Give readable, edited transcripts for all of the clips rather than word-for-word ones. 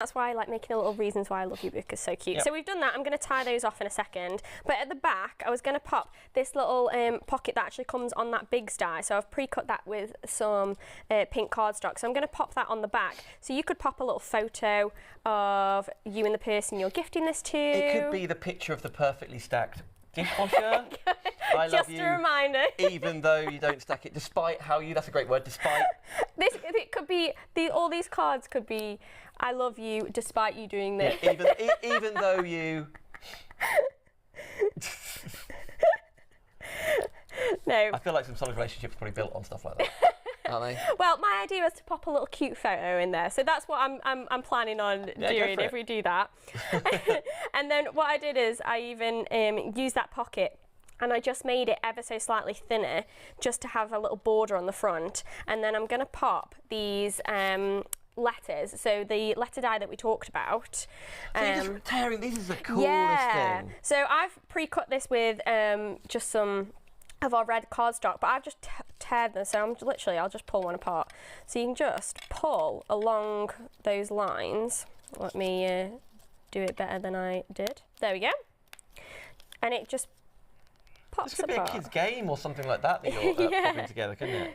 That's why I like making a little reasons why I love you book is so cute. Yep. So we've done that. I'm going to tie those off in a second. But at the back, I was going to pop this little pocket that actually comes on that big die. So I've pre-cut that with some pink cardstock. So I'm going to pop that on the back. So you could pop a little photo of you and the person you're gifting this to. It could be the picture of the perfectly stacked dishwasher. I love Just you, a reminder. even though you don't stack it, despite how you, that's a great word, despite. It could be, all these cards could be, I love you despite you doing this. Yeah, even though you. No. I feel like some solid relationships are probably built on stuff like that, aren't they? Well, my idea was to pop a little cute photo in there, so that's what I'm planning on doing if we do that. And then what I did is I even used that pocket and I just made it ever so slightly thinner just to have a little border on the front. And then I'm going to pop these letters, so the letter die that we talked about. So you're just tearing, this is the coolest thing. So I've pre-cut this with just some of our red cardstock, but I've just teared them, so I'll just pull one apart. So you can just pull along those lines. Let me do it better than I did. There we go. And it just pops This could apart. be a kid's game or something like that that you're popping together, couldn't it?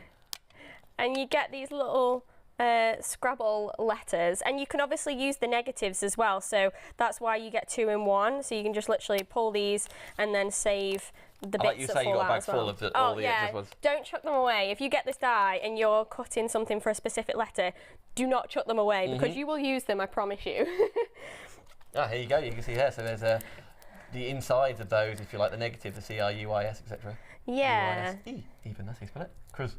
And you get these little Scrabble letters, and you can obviously use the negatives as well, so that's why you get 2 in 1. So you can just literally pull these and then save the bits like you that say, fall you got a out bag as well. full of all the extra ones. Don't chuck them away. If you get this die and you're cutting something for a specific letter, do not chuck them away because you will use them, I promise you. Ah, here you go. You can see here. So there's the insides of those, if you like, the negative, the C-R-U-I-S, etc. Yeah. U-I-S-E, even, that's how you spell it. Cruz.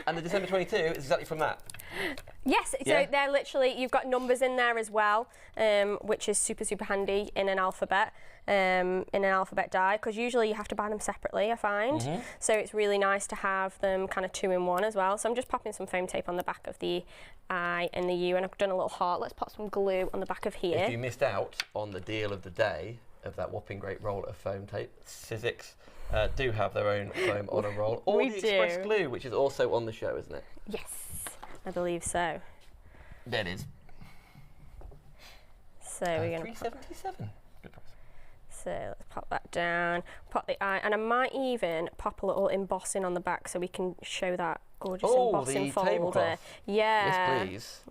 And the December 22 is exactly from that. Yes, Yeah. so they're literally, you've got numbers in there as well, which is super, super handy in an alphabet die, because usually you have to buy them separately, I find. So it's really nice to have them kind of 2 in 1 as well. So I'm just popping some foam tape on the back of the I and the U, and I've done a little heart. Let's pop some glue on the back of here. If you missed out on the deal of the day of that whopping great roll of foam tape, Sizzix do have their own foam on a roll. Or We the do. Express Glue, which is also on the show, isn't it? Yes, I believe so. There it is. So we're going to $3.77. Good price. So let's pop that down, pop the eye, and I might even pop a little embossing on the back so we can show that gorgeous embossing the folder. tablecloth. Yeah. Yes, please.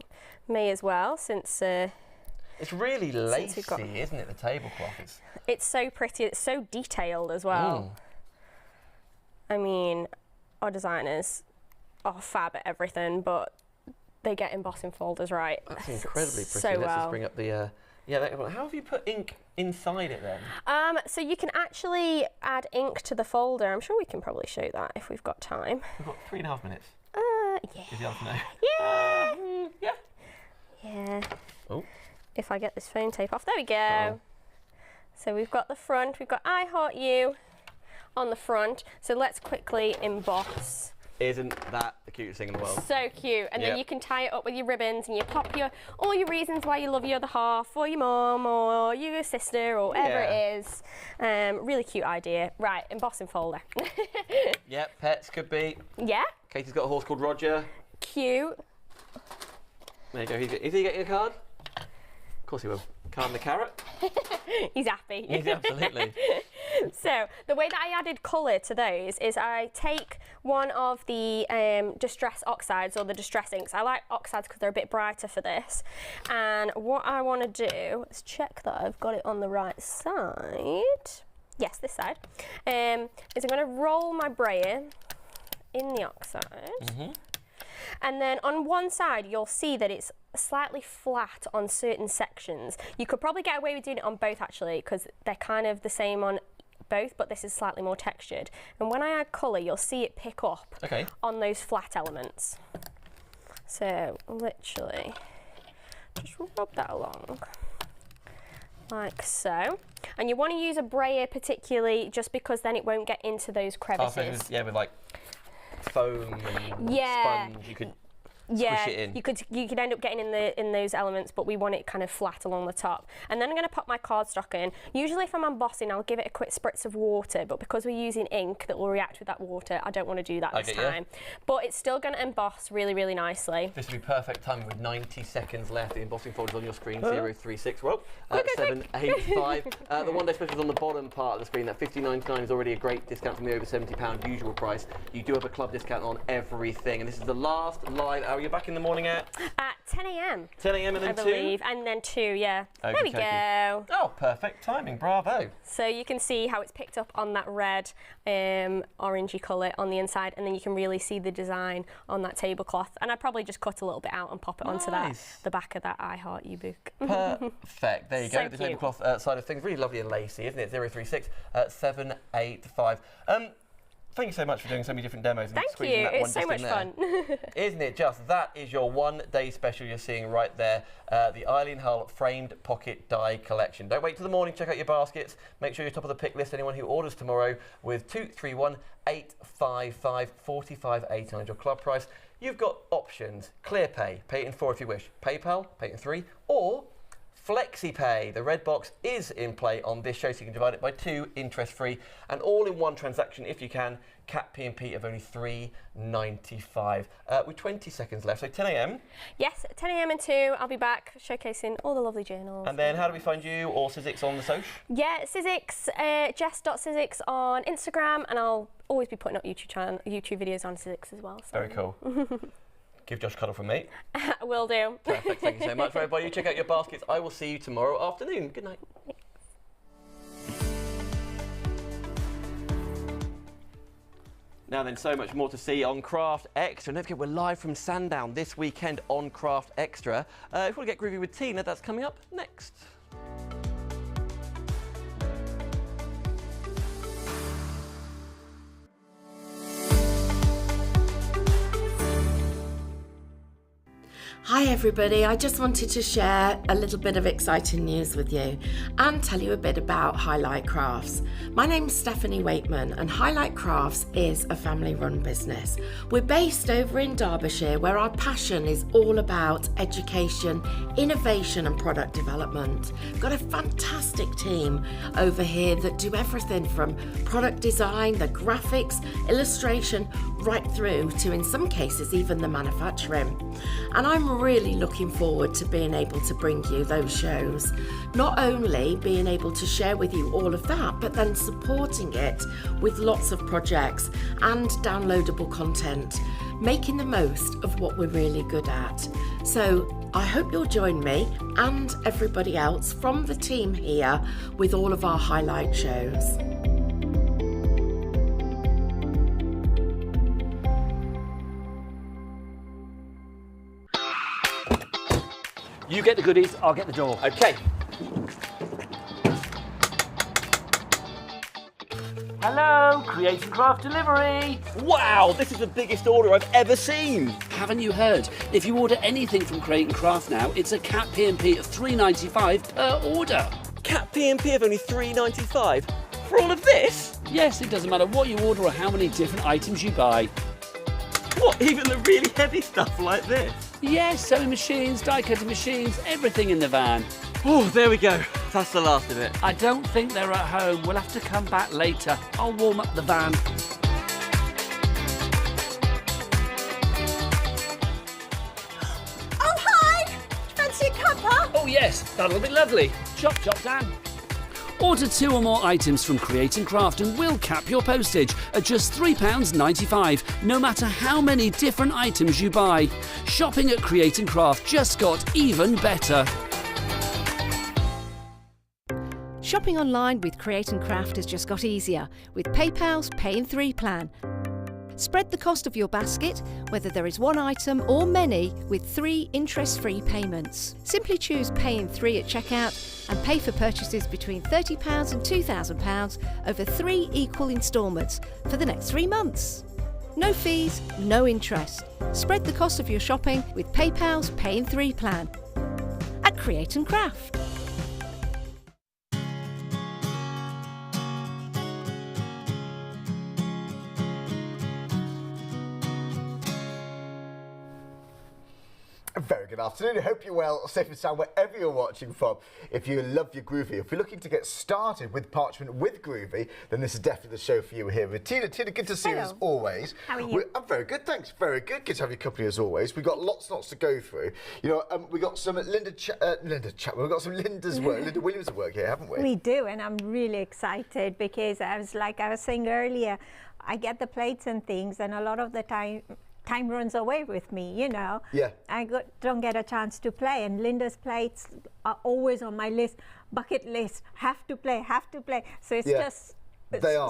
Me as well, since It's really lacy, we've got- isn't it, the tablecloth? it's so pretty, it's so detailed as well. I mean, our designers are fab at everything, but they get embossing folders right. That's incredibly pretty. So Let's well. just bring up the... how have you put ink inside it then? So you can actually add ink to the folder. I'm sure we can probably show that if we've got time. We've got 3.5 minutes. Yeah. Is the answer no? Yeah. Yeah. Yeah. Oh. If I get this foam tape off. There we go. Uh-oh. So we've got the front, we've got I Heart You on the front. So let's quickly emboss. Isn't that the cutest thing in the world? So cute. And then you can tie it up with your ribbons and you pop all your reasons why you love your other half, or your mum, or your sister, or whatever it is. Really cute idea. Right, embossing folder. Yep, pets could be. Yeah. Katie's got a horse called Roger. Cute. There you go. Is he getting a card? Of course he will. Card and the carrot. He's happy. He's absolutely. So the way that I added colour to those is I take one of the distress oxides or the distress inks. I like oxides because they're a bit brighter for this. And what I want to do is check that I've got it on the right side. Yes, this side. Is I'm going to roll my brayer in the oxide. And then on one side, you'll see that it's slightly flat on certain sections. You could probably get away with doing it on both actually, because they're kind of the same on both, but this is slightly more textured. And when I add colour, you'll see it pick up on those flat elements. So literally, just rub that along. Like so. And you want to use a brayer particularly just because then it won't get into those crevices. Yeah, with like foam and sponge, you could... Yeah, it in. you could end up getting in those elements, but we want it kind of flat along the top. And then I'm going to pop my cardstock in. Usually if I'm embossing, I'll give it a quick spritz of water, but because we're using ink that will react with that water, I don't want to do that this time. But it's still going to emboss really, really nicely. This would be perfect timing with 90 seconds left. The embossing folder is on your screen, 036, well, 785. The one-day special is on the bottom part of the screen. That $50.99 is already a great discount from the over £70 usual price. You do have a club discount on everything, and this is the last live hour. You're back in the morning at 10 a.m. 10 a.m. and then I believe, and then 2, yeah. There we go. Oh, perfect timing, bravo. So you can see how it's picked up on that red orangey colour on the inside, and then you can really see the design on that tablecloth. And I'd probably just cut a little bit out and pop it onto the back of that I Heart You book. Perfect, there you go. So The cute. tablecloth side of things, really lovely and lacy, isn't it? 036 785. Thank you so much for doing so many different demos. And Thank you, that it's one so just much in fun. Isn't it just? That is your one-day special you're seeing right there, the Eileen Hull Framed Pocket Die Collection. Don't wait till the morning, check out your baskets. Make sure you're top of the pick list, anyone who orders tomorrow with 231 855 4589, your club price. You've got options, ClearPay, pay it in 4 if you wish, PayPal, pay it in 3, or FlexiPay. The red box is in play on this show, so you can divide it by 2, interest-free, and all in one transaction if you can. Cap P&P of only $3.95. With 20 seconds left, so 10 a.m. Yes, 10 a.m. and 2, I'll be back showcasing all the lovely journals. And then how do we find you or Sizzix on the social? Yeah, Sizzix, jess.sizzix on Instagram, and I'll always be putting up YouTube videos on Sizzix as well. So. Very cool. Give Josh a cuddle from me. Will do. Perfect, thank you so much. Right, everybody, you check out your baskets. I will see you tomorrow afternoon. Good night. Now then, so much more to see on Craft Extra. And don't forget, we're live from Sandown this weekend on Craft Extra. If you want to get groovy with Tina, that's coming up next. Hi everybody, I just wanted to share a little bit of exciting news with you and tell you a bit about Highlight Crafts. My name's Stephanie Waitman and Highlight Crafts is a family run business. We're based over in Derbyshire where our passion is all about education, innovation and product development. We've got a fantastic team over here that do everything from product design, the graphics, illustration, right through to in some cases even the manufacturing. And I'm really looking forward to being able to bring you those shows. Not only being able to share with you all of that, but then supporting it with lots of projects and downloadable content, making the most of what we're really good at. So I hope you'll join me and everybody else from the team here with all of our highlight shows. You get the goodies, I'll get the door. Okay. Hello, Create and Craft Delivery. Wow, this is the biggest order I've ever seen. Haven't you heard? If you order anything from Create and Craft now, it's a cap P&P of $3.95 per order. Cap P&P of only $3.95 for all of this? Yes, it doesn't matter what you order or how many different items you buy. What, even the really heavy stuff like this? Yes, sewing machines, die cutting machines, everything in the van. Oh, there we go. That's the last of it. I don't think they're at home. We'll have to come back later. I'll warm up the van. Oh, hi! Fancy a cuppa? Oh yes, that'll be lovely. Chop, chop, Dan. Order 2 or more items from Create and Craft and we'll cap your postage at just £3.95, no matter how many different items you buy. Shopping at Create and Craft just got even better. Shopping online with Create and Craft has just got easier with PayPal's Pay in 3 plan. Spread the cost of your basket, whether there is one item or many, with 3 interest-free payments. Simply choose Pay in 3 at checkout and pay for purchases between £30 and £2,000 over 3 equal instalments for the next 3 months. No fees, no interest. Spread the cost of your shopping with PayPal's Pay in 3 plan at Create and Craft. afternoon. I hope you're well, safe and sound wherever you're watching from. If you love your Groovy, if you're looking to get started with parchment with Groovy, then this is definitely the show for you. We're here with Tina. Tina, good to see you as always. How are you? I'm very good, thanks. Very good. Good to have your company as always. We've got lots to go through. You know, we got some We've got some Linda Williams' work here, haven't we? We do, and I'm really excited because I was saying earlier, I get the plates and things, and a lot of the time runs away with me, you know. Yeah. Don't get a chance to play, and Linda's plates are always on my list, bucket list, have to play. So it's just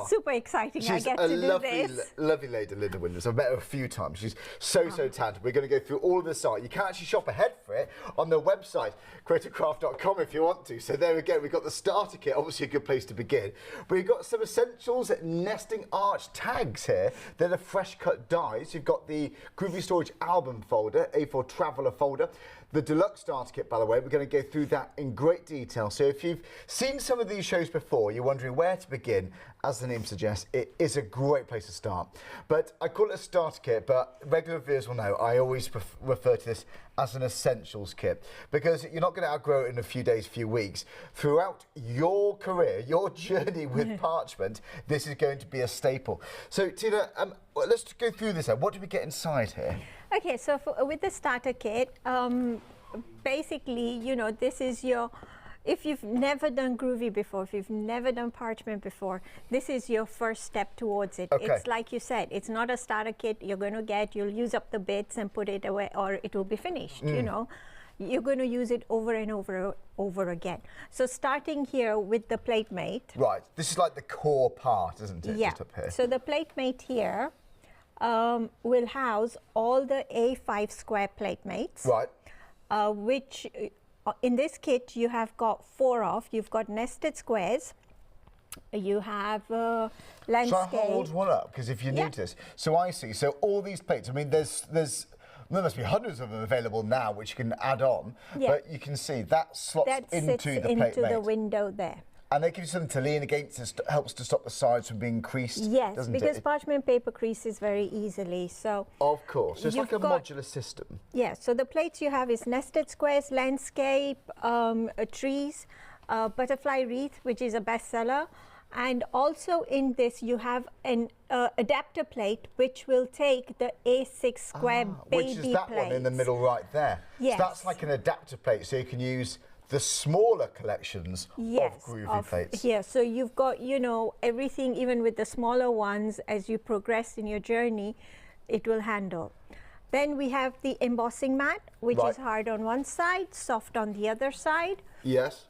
super exciting. I get to do this. Lovely lady, Linda Williams. I've met her a few times. She's so talented. We're going to go through all of the site. You can actually shop ahead for it on the website, creativecraft.com, if you want to. So there we go. We've got the starter kit, obviously a good place to begin. We've got some essentials nesting arch tags here. They're the fresh cut dies. You've got the Groovy Storage album folder, A4 Traveller folder. The deluxe starter kit, by the way, we're going to go through that in great detail. So if you've seen some of these shows before, you're wondering where to begin, as the name suggests, it is a great place to start. But I call it a starter kit, but regular viewers will know I always refer to this as an essentials kit, because you're not going to outgrow it in a few days, few weeks. Throughout your career, your journey with parchment, this is going to be a staple. So Tina, let's go through this. What do we get inside here? Okay, so with the starter kit, basically, you know, this is your, if you've never done Groovy before, if you've never done parchment before, this is your first step towards it. Okay. It's like you said, it's not a starter kit you're going to you'll use up the bits and put it away, or it will be finished, you know. You're going to use it over and over again. So starting here with the plate mate. Right, this is like the core part, isn't it? Yeah, just up here. so the plate mate here will house all the A5 square plate mates. Right. Which in this kit you have got 4 of. You've got nested squares, you have landscape. So I hold one up, because if you're new to this, so I see, so all these plates, I mean there must be hundreds of them available now which you can add on, but you can see that slots into the plate mate. Into the window there. And they give you something to lean against, it helps to stop the sides from being creased. Yes, because parchment paper creases very easily. So of course, so it's like a modular system. Yeah, so the plates you have is nested squares, landscape, trees, butterfly wreath, which is a bestseller. And also in this you have an adapter plate which will take the A6 square baby which is that plates. one in the middle right there. Yes. So that's like an adapter plate, so you can use the smaller collections of Groovy plates. Yeah, so you've got, you know, everything, even with the smaller ones, as you progress in your journey, it will handle. Then we have the embossing mat, which is hard on one side, soft on the other side. Yes.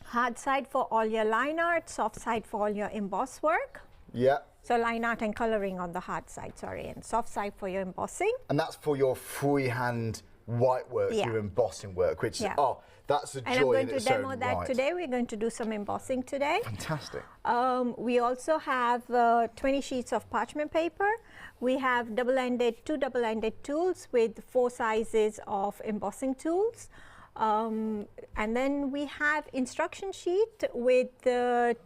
Hard side for all your line art, soft side for all your emboss work. Yeah. So line art and coloring on the hard side, and soft side for your embossing. And that's for your freehand white work, your embossing work, which that's a joy. And I'm going in to its demo own that right. today. We're going to do some embossing today. Fantastic. We also have 20 sheets of parchment paper. We have two double-ended tools with 4 sizes of embossing tools. And then we have instruction sheet with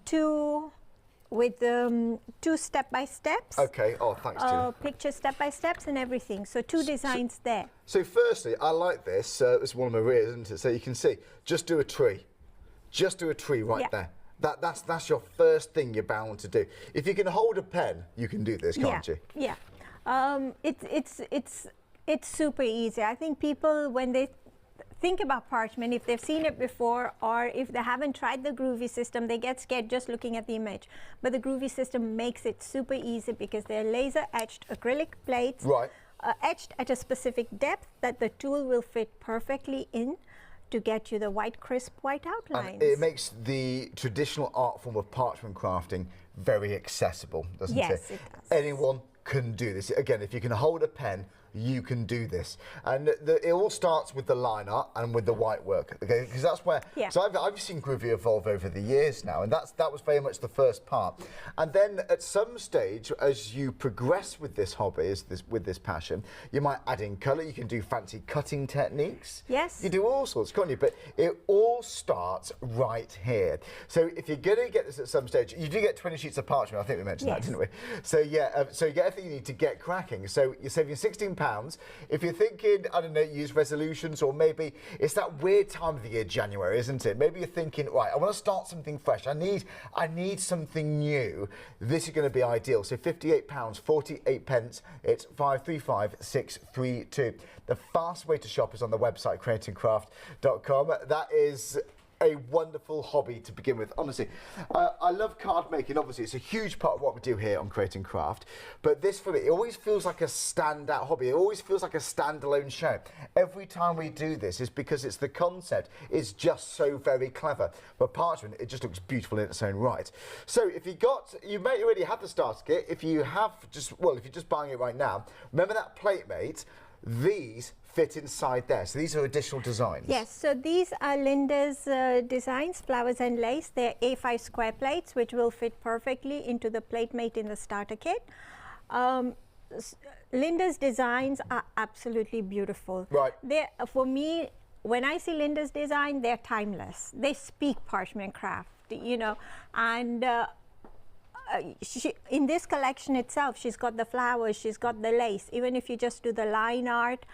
two step-by-steps. Okay, thanks, Tina. Picture step-by-steps and everything. So 2 designs there. So firstly, I like this. It's one of Maria's, isn't it? So you can see, just do a tree. Just do a tree right there. That's your first thing you're bound to do. If you can hold a pen, you can do this, can't you? Yeah. It's super easy. I think people, when they think about parchment, if they've seen it before or if they haven't tried the Groovy system, they get scared just looking at the image. But the Groovy system makes it super easy because they're laser etched acrylic plates, etched at a specific depth that the tool will fit perfectly in to get you the white, crisp white outlines. And it makes the traditional art form of parchment crafting very accessible, doesn't it? Yes, it does. Anyone can do this. Again, if you can hold a pen, you can do this. And it all starts with the line art and with the white work, okay? Because that's where, so I've seen Groovy evolve over the years now, and that was very much the first part. And then at some stage, as you progress with this hobby, with this passion, you might add in colour, you can do fancy cutting techniques. Yes. You do all sorts, can't you? But it all starts right here. So if you're going to get this at some stage, you do get 20 sheets of parchment, I think we mentioned that, didn't we? So yeah, so you get everything you need to get cracking. So you're saving £16 £50. If you're thinking, I don't know, use resolutions, or maybe it's that weird time of the year, January, isn't it? Maybe you're thinking, right, I want to start something fresh. I need something new. This is going to be ideal. So £58, 48 pence. It's 535632. The fast way to shop is on the website creatingcraft.com. That is a wonderful hobby to begin with. Honestly, I love card making. Obviously, it's a huge part of what we do here on Creating Craft. But this, for me, it always feels like a standout hobby. It always feels like a standalone show. Every time we do this is because it's the concept is just so very clever. But parchment, it just looks beautiful in its own right. So if you may already have the starter kit. If you have if you're just buying it right now, remember that plate mate. These fit inside there. So these are additional designs. Yes, so these are Linda's designs, flowers and lace. They're A5 square plates, which will fit perfectly into the plate mate in the starter kit. Linda's designs are absolutely beautiful. Right. For me, when I see Linda's design, they're timeless. They speak parchment craft, you know, and in this collection itself, she's got the flowers, she's got the lace. Even if you just do the line art,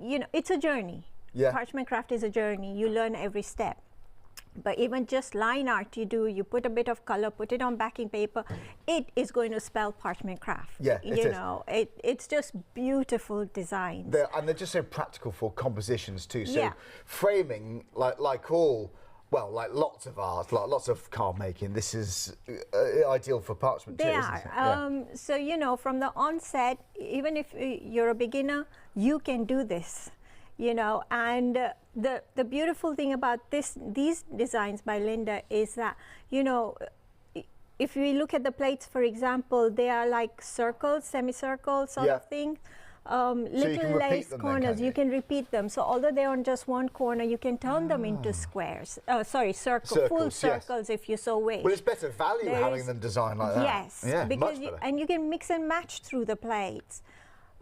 you know, it's a journey. Yeah. Parchment craft is a journey. You learn every step. But even just line art you put a bit of color, put it on backing paper, it is going to spell parchment craft. Yeah, you know, it's just beautiful designs. And they're just so practical for compositions too. So Yeah. framing, like lots of art, like lots of card making, this is ideal for parchment too, They isn't are. it? So, you know, from the onset, even if you're a beginner, you can do this, you know. And the beautiful thing about these designs by Linda is that, you know, if we look at the plates, for example, they are like circles, semicircles sort of thing. Little lace corners, you can repeat them. So although they're on just one corner, you can turn them into squares. Full circles if you so wish. Well, it's better value having them designed like that. Yes, yeah, because and you can mix and match through the plates.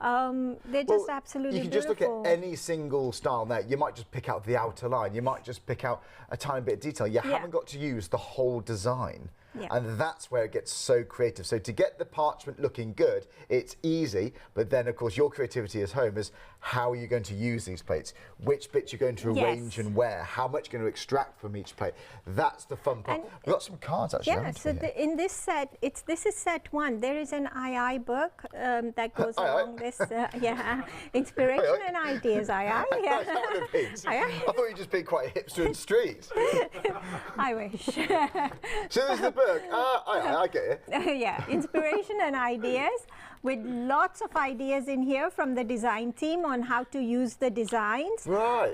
They're just absolutely You can just beautiful. look at any single style there. You might just pick out the outer line. You might just pick out a tiny bit of detail. You haven't got to use the whole design. Yeah. And that's where it gets so creative. So to get the parchment looking good, it's easy. But then, of course, your creativity at home is how are you going to use these plates? Which bits you're going to arrange and where? How much you're going to extract from each plate? That's the fun part. We've got some cards, actually. Yeah, so in this set, this is set 1. There is an II book that goes along this. Inspiration and ideas, II. Yeah. I thought you'd just be quite hipster and street. I wish. So there's the book. I get it. Yeah, inspiration and ideas, with lots of ideas in here from the design team on how to use the designs. Right.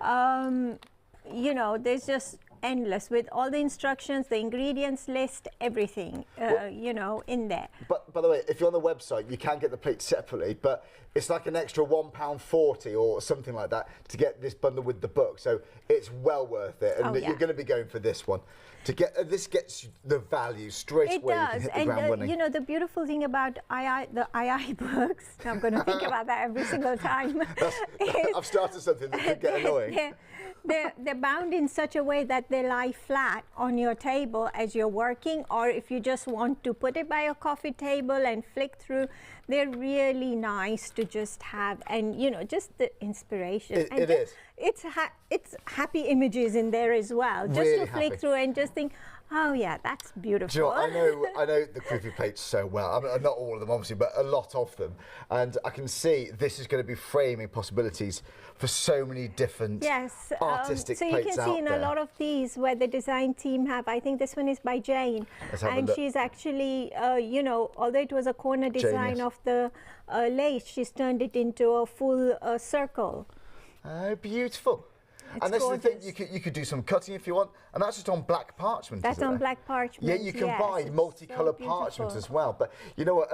You know, there's just endless with all the instructions, the ingredients list, everything, you know, in there. But by the way, if you're on the website, you can get the plates separately, but it's like an extra £1.40 or something like that to get this bundle with the book. So it's well worth it, and you're going to be going for this one. To get this gets the value straight away. It does, you can hit the ground running. You know, the beautiful thing about the II books, I'm going to think about that every single time. I've started something that could get annoying. They're bound in such a way that they lie flat on your table as you're working, or if you just want to put it by your coffee table and flick through, they're really nice to just have, and you know, just the inspiration. It is. It's happy images in there as well, just really to flick through and just think, oh yeah, that's beautiful. Do you know, I know the Groovy plates so well. I mean, not all of them, obviously, but a lot of them. And I can see this is going to be framing possibilities for so many different artistic plates out there. So you can see in a lot of these where the design team have, I think this one is by Jane. And she's actually, you know, although it was a corner design of the lace, she's turned it into a full circle. Oh, beautiful. And this is the thing, you could do some cutting if you want, and that's just on black parchment. That's on black parchment. Yeah, you can buy multicolour parchment as well. But you know what?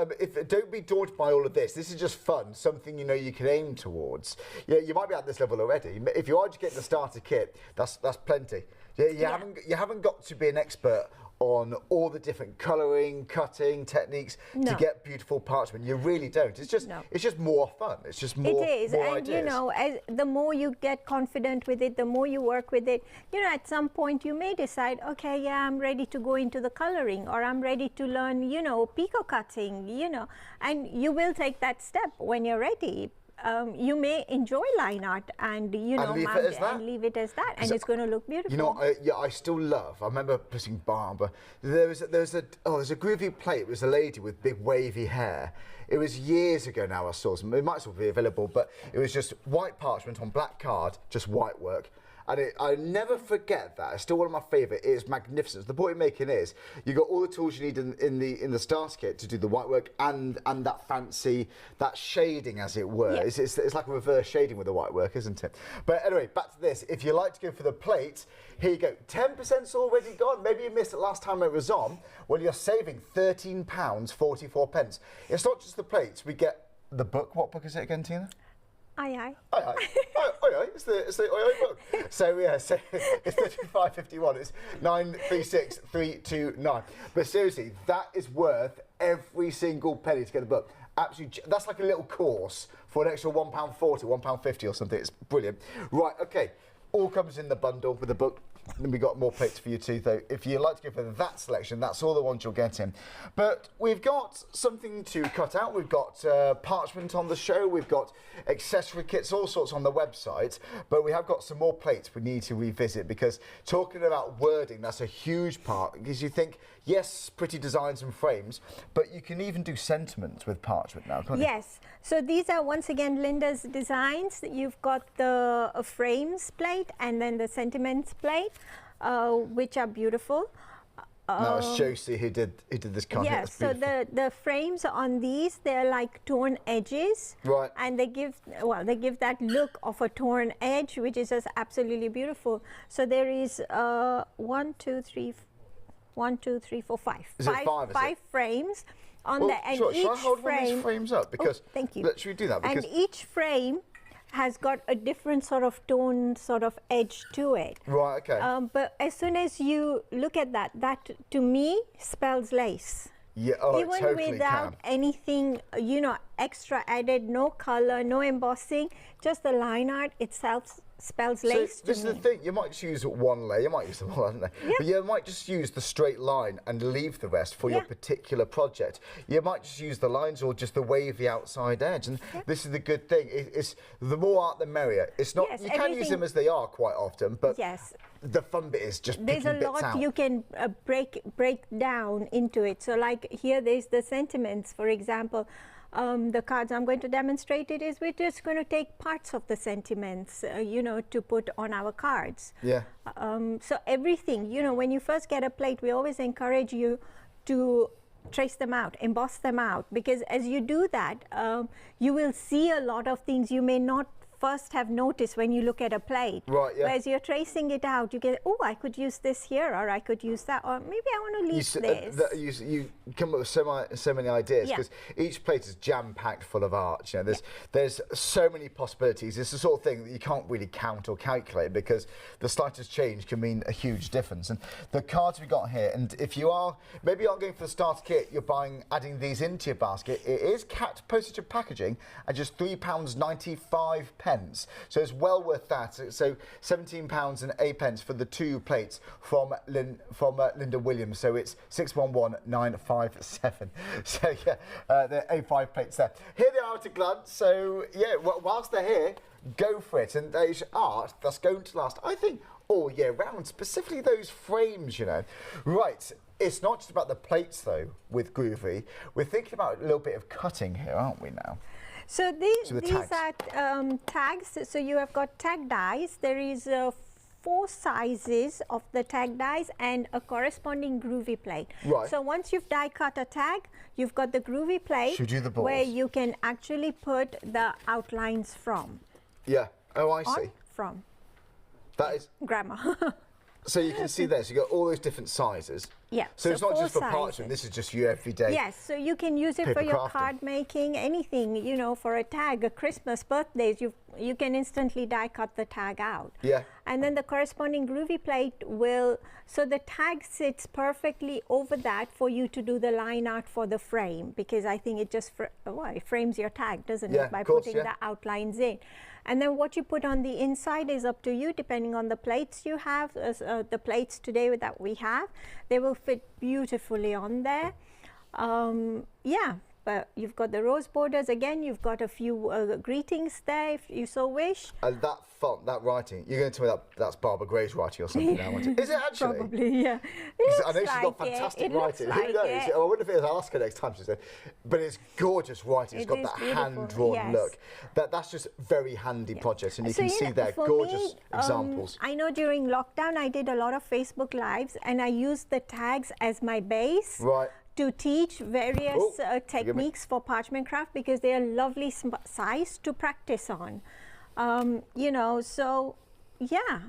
Don't be daunted by all of this. This is just fun, something you know you can aim towards. Yeah, you might be at this level already. If you are just getting the starter kit, that's plenty. Yeah, you haven't got to be an expert on all the different colouring, cutting techniques to get beautiful parchment. You really don't. It's just more fun. It's just more. It is, more and ideas. you know, the more you get confident with it, the more you work with it. You know, at some point you may decide, okay, yeah, I'm ready to go into the colouring, or I'm ready to learn, you know, picot cutting. You know, and you will take that step when you're ready. you may enjoy line art and leave mount it as that? and leave it as that, and it's going to look beautiful. You know, I still love. I remember putting Barbara. There's a Groovy plate. It was a lady with big wavy hair. It was years ago now. I saw some. It might still be available, but it was just white parchment on black card, just white work. And I never forget that. It's still one of my favourite. It is magnificent. The point you're making is you got all the tools you need in the starter kit to do the white work and that fancy, that shading, as it were. Yeah. It's like a reverse shading with the white work, isn't it? But anyway, back to this. If you like to go for the plate, here you go. 10%'s already gone. Maybe you missed it last time it was on. Well, you're saving £13.44. It's not just the plates. We get the book. What book is it again, Tina? Aye. It's the book. So yeah, so it's 35.51. It's 936.329. But seriously, that is worth every single penny to get the book. Absolutely, that's like a little course for an extra £1.40, £1.50 or something. It's brilliant. Right, okay. All comes in the bundle with the book. Then we got more plates for you too, though. If you'd like to go for that selection, that's all the ones you'll get in. But we've got something to cut out. We've got parchment on the show. We've got accessory kits, all sorts on the website. But we have got some more plates we need to revisit, because talking about wording, that's a huge part. Because you think, yes, pretty designs and frames, but you can even do sentiments with parchment now, can't you? Yes. So these are once again Linda's designs. You've got the frames plate and then the sentiments plate, which are beautiful. No, it's Josie who did this kind. Yes, so the frames on these, they're like torn edges. Right. And they give that look of a torn edge, which is just absolutely beautiful. So there is 1, 2, 3, 4, 5. Is it five? Five frames on the and sure. each Shall I hold frame. one of these frames up? Because thank you. Should we do that? Because and each frame has got a different sort of tone, sort of edge to it. Right. Okay. But as soon as you look at that, that to me spells lace. Yeah, Even it totally without can. anything, extra added, no color, no embossing, just the line art itself spells lace to this me. is the thing, you might just use one layer, you might use them all, haven't they? Yeah. But you might just use the straight line and leave the rest for your particular project. You might just use the lines or just the wavy outside edge, and this is the good thing. It's the more art, the merrier. It's not, you can use them as they are quite often, but the fun bit is just picking bits out. There's a lot you can break down into it. So like here, there's the sentiments, for example. The cards I'm going to demonstrate it is we're just going to take parts of the sentiments, to put on our cards. Yeah. So everything, when you first get a plate, we always encourage you to trace them out, emboss them out, because as you do that, you will see a lot of things you may not first have noticed when you look at a plate. Right, yeah. Whereas you're tracing it out, you get, oh, I could use this here, or I could use that, or maybe I want to leave this. You come up with so many ideas, because each plate is jam-packed full of art. There's so many possibilities. It's the sort of thing that you can't really count or calculate, because the slightest change can mean a huge difference. And the cards we got here, and if you are, maybe you aren't going for the starter kit, you're adding these into your basket, it is capped postage and packaging at just £3.95. So it's well worth that. So £17.08 for the 2 plates from Linda Williams. So it's 611957. So yeah, the A5 plates there. Here they are at a glance. So yeah, whilst they're here, go for it. And there's art that's going to last, I think, all year round. Specifically those frames, Right. It's not just about the plates though. With Groovy, we're thinking about a little bit of cutting here, aren't we now? So these are tags. So you have got tag dies. There is 4 sizes of the tag dies and a corresponding Groovy plate. Right. So once you've die cut a tag, you've got the Groovy plate where you can actually put the outlines from. Yeah. Oh, I see. From. That is grammar. So you can see there, so you've got all those different sizes. Yeah. So it's not just for parchment, this is just your everyday. Yes, so you can use it for your card making, anything, for a tag, a Christmas, birthdays, you can instantly die cut the tag out. Yeah. And then the corresponding Groovy plate so the tag sits perfectly over that for you to do the line art for the frame, because I think it just it frames your tag, doesn't it, by putting the outlines in. And then what you put on the inside is up to you, depending on the plates you have. The plates today that we have, they will fit beautifully on there. but you've got the rose borders. Again, you've got a few greetings there if you so wish. And that font, that writing, you're going to tell me that's Barbara Gray's writing or something now, aren't you? Is it actually? Probably, yeah. I know she's got fantastic writing. Like Who knows? it. I wonder if I'll ask her next time she said. But it's gorgeous writing. It's got that hand-drawn look. That's just very handy projects, and you can see there gorgeous examples. I know during lockdown I did a lot of Facebook Lives, and I used the tags as my base. Right. To teach various techniques for parchment craft, because they are lovely size to practice on. You know, so yeah,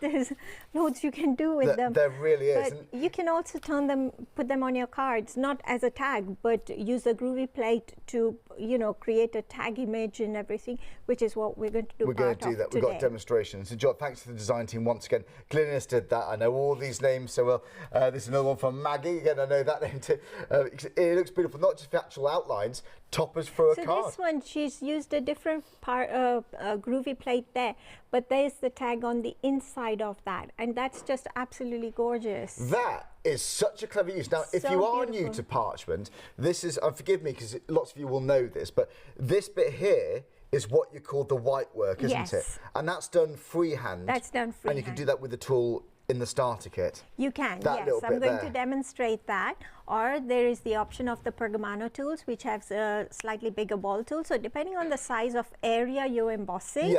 there's loads you can do with them. There really is. But you can also put them on your cards, not as a tag, but use a Groovy plate to, you know, create a tag image and everything, which is what we're going to do. We're going to do that. We've got demonstrations. So, John, thanks to the design team once again. Glynis did that. I know all these names so well. This is another one from Maggie. Again, I know that name too. It looks beautiful, not just the actual outlines, toppers for a card. So this one, she's used a different Groovy plate there, but there's the tag on the inside of that, and that's just absolutely gorgeous. That is such a clever use. Now, if you are new to parchment, this is, forgive me because lots of you will know this, but this bit here is what you call the white work, isn't it? And that's done freehand. That's done freehand. And you can do that with the tool in the starter kit. You can, yes. I'm going to demonstrate that. Or there is the option of the Pergamano tools, which has a slightly bigger ball tool. So depending on the size of area you're embossing,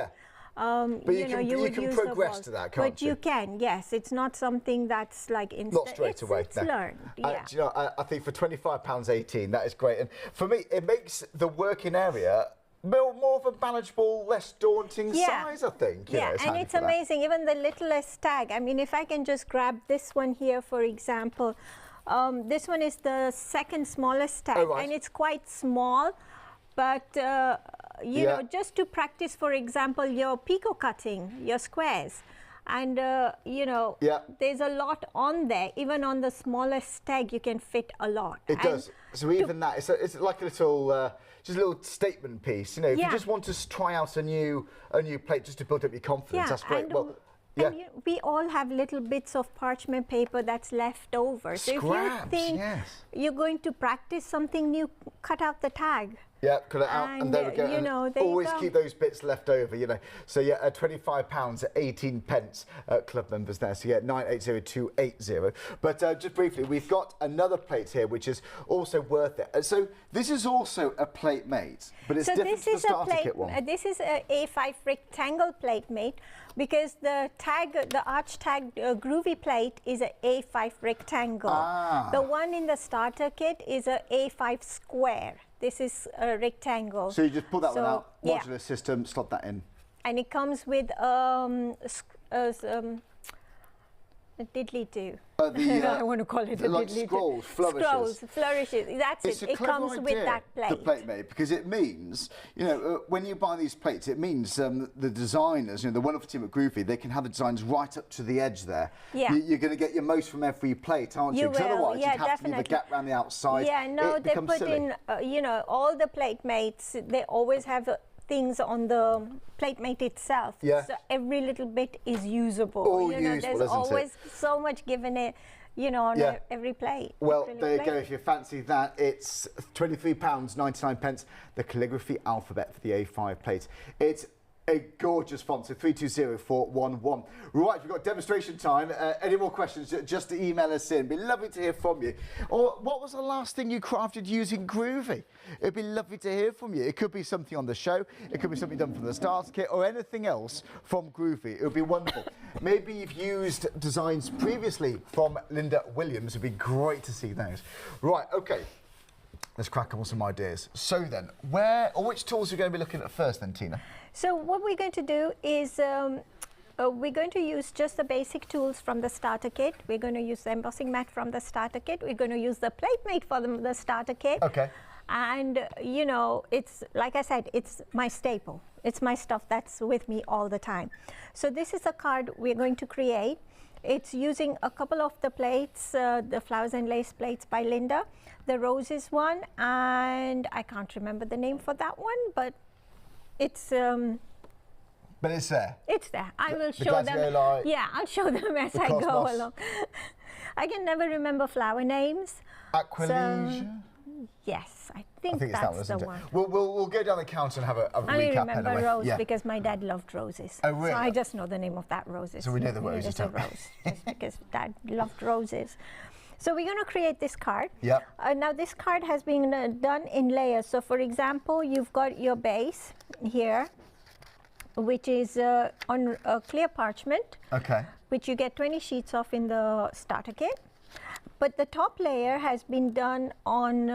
but you can progress to that, can't you? But you can, yes. It's not something that's like instant. Not straight away. It's learned. Yeah. Do you know, I think for £25.18, that is great. And for me, it makes the working area more of a manageable, less daunting size, I think. You know, and it's amazing. Even the littlest tag. I mean, if I can just grab this one here, for example, this one is the second smallest tag, and it's quite small, but you know, just to practice, for example, your picot cutting, your squares. And, you know, there's a lot on there. Even on the smallest tag, you can fit a lot. It does. So even that, it's like a little, just a little statement piece. You know, if you just want to try out a new plate just to build up your confidence, that's great. And we all have little bits of parchment paper that's left over. So if you think you're going to practice something new, cut out the tag. Yeah, cut it out, and there we go. You know, always keep those bits left over, you know. So yeah, £25 at 18 pence club members there. So yeah, 980280. But just briefly, we've got another plate here, which is also worth it. So this is also a plate mate, but it's different to the starter kit one. This is a A5 rectangle plate mate, because the arch tag Groovy plate is a A5 rectangle. The one in the starter kit is a A5 square. This is a rectangle. So you just pull that one out, modular system, slot that in. And it comes with a diddly-do. I want to call it a like diddly-do. scrolls, flourishes. Scrolls, flourishes. That's it. It comes with that plate. The plate mate, because it means, you know, when you buy these plates, it means the designers, you know, the wonderful team at Groovy, they can have the designs right up to the edge there. Yeah. You're going to get your most from every plate, aren't you? Because otherwise you'd have to leave a gap around the outside. Yeah, no, they put in, you know, all the plate mates, they always have things on the plate mate itself. Yeah. So every little bit is usable. All you know, usable, there's always so much given it, you know, on every plate. Well, there you go. If you fancy that, it's £23.99, the calligraphy alphabet for the A5 plate. It's a gorgeous font, so 320411. Right, we've got demonstration time. Any more questions, just email us in. It'd be lovely to hear from you. Or what was the last thing you crafted using Groovy? It'd be lovely to hear from you. It could be something on the show, it could be something done from the starter kit, or anything else from Groovy. It would be wonderful. Maybe you've used designs previously from Linda Williams. It'd be great to see those. Right, okay. Let's crack on with some ideas. So then, which tools are we going to be looking at first then, Tina? So what we're going to do is we're going to use just the basic tools from the starter kit. We're going to use the embossing mat from the starter kit. We're going to use the plate mate for the starter kit. Okay. And, you know, it's, like I said, it's my staple. It's my stuff that's with me all the time. So this is a card we're going to create. It's using a couple of the plates, the flowers and lace plates by Linda, the roses one, and I can't remember the name for that one, but it's... but it's there. It's there. I will show them. Yeah, I'll show them as I go along. I can never remember flower names. Aquilegia? So, yes, I think it's that that's one, isn't the it? one. We'll go down the counter and have a I recap remember anyway. rose Yeah. because my dad loved roses. Oh, really? So I just know the name of that roses. So we know the roses, It's a don't we? rose, just because dad loved roses. So we're going to create this card. Yep. Now this card has been done in layers. So for example, you've got your base here, which is on clear parchment, Okay. which you get 20 sheets of in the starter kit. But the top layer has been done on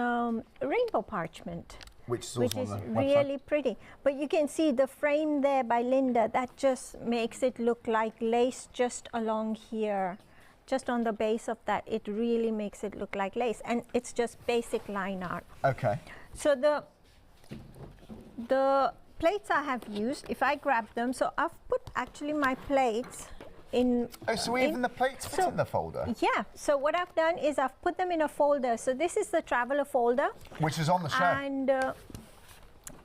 rainbow parchment, Which is which also is on the really pretty. But you can see the frame there by Linda, that just makes it look like lace just along here. Just on the base of that, it really makes it look like lace. And it's just basic line art. website. Okay. So the plates I have used, if I grab them, so I've put actually my plates in. Oh, so even the plates fit in the folder? Yeah, so what I've done is I've put them in a folder. So this is the traveler folder. Which is on the show. And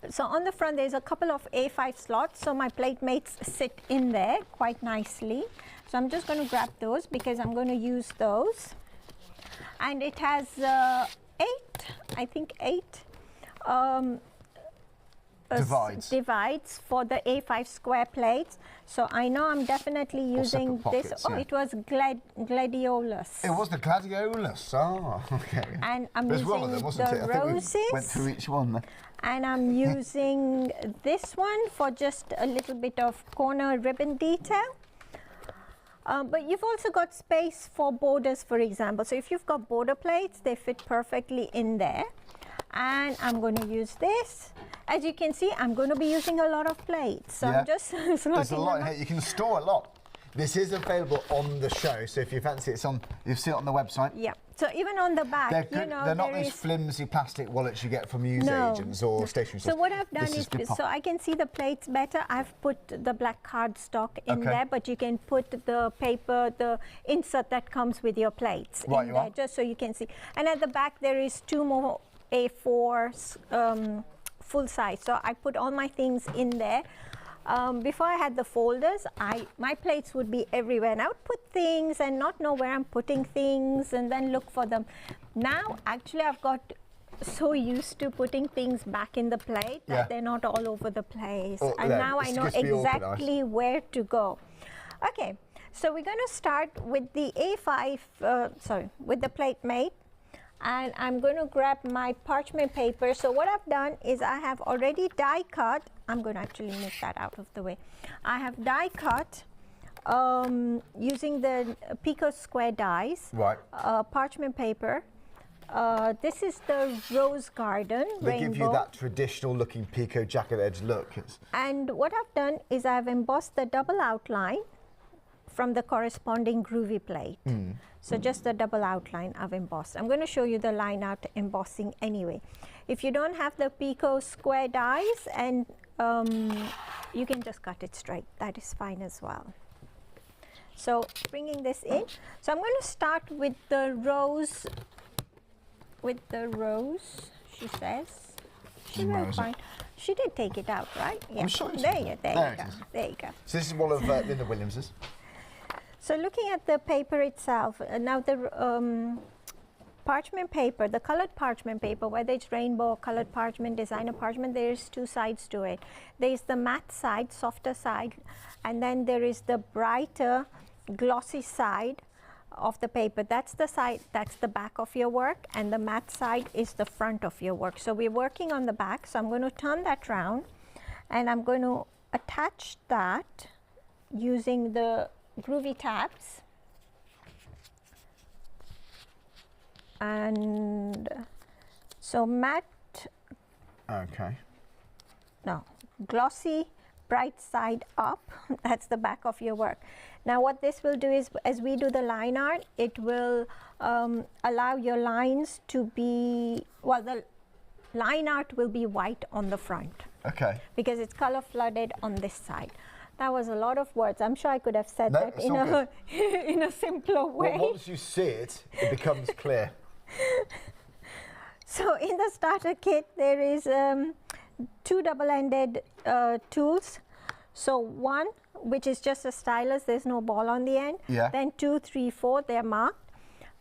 so on the front, there's a couple of A5 slots. So my plate mates sit in there quite nicely. So I'm just going to grab those because I'm going to use those. And it has eight divides for the A5 square plates. So I know I'm definitely using pockets, this. Oh, yeah. it was gladiolus. It was the gladiolus. Oh, okay. And I'm There's using one of them, wasn't the it? I think roses. we went through each one there. And I'm using this one for just a little bit of corner ribbon detail. But you've also got space for borders, for example. So if you've got border plates, they fit perfectly in there. And I'm going to use this. As you can see, I'm going to be using a lot of plates. So I'm just There's a slotting lot them here. You can store a lot. This is available on the show, so if you fancy it, you'll see it on the website. Yeah. So even on the back, They're good. you know, they're not there these is flimsy plastic wallets you get from news No. agents or stationery So stores. what I've done This is, good so I can see the plates better. I've put the black cardstock in Okay. there, but you can put the paper, the insert that comes with your plates Right, in you there, are. just so you can see. And at the back, there is 2 more A4s full size. So I put all my things in there. Before I had the folders, my plates would be everywhere, and I would put things and not know where I'm putting things and then look for them. Now, actually, I've got so used to putting things back in the plate that they're not all over the place. Oh, And yeah, now I it's know good to be organised. exactly where to go. Okay, so we're going to start with the with the plate mate. And I'm going to grab my parchment paper. So what I've done is I have already die cut. I'm going to actually move that out of the way. I have die cut using the Pico Square dies. Right. Parchment paper. This is the Rose Garden They rainbow. give you that traditional looking Pico jacket edge look. And what I've done is I've embossed the double outline from the corresponding Groovy plate. So just the double outline I've embossed. I'm going to show you the line art embossing anyway. If you don't have the Pico Square dies, and you can just cut it straight. That is fine as well. So bringing this in. So I'm going to start with the rose. She says. She will find. She did take it out, right? Yeah. I'm sure it's there you there go. it is. There you go. So this is one of Linda Williams's. So looking at the paper itself, now the parchment paper, the colored parchment paper, whether it's rainbow, colored parchment, designer parchment, there's 2 sides to it. There's the matte side, softer side, and then there is the brighter, glossy side of the paper. That's the side, that's the back of your work, and the matte side is the front of your work. So we're working on the back, so I'm going to turn that round, and I'm going to attach that using the Groovy tabs, and so matte, glossy, bright side up. That's the back of your work. Now what this will do is, as we do the line art, it will allow your lines to be, well, the line art will be white on the front. Okay. Because it's color flooded on this side. That was a lot of words. I'm sure I could have said No, that it's in all in a simpler way. Well, once you see it, it becomes clear. So in the starter kit, there is 2 double-ended tools. So 1, which is just a stylus, there's no ball on the end. Yeah. Then 2, 3, 4, they're marked.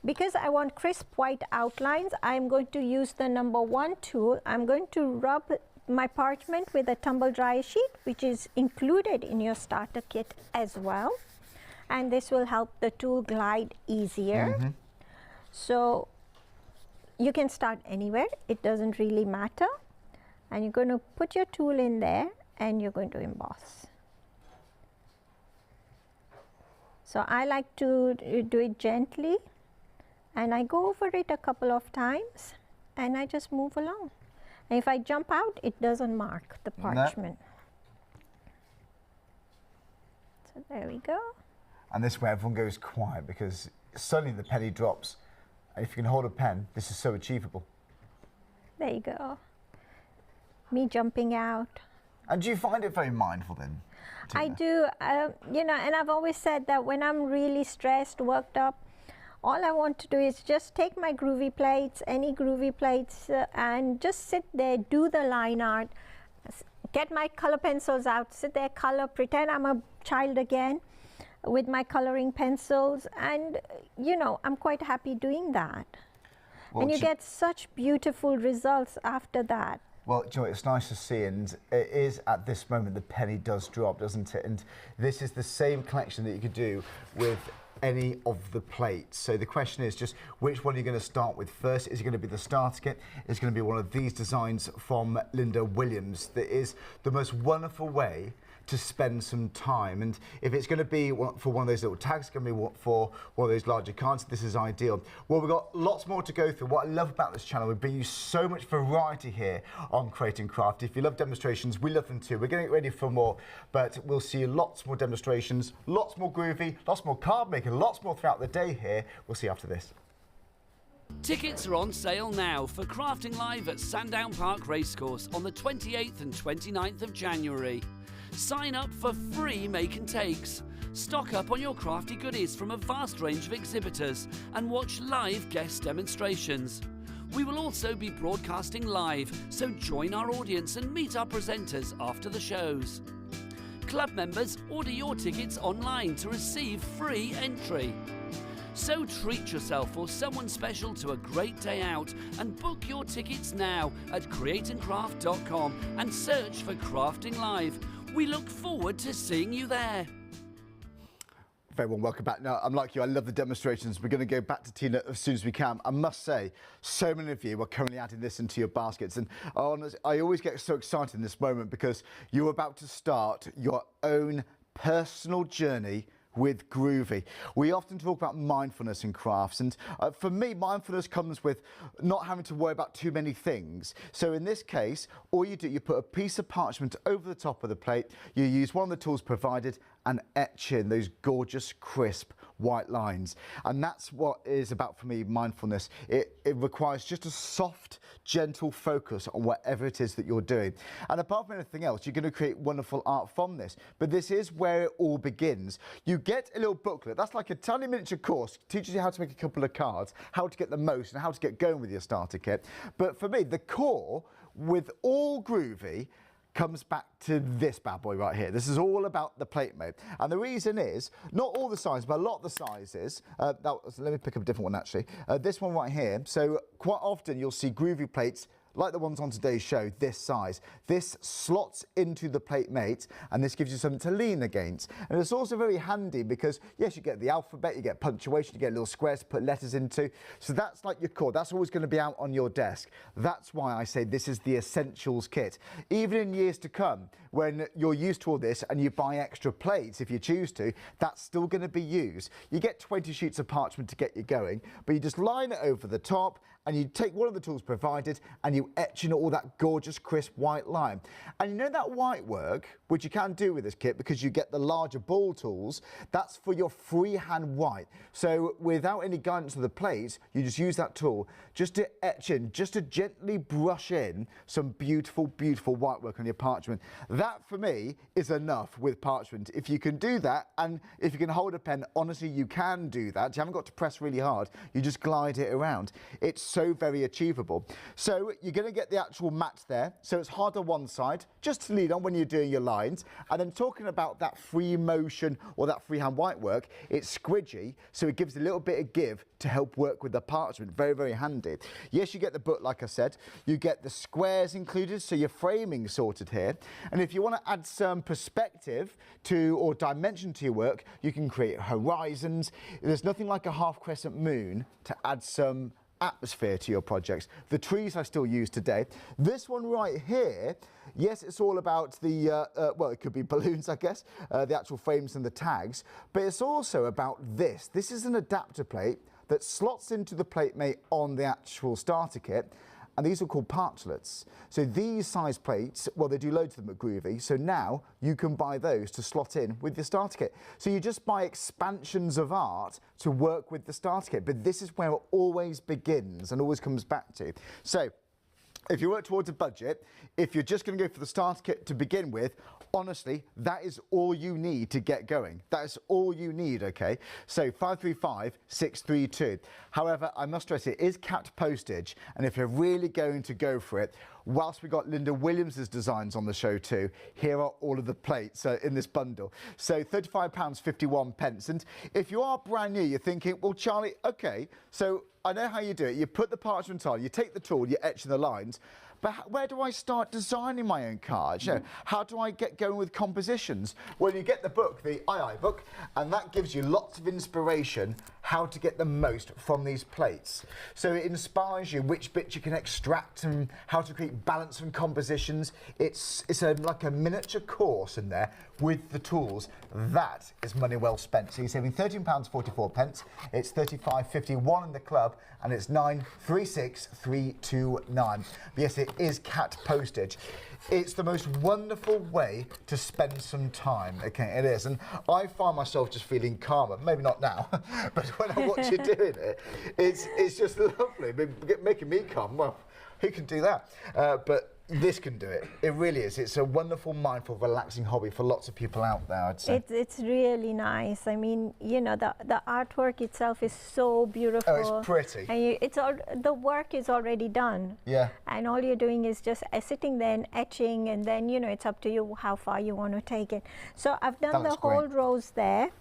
because I want crisp white outlines, I'm going to use the number 1 tool. I'm going to rub my parchment with a tumble dry sheet, which is included in your starter kit as well. And this will help the tool glide easier. So you can start anywhere, it doesn't really matter. And you're going to put your tool in there and you're going to emboss. So I like to do it gently, and I go over it a couple of times and I just move along. And if I jump out, it doesn't mark the parchment. So there we go. And this way everyone goes quiet, because suddenly the penny drops. And if you can hold a pen, this is so achievable. There you go. Me jumping out. And do you find it very mindful then, Tina? I do, you know, and I've always said that when I'm really stressed, worked up, all I want to do is just take my groovy plates, any groovy plates, and just sit there, do the line art, get my color pencils out, sit there, color, pretend I'm a child again with my coloring pencils, and you know, I'm quite happy doing that. Well, and you get such beautiful results after that. Well, you know, it's nice to see, and it is at this moment the penny does drop, doesn't it? And this is the same collection that you could do with any of the plates. So the question is just which one are you going to start with first? Is it going to be the starter kit? Is it going to be one of these designs from Linda Williams? That is the most wonderful way to spend some time. And if it's going to be for one of those little tags, it's going to be for one of those larger cards, this is ideal. Well, we've got lots more to go through. What I love about this channel, we bring you so much variety here on Create and Craft. If you love demonstrations, we love them too. We're getting ready for more, but we'll see lots more demonstrations, lots more groovy, lots more card making, lots more throughout the day here. We'll see you after this. Tickets are on sale now for Crafting Live at Sandown Park Racecourse on the 28th and 29th of January. Sign up for free make and takes. Stock up on your crafty goodies from a vast range of exhibitors and watch live guest demonstrations. We will also be broadcasting live, so join our audience and meet our presenters after the shows. Club members, order your tickets online to receive free entry. So treat yourself or someone special to a great day out and book your tickets now at createandcraft.com and search for Crafting Live. We look forward to seeing you there. Very well, welcome back. Now, I'm like you, I love the demonstrations. We're going to go back to Tina as soon as we can. I must say, so many of you are currently adding this into your baskets. And I always get so excited in this moment because you're about to start your own personal journey with Groovy. We often talk about mindfulness in crafts, and for me, mindfulness comes with not having to worry about too many things. So in this case, all you do, you put a piece of parchment over the top of the plate, you use one of the tools provided and etch in those gorgeous, crisp white lines. And that's what is about, for me, mindfulness. It requires just a soft, gentle focus on whatever it is that you're doing. And apart from anything else, you're going to create wonderful art from this. But this is where it all begins. You get a little booklet. That's like a tiny miniature course. It teaches you how to make a couple of cards, how to get the most, and how to get going with your starter kit. But for me, the core with all Groovy comes back to this bad boy right here. This is all about the plate mate. And the reason is, not all the sizes, but a lot of the sizes, let me pick up a different one actually. This one right here, so quite often you'll see Groovy plates like the ones on today's show, this size. This slots into the plate mate, and this gives you something to lean against. And it's also very handy because, yes, you get the alphabet, you get punctuation, you get little squares to put letters into. So that's like your core. That's always going to be out on your desk. That's why I say this is the essentials kit. Even in years to come, when you're used to all this and you buy extra plates, if you choose to, that's still going to be used. You get 20 sheets of parchment to get you going, but you just line it over the top, and you take one of the tools provided and you etch in all that gorgeous crisp white line. And you know that white work, which you can do with this kit because you get the larger ball tools, that's for your freehand white. So without any guidance of the plate, you just use that tool just to etch in, just to gently brush in some beautiful, beautiful white work on your parchment. That for me is enough with parchment. If you can do that, and if you can hold a pen, honestly, you can do that. You haven't got to press really hard. You just glide it around. It's so very achievable. So you're going to get the actual mat there. So it's hard on one side, just to lean on when you're doing your lines. And then talking about that free motion or that freehand white work, it's squidgy, so it gives a little bit of give to help work with the parchment. Very, very handy. Yes, you get the book, like I said. You get the squares included, so your framing sorted here. And if you want to add some perspective to or dimension to your work, you can create horizons. There's nothing like a half crescent moon to add some atmosphere to your projects. The trees I still use today. This one right here, yes, it's all about the, well, it could be balloons, I guess, the actual frames and the tags, but it's also about this. This is an adapter plate that slots into the plate mate on the actual starter kit. And these are called parchlets. So these size plates, well, they do loads of them at Groovy. So now you can buy those to slot in with the starter kit. So you just buy expansions of art to work with the starter kit. But this is where it always begins and always comes back to. So if you work towards a budget, if you're just going to go for the starter kit to begin with, honestly, that is all you need to get going. That is all you need, okay? So 535-632. However, I must stress it is capped postage, and if you're really going to go for it, whilst we got Linda Williams's designs on the show too, here are all of the plates in this bundle. So £35.51. And if you are brand new, you're thinking, well, Charlie, okay, so I know how you do it. You put the parchment on, you take the tool, you etch in the lines, but where do I start designing my own cards? You know, how do I get going with compositions? Well, you get the book, the II book, and that gives you lots of inspiration how to get the most from these plates. So it inspires you which bits you can extract and how to create balance and compositions. It's like a miniature course in there with the tools. That is money well spent. So you're saving £13.44. It's £35.51 in the club, and it's £936,329. But yes, it is cat postage. It's the most wonderful way to spend some time. Okay, it is. And I find myself just feeling calmer. Maybe not now, but when I watch you doing it, it's just lovely. I mean, making me calm. Well, who can do that? But this can do it. It really is. It's a wonderful, mindful, relaxing hobby for lots of people out there, I'd say. It's really nice. I mean, you know, the artwork itself is so beautiful. Oh, it's pretty. And the work is already done. Yeah. And all you're doing is just sitting there and etching, and then, you know, it's up to you how far you want to take it. So I've done the whole rows there.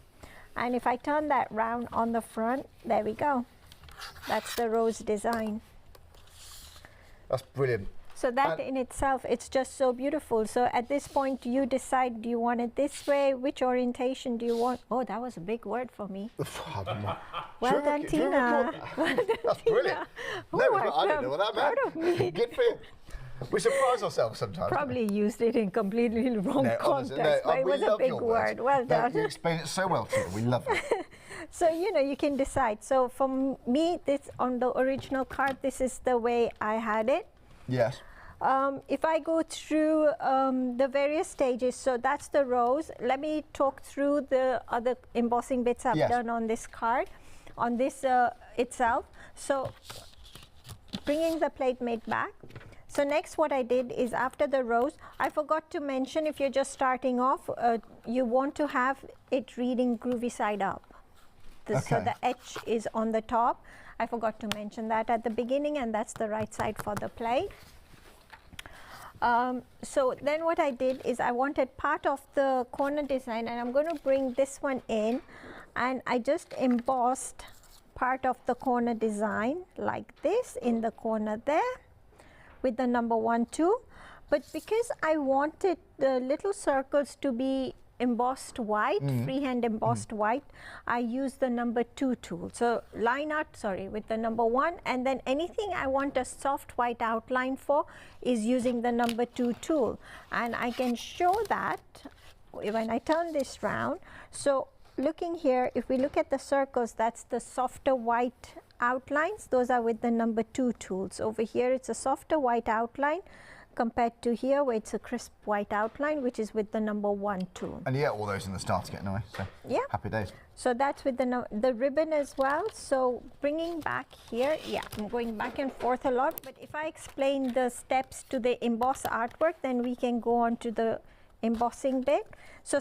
And if I turn that round on the front, there we go. That's the rose design. That's brilliant. So that in itself, it's just so beautiful. So at this point, you decide, do you want it this way? Which orientation do you want? Oh, that was a big word for me. Well done, Tina. That's brilliant. No, I don't know what that meant. Good for you. We surprise ourselves sometimes. Probably used it in completely wrong context, but it was a big word. Well done. You explain it so well, Tina. We love it. So, you know, you can decide. So for me, this on the original card, this is the way I had it. Yes. If I go through the various stages, so that's the rows. Let me talk through the other embossing bits I've done on this card, on this itself. So bringing the plate mate back. So next what I did is after the rows, I forgot to mention if you're just starting off, you want to have it reading Groovy side up. So the etch is on the top. I forgot to mention that at the beginning, and that's the right side for the plate. So then what I did is I wanted part of the corner design, and I'm going to bring this one in, and I just embossed part of the corner design like this in the corner there with the number 1, 2. But because I wanted the little circles to be embossed white, freehand embossed white, I use the number 2 tool. So line art, with the number 1, and then anything I want a soft white outline for is using the number 2 tool. And I can show that when I turn this round. So looking here, if we look at the circles, that's the softer white outlines. Those are with the number 2 tools. Over here, it's a softer white outline, compared to here where it's a crisp white outline, which is with the number 1 tool. And you get all those in the starter kit anyway, so happy days. So that's with the ribbon as well. So bringing back here, I'm going back and forth a lot, but if I explain the steps to the emboss artwork, then we can go on to the embossing bit. So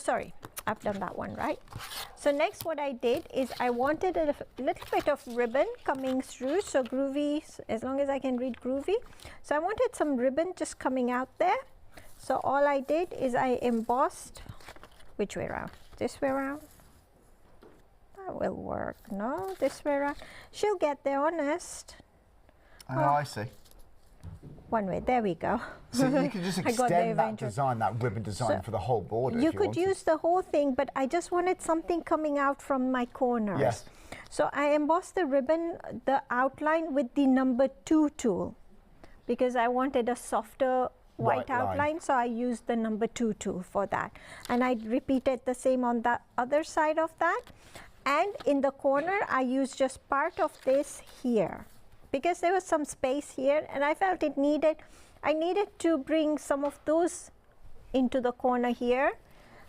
I've done that one, right? So next what I did is I wanted a little bit of ribbon coming through. So Groovy, as long as I can read Groovy. So I wanted some ribbon just coming out there. So all I did is I embossed, which way around? This way around? That will work. No, this way around. She'll get there, honest. Oh, I see. One way, there we go. So you can just extend that design, that ribbon design for the whole border. You could use the whole thing, but I just wanted something coming out from my corners. Yes. So I embossed the ribbon, the outline with the number 2 tool because I wanted a softer white outline. So I used the number 2 tool for that. And I repeated the same on the other side of that. And in the corner, I used just part of this here, because there was some space here and I felt I needed to bring some of those into the corner here.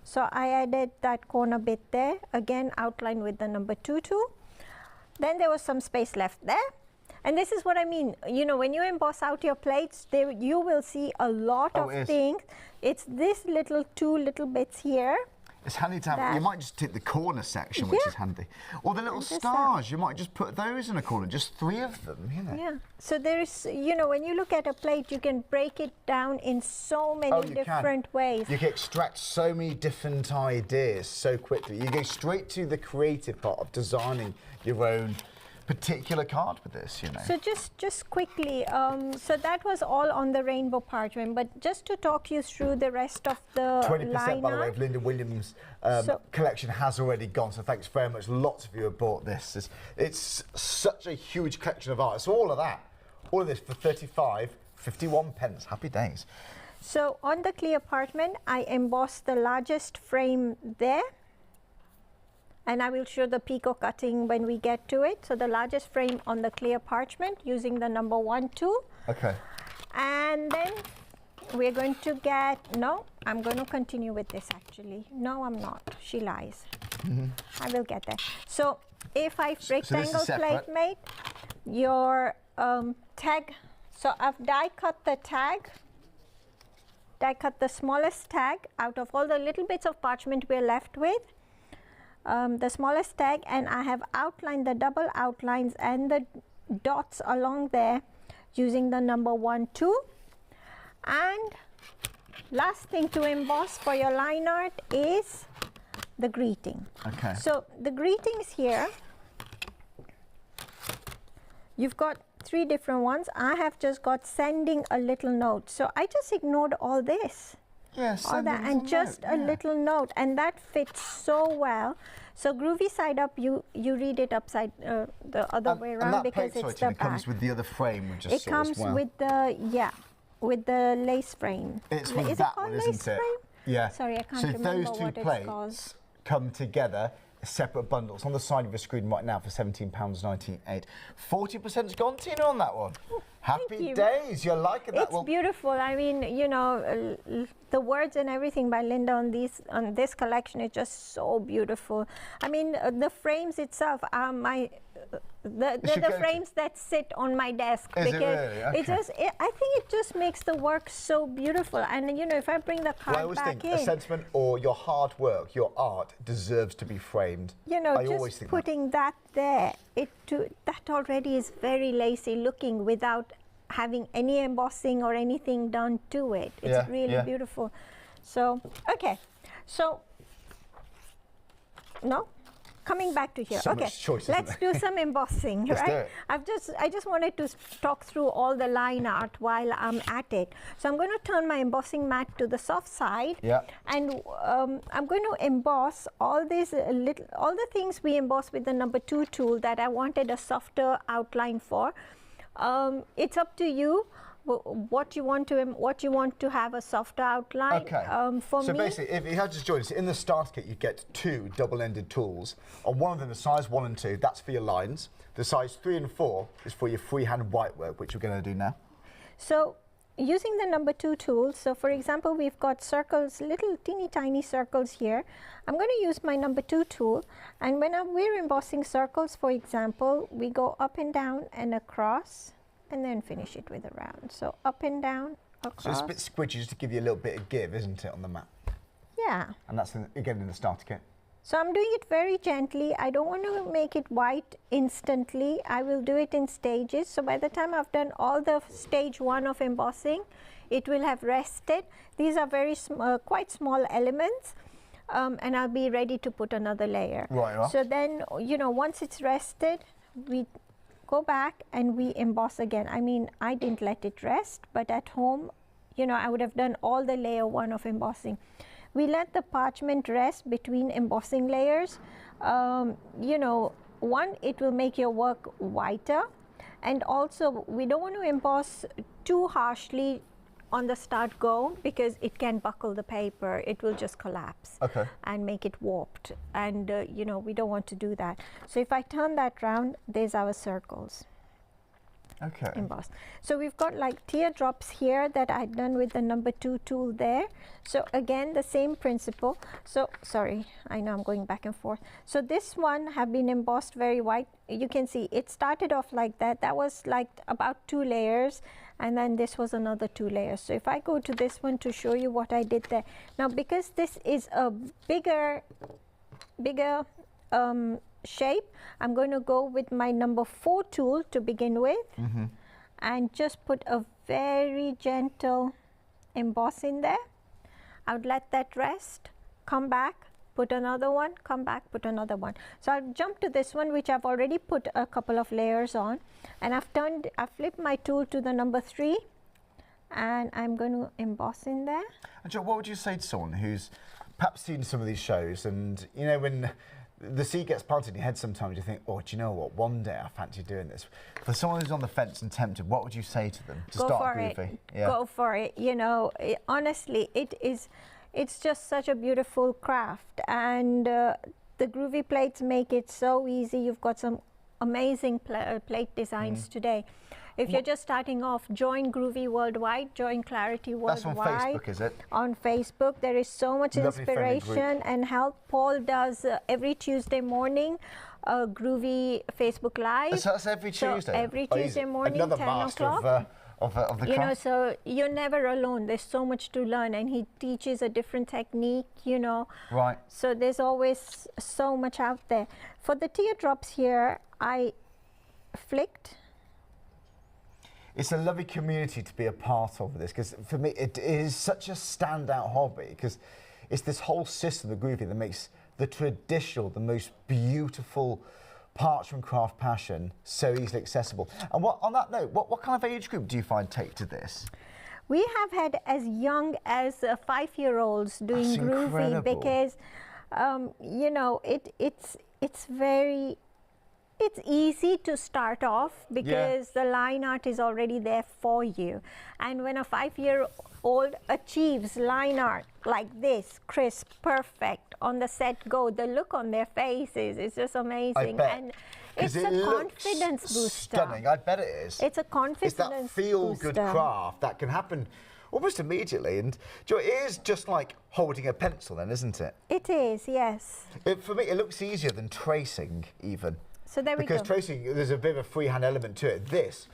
So I added that corner bit there, again outlined with the number 2 tool. Then there was some space left there. And this is what I mean, you know, when you emboss out your plates, you will see a lot of things. It's this two little bits here. It's handy to have, you might just take the corner section, which is handy. Or the little stars, you might just put those in a corner, just 3 of them, you know. Yeah, so there's, you know, when you look at a plate, you can break it down in so many different ways. You can extract so many different ideas so quickly. You go straight to the creative part of designing your own particular card with this, you know. So just quickly, so that was all on the rainbow parchment, but just to talk you through the rest of the 20% by the way of Linda Williams' collection has already gone, so thanks very much. Lots of you have bought this. It's such a huge collection of art. So all of this for 35.51 pence. Happy days. So on the clear parchment, I embossed the largest frame there. And I will show the picot cutting when we get to it. So the largest frame on the clear parchment using the number 1 tool. Okay. And then we're going to get, no, I'm going to continue with this actually. No, I'm not. She lies. I will get there. So if I rectangle plate made, your tag, so I've die cut the tag. Die cut the smallest tag out of all the little bits of parchment we're left with. The smallest tag, and I have outlined the double outlines and the dots along there using the number 1 tool. And last thing to emboss for your line art is the greeting. Okay. So the greetings here, you've got 3 different ones. I have just got sending a little note. So I just ignored all this. Yes, all that, and just a little note, and that fits so well. So Groovy side up, you read it upside the other way around, and that because plate, it's the back. It comes with the other frame we just saw as well. With the with the lace frame. It's with that one, isn't it? Yeah. Sorry, I can't remember what it's called. So those 2 plates come together, separate bundles on the side of your screen right now for £17.98. 40%'s gone, Tina, on that one. Happy days, you're liking that one. It's beautiful. I mean, you know, the words and everything by Linda on this collection is just so beautiful. I mean, the frames itself are the frames that sit on my desk, because it just I think it just makes the work so beautiful. And you know, if I bring the card I always back think a sentiment or your hard work, your art deserves to be framed. You know, just putting that there, that already is very lacy looking without having any embossing or anything done to it. It's really beautiful. So okay, so no. Coming back to here, okay, let's do some embossing, right? I just wanted to talk through all the line art while I'm at it. So I'm going to turn my embossing mat to the soft side, and I'm going to emboss all these all the things we emboss with the number 2 tool that I wanted a softer outline for. It's up to you. What you want to have a softer outline. Okay. For so me, basically, if you had to join us in the starter kit, you get 2 double-ended tools. On one of them, the size 1 and 2, that's for your lines. The size 3 and 4 is for your freehand white work, which we're going to do now. So using the number 2 tool, so for example, we've got circles, little teeny tiny circles here. I'm going to use my number 2 tool, and when we're embossing circles, for example, we go up and down and across, and then finish it with a round. So up and down, across. So it's a bit squidgy just to give you a little bit of give, isn't it, on the map? Yeah. And that's, again, in the starter kit. So I'm doing it very gently. I don't want to make it white instantly. I will do it in stages. So by the time I've done all the stage 1 of embossing, it will have rested. These are very quite small elements, and I'll be ready to put another layer. Right. So then, you know, once it's rested, we go back and we emboss again. I mean, I didn't let it rest, but at home, you know, I would have done all the layer 1 of embossing. We let the parchment rest between embossing layers. You know, one, it will make your work whiter, and also we don't want to emboss too harshly on the start go, because it can buckle the paper. It will just collapse and make it warped, and you know, we don't want to do that. So if I turn that round, there's our circles. Embossed. So we've got like teardrops here that I'd done with the number 2 tool there. So again, the same principle. So sorry, I know I'm going back and forth. So this one have been embossed very white. You can see it started off like that. That was like about 2 layers, and then this was another 2 layers. So if I go to this one to show you what I did there. Now, because this is a bigger shape, I'm going to go with my number 4 tool to begin with, and just put a very gentle emboss in there. I would let that rest, come back, put another one, come back, put another one. So I'll jump to this one, which I've already put a couple of layers on, and I've flipped my tool to the number 3, and I'm going to emboss in there. And Joe, what would you say to someone who's perhaps seen some of these shows, and you know, when the seed gets planted in your head, sometimes you think, oh, do you know what, one day I fancy doing this. For someone who's on the fence and tempted, what would you say to them to start Groovy? Go for it. You know, honestly, it's just such a beautiful craft, and the Groovy plates make it so easy. You've got some amazing plate designs today. If you're just starting off, join Groovy Worldwide, join Clarity Worldwide. That's on Facebook, is it? On Facebook. There is so much Lovely inspiration and help. Paul does every Tuesday morning a Groovy Facebook Live. So that's every Tuesday? So every Tuesday morning, another 10 master o'clock. Of the you know, craft. so you're never alone. There's so much to learn, and he teaches a different technique, you know. Right. So there's always so much out there. For the teardrops here, I flicked. It's a lovely community to be a part of this, because for me it is such a standout hobby, because it's this whole system of Groovy that makes the traditional, the most beautiful parchment craft passion so easily accessible. And on that note, what kind of age group do you find take to this? We have had as young as 5-year-olds doing That's Groovy, incredible. because you know, it's easy to start off, because the line art is already there for you. And when a 5-year-old achieves line art like this, crisp, perfect, on the set go, the look on their faces is just amazing. I bet. And it's a confidence booster. Stunning, I bet it is. It's a confidence booster. It's that feel-good craft that can happen almost immediately. And Joe, it is just like holding a pencil then, isn't it? It is, yes. For me, it looks easier than tracing even. So there we go. Because tracing, there's a bit of a freehand element to it. This,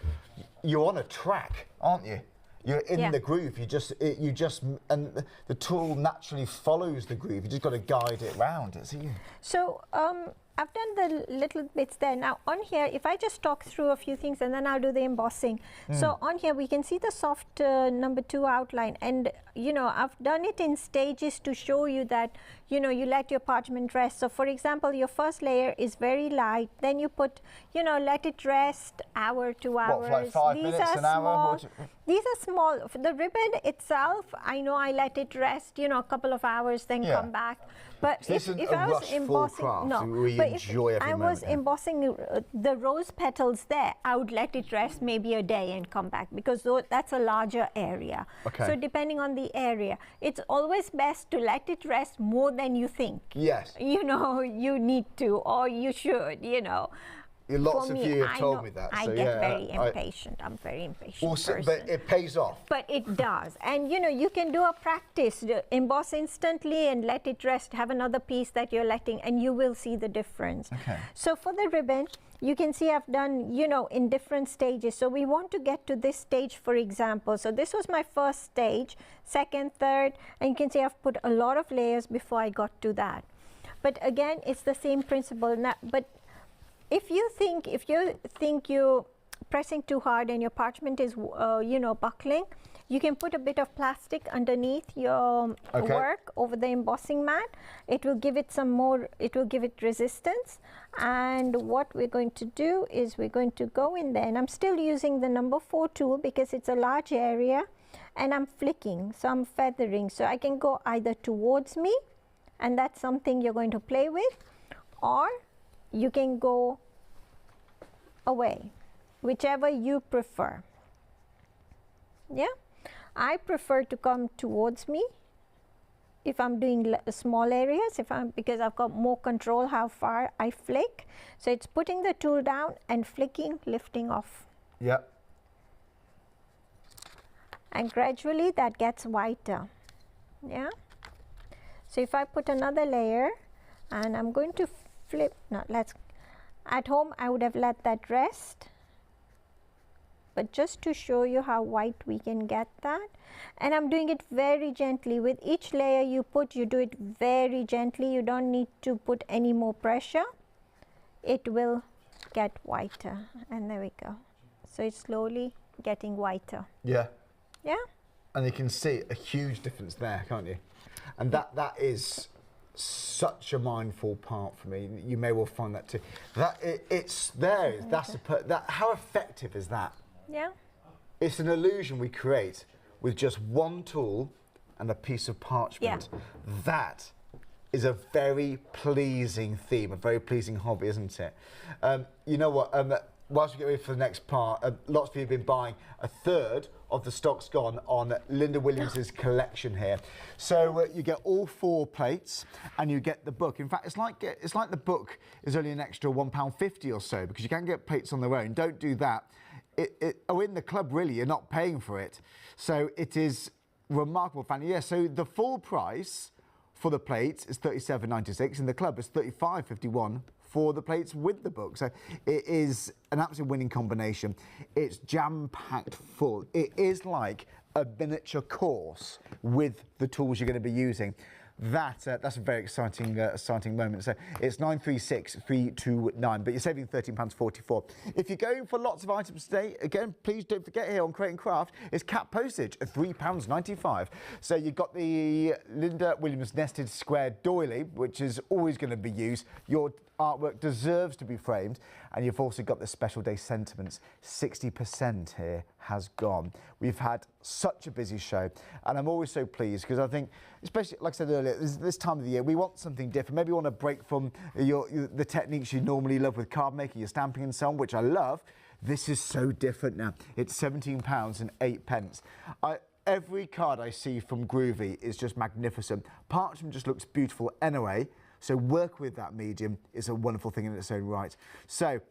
you're on a track, aren't you? You're in the groove. And the tool naturally follows the groove. You just got to guide it round. It's easy. So I've done the little bits there. Now on here, if I just talk through a few things and then I'll do the embossing. So on here, we can see the soft number 2 outline, and you know, I've done it in stages to show you that, you know, you let your parchment rest. So for example, your first layer is very light, then you put, you know, let it rest hour, 2 hours. What, like 5 minutes, an hour? These are small. For the ribbon itself, I know I let it rest, you know, a couple of hours, then come back. But so if I was embossing, but if I was embossing the rose petals there, I would let it rest maybe a day and come back, because that's a larger area. So depending on the area, it's always best to let it rest more than you think. Yes. You know, you need to, or you should, you know. Lots For of me, you have I told know me that. I so get yeah, very impatient. I'm very impatient person. But it pays off. But it does. And you know, you can do a practice, emboss instantly and let it rest, have another piece that you're letting, and you will see the difference. Okay. So for the ribbon, you can see I've done, you know, in different stages. So we want to get to this stage, for example. So this was my first stage, second, third, and you can see I've put a lot of layers before I got to that. But again, it's the same principle. Now, but if you think you're pressing too hard and your parchment is, you know, buckling, you can put a bit of plastic underneath your work over the embossing mat. It will give it some more, it will give it resistance. And what we're going to do is we're going to go in there, and I'm still using the number 4 tool because it's a large area, and I'm flicking, so I'm feathering. So I can go either towards me, and that's something you're going to play with, or you can go away, whichever you prefer. Yeah, I prefer to come towards me if I'm doing small areas, because I've got more control how far I flick. So it's putting the tool down and flicking, lifting off. Yep. And gradually that gets whiter. Yeah. So if I put another layer, and I'm going to flip, no, at home I would have let that rest, but just to show you how white we can get that. And I'm doing it very gently. With each layer you put, you do it very gently. You don't need to put any more pressure. It will get whiter, and there we go. So it's slowly getting whiter. Yeah. Yeah. And you can see a huge difference there, can't you? And that is such a mindful part for me. You may well find that too. It's there. That's how effective is that? Yeah. It's an illusion we create with just one tool and a piece of parchment. Yeah. That is a very pleasing theme, a very pleasing hobby, isn't it? You know what? Whilst we get ready for the next part, lots of you have been buying a third of the stock's gone on Linda Williams's collection here. So you get all 4 plates and you get the book. In fact, it's like the book is only an extra £1.50 or so, because you can get plates on their own. Don't do that. In the club, really, you're not paying for it. So it is remarkable, Fanny. Yeah, so the full price for the plates is £37.96. In the club, it's £35.51 for the plates with the book. So it is an absolute winning combination. It's jam-packed full. It is like a miniature course with the tools you're going to be using. That's a very exciting moment. So it's 936,329, but you're saving £13.44. If you're going for lots of items today, again, please don't forget here on Create and Craft, it's cap postage at £3.95. So you've got the Linda Williams nested square doily, which is always going to be used. Your artwork deserves to be framed. And you've also got the special day sentiments. 60% here has gone. We've had such a busy show, and I'm always so pleased because I think, especially like I said earlier, this time of the year, we want something different. Maybe you want to break from the techniques you normally love with card making, your stamping and so on, which I love. This is so different now. It's £17.08. Every card I see from Groovy is just magnificent. Parchment just looks beautiful anyway. So work with that medium is a wonderful thing in its own right. So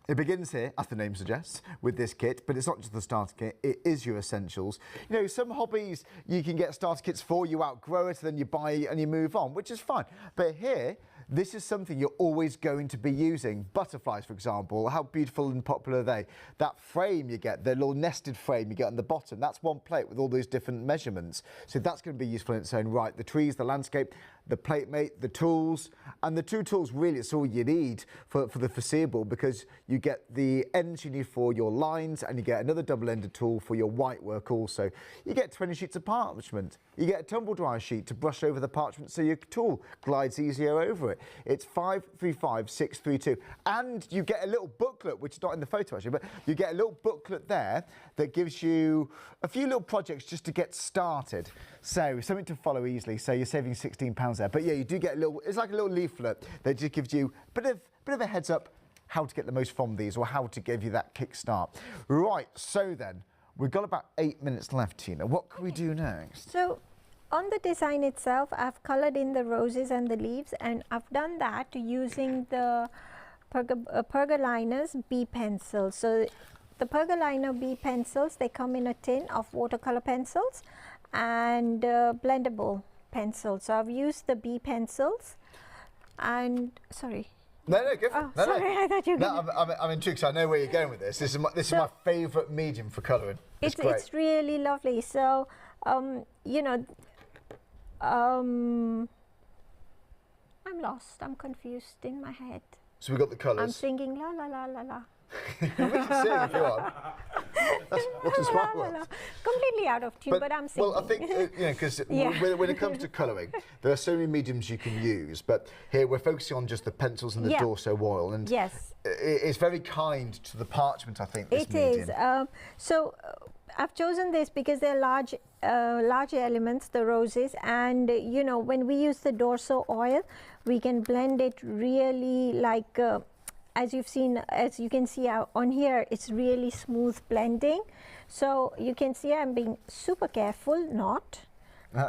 it begins here, as the name suggests, with this kit, but it's not just the starter kit, it is your essentials. You know, some hobbies you can get starter kits for, you outgrow it, then you buy and you move on, which is fine. But here, this is something you're always going to be using. Butterflies, for example, how beautiful and popular are they? That frame you get, the little nested frame you get on the bottom, that's one plate with all those different measurements. So that's going to be useful in its own right. The trees, the landscape, the plate mate, the tools, and the 2 tools really it's all you need for the foreseeable, because you get the ends you need for your lines and you get another double-ended tool for your white work also. You get 20 sheets of parchment. You get a tumble dryer sheet to brush over the parchment so your tool glides easier over it. It's 535632. And you get a little booklet, which is not in the photo actually, but you get a little booklet there that gives you a few little projects just to get started. So something to follow easily. So you're saving £16 there. But yeah, you do get a little, it's like a little leaflet that just gives you a bit of a heads up how to get the most from these, or how to give you that kickstart. Right, so then, we've got about 8 minutes left, Tina. What can we do next? So on the design itself, I've colored in the roses and the leaves, and I've done that using the Pergoliners B pencils. So the Pergoliner B pencils, they come in a tin of watercolor pencils and blendable pencils. So I've used the B pencils and sorry. No, go for it. No, sorry, I thought you were I'm intrigued, so I know where you're going with this. This is my favourite medium for colouring. It's really lovely. So, you know, I'm lost. I'm confused in my head. So we've got the colours. I'm singing la la la la la. We can sing if you want. That's what a smart one. Completely out of tune, but I'm singing. Well, I think, you know, because when it comes to colouring, there are so many mediums you can use, but here we're focusing on just the pencils and the Dorso oil, and it's very kind to the parchment, I think, this medium. It is. I've chosen this because they're large elements, the roses, and you know, when we use the Dorso oil, we can blend it really like, as you can see on here, it's really smooth blending. So you can see I'm being super careful,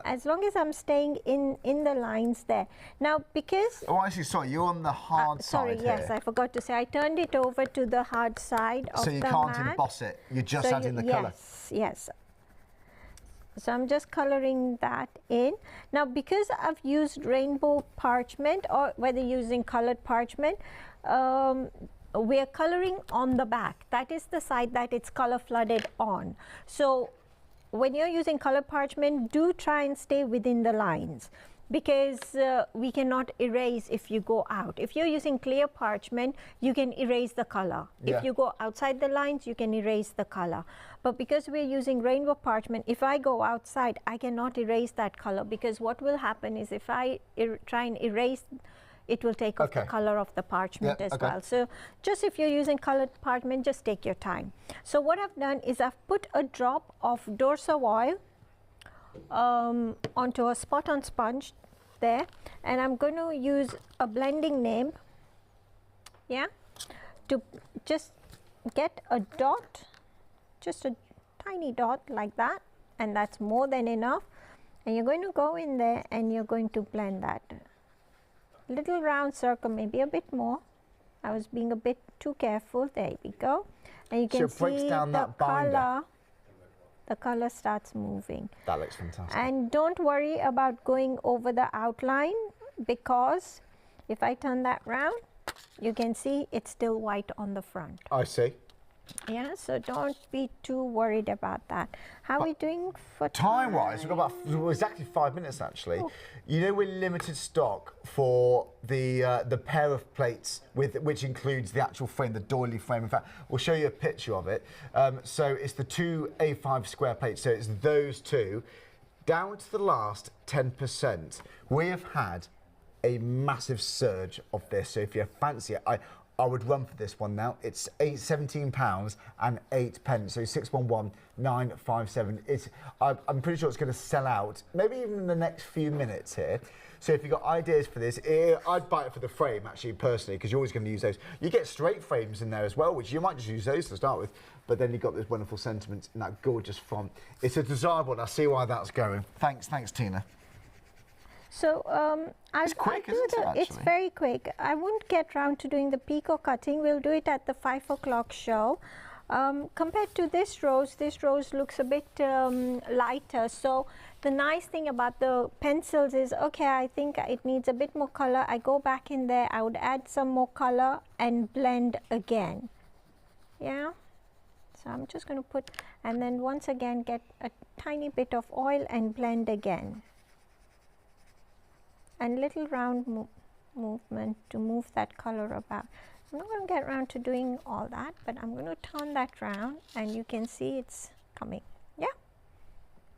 as long as I'm staying in the lines there. Now, because... Oh, actually, sorry, you're on the hard side here. Yes, I forgot to say, I turned it over to the hard side of the mat. So you can't emboss it, you're just adding the colour. Yes. So I'm just colouring that in. Now, because I've used rainbow parchment, or whether using coloured parchment, we are colouring on the back. That is the side that it's colour flooded on. So when you're using coloured parchment, do try and stay within the lines, because we cannot erase if you go out. If you're using clear parchment, you can erase the colour. If you go outside the lines, you can erase the colour. But because we're using rainbow parchment, if I go outside, I cannot erase that colour, because what will happen is if I try and erase, it will take off the colour of the parchment as well. So just if you're using coloured parchment, just take your time. So what I've done is I've put a drop of Dorso oil onto a spot on sponge there, and I'm going to use a blending nib, to just get a dot, just a tiny dot like that, and that's more than enough. And you're going to go in there and you're going to blend that. Little round circle, maybe a bit more. I was being a bit too careful. There we go. And you can see the colour. The colour starts moving. That looks fantastic. And don't worry about going over the outline, because if I turn that round, you can see it's still white on the front. I see. Yeah, so don't be too worried about that. How are we doing for time-wise? We've got about exactly 5 minutes, actually. Oh. You know, we're limited stock for the pair of plates, which includes the actual frame, the doily frame. In fact, we'll show you a picture of it. So it's the two A5 square plates. So it's those two. Down to the last 10%, we have had a massive surge of this. So if you fancy it, I would run for this one now. It's £17 and 8 pence, so 611957. I'm pretty sure it's going to sell out, maybe even in the next few minutes here. So if you've got ideas for this, I'd buy it for the frame, actually, personally, because you're always going to use those. You get straight frames in there as well, which you might just use those to start with, but then you've got those wonderful sentiments in that gorgeous font. It's a desirable, and I see why that's going. Thanks, Tina. So it's quick, isn't it, actually? It's very quick. I won't get round to doing the picot cutting. We'll do it at the 5 o'clock show. Compared to this rose looks a bit lighter. So the nice thing about the pencils is, okay, I think it needs a bit more color. I go back in there, I would add some more color and blend again. Yeah. So I'm just going to put, and then once again get a tiny bit of oil and blend again. And little round movement to move that color about. I'm not going to get around to doing all that, but I'm going to turn that round and you can see it's coming. Yeah?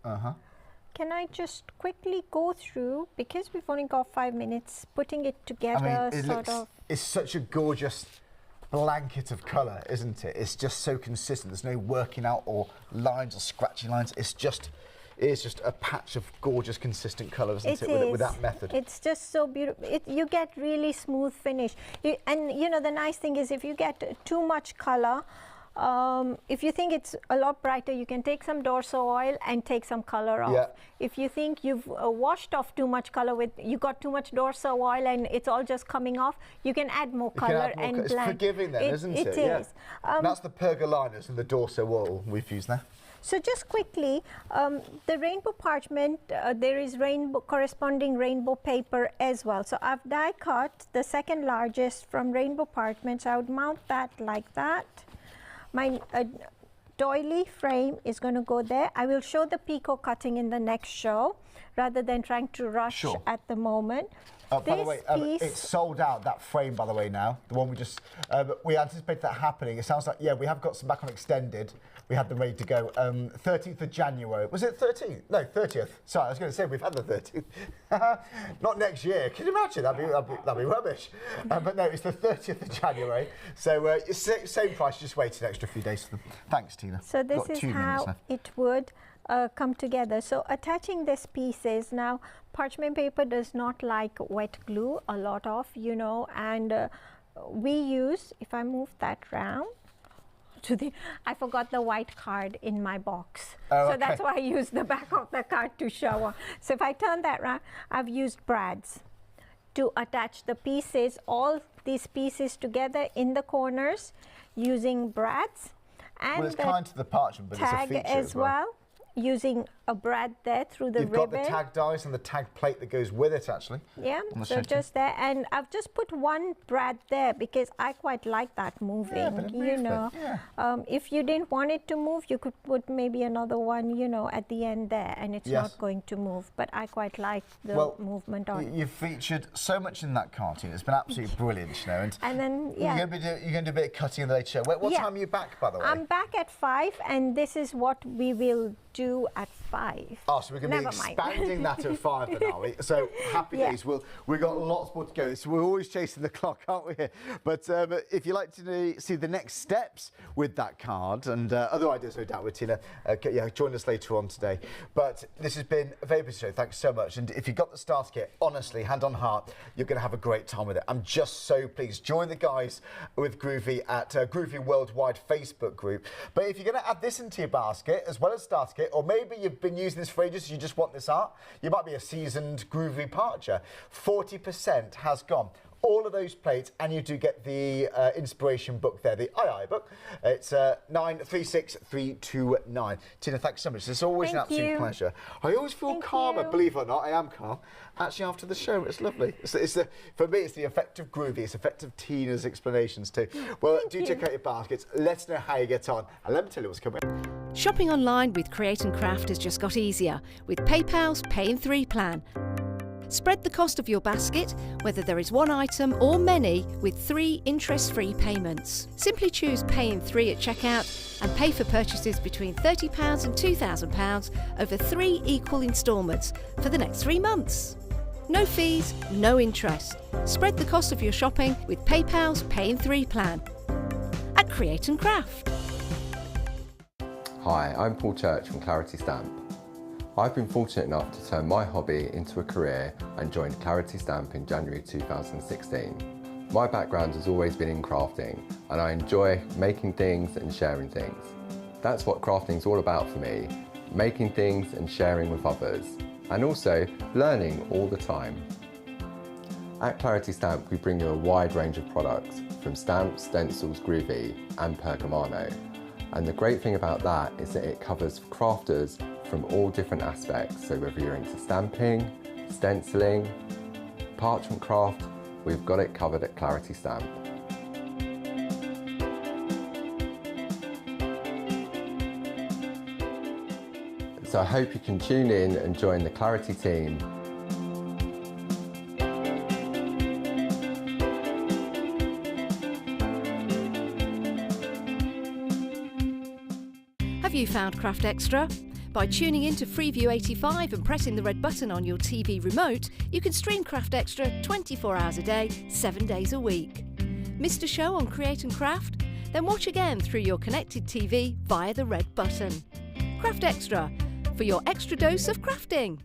Uh-huh. Can I just quickly go through, because we've only got 5 minutes, putting it together, It's such a gorgeous blanket of colour, isn't it? It's just so consistent. There's no working out or lines or scratchy lines. It's just a patch of gorgeous, consistent colour, isn't it, with that method? It's just so beautiful. You get really smooth finish. And, you know, the nice thing is if you get too much colour, If you think it's a lot brighter, you can take some Dorso oil and take some color off. Yeah. If you think you've washed off too much color you got too much Dorso oil and it's all just coming off, you can add more color and blend. It's forgiving then, isn't it? It is. Yeah. That's the Pergoliners and the Dorso oil we've used there. So just quickly, the rainbow parchment, there is corresponding rainbow paper as well. So I've die cut the second largest from rainbow parchment. So I would mount that like that. My doily frame is going to go there. I will show the picot cutting in the next show rather than trying to rush at the moment. By the way, it's sold out, that frame, by the way, now. The one we just, we anticipate that happening. It sounds like, yeah, we have got some back on extended. We had them ready to go. 13th of January. Was it 13th? No, 30th. Sorry, I was going to say we've had the 13th. Not next year. Can you imagine? That'd be rubbish. But no, it's the 30th of January. So same price, just wait an extra few days for them. Thanks, Tina. So this is how it would come together. So attaching these pieces, now parchment paper does not like wet glue a lot of, you know, and we use, if I move that round, I forgot the white card in my box. So that's why I used the back of the card to show. So if I turn that around, I've used brads to attach the pieces, all these pieces together in the corners using brads. And it's kind to the parchment, but it's a feature as well. Using a brad there through the ribbon. You've got the tag dies and the tag plate that goes with it, actually. Yeah, so just there. And I've just put one brad there because I quite like that moving, you know. Yeah. If you didn't want it to move, you could put maybe another one, you know, at the end there, and it's not going to move. But I quite like the movement on it. You've featured so much in that cartoon. It's been absolutely brilliant, you know. And then, you're going to do a bit of cutting in the later show. What time are you back, by the way? I'm back at 5, and this is what we will do at 5. Oh, so we're going to be expanding that at 5 then, are we? So happy days. We've got lots more to go. So we're always chasing the clock, aren't we? But if you'd like to see the next steps with that card and other ideas, no doubt, with Tina, join us later on today. But this has been a very busy show. Thanks so much. And if you've got the starter kit, honestly, hand on heart, you're going to have a great time with it. I'm just so pleased. Join the guys with Groovy at Groovy Worldwide Facebook group. But if you're going to add this into your basket as well as starter kit, or maybe you've been using this for ages, you just want this art, you might be a seasoned Groovy parcher, 40% has gone. All of those plates, and you do get the inspiration book there, the II book. It's 936329. Tina, thanks so much. It's always an absolute pleasure. I always feel calmer, believe it or not. I am calm. Actually, after the show, it's lovely. For me, it's the effect of Groovy. It's the effect of Tina's explanations too. Well, do check out your baskets. Let us know how you get on. And let me tell you what's coming. Shopping online with Create & Craft has just got easier with PayPal's Pay in 3 plan. Spread the cost of your basket, whether there is one item or many, with 3 interest-free payments. Simply choose Pay in 3 at checkout and pay for purchases between £30 and £2,000 over 3 equal instalments for the next 3 months. No fees, no interest. Spread the cost of your shopping with PayPal's Pay in 3 plan at Create & Craft. Hi, I'm Paul Church from Clarity Stamp. I've been fortunate enough to turn my hobby into a career and joined Clarity Stamp in January 2016. My background has always been in crafting and I enjoy making things and sharing things. That's what crafting's all about for me, making things and sharing with others, and also learning all the time. At Clarity Stamp we bring you a wide range of products from stamps, stencils, Groovy and Pergamano. And the great thing about that is that it covers crafters from all different aspects. So whether you're into stamping, stenciling, parchment craft, we've got it covered at Clarity Stamp. So I hope you can tune in and join the Clarity team. Have you found Craft Extra? By tuning in to Freeview 85 and pressing the red button on your TV remote, you can stream Craft Extra 24 hours a day, 7 days a week. Missed a show on Create & Craft? Then watch again through your connected TV via the red button. Craft Extra, for your extra dose of crafting.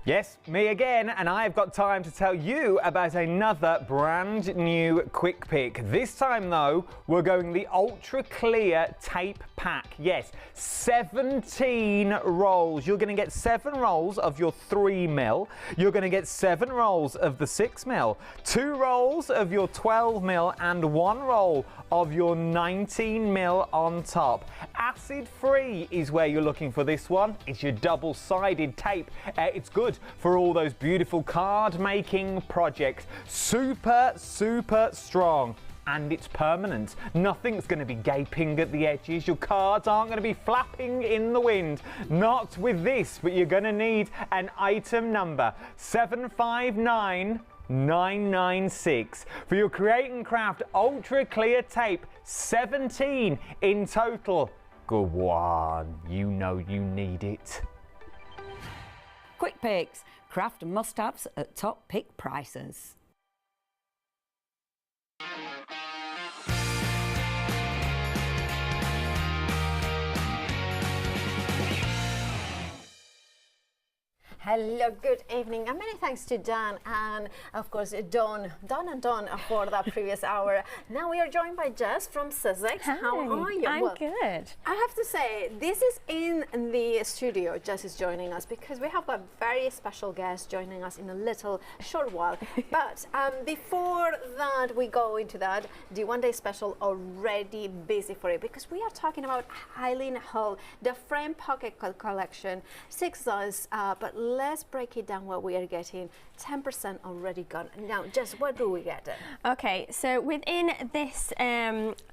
Yes, me again, and I've got time to tell you about another brand new quick pick. This time though, we're going the ultra clear tape pack. Yes, 17 rolls. You're going to get 7 rolls of your 3mm. You're going to get 7 rolls of the 6mm, 2 rolls of your 12mm, and 1 roll of your 19mm on top. Acid free is where you're looking for this one. It's your double-sided tape. It's good for all those beautiful card making projects. Super, super strong. And it's permanent. Nothing's going to be gaping at the edges. Your cards aren't going to be flapping in the wind. Not with this, but you're going to need an item number 759996 for your Create and Craft Ultra Clear Tape. 17 in total. Good one. You know you need it. Quick picks. Craft must-haves at top pick prices. Hello, good evening, and many thanks to Dan and, of course, Dawn for that previous hour. Now we are joined by Jess from Sizzix. Hi, how are you? I'm good. I have to say, this is in the studio. Jess is joining us because we have a very special guest joining us in a little short while. But before that, we go into that, the one-day special already busy for it because we are talking about Eileen Hull, the frame pocket collection, 6 size, but let's break it down what we are getting. 10% already gone. Now, Jess, what do we get? Okay, so within this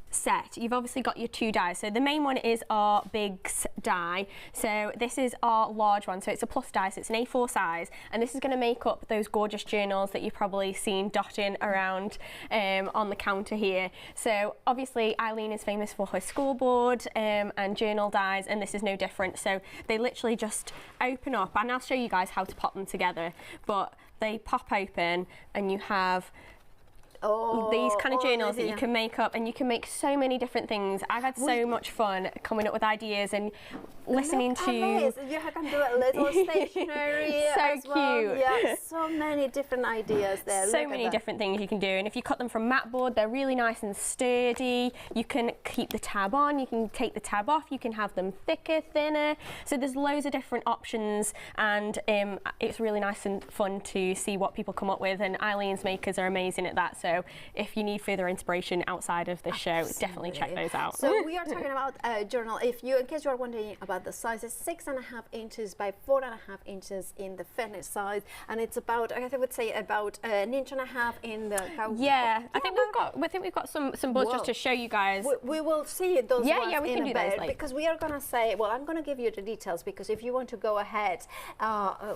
set, you've obviously got your 2 dies. So the main one is our Bigs die. So this is our large one. So it's a plus die, so it's an A4 size. And this is going to make up those gorgeous journals that you've probably seen dotting around on the counter here. So obviously Eileen is famous for her scoreboard and journal dies, and this is no different. So they literally just open up, and I'll show you guys how to pop them together. But they pop open and you have these kind of journals that you can make up, and you can make so many different things. I've had so much fun coming up with ideas and listening to. You can do a little stationery. So as well. cute. Yeah, so many different ideas there. So many different things you can do, and if you cut them from mat board, they're really nice and sturdy. You can keep the tab on, you can take the tab off, you can have them thicker, thinner. So there's loads of different options, and it's really nice and fun to see what people come up with, and Eileen's makers are amazing at that. So if you need further inspiration outside of this show, definitely check those out. So we are talking about a journal. In case you are wondering about the size, it's 6.5 inches by 4.5 inches in the finished size, and it's about, I would say, about 1.5 inches in the. I think we've got some boards just to show you guys. We will see those. We in can do a those bit, later. because we are gonna say, well, I'm gonna give you the details, because if you want to go ahead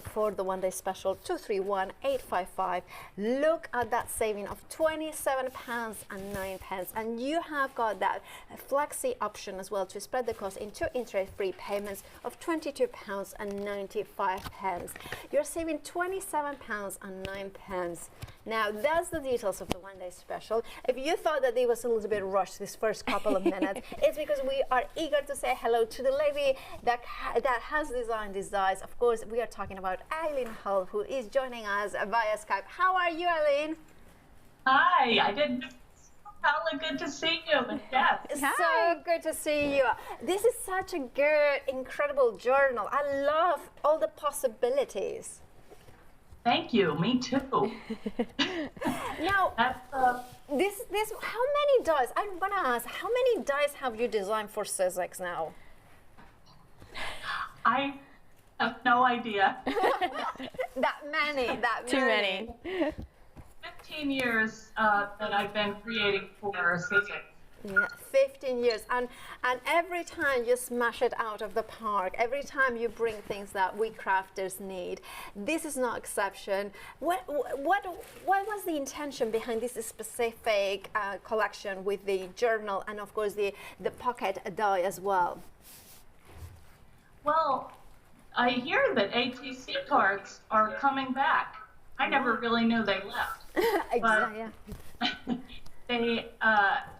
for the one-day special, 231-855, look at that saving of £27.09, and you have got that flexi option as well to spread the cost in 2 interest-free payments of £22.95. You're saving £27.09. Now, that's the details of the one-day special. If you thought that it was a little bit rushed this first couple of minutes, it's because we are eager to say hello to the lady that has designed these dies. Of course, we are talking about Eileen Hull, who is joining us via Skype. How are you, Eileen? Hi, I didn't. Probably good to see you, Jeff. So good to see you. This is such a good, incredible journal. I love all the possibilities. Thank you. Me too. Now, this. How many dies? I'm gonna ask. How many dies have you designed for Sizzix now? I have no idea. That many. Too many. 15 years that I've been creating for Sizzix. Yeah, 15 years, and every time you smash it out of the park, every time you bring things that we crafters need. This is no exception. What was the intention behind this specific collection with the journal and of course the pocket die as well? Well, I hear that ATC cards are coming back. I never really knew they left. Exactly. They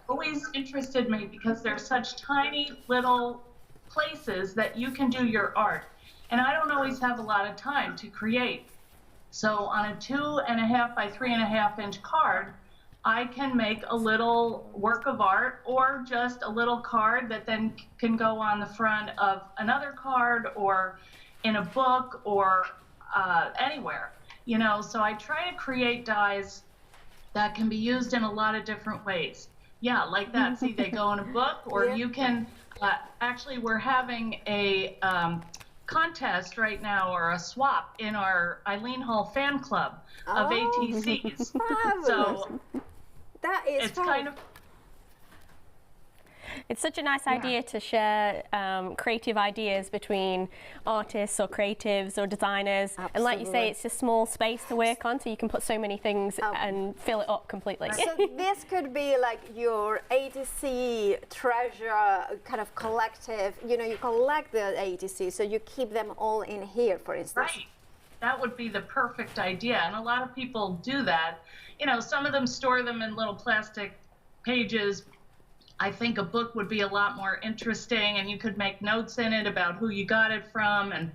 always interested me because they're such tiny little places that you can do your art. and I don't always have a lot of time to create. So on a 2.5 by 3.5 inch card, I can make a little work of art, or just a little card that then can go on the front of another card or in a book or anywhere, you know. So I try to create dies that can be used in a lot of different ways. Yeah, like that. See, they go in a book, or you can, actually we're having a contest right now, or a swap in our Eileen Hull fan club of ATCs. So that is it's kind of, it's such a nice idea to share creative ideas between artists or creatives or designers. Absolutely. And like you say, it's a small space to work on, so you can put so many things and fill it up completely. So this could be like your ATC treasure kind of collective. You know, you collect the ATC, so you keep them all in here, for instance. right. That would be the perfect idea, and a lot of people do that. You know, some of them store them in little plastic pages. I think a book would be a lot more interesting, and you could make notes in it about who you got it from. And,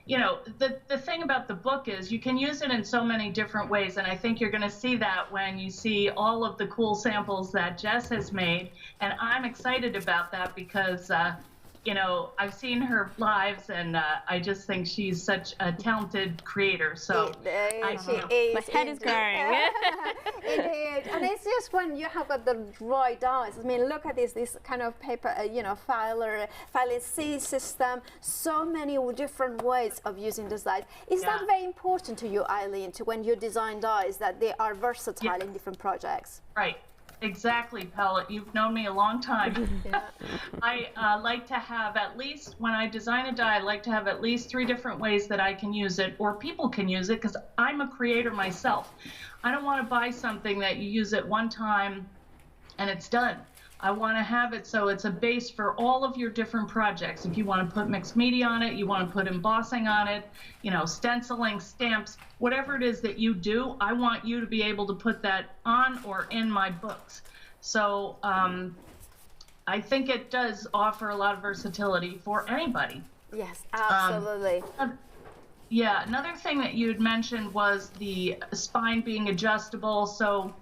you know, the thing about the book is you can use it in so many different ways, and I think you're going to see that when you see all of the cool samples that Jess has made. And I'm excited about that because, you know, I've seen her lives, and I just think she's such a talented creator. So my head is growing. Indeed. And it's just when you have got the dry dies. I mean, look at this kind of paper, you know, filing C system. So many different ways of using this dies. Is that very important to you, Eileen, to when you design dies, that they are versatile in different projects? Right. Exactly, Pellet. You've known me a long time. I like to have at least, when I design a die, I like to have at least 3 different ways that I can use it, or people can use it, because I'm a creator myself. I don't want to buy something that you use it one time and it's done. I want to have it so it's a base for all of your different projects. If you want to put mixed media on it, you want to put embossing on it, you know, stenciling, stamps, whatever it is that you do, I want you to be able to put that on or in my books. So I think it does offer a lot of versatility for anybody. Yes, absolutely. Yeah, another thing that you'd mentioned was the spine being adjustable. So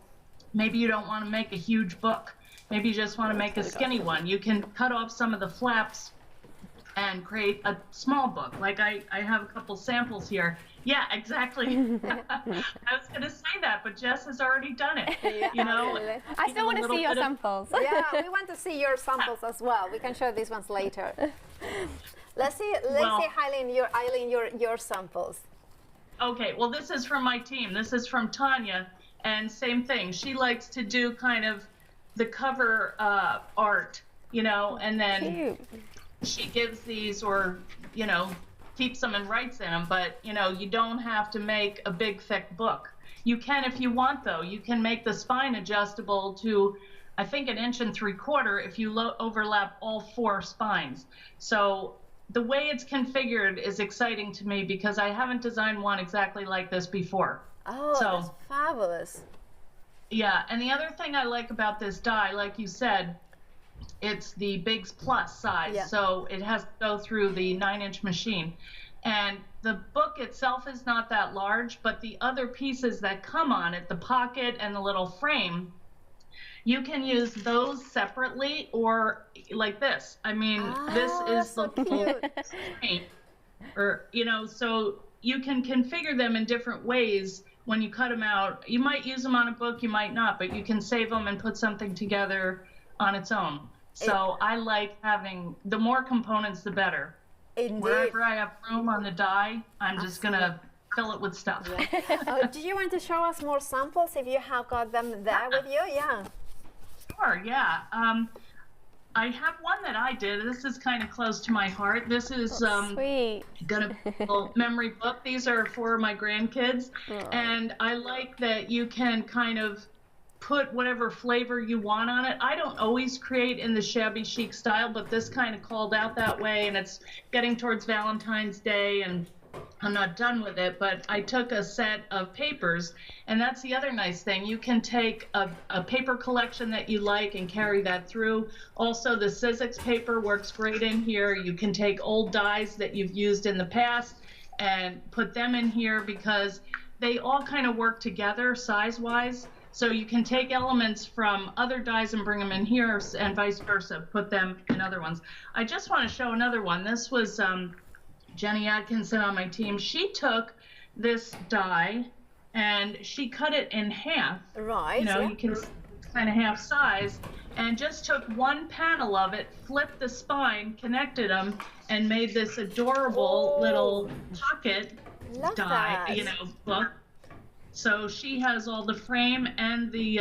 maybe you don't want to make a huge book. Maybe you just want to make a skinny one. You can cut off some of the flaps and create a small book. Like I have a couple samples here. Yeah, exactly. I was going to say that, but Jess has already done it. Yeah, you know, absolutely. I still want to see your samples. Yeah, we want to see your samples as well. We can show these ones later. Let's see, Eileen, your samples. Okay, well, this is from my team. This is from Tanya, and same thing. She likes to do kind of the cover art, you know, and then she gives these, or, you know, keeps them and writes in them, but, you know, you don't have to make a big, thick book. You can if you want, though. You can make the spine adjustable to, I think, 1 3/4 if you overlap all 4 spines. So the way it's configured is exciting to me because I haven't designed one exactly like this before. Oh, so, that's fabulous. Yeah, and the other thing I like about this die, like you said, it's the Biggs Plus size, so it has to go through the 9-inch machine. And the book itself is not that large, but the other pieces that come on it, the pocket and the little frame, you can use those separately or like this. I mean, this is so the cute. frame, or, you know, so you can configure them in different ways. When you cut them out, you might use them on a book, you might not, but you can save them and put something together on its own. So I like having, the more components, the better. Indeed. Wherever I have room on the die, I'm just going to fill it with stuff. Do you want to show us more samples if you have got them there with you? Yeah. Sure, yeah. I have one that I did. This is kind of close to my heart. This is sweet. Gonna be a little memory book. These are for my grandkids. And I like that you can kind of put whatever flavor you want on it. I don't always create in the shabby chic style, but this kind of called out that way, and it's getting towards Valentine's Day, and I'm not done with it, but I took a set of papers, and that's the other nice thing. You can take a paper collection that you like and carry that through. Also, the Sizzix paper works great in here. You can take old dies that you've used in the past and put them in here because they all kind of work together size-wise. So you can take elements from other dies and bring them in here and vice versa, put them in other ones. I just want to show another one. This was Jenny Atkinson on my team. She took this die and she cut it in half. Right. You know, you can kind of half size, and just took one panel of it, flipped the spine, connected them, and made this adorable little pocket die, you know, book. So she has all the frame and the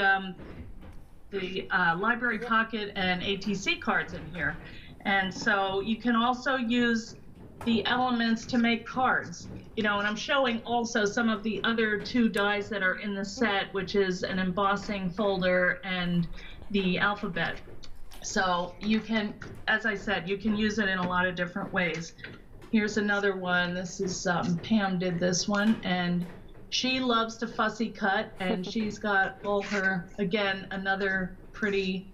library pocket and ATC cards in here. And so you can also use the elements to make cards, you know, and I'm showing also some of the other two dies that are in the set, which is an embossing folder and the alphabet. So you can, as I said, you can use it in a lot of different ways. Here's another one. This is Pam did this one, and she loves to fussy cut, and she's got all her, again, another pretty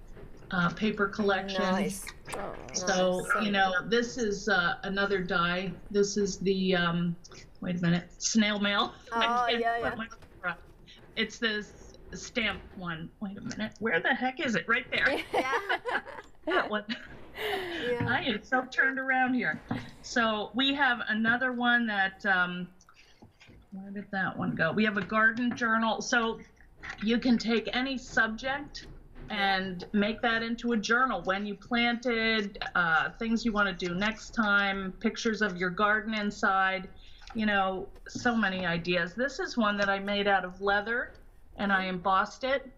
paper collection. Nice. So, you know, this is another die. This is the, wait a minute, snail mail. Oh, yeah. It's this stamp one. Wait a minute. Where the heck is it? Right there. Yeah. That one. Yeah. I am so turned around here. So we have another one that, where did that one go? We have a garden journal. So you can take any subject and make that into a journal. When you planted, things you want to do next time, pictures of your garden inside, you know, so many ideas. This is one that I made out of leather and I embossed it.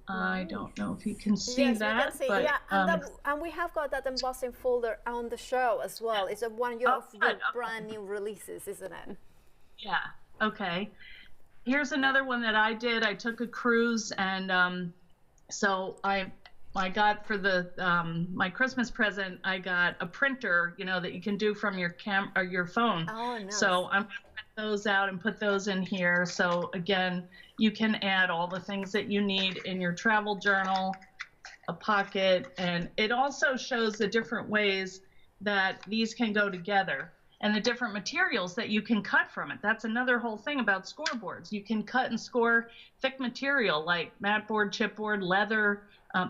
I don't know if you can see that. We can see. But, yeah, and we have got that embossing folder on the show as well. It's one of your brand new releases, isn't it? Yeah, okay. Here's another one that I did. I took a cruise, and so I got for the my Christmas present, I got a printer, you know, that you can do from your or your phone. Oh, nice. So I'm going to print those out and put those in here. So again, you can add all the things that you need in your travel journal, a pocket, and it also shows the different ways that these can go together and the different materials that you can cut from it. That's another whole thing about scoreboards. You can cut and score thick material like mat board, chipboard, leather,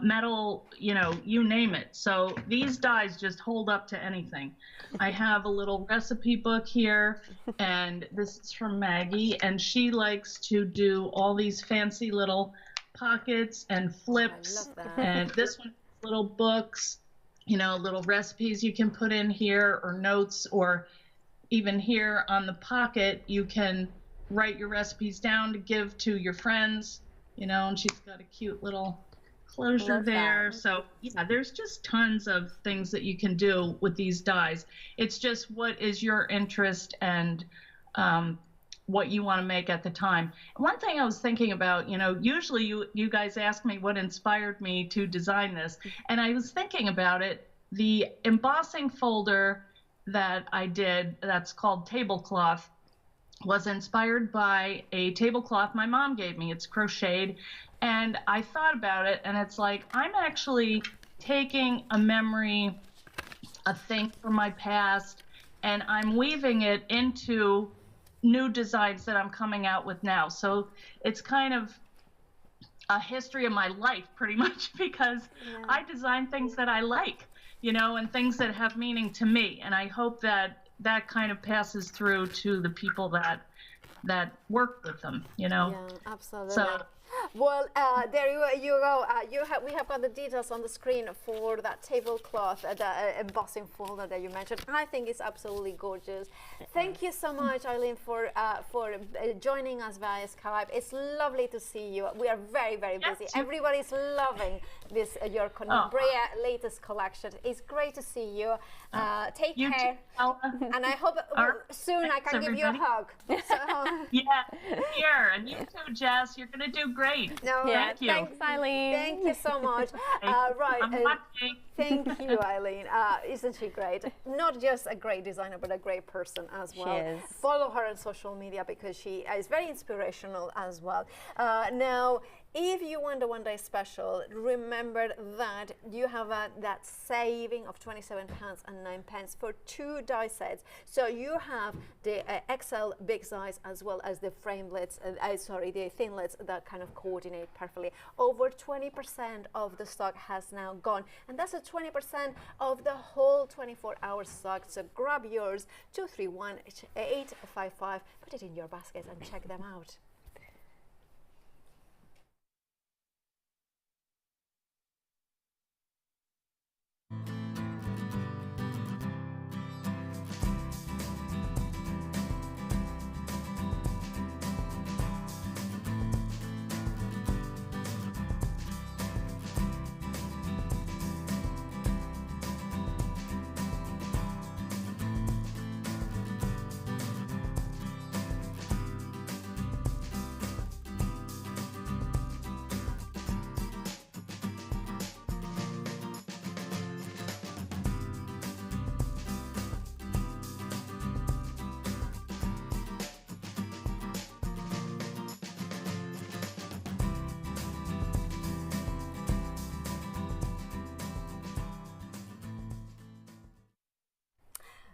metal, you know, you name it. So these dies just hold up to anything. I have a little recipe book here, and this is from Maggie, and she likes to do all these fancy little pockets and flips. I love that. And this one, little books, you know, little recipes you can put in here, or notes, or even here on the pocket, you can write your recipes down to give to your friends, you know, and she's got a cute little closure there. So yeah, there's just tons of things that you can do with these dies. It's just what is your interest and what you want to make at the time. One thing I was thinking about, you know, usually you guys ask me what inspired me to design this, and I was thinking about it. The embossing folder that I did, that's called Tablecloth, was inspired by a tablecloth my mom gave me. It's crocheted, and I thought about it, and it's like, I'm actually taking a memory, a thing from my past, and I'm weaving it into new designs that I'm coming out with now. So it's kind of a history of my life, pretty much, because I design things that I like, you know, and things that have meaning to me. And I hope that that kind of passes through to the people that work with them, you know. Yeah, absolutely. So, well, there you go. We have got the details on the screen for that tablecloth, the embossing folder that you mentioned. I think it's absolutely gorgeous. Thank you so much, Eileen, for joining us via Skype. It's lovely to see you. We are very, very busy. Everybody's loving this your Brea latest collection. It's great to see you. Take care, and I hope soon I can give you a hug. So, yeah, here, and you too, Jess. You're gonna do great. great. No, Thank you. Thanks, Eileen. Thank you so much. Right. I'm watching. Thank you, Eileen. Isn't she great? Not just a great designer, but a great person as well. She is. Follow her on social media because she is very inspirational as well. Now, if you want a one-day special, remember that you have that saving of £27.09 for 2 die sets. So you have the XL big size as well as the framelets, the thinlets that kind of coordinate perfectly. Over 20% of the stock has now gone, and that's a 20% of the whole 24-hour stock. So grab yours, 231-855, put it in your basket and check them out.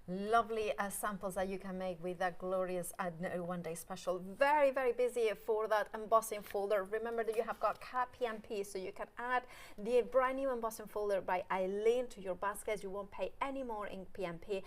Lovely samples that you can make with that glorious one-day special. Very, very busy for that embossing folder. Remember that you have got PMP, so you can add the brand new embossing folder by Eileen to your baskets. You won't pay any more in PMP.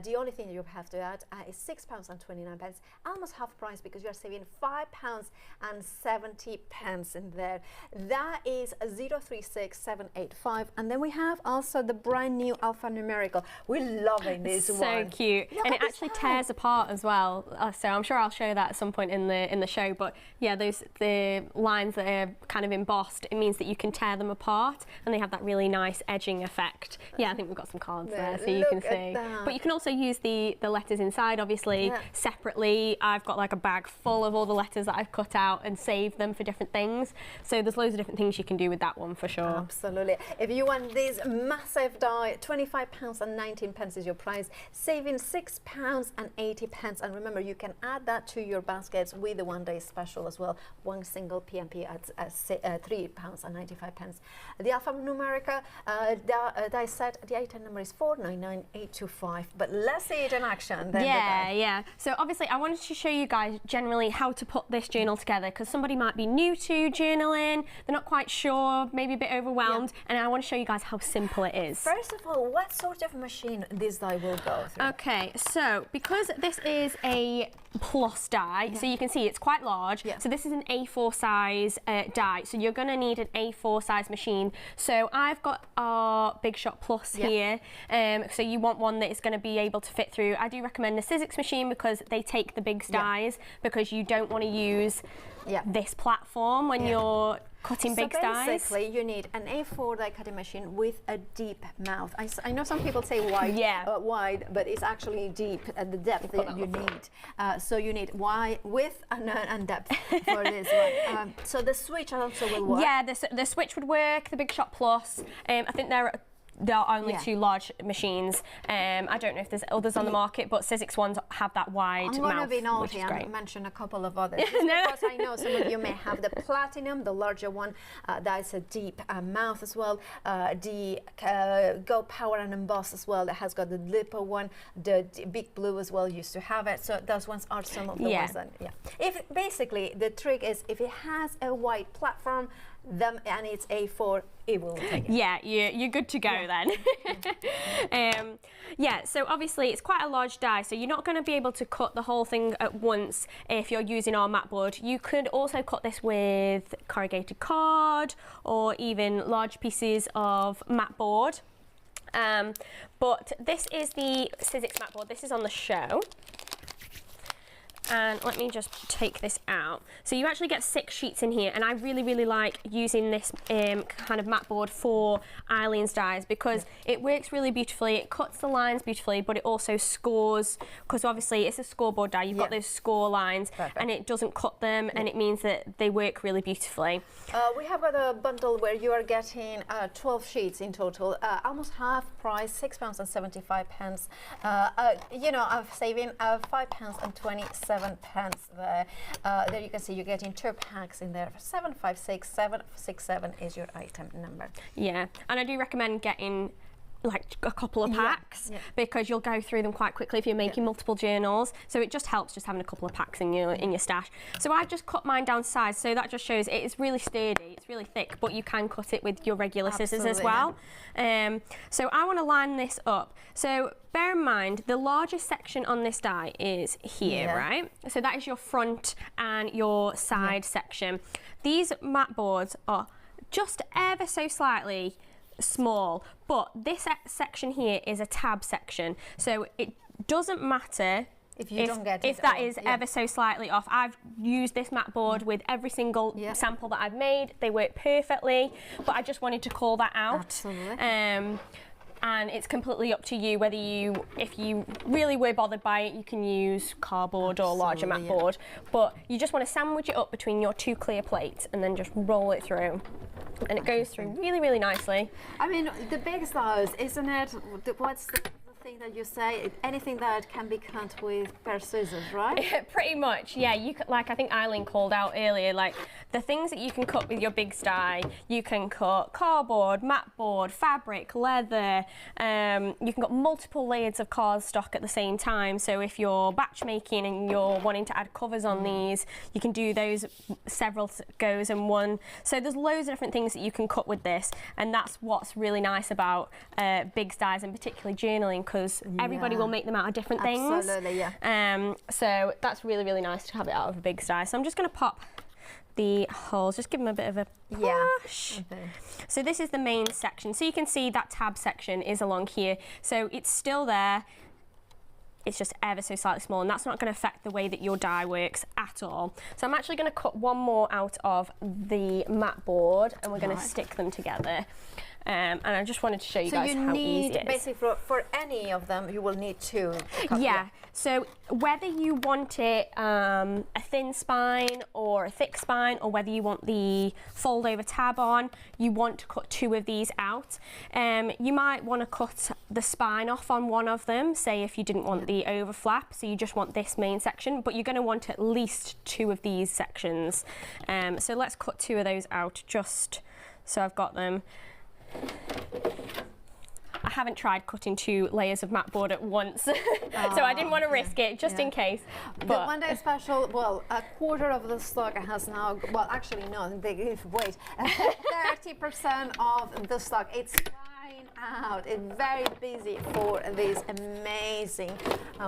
The only thing you have to add is £6.29, almost half price, because you are saving £5.70 in there. That is 036785, and then we have also the brand new alphanumerical. We're loving this So one. cute. Look And at it this actually head. tears apart as well. So I'm sure I'll show that at some point in the show. But yeah, the lines that are kind of embossed, it means that you can tear them apart, and they have that really nice edging effect. Yeah, I think we've got some cards there, so you can Look at see. that. But you can also use the letters inside, obviously, separately. I've got like a bag full of all the letters that I've cut out and saved them for different things. So there's loads of different things you can do with that one for sure. Absolutely. If you want this massive die, £25.19 is your price, saving £6.80. And remember, you can add that to your baskets with the one-day special as well. One single PMP at £3.95. The alphanumerical die set, the item number is 499825. But let's see it in action. Then Yeah. So obviously I wanted to show you guys generally how to put this journal together, because somebody might be new to journaling, they're not quite sure, maybe a bit overwhelmed, and I want to show you guys how simple it is. First of all, what sort of machine this die will go through? Okay, so because this is a plus die, so you can see it's quite large, so this is an A4 size die, so you're going to need an A4 size machine. So I've got our Big Shot Plus here, so you want one that is going to be able to fit through. I do recommend the Sizzix machine because they take the big dies, because you don't want to use this platform when you're cutting big dies. So basically, you need an A4 die cutting machine with a deep mouth. I know some people say wide, but it's actually deep at the depth that you need. So you need wide, width, and depth for this one. So the switch also will work. Yeah, the switch would work. The Big Shot Plus. I think there are only two large machines. I don't know if there's others on the market, but Sizzix ones have that wide mouth, I'm going to be naughty which is great. and mention a couple of others. Because I know some of you may have the Platinum, the larger one, that is a deep mouth as well. The Go Power and Emboss as well, that has got the Lipo one. The Big Blue as well used to have it. So those ones are some of the ones that, If basically the trick is, if it has a wide platform, and it's A4, it will take it. Yeah, you're good to go then. So obviously it's quite a large die, so you're not going to be able to cut the whole thing at once if you're using our mat board. You could also cut this with corrugated card or even large pieces of mat board. But this is the Sizzix mat board. This is on the show. And let me just take this out. So you actually get 6 sheets in here, and I really, really like using this kind of mat board for Eileen's dies because it works really beautifully. It cuts the lines beautifully, but it also scores, because obviously it's a scoreboard die. You've got those score lines, and it doesn't cut them, and it means that they work really beautifully. We have got a bundle where you are getting 12 sheets in total, almost half price, £6.75. You know, I'm saving £5.27 there. There you can see you're getting 2 packs in there. 756767 is your item number. Yeah, and I do recommend getting like a couple of packs because you'll go through them quite quickly if you're making multiple journals. So it just helps just having a couple of packs in your stash. So I've just cut mine down size, so that just shows it's really sturdy, it's really thick, but you can cut it with your regular scissors as well. So I want to line this up. So bear in mind the largest section on this die is here, right? So that is your front and your side section. These mat boards are just ever so slightly small, but this section here is a tab section, so it doesn't matter if you don't get it, if that is ever so slightly off. I've used this mat board with every single sample that I've made. They work perfectly, but I just wanted to call that out. Absolutely. And it's completely up to you whether if you really were bothered by it, you can use cardboard or larger mat board, but you just want to sandwich it up between your 2 clear plates and then just roll it through. And it goes through really, really nicely. I mean, the big size, isn't it? What's the thing that you say? Anything that can be cut with pair of scissors, right? Pretty much, yeah. You could, like I think Eileen called out earlier, like the things that you can cut with your big die. You can cut cardboard, mat board, fabric, leather. You can cut multiple layers of cardstock at the same time. So if you're batch making and you're wanting to add covers on these, you can do those several goes in one. So there's loads of different things that you can cut with this, and that's what's really nice about big dies, and particularly journaling, because everybody will make them out of different things. Absolutely, yeah. So that's really, really nice to have it out of a big die. So I'm just going to pop the holes, just give them a bit of a push. So this is the main section. So you can see that tab section is along here. So it's still there. It's just ever so slightly small, and that's not going to affect the way that your die works at all. So I'm actually going to cut one more out of the mat board, and we're going to stick them together. And I just wanted to show you guys how easy it is. Basically, for any of them, you will need 2. Yeah, so whether you want it a thin spine or a thick spine, or whether you want the fold over tab on, you want to cut 2 of these out. You might want to cut the spine off on one of them, say if you didn't want the overflap, so you just want this main section, but you're going to want at least 2 of these sections. So let's cut 2 of those out just so I've got them. I haven't tried cutting 2 layers of mat board at once, so I didn't want to risk it, just in case. But the one day special, well, a quarter of the stock has now, well, actually no, they give, wait, 30% of the stock. It's flying out. It's very busy for this amazing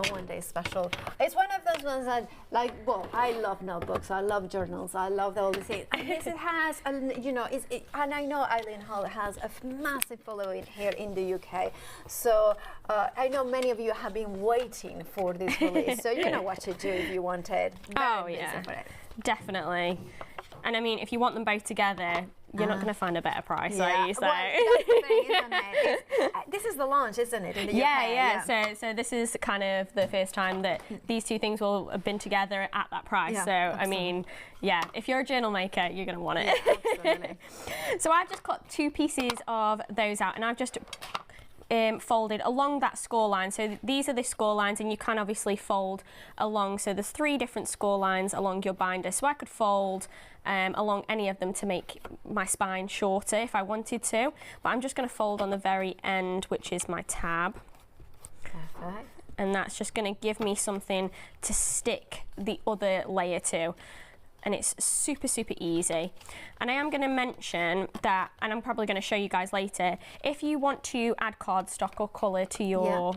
one day special. It's one of those ones that, like, well, I love notebooks, I love journals, I love all these things. And this, it has, you know, and I know Eileen Hull has a massive following here in the UK. So I know many of you have been waiting for this release. So you know what to do if you want it. Very busy for it. Definitely. And I mean, if you want them both together, you're not going to find a better price, are you? So. Well, that's the thing, isn't it? This is the launch, isn't it, in the UK? Yeah. So this is kind of the first time that these 2 things will have been together at that price. Yeah, so, absolutely. I mean, yeah, if you're a journal maker, you're going to want it. Yeah, absolutely. So I've just cut 2 pieces of those out, and I've just folded along that score line. So these are the score lines, and you can obviously fold along. So there's 3 different score lines along your binder. So I could fold along any of them to make my spine shorter if I wanted to. But I'm just going to fold on the very end, which is my tab. Perfect. And that's just going to give me something to stick the other layer to. And it's super, super easy. And I am going to mention that, and I'm probably going to show you guys later, if you want to add cardstock or colour to your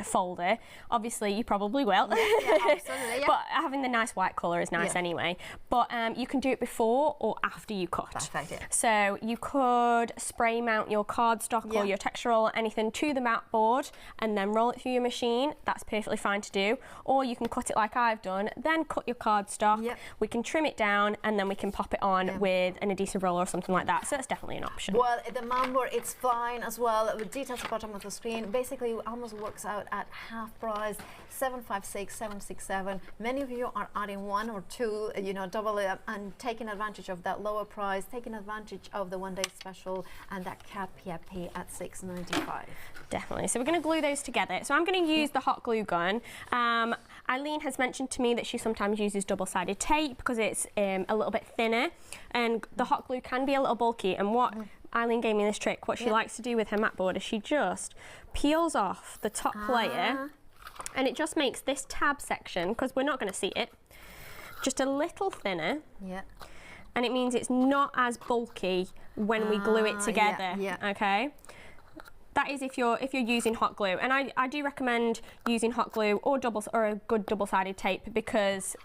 folder. Obviously, you probably will. Yeah, absolutely. Yeah. But having the nice white colour is nice anyway. But you can do it before or after you cut. Perfect, yeah. So you could spray mount your cardstock or your textural or anything to the mat board and then roll it through your machine. That's perfectly fine to do. Or you can cut it like I've done, then cut your cardstock. Yep. We can trim it down and then we can pop it on with an adhesive roller or something like that. So that's definitely an option. Well, the mat board, it's fine as well. With details at the bottom of the screen, basically it almost works out at half price, $756, $767. Many of you are adding one or two, you know, double it up and taking advantage of that lower price, taking advantage of the one-day special and that cap PIP at $6.95. Definitely. So we're going to glue those together. So I'm going to use the hot glue gun. Eileen has mentioned to me that she sometimes uses double-sided tape because it's a little bit thinner, and the hot glue can be a little bulky. And what Eileen gave me this trick. What she likes to do with her mat board is she just peels off the top layer, and it just makes this tab section, because we're not going to see it, just a little thinner. Yeah. And it means it's not as bulky when we glue it together. Okay. That is if you're using hot glue, and I do recommend using hot glue or a good double-sided tape, because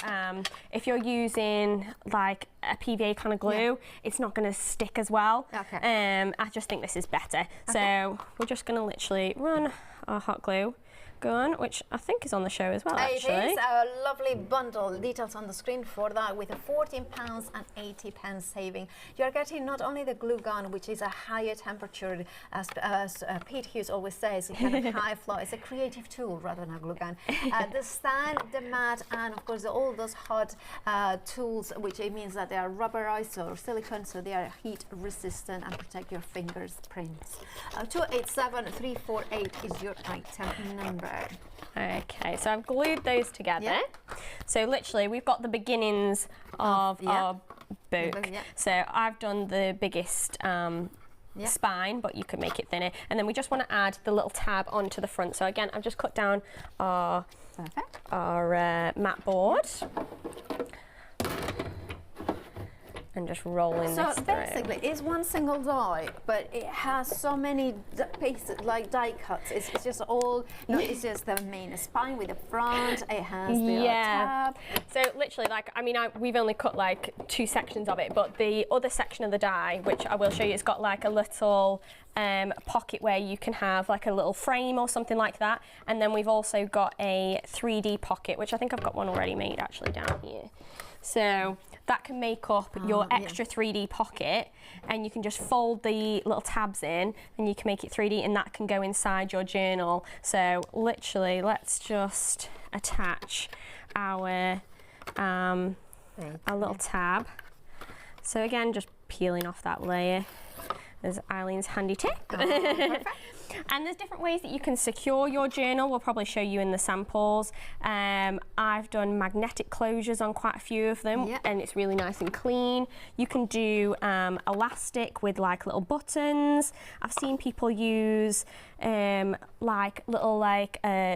if you're using like a PVA kind of glue, it's not going to stick as well. Okay. I just think this is better. So we're just going to literally run our hot glue gun, which I think is on the show as well, actually. It is a lovely bundle. Details on the screen for that, with a £14.80 saving. You're getting not only the glue gun, which is a higher temperature, as Pete Hughes always says, kind of high flow. It's a creative tool rather than a glue gun. The stand, the mat, and of course all those hot tools, which it means that they are rubberized or silicone, so they are heat resistant and protect your fingers prints. 287348 is your item number. Okay, so I've glued those together. So literally we've got the beginnings of our book. So I've done the biggest spine, but you can make it thinner. And then we just want to add the little tab onto the front. So again, I've just cut down our mat board. And just rolling this through. So basically, it's one single die, but it has so many pieces, like die cuts. It's just all, no, it's just the main spine with the front. It has the tab. So literally, like, I mean, we've only cut like 2 sections of it, but the other section of the die, which I will show you, it's got like a little pocket where you can have like a little frame or something like that. And then we've also got a 3D pocket, which I think I've got one already made actually down here. So that can make up your extra 3D pocket, and you can just fold the little tabs in and you can make it 3D, and that can go inside your journal. So literally, let's just attach our little tab. So again, just peeling off that layer. There's Eileen's handy tip. And there's different ways that you can secure your journal. We'll probably show you in the samples. I've done magnetic closures on quite a few of them, and it's really nice and clean. You can do elastic with like little buttons. I've seen people use like little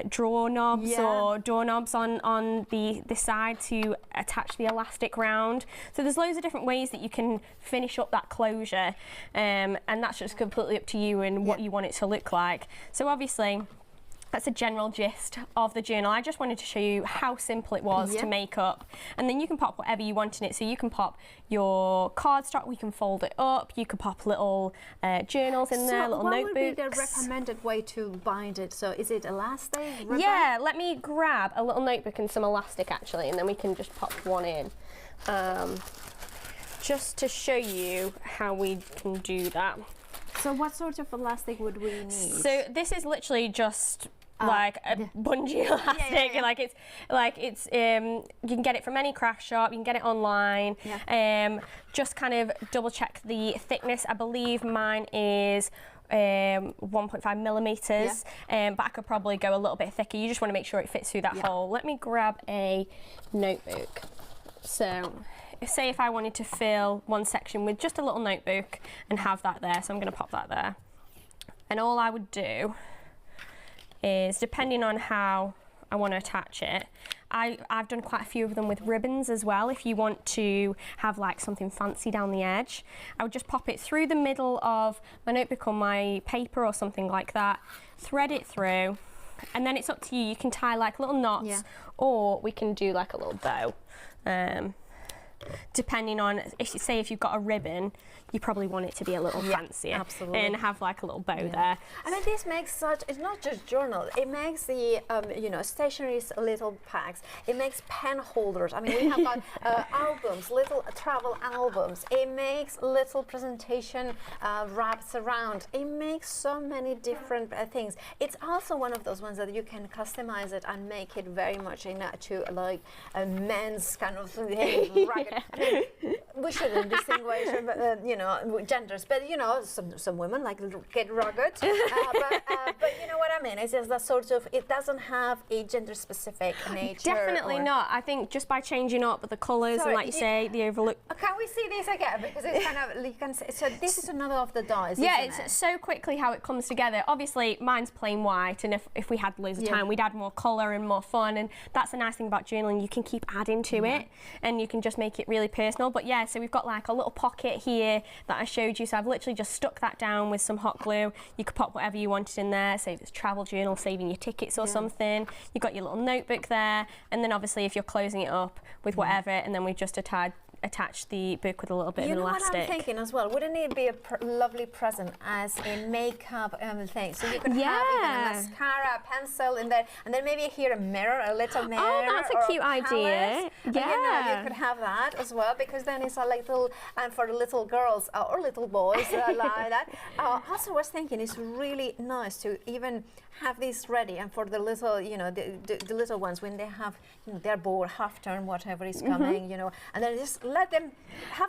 drawer knobs or doorknobs on the side to attach the elastic round. So there's loads of different ways that you can finish up that closure, and that's just completely up to you and what you want it to look like. So obviously that's a general gist of the journal. I just wanted to show you how simple it was to make up, and then you can pop whatever you want in it. So you can pop your cardstock, we can fold it up, you can pop little journals in there, little notebooks. What would be the recommended way to bind it? So is it elastic? Ribbon? Yeah, let me grab a little notebook and some elastic actually, and then we can just pop one in. Just to show you how we can do that. So what sort of elastic would we need? So this is literally just like a bungee elastic. You can get it from any craft shop, you can get it online. Just kind of double check the thickness. I believe mine is 1.5 millimeters, but I could probably go a little bit thicker. You just want to make sure it fits through that hole. Let me grab a notebook. So say if I wanted to fill one section with just a little notebook and have that there, so I'm going to pop that there. And all I would do is, depending on how I want to attach it, I've done quite a few of them with ribbons as well. If you want to have like something fancy down the edge, I would just pop it through the middle of my notebook or my paper or something like that, thread it through, and then it's up to you. You can tie like little knots, or we can do like a little bow. Depending on, if you've got a ribbon, you probably want it to be a little fancier, absolutely, and have like a little bow there. I mean, this makes it's not just journal, it makes the stationery little packs, it makes pen holders. I mean, we have got albums, little travel albums, it makes little presentation wraps around, it makes so many different things. It's also one of those ones that you can customize it and make it very much into like a men's kind of thing. Ragged. I mean, we shouldn't distinguish, genders, but some women like get rugged. But you know what I mean? It's just that sort of. It doesn't have a gender-specific nature. Definitely not. I think just by changing up the colours and, like you say, the overlook. Can we see this again? Because it's kind of you can see, so this is another of the dies. Yeah, isn't it's so quickly how it comes together. Obviously, mine's plain white, and if we had loads of time, we'd add more colour and more fun. And that's the nice thing about journaling. You can keep adding to it, and you can just make it really personal. But yeah, so we've got like a little pocket here that I showed you. So I've literally just stuck that down with some hot glue. You could pop whatever you wanted in there. Say if it's travel journal, saving your tickets or something. You've got your little notebook there, and then obviously if you're closing it up with whatever, and then we've just attach the book with a little bit of elastic. You know what I'm thinking as well? Wouldn't it be a lovely present as a makeup thing? So you could have even a mascara, pencil in there, and then maybe here a mirror, a little mirror. Oh, that's a cute idea. Yeah. You could have that as well, because then it's a little, and for the little girls or little boys like that. Also, I was thinking it's really nice to even have this ready, and for the little, the little ones when they have, they're bored, half term, whatever is coming, and then just let them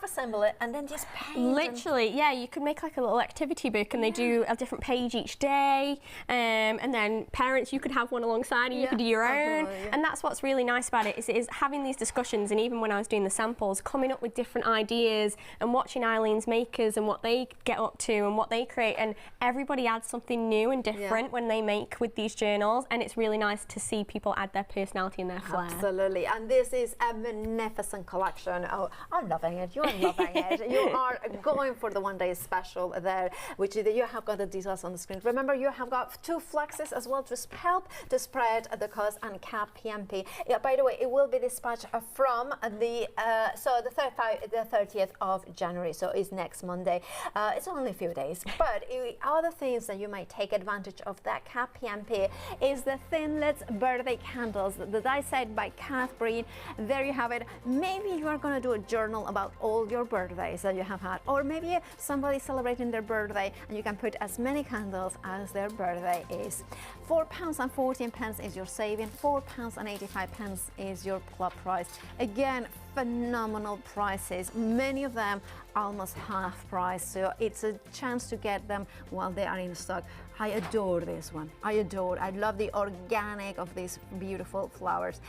assemble it and then just paint. Literally, yeah, you could make like a little activity book, and they do a different page each day, and then parents, you could have one alongside and you could do your own. And that's what's really nice about it, is having these discussions, and even when I was doing the samples, coming up with different ideas and watching Eileen's makers and what they get up to and what they create, and everybody adds something new and different when they make with these journals, and it's really nice to see people add their personality and their flair. Absolutely, and this is a magnificent collection. Oh, I'm loving it. You're loving it. You are going for the one-day special there, which you have got the details on the screen. Remember, you have got 2 flexes as well to help to spread the cost and cap PMP. Yeah, by the way, it will be dispatched from the 30th of January, so it's next Monday. It's only a few days, but other things that you might take advantage of that cap PMP is the Thinlits birthday candles, the die set by Catherine. There you have it. Maybe you are going to do a journal about all your birthdays that you have had, or maybe somebody celebrating their birthday, and you can put as many candles as their birthday is. £4.14 is your saving, £4.85 is your club price. Again, phenomenal prices, many of them almost half price, so it's a chance to get them while they are in stock. I adore this one. I love the organic of these beautiful flowers.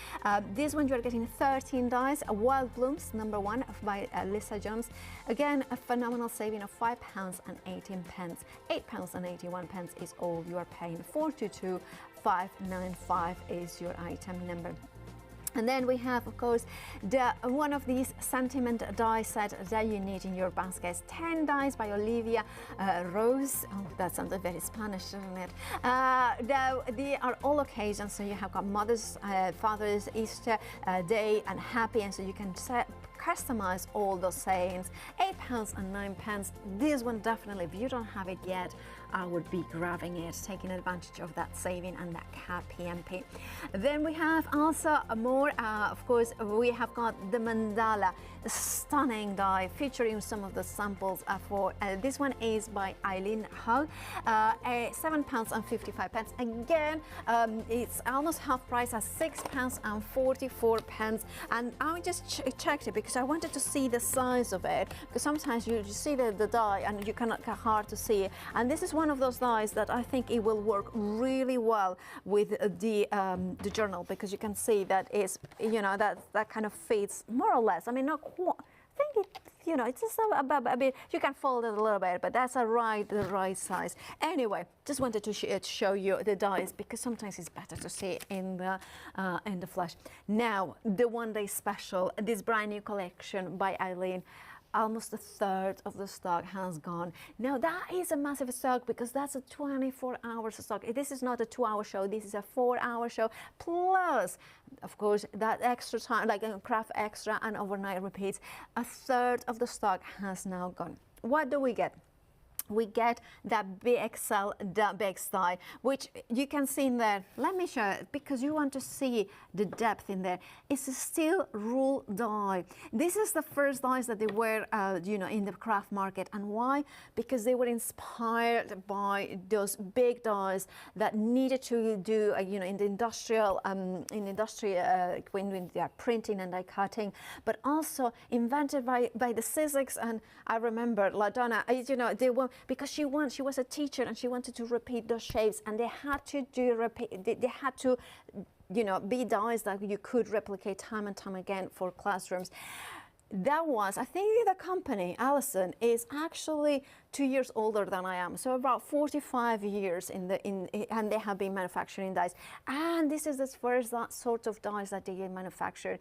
This one you're getting 13 dies, Wild Blooms #1 by Lisa Jones. Again, a phenomenal saving of £5.18. £8.81 is all you are paying. 422,595 is your item number. And then we have, of course, one of these sentiment die set that you need in your baskets. 10 dies by Olivia Rose. Oh, that sounded very Spanish, doesn't it? They are all occasions, so you have got Mother's, Father's, Easter Day, and Happy, and so you can customize all those sayings. £8.09. This one definitely, if you don't have it yet, I would be grabbing it, taking advantage of that saving and that cap PMP. Then we have also more, of course, we have got the mandala, a stunning die featuring some of the samples for this one is by Eileen Hull, £7.55. Again, it's almost half price at £6.44. And I just checked it because I wanted to see the size of it, because sometimes you see the die and you cannot get hard to see it. And this is one of those dies that I think it will work really well with the journal, because you can see that it's, that kind of fits more or less. I mean, not quite. I think it, it's just a bit, you can fold it a little bit, but that's the right size. Anyway, just wanted to show you the dies, because sometimes it's better to see it in the flesh. Now, the one-day special, this brand new collection by Eileen. almost a third of the stock has gone. Now that is a massive stock because that's a 24 hours stock. This is not a 2-hour show, this is a 4-hour show, plus of course that extra time, like a craft extra and overnight repeats. A third of the stock has now gone. What do we get? We get that BXL big die, which you can see in there. Let me show it because you want to see the depth in there. It's a steel rule die. This is the first dies that they were, you know, in the craft market. And why? Because they were inspired by those big dies that needed to do, you know, in the industrial, when they are printing and die cutting, but also invented by the Sizzix. And I remember LaDonna, you know, they were, because she was a teacher and she wanted to repeat those shapes, and they had to they had to, you know, be dies that you could replicate time and time again for classrooms. That was, I think the company, Allison, is actually 2 years older than I am, so about 45 years and they have been manufacturing dies. And this is the first that sort of dies that they manufactured.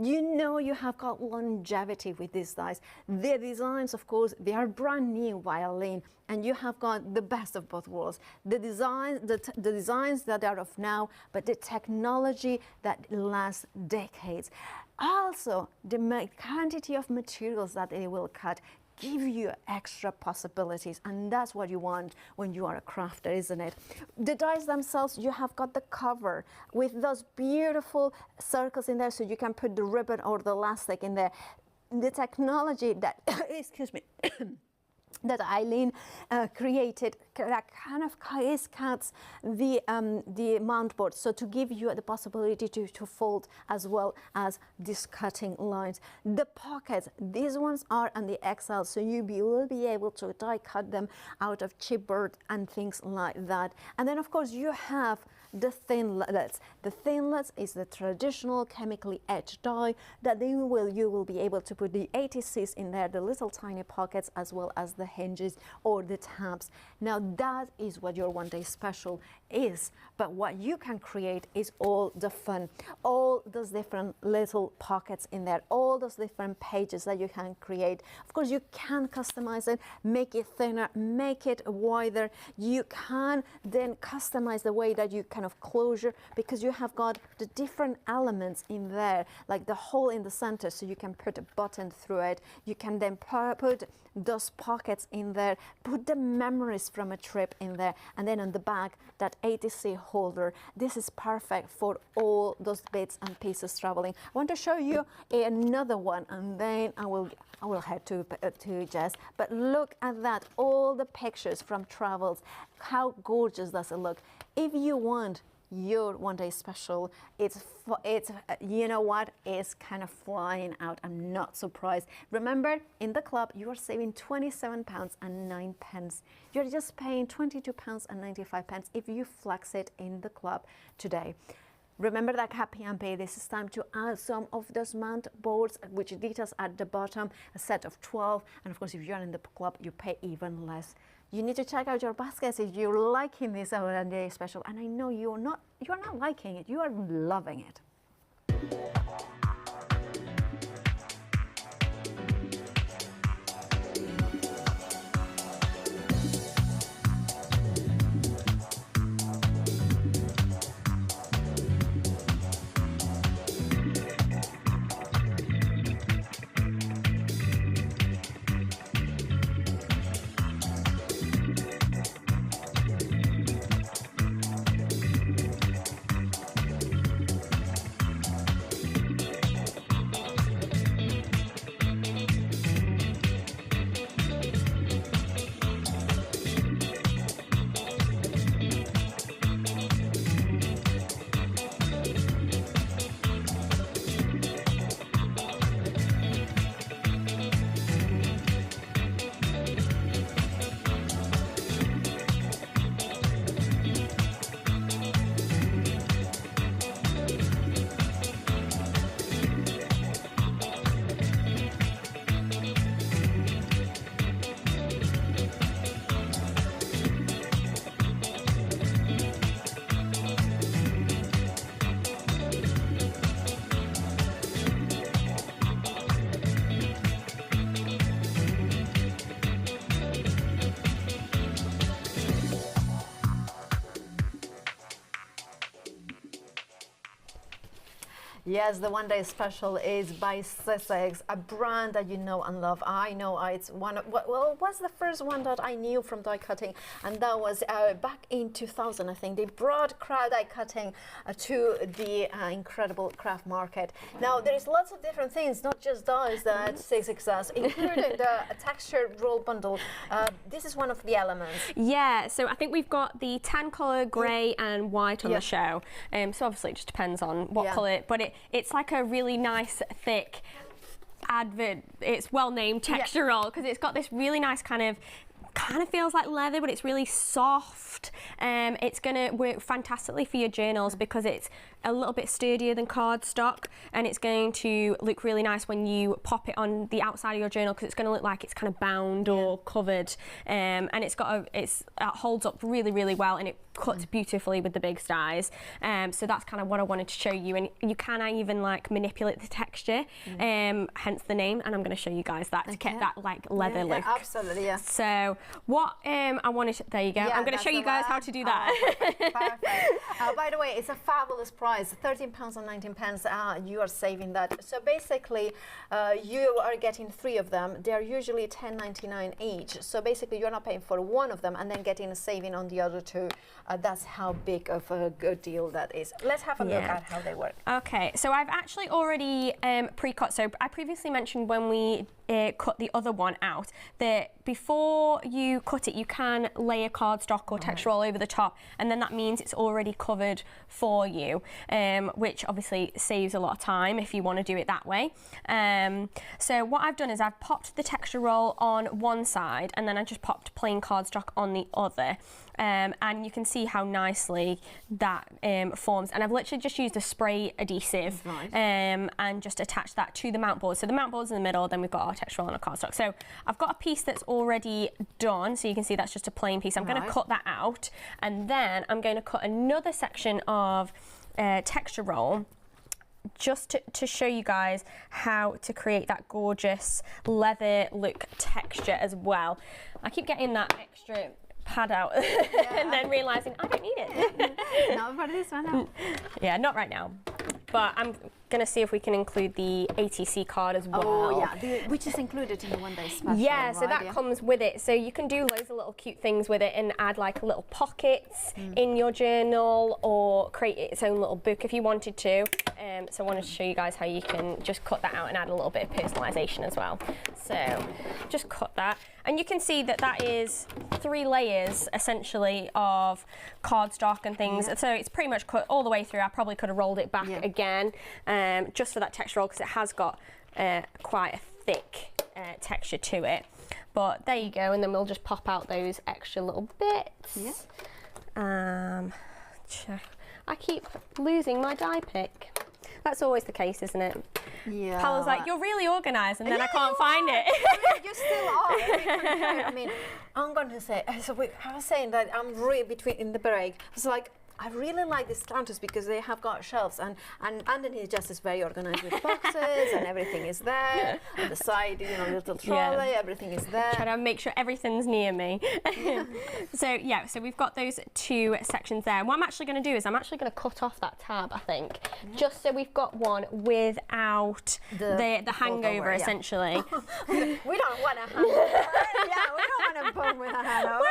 You know, you have got longevity with these dies. The designs, of course, they are brand new by Eileen, and you have got the best of both worlds. The designs that are of now, but the technology that lasts decades. Also, the quantity of materials that they will cut give you extra possibilities, and that's what you want when you are a crafter, isn't it? The dies themselves, you have got the cover with those beautiful circles in there, so you can put the ribbon or the elastic in there. The technology that, excuse me, that Eileen created, that kind of cuts the mount board, so to give you the possibility to fold as well as these cutting lines. The pockets, these ones are on the XL, so you will be able to die cut them out of chipboard and things like that. And then of course you have the thinlets. The thinlets is the traditional chemically etched die that you will be able to put the ATCs in there, the little tiny pockets, as well as the hinges or the tabs. Now that is what your one day special is, but what you can create is all the fun, all those different little pockets in there, all those different pages that you can create. Of course you can customize it, make it thinner, make it wider. You can then customize the way that you kind of closure, because you have got the different elements in there, like the hole in the center, so you can put a button through it. You can then put those pockets in there, put the memories from a trip in there, and then on the back that ATC holder. This is perfect for all those bits and pieces traveling. I want to show you another one, and then I will head to Jess. But look at that, all the pictures from travels. How gorgeous does it look? If you want your one day special, it's you know what, it's kind of flying out. I'm not surprised. Remember, in the club you are saving £27.09. You're just paying £22.95 if you flex it in the club today. Remember that happy and pay. This is time to add some of those mount boards, which details at the bottom, a set of 12. And of course, if you're in the club, you pay even less. You need to check out your baskets if you're liking this one day special. And I know you're not liking it, you are loving it. Yes, the one day special is by Sizzix, a brand that you know and love. I know it's one of, well, it was the first one that I knew from die cutting, and that was back in 2000, I think. They brought craft die cutting to the incredible craft market. Now, there's lots of different things, not just dies that Sizzix does, including the textured roll bundle. This is one of the elements. Yeah, so I think we've got the tan colour, grey and white on the show. So obviously it just depends on what colour, but it's like a really nice, thick, it's well-named texture roll, because it's got this really nice kind of feels like leather, but it's really soft. It's going to work fantastically for your journals because it's a little bit sturdier than cardstock, and it's going to look really nice when you pop it on the outside of your journal, because it's going to look like it's kind of bound or covered, and it holds up really, really well, and it cuts beautifully with the big dies. So that's kind of what I wanted to show you, and you can even like manipulate the texture, hence the name, and I'm going to show you guys that to get that like leather look. Absolutely, yeah. So what I wanted to, there you go. I'm going to show you guys how to do that. Perfect. By the way, it's a fabulous price, £13.19. You are saving that. So basically, you are getting 3 of them. They're usually £10.99 each. So basically, you're not paying for one of them and then getting a saving on the other 2. That's how big of a good deal that is. Let's have a look at how they work. Okay, so I've actually already pre-cut. So I previously mentioned when we cut the other one out that before you cut it, you can lay a cardstock or texture roll over the top, and then that means it's already covered for you, which obviously saves a lot of time if you want to do it that way. So what I've done is I've popped the texture roll on one side, and then I just popped plain cardstock on the other. And you can see how nicely that forms, and I've literally just used a spray adhesive and just attached that to the mount board. So the mount board's in the middle, then we've got our texture roll and our cardstock. So I've got a piece that's already done, so you can see that's just a plain piece. I'm going to cut that out, and then I'm going to cut another section of texture roll just to show you guys how to create that gorgeous leather look texture as well. I keep getting that extra pad out and then realising I don't need it. Not for this one. Yeah, not right now. But I'm going to see if we can include the ATC card as well. Oh, yeah, which is included in the one day special. Yeah, so that comes with it. So you can do loads of little cute things with it and add like little pockets in your journal, or create its own little book if you wanted to. So I wanted to show you guys how you can just cut that out and add a little bit of personalisation as well. So just cut that. And you can see that that is 3 layers essentially of cardstock and things. So it's pretty much cut all the way through. I probably could have rolled it back again just for that texture roll, because it has got quite a thick texture to it. But there you go, and then we'll just pop out those extra little bits. I keep losing my die pick. That's always the case, isn't it? Yeah. Paula's like, you're really organised, and then I can't find it. I mean, you still are. I mean, I'm going to say, so I was saying that I'm really in the break. I was like, I really like these counters because they have got shelves, and underneath just is very organized with boxes and everything is there. On the side, you know, little trolley, everything is there. Try to make sure everything's near me. So we've got those 2 sections there. And what I'm actually going to do is I'm actually going to cut off that tab, I think, just so we've got one without the hangover, essentially. We don't want a hangover. We don't want a bone with a hangover.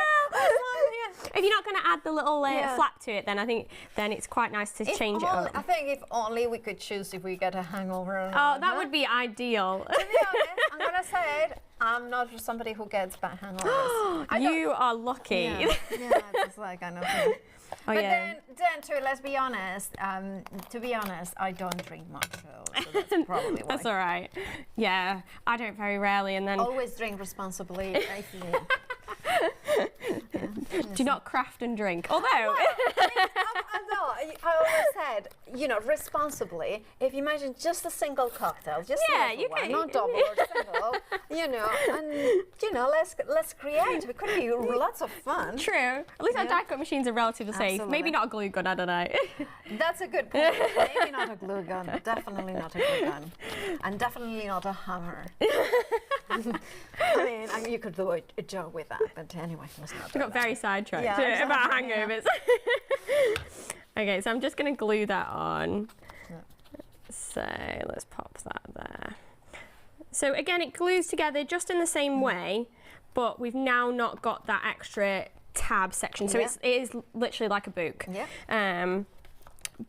If you're not going to add the little flap to it, then I think it's quite nice to change it on. I think if only we could choose if we get a hangover or not. Oh, that would be ideal. To be honest, I'm going to say it, I'm not somebody who gets bad hangovers. You are lucky. Yeah, it's like, I know. But then too, let's be honest, I don't drink much, so that's probably why. That's all right. Yeah, I don't very rarely, and then... Always drink responsibly, I think. Do not craft and drink. Although... I always said, you know, responsibly, if you imagine just a single cocktail, just one, not double or single, you know, and, you know, let's create. It could be lots of fun. True. At least our die cut machines are relatively safe. Maybe not a glue gun, I don't know. That's a good point. Maybe not a glue gun. Definitely not a glue gun. And definitely not a hammer. I mean, you could do a joke with that, but anyway, let's not do We got very sidetracked exactly, about hangovers. Okay, so I'm just going to glue that on. So let's pop that there. So again, it glues together just in the same way, but we've now not got that extra tab section. So it is literally like a book.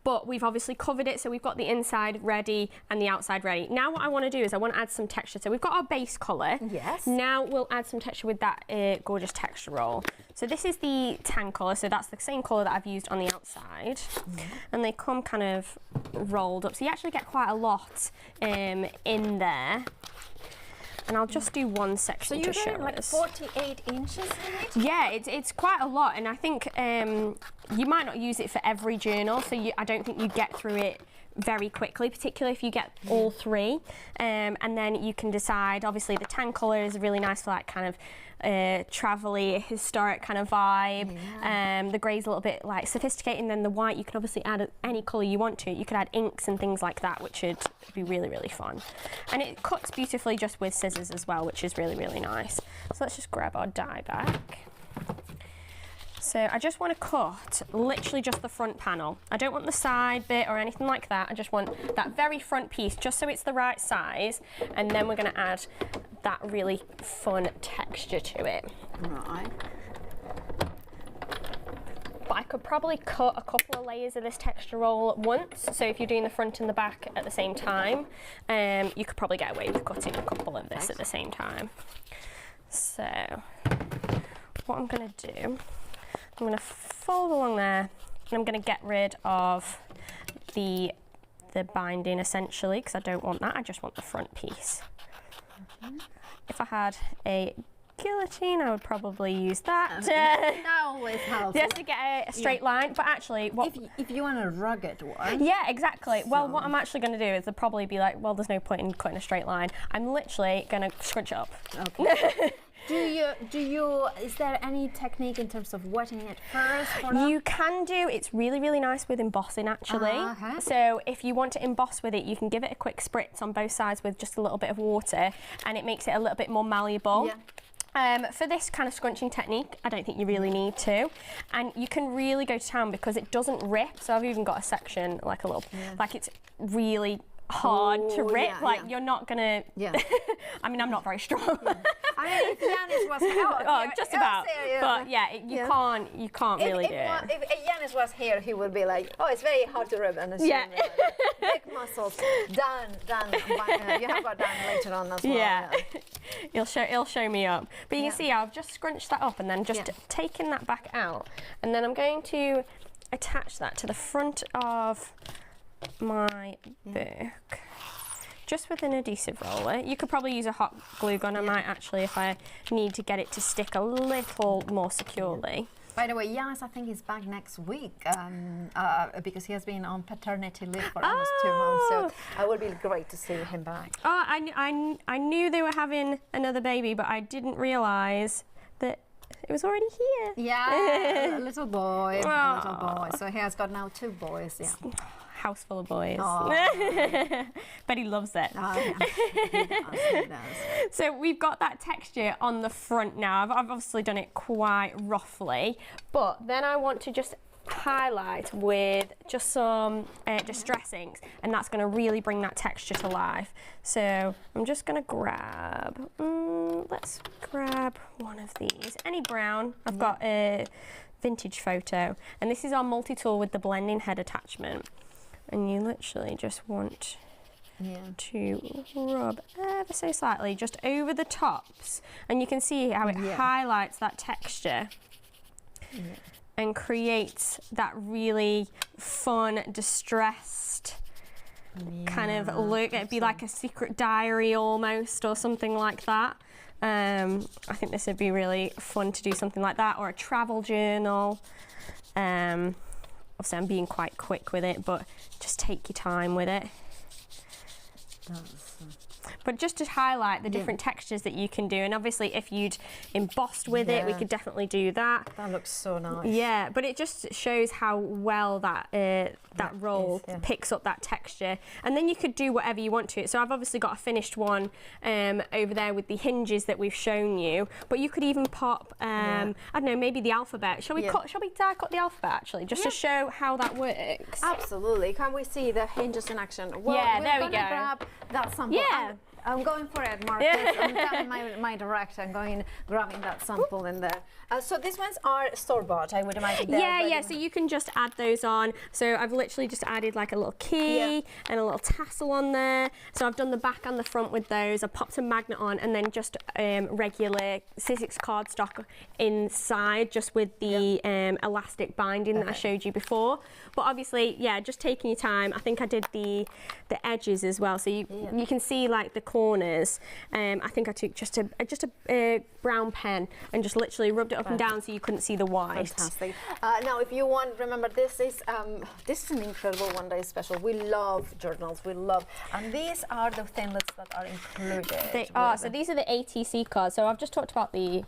But we've obviously covered it, so we've got the inside ready and the outside ready. Now what I want to do is I want to add some texture. So we've got our base colour. Yes. Now we'll add some texture with that gorgeous texture roll. So this is the tan colour, so that's the same colour that I've used on the outside. And they come kind of rolled up. So you actually get quite a lot in there. And I'll just do one section to show us. So you're doing like 48 inches in it? Yeah, it's quite a lot, and I think you might not use it for every journal, so I don't think you get through it very quickly, particularly if you get all three. And then you can decide, obviously the tan colour is really nice for that kind of travel-y, historic kind of vibe. The grey's a little bit like sophisticated, and then the white you can obviously add any colour you want to. You could add inks and things like that, which would be really, really fun. And it cuts beautifully just with scissors as well, which is really, really nice. So let's just grab our die back. So I just want to cut literally just the front panel. I don't want the side bit or anything like that. I just want that very front piece, just so it's the right size. And then we're going to add that really fun texture to it. Right. But I could probably cut a couple of layers of this texture roll at once. So if you're doing the front and the back at the same time, you could probably get away with cutting a couple of this at the same time. So what I'm going to do, I'm going to fold along there, and I'm going to get rid of the binding essentially, because I don't want that. I just want the front piece. If I had a guillotine, I would probably use that. That always helps. Just to get a straight line. But actually, if you want a rugged one. Yeah, exactly. So. Well, what I'm actually going to do is I'll probably be like, well, there's no point in cutting a straight line. I'm literally going to scrunch it up. Okay. Is there any technique in terms of wetting it first? You can do. It's really, really nice with embossing actually. So if you want to emboss with it, you can give it a quick spritz on both sides with just a little bit of water, and it makes it a little bit more malleable. For this kind of scrunching technique, I don't think you really need to. And you can really go to town because it doesn't rip. So I've even got a section, like a little, like it's really hard to rip. You're not gonna. I mean, I'm not very strong. I mean, if Yanis was here, just about. But yeah, you can't really do it. If Yanis was here, he would be like, oh, it's very hard to rip, and big muscles. Done. You have got done later on as well. Yeah. He'll show me up. But you can see I've just scrunched that up and then just taken that back out, and then I'm going to attach that to the front of my book, just with an adhesive roller. You could probably use a hot glue gun. I might actually, if I need to get it to stick a little more securely. By the way, Yanis, I think he's back next week because he has been on paternity leave for almost 2 months. So it would be great to see him back. Oh, I knew they were having another baby, but I didn't realise that it was already here. Yeah, a little boy, a little boy. So he has got now 2 boys. Yeah. House full of boys. But he loves it. He does. So we've got that texture on the front now. I've obviously done it quite roughly, but then I want to just highlight with just some distress inks, and that's going to really bring that texture to life. So I'm just going to grab, let's grab one of these, any brown. I've got a vintage photo, and this is our multi-tool with the blending head attachment. And you literally just want to rub ever so slightly just over the tops, and you can see how it highlights that texture and creates that really fun, distressed kind of look. It'd be like a secret diary almost, or something like that. I think this would be really fun to do something like that, or a travel journal. Obviously I'm being quite quick with it, but just take your time with it. but just to highlight the different textures that you can do. And obviously if you'd embossed with it, we could definitely do that. That looks so nice. Yeah, but it just shows how well that that roll picks up that texture. And then you could do whatever you want to it. So I've obviously got a finished one over there with the hinges that we've shown you, but you could even pop, I don't know, maybe the alphabet. Shall we die cut the alphabet actually, just to show how that works? Absolutely. Can we see the hinges in action? Well, yeah, there we go. Grab that sample. Yeah. I'm going for it, Marcus. I'm telling my director. I'm going grabbing that sample in there. So these ones are store-bought, I would imagine. Yeah, so you can just add those on. So I've literally just added like a little key and a little tassel on there. So I've done the back and the front with those. I popped a magnet on and then just regular Sizzix cardstock inside, just with the elastic binding that I showed you before. But obviously, yeah, just taking your time. I think I did the edges as well, so you can see like the corners. I think I took just a brown pen and just literally rubbed it up and down so you couldn't see the white. Fantastic. Now, if you want, remember this is an incredible one-day special. We love journals. We love, and these are the thinlits that are included. They are. So these are the ATC cards. So I've just talked about the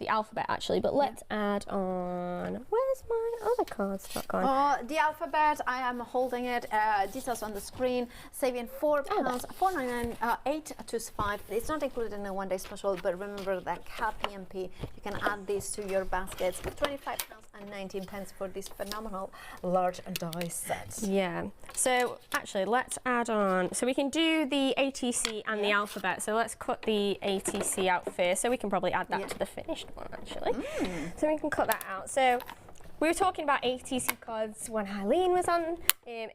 alphabet actually, but let's add on. Where's my other cardstock on? The alphabet. I am holding it. Details on the screen. Saving £4, £4.99, 8 to 5. It's not included in the one-day special, but remember that CAPMP. You can add these to your baskets. £25.19 for this phenomenal large die set. Yeah. So actually, let's add on. So we can do the ATC and the alphabet. So let's cut the ATC out first. So we can probably add that to the finished one actually. So we can cut that out. So we were talking about ATC cards when Eileen was on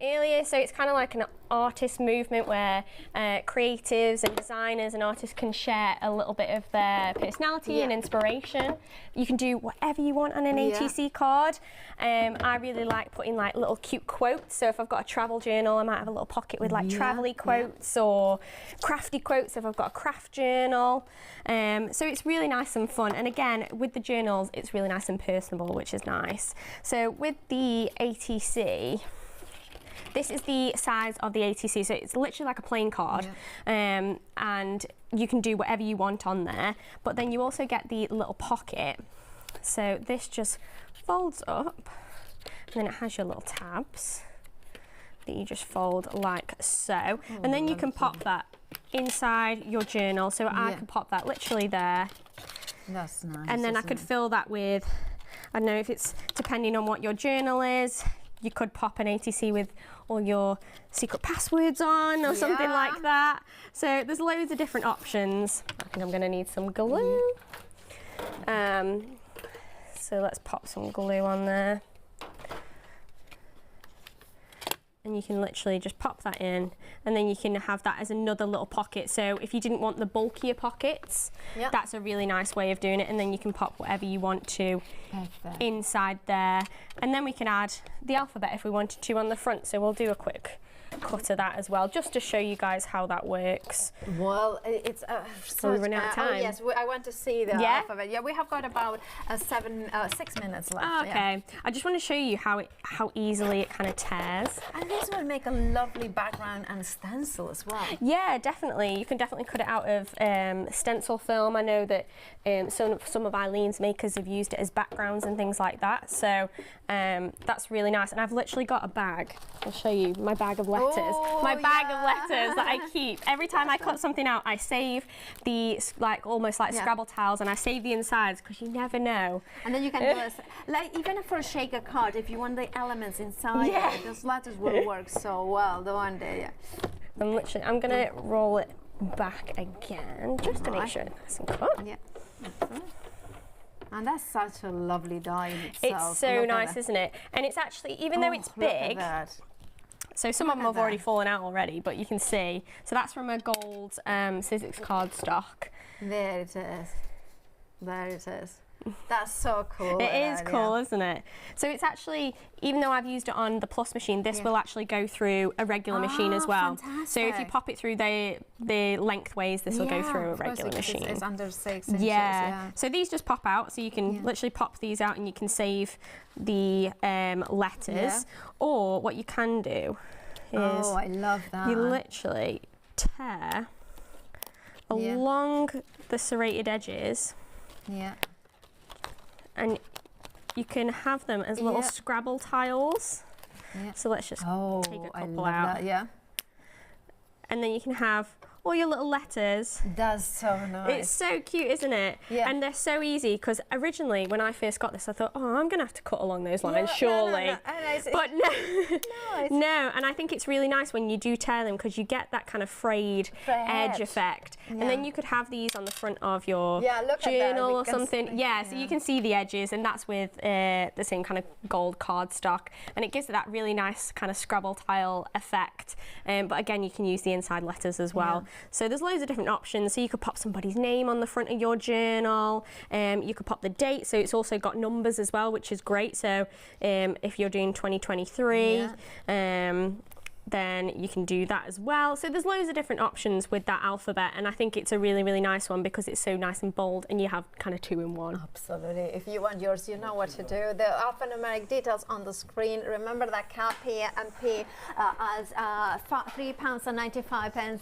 earlier, so it's kind of like an artist movement where creatives and designers and artists can share a little bit of their personality and inspiration. You can do whatever you want on an ATC card. I really like putting like little cute quotes, so if I've got a travel journal I might have a little pocket with like travel-y quotes or crafty quotes if I've got a craft journal. So it's really nice and fun, and again with the journals it's really nice and personable, which is nice. So with the ATC, this is the size of the ATC, so it's literally like a plain card, and you can do whatever you want on there, but then you also get the little pocket. So this just folds up, and then it has your little tabs that you just fold like so, and then you can pop that inside your journal. So I can pop that literally there. That's nice. And then I could fill that with, I don't know if it's depending on what your journal is, you could pop an ATC with all your secret passwords on or something like that. So there's loads of different options. I think I'm going to need some glue. So let's pop some glue on there. And you can literally just pop that in, and then you can have that as another little pocket. So if you didn't want the bulkier pockets, that's a really nice way of doing it, and then you can pop whatever you want to inside there. And then we can add the alphabet if we wanted to on the front, so we'll do a quick cut of that as well, just to show you guys how that works. Well, it's we're running out of time. Oh yes, I want to see the alphabet. Yeah, we have got about 6 minutes left. Okay, I just want to show you how easily it kind of tears. And this will make a lovely background and stencil as well. Yeah, definitely. You can definitely cut it out of stencil film. I know that some of Eileen's makers have used it as backgrounds and things like that. So that's really nice. And I've literally got a bag. I'll show you my bag of letters. My bag of letters that I keep. Every time I cut something out, I save the almost like Scrabble tiles, and I save the insides because you never know. And then you can do this, like even for a shaker card, if you want the elements inside, those letters will work so well. The one day, I'm gonna roll it back again just to make sure it's nice and cut. And that's such a lovely die in itself. It's so nice, isn't it? And it's actually, even though it's big, so some of them have already fallen out already, but you can see. So that's from a gold Sizzix cardstock. There it is. There it is. That's so cool. It is cool, isn't it? So it's actually, even though I've used it on the Plus machine, this will actually go through a regular machine as well. Fantastic. So if you pop it through the lengthways, this will go through a regular machine. It's under 6 inches. So these just pop out, so you can literally pop these out and you can save the letters. Or what you can do is, I love that. You literally tear along the serrated edges. Yeah. And you can have them as little Scrabble tiles. Yeah. So let's just take a couple out. That, yeah. And then you can have all your little letters. That's so nice. It's so cute, isn't it? Yeah. And they're so easy, because originally when I first got this, I thought, oh, I'm going to have to cut along those lines, surely. No. But no. No, and I think it's really nice when you do tear them, because you get that kind of frayed edge effect. Yeah. And then you could have these on the front of your look journal or at that. something. Yeah, so you can see the edges, and that's with the same kind of gold cardstock. And it gives it that really nice kind of Scrabble tile effect. But again, you can use the inside letters as well. So there's loads of different options. So you could pop somebody's name on the front of your journal. You could pop the date. So it's also got numbers as well, which is great. So if you're doing 2023, then you can do that as well. So there's loads of different options with that alphabet, and I think it's a really, really nice one because it's so nice and bold, and you have kind of 2 in 1. Absolutely. If you want yours, you know what to do. The alphanumeric details on the screen. Remember that P and P as £3.95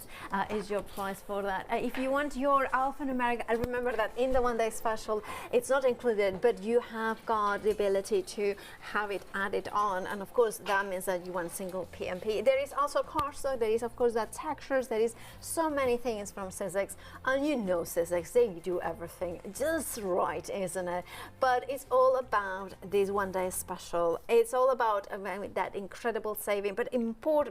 is your price for that. If you want your alphanumeric, remember that in the one-day special, it's not included, but you have got the ability to have it added on, and of course that means that you want single P and P. There is also cardstock, there is of course that textures, there is so many things from Sizzix, and you know Sizzix, they do everything just right, isn't it? But it's all about this one-day special. It's all about that incredible saving, but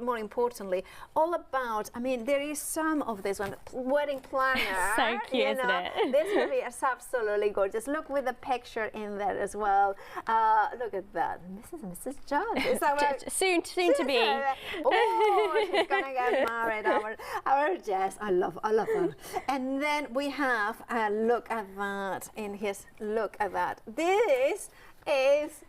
more importantly, all about, I mean, there is some of this one, wedding planner. So cute, isn't it? This movie is absolutely gorgeous. Look with the picture in there as well. Look at that, Mrs. and Mrs. Jones. Is that right? Soon to be. Oh, she's gonna get married. Our Jess, I love her. And then we have look at that in his. Look at that. This is.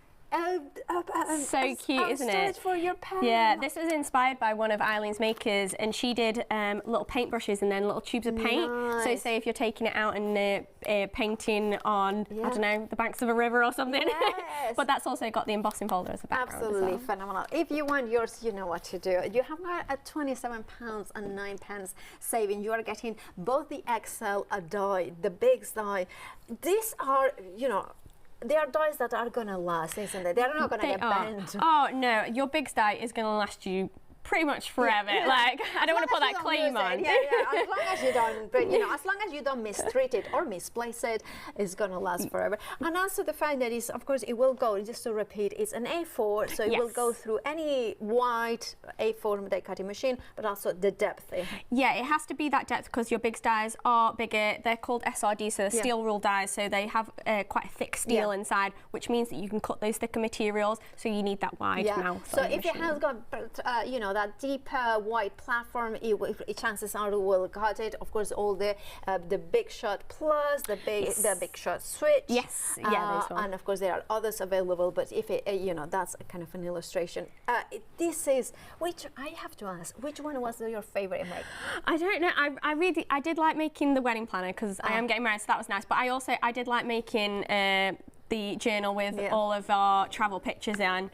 So cute, isn't it? For your pen. Yeah, this was inspired by one of Eileen's makers, and she did little paintbrushes and then little tubes of paint. Nice. So say if you're taking it out and painting on, I don't know, the banks of a river or something. Yes. But that's also got the embossing folder as a background. Absolutely phenomenal. If you want yours, you know what to do. You have got a £27.09 saving. You are getting both the XL die, the big die. These are, they are dies that are going to last, isn't they? They're not going to get bent. Oh, no. Your big die is going to last you pretty much forever. Yeah. Like, I don't want to put that claim on. Yeah, as long as you don't, but as long as you don't mistreat it or misplace it, it's going to last forever. And also the fact that is, of course, it will go, just to repeat, it's an A4, so it will go through any white A4 die cutting machine, but also the depth. Yeah, it has to be that depth because your big dies are bigger. They're called SRD, so they're steel rule dies, so they have quite a thick steel inside, which means that you can cut those thicker materials, so you need that wide mouth. So if it has got, that deeper white platform, chances are it will cut it. Of course, all the Big Shot Plus, the Big Shot Switch. Yes, those ones. And of course there are others available. But if it, that's a kind of an illustration. This is I have to ask, which one was your favorite make? I don't know. I did like making the wedding planner because I am getting married, so that was nice. But I did like making the journal with all of our travel pictures in.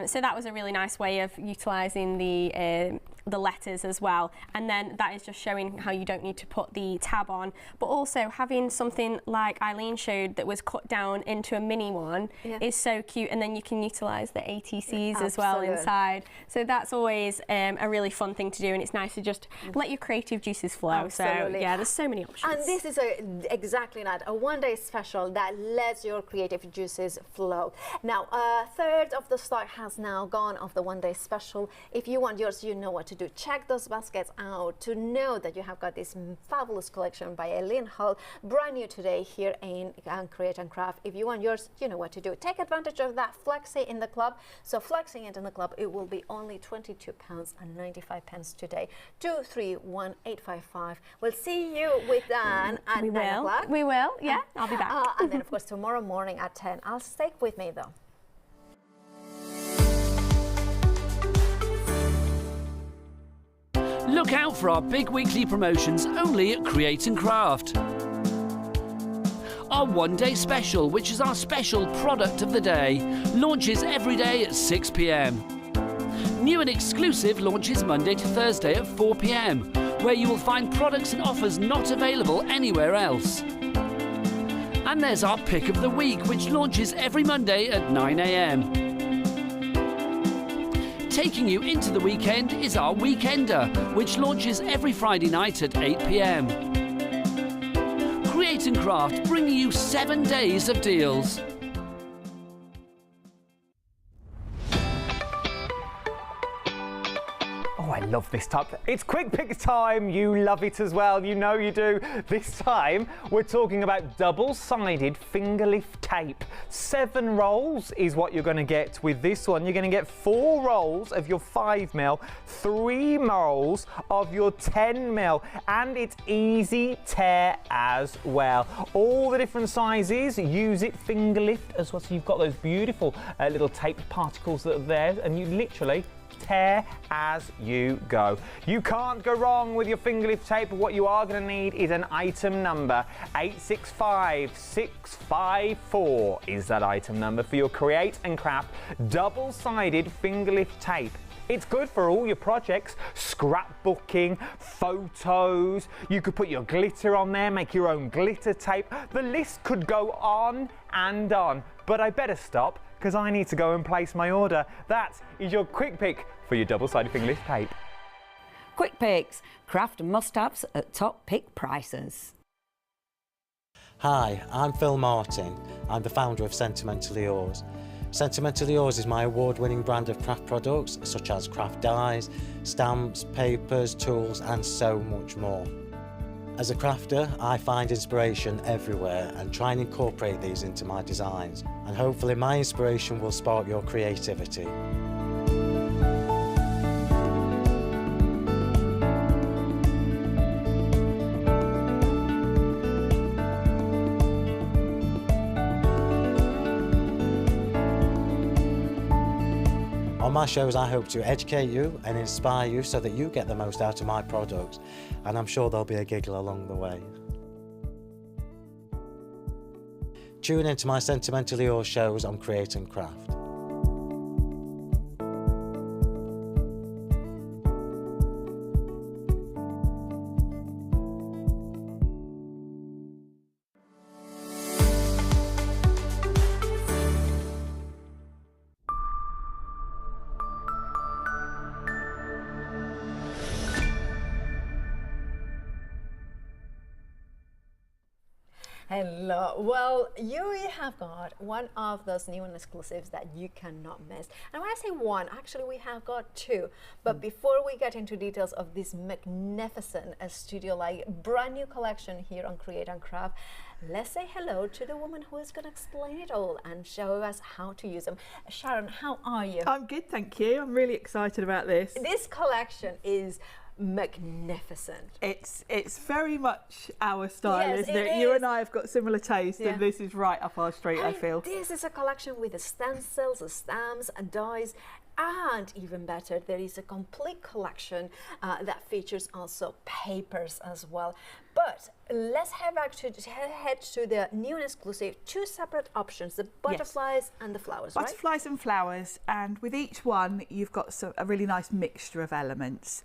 So that was a really nice way of utilising the letters as well. And then that is just showing how you don't need to put the tab on, but also having something like Eileen showed that was cut down into a mini one is so cute. And then you can utilise the ATCs as well inside. So that's always a really fun thing to do, and it's nice to just let your creative juices flow. Absolutely. So yeah, there's so many options. And this is exactly that, a one-day special that lets your creative juices flow. Now, a third of the stock has now gone of the one-day special. If you want yours, you know what to do. Check those baskets out to know that you have got this fabulous collection by Eileen Hull, brand new today here in Create and Craft. If you want yours, you know what to do. Take advantage of that flexi in the club. So flexing it in the club, it will be only £22.95 today. 231855. We'll see you with Dan at 9 o'clock. We will, yeah. I'll be back. And then, of course, tomorrow morning at 10. I'll stay with me, though. Look out for our big weekly promotions only at Create and Craft. Our one-day special, which is our special product of the day, launches every day at 6 p.m. New and exclusive launches Monday to Thursday at 4 p.m. where you will find products and offers not available anywhere else. And there's our pick of the week, which launches every Monday at 9 a.m. Taking you into the weekend is our Weekender, which launches every Friday night at 8 p.m. Create and Craft, bringing you 7 days of deals. Oh, I love this type. It's quick pick time. You love it as well. You know you do. This time, we're talking about double-sided finger lift tape. 7 rolls is what you're going to get with this one. You're going to get 4 rolls of your 5mm, 3 rolls of your 10mm, and it's easy tear as well. All the different sizes, use it finger lift as well. So you've got those beautiful little tape particles that are there, and you literally tear as you go. You can't go wrong with your finger lift tape. What you are going to need is an item number. 865654 is that item number for your Create and Craft double-sided finger lift tape. It's good for all your projects, scrapbooking, photos. You could put your glitter on there, make your own glitter tape. The list could go on and on, but I better stop because I need to go and place my order. That is your quick pick for your double-sided finger lift tape. Quick picks, craft and must-haves at top pick prices. Hi, I'm Phil Martin. I'm the founder of Sentimentally Yours. Sentimentally Yours is my award-winning brand of craft products such as craft dies, stamps, papers, tools and so much more. As a crafter, I find inspiration everywhere and try and incorporate these into my designs, and hopefully my inspiration will spark your creativity. On my shows, I hope to educate you and inspire you so that you get the most out of my products, and I'm sure there'll be a giggle along the way. Tune into my Sentimentally Yours shows on Create and Craft. Hello. Well, you have got one of those new and exclusives that you cannot miss. And when I say one, actually we have got 2. But before we get into details of this magnificent studio-like brand new collection here on Create and Craft, let's say hello to the woman who is going to explain it all and show us how to use them. Sharon, how are you? I'm good, thank you. I'm really excited about this. This collection is magnificent. It's very much our style, yes, isn't it? You and I have got similar taste, and this is right up our street, I feel. This is a collection with the stencils, the stamps and dies, and even better, there is a complete collection that features also papers as well. But let's head to the new and exclusive 2 separate options, the butterflies and the flowers, right? Butterflies and flowers, and with each one you've got a really nice mixture of elements.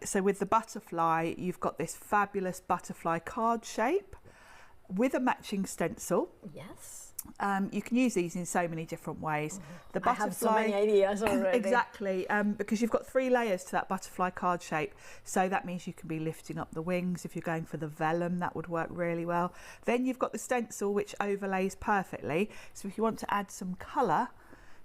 So with the butterfly, you've got this fabulous butterfly card shape with a matching stencil. Yes. You can use these in so many different ways. The butterfly, I have so many ideas already. Exactly, because you've got 3 layers to that butterfly card shape. So that means you can be lifting up the wings. If you're going for the vellum, that would work really well. Then you've got the stencil, which overlays perfectly. So if you want to add some colour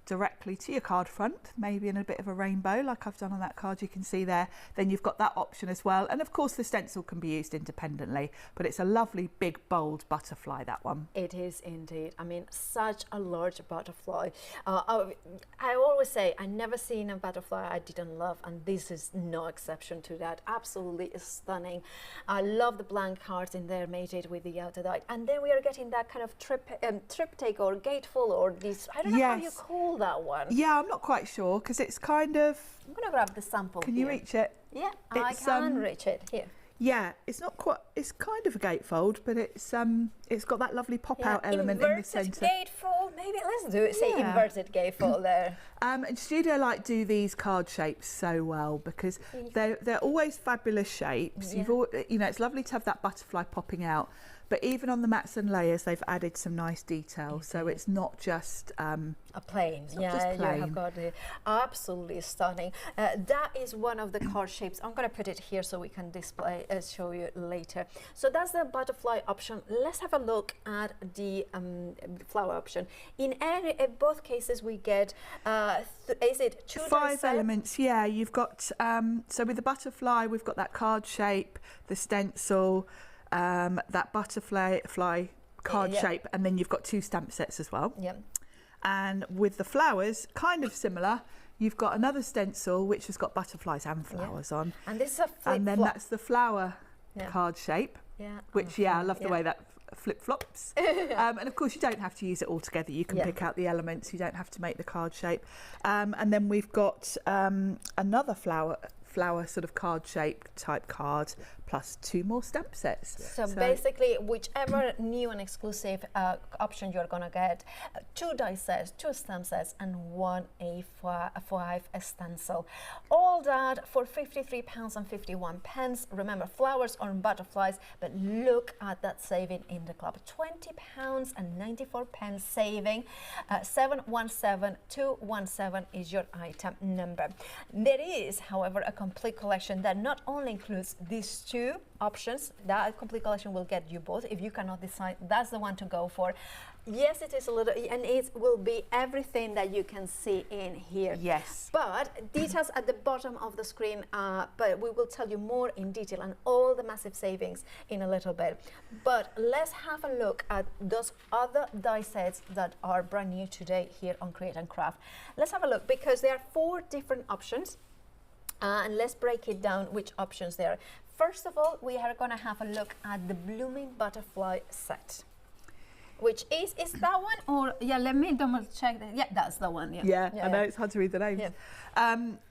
directly to your card front, maybe in a bit of a rainbow like I've done on that card you can see there, then you've got that option as well. And of course the stencil can be used independently, but it's a lovely big bold butterfly, that one. It is indeed. I mean, such a large butterfly. I always say I never seen a butterfly I didn't love, and this is no exception to that. Absolutely stunning. I love the blank cards in there, made it with the outer die, and then we are getting that kind of triptych or gatefold, or this, I don't know how you call that one. Yeah, I'm not quite sure because it's kind of. I'm gonna grab the sample. Can you reach it? Yeah, I can reach it here. Yeah, it's not quite. It's kind of a gatefold, but it's got that lovely pop out element in the centre. Gatefold, maybe let's do it, say inverted gatefold there. And Studio Light do these card shapes so well because they're always fabulous shapes. Yeah. You know, it's lovely to have that butterfly popping out, but even on the mats and layers, they've added some nice detail. So it's not just a plain. Not just plain. You have got it. Absolutely stunning. That is one of the card shapes. I'm going to put it here so we can display, show you later. So that's the butterfly option. Let's have a look at the flower option. In both cases, we get, is it 2 5 elements? Yeah, you've got, so with the butterfly, we've got that card shape, the stencil, that butterfly card shape, and then you've got 2 stamp sets as well. Yeah. And with the flowers, kind of similar, you've got another stencil which has got butterflies and flowers on. And this is a flip-flop. And then that's the flower card shape, which, I love the way that flip-flops. And of course, you don't have to use it all together. You can pick out the elements. You don't have to make the card shape. And then we've got another flower sort of card shape type card plus 2 more stamp sets. So basically, whichever new and exclusive option you're going to get, 2 die sets, 2 stamp sets, and 1 A5 stencil. All that for £53.51. Remember, flowers or butterflies, but look at that saving in the club. £20.94 saving. 717217 is your item number. There is, however, a complete collection that not only includes these 2 options. That complete collection will get you both. If you cannot decide, that's the one to go for. Yes, it is a little, and it will be everything that you can see in here. Yes. But details at the bottom of the screen, but we will tell you more in detail and all the massive savings in a little bit. But let's have a look at those other die sets that are brand new today here on Create and Craft. Let's have a look because there are 4 different options. And let's break it down which options there are. First of all, we are going to have a look at the Blooming Butterfly set, which is that one? Or, let me double check that. Yeah, that's the one. Yeah, I know it's hard to read the names.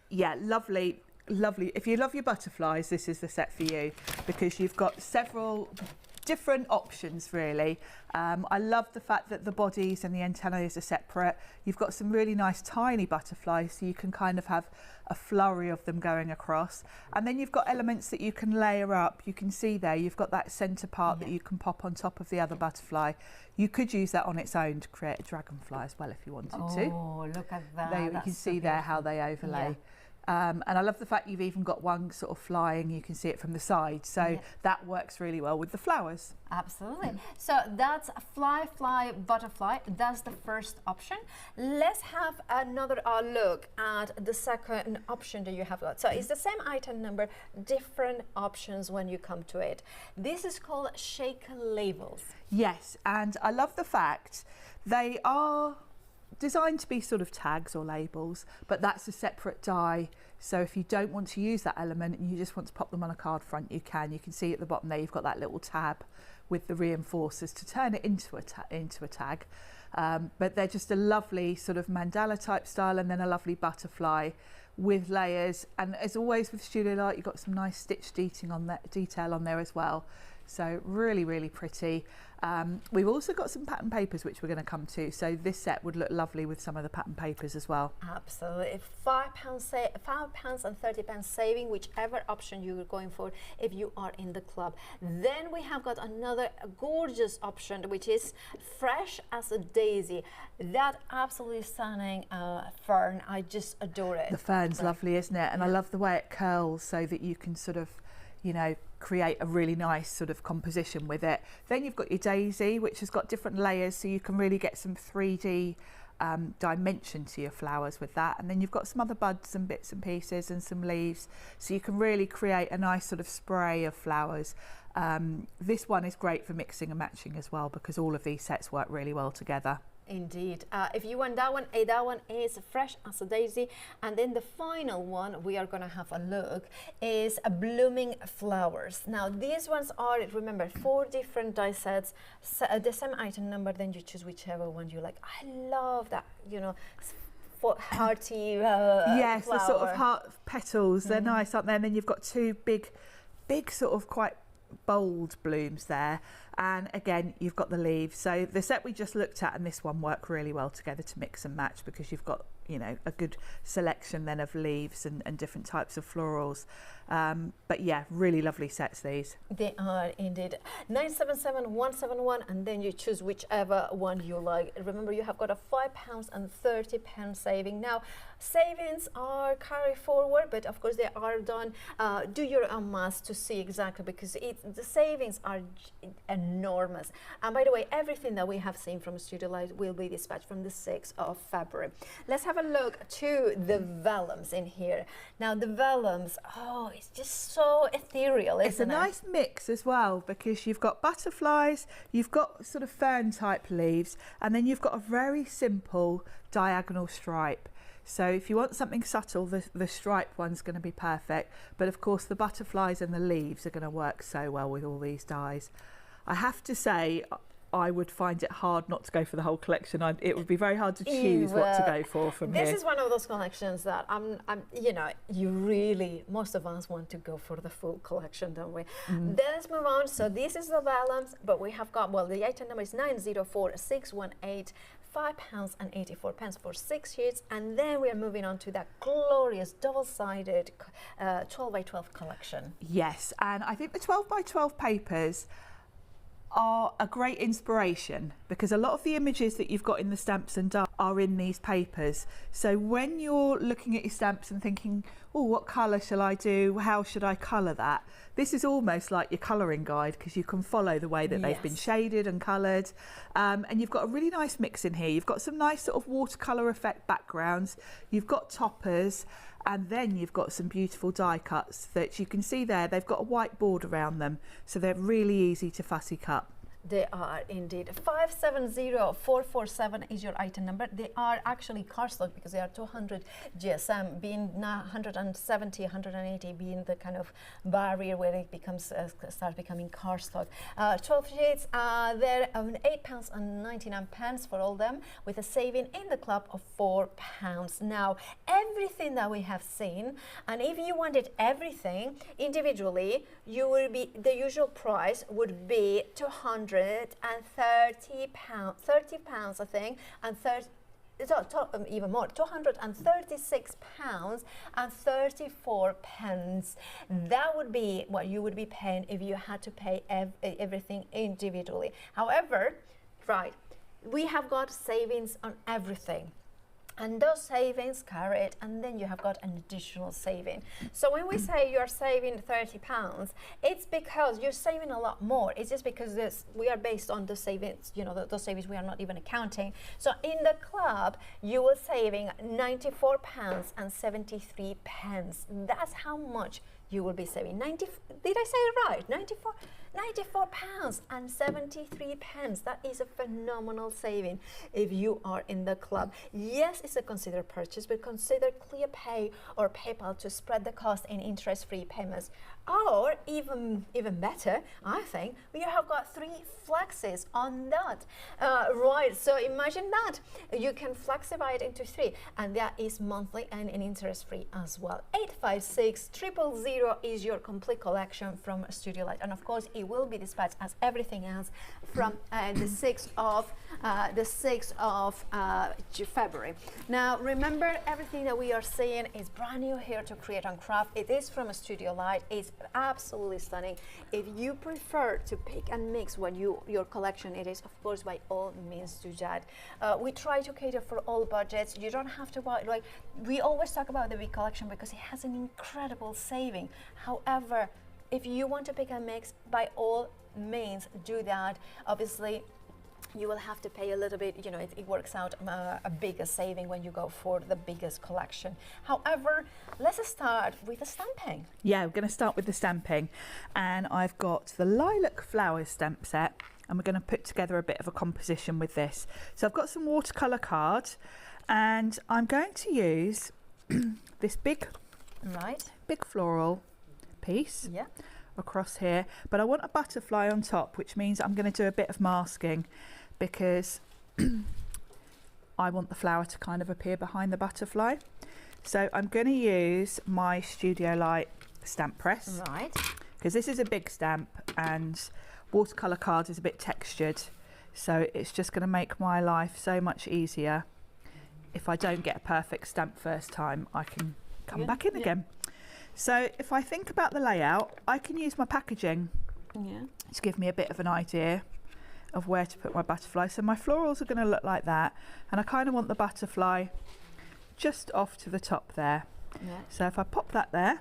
Yeah, lovely. If you love your butterflies, this is the set for you because you've got several different options really. I love the fact that the bodies and the antennae are separate. You've got some really nice tiny butterflies, so you can kind of have a flurry of them going across. And then you've got elements that you can layer up. You can see there, you've got that centre part that you can pop on top of the other butterfly. You could use that on its own to create a dragonfly as well if you wanted to. Oh, look at that. You can see there how they overlay. And I love the fact you've even got one sort of flying, you can see it from the side, so that works really well with the flowers. Absolutely. So that's fly, butterfly. That's the first option. Let's have another look at the second option that you have got. So it's the same item number, different options when you come to it. This is called shaker labels. Yes, and I love the fact they are designed to be sort of tags or labels, but that's a separate die. So if you don't want to use that element and you just want to pop them on a card front, you can. You can see at the bottom there, you've got that little tab with the reinforcers to turn it into a tag. But they're just a lovely sort of mandala type style and then a lovely butterfly with layers. And as always with Studio Light, you've got some nice stitch detail on there as well. So really, really pretty. We've also got some pattern papers which we're going to come to. So this set would look lovely with some of the pattern papers as well. Absolutely. £5.30 saving, whichever option you're going for if you are in the club. Then we have got another gorgeous option which is fresh as a daisy. That absolutely stunning fern. I just adore it. The fern's lovely, isn't it? And I love the way it curls so that you can sort of, you know, create a really nice sort of composition with it. Then you've got your daisy, which has got different layers, so you can really get some 3D dimension to your flowers with that. And then you've got some other buds and bits and pieces and some leaves, so you can really create a nice sort of spray of flowers. This one is great for mixing and matching as well because all of these sets work really well together. Indeed. If you want that one is fresh as a daisy. And then the final one we are going to have a look is a blooming flowers. Now these ones are, remember, 4 different die sets, the same item number, then you choose whichever one you like. I love that, you know, hearty yes, flower. The sort of heart petals, they're nice, aren't they? And then you've got 2 big sort of quite bold blooms there. And again, you've got the leaves. So the set we just looked at and this one work really well together to mix and match, because you've got, you know, a good selection then of leaves and different types of florals. But yeah, really lovely sets these. They are indeed. 977-171, and then you choose whichever one you like. Remember, you have got a £5.30 saving. Now, savings are carried forward, but of course they are done. Do your own math to see exactly, because the savings are enormous. And by the way, everything that we have seen from Studio Light will be dispatched from the 6th of February. Let's have a look to the vellums in here. Now the vellums, oh, it's just so ethereal, isn't it? It's a nice mix as well, because you've got butterflies, you've got sort of fern type leaves, and then you've got a very simple diagonal stripe. So if you want something subtle, the stripe one's going to be perfect. But of course the butterflies and the leaves are going to work so well with all these dies. I have to say, I would find it hard not to go for the whole collection. It would be very hard to choose what to go for from here. This is one of those collections that you know, you really, most of us want to go for the full collection, don't we? Let's move on. So this is the vellums, but we have got, well, the item number is 904618. £5.84 for 6 sheets, and then we are moving on to that glorious double-sided 12 by 12 collection. Yes, and I think the 12 by 12 papers are a great inspiration, because a lot of the images that you've got in the stamps and dies are in these papers. So when you're looking at your stamps and thinking, oh, what colour shall I do? How should I colour that? This is almost like your colouring guide, because you can follow the way that they've been shaded and coloured. And you've got a really nice mix in here. You've got some nice sort of watercolour effect backgrounds. You've got toppers. And then you've got some beautiful die cuts that you can see there. They've got a white board around them, so they're really easy to fussy cut. They are indeed. 570447 is your item number. They are actually cardstock, because they are 200 GSM, being 170, 180 being the kind of barrier where it becomes starts becoming cardstock. 12 sheets, they're £8.99 for all them, with a saving in the club of £4. Now, everything that we have seen, and if you wanted everything individually, you will be, the usual price would be £230, £30, I think, and even more, £236.34. That would be what you would be paying if you had to pay everything individually. However, right, we have got savings on everything. And those savings carry it, and then you have got an additional saving. So when we say you're saving £30, it's because you're saving a lot more. It's just because we are based on the savings, you know, those savings we are not even accounting. So in the club, you will saving £94.73. That's how much you will be saving. Did I say it right? £94.73. That is a phenomenal saving if you are in the club. Yes, it's a considered purchase, but consider ClearPay or PayPal to spread the cost in interest-free payments. Or even better, I think, you have got 3 flexes on that. Right, so imagine that. You can flexify it into 3, and that is monthly and interest-free as well. 856-000 is your complete collection from Studio Light, and of course it will be dispatched as everything else from the 6th of February. Now remember, everything that we are seeing is brand new here to Create and Craft. It is from Studio Light. It's absolutely stunning. If you prefer to pick and mix when your collection, it is, of course, by all means do that. We try to cater for all budgets. You don't have to buy, like, we always talk about the big collection because it has an incredible saving. However, if you want to pick and mix, by all means do that. Obviously, you will have to pay a little bit, you know, it works out a bigger saving when you go for the biggest collection. However, let's start with the stamping. Yeah, we're going to start with the stamping, and I've got the Lilac Flowers stamp set, and we're going to put together a bit of a composition with this. So I've got some watercolour cards, and I'm going to use this big floral piece across here, but I want a butterfly on top, which means I'm going to do a bit of masking, because I want the flower to kind of appear behind the butterfly. So I'm going to use my Studio Light stamp press, right, because this is a big stamp, and watercolour card is a bit textured, so it's just going to make my life so much easier. If I don't get a perfect stamp first time, I can come back in again. So if I think about the layout, I can use my packaging to give me a bit of an idea of where to put my butterfly. So my florals are going to look like that, and I kind of want the butterfly just off to the top there. So if I pop that there,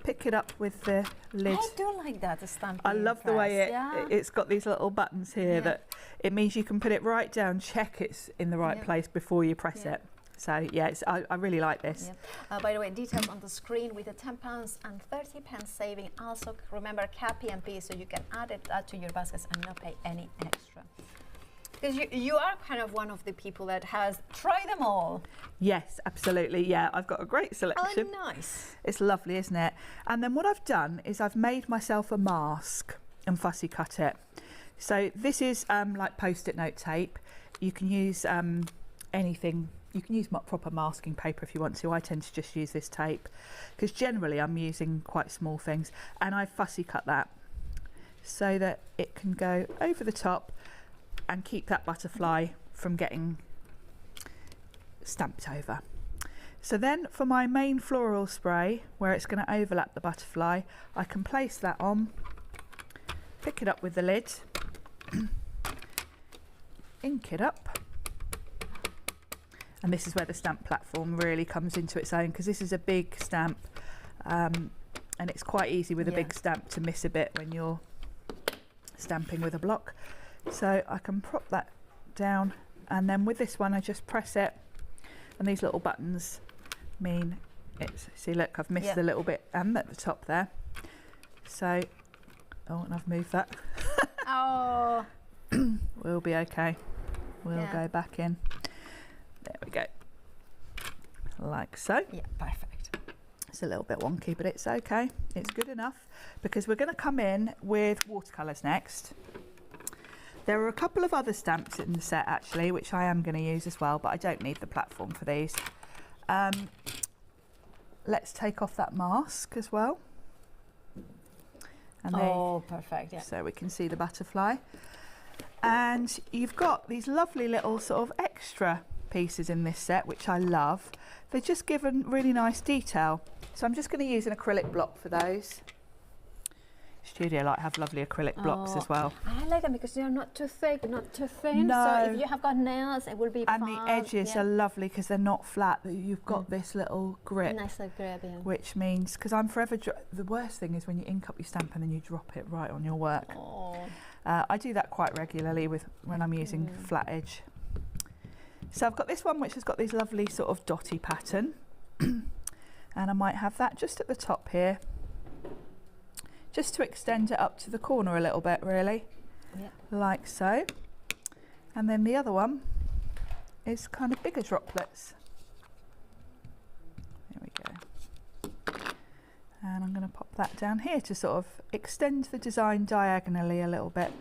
pick it up with the lid. I do like that, the stamping. I love the way it's got these little buttons here that it means you can put it right down, check it's in the right place before you press it. So yeah, I really like this. By the way, details on the screen with the £10 and 30 pence saving. Also remember P&P, so you can add that to your baskets and not pay any extra. Because you are kind of one of the people that has tried them all. Yes, absolutely. Yeah, I've got a great selection. Oh, nice. It's lovely, isn't it? And then what I've done is I've made myself a mask and fussy cut it. So this is like post-it note tape. You can use anything. You can use proper masking paper if you want to. I tend to just use this tape because generally I'm using quite small things, and I fussy cut that so that it can go over the top and keep that butterfly from getting stamped over. So then for my main floral spray, where it's going to overlap the butterfly, I can place that on, pick it up with the lid, ink it up, and this is where the stamp platform really comes into its own, because this is a big stamp, and it's quite easy with a big stamp to miss a bit when you're stamping with a block. So I can prop that down, and then with this one I just press it, and these little buttons mean it's, see, look, I've missed a little bit at the top there. So, oh, and I've moved that. Oh. We'll be okay. We'll go back in. There we go. Like so. Yeah, perfect. It's a little bit wonky, but it's okay. It's good enough, because we're going to come in with watercolours next. There are a couple of other stamps in the set actually, which I am going to use as well, but I don't need the platform for these. Let's take off that mask as well. And perfect, yeah. So we can see the butterfly. And you've got these lovely little sort of extra pieces in this set, which I love. They're just given really nice detail. So I'm just going to use an acrylic block for those. Studio Light have lovely acrylic blocks as well. I like them because they're not too thick, not too thin. No. So if you have got nails, it will be and fun. the edges are lovely because they're not flat. You've got this little grip. Nice little grip, yeah. Which means, because I'm forever, the worst thing is when you ink up your stamp and then you drop it right on your work. I do that quite regularly when I'm using flat edge. So I've got this one which has got this lovely sort of dotty pattern. And I might have that just at the top here, just to extend it up to the corner a little bit, really, like so. And then the other one is kind of bigger droplets. There we go. And I'm going to pop that down here to sort of extend the design diagonally a little bit.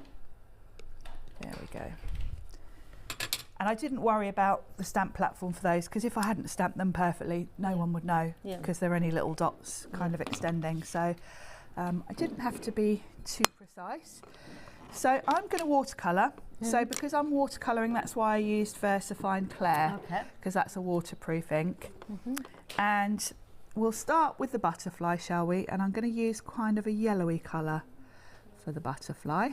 There we go. And I didn't worry about the stamp platform for those, because if I hadn't stamped them perfectly, no one would know, because they're only little dots kind of extending. So I didn't have to be too precise. So I'm going to watercolour. So because I'm watercolouring, that's why I used VersaFine Clair, because that's a waterproof ink. And we'll start with the butterfly, shall we? And I'm going to use kind of a yellowy colour for the butterfly.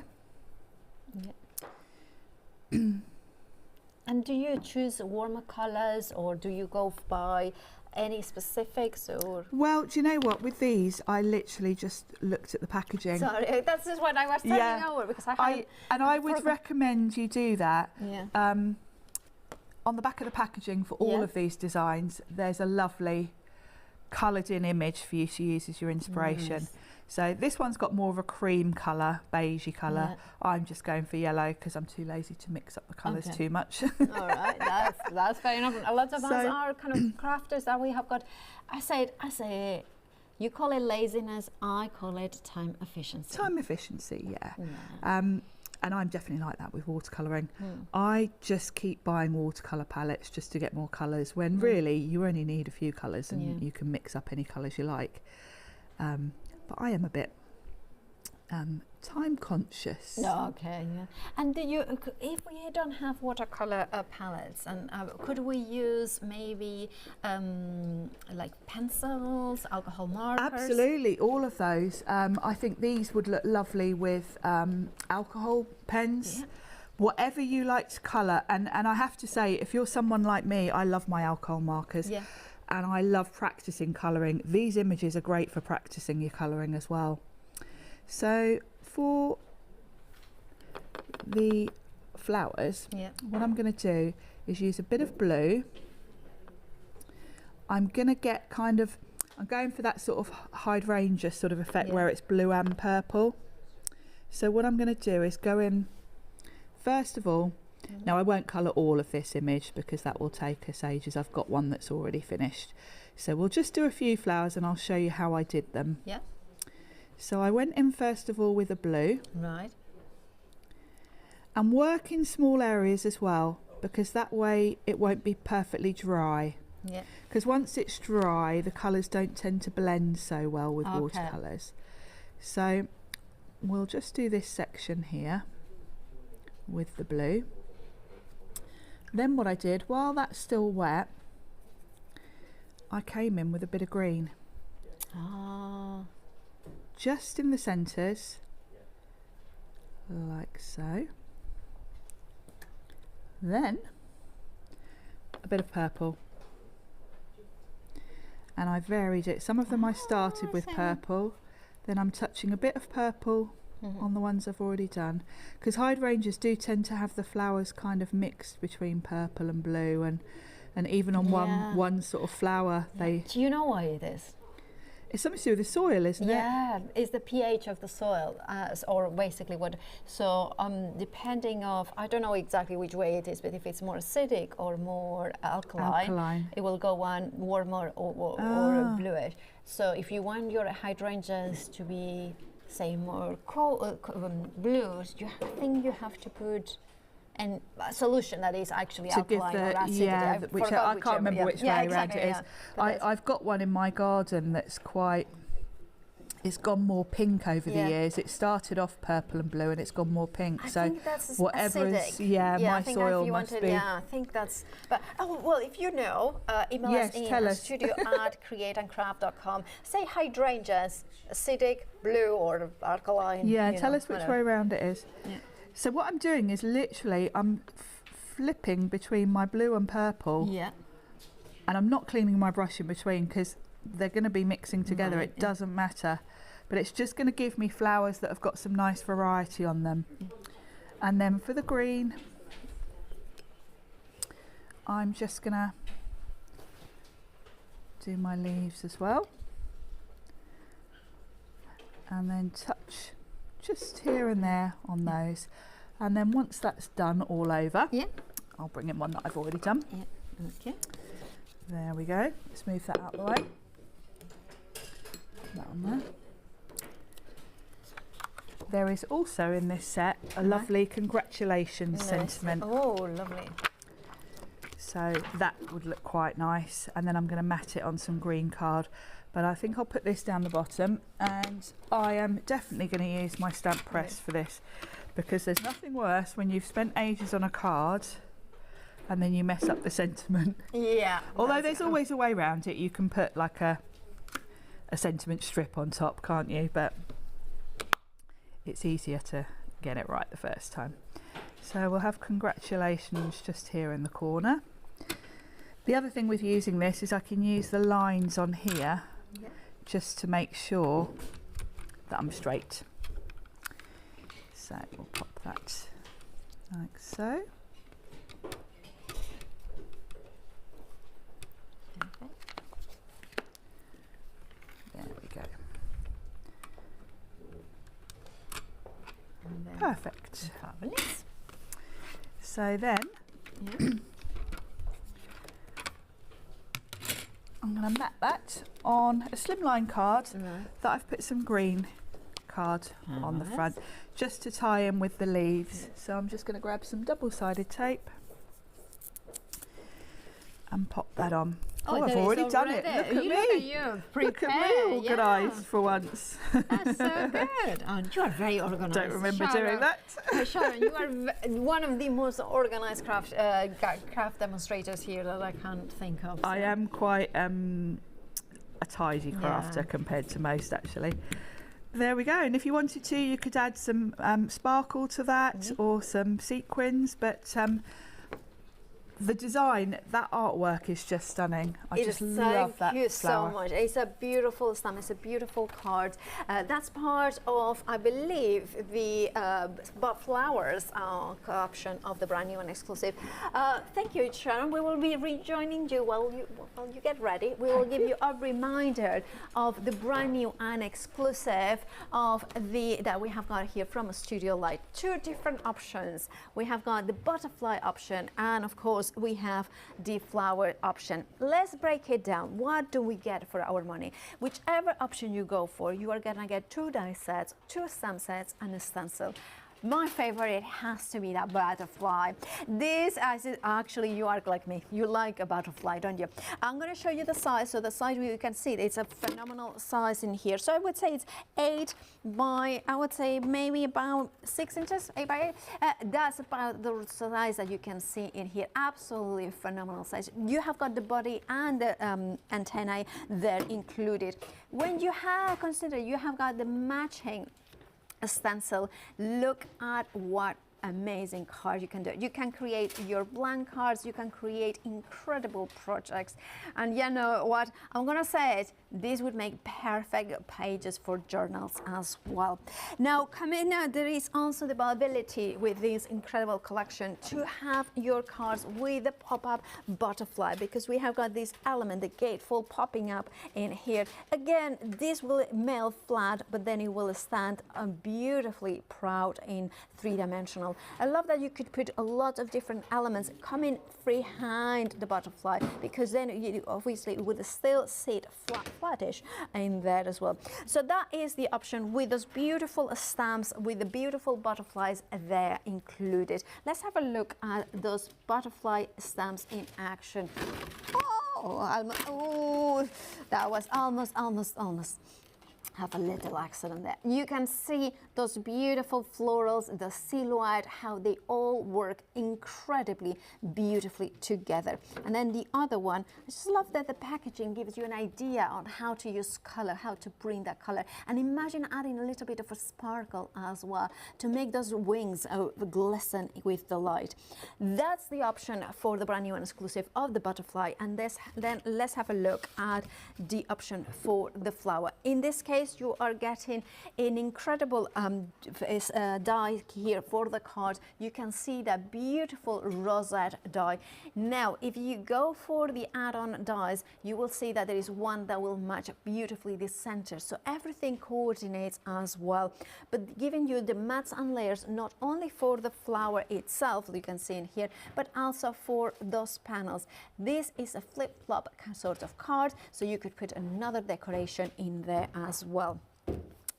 And do you choose warmer colours, or do you go by any specifics? Or well, do you know what? With these, I literally just looked at the packaging. Sorry, that's just what I was turning over, because I would recommend you do that. On the back of the packaging for all of these designs, there's a lovely coloured in image for you to use as your inspiration. So this one's got more of a cream colour, beigey colour. I'm just going for yellow because I'm too lazy to mix up the colours too much. All right, that's fair enough. A lot of us are kind of crafters that we have got. I say, you call it laziness, I call it time efficiency. Time efficiency, yeah. And I'm definitely like that with watercolouring. I just keep buying watercolour palettes just to get more colours, when really you only need a few colours and you can mix up any colours you like. But I am a bit time conscious. Okay, yeah. And if we don't have watercolor palettes, and could we use maybe like pencils, alcohol markers? Absolutely, all of those. I think these would look lovely with alcohol pens. Yeah. Whatever you like to colour, and I have to say, if you're someone like me, I love my alcohol markers. Yeah. And I love practicing colouring. These images are great for practicing your colouring as well. So for the flowers, what I'm going to do is use a bit of blue. I'm going to get I'm going for that sort of hydrangea sort of effect where it's blue and purple. So what I'm going to do is go in, first of all, now I won't colour all of this image because that will take us ages. I've got one that's already finished. So we'll just do a few flowers and I'll show you how I did them. Yeah. So I went in first of all with a blue. Right. And work in small areas as well, because that way it won't be perfectly dry. Yeah. Because once it's dry, the colours don't tend to blend so well with watercolours. So we'll just do this section here with the blue. Then what I did, while that's still wet, I came in with a bit of green. Just in the centres, like so. Then a bit of purple. And I varied it. Some of them I started with purple, then I'm touching a bit of purple on the ones I've already done. Because hydrangeas do tend to have the flowers kind of mixed between purple and blue, and even on one sort of flower they... Do you know why it is? It's something to do with the soil, isn't it? Yeah, it's the pH of the soil, or basically what. So depending of, I don't know exactly which way it is, but if it's more acidic or more alkaline, it will go one warmer or bluish. So if you want your hydrangeas to be, say, more blues, I think you have have to put a solution that is actually alkaline or acidic. I can't remember which way around it is. I've got one in my garden that's it's gone more pink over the years. It started off purple and blue and it's gone more pink. I so think that's whatever is, my soil must be. Yeah, I think that's. But well, if you know, email us in studio@createandcraft.com. Say hydrangeas, acidic, blue, or alkaline. Yeah, tell us which way around it is. Yeah. So what I'm doing is literally I'm flipping between my blue and purple. Yeah. And I'm not cleaning my brush in between because they're going to be mixing together. It doesn't matter. But it's just going to give me flowers that have got some nice variety on them. And then for the green, I'm just going to do my leaves as well. And then touch just here and there on those, and then once that's done all over, I'll bring in one that I've already done. Okay. There we go. Let's move that out of the way. That on there. There is also in this set a lovely congratulations sentiment. Oh, lovely. So that would look quite nice, and then I'm going to mat it on some green card. But I think I'll put this down the bottom, and I am definitely going to use my stamp press for this, because there's nothing worse when you've spent ages on a card and then you mess up the sentiment. Yeah. Although there's always a way around it. You can put like a sentiment strip on top, can't you? But it's easier to get it right the first time. So we'll have congratulations just here in the corner. The other thing with using this is I can use the lines on here just to make sure that I'm straight. So we'll pop that like so. There we go. Perfect. Fabulous. So then I'm going to mat that on a slimline card that I've put some green card on the front, just to tie in with the leaves. So I'm just going to grab some double-sided tape and pop that on. Oh, I've there is already done it. Look at me. Look at you. Look at me, organised for once. That's so good. And you are very organised. Don't remember doing that. Sharon, you are one of the most organised craft demonstrators here that I can't think of. So. I am quite a tidy crafter compared to most, actually. There we go. And if you wanted to, you could add some sparkle to that or some sequins, but the design, that artwork is just stunning. I just love that flower. Thank you so much. It's a beautiful stamp. It's a beautiful card. That's part of, I believe, the flowers option of the brand new and exclusive. Thank you, Sharon. We will be rejoining you while you get ready. We will give you a reminder of the brand new and exclusive of that we have got here from Studio Light. Two different options. We have got the butterfly option, and of course we have the flower option. Let's break it down. What do we get for our money? Whichever option you go for, you are gonna get 2 die sets, 2 stamp sets, and a stencil. My favorite has to be that butterfly. This is actually, you are like me. You like a butterfly, don't you? I'm going to show you the size. So the size, you can see it's a phenomenal size in here. So I would say it's 8 by, I would say maybe about 6 inches, 8 by 8. That's about the size that you can see in here. Absolutely phenomenal size. You have got the body and the antennae there included. When you have, consider you have got the matching stencil, look at what amazing card you can do. You can create your blank cards, you can create incredible projects, and you know what, I'm gonna say it, these would make perfect pages for journals as well. Now coming now, there is also the ability with this incredible collection to have your cards with the pop-up butterfly, because we have got this element, the gatefold popping up in here. Again, this will mail flat, but then it will stand beautifully proud in 3-dimensional. I love that you could put a lot of different elements coming behind the butterfly, because then you obviously it would still sit flattish in there as well. So that is the option with those beautiful stamps with the beautiful butterflies there included. Let's have a look at those butterfly stamps in action. Oh, that was almost. Have a little accident there. You can see those beautiful florals, the silhouette, how they all work incredibly beautifully together. And then the other one, I just love that the packaging gives you an idea on how to use color, how to bring that color. And imagine adding a little bit of a sparkle as well to make those wings glisten with the light. That's the option for the brand new and exclusive of the butterfly. And then let's have a look at the option for the flower. In this case, you are getting an incredible die here for the card. You can see that beautiful rosette die. Now, if you go for the add-on dies, you will see that there is one that will match beautifully the center. So everything coordinates as well, but giving you the mats and layers not only for the flower itself, you can see in here, but also for those panels. This is a flip-flop sort of card, so you could put another decoration in there as well.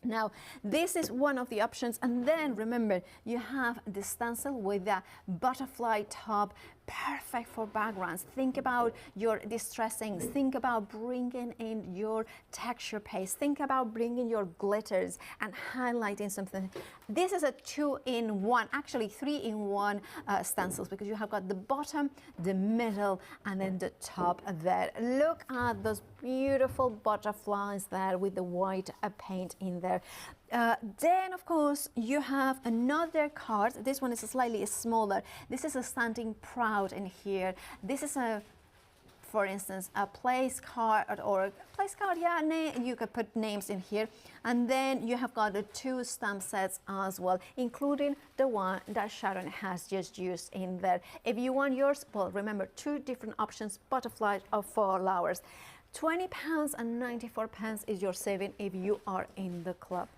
Now, this is one of the options, and then remember, you have the stencil with the butterfly top, perfect for backgrounds. Think about your distressing, think about bringing in your texture paste, think about bringing your glitters and highlighting something. This is a 2-in-1, actually 3-in-1 stencils, because you have got the bottom, the middle, and then the top there. Look at those beautiful butterflies there with the white paint in there. Then, of course, you have another card. This one is slightly smaller. This is a standing proud in here. This is a, for instance, a place card or a place card. Yeah, you could put names in here. And then you have got the 2 stamp sets as well, including the one that Sharon has just used in there. If you want yours, well, remember 2 different options, butterflies or flowers. £20.94 is your saving if you are in the club.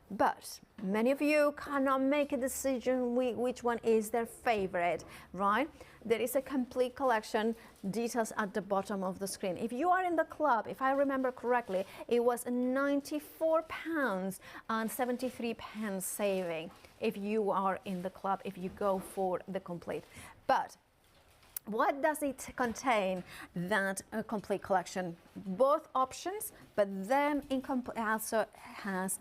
But many of you cannot make a decision which one is their favorite, right? There is a complete collection, details at the bottom of the screen. If you are in the club, if I remember correctly, it was £94.73 saving if you are in the club, if you go for the complete. But what does it contain? That complete collection, both options, but then also has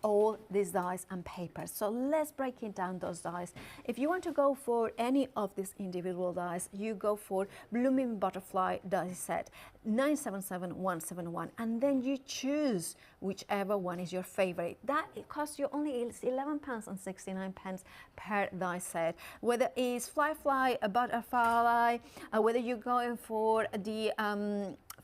all these dies and papers. So let's break it down, those dies. If you want to go for any of these individual dies, you go for Blooming Butterfly die set 977171, and then you choose whichever one is your favorite. That it costs you only £11.69 per die set. Whether it's Fly, a Butterfly, whether you're going for the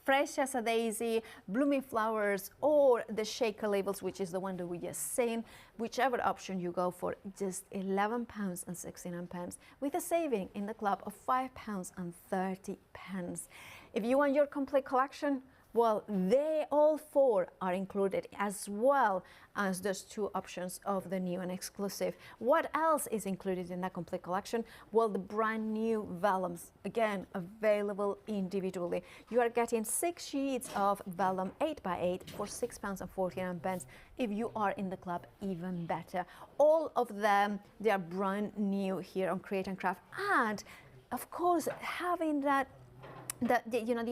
Fresh as a Daisy, Blooming Flowers, or the Shaker labels, which is the one that we just seen, whichever option you go for, just £11.69 with a saving in the club of £5.30. If you want your complete collection, well, they all four are included, as well as those two options of the new and exclusive. What else is included in that complete collection? Well, the brand new vellums, again, available individually. You are getting 6 sheets of vellum 8x8 for £6.49. If you are in the club, even better. All of them, they are brand new here on Create and Craft. And of course, having the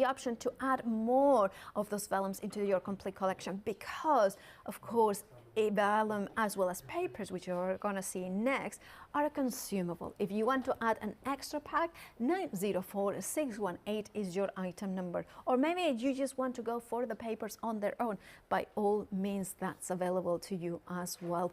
option to add more of those vellums into your complete collection, because of course a vellum as well as papers, which you're going to see next, are consumable. If you want to add an extra pack, 904618 is your item number. Or maybe you just want to go for the papers on their own, by all means that's available to you as well.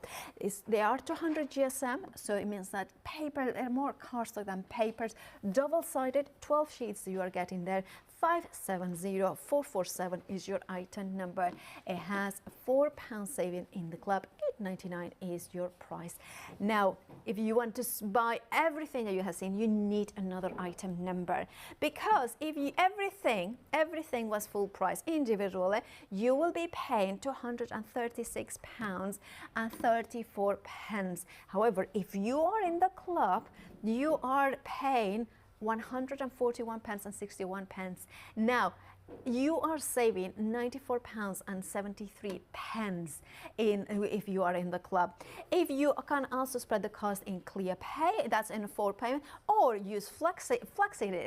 They are 200 GSM, so it means that paper are more costly than papers. Double-sided, 12 sheets you are getting there. 570447 is your item number. It has a £4 saving in the club. $8.99 is your price. Now, if you want to buy everything that you have seen, you need another item number, because if everything was full price individually, you will be paying £236.34. However, if you are in the club, you are paying £141.61. Now, you are saving £94.73 if you are in the club. If you can also spread the cost in clear pay, that's in 4 payments, or use Flexi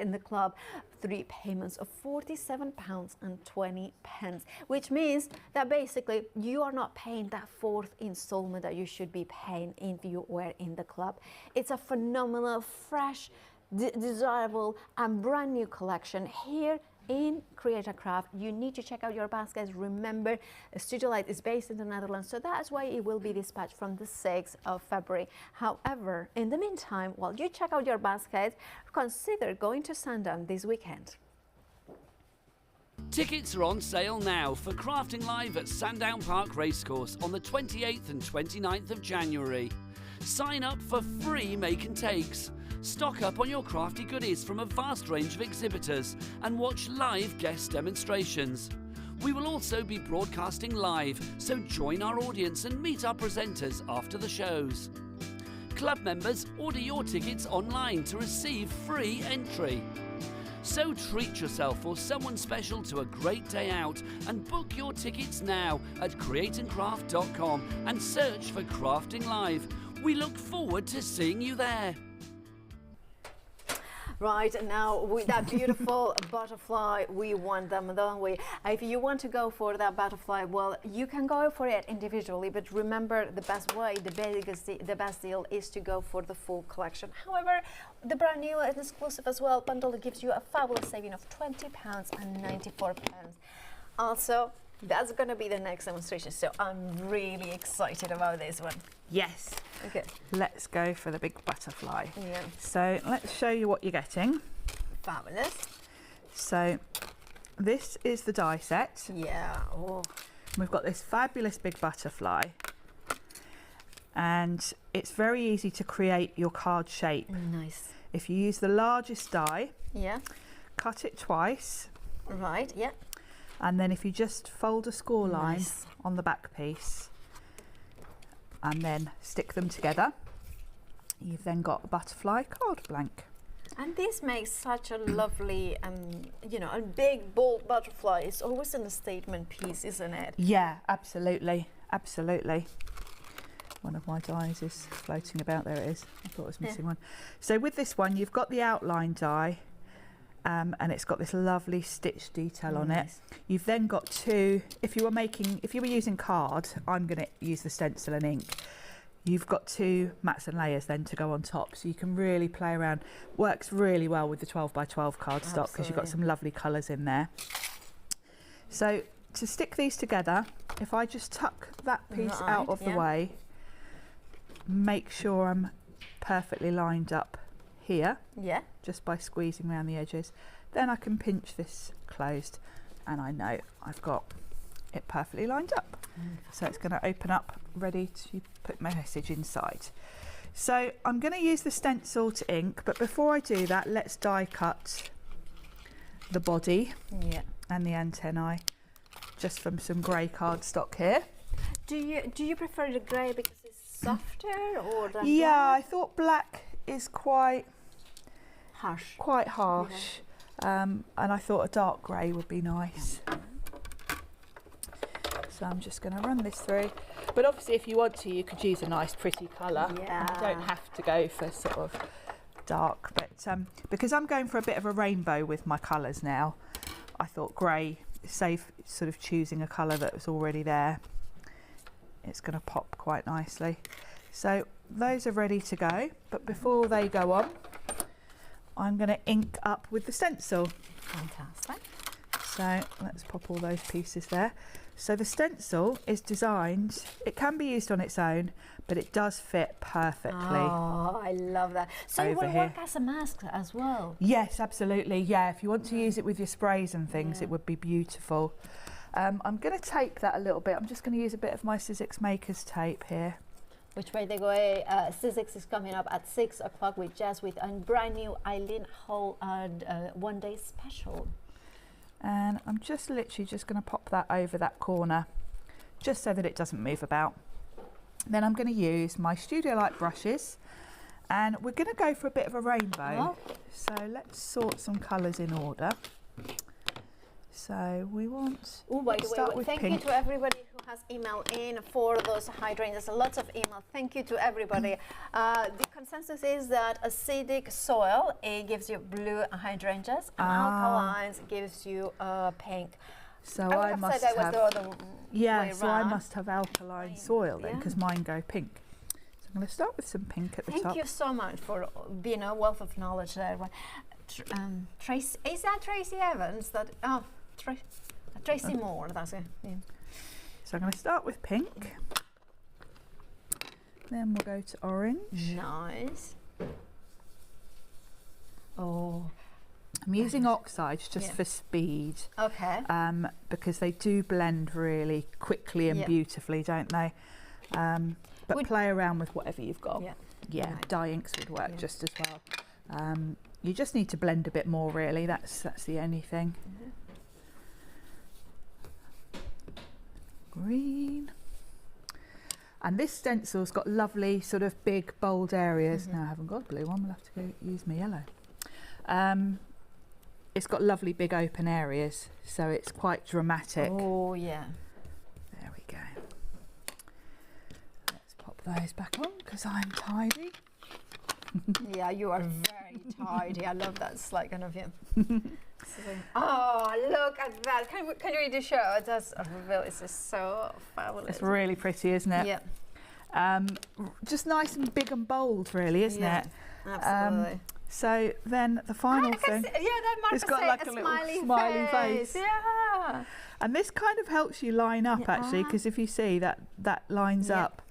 in the club, 3 payments of £47.20, which means that basically you are not paying that 4th installment that you should be paying if you were in the club. It's a phenomenal, fresh, desirable and brand new collection here in Create a Craft. You need to check out your baskets. Remember, Studio Light is based in the Netherlands, so that's why it will be dispatched from the 6th of February. However, in the meantime, while you check out your baskets, consider going to Sandown this weekend. Tickets are on sale now for Crafting Live at Sandown Park Racecourse on the 28th and 29th of January. Sign up for free make and takes. Stock up on your crafty goodies from a vast range of exhibitors and watch live guest demonstrations. We will also be broadcasting live, so join our audience and meet our presenters after the shows. Club members, order your tickets online to receive free entry. So treat yourself or someone special to a great day out and book your tickets now at createandcraft.com and search for Crafting Live. We look forward to seeing you there. Right, now with that beautiful butterfly, we want them, don't we? If you want to go for that butterfly, well, you can go for it individually, but remember, the best way, the best deal is to go for the full collection. However, the brand new and exclusive as well bundle gives you a fabulous saving of £20.94. Also, that's going to be the next demonstration, so I'm really excited about this one. Yes. Okay. Let's go for the big butterfly. Yeah. So let's show you what you're getting. Fabulous. So this is the die set. Yeah. Oh. We've got this fabulous big butterfly, and it's very easy to create your card shape. Nice. If you use the largest die, yeah, cut it twice. Right. Yeah. And then if you just fold a score line Nice. on the back piece and then stick them together, you've then got a butterfly card blank. And this makes such a lovely, you know, a big, bold butterfly. It's always in a statement piece, isn't it? Yeah, absolutely, absolutely. One of my dies is floating about. There it is. I thought I was missing one. So with this one, you've got the outline die, and it's got this lovely stitch detail on it. You've then got two, if you were using card, I'm going to use the stencil and ink. You've got two mats and layers then to go on top, so you can really play around. Works really well with the 12 by 12 cardstock because you've got some lovely colours in there. So to stick these together, if I just tuck that piece out of the way, make sure I'm perfectly lined up here, just by squeezing around the edges, then I can pinch this closed and I know I've got it perfectly lined up. So it's going to open up, ready to put my message inside. So I'm going to use the stencil to ink, but before I do that, let's die cut the body and the antennae just from some grey cardstock here. Do you prefer the grey because it's softer, or the I thought black is quite harsh. And I thought a dark grey would be nice. So I'm just going to run this through. But obviously if you want to, you could use a nice pretty colour. You don't have to go for sort of dark. But because I'm going for a bit of a rainbow with my colours now, I thought grey, save sort of choosing a colour that was already there. It's going to pop quite nicely. So those are ready to go. But before they go on, I'm going to ink up with the stencil. Fantastic. So let's pop all those pieces there. So the stencil is designed, it can be used on its own, but it does fit perfectly. Oh, I love that. So it will work as a mask as well? Yes, absolutely. Yeah, if you want to use it with your sprays and things, it would be beautiful. I'm going to tape that a little bit. I'm just going to use a bit of my Sizzix Makers tape here. Which way they go? Sizzix is coming up at 6 o'clock with a brand new Eileen Hull and one day special. And I'm just literally just going to pop that over that corner just so that it doesn't move about. Then I'm going to use my Studio Light brushes and we're going to go for a bit of a rainbow. So let's sort some colours in order. So we want to start with pink. Thank you to everybody who has emailed in for those hydrangeas. Lots of email. Thank you to everybody. The consensus is that acidic soil, it gives you blue hydrangeas, and alkalines gives you pink. So I must have, I must have alkaline soil then, because mine go pink. So I'm going to start with some pink at the top. Thank you so much for being a wealth of knowledge there. Tracy, is that Tracy Evans? Tracy Moore, that's it. Yeah. So I'm going to start with pink. Then we'll go to orange. Nice. Oh. I'm using oxides just for speed. Okay. Because they do blend really quickly and beautifully, don't they? But play around with whatever you've got. Yeah, dye inks would work just as well. You just need to blend a bit more, really. That's the only thing. Green. And this stencil's got lovely sort of big bold areas. Now I haven't got a blue one, we'll have to go use my yellow. It's got lovely big open areas, so it's quite dramatic. Oh yeah. There we go. Let's pop those back on because I'm tidy. Yeah, you are very tidy. I love that slight kind of oh, look at that. Can you really show? It's just so fabulous. It's really pretty, isn't it? Yeah. Just nice and big and bold, really, isn't it? Absolutely. So then the final thing, it's got like a little smiley face. Yeah. And this kind of helps you line up actually, because if you see that lines up.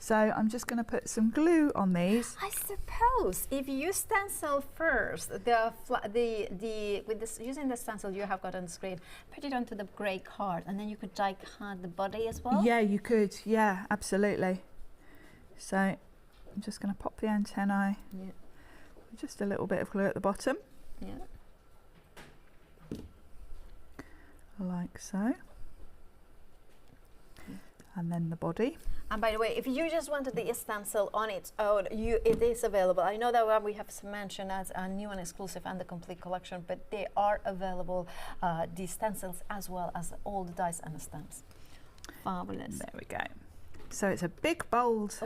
So I'm just going to put some glue on these. I suppose if you stencil first, using the stencil you have got on the screen, put it onto the grey card, and then you could die cut the body as well. Yeah, you could. Yeah, absolutely. So I'm just going to pop the antennae. Yeah. Just a little bit of glue at the bottom. Yeah. Like so. And then the body. And by the way, if you just wanted the stencil on its own, it is available. I know that one we have mentioned as a new and exclusive and the complete collection, but they are available, these stencils as well as all the dies and the stamps. Fabulous. There we go. So it's a big, bold,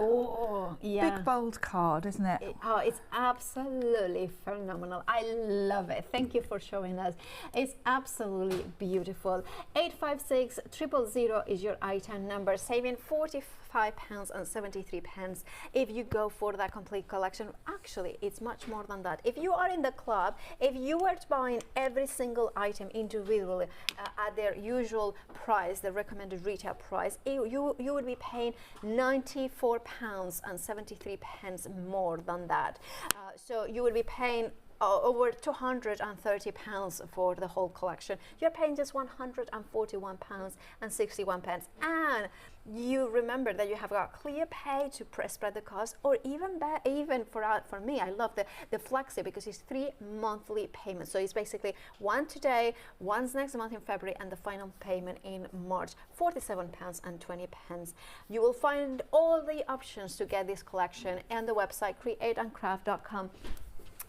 big, bold card, isn't it? It's absolutely phenomenal. I love it. Thank you for showing us. It's absolutely beautiful. 856 000 is your item number, saving £45.73 if you go for that complete collection. Actually, it's much more than that. If you are in the club, if you were buying every single item individually at their usual price, the recommended retail price, you would be paying £94.73 more than that. So you would be paying over £230 for the whole collection. You're paying just £141.61, and you remember that you have got clear pay to spread the cost, or even for me, I love the flexi because it's 3 monthly payments. So it's basically one today, one's next month in February, and the final payment in March, £47.20. You will find all the options to get this collection on the website createandcraft.com,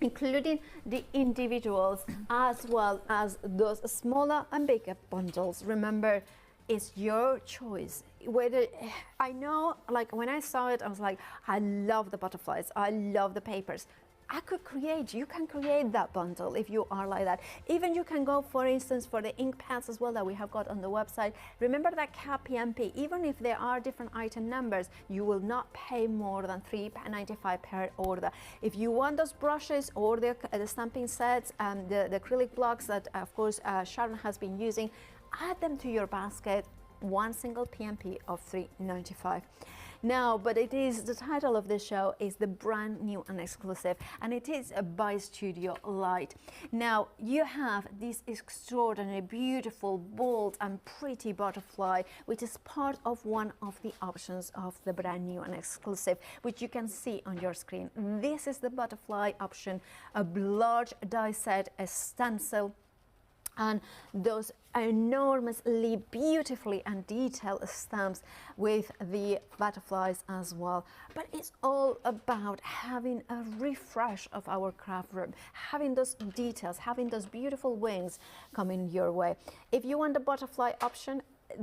including the individuals as well as those smaller and bigger bundles. Remember, it's your choice. Whether I know, like when I saw it, I was like, I love the butterflies, I love the papers. You can create that bundle if you are like that. Even you can go, for instance, for the ink pads as well that we have got on the website. Remember that PMP, even if there are different item numbers, you will not pay more than $3.95 per order. If you want those brushes or the stamping sets and the acrylic blocks that, of course, Sharon has been using, add them to your basket. One single PMP of $3.95. Now, but it is, the title of the show is the brand new and exclusive, and it is by Studio Light. Now, you have this extraordinary, beautiful, bold and pretty butterfly, which is part of one of the options of the brand new and exclusive, which you can see on your screen. This is the butterfly option, a large die set, a stencil, and those enormously beautifully and detailed stamps with the butterflies as well. But it's all about having a refresh of our craft room, having those details, having those beautiful wings coming your way. If you want the butterfly option,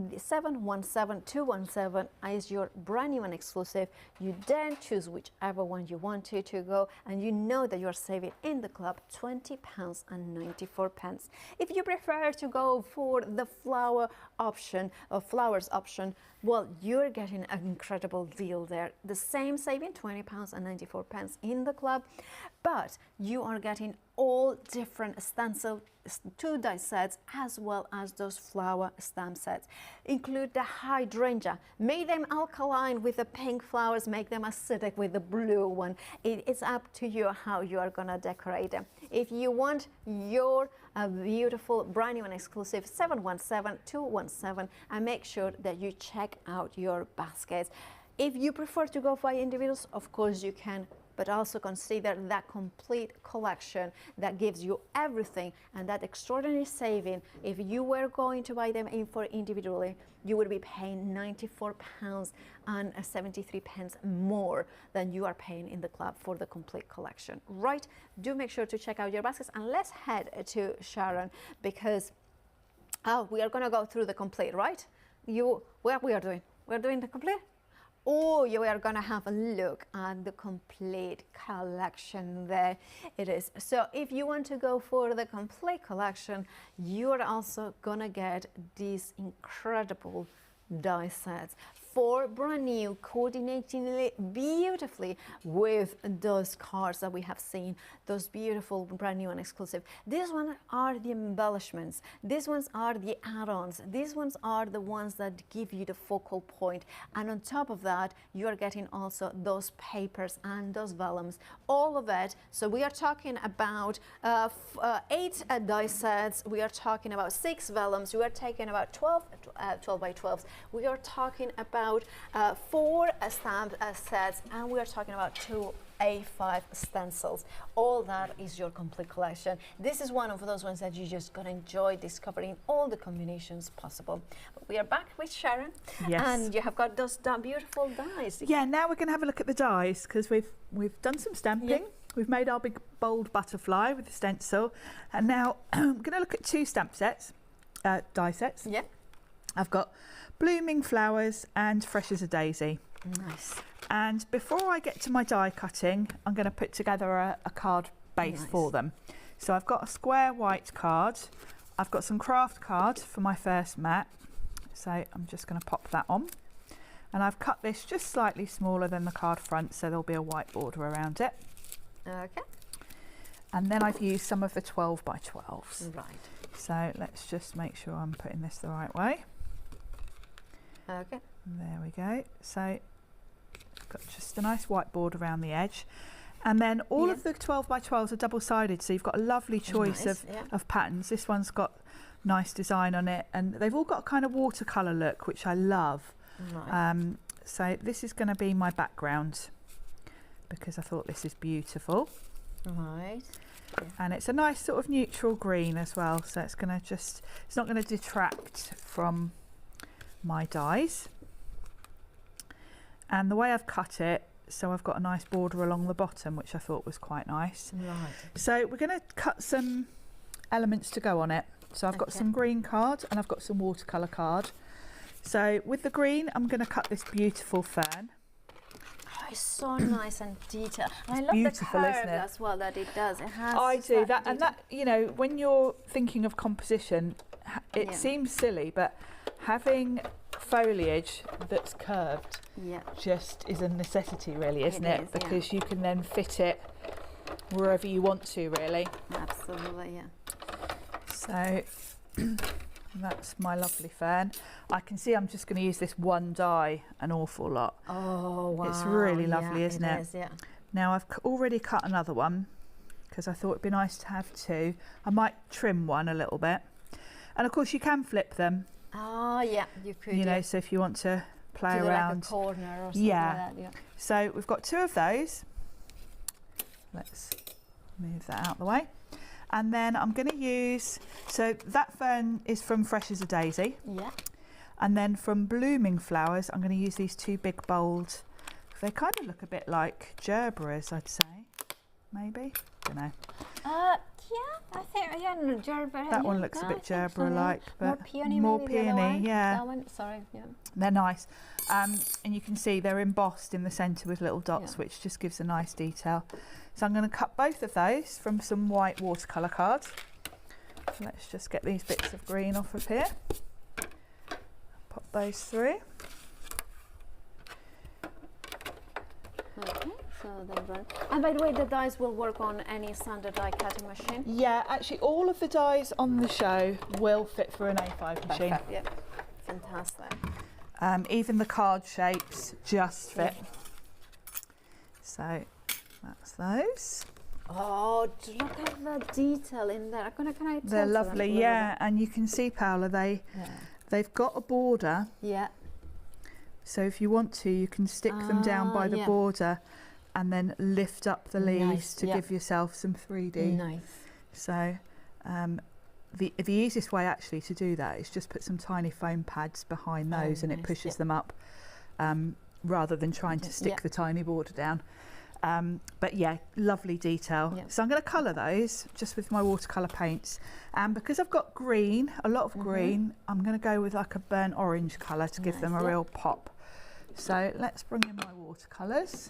the 717217 is your brand new and exclusive. You then choose whichever one you want to go, and you know that you're saving in the club £20.94. If you prefer to go for the flower option or flowers option, well, you're getting an incredible deal there. The same saving £20.94 in the club, but you are getting all different stencil 2 die sets as well as those flower stamp sets. Include the hydrangea. Make them alkaline with the pink flowers, make them acidic with the blue one. It's up to you how you are gonna decorate them. If you want your beautiful brand new and exclusive, 717217, and make sure that you check out your baskets. If you prefer to go by individuals, of course you can, but also consider that complete collection that gives you everything and that extraordinary saving. If you were going to buy them in for individually, you would be paying £94.73 more than you are paying in the club for the complete collection. Right? Do make sure to check out your baskets, and let's head to Sharon, because we are going to go through the complete, right? What we are doing? We're doing the complete? Oh, you are going to have a look at the complete collection. There it is. So if you want to go for the complete collection, you are also going to get these incredible die sets. 4 brand new, coordinating beautifully with those cards that we have seen, those beautiful brand new and exclusive. These ones are the embellishments, these ones are the add-ons, these ones are the ones that give you the focal point, and on top of that you are getting also those papers and those vellums, all of it. So we are talking about 8 die sets, we are talking about 6 vellums, we are taking about 12 by 12s, we are talking about 4 stamp sets, and we are talking about 2 A5 stencils. All that is your complete collection. This is one of those ones that you're just going to enjoy discovering all the combinations possible. But we are back with Sharon. Yes. And you have got those beautiful dies. Yeah, now we're going to have a look at the dies, because we've done some stamping. Yeah. We've made our big bold butterfly with the stencil, and now I'm going to look at 2 stamp sets, die sets. Yeah. I've got Blooming Flowers and Fresh as a Daisy. Nice. And before I get to my die cutting, I'm going to put together a card base for them. So I've got a square white card. I've got some craft card for my first mat. So I'm just going to pop that on. And I've cut this just slightly smaller than the card front, so there'll be a white border around it. Okay. And then I've used some of the 12 by 12s. Right. So let's just make sure I'm putting this the right way. Okay. There we go. So I've got just a nice white border around the edge. And then all of the 12 by 12s are double-sided, so you've got a lovely choice of patterns. This one's got nice design on it, and they've all got a kind of watercolour look, which I love. Right. So this is going to be my background because I thought this is beautiful. Right. Yeah. And it's a nice sort of neutral green as well, so it's going to just, it's not going to detract from my dies. And the way I've cut it, so I've got a nice border along the bottom, which I thought was quite nice. Right. So we're going to cut some elements to go on it. So I've got some green card and I've got some watercolour card. So with the green, I'm going to cut this beautiful fern. Oh, it's so nice and detailed. I love beautiful, the curve isn't it? as well that it does. It has. I do that, and that, you know, when you're thinking of composition, it seems silly, but having foliage that's curved just is a necessity, really, isn't it? Because you can then fit it wherever you want to, really. Absolutely, yeah. So that's my lovely fern. I can see I'm just going to use this one die an awful lot. Oh, wow. It's really lovely, isn't it? It is, yeah. Now I've already cut another one because I thought it'd be nice to have two. I might trim one a little bit. And of course you can flip them. Oh, yeah, you could. You know, so if you want to play around. Like a corner or something like that, yeah. So we've got two of those. Let's move that out the way. And then I'm going to use, so that fern is from Fresh as a Daisy. Yeah. And then from Blooming Flowers, I'm going to use these two big bold, they kind of look a bit like gerberas, I'd say. Maybe? Don't know. Yeah, I think, gerbera. That one looks a bit gerbera-like, but more peony, more maybe peony, the other one. yeah. That one, sorry, yeah. They're nice. And you can see they're embossed in the centre with little dots, which just gives a nice detail. So I'm going to cut both of those from some white watercolour cards. So let's just get these bits of green off of here. Pop those through. Okay, so they're done. And by the way, the dies will work on any standard die cutting machine? Yeah, actually all of the dies on the show will fit for an A5 machine. Perfect, yeah. Fantastic. Even the card shapes just fit. So that's those. Oh, look at the detail in there. Can I They're lovely, yeah. And you can see, Paola, they've got a border. Yeah. So if you want to, you can stick them down by the border and then lift up the leaves to give yourself some 3D. Nice. So the easiest way actually to do that is just put some tiny foam pads behind those and it pushes them up rather than trying to stick the tiny border down. But yeah, lovely detail. So I'm going to colour those just with my watercolour paints. And because I've got green, a lot of green, I'm going to go with like a burnt orange colour to give them a real pop. So let's bring in my watercolours.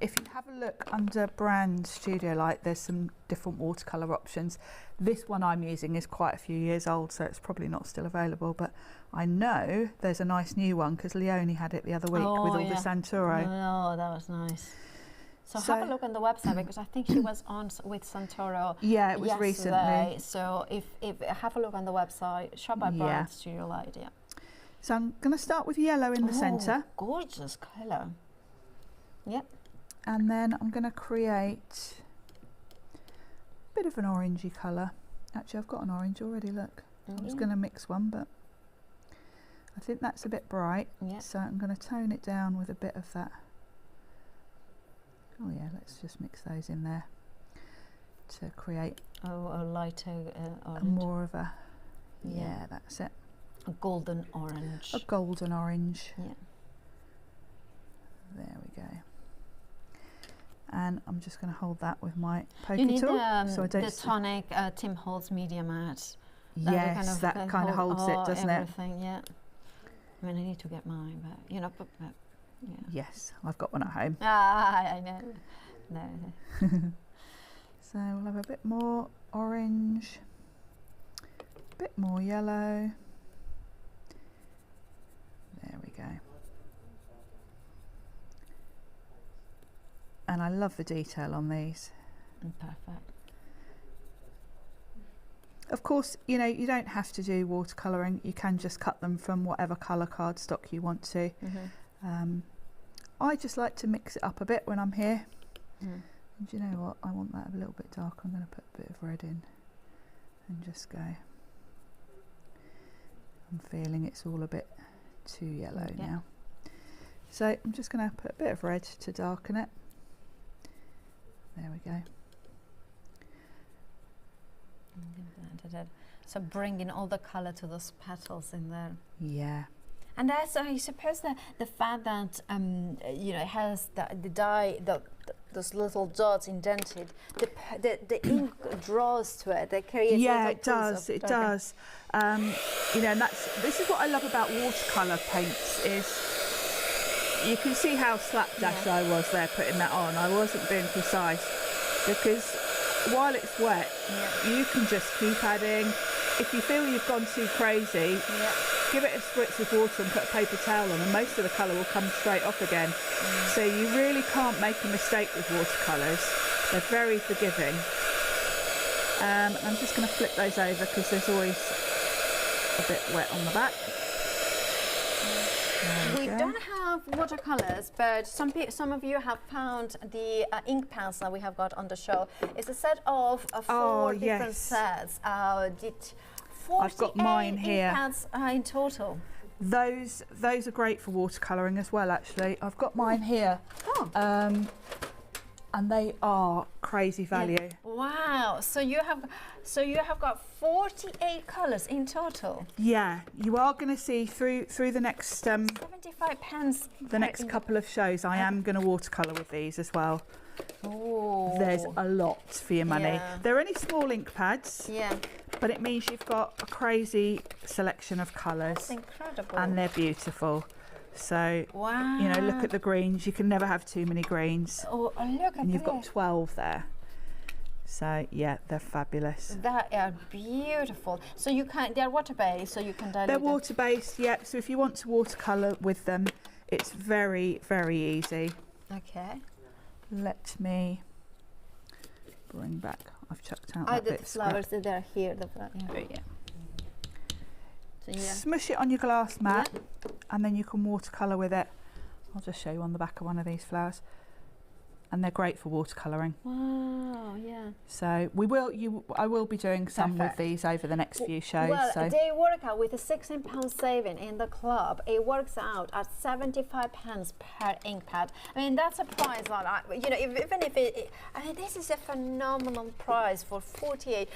If you have a look under Brand Studio Light, there's some different watercolour options. This one I'm using is quite a few years old, so it's probably not still available, but I know there's a nice new one because Leonie had it the other week with all the Santoro. Oh, that was nice. So have a look on the website because I think she was on with Santoro. Yeah, it was yesterday. recently. So if have a look on the website, shop by Brand Studio Light, So I'm going to start with yellow in the centre. Gorgeous colour. Yep. And then I'm going to create a bit of an orangey colour. Actually, I've got an orange already, look. I was going to mix one, but I think that's a bit bright. So I'm going to tone it down with a bit of that. Oh yeah, let's just mix those in there to create a lighter orange. More of a, that's it. A golden orange. A golden orange. Yeah. There we go. And I'm just going to hold that with my poker you need tool. So I don't the tonic Tim Holtz Media Mat. Yes, that kind of holds it, doesn't everything, it? Yeah. I mean, I need to get mine, but you know, yeah. Yes, I've got one at home. I know. No. So we'll have a bit more orange, a bit more yellow. There we go. And I love the detail on these. Perfect. Of course, you know, you don't have to do watercolouring. You can just cut them from whatever colour cardstock you want to. I just like to mix it up a bit when I'm here. And do you know what? I want that a little bit darker. I'm going to put a bit of red in and just go. I'm feeling it's all a bit too yellow now. So I'm just going to put a bit of red to darken it. There we go. So bringing all the colour to those petals in there. Yeah. And that's, I suppose, the fact that you know, it has the die, those little dots indented, the ink draws to it. They create. Yeah, it does. It does. You know, and this is what I love about watercolour paints is you can see how slapdash I was there putting that on. I wasn't being precise because while it's wet, you can just keep adding. If you feel you've gone too crazy, give it a spritz of water and put a paper towel on, and most of the colour will come straight off again. So you really can't make a mistake with watercolours. They're very forgiving. And I'm just going to flip those over because there's always a bit wet on the back. We don't have watercolors, but some of you have found the ink pens that we have got on the show. It's a set of 4 different sets. I've got mine here. Ink pads in total. Those are great for watercolouring as well. Actually, I've got mine here. And they are crazy value. Yeah. Wow! So you have got 48 colours in total. Yeah, you are going to see through the next 75 pens. The next couple of shows, I am going to watercolour with these as well. Oh. There's a lot for your money. Yeah. They're only small ink pads. Yeah. But it means you've got a crazy selection of colours. That's incredible. And they're beautiful. So, wow. You know, look at the greens. You can never have too many greens. Oh, look at And you've got 12 there. So, yeah, they're fabulous. That are beautiful. So you can, they're water-based, so you can dilute They're them. water-based, yeah. So if you want to watercolour with them, it's very, very easy. Okay. Let me bring back. I've chucked out that bit of flowers that are here. So, Smush it on your glass mat, and then you can watercolour with it. I'll just show you on the back of one of these flowers. And they're great for watercolouring. Wow, yeah. So I will be doing some with these over the next few shows. Well, so. they work out with a £16 saving in the club. It works out at 75 pence per ink pad. I mean, that's a price that you know, even if I mean, this is a phenomenal price for 48.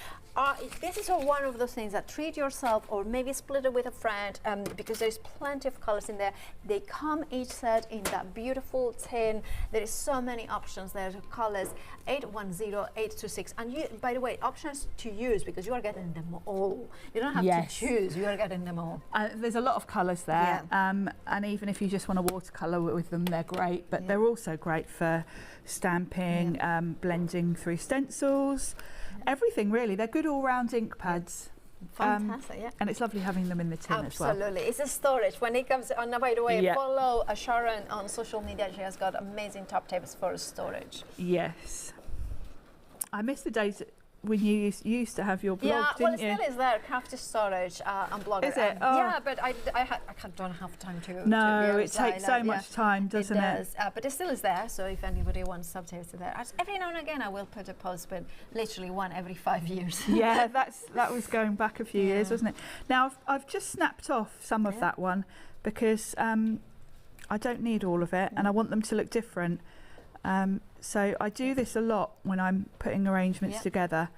This is one of those things that treat yourself, or maybe split it with a friend, because there's plenty of colors in there. They come each set in that beautiful tin. There is so many options there to colors, 810, 826, and you, by the way, options to use because you are getting them all. You don't have to choose, you are getting them all. There's a lot of colours there, and even if you just want to watercolour with them, they're great, but they're also great for stamping, blending through stencils, everything really. They're good all-round ink pads. Fantastic, and it's lovely having them in the tin as well. Absolutely, it's a storage. When it comes, by the way, follow Sharon on social media. She has got amazing top tips for storage. Yes. I miss the days when you used to have your blog, didn't you? Yeah, well, it still is there, Crafty Storage on Blogger. Is it? Yeah, but I don't have time to. No, it takes so much time, doesn't it? Does, but it still is there, so if anybody wants sub tips to there. Every now and again I will put a post, but literally one every 5 years. Yeah, that was going back a few years, wasn't it? Now, I've just snapped off some of that one because I don't need all of it and I want them to look different. So I do this a lot when I'm putting arrangements together.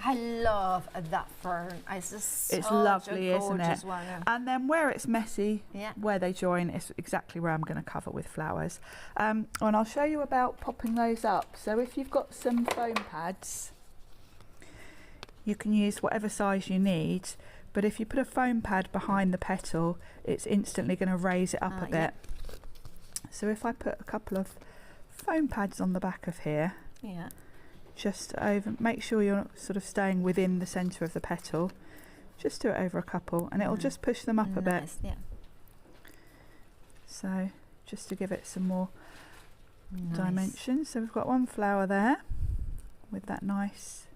I love that fern. It's lovely, isn't it? One. And then where it's messy, where they join, is exactly where I'm going to cover with flowers. And I'll show you about popping those up. So if you've got some foam pads, you can use whatever size you need, but if you put a foam pad behind the petal, it's instantly going to raise it up a bit. So if I put a couple of foam pads on the back of here, just over, make sure you're sort of staying within the centre of the petal. Just do it over a couple, and it'll just push them up a bit. So just to give it some more dimension. So we've got one flower there with that nice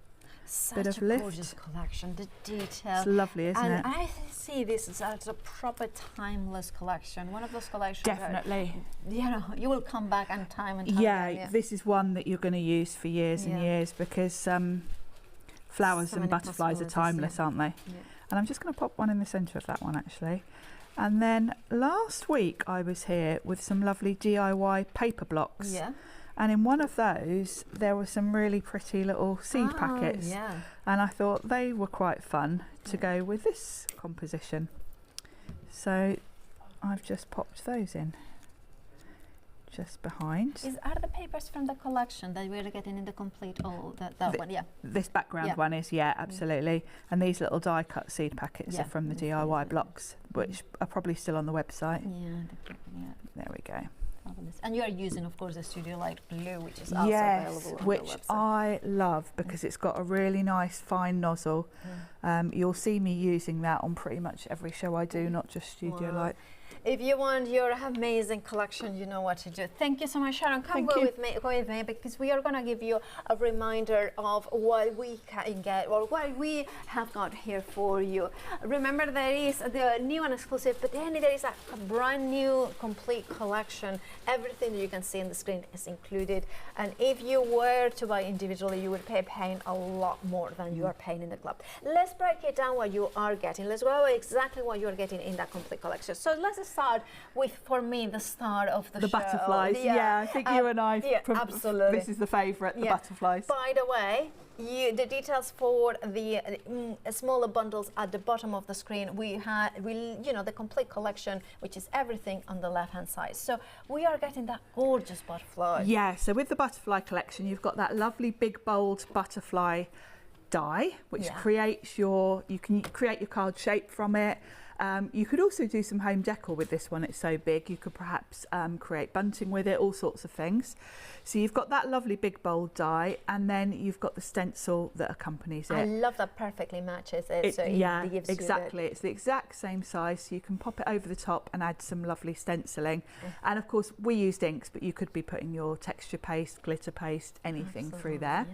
bit of lift. Gorgeous collection, the detail. It's lovely, isn't it? And I see this as a proper timeless collection. One of those collections. Definitely. You know, you will come back and time again. Yeah, this is one that you're going to use for years and years, because flowers and butterflies are timeless, aren't they? And I'm just going to pop one in the centre of that one, actually. And then last week I was here with some lovely DIY paper blocks. And in one of those, there were some really pretty little seed packets. And I thought they were quite fun to go with this composition. So I've just popped those in, just behind. Are the papers from the collection that we're getting in the complete, that one? This background one is, absolutely. And these little die cut seed packets are from the DIY blocks, which are probably still on the website. There we go. And you are using, of course, the Studio Light Blue, which is also available on which the website. I love, because it's got a really nice fine nozzle. You'll see me using that on pretty much every show I do, not just Studio Light. If you want your amazing collection, you know what to do. Thank you so much, Sharon. Come go with me, because we are going to give you a reminder of what we can get, or what we have got here for you. Remember, there is the new and exclusive, but then there is a brand new complete collection. Everything that you can see on the screen is included. And if you were to buy individually, you would paying a lot more than you are paying in the club. Let's break it down what you are getting. Let's go over exactly what you are getting in that complete collection. So let's start with, for me, the start of the show. Butterflies. I think you and I, absolutely. This is the favourite, the butterflies. By the way, the details for the smaller bundles at the bottom of the screen, we the complete collection, which is everything on the left hand side. So we are getting that gorgeous butterfly. So with the butterfly collection, you've got that lovely big bold butterfly die, which creates you can create your card shape from it. You could also do some home decor with this one, it's so big. You could perhaps create bunting with it, all sorts of things. So you've got that lovely big bold die, and then you've got the stencil that accompanies it. I love that, perfectly matches it. So it gives exactly. It's the exact same size, so you can pop it over the top and add some lovely stenciling. And of course, we used inks, but you could be putting your texture paste, glitter paste, anything through there.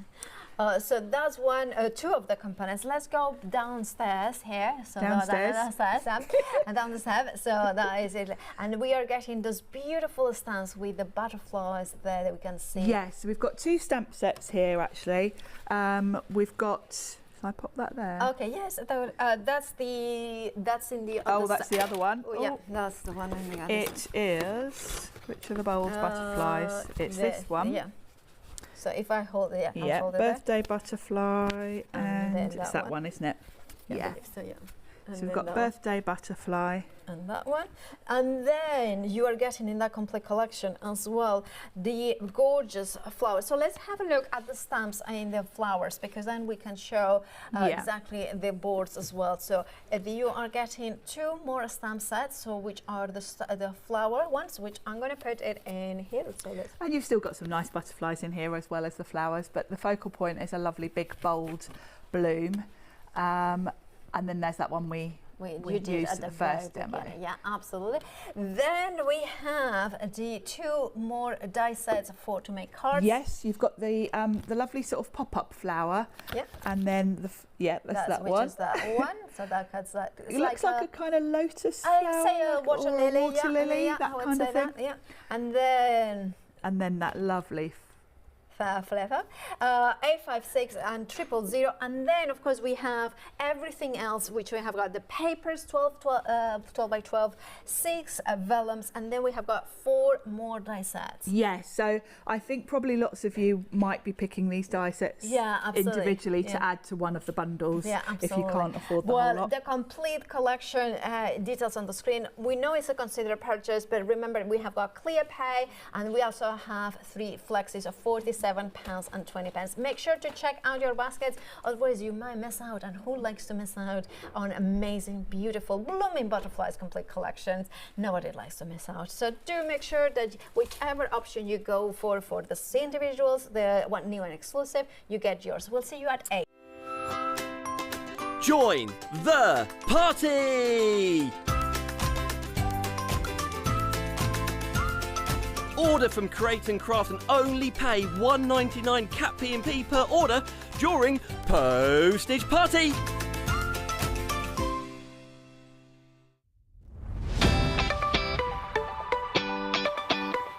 So that's two of the components. Let's go downstairs here. So downstairs. And down the steps. So that is it. And we are getting those beautiful stamps with the butterflies there that we can see. Yes, we've got two stamp sets here actually. We've got. Shall I pop that there? Okay. Yes. That's in the. Oh, that's the other one. Oh, yeah, that's the one. It is. Which are the bold butterflies? It's this one. Yeah. So if I hold it, yeah, hold birthday butterfly, and it's that one, isn't it? Yeah. So we've got birthday butterfly. And that one. And then you are getting in that complete collection as well the gorgeous flowers. So let's have a look at the stamps and the flowers, because then we can show exactly the boards as well. So you are getting two more stamp sets, so which are the flower ones, which I'm going to put it in here. So and you've still got some nice butterflies in here as well as the flowers, but the focal point is a lovely big bold bloom. And then there's that one we used at the first demo. Yeah, absolutely. Then we have the two more die sets to make cards. Yes, you've got the lovely sort of pop-up flower. Yeah. And then that's that one. Which is that one. So that cuts that. It looks like a kind of lotus flower. I say a water lily. That kind of thing. Yeah. And then that lovely flavor, 856 and 000, and then of course we have everything else, which we have got the papers, 12 by 12, 6 vellums, and then we have got 4 more die sets. Yes, so I think probably lots of you might be picking these die sets individually to add to one of the bundles if you can't afford the whole lot. The complete collection details on the screen. We know it's a considered purchase, but remember we have got clear pay, and we also have 3 flexes of 47 £7.20. Make sure to check out your baskets, otherwise you might miss out. And who likes to miss out on amazing, beautiful, blooming butterflies complete collections? Nobody likes to miss out. So do make sure that whichever option you go for the individuals, the one new and exclusive, you get yours. We'll see you at 8. Join the party! Order from Create and Craft and only pay £1.99 cap P&P per order during Postage Party.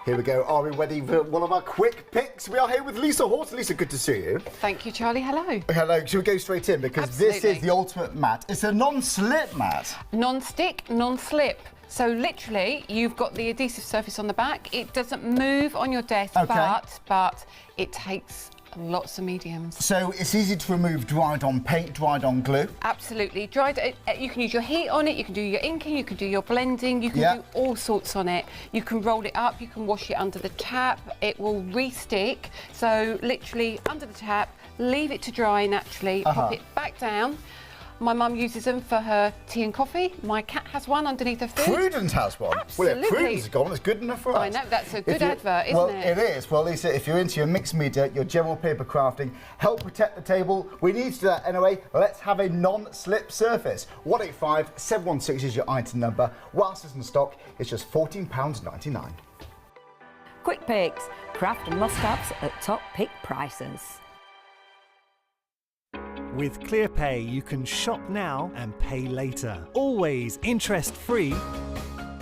Here we go. Are we ready for one of our quick picks? We are here with Lisa Horton. Lisa, good to see you. Thank you, Charlie. Hello. Hello. Should we go straight in? Because this is the ultimate mat. It's a non-slip mat. Non-stick, non-slip. So literally, you've got the adhesive surface on the back. It doesn't move on your desk, but it takes lots of mediums. So it's easy to remove dried on paint, dried on glue? Absolutely. Dried. You can use your heat on it, you can do your inking, you can do your blending, you can do all sorts on it. You can roll it up, you can wash it under the tap, it will re-stick. So literally under the tap, leave it to dry naturally, pop it back down. My mum uses them for her tea and coffee. My cat has one underneath her food. Prudence has one? Absolutely. Well, Prudence has gone, it's good enough for us. I know, that's a good advert, isn't it? Well, it is. Well, Lisa, if you're into your mixed media, your general paper crafting, help protect the table. We need to do that anyway. Let's have a non-slip surface. 185 716 is your item number. Whilst it's in stock, it's just £14.99. Quick picks, craft and must-haves at top pick prices. With ClearPay, you can shop now and pay later. Always interest-free.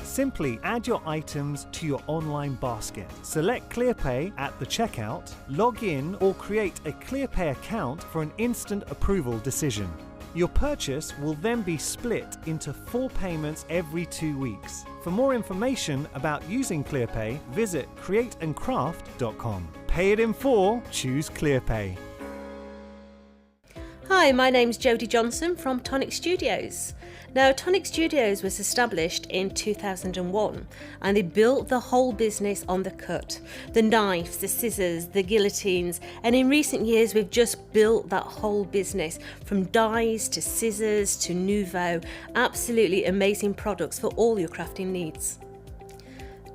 Simply add your items to your online basket. Select ClearPay at the checkout, log in or create a ClearPay account for an instant approval decision. Your purchase will then be split into 4 payments every 2 weeks. For more information about using ClearPay, visit createandcraft.com. Pay it in 4, choose ClearPay. Hi, my name's Jodie Johnson from Tonic Studios. Now, Tonic Studios was established in 2001 and they built the whole business on the cut. The knives, the scissors, the guillotines, and in recent years we've just built that whole business from dies to scissors to nouveau. Absolutely amazing products for all your crafting needs.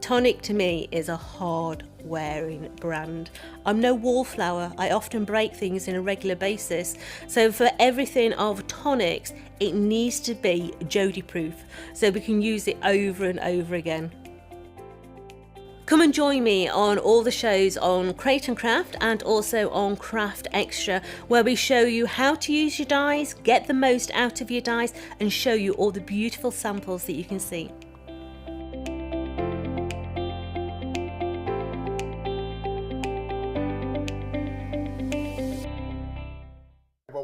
Tonic to me is a hard wearing brand. I'm no wallflower. I often break things on a regular basis. So for everything of Tonics, it needs to be Jodie proof so we can use it over and over again. Come and join me on all the shows on Create and Craft and also on Craft Extra, where we show you how to use your dies, get the most out of your dies, and show you all the beautiful samples that you can see.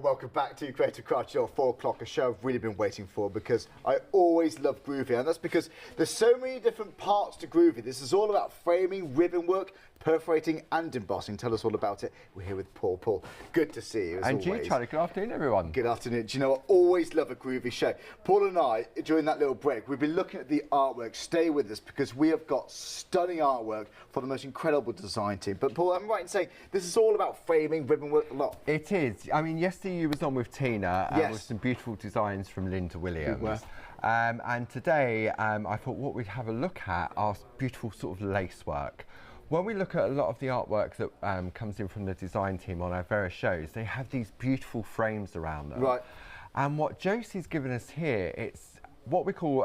Welcome back to Creative Craft, your 4 o'clock, a show I've really been waiting for because I always love Groovy, and that's because there's so many different parts to Groovy. This is all about framing, ribbon work, perforating and embossing. Tell us all about it. We're here with Paul. Paul, good to see you as and always. You, Charlie. Good afternoon, everyone. Good afternoon. Do you know, I always love a Groovy show. Paul and I, during that little break, we've been looking at the artwork. Stay with us because we have got stunning artwork for the most incredible design team. But Paul, I'm right in saying this is all about framing, ribbon work a lot. It is. I mean, yesterday you was on with Tina with some beautiful designs from Linda Williams. And today I thought what we'd have a look at are beautiful sort of lace work. When we look at a lot of the artwork that comes in from the design team on our various shows, they have these beautiful frames around them. Right. And what Josie's given us here, it's what we call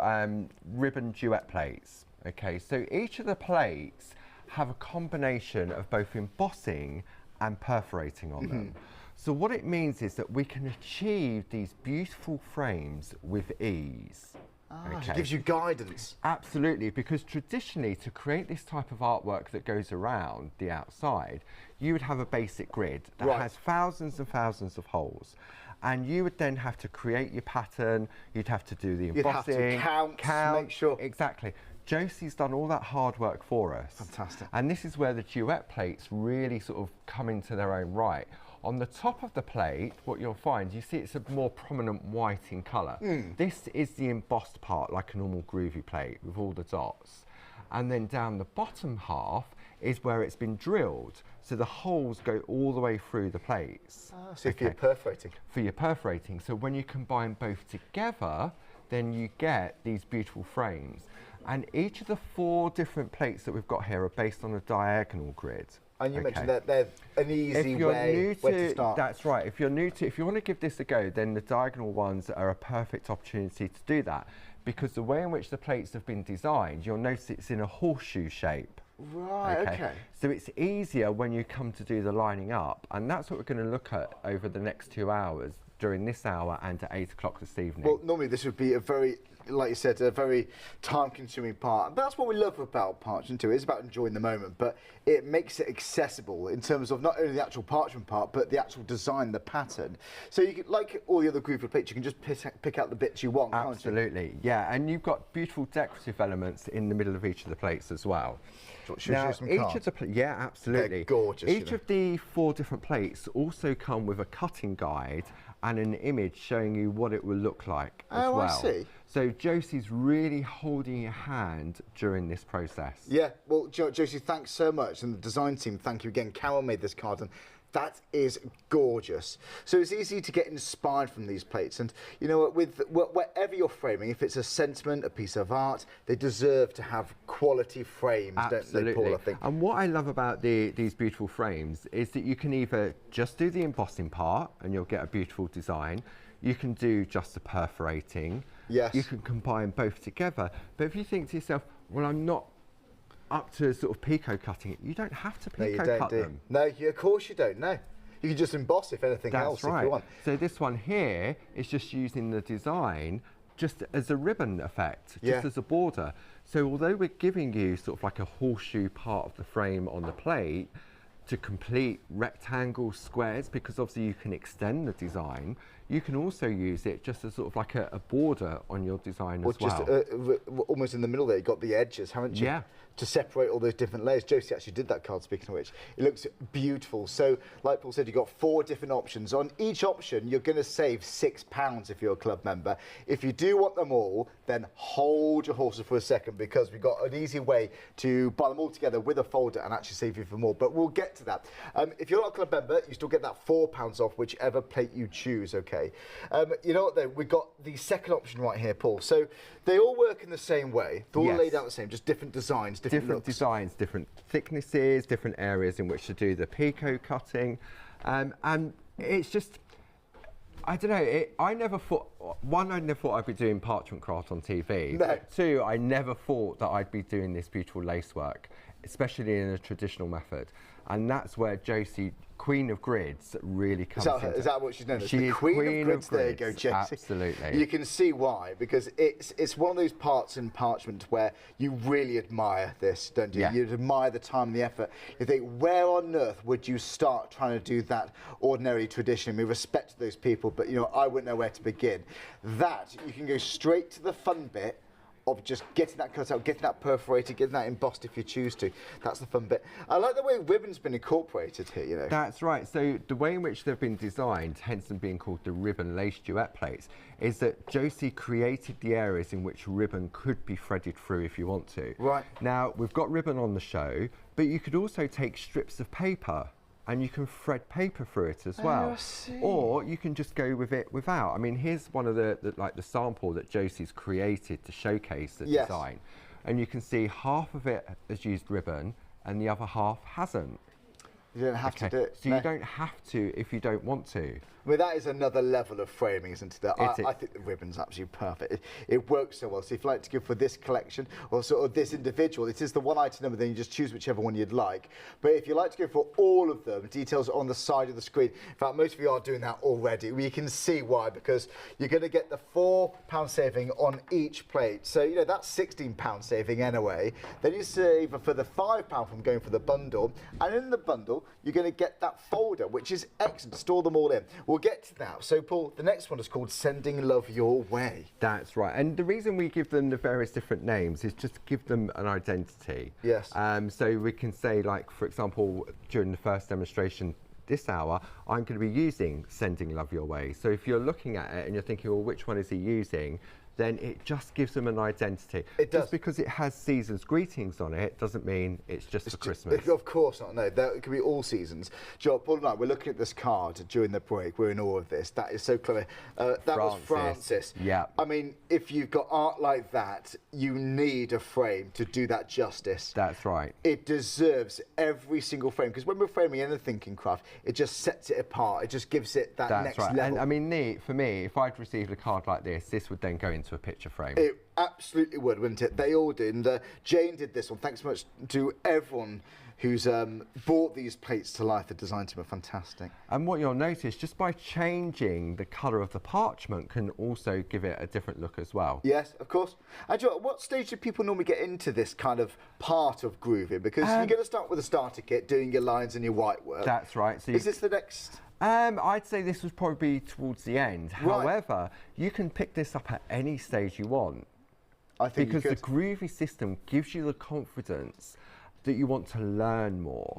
ribbon duet plates. Okay, so each of the plates have a combination of both embossing and perforating on them. So what it means is that we can achieve these beautiful frames with ease. It gives you guidance. Absolutely, because traditionally to create this type of artwork that goes around the outside, you would have a basic grid that has thousands and thousands of holes. And you would then have to create your pattern, you'd have to do the embossing, you'd have to count, make sure. Exactly. Josie's done all that hard work for us. Fantastic. And this is where the duet plates really sort of come into their own right. On the top of the plate, what you'll find, you see it's a more prominent white in colour. This is the embossed part, like a normal Groovy plate with all the dots. And then down the bottom half is where it's been drilled. So the holes go all the way through the plates. So for your perforating. For your perforating. So when you combine both together, then you get these beautiful frames. And each of the 4 different plates that we've got here are based on a diagonal grid. And you mentioned that they're an easy way to start. That's right. If you want to give this a go, then the diagonal ones are a perfect opportunity to do that, because the way in which the plates have been designed, you'll notice it's in a horseshoe shape. Right, okay. So it's easier when you come to do the lining up, and that's what we're going to look at over the next 2 hours, during this hour and at 8 o'clock this evening. Well, normally this would be a very, like you said, a very time-consuming part. But that's what we love about parchment too. It's about enjoying the moment, but it makes it accessible in terms of not only the actual parchment part, but the actual design, the pattern. So you can, like all the other Groovy plates, you can just pick out the bits you want, Absolutely, can't you? yeah. And you've got beautiful decorative elements in the middle of each of the plates as well. Now, each of the yeah, absolutely. They're gorgeous. Each of the 4 different plates also come with a cutting guide and an image showing you what it will look like as well. I see. So Josie's really holding your hand during this process. Yeah, well, Josie, thanks so much. And the design team, thank you again. Carol made this card, and that is gorgeous. So it's easy to get inspired from these plates. And you know what, with whatever you're framing, if it's a sentiment, a piece of art, they deserve to have quality frames, don't they, Paul, I think? And what I love about these beautiful frames is that you can either just do the embossing part and you'll get a beautiful design. You can do just the perforating. Yes. You can combine both together. But if you think to yourself, well, I'm not up to sort of picot cutting it, you don't have to picot cut them. No, of course you don't, no. You can just emboss if anything else if you want. So this one here is just using the design just as a ribbon effect, just as a border. So although we're giving you sort of like a horseshoe part of the frame on the plate to complete rectangles, squares, because obviously you can extend the design, you can also use it just as sort of like a border on your design as well. Just almost in the middle there, you've got the edges, haven't you? Yeah. To separate all those different layers. Josie actually did that card, speaking of which. It looks beautiful. So, like Paul said, you've got 4 different options. On each option, you're going to save £6 if you're a club member. If you do want them all, then hold your horses for a second, because we've got an easy way to buy them all together with a folder and actually save you for more. But we'll get to that. If you're not a club member, you still get that £4 off whichever plate you choose, okay? You know what, though? We've got the second option right here, Paul. So they all work in the same way. They're all laid out the same, just different designs, different designs, different thicknesses, different areas in which to do the picot cutting. And it's just, I don't know, I never thought, one, I never thought I'd be doing parchment craft on TV. No. But 2, I never thought that I'd be doing this beautiful lace work, especially in a traditional method. And that's where Josie, Queen of Grids, really comes into. Is that what she's known as? She the is Queen of Grids. There you go, Josie. Absolutely. You can see why, because it's one of those parts in parchment where you really admire this, don't you? Yeah. You admire the time and the effort. You think, where on earth would you start trying to do that ordinary tradition? We respect those people, but you know, I wouldn't know where to begin. That, you can go straight to the fun bit of just getting that cut out, getting that perforated, getting that embossed if you choose to. That's the fun bit. I like the way ribbon's been incorporated here, you know. That's right. So the way in which they've been designed, hence them being called the ribbon lace duet plates, is that Josie created the areas in which ribbon could be threaded through if you want to. Right. Now, we've got ribbon on the show, but you could also take strips of paper and you can thread paper through it as well. I see. Or you can just go with it without. I mean, here's one of the sample that Josie's created to showcase the design. And you can see half of it has used ribbon and the other half hasn't. You don't have to do it. So you don't have to if you don't want to. I mean, that is another level of framing, isn't it? I think the ribbon's absolutely perfect. It works so well. So if you like to go for this collection or sort of this individual, it is the one item number, then you just choose whichever one you'd like. But if you like to go for all of them, details are on the side of the screen. In fact, most of you are doing that already. We can see why, because you're going to get the £4 saving on each plate. So, you know, that's £16 saving anyway. Then you save for the £5 from going for the bundle. And in the bundle, you're going to get that folder, which is excellent. Store them all in. We'll get to that. So, Paul, the next one is called Sending Love Your Way. That's right. And the reason we give them the various different names is just to give them an identity. Yes. So we can say, like, for example, during the first demonstration this hour, I'm going to be using Sending Love Your Way. So if you're looking at it and you're thinking, well, which one is he using? then it just gives them an identity. It does. Just because it has season's greetings on it doesn't mean it's just for Christmas. Of course not, no. It could be all seasons. Joe, Paul and I, we're looking at this card during the break. We're in awe of this. That is so clever. That was Francis. Yeah. I mean, if you've got art like that, you need a frame to do that justice. That's right. It deserves every single frame, because when we're framing anything in craft, it just sets it apart. It just gives it that next level. And I mean, for me, if I'd received a card like this would then go into a picture frame. It absolutely would, wouldn't it? They all did. And Jane did this one. Thanks so much to everyone who's brought these plates to life. The design team are fantastic. And what you'll notice, just by changing the colour of the parchment can also give it a different look as well. Yes, of course. And Joe, at what stage do people normally get into this kind of part of grooving? Because you're going to start with a starter kit, doing your lines and your white work. That's right. So is this the next? I'd say this would probably be towards the end. Right. However, you can pick this up at any stage you want. I think because the Groovy system gives you the confidence that you want to learn more.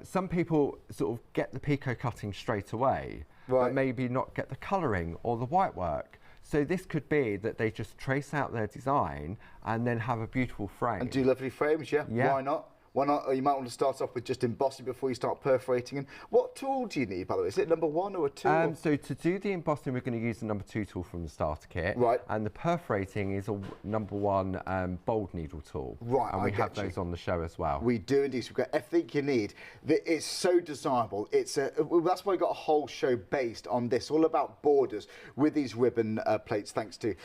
Some people sort of get the picot cutting straight away, but maybe not get the colouring or the white work. So this could be that they just trace out their design and then have a beautiful frame. And do lovely frames, yeah? Yeah. Why not? Why not? You might want to start off with just embossing before you start perforating. And what tool do you need, by the way? Is it number 1 or a 2? So to do the embossing, we're going to use the number 2 tool from the starter kit. Right. And the perforating is a number 1 bold needle tool. Right, And we have those on the show as well. We do indeed. So we've got everything you need. It's so desirable. It's that's why we got a whole show based on this, all about borders with these ribbon plates. Thanks to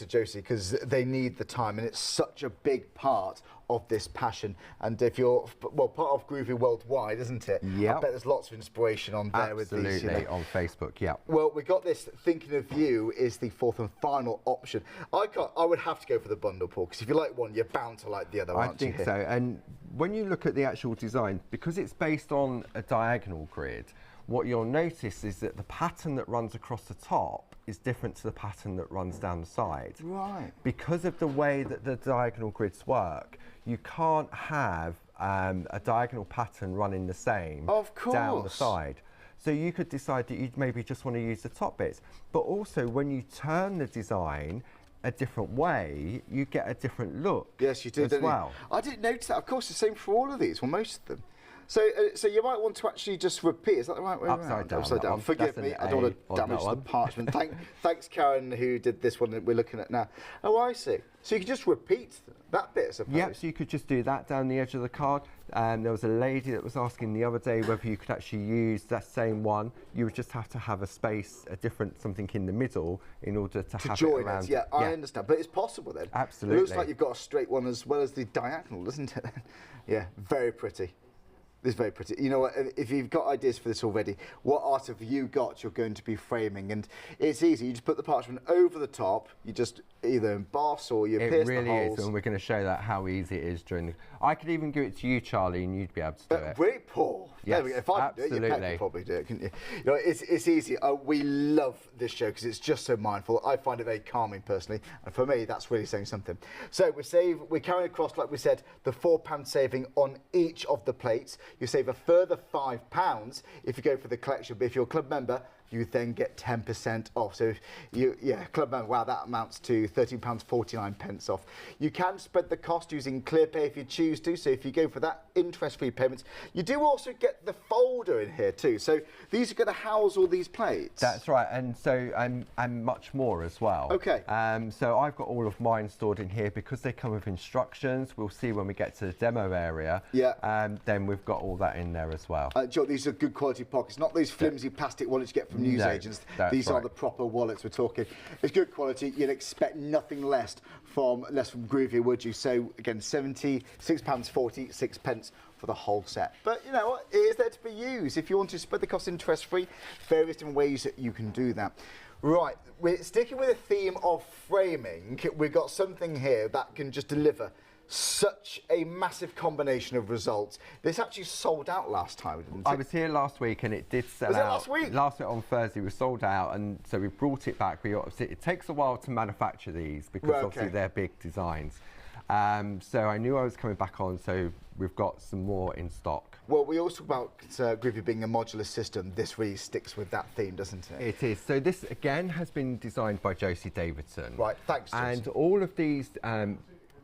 Josie, because they need the time, and it's such a big part of this passion. And if you're part of Groovy Worldwide, isn't it? Yeah. I bet there's lots of inspiration on there with these. Absolutely, on Facebook. Yeah. Well, we got this. Thinking of You is the 4th and final option. I would have to go for the bundle, Paul, because if you like one, you're bound to like the other. I think so. And when you look at the actual design, because it's based on a diagonal grid, what you'll notice is that the pattern that runs across the top is different to the pattern that runs down the side. Right. Because of the way that the diagonal grids work, you can't have a diagonal pattern running the same down the side. So you could decide that you maybe just want to use the top bits. But also when you turn the design a different way, you get a different look. Yes, you do, as well. I didn't notice that. Of course, the same for all of these, well, most of them. So you might want to actually just repeat. Is that the right way around? Upside down. Forgive me, I don't want to damage the parchment. Thanks, Karen, who did this one that we're looking at now. Oh, I see. So you can just repeat that bit, I suppose. Yep, so you could just do that down the edge of the card. There was a lady that was asking the other day whether you could actually use that same one. You would just have to have a space, something in the middle in order to have join it around. Yeah, I understand. But it's possible then. Absolutely. It looks like you've got a straight one as well as the diagonal, doesn't it? Yeah, very pretty. This is very pretty. You know what, if you've got ideas for this already, what art have you got you're going to be framing? And it's easy. You just put the parchment over the top. You just either emboss or you pierce the holes. It really is, and we're going to show that how easy it is during the... I could even give it to you, Charlie, and you'd be able to do it. Really, Paul? Yes, if I could do it, your pet could probably do it, couldn't you? You know, it's easy. We love this show because it's just so mindful. I find it very calming, personally. And for me, that's really saying something. So we're carrying across, like we said, the £4 saving on each of the plates. You save a further £5 if you go for the collection. But if you're a club member, you then get 10% off. So, club member, wow, that amounts to £13.49 off. You can spread the cost using ClearPay if you choose to. So if you go for that interest-free payments, you do also get the folder in here too. So these are going to house all these plates. That's right, and so and much more as well. Okay. So I've got all of mine stored in here because they come with instructions. We'll see when we get to the demo area. Yeah. Then we've got all that in there as well. Joe, these are good quality pockets, not these flimsy plastic wallets you get from newsagents. These are the proper wallets we're talking. It's good quality. You'd expect nothing less from Groovy, would you? So again, £76.46 for the whole set. But you know what? It is there to be used. If you want to spread the cost interest-free, various different ways that you can do that. Right, we're sticking with the theme of framing. We've got something here that can just deliver such a massive combination of results. This actually sold out last time, didn't it? I was here last week and it did sell out. Was it last week? Last week on Thursday we sold out, and so we brought it back. It takes a while to manufacture these because obviously they're big designs. So I knew I was coming back on, so we've got some more in stock. Well, we also talk about Groovy being a modular system. This really sticks with that theme, doesn't it? It is. So this, again, has been designed by Josie Davidson. Right, thanks, Josie. And all of these,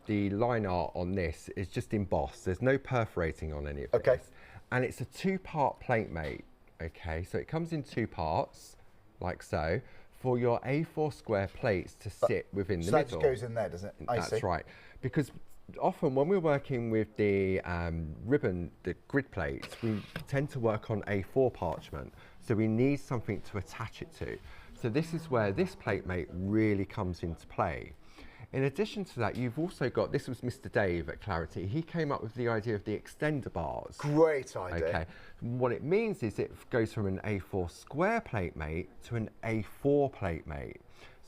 the line art on this is just embossed. There's no perforating on any of this. And it's a 2-part plate mate, okay? So it comes in 2 parts, like so, for your A4 square plates to sit within the middle. So that just goes in there, does it? That's right. Because often when we're working with the ribbon, the grid plates, we tend to work on A4 parchment. So we need something to attach it to. So this is where this plate mate really comes into play. In addition to that, you've also got, this was Mr. Dave at Clarity, he came up with the idea of the extender bars. Great idea. Okay. What it means is it goes from an A4 square plate mate to an A4 plate mate.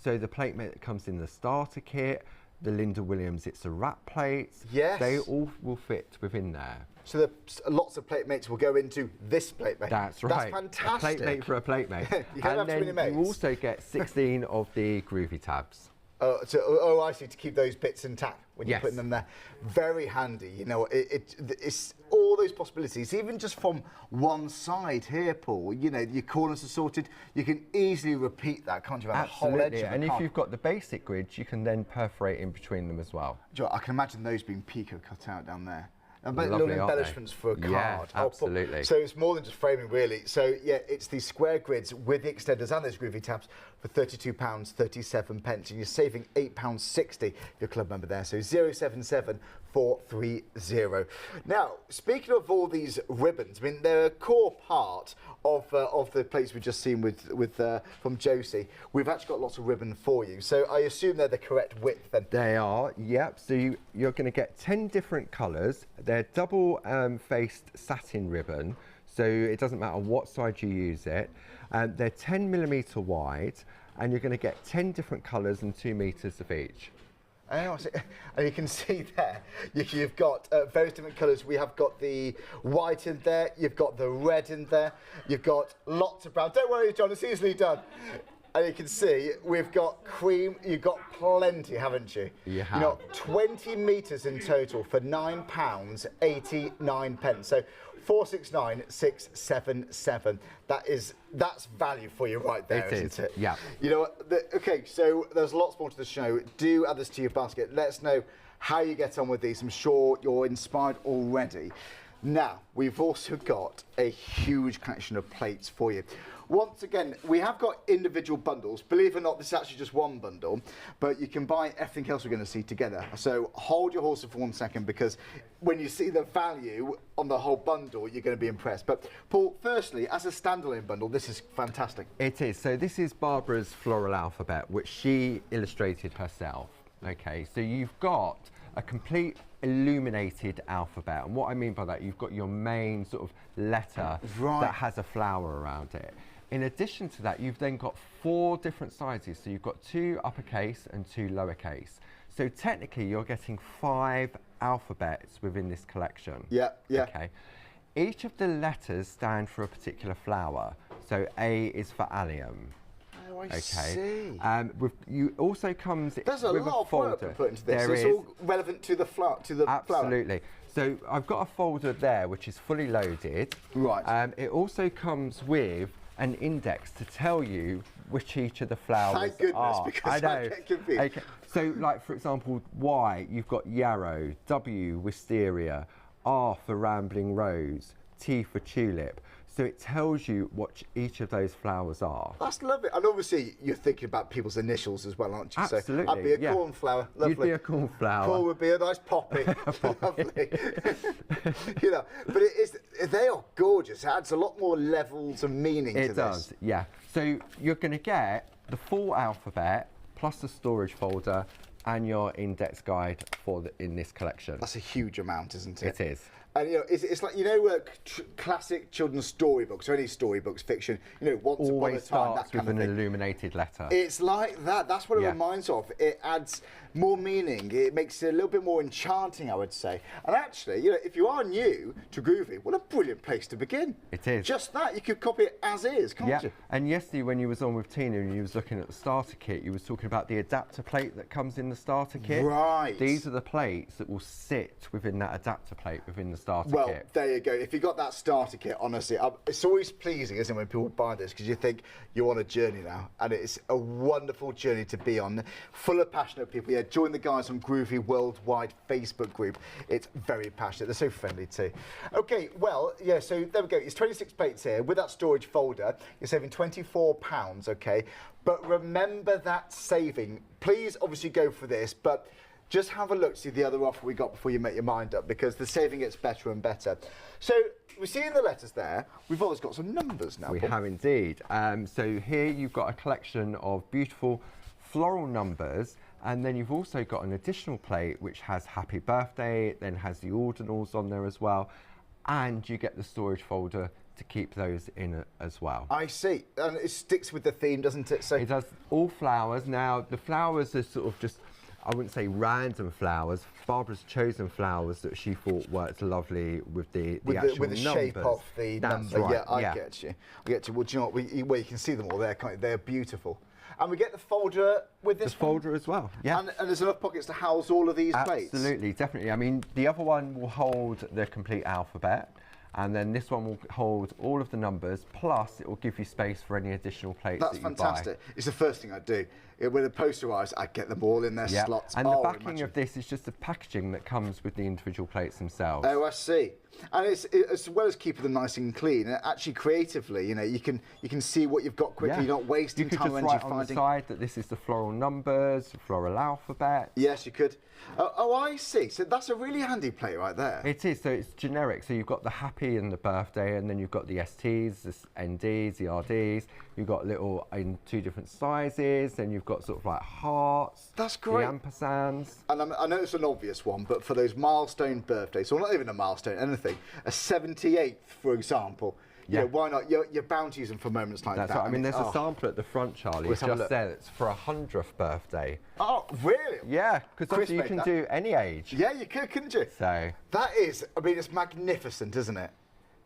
So the plate mate that comes in the starter kit, the Linda Williams, it's a wrap plates, they all will fit within there. So lots of plate mates will go into this plate mate. That's right. That's fantastic. A plate mate for a plate mate. You can't have too many mates. You also get 16 of the Groovy tabs. Oh, I see, to keep those bits intact when you're putting them there. Very handy, you know, it's all those possibilities, even just from one side here, Paul, you know, your corners are sorted, you can easily repeat that, can't you? Absolutely, whole edge of and if you've got the basic grids, you can then perforate in between them as well. I can imagine those being pico cut out down there. And Lovely, little embellishments for a card. Yeah, absolutely. So it's more than just framing, really. So yeah, it's these square grids with the extenders and those Groovy tabs for £32.37, and you're saving £8.60 if you're a club member there. So 077430. Now, speaking of all these ribbons, I mean, they're a core part of the plates we've just seen from Josie. We've actually got lots of ribbon for you. So I assume they're the correct width then? They are, yep. So you're going to get 10 different colours. They're double faced satin ribbon, so it doesn't matter what side you use it. They're 10mm wide, and you're going to get 10 different colours and 2 meters of each. And you can see there, you've got various different colours. We have got the white in there, you've got the red in there, you've got lots of brown. Don't worry, John, it's easily done. And you can see we've got cream, you've got plenty, haven't you? You have. You've got 20 metres in total for £9.89. So 469,677. That's value for you right there, isn't it? Yeah. You know what? Okay, so there's lots more to the show. Do add this to your basket. Let us know how you get on with these. I'm sure you're inspired already. Now, we've also got a huge collection of plates for you. Once again, we have got individual bundles. Believe it or not, this is actually just one bundle, but you can buy everything else we're going to see together. So hold your horses for 1 second, because when you see the value on the whole bundle, you're going to be impressed. But Paul, firstly, as a standalone bundle, this is fantastic. It is. So this is Barbara's Floral Alphabet, which she illustrated herself. Okay, so you've got a complete illuminated alphabet, and what I mean by that, you've got your main sort of letter that has a flower around it. In addition to that, you've then got 4 different sizes. So you've got 2 uppercase and 2 lowercase. So technically, you're getting 5 alphabets within this collection. Yeah, yeah. Okay. Each of the letters stand for a particular flower. So A is for allium. Oh, I see. You also comes There's a with lot a of folder. work put into this. There It's is. all relevant to the flower. Absolutely. So I've got a folder there which is fully loaded. Right. It also comes with an index to tell you which each of the flowers Thank goodness, are. because I get confused. Okay. So, like for example, Y, you've got yarrow, W, wisteria, R for rambling rose, T for tulip. So it tells you what each of those flowers are. That's lovely. And obviously, you're thinking about people's initials as well, aren't you? Absolutely. So I'd be a cornflower. Lovely. You'd be a cornflower. Paul would be a nice poppy. Lovely. You know, but they are gorgeous. It adds a lot more levels of meaning to this. It does, yeah. So you're going to get the full alphabet plus the storage folder and your index guide in this collection. That's a huge amount, isn't it? It is. And you know, it's like, you know, classic children's storybooks or any storybooks, fiction. You know, once upon a time, that kind of thing. Always starts with an illuminated letter. It's like that. That's what it reminds of. It adds more meaning. It makes it a little bit more enchanting, I would say. And actually, you know, if you are new to Groovy, what a brilliant place to begin. It is. Just that, you could copy it as is, can't you? And yesterday when you was on with Tina and you was looking at the starter kit, you was talking about the adapter plate that comes in the starter kit. Right. These are the plates that will sit within that adapter plate within the starter kit. Well, there you go. If you got that starter kit, honestly, it's always pleasing, isn't it, when people buy this, because you think you're on a journey now, and it's a wonderful journey to be on, full of passionate people. Yeah, join the guys on Groovy Worldwide Facebook group. It's very passionate. They're so friendly too. Okay, well, yeah, so there we go. It's 26 plates here. With that storage folder, you're saving £24, okay? But remember that saving. Please, obviously, go for this, but just have a look, see the other offer we got before you make your mind up, because the saving gets better and better. So we're seeing the letters there. We've always got some numbers now. We have indeed. So here you've got a collection of beautiful floral numbers, and then you've also got an additional plate which has happy birthday, then has the ordinals on there as well, and you get the storage folder to keep those in as well. I see, and it sticks with the theme, doesn't it? So it does. All flowers. Now the flowers are sort of just, I wouldn't say random flowers. Barbara's chosen flowers that she thought worked lovely with the actual with the numbers. shape of the That's number. right. Yeah, I get you. I get you. Well, do you know what? Well, you can see them all there, can't you? They're beautiful. And we get the folder with this folder as well, yeah. And there's enough pockets to house all of these plates. Absolutely, definitely. I mean, the other one will hold the complete alphabet, and then this one will hold all of the numbers, plus it will give you space for any additional plates that you buy. That's fantastic. It's the first thing I do. With a posterised, I get them all in their slots. And the backing of this is just the packaging that comes with the individual plates themselves. Oh, I see. And it's as well as keeping them nice and clean, actually creatively, you know, you can see what you've got quickly. You're not wasting time when you're finding. You could just write on the side that this is the floral numbers, the floral alphabet. Yes, you could. Oh, I see. So that's a really handy plate right there. It is. So it's generic. So you've got the happy and the birthday, and then you've got the STs, the NDs, the RDs. You've got little in 2 different sizes, and you've got sort of like hearts. That's great. The ampersands. And I know it's an obvious one, but for those milestone birthdays, or not even a milestone, anything, a 78th, for example. Yeah, why not? You're bound to use them for moments like that. That's right. I mean, there's a sample at the front, Charlie, Let's just there that's for a 100th birthday. Oh, really? Yeah, because obviously you can do any age. Yeah, you could, couldn't you? So that is, I mean, it's magnificent, isn't it?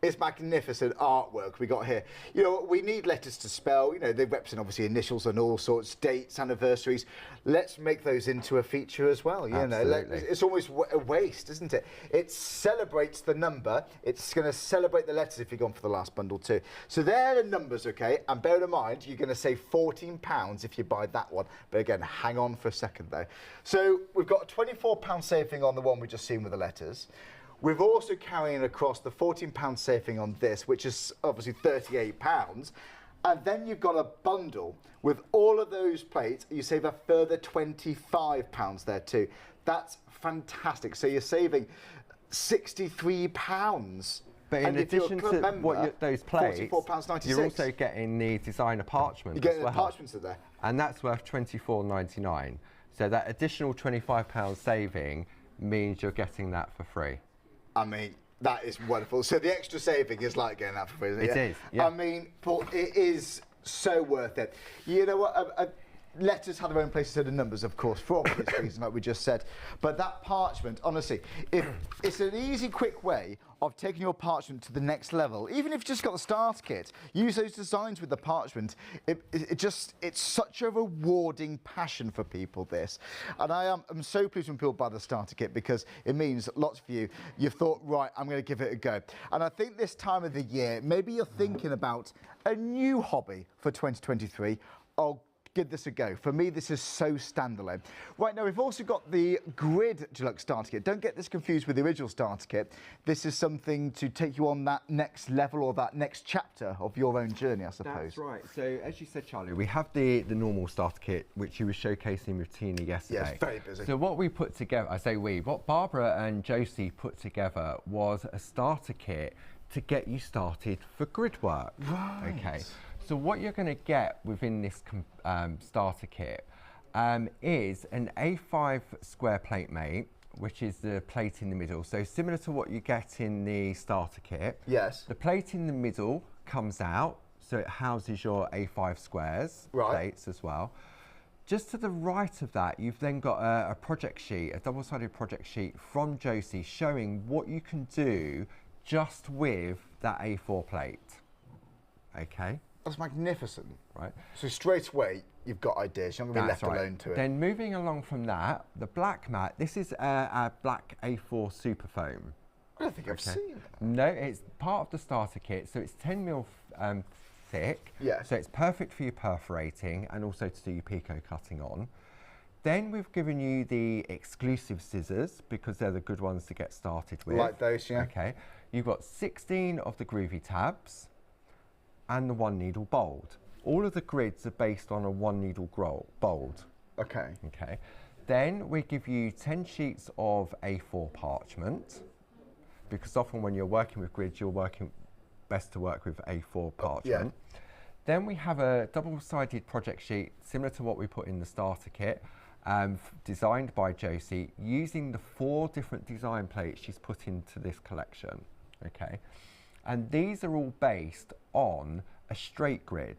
It's magnificent artwork we got here. You know, we need letters to spell. You know, they represent obviously initials and all sorts, dates, anniversaries. Let's make those into a feature as well. You know, it's almost a waste, isn't it? It celebrates the number. It's going to celebrate the letters if you've gone for the last bundle too. So there are the numbers, okay? And bear in mind, you're going to save £14 if you buy that one. But again, hang on for a second though. So we've got a £24 saving on the one we just seen with the letters. We're also carrying across the £14 saving on this, which is obviously £38. And then you've got a bundle with all of those plates. You save a further £25 there too. That's fantastic. So you're saving £63. But in addition to those plates, £44.96. you're also getting the designer parchment. You're getting the parchments in there. And that's worth £24.99. So that additional £25 saving means you're getting that for free. I mean, that is wonderful. So the extra saving is like getting that for free, isn't it? It is, yeah. I mean, Paul, it is so worth it. You know what? Letters have their own places in the numbers, of course, for obvious reasons, like we just said. But that parchment, honestly, it's an easy, quick way of taking your parchment to the next level. Even if you've just got the starter kit, use those designs with the parchment. It's such a rewarding passion for people, this. And I'm so pleased when people buy the starter kit, because it means lots of you've thought, right, I'm going to give it a go. And I think this time of the year, maybe you're thinking about a new hobby for 2023. Oh, give this a go. For me, this is so standalone. Right, now we've also got the Grid Deluxe Starter Kit. Don't get this confused with the original Starter Kit. This is something to take you on that next level or that next chapter of your own journey, I suppose. That's right. So, as you said, Charlie, we have the normal Starter Kit, which you were showcasing with Tina yesterday. Yeah, it's very busy. So what we put together, I say we, what Barbara and Josie put together was a Starter Kit to get you started for grid work. Right. Okay. So what you're going to get within this starter kit is an A5 square plate mate, which is the plate in the middle. So similar to what you get in the starter kit. Yes. The plate in the middle comes out, so it houses your A5 squares plates as well. Just to the right of that, you've then got a project sheet, a double-sided project sheet from Josie showing what you can do just with that A4 plate. Okay. That's magnificent. Right. So straight away, you've got ideas. You're not going to be left alone to it. Then moving along from that, the black mat, this is a black A4 super foam. I don't think I've seen that. No, it's part of the starter kit, so it's 10mm thick. Yeah. So it's perfect for your perforating and also to do your picot cutting on. Then we've given you the exclusive scissors because they're the good ones to get started with. Like those, yeah. Okay. You've got 16 of the Groovy tabs and the 1 needle bold. All of the grids are based on a 1 needle bold. Okay. Okay. Then we give you 10 sheets of A4 parchment because often when you're working with grids, you're working best to work with A4 parchment. Yeah. Then we have a double-sided project sheet similar to what we put in the starter kit, designed by Josie, using the 4 different design plates she's put into this collection. Okay. And these are all based on a straight grid.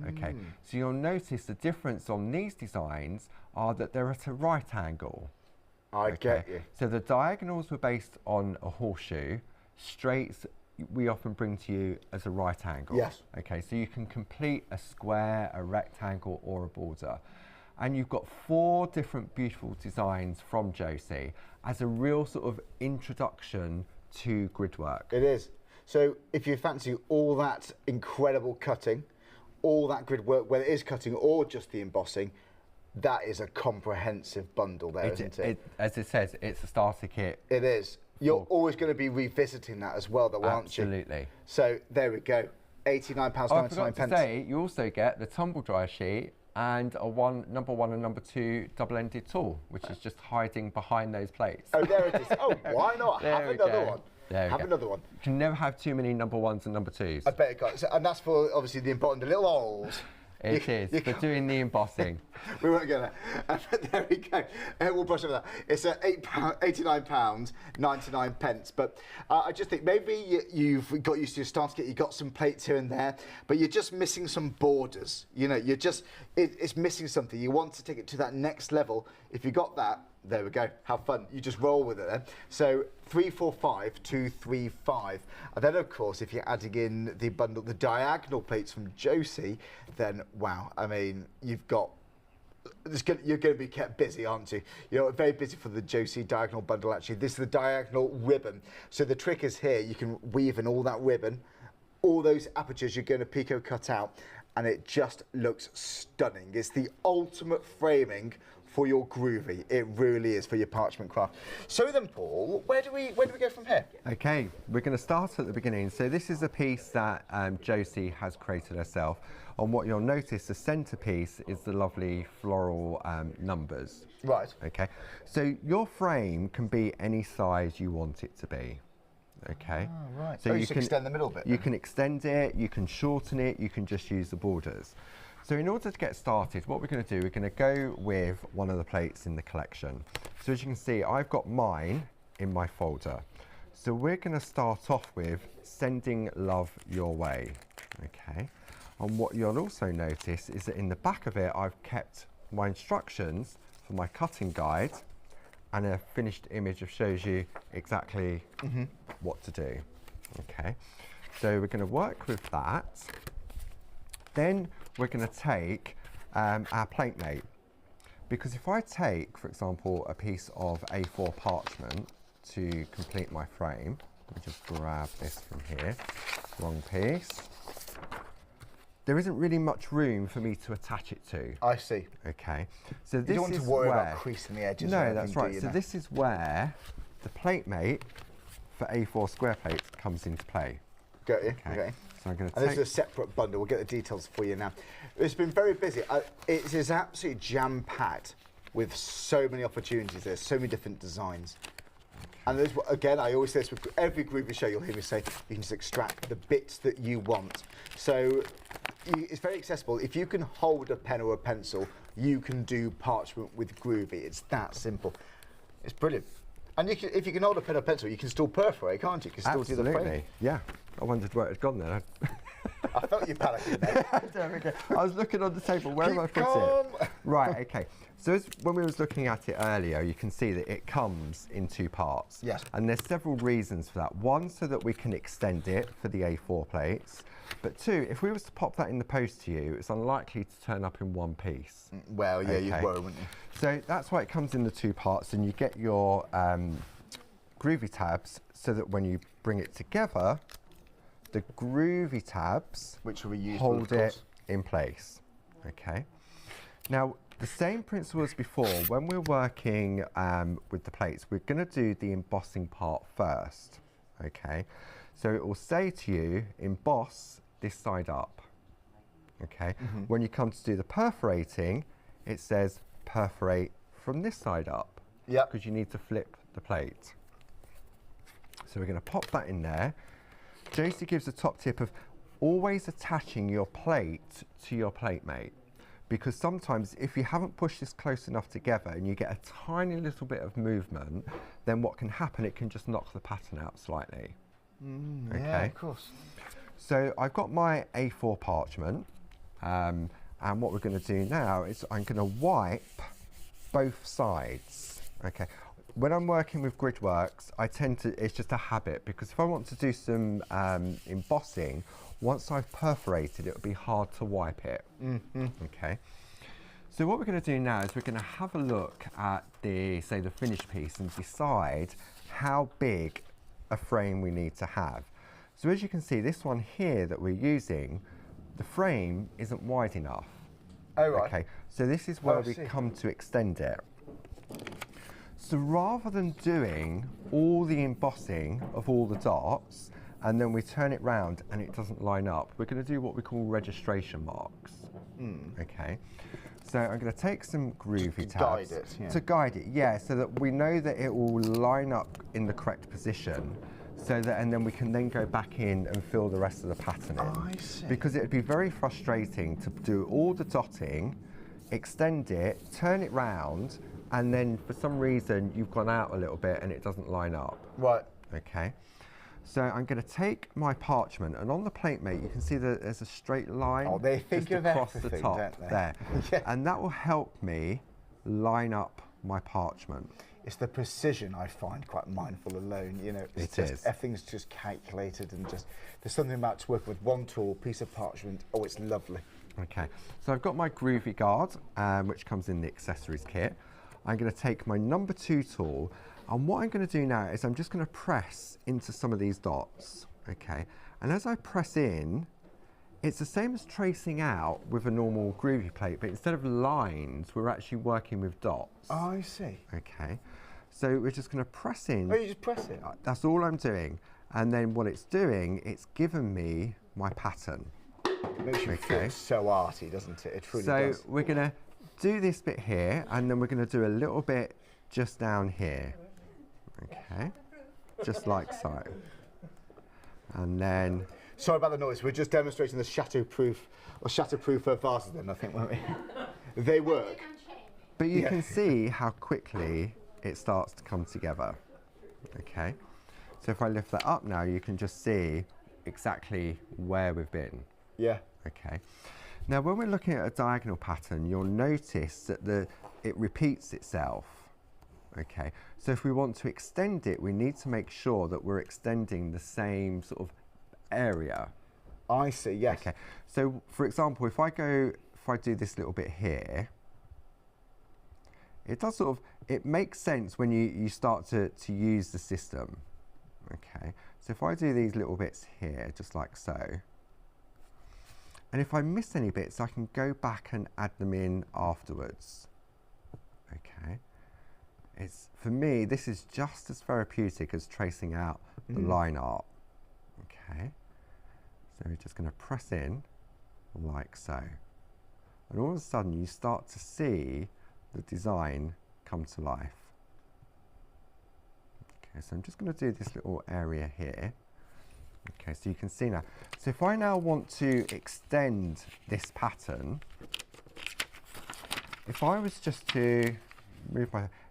Okay, so you'll notice the difference on these designs are that they're at a right angle. I get you. So the diagonals were based on a horseshoe, straights we often bring to you as a right angle. Yes. Okay, so you can complete a square, a rectangle or a border. And you've got 4 different beautiful designs from Josie as a real sort of introduction to grid work. It is. So if you fancy all that incredible cutting, all that grid work, whether it is cutting or just the embossing, that is a comprehensive bundle there, isn't it? As it says, it's a starter kit. It is. You're always going to be revisiting that as well, though, aren't you? Absolutely. So there we go. £89.99. I forgot to say, you also get the tumble dryer sheet and a number 1 and number 2 double-ended tool, which is just hiding behind those plates. Oh, there it is. Oh, why not? Have another one. Have another one. You can never have too many number 1s and number 2s. I bet it got. And that's for obviously the important, the little holes. It is for doing the embossing. We won't get there. There we go. We'll brush over that. It's £89.99. But I just think maybe you've got used to your starter kit. You got some plates here and there, but you're just missing some borders. You know, you're just it's missing something. You want to take it to that next level. If you got that, there we go. Have fun. You just roll with it then. So 345235. And then of course, if you're adding in the bundle, the diagonal plates from Josie, then wow. I mean, you've got. You're going to be kept busy, aren't you? You're very busy for the Josie diagonal bundle. Actually, this is the diagonal ribbon. So the trick is here. You can weave in all that ribbon, all those apertures you're going to picot cut out, and it just looks stunning. It's the ultimate framing for your Groovy. It really is for your parchment craft. So then, Paul, where do we go from here? Okay, we're going to start at the beginning. So this is a piece that Josie has created herself. And what you'll notice, the centerpiece is the lovely floral numbers. Right. Okay. So your frame can be any size you want it to be. Okay. Oh, right. So you can extend the middle bit. You can extend it. You can shorten it. You can just use the borders. So in order to get started, what we're going to do, we're going to go with one of the plates in the collection. So as you can see, I've got mine in my folder. So we're going to start off with Sending Love Your Way. Okay. And what you'll also notice is that in the back of it, I've kept my instructions for my cutting guide and a finished image that shows you exactly what to do. Okay. So we're going to work with that. Then we're going to take our plate mate, because if I take, for example, a piece of A4 parchment to complete my frame, let me just grab this from here, wrong piece. There isn't really much room for me to attach it to. I see. Okay, so this you don't is want to worry where, about creasing the edges. No, that's right. So this is where the plate mate for A4 square plates comes into play. Got you. Okay. So I'm going to take. This is a separate bundle. We'll get the details for you now. It's been very busy. It is absolutely jam-packed with so many opportunities. There's so many different designs. And there's, again, I always say this with every Groovy show, you'll hear me say, you can just extract the bits that you want. So it's very accessible. If you can hold a pen or a pencil, you can do parchment with Groovy. It's that simple. It's brilliant. And you can, if you can hold a pen or pencil, you can still perforate, can't you? You can still do the frame. Yeah. I wondered where it had gone then. I felt you panicking there. There we go. I was looking on the table. Where have I put it? Right, okay. So when we was looking at it earlier, you can see that it comes in 2 parts. Yes. And there's several reasons for that. One, so that we can extend it for the A4 plates. But 2, if we was to pop that in the post to you, it's unlikely to turn up in one piece. Well, yeah, you'd worry, wouldn't you? So that's why it comes in the 2 parts, and you get your groovy tabs so that when you bring it together, the groovy tabs hold it in place. Okay. Now, the same principle as before, when we're working with the plates, we're going to do the embossing part first. Okay. So it will say to you, emboss this side up. Okay. When you come to do the perforating, it says perforate from this side up. Yeah. Because you need to flip the plate. So we're going to pop that in there. Josie gives a top tip of always attaching your plate to your plate mate, because sometimes if you haven't pushed this close enough together and you get a tiny little bit of movement, then what can happen, it can just knock the pattern out slightly. Okay. Yeah, of course. So I've got my A4 parchment, and what we're going to do now is I'm going to wipe both sides. Okay. When I'm working with Gridworks, I tend to, it's just a habit, because if I want to do some embossing, once I've perforated, it would be hard to wipe it. Okay. So what we're going to do now is we're going to have a look at the, say, the finished piece and decide how big a frame we need to have. So as you can see, this one here that we're using, the frame isn't wide enough. Oh, right. Okay. So this is where we come to extend it. So rather than doing all the embossing of all the dots and then we turn it round and it doesn't line up, we're going to do what we call registration marks. Okay. So I'm going to take some groovy tabs to guide it, yeah, so that we know that it will line up in the correct position, so that, and then we can then go back in and fill the rest of the pattern in. Oh, I see. Because it would be very frustrating to do all the dotting, extend it, turn it round, and then for some reason you've gone out a little bit and it doesn't line up. Right. Okay. So I'm going to take my parchment, and on the plate mate you can see that there's a straight line. Oh, they think just of across the everything, top don't they? there. Yeah. And that will help me line up my parchment. It's the precision I find quite mindful alone. You know, it's everything's just calculated, and just there's something about to work with one tool, piece of parchment. Oh, it's lovely. Okay, so I've got my groovy guard, which comes in the accessories kit. I'm going to take my number 2 tool, and what I'm going to do now is I'm just going to press into some of these dots. Okay, and as I press in, it's the same as tracing out with a normal groovy plate, but instead of lines, we're actually working with dots. Oh, I see. Okay, so we're just going to press in. Oh, you just press it? That's all I'm doing. And then what it's doing, it's given me my pattern. It makes you feel so arty, doesn't it? It truly does. So we're going to do this bit here, and then we're going to do a little bit just down here. Okay, just like so. And then... Sorry about the noise, we're just demonstrating the shatterproof vases then, I think, weren't we? They work. But you can see how quickly it starts to come together. Okay, so if I lift that up now, you can just see exactly where we've been. Yeah. Okay. Now, when we're looking at a diagonal pattern, you'll notice that it repeats itself. Okay, so if we want to extend it, we need to make sure that we're extending the same sort of area. I see, yes. Okay, so for example, if I do this little bit here, it does sort of, it makes sense when you start to use the system. Okay, so if I do these little bits here, just like so, and if I miss any bits, I can go back and add them in afterwards. Okay. For me, this is just as therapeutic as tracing out the line art. Okay. So we're just going to press in like so. And all of a sudden, you start to see the design come to life. Okay, so I'm just going to do this little area here. Okay, so you can see now. So if I now want to extend this pattern, if I was just to move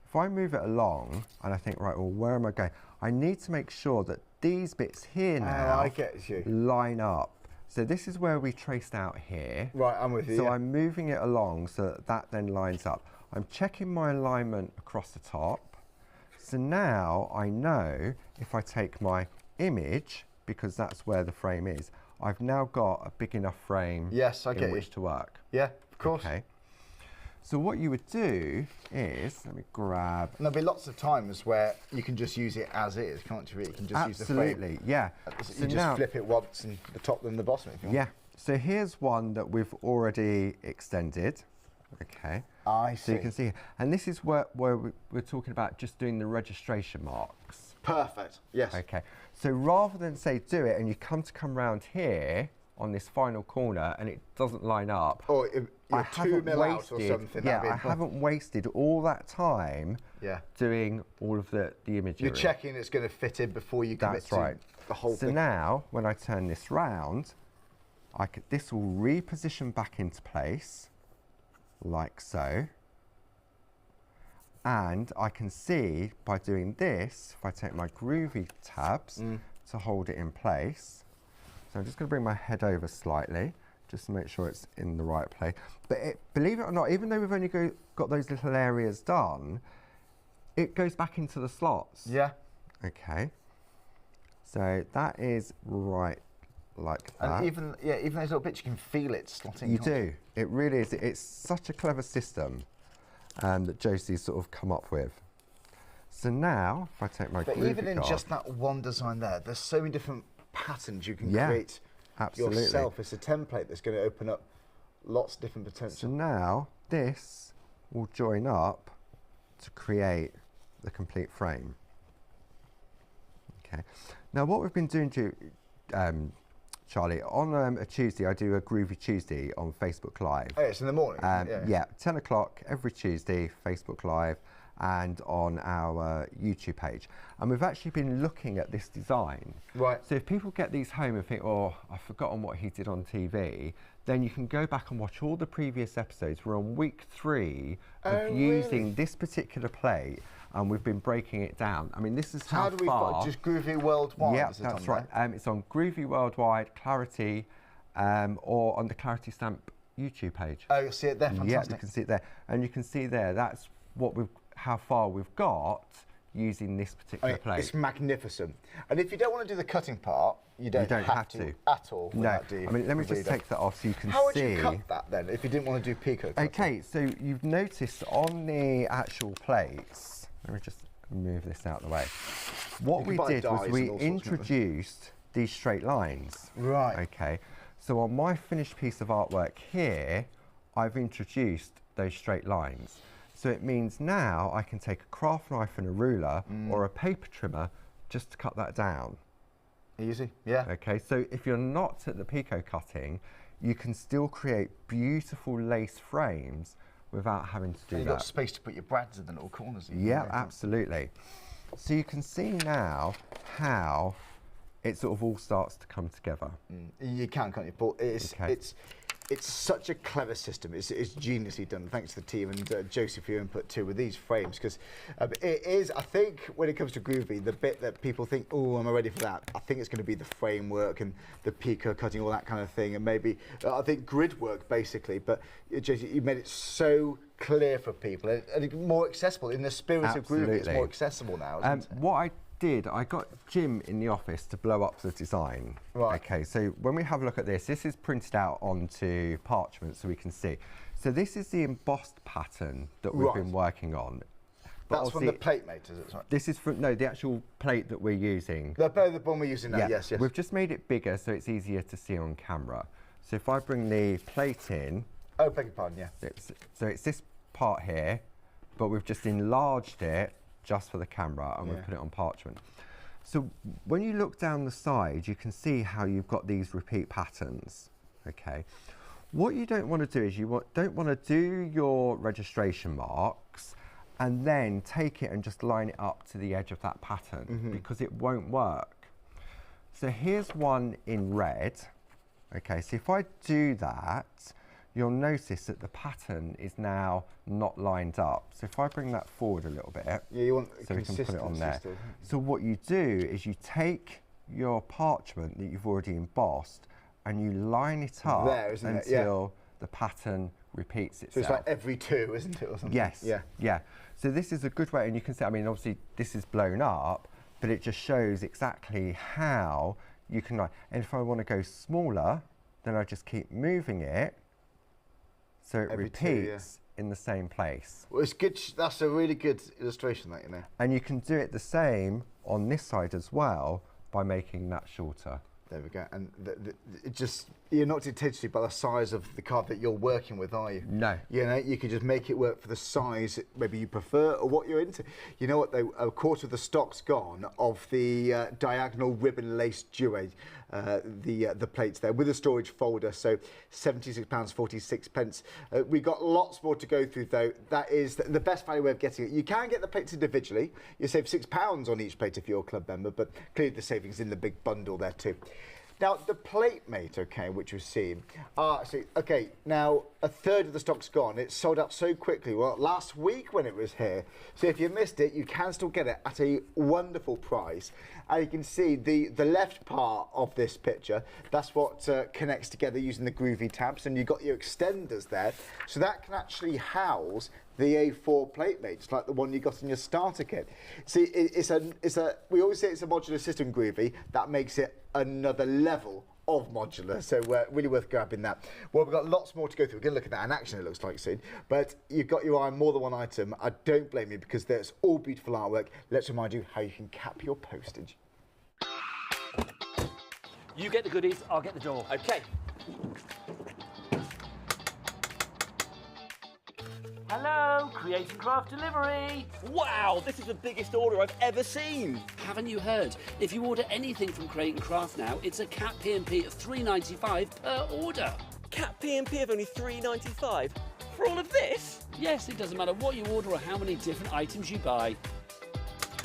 if I move it along and I think, right, well, where am I going? I need to make sure that these bits here now I get you. line up So this is where we traced out here. Right, I'm with you. So yeah. I'm moving it along so that that then lines up. I'm checking my alignment across the top. So now I know if I take my image, because that's where the frame is, I've now got a big enough frame in which to work. Yeah, of course. Okay. So what you would do is, let me grab... And there'll be lots of times where you can just use it as is, can't you? You can just use the frame. Absolutely, yeah. So you just flip it once and the top and the bottom if you want. Yeah. So here's one that we've already extended. Okay. I see. So you can see, and this is where we're talking about just doing the registration marks. Perfect, yes. Okay. So rather than say do it and you come round here on this final corner and it doesn't line up, or I haven't wasted, out or something. Yeah, I haven't wasted all that time doing all of the imagery. You're checking it's going to fit in before you commit to the whole thing. So now, when I turn this round, this will reposition back into place, like so. And I can see by doing this, if I take my Groovy tabs to hold it in place. So I'm just going to bring my head over slightly, just to make sure it's in the right place. But believe it or not, even though we've only got those little areas done, it goes back into the slots. Yeah. Okay. So that is right like that. And even those little bits, you can feel it slotting. You do. It really is. It's such a clever system that Josie's sort of come up with. So now, if I take my But Groovy even in card, just that one design there, there's so many different patterns you can create absolutely. yourself. It's a template that's going to open up lots of different potential. So now this will join up to create the complete frame. Okay. Now what we've been doing Charlie, on a Tuesday, I do a Groovy Tuesday on Facebook Live. Oh, it's in the morning? Yeah, 10 o'clock every Tuesday, Facebook Live, and on our YouTube page. And we've actually been looking at this design. Right. So if people get these home and think, oh, I've forgotten what he did on TV, then you can go back and watch all the previous episodes. We're on week 3 of using this particular plate, and we've been breaking it down. I mean, this is how do we far... just Groovy Worldwide? Yeah, that's right. It's on Groovy Worldwide, Clarity, or on the Clarity Stamp YouTube page. Oh, you'll see it there, fantastic. Yeah, you can see it there. And you can see there, that's how far we've got using this particular plate. It's magnificent. And if you don't want to do the cutting part, you don't have to at all. No, I mean, let me just take that off so you can see. How would you cut that then, if you didn't want to do picot cutting? Okay, so you've noticed on the actual plates, let me just move this out of the way. What we did was we introduced these straight lines. Right. Okay, so on my finished piece of artwork here, I've introduced those straight lines. So it means now I can take a craft knife and a ruler or a paper trimmer just to cut that down. Easy, yeah. Okay, so if you're not at the picot cutting, you can still create beautiful lace frames without having to do that. You've got space to put your brads in the little corners. Yeah, absolutely. So you can see now how it sort of all starts to come together. You can't you? But it's such a clever system. It's geniusly done. Thanks to the team and Josie for your input too with these frames, because it is, I think, when it comes to Groovy, the bit that people think, oh, I'm ready for that. I think it's going to be the framework and the picot cutting, all that kind of thing, and maybe I think grid work basically. But Josie, you made it so clear for people and more accessible. In the spirit of Groovy, it's more accessible now. Isn't it? I got Jim in the office to blow up the design. Right. Okay, so when we have a look at this is printed out onto parchment so we can see. So this is the embossed pattern that we've been working on. But that's from the plate mate, is it? Right? This is from, no, the actual plate that we're using. The one we're using now, yes. We've just made it bigger so it's easier to see on camera. So if I bring the plate in. Oh, beg your pardon, yeah. So it's this part here, but we've just enlarged it just for the camera, and we've put it on parchment. So when you look down the side, you can see how you've got these repeat patterns, okay? What you don't want to do is don't want to do your registration marks and then take it and just line it up to the edge of that pattern, because it won't work. So here's one in red, okay? So if I do that, you'll notice that the pattern is now not lined up. So if I bring that forward a little bit, you want so we can put it on there. So what you do is you take your parchment that you've already embossed and you line it up there, isn't it? until the pattern repeats itself. So it's like every 2, isn't it, or something? Yes. Yeah. So this is a good way, and you can see, I mean, obviously this is blown up, but it just shows exactly how you can line. And if I want to go smaller, then I just keep moving it so it Every repeats 2, in the same place. Well, it's good. That's a really good illustration, that, you know. And you can do it the same on this side as well by making that shorter. There we go. And it just, you're not dictated by the size of the card that you're working with, are you? No. You know, you can just make it work for the size maybe you prefer or what you're into. You know what, though? A quarter of the stock's gone of the diagonal ribbon lace Duet, the plates there with a storage folder. So £76.46. We've got lots more to go through, though. That is the best value way of getting it. You can get the plates individually. You save £6 on each plate if you're a club member, but clearly the savings in the big bundle there too. Now, the plate mate, okay, which we've seen, okay, now a third of the stock's gone. It sold out so quickly, well, last week when it was here. So if you missed it, you can still get it at a wonderful price. And you can see the left part of this picture, that's what connects together using the Groovy tabs, and you've got your extenders there. So that can actually house the A4 plate mates, like the one you got in your starter kit. See, we always say it's a modular system, Groovy. That makes it another level of modular, so really worth grabbing that. Well, we've got lots more to go through. We're going to look at that in action, it looks like, soon. But you've got your eye on more than one item. I don't blame you, because there's all beautiful artwork. Let's remind you how you can cap your postage. You get the goodies, I'll get the door. Okay. Hello, Create and Craft Delivery. Wow, this is the biggest order I've ever seen. Haven't you heard? If you order anything from Create and Craft now, it's a cap P&P of $3.95 per order. Cap P&P of only $3.95 for all of this? Yes, it doesn't matter what you order or how many different items you buy.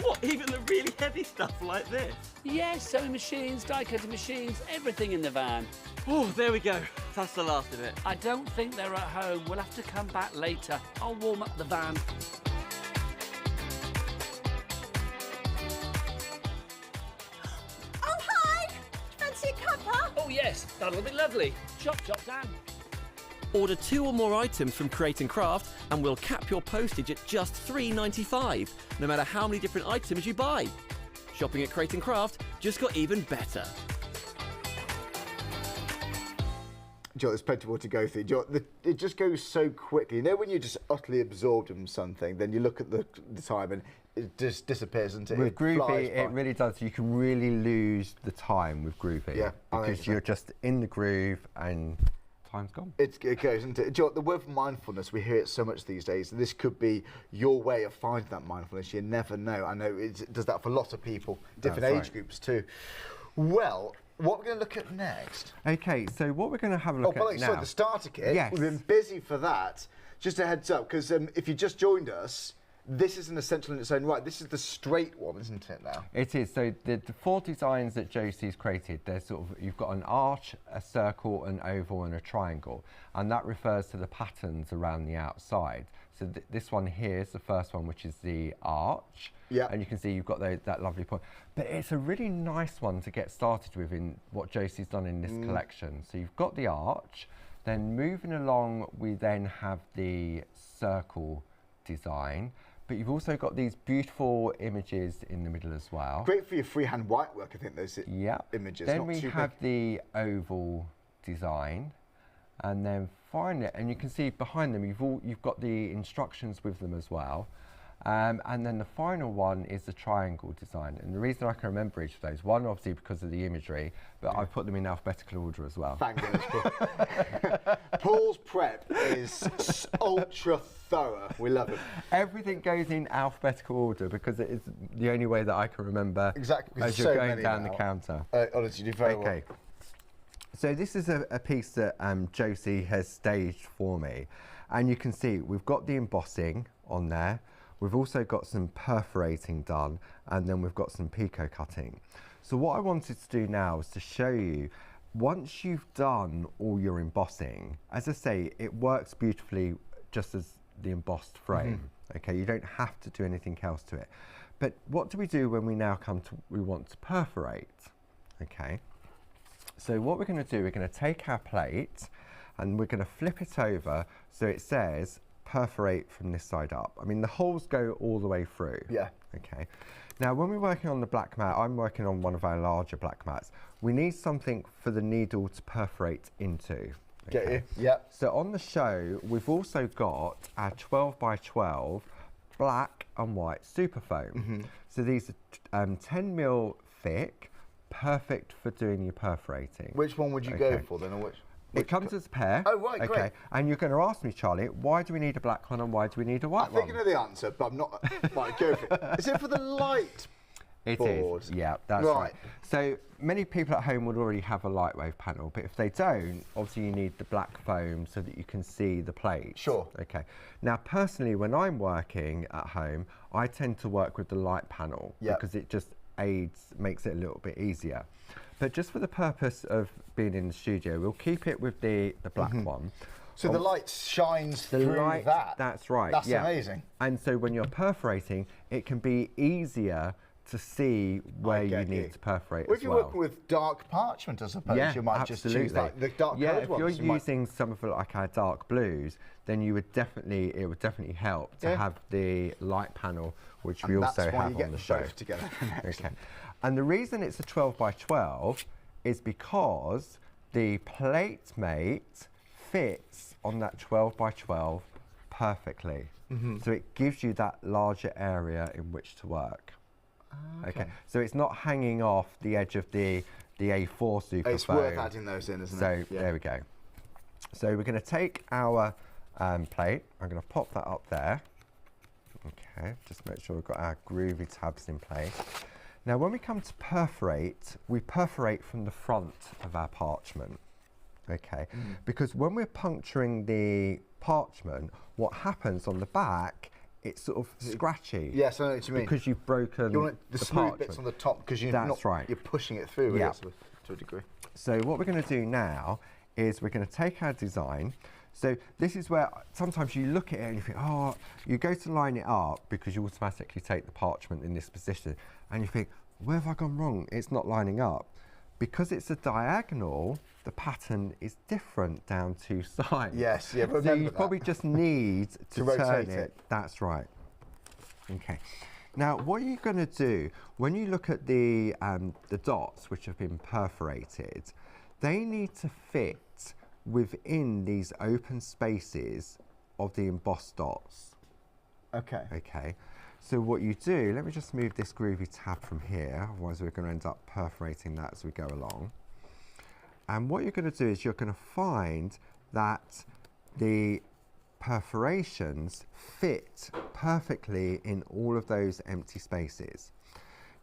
What, even the really heavy stuff like this? Yes, sewing machines, die-cutting machines, everything in the van. Oh, there we go. That's the last of it. I don't think they're at home. We'll have to come back later. I'll warm up the van. Oh, hi! Fancy a cuppa? Oh, yes, that'll be lovely. Chop, chop, Dan. Order 2 or more items from Create and Craft and we'll cap your postage at just $3.95, no matter how many different items you buy. Shopping at Create and Craft just got even better. Joe, there's plenty more to go through. Joe, it just goes so quickly. You know when you're just utterly absorbed in something, then you look at the time and it just disappears into it. With Groovy, it really does. You can really lose the time with Groovy. Yeah, because you're just in the groove and time's gone. It goes, isn't it? Joe, the word mindfulness, we hear it so much these days. This could be your way of finding that mindfulness. You never know. I know it does that for lots of people, different age groups too. Well, what we're going to look at next? Okay, so what we're going to have a look at now. So the starter kit. Yes. We've been busy for that. Just a heads up, because if you just joined us, this is an essential in its own right. This is the straight one, isn't it now? It is. So the 4 designs that Josie's created, they're sort of, you've got an arch, a circle, an oval and a triangle. And that refers to the patterns around the outside. So this one here is the first one, which is the arch. Yeah. And you can see you've got that lovely point. But it's a really nice one to get started with in what Josie's done in this collection. So you've got the arch, then moving along, we then have the circle design. But you've also got these beautiful images in the middle as well. Great for your freehand white work, I think, those images. Then not we too have big. the oval design. And then finally, and you can see behind them, you've got the instructions with them as well. And then the final one is the triangle design. And the reason I can remember each of those, one obviously because of the imagery, but I've put them in alphabetical order as well. Thank goodness. Paul's prep is ultra thorough. We love it. Everything goes in alphabetical order because it is the only way that I can remember exactly as you're going down the counter. Honestly, you do very well. So this is a piece that Josie has staged for me. And you can see we've got the embossing on there. We've also got some perforating done, and then we've got some picot cutting. So what I wanted to do now is to show you, once you've done all your embossing, as I say, it works beautifully just as the embossed frame. Okay, you don't have to do anything else to it. But what do we do when we now we want to perforate? Okay, So what we're going to do, we're going to take our plate and we're going to flip it over so it says perforate from this side up. I mean, the holes go all the way through. Yeah. Okay. Now, when we're working on the black mat, I'm working on one of our larger black mats. We need something for the needle to perforate into. Okay. Get you? Yep. So on the show, we've also got our 12 by 12 black and white super foam. So these are 10mm thick, perfect for doing your perforating. Which one would you go for then, or which? It comes as a pair. Oh, right, great. Okay, and you're going to ask me, Charlie, why do we need a black one and why do we need a white one? I think I know the answer, but I'm not. Right, go for it. Is it for the light board? It is, yeah, that's right. So many people at home would already have a light wave panel, but if they don't, obviously you need the black foam so that you can see the plate. Sure. Okay. Now, personally, when I'm working at home, I tend to work with the light panel because it just makes it a little bit easier. But just for the purpose of being in the studio, we'll keep it with the black one. So the light shines through that? That's right. That's amazing. And so when you're perforating, it can be easier to see where you need to perforate If you're working with dark parchment, I suppose, you might just choose like the dark coloured ones. If you're using some of like our dark blues, then it would definitely help to have the light panel, which we also have on the show. Both together. Okay. And the reason it's a 12 by 12 is because the plate mate fits on that 12 by 12 perfectly. So it gives you that larger area in which to work. Okay. So it's not hanging off the edge of the A4 super It's foam. worth adding those in, isn't it? So there we go. So we're going to take our plate. I'm going to pop that up there. Okay. Just make sure we've got our groovy tabs in place. Now, when we come to perforate, we perforate from the front of our parchment. Okay. Because when we're puncturing the parchment, what happens on the back, it's sort of scratchy. Yes, I know what you mean. Because you've broken you want the smooth parchment. bits on the top because you're you're pushing it through to a degree. So what we're going to do now is we're going to take our design. So this is where sometimes you look at it and you think, oh, you go to line it up because you automatically take the parchment in this position and you think, where have I gone wrong? It's not lining up. Because it's a diagonal, the pattern is different down two sides. Yes, yeah, remember so you that. probably just need to turn rotate it. That's right. Okay. Now, what you're going to do, when you look at the dots which have been perforated, they need to fit within these open spaces of the embossed dots. Okay. Okay. So what you do, let me just move this groovy tab from here, otherwise we're going to end up perforating that as we go along. And what you're going to do is you're going to find that the perforations fit perfectly in all of those empty spaces.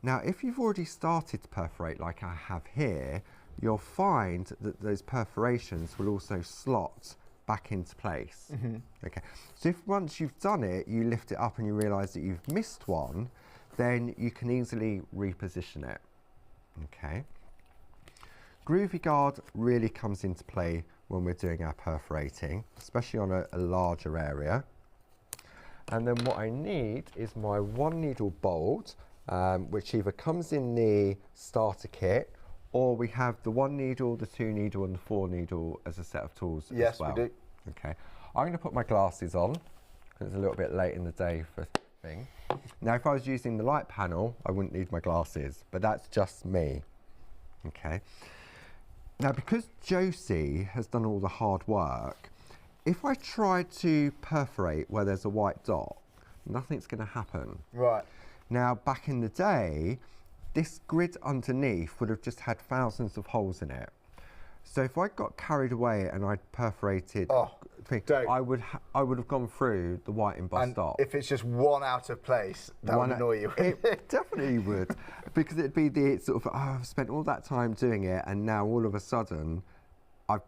Now, if you've already started to perforate like I have here, you'll find that those perforations will also slot back into place. Okay. So if once you've done it, you lift it up and you realise that you've missed one, then you can easily reposition it. Okay. Groovy Guard really comes into play when we're doing our perforating, especially on a larger area. And then what I need is my 1 needle bolt, which either comes in the starter kit or we have the 1 needle, the 2 needle and the 4 needle as a set of tools as well. Yes, we do. Okay. I'm going to put my glasses on because it's a little bit late in the day for thing. Now, if I was using the light panel, I wouldn't need my glasses, but that's just me. Okay. Now, because Josie has done all the hard work, if I try to perforate where there's a white dot, nothing's going to happen. Right. Now, back in the day, this grid underneath would have just had thousands of holes in it. So if I got carried away and I'd perforated, I would have gone through the white embossed dot. If it's just one out of place, that would annoy you. It definitely would, because it'd be the sort of, oh, I've spent all that time doing it, and now all of a sudden, I've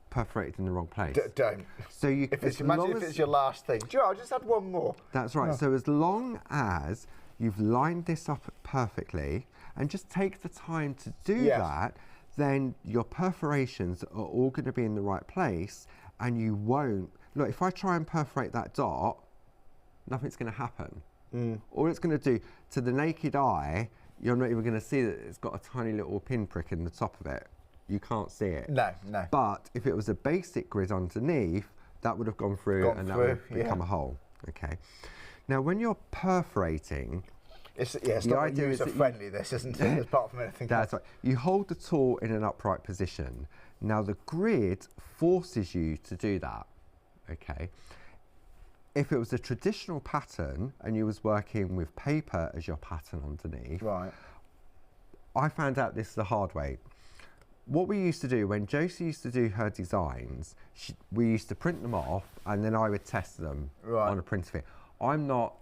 perforated in the wrong place. Don't. So you imagine if it's your last thing. Joe, I just had one more. That's right. So as long as you've lined this up perfectly, and just take the time to do that, then your perforations are all going to be in the right place, and you won't. Look, if I try and perforate that dot, nothing's going to happen. All it's going to do, to the naked eye, you're not even going to see that it's got a tiny little pinprick in the top of it. you can't see it. No, no. But if it was a basic grid underneath, that would have gone through and that would have become a hole. Okay. Now, when you're perforating, it's not user-friendly, this, isn't it? Apart from anything else. That's right. You hold the tool in an upright position. Now, the grid forces you to do that. Okay. If it was a traditional pattern and you was working with paper as your pattern underneath, right. I found out this the hard way. What we used to do, when Josie used to do her designs, we used to print them off and then I would test them on a printer fit. I'm not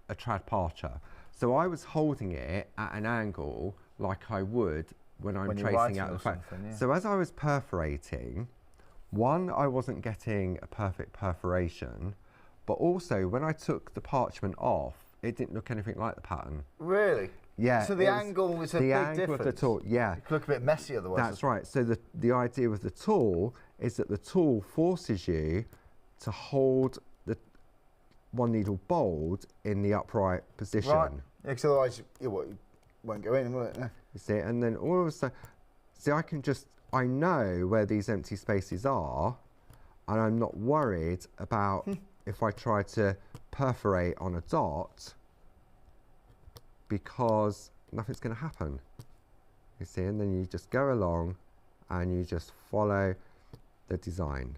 a trad parcher, so I was holding it at an angle like I would when I'm tracing out the front. So as I was perforating, one, I wasn't getting a perfect perforation, but also when I took the parchment off, it didn't look anything like the pattern. Really? Yeah. So the angle was a big difference. The angle of the tool, yeah. It could look a bit messy otherwise. That's right. So the idea with the tool is that the tool forces you to hold the one needle bold in the upright position. Right. Yeah, because otherwise it won't go in, will it? No. You see, and then all of a sudden, see, I know where these empty spaces are, and I'm not worried about if I try to perforate on a dot, because nothing's going to happen. You see, and then you just go along and you just follow the design.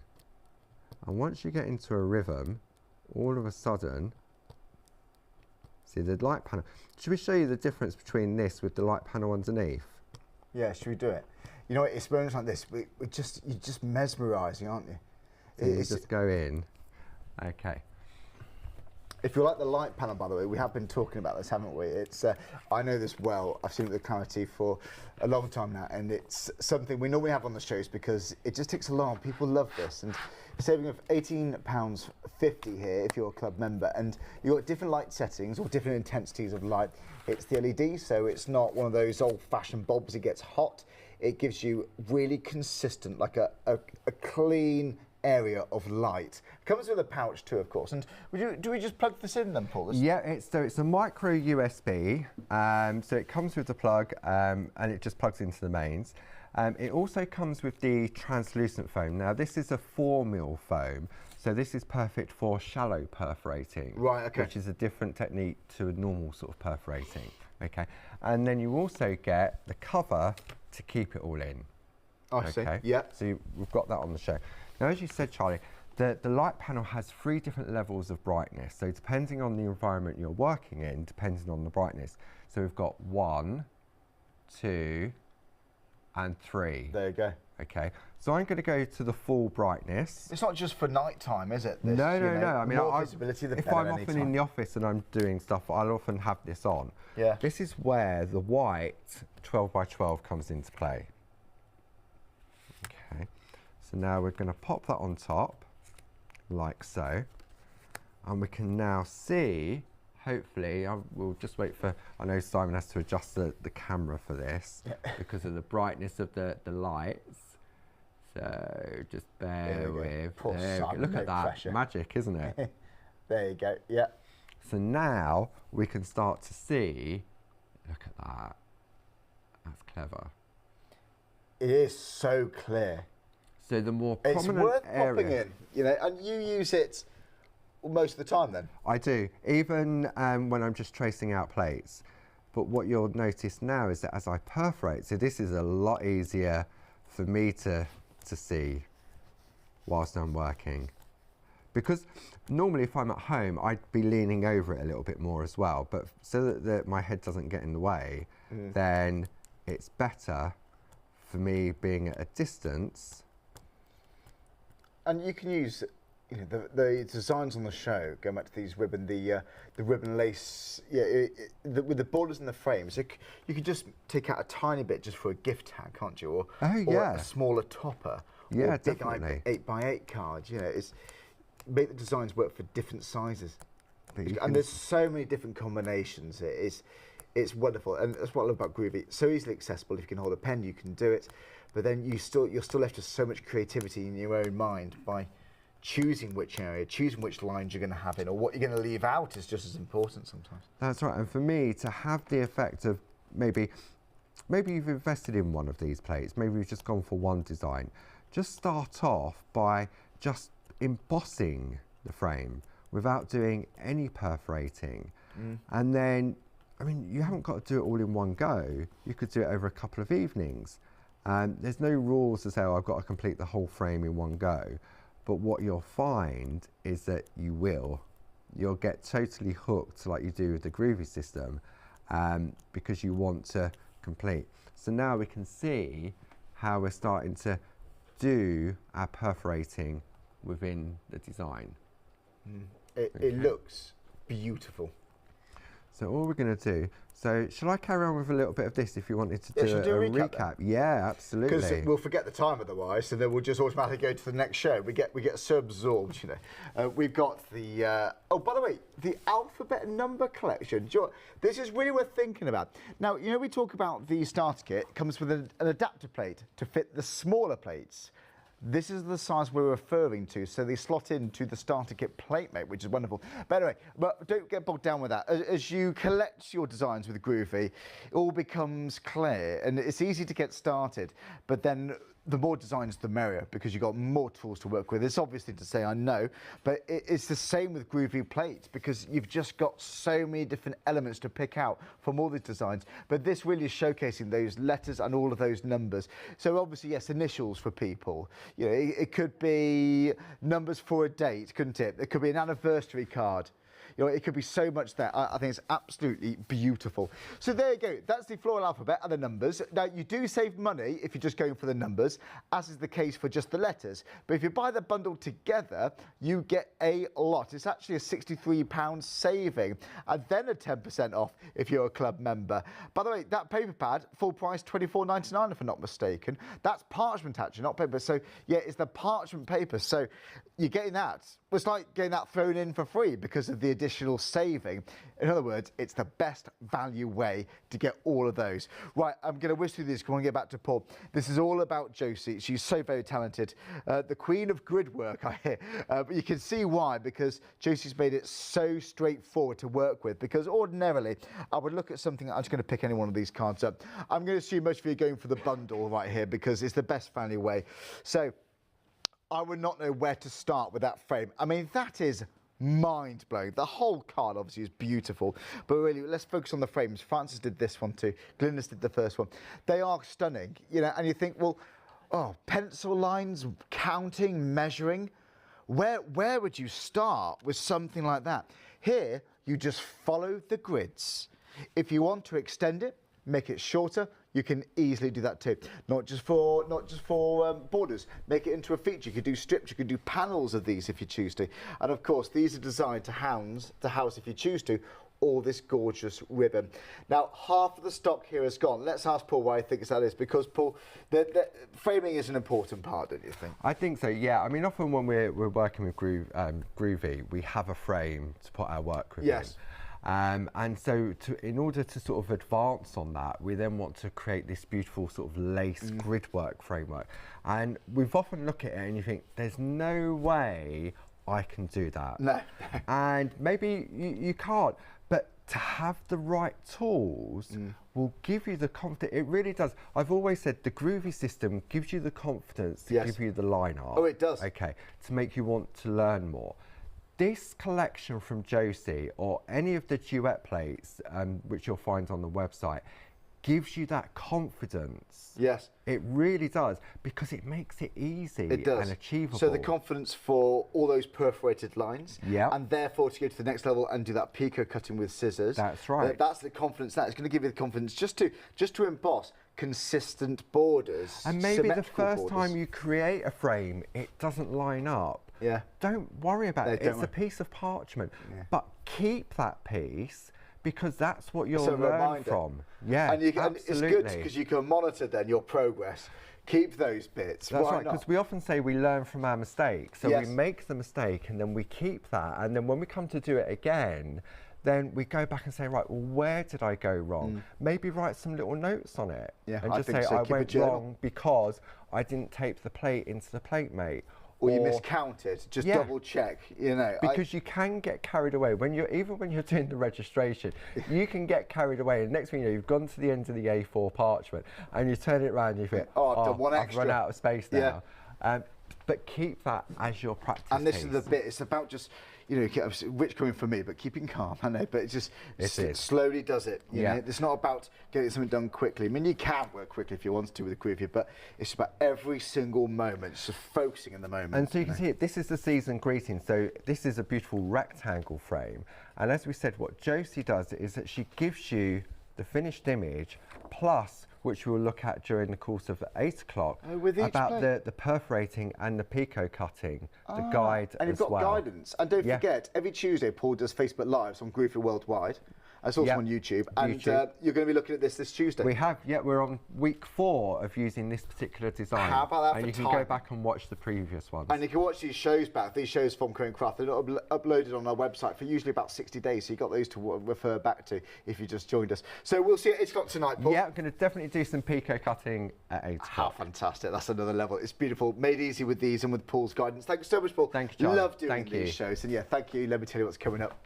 And once you get into a rhythm, all of a sudden, see the light panel. Should we show you the difference between this with the light panel underneath? Yeah, should we do it? You know, experiments like this, you're just mesmerising, aren't you? So you just go in. Okay. If you like the light panel, by the way, we have been talking about this, haven't we? It's I know this well. I've seen it with Clarity for a long time now, and it's something we normally have on the shows because it just takes a long. People love this, and saving of £18.50 here if you're a club member, and you've got different light settings or different intensities of light. It's the LED, so it's not one of those old-fashioned bulbs. It gets hot. It gives you really consistent, like a clean area of light. It comes with a pouch too, of course. And do we just plug this in then, Paul? Yeah, it's a micro USB. So it comes with the plug and it just plugs into the mains. It also comes with the translucent foam. Now this is a 4mm foam, so this is perfect for shallow perforating. Right, okay. Which is a different technique to a normal sort of perforating. Okay, and then you also get the cover to keep it all in. I see. Yeah. So we've got that on the show. Now, as you said, Charlie, the light panel has 3 different levels of brightness. So depending on the environment you're working in, depending on the brightness. So we've got 1, 2, and 3. There you go. Okay. So I'm going to go to the full brightness. It's not just for night time, is it? This, no. I mean, visibility, the if I'm often in the office and I'm doing stuff, I'll often have this on. Yeah. This is where the white 12x12 comes into play. Okay. So now we're going to pop that on top, like so, and we can now see, hopefully, we'll just wait for, I know Simon has to adjust the camera for this because of the brightness of the lights. So just bear with. Poor Simon, look at that, pressure. Magic, isn't it? There you go, yeah. So now we can start to see, look at that, that's clever. It is so clear. So the more prominent area. It's worth popping in, you know, and you use it most of the time then? I do, even when I'm just tracing out plates. But what you'll notice now is that as I perforate, so this is a lot easier for me to see whilst I'm working. Because normally if I'm at home, I'd be leaning over it a little bit more as well. But so that my head doesn't get in the way, then it's better for me being at a distance. And you can use, you know, the designs on the show, going back to these ribbon, the ribbon lace, with the borders and the frames. You could just take out a tiny bit just for a gift tag, can't you? Or a smaller topper. Yeah, or big definitely. 8x8 cards. You know, make the designs work for different sizes. And there's so many different combinations. It's wonderful, and that's what I love about Groovy. It's so easily accessible. If you can hold a pen, you can do it. But then you're still left with so much creativity in your own mind by choosing which area, choosing which lines you're going to have in, or what you're going to leave out is just as important sometimes. That's right. And for me, to have the effect of maybe maybe you've invested in one of these plates, maybe you've just gone for one design, just start off by just embossing the frame without doing any perforating. And then, I mean, you haven't got to do it all in one go. You could do it over a couple of evenings. There's no rules to say, oh, I've got to complete the whole frame in one go. But what you'll find is that you'll get totally hooked like you do with the Groovy system because you want to complete. So now we can see how we're starting to do our perforating within the design. It looks beautiful. So all we're going to do, so shall I carry on with a little bit of this if you wanted to do a recap? Yeah, absolutely. Because we'll forget the time otherwise, so then we'll just automatically go to the next show. We get so absorbed, you know. We've got the, oh, by the way, the alphabet and number collection. This is really worth thinking about. Now, you know, we talk about the starter kit comes with an adapter plate to fit the smaller plates. This is the size we're referring to, so they slot into the starter kit plate mate, which is wonderful. But anyway, don't get bogged down with that. As you collect your designs with Groovy, it all becomes clear and it's easy to get started. But then the more designs, the merrier, because you've got more tools to work with. It's obviously to say, I know, but it's the same with Groovy plates because you've just got so many different elements to pick out from all these designs. But this really is showcasing those letters and all of those numbers. So obviously, yes, initials for people. You know, it could be numbers for a date, couldn't it? It could be an anniversary card. You know, it could be so much there. I think it's absolutely beautiful. So there you go. That's the Floral Alphabet and the numbers. Now, you do save money if you're just going for the numbers, as is the case for just the letters. But if you buy the bundle together, you get a lot. It's actually a £63 saving, and then a 10% off if you're a club member. By the way, that paper pad, full price £24.99 if I'm not mistaken. That's parchment actually, not paper. So yeah, it's the parchment paper. So you're getting that. It's like getting that thrown in for free because of the additional saving. In other words, it's the best value way to get all of those. Right, I'm going to whiz through this. I want to get back to Paul. This is all about Josie. She's so very talented. The queen of grid work, I hear. But you can see why, because Josie's made it so straightforward to work with. Because ordinarily, I would look at something, I'm just going to pick any one of these cards up. I'm going to assume most of you are going for the bundle right here because it's the best value way. So I would not know where to start with that frame. I mean, that is mind-blowing. The whole card obviously is beautiful, but really, let's focus on the frames. Francis did this one too. Glynis did the first one. They are stunning, you know, and you think, well, oh, pencil lines, counting, measuring. Where would you start with something like that? Here, you just follow the grids. If you want to extend it, make it shorter, you can easily do that too. Not just for borders. Make it into a feature. You could do strips. You could do panels of these if you choose to. And of course, these are designed to house, if you choose to, all this gorgeous ribbon. Now, half of the stock here is gone. Let's ask Paul why he thinks that is, because Paul, the framing is an important part, don't you think? I think so, yeah. I mean, often when we're working with Groovy, we have a frame to put our work within. Yes. And so in order to sort of advance on that, we then want to create this beautiful sort of lace grid work framework. And we've often looked at it and you think, there's no way I can do that. No. And maybe you can't, but to have the right tools will give you the confidence. It really does. I've always said the Groovy system gives you the confidence to give you the line art. Oh, it does. Okay, to make you want to learn more. This collection from Josie, or any of the Duet plates, which you'll find on the website, gives you that confidence. Yes. It really does, because it makes it easy and achievable. So the confidence for all those perforated lines, yeah, and therefore to go to the next level and do that pico cutting with scissors. That's right. That's the confidence. That is going to give you the confidence just to emboss consistent borders. And maybe the first time you create a frame, it doesn't line up. Yeah. Don't worry about it. It's a piece of parchment, but keep that piece, because that's what you'll learn from. Yeah, and it's good because you can monitor then your progress. Keep those bits. That's right, because we often say we learn from our mistakes. So we make the mistake and then we keep that. And then when we come to do it again, then we go back and say, right, well, where did I go wrong? Maybe write some little notes on it. Yeah, and just say, I went wrong because I didn't tape the plate into the plate mate. or you miscounted, just double check, you know. Because you can get carried away even when you're doing the registration. You can get carried away, and next thing you know, you've gone to the end of the A4 parchment, and you turn it around and you think, I've done one I've extra. run out of space now. But keep that as your practice. And this case. is the bit. It's about just, you know, which coming from me, but keeping calm. I know, but it slowly does it. You know, it's not about getting something done quickly. I mean, you can work quickly if you want to with a Groovy, but it's about every single moment, just focusing in the moment. And so you can see it. This is the season greeting. So this is a beautiful rectangle frame. And as we said, what Josie does is that she gives you the finished image plus, which we'll look at during the course of 8 o'clock, about the perforating and the picot cutting, the guide as well. And you've got guidance. And don't forget, every Tuesday, Paul does Facebook Lives on Groovy Worldwide. It's also on YouTube. And you're going to be looking at this Tuesday. We have, we're on week 4 of using this particular design. How about that and for you can go back and watch the previous ones. And you can watch these shows back, these shows from Creating Craft. They're not uploaded on our website for usually about 60 days, so you've got those to refer back to if you just joined us. So we'll see you at 8 o'clock tonight, Paul. Yeah, I'm going to definitely do some picot cutting at 8 o'clock. How fantastic. That's another level. It's beautiful. Made easy with these and with Paul's guidance. Thank you so much, Paul. Thank you, John. Love doing these shows. And thank you. Let me tell you what's coming up.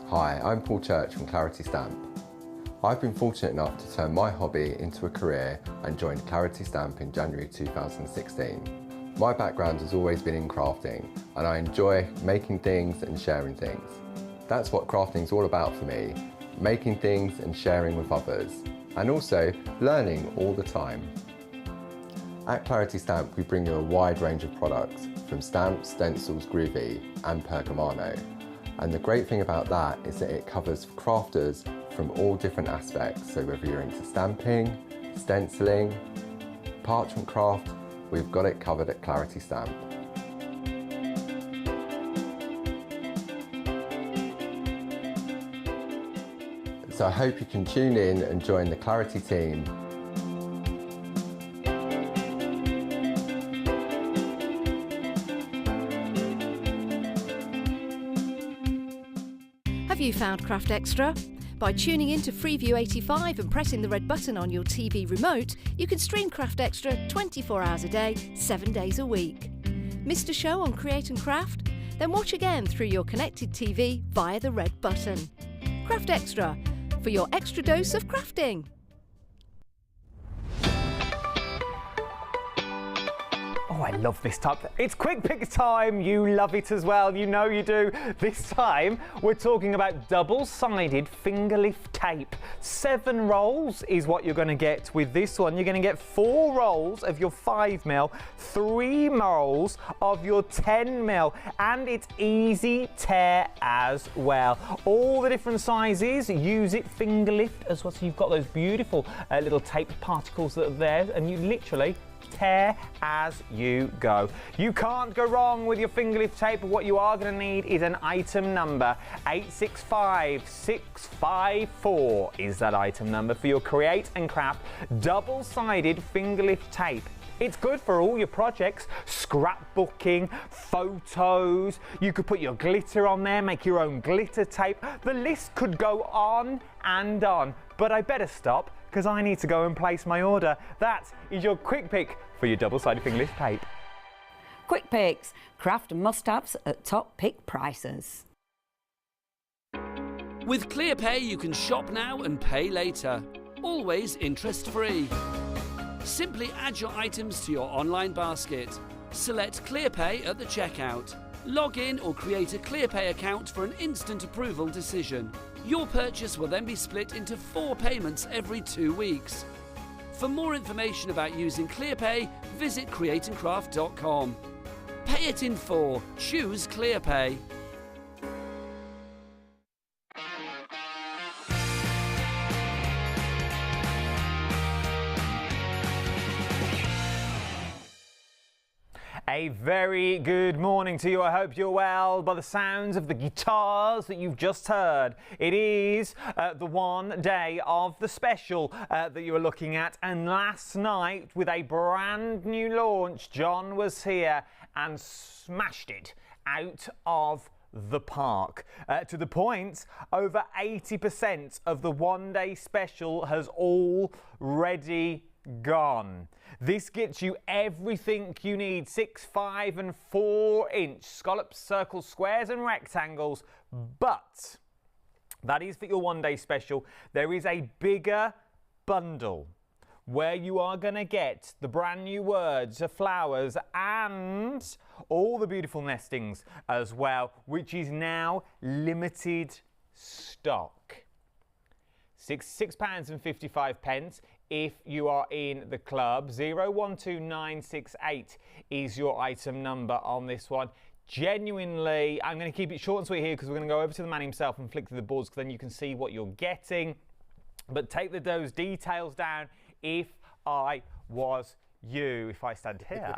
Hi, I'm Paul Church from Clarity Stamp. I've been fortunate enough to turn my hobby into a career and joined Clarity Stamp in January 2016. My background has always been in crafting, and I enjoy making things and sharing things. That's what crafting's all about for me, making things and sharing with others, and also learning all the time. At Clarity Stamp, we bring you a wide range of products, from stamps, stencils, Groovy, and Pergamano. And the great thing about that is that it covers crafters from all different aspects. So whether you're into stamping, stenciling, parchment craft, we've got it covered at Clarity Stamp. So I hope you can tune in and join the Clarity team. Have you found Craft Extra? By tuning in to Freeview 85 and pressing the red button on your TV remote, you can stream Craft Extra 24 hours a day, 7 days a week. Missed a show on Create and Craft? Then watch again through your connected TV via the red button. Craft Extra, for your extra dose of crafting. Oh, I love this type. It's quick pick time. You love it as well. You know you do. This time, we're talking about double-sided finger lift tape. 7 rolls is what you're going to get with this one. You're going to get 4 rolls of your 5mm, 3 rolls of your 10mm, and it's easy tear as well. All the different sizes, use it finger lift as well. So you've got those beautiful little tape particles that are there, and you literally tear as you go. You can't go wrong with your finger lift tape. What you are going to need is an item number. 865654 is that item number for your Create and Craft double-sided finger lift tape. It's good for all your projects, scrapbooking, photos. You could put your glitter on there, make your own glitter tape. The list could go on and on, but I better stop because I need to go and place my order. That is your quick pick for your double-sided finger lift tape. Quick picks, craft must-haves at top pick prices. With ClearPay, you can shop now and pay later. Always interest-free. Simply add your items to your online basket. Select ClearPay at the checkout. Log in or create a ClearPay account for an instant approval decision. Your purchase will then be split into 4 payments every 2 weeks. For more information about using ClearPay, visit creatingcraft.com. Pay it in 4. Choose ClearPay. A very good morning to you. I hope you're well. By the sounds of the guitars that you've just heard, it is the one day of the special that you were looking at. And last night, with a brand new launch, John was here and smashed it out of the park. To the point, over 80% of the one day special has already gone. This gets you everything you need, 6, 5 and 4 inch scallops, circles, squares and rectangles, but that is for your one-day special. There is a bigger bundle where you are going to get the brand new words, the flowers and all the beautiful nestings as well, which is now limited stock. £6.55 if you are in the club. 012968 is your item number on this one. Genuinely, I'm going to keep it short and sweet here because we're going to go over to the man himself and flick through the boards, because then you can see what you're getting. But take those details down if I was you, if I stand here.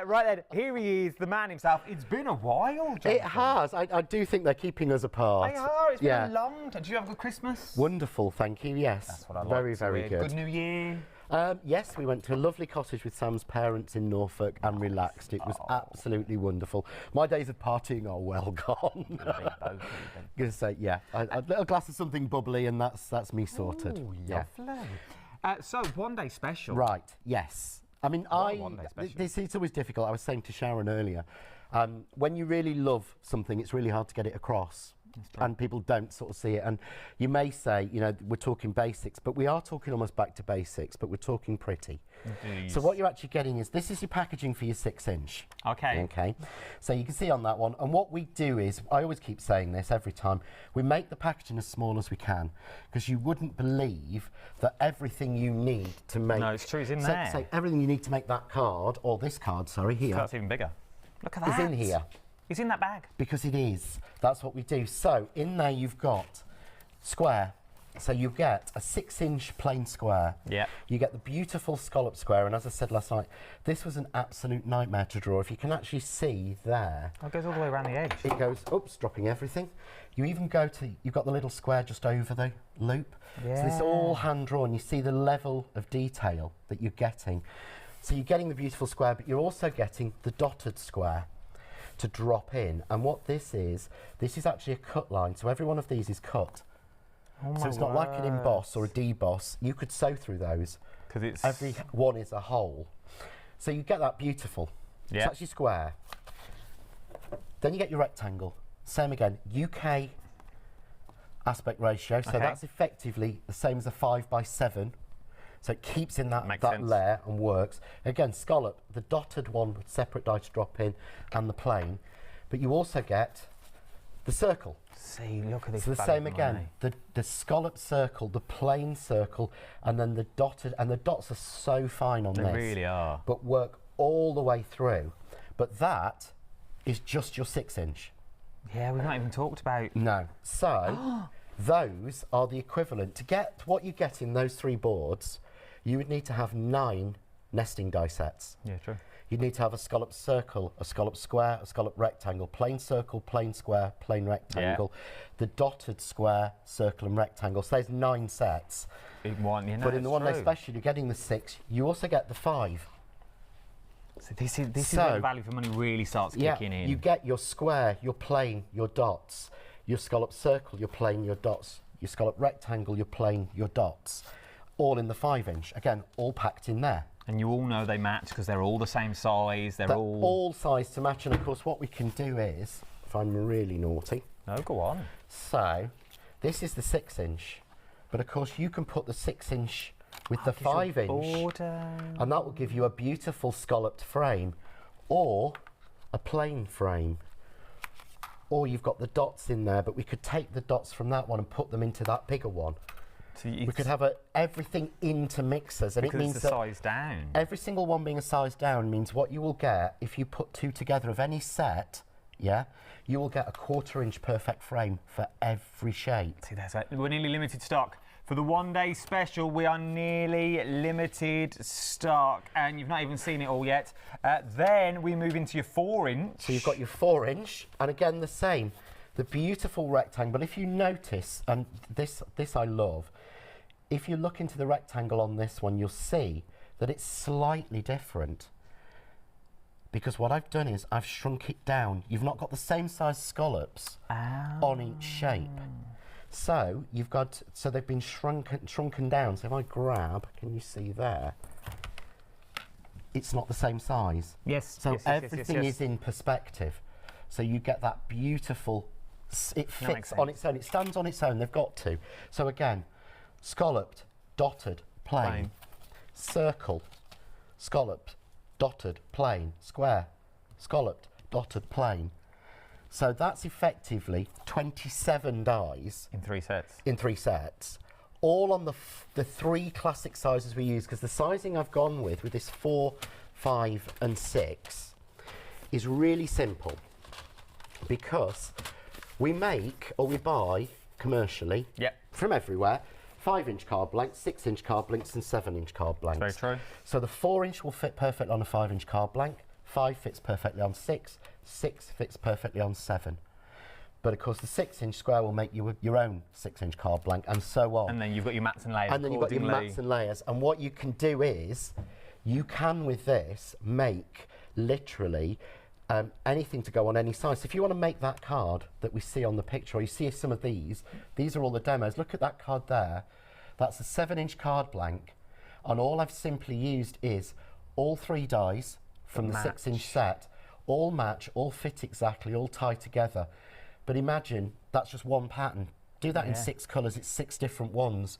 Right then, here he is, the man himself. It's been a while, Jonathan. It has. I do think they're keeping us apart. They are. It's been a long time. Did you have a good Christmas? Wonderful, thank you, yes. That's what I like. Very, very good. Good New Year. Yes, we went to a lovely cottage with Sam's parents in Norfolk and relaxed. It was absolutely wonderful. My days of partying are well gone. I'm going to say, yeah, a little glass of something bubbly and that's me sorted. Ooh, yeah. Lovely. So, one-day special. Right, yes. I mean, it's always difficult. I was saying to Sharon earlier, when you really love something, it's really hard to get it across. And people don't sort of see it. And you may say, you know, we're talking basics, but we are talking almost back to basics, but we're talking pretty. Indeed. So what you're actually getting is, this is your packaging for your 6-inch. Okay. Okay. So you can see on that one. And what we do is, I always keep saying this every time, we make the packaging as small as we can, because you wouldn't believe that everything you need to make... No, it's true, it's in there. So everything you need to make that card, or this card, sorry, here. That's even bigger. Look at that. Is in here. It's in that bag. Because it is. That's what we do. So in there you've got square. So you get a 6-inch plain square. Yeah. You get the beautiful scallop square. And as I said last night, this was an absolute nightmare to draw. If you can actually see there. Oh, it goes all the way around the edge. It goes, oops, dropping everything. You even go to, you've got the little square just over the loop. Yeah. So it's all hand drawn. You see the level of detail that you're getting. So you're getting the beautiful square, but you're also getting the dotted square to drop in. And what this is actually a cut line. So every one of these is cut. Oh my so it's not like an emboss or a deboss. You could sew through those. Because it's every one is a hole. So you get that beautiful. Yeah. It's actually square. Then you get your rectangle. Same again. UK aspect ratio. So that's effectively the same as a 5x7. So it keeps in that layer and works. Again, scallop, the dotted one with separate die to drop in, and the plain. But you also get the circle. See, look at this. So the same again, the scallop circle, the plain circle, and then the dotted, and the dots are so fine on this. They really are. But work all the way through. But that is just your 6-inch. Yeah, we've not even talked about... No. So, those are the equivalent. To get what you get in those 3 boards, you would need to have 9 nesting die sets. Yeah, true. You'd need to have a scallop circle, a scallop square, a scallop rectangle, plain circle, plain square, plain rectangle, the dotted square, circle and rectangle. So there's 9 sets. In one, you know, but in the one-day special, you're getting the 6. You also get the 5. So this is where the value for money really starts kicking in. You get your square, your plain, your dots, your scallop circle, your plain, your dots, your scallop rectangle, your plain, your dots, all in the 5-inch. Again, all packed in there. And you all know they match because they're all the same size. They're all sized to match. And of course, what we can do is, if I'm really naughty. No, go on. So, this is the 6-inch, but of course you can put the 6-inch with the 5-inch, and that will give you a beautiful scalloped frame, or a plain frame. Or you've got the dots in there, but we could take the dots from that one and put them into that bigger one. So we could have everything into mixers, and it means it's a size down. Every single one being a size down means what you will get if you put 2 together of any set. Yeah, you will get a 1/4-inch perfect frame for every shape. See, we're nearly limited stock. For the one-day special, we are nearly limited stock, and you've not even seen it all yet. Then we move into your 4-inch. So you've got your 4-inch, and again the same. The beautiful rectangle. If you notice, and this I love, if you look into the rectangle on this one, you'll see that it's slightly different. Because what I've done is I've shrunk it down. You've not got the same size scallops on each shape. So you've got, so they've been shrunken down. So if I grab, can you see there? it's not the same size. Yes. So yes, yes, everything yes, yes. is in perspective. So you get that beautiful, it fits on its own, it stands on its own, they've got to. So again, scalloped, dotted, plain. Circle, scalloped, dotted, plain. Square, scalloped, dotted, plain. So that's effectively 27 dies. In 3 sets. In 3 sets. All on the 3 classic sizes we use, because the sizing I've gone with this 4, 5 and 6 is really simple, because we make or we buy commercially from everywhere 5-inch card blanks, 6-inch card blanks and 7-inch card blanks. Very true. So the 4-inch will fit perfectly on a 5-inch card blank, 5 fits perfectly on 6, 6 fits perfectly on 7. But of course the 6-inch square will make you your own 6-inch card blank, and so on. And then you've got your mats and layers. And then you've got your mats and layers. And what you can do is, you can with this make literally anything to go on any size. So if you want to make that card that we see on the picture, or you see some of these are all the demos. Look at that card there. That's a 7-inch card blank. And all I've simply used is all 3 dies from the 6-inch set, all match, all fit exactly, all tie together. But imagine that's just one pattern. Do that in 6 colours, it's 6 different ones.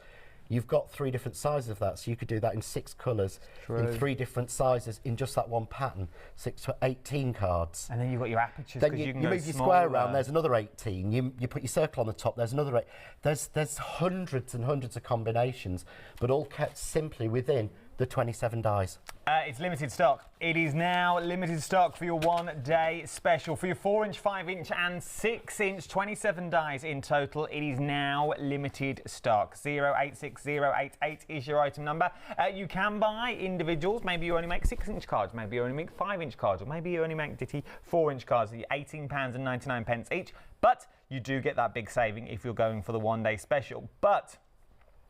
You've got 3 different sizes of that, so you could do that in 6 colours, in 3 different sizes, in just that one pattern. 6 for 18 cards. And then you've got your apertures, then you can you go move your smaller. square around, there's another 18. You put your circle on the top, there's another 8. There's hundreds and hundreds of combinations, but all kept simply within the 27 dies. It's limited stock. It is now limited stock for your 1-day special. For your 4-inch, 5-inch and 6-inch, 27 dies in total. It is now limited stock. 086088 is your item number. You can buy individuals. Maybe you only make 6-inch cards. Maybe you only make 5-inch cards. Or maybe you only make ditty 4-inch cards. The £18.99 each. But you do get that big saving if you're going for the 1-day special. But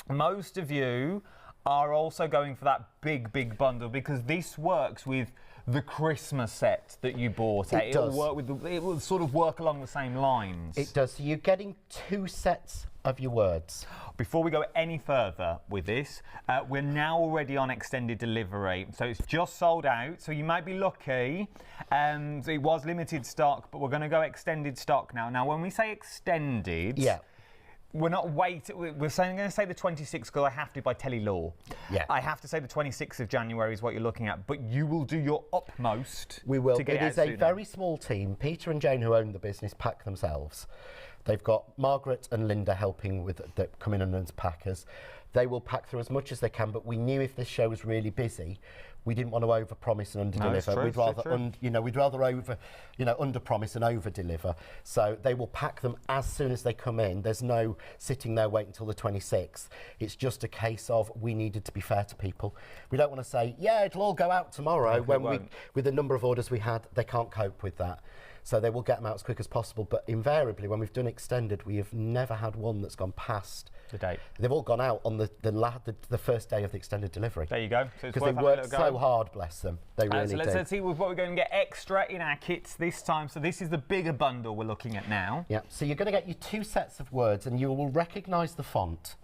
most of you are also going for that big bundle, because this works with the Christmas set that you bought. It does. It will sort of work along the same lines. It does. So you're getting 2 sets of your words. Before we go any further with this, we're now already on extended delivery. So it's just sold out. So you might be lucky. It was limited stock, but we're going to go extended stock now. Now, when we say extended, we're not waiting. We're going to say the 26th because I have to by telly law. Yeah. I have to say the 26th of January is what you're looking at, but you will do your utmost. We will. To get it is a very small team. Peter and Jane, who own the business, pack themselves. They've got Margaret and Linda helping with coming in as packers. They will pack through as much as they can, but we knew if this show was really busy, we didn't want to over-promise and under-deliver. No, we'd rather under-promise and over-deliver. So they will pack them as soon as they come in. There's no sitting there waiting until the 26th. It's just a case of we needed to be fair to people. We don't want to say, yeah, it'll all go out tomorrow, when with the number of orders we had, they can't cope with that. So they will get them out as quick as possible. But invariably, when we've done extended, we have never had one that's gone past the date. They've all gone out on the first day of the extended delivery. There you go. Because they worked so hard, bless them. They really so did. let's see what we're going to get extra in our kits this time. So this is the bigger bundle we're looking at now. Yeah. So you're going to get your 2 sets of words, and you will recognise the font.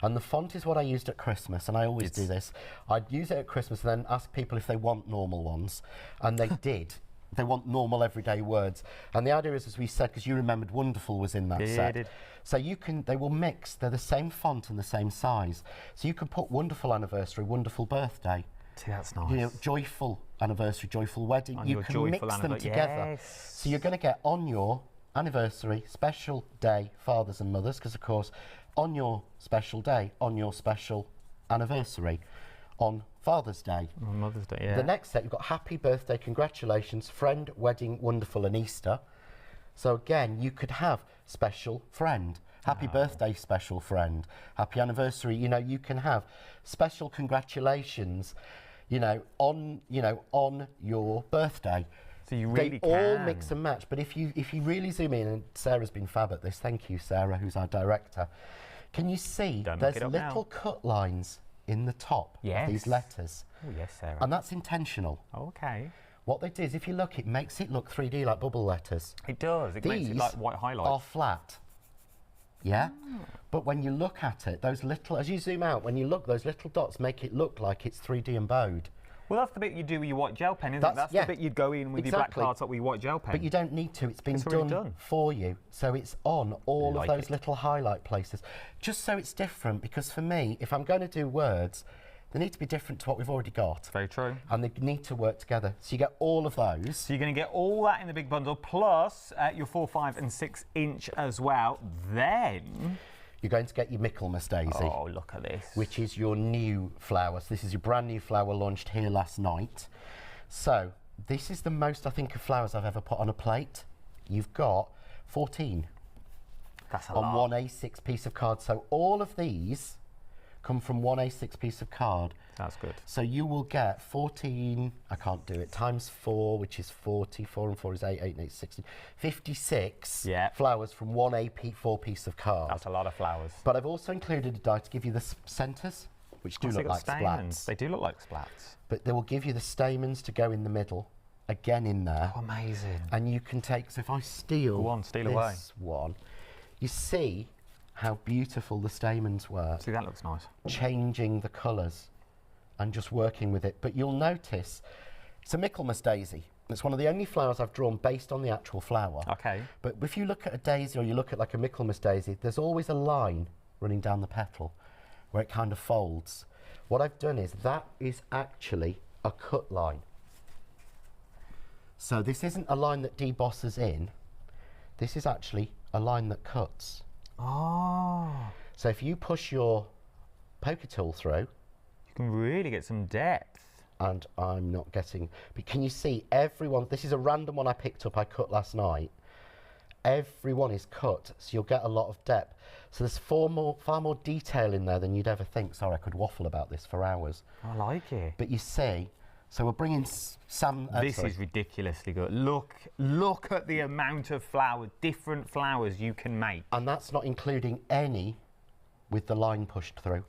And the font is what I used at Christmas, and I always do this. I'd use it at Christmas and then ask people if they want normal ones, and they did. They want normal everyday words. And the idea is, as we said, because you remembered Wonderful was in that set. I did. So they will mix, they're the same font and the same size. So you can put Wonderful Anniversary, Wonderful Birthday. See, that's nice. You know, Joyful Anniversary, Joyful Wedding. You can mix them together. Yes. So you're going to get on your anniversary, special day, fathers and mothers, because of course, on your special day, on your special anniversary, on Father's Day. On Mother's Day, yeah. The next set, you've got Happy Birthday, Congratulations, Friend, Wedding, Wonderful and Easter. So again, you could have Special Friend, Happy Birthday, Special Friend, Happy Anniversary. You know, you can have Special Congratulations, on your birthday. So you really can. They all mix and match. But if you really zoom in, and Sarah's been fab at this, thank you, Sarah, who's our director. Can you see there's little cut lines in the top of these letters? Oh, yes, Sarah. And that's intentional. Okay. What they do is, if you look, it makes it look 3D like bubble letters. It does. It makes it like white highlights. Are flat. Yeah? But when you look at it, those little, as you zoom out, when you look, those little dots make it look like it's 3D and bowed. Well, that's the bit you do with your white gel pen, isn't it? That's the bit you'd go in with your black cardstock with your white gel pen. But you don't need to. It's been already done for you. So it's on all of those little highlight places. Just so it's different, because for me, if I'm going to do words, they need to be different to what we've already got. Very true. And they need to work together. So you get all of those. So you're going to get all that in the big bundle, plus your 4, 5 and 6 inch as well. Then you're going to get your Michaelmas Daisy. Oh, look at this. Which is your new flower. So this is your brand new flower launched here last night. So this is the most, I think, of flowers I've ever put on a plate. You've got 14. That's a lot. On one A6 piece of card. So all of these come from one A6 piece of card. That's good. So you will get 14, I can't do it, times 4, which is 40. 4 and 4 is 8, 8 and 8 is 16. 56 flowers from one A4 piece of card. That's a lot of flowers. But I've also included a die to give you the centres, which do look like splats. They do look like splats. But they will give you the stamens to go in the middle, again in there. Oh, amazing. And you can take, so if I steal steal this away. one, you see how beautiful the stamens were. See, that looks nice. Changing the colours and just working with it. But you'll notice it's a Michaelmas daisy. It's one of the only flowers I've drawn based on the actual flower. Okay. But if you look at a daisy or you look at like a Michaelmas daisy, there's always a line running down the petal where it kind of folds. What I've done is that is actually a cut line. So this isn't a line that debosses in. This is actually a line that cuts. Oh. So if you push your poker tool through, you can really get some depth. And I'm not getting, but can you see everyone, this is a random one I picked up, I cut last night. Everyone is cut, so you'll get a lot of depth. So there's far more detail in there than you'd ever think. Sorry, I could waffle about this for hours. I like it. But you see, so we're bringing some... this is ridiculously good. Look at the amount of different flowers you can make. And that's not including any with the line pushed through.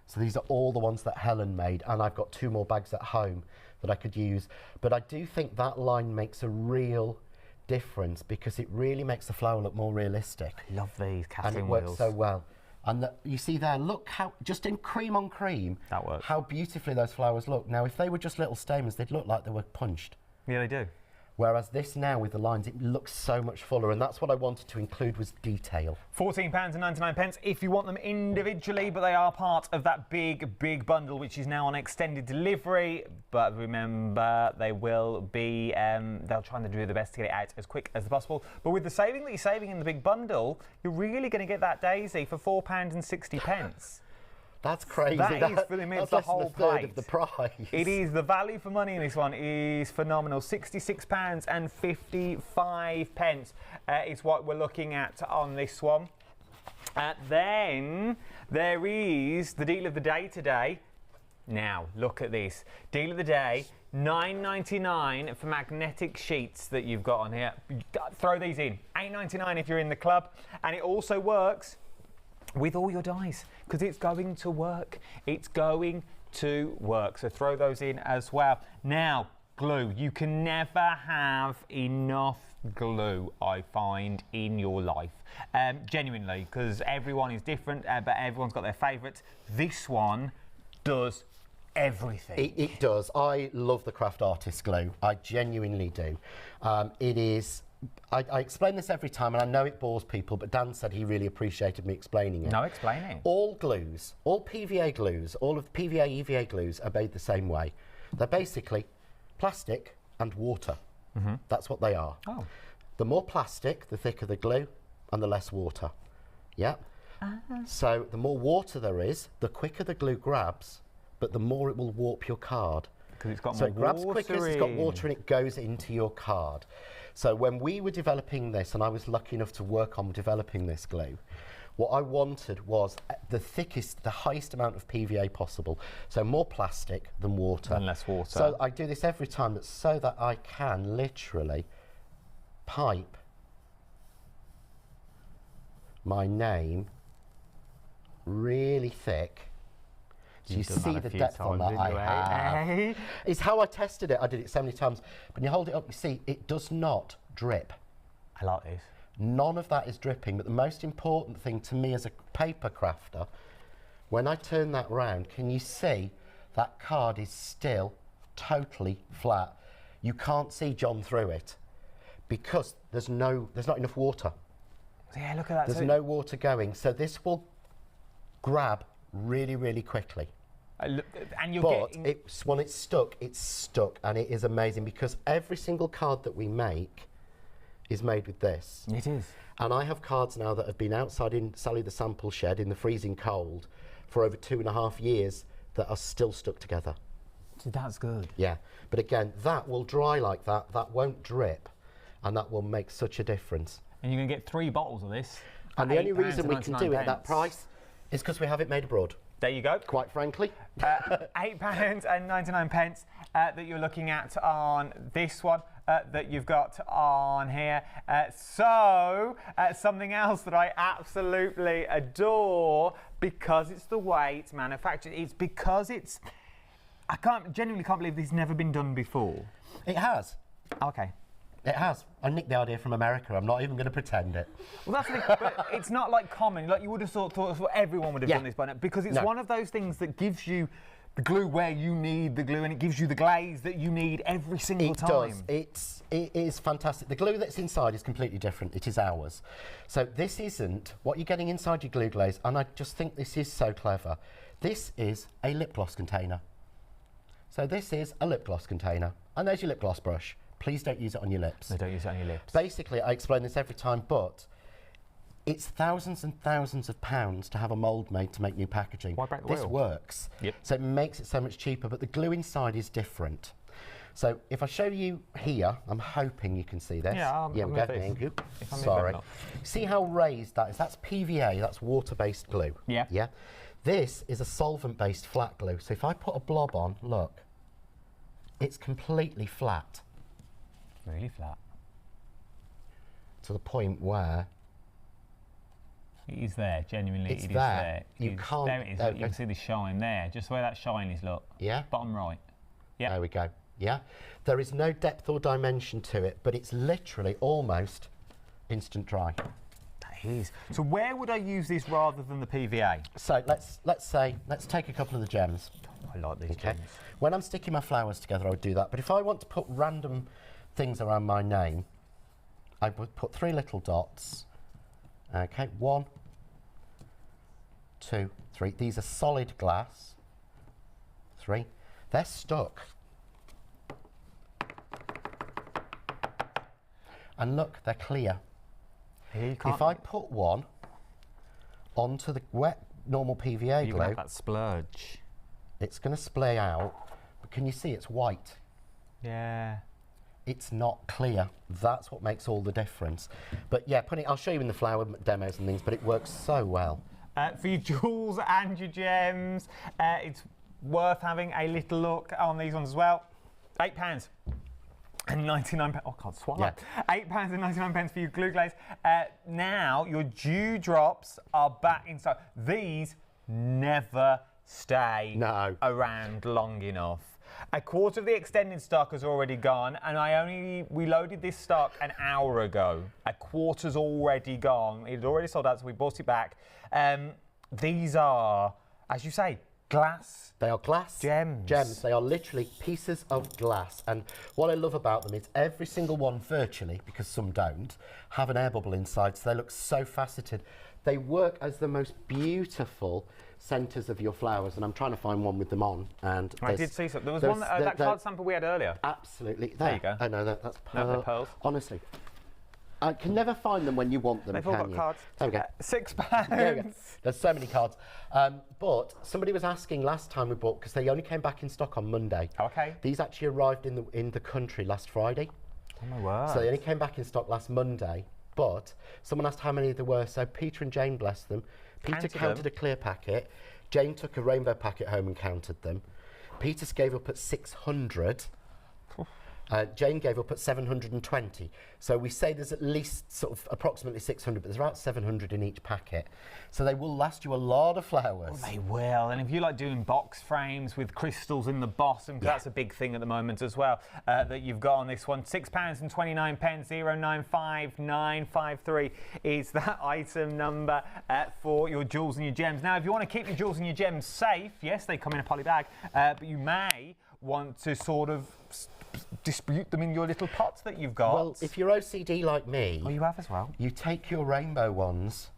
So these are all the ones that Helen made, and I've got 2 more bags at home that I could use. But I do think that line makes a real difference because it really makes the flower look more realistic. I love these Catherine and it works so well. And you see there, look how, just in cream on cream, that works. How beautifully those flowers look. Now, if they were just little stamens, they'd look like they were punched. Yeah, they do. Whereas this now with the lines, it looks so much fuller, and that's what I wanted to include was detail. £14.99 if you want them individually, but they are part of that big bundle, which is now on extended delivery. But remember, they will be, they'll try and do their best to get it out as quick as possible. But with the saving that you're saving in the big bundle, you're really going to get that daisy for £4.60. That's crazy. That is for them, it's the whole plate. Of the price. It is. The value for money in this one is phenomenal. £66.55 is what we're looking at on this one. Then there is the deal of the day today. Now, look at this. Deal of the day, $9.99 for magnetic sheets that you've got on here. Throw these in. $8.99 if you're in the club. And it also works with all your dies, because it's going to work. It's going to work. So throw those in as well. Now, glue. You can never have enough glue, I find, in your life. Genuinely, because everyone is different, but everyone's got their favourites. This one does everything. It does. I love the Craft Artist glue. I genuinely do. It is... I explain this every time, and I know it bores people, but Dan said he really appreciated me explaining it. No, explain it. All glues, all PVA glues, all of PVA, EVA glues are made the same way. They're basically plastic and water. Mm-hmm. That's what they are. Oh. The more plastic, the thicker the glue, and the less water. Yeah? So the more water there is, the quicker the glue grabs, but the more it will warp your card. Because it's got so more it grabs water quicker, it's got water, and it goes into your card. So when we were developing this, and I was lucky enough to work on developing this glue, what I wanted was the thickest, the highest amount of PVA possible. So more plastic than water. And less water. So I do this every time so that I can literally pipe my name really thick. So you see the depth on that I have. It's how I tested it. I did it so many times. When you hold it up, you see it does not drip. I like this. None of that is dripping, but the most important thing to me as a paper crafter, when I turn that round, can you see that card is still totally flat. You can't see John through it because there's not enough water. Yeah, look at that. There's no water going, so this will grab really, really quickly. And you're but getting... when it's stuck, and it is amazing because every single card that we make is made with this. It is. And I have cards now that have been outside in Sally the sample shed in the freezing cold for over 2.5 years that are still stuck together. That's good. Yeah, but again, that will dry like that, that won't drip, and that will make such a difference. And you're going to get 3 bottles of this. And the only reason we can do it at that price is because we have it made abroad. There you go. Quite frankly. £8.99 that you're looking at on this one that you've got on here. Something else that I absolutely adore because it's the way it's manufactured. It's because it's... I genuinely can't believe this has never been done before. It has. Okay. It has. I nicked the idea from America. I'm not even going to pretend it. Well, that's the thing, but it's not like common. Like you would have thought everyone would have done this by now because it's one of those things that gives you the glue where you need the glue and it gives you the glaze that you need every single time. It does. It is fantastic. The glue that's inside is completely different. It is ours. So this isn't what you're getting inside your glue glaze, and I just think this is so clever. This is a lip gloss container. So this is a lip gloss container, and there's your lip gloss brush. Please don't use it on your lips. No, don't use it on your lips. Basically, I explain this every time, but it's thousands and thousands of pounds to have a mould made to make new packaging. Why break the this wheel? works. Yep. So it makes it so much cheaper, but the glue inside is different. So if I show you here, I'm hoping you can see this. Yeah, I'm Sorry. See how raised that is? That's PVA, that's water-based glue. Yeah. Yeah. This is a solvent-based flat glue. So if I put a blob on, look, it's completely flat. Really flat. To the point where it is there, genuinely. It's it is there. there. You can't. There it is. Look, you can see the shine there, just where that shine is. Look. Yeah. Bottom right. Yeah. There we go. Yeah. There is no depth or dimension to it, but it's literally almost instant dry. That is. So where would I use this rather than the PVA? So let's take a couple of the gems. I like these gems. When I'm sticking my flowers together, I would do that. But if I want to put random things around my name, I would put 3 little dots. Okay, 1, 2, 3. These are solid glass. 3. They're stuck. And look, they're clear. If I put one onto the wet normal PVA you glue, have that splurge. It's going to splay out. But can you see it's white? Yeah. It's not clear. That's what makes all the difference. But yeah, I'll show you in the flower demos and things, but it works so well. For your jewels and your gems, it's worth having a little look on these ones as well. £8 and 99 oh, I can't swallow. Yeah. £8 and 99 for your glue glaze. Now your dewdrops are back in stock. These never stay around long enough. A quarter of the extended stock has already gone, and we loaded this stock an hour ago. A quarter's already gone. It had already sold out, so we bought it back. These are, as you say, glass. They are glass gems. Gems. They are literally pieces of glass. And what I love about them is every single one, virtually, because some don't, have an air bubble inside, so they look so faceted. They work as the most beautiful centres of your flowers, and I'm trying to find one with them on. And I did see some. There was one that card sample we had earlier. Absolutely. There you go. Oh no, that's pearl. No, they're pearls. Honestly, I can never find them when you want them. They've all got cards. There we go. £6. There we go. There's so many cards. But somebody was asking last time we bought, because they only came back in stock on Monday. Okay. These actually arrived in the country last Friday. Oh my word. So they only came back in stock last Monday. But someone asked how many there were, so Peter and Jane, bless them. Peter counted a clear packet. Jane took a rainbow packet home and counted them. Peter gave up at 600. Jane gave up at 720. So we say there's at least sort of approximately 600, but there's about 700 in each packet. So they will last you a lot of flowers. Well, they will. And if you like doing box frames with crystals in the bottom, because that's a big thing at the moment as well, that you've got on this one, £6 and 29 pence, 095953 is that item number for your jewels and your gems. Now, if you want to keep your jewels and your gems safe, yes, they come in a poly bag, but you may want to sort of distribute them in your little pots that you've got. Well, if you're OCD like me... Oh, you have as well? You take your rainbow ones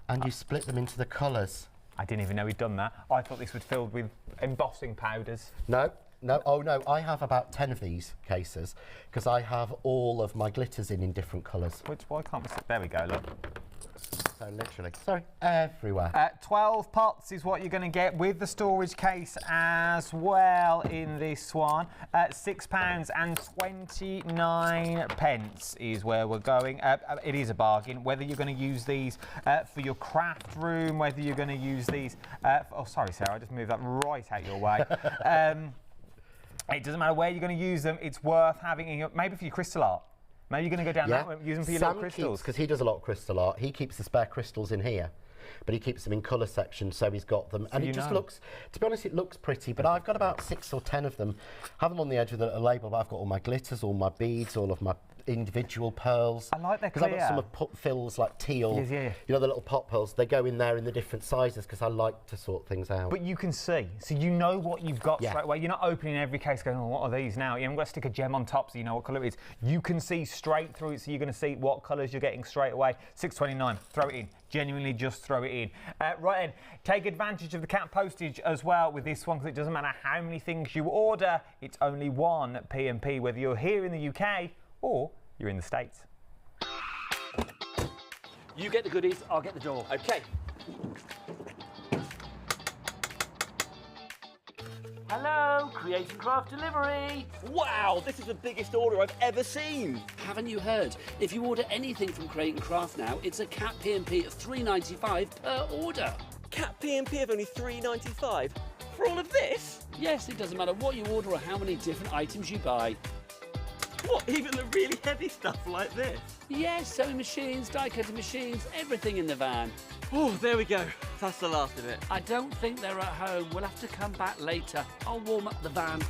and you split them into the colours. I didn't even know he'd done that. I thought this was filled with embossing powders. No, no, oh no, I have about 10 of these cases because I have all of my glitters in different colours. Why can't we see? There we go, look. So literally, sorry, everywhere. 12 pots is what you're going to get with the storage case as well in this one. £6.29 is where we're going. It is a bargain. Whether you're going to use these for your craft room, whether you're going to use these... oh, sorry, Sarah, I just moved that right out your way. It doesn't matter where you're going to use them. It's worth having in your, maybe for your crystal art. Maybe you're going to go down that way, use them for your little crystals. Because he does a lot of crystal art, he keeps the spare crystals in here, but he keeps them in colour sections, so he's got them. And it just looks, to be honest, it looks pretty, but I've got about 6 or 10 of them. Have them on the edge with a label, but I've got all my glitters, all my beads, all of my individual pearls. I like their clear. Because I've got some of Phil's like teal, Yes, yeah. you know, the little pot pearls, they go in there in the different sizes because I like to sort things out. But you can see, so you know what you've got straight away. You're not opening every case going, oh, what are these now? You haven't got to stick a gem on top so you know what colour it is. You can see straight through it, so you're going to see what colours you're getting straight away. £6.29, throw it in. Genuinely just throw it in. Right then, take advantage of the cap postage as well with this one because it doesn't matter how many things you order, it's only one P&P, whether you're here in the UK or you're in the States. You get the goodies, I'll get the door. Okay. Hello, Create and Craft Delivery. Wow, this is the biggest order I've ever seen. Haven't you heard? If you order anything from Create and Craft now, it's a cap P&P of $3.95 per order. Cap P&P of only $3.95 for all of this? Yes, it doesn't matter what you order or how many different items you buy. What, even the really heavy stuff like this? Yes, sewing machines, die-cutting machines, everything in the van. Oh, there we go. That's the last of it. I don't think they're at home. We'll have to come back later. I'll warm up the van.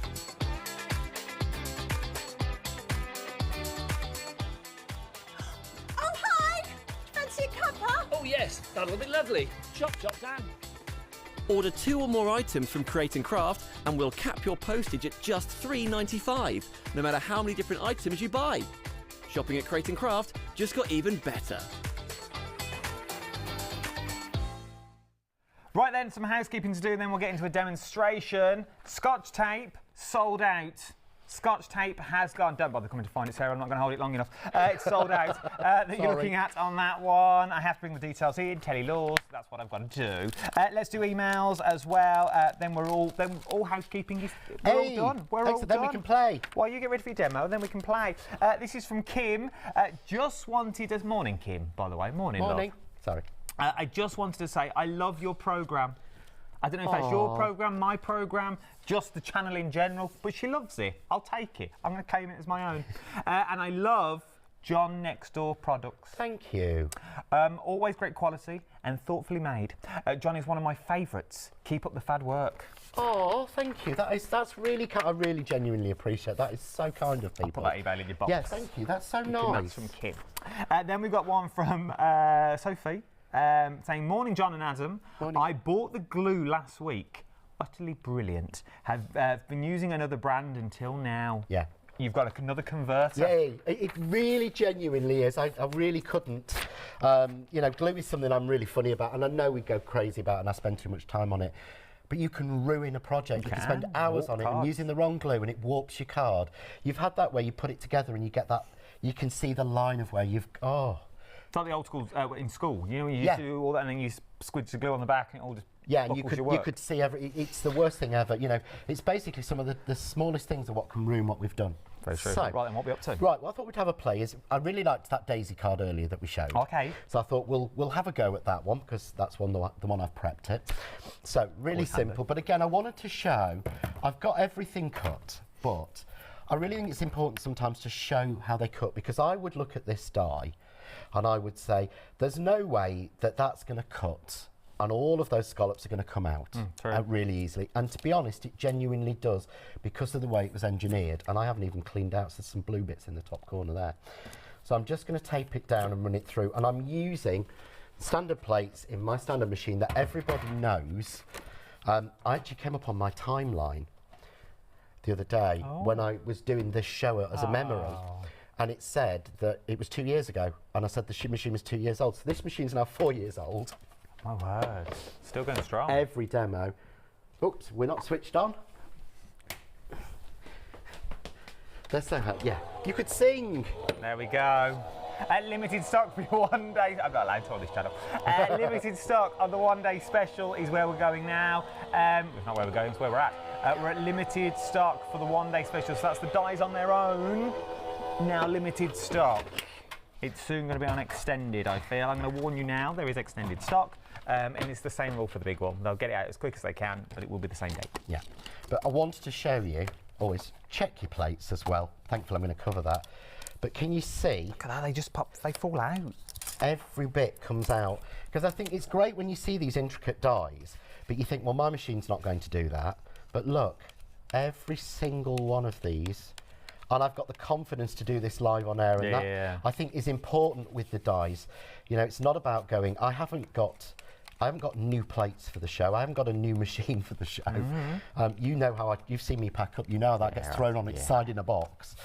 Oh, hi! Fancy a cuppa? Oh, yes, that'll be lovely. Chop, chop, Dan. Order 2 or more items from Create and Craft and we'll cap your postage at just $3.95, no matter how many different items you buy. Shopping at Create and Craft just got even better. Right then, some housekeeping to do, and then we'll get into a demonstration. Scotch tape, sold out. Scotch tape has gone. Don't bother coming to find it, Sarah. I'm not going to hold it long enough. It's sold out. That you're looking at on that one. I have to bring the details in. Kelly Laws. That's what I've got to do. Let's do emails as well. Then we're all housekeeping is all done. We're all done. Then we can play. Well, you get ready for your demo, and then we can play. This is from Kim. Just wanted us. Morning, Kim. By the way, morning. Morning. Love. Sorry. I just wanted to say I love your programme. I don't know if that's your programme, my programme, just the channel in general, but she loves it. I'll take it. I'm going to claim it as my own. And I love John Next Door products. Thank you. Always great quality and thoughtfully made. John is one of my favourites. Keep up the fad work. Oh, thank you. That's really kind. I really genuinely appreciate that. It's so kind of people. I'll put that email in your box. Yes, thank you. That's so nice. That's from Kim. Then we've got one from Sophie. Saying, morning John and Adam. Morning. I bought the glue last week. Utterly brilliant. Have been using another brand until now. Yeah. You've got another converter. Yeah, it really genuinely is. I really couldn't. You know, glue is something I'm really funny about, and I know we go crazy about it and I spend too much time on it. But you can ruin a project. You can spend hours on it and using the wrong glue and it warps your card. You've had that where you put it together and you get that, you can see the line of where you've, It's like the old school in school. You know, you used to do all that and then you squidge the glue on the back and it all just and you could see it's the worst thing ever. You know, it's basically some of the smallest things are what can ruin what we've done. Very true. So, right, then what are we up to? Right, well, I thought we'd have a play. I really liked that daisy card earlier that we showed. Okay. So I thought we'll have a go at that one because that's the one I've prepped it. So really simple, but again, I wanted to show I've got everything cut, but I really think it's important sometimes to show how they cut because I would look at this die and I would say, there's no way that that's going to cut and all of those scallops are going to come out really easily. And to be honest, it genuinely does because of the way it was engineered. And I haven't even cleaned out, so there's some blue bits in the top corner there. So I'm just going to tape it down and run it through. And I'm using standard plates in my standard machine that everybody knows. I actually came up on my timeline. the other day when I was doing this show as a memory. And it said that it was 2 years ago. And I said the machine was 2 years old. So this machine's now 4 years old. My word. Still going strong. Every demo. Oops, we're not switched on. They're so happy. Yeah, you could sing. There we go. Limited stock for your 1 day. I'm not allowed to hold this channel. Limited stock on the 1 day special is where we're going now. It's not where we're going, it's where we're at. We're at limited stock for the 1 day special. So that's the dies on their own. Now limited stock. It's soon going to be on extended, I feel. I'm going to warn you now, there is extended stock. And it's the same rule for the big one. They'll get it out as quick as they can, but it will be the same day. Yeah, but I wanted to show you, always check your plates as well. Thankfully, I'm going to cover that. But can you see? Look at that, they just pop, they fall out. Every bit comes out. Because I think it's great when you see these intricate dies, but you think, well, my machine's not going to do that. But look, every single one of these, and I've got the confidence to do this live on air, and that I think is important with the dies. You know, it's not about going, I haven't got new plates for the show. I haven't got a new machine for the show. You know how you've seen me pack up. You know how that gets thrown on its side in a box.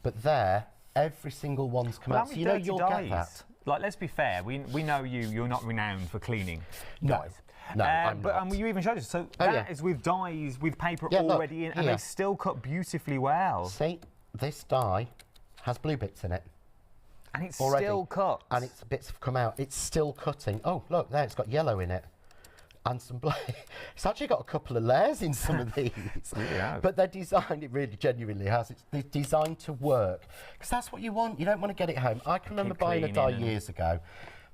But there, every single one's come out. So you know you'll get that. Like, let's be fair. We know you're not renowned for cleaning dies. No, I'm but not. You even showed us. So that is with dies, with paper already in, and they still cut beautifully well. See, this die has blue bits in it. And it's still cut. And its bits have come out. It's still cutting. Oh, look, there, it's got yellow in it. And some black. It's actually got a couple of layers in some of these. But they're designed, it really genuinely has. They're designed to work. Because that's what you want. You don't want to get it home. I can remember buying a die years ago.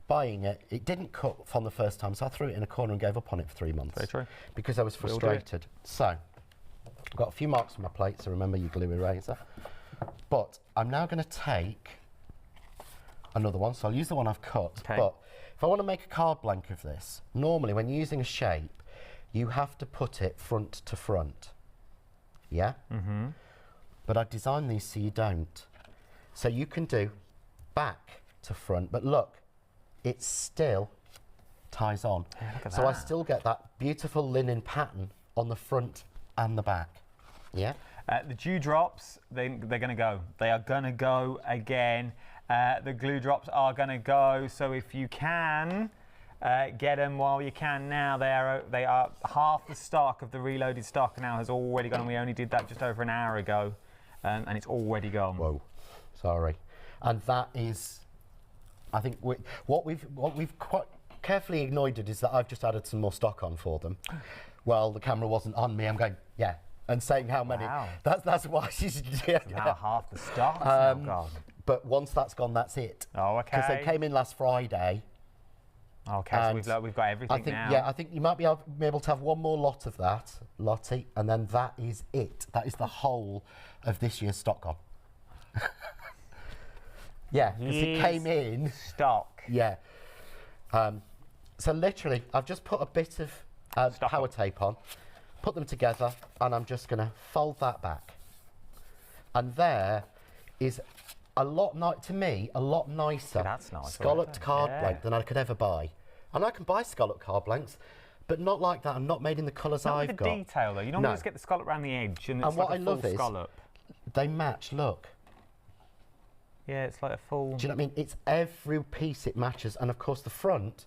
Buying it, it didn't cut from the first time, so I threw it in a corner and gave up on it for 3 months. Very true. Because I was frustrated. So, I've got a few marks on my plate, so remember your glue eraser. But I'm now going to take another one, so I'll use the one I've cut. But if I want to make a card blank of this, normally when you're using a shape, you have to put it front to front. Yeah? But I designed these so you don't. So you can do back to front, but look, it still ties on. So I still get that beautiful linen pattern on the front and the back. Yeah? The dewdrops, they're going to go. They are going to go again. The glue drops are going to go. So if you can get them while you can now, they are half the stock of the reloaded stock now has already gone. We only did that just over an hour ago, and it's already gone. Whoa, sorry. And that is, I think what we've quite carefully ignored is that I've just added some more stock on for them. Well, the camera wasn't on me. I'm going, yeah, and saying how many. That's why she's now half the stock's now gone. But once that's gone, that's it. Oh, okay. Because they came in last Friday. Okay, so we've got everything now. Yeah, I think you might be able to have one more lot of that, Lottie, and then that is it. That is the whole of this year's stock gone. Yeah, because it came in stock. Yeah. So literally, I've just put a bit of power tape on, put them together, and I'm just going to fold that back. And there is a lot, to me, a lot nicer scalloped card blank than I could ever buy. And I can buy scalloped card blanks, but not like that. I'm not made in the colours I've got. Not with the detail, though. You normally just get the scallop around the edge, and it's like a full scallop. They match, look. Yeah, it's like a full... Do you know what I mean? It's every piece it matches, and of course the front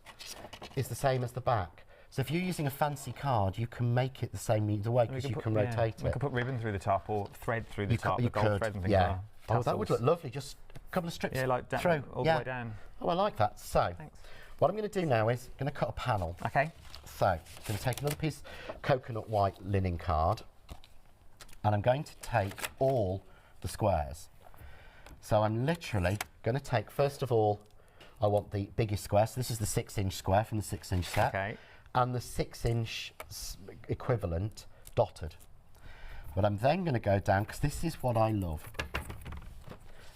is the same as the back. So if you're using a fancy card, you can make it the same either way because you can rotate it. We could put ribbon through the top or thread through the top, you gold could, thread and things yeah. like that. Oh, that would look lovely. Just a couple of strips through. All the way down. Oh, I like that. So, what I'm going to do now is I'm going to cut a panel. Okay. So, I'm going to take another piece of coconut white linen card, and I'm going to take all the squares. So I'm literally going to take, first of all, I want the biggest square. So this is the 6-inch square from the 6-inch set. Okay. And the 6-inch equivalent dotted. But I'm then going to go down, because this is what I love.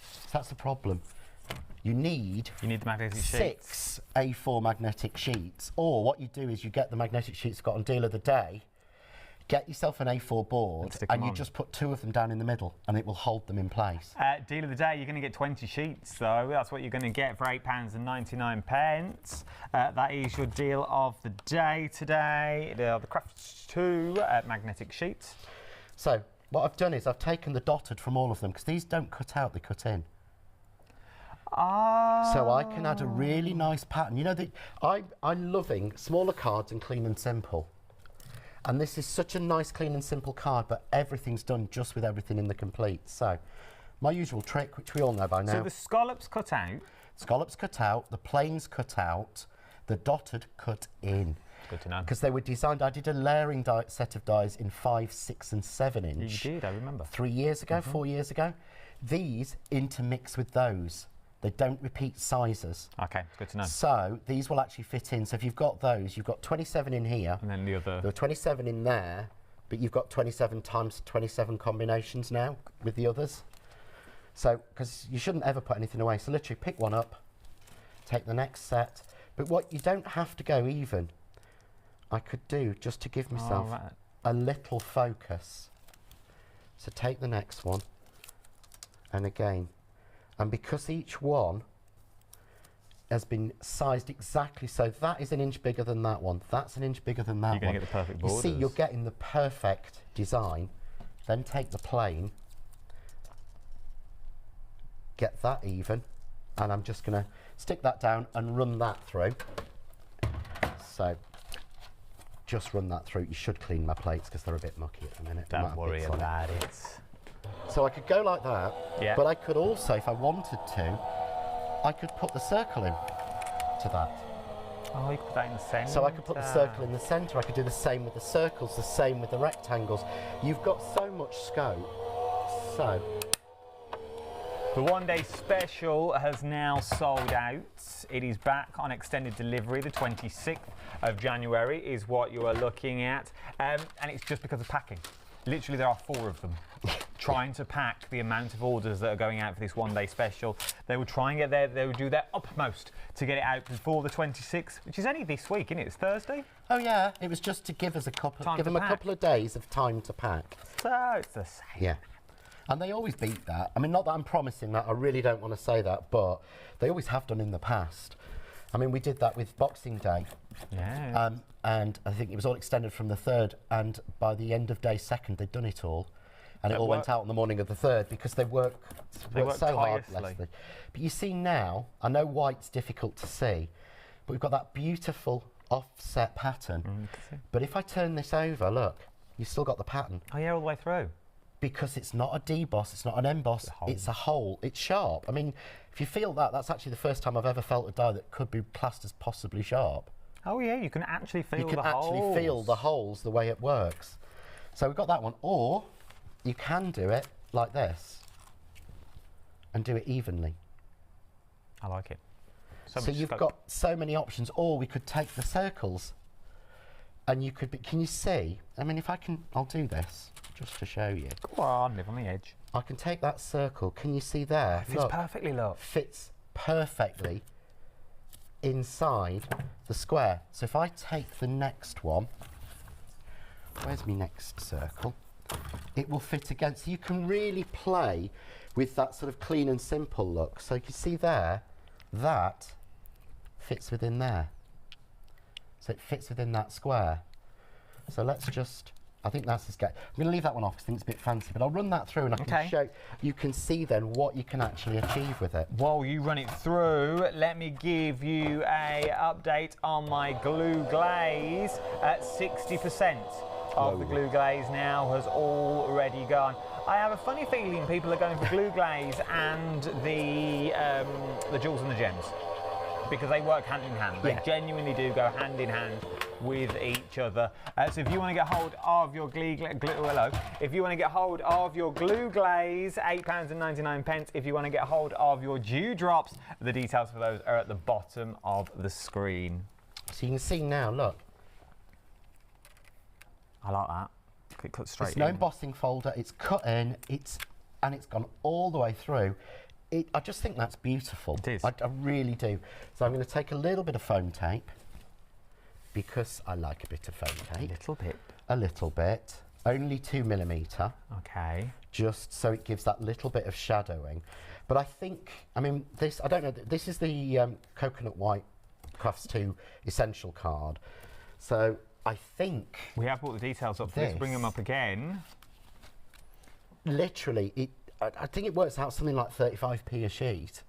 So that's the problem. You need the magnetic 6 A4 magnetic sheets. Or what you do is you get the magnetic sheets got on Deal of the Day, get yourself an A4 board, and you just put 2 of them down in the middle, and it will hold them in place. Deal of the day, you're going to get 20 sheets, though. That's what you're going to get for £8.99. That is your deal of the day today. The Crafts 2 magnetic sheets. So what I've done is I've taken the dotted from all of them, because these don't cut out, they cut in. So I can add a really nice pattern. You know, I'm loving smaller cards and clean and simple. And this is such a nice clean and simple card, but everything's done just with everything in the complete. So my usual trick, which we all know by now. So the scallops cut out? Scallops cut out, the planes cut out, the dotted cut in. Good to know. Because they were designed, I did a layering set of dies in 5, 6 and 7 inch. You did, I remember. 3 years ago, 4 years ago. These intermix with those. They don't repeat sizes. Okay, good to know. So these will actually fit in. So if you've got those, you've got 27 in here. And then the other. There are 27 in there, but you've got 27 times 27 combinations now with the others. So, because you shouldn't ever put anything away. So literally pick one up, take the next set. But what you don't have to go even. I could do just to give myself a little focus. So take the next one, and again. And because each one has been sized exactly, so that is an inch bigger than that one, that's an inch bigger than that one. You're going to get the perfect borders. You see, you're getting the perfect design. Then take the plane, get that even, and I'm just going to stick that down and run that through. So just run that through. You should clean my plates because they're a bit mucky at the minute. Don't worry about it. So I could go like that, but I could also, if I wanted to, I could put the circle in to that. Oh, you could put that in the centre. So I could put the circle in the centre. I could do the same with the circles, the same with the rectangles. You've got so much scope. So the one-day special has now sold out. It is back on extended delivery. The 26th of January is what you are looking at. And it's just because of packing. Literally, there are 4 of them. Trying to pack the amount of orders that are going out for this one-day special. They will try and get there, they will do their utmost to get it out before the 26th, which is only this week, isn't it? It's Thursday? Oh yeah, it was just to give us a couple, give them a couple of days of time to pack. So it's the same. Yeah. And they always beat that. I mean, not that I'm promising that, I really don't want to say that, but they always have done in the past. I mean, we did that with Boxing Day. Yeah. And I think it was all extended from the 3rd, and by the end of day 2nd, they'd done it all. And it all went out on the morning of the 3rd because they work so hard, Leslie. But you see now, I know white's difficult to see, but we've got that beautiful offset pattern. But if I turn this over, look, you've still got the pattern. Oh yeah, all the way through. Because it's not a deboss, it's not an emboss, it's a hole, it's sharp. I mean, if you feel that, that's actually the first time I've ever felt a die that could be classed as possibly sharp. Oh yeah, you can actually feel the holes. You can actually feel the holes, the way it works. So we've got that one. Or you can do it like this and do it evenly. I like it. So you've got so many options. Or we could take the circles and you could be, can you see? I mean, if I can, I'll do this just to show you. Go on, live on the edge. I can take that circle. Can you see there? Fits perfectly, look. Fits perfectly inside the square. So if I take the next one, where's my next circle? It will fit against. You can really play with that sort of clean and simple look. So you can see there, that fits within there. So it fits within that square. So let's just, I think that's the sketch. I'm going to leave that one off because I think it's a bit fancy, but I'll run that through and I can show, you can see then what you can actually achieve with it. While you run it through, let me give you a update on my glue glaze at 60%. Of the glue glaze now has already gone. I have a funny feeling people are going for glue glaze and the jewels and the gems because they work hand in hand. They genuinely do go hand in hand with each other. So if you want to get hold of your if you want to get hold of your glue glaze, £8.99. If you want to get hold of your dewdrops, the details for those are at the bottom of the screen. So you can see now, look. I like that. It cuts straight in. It's no embossing folder, it's cut in, and it's gone all the way through. I just think that's beautiful. It is. I really do. So I'm going to take a little bit of foam tape, because I like a bit of foam tape. A little bit. A little bit. Only 2mm. Okay. Just so it gives that little bit of shadowing. But I think, I mean, this, I don't know, this is the Coconut White Crafts 2 Essential card. So I think we have brought the details up. Let's bring them up again. literally, I think it works out something like 35p a sheet.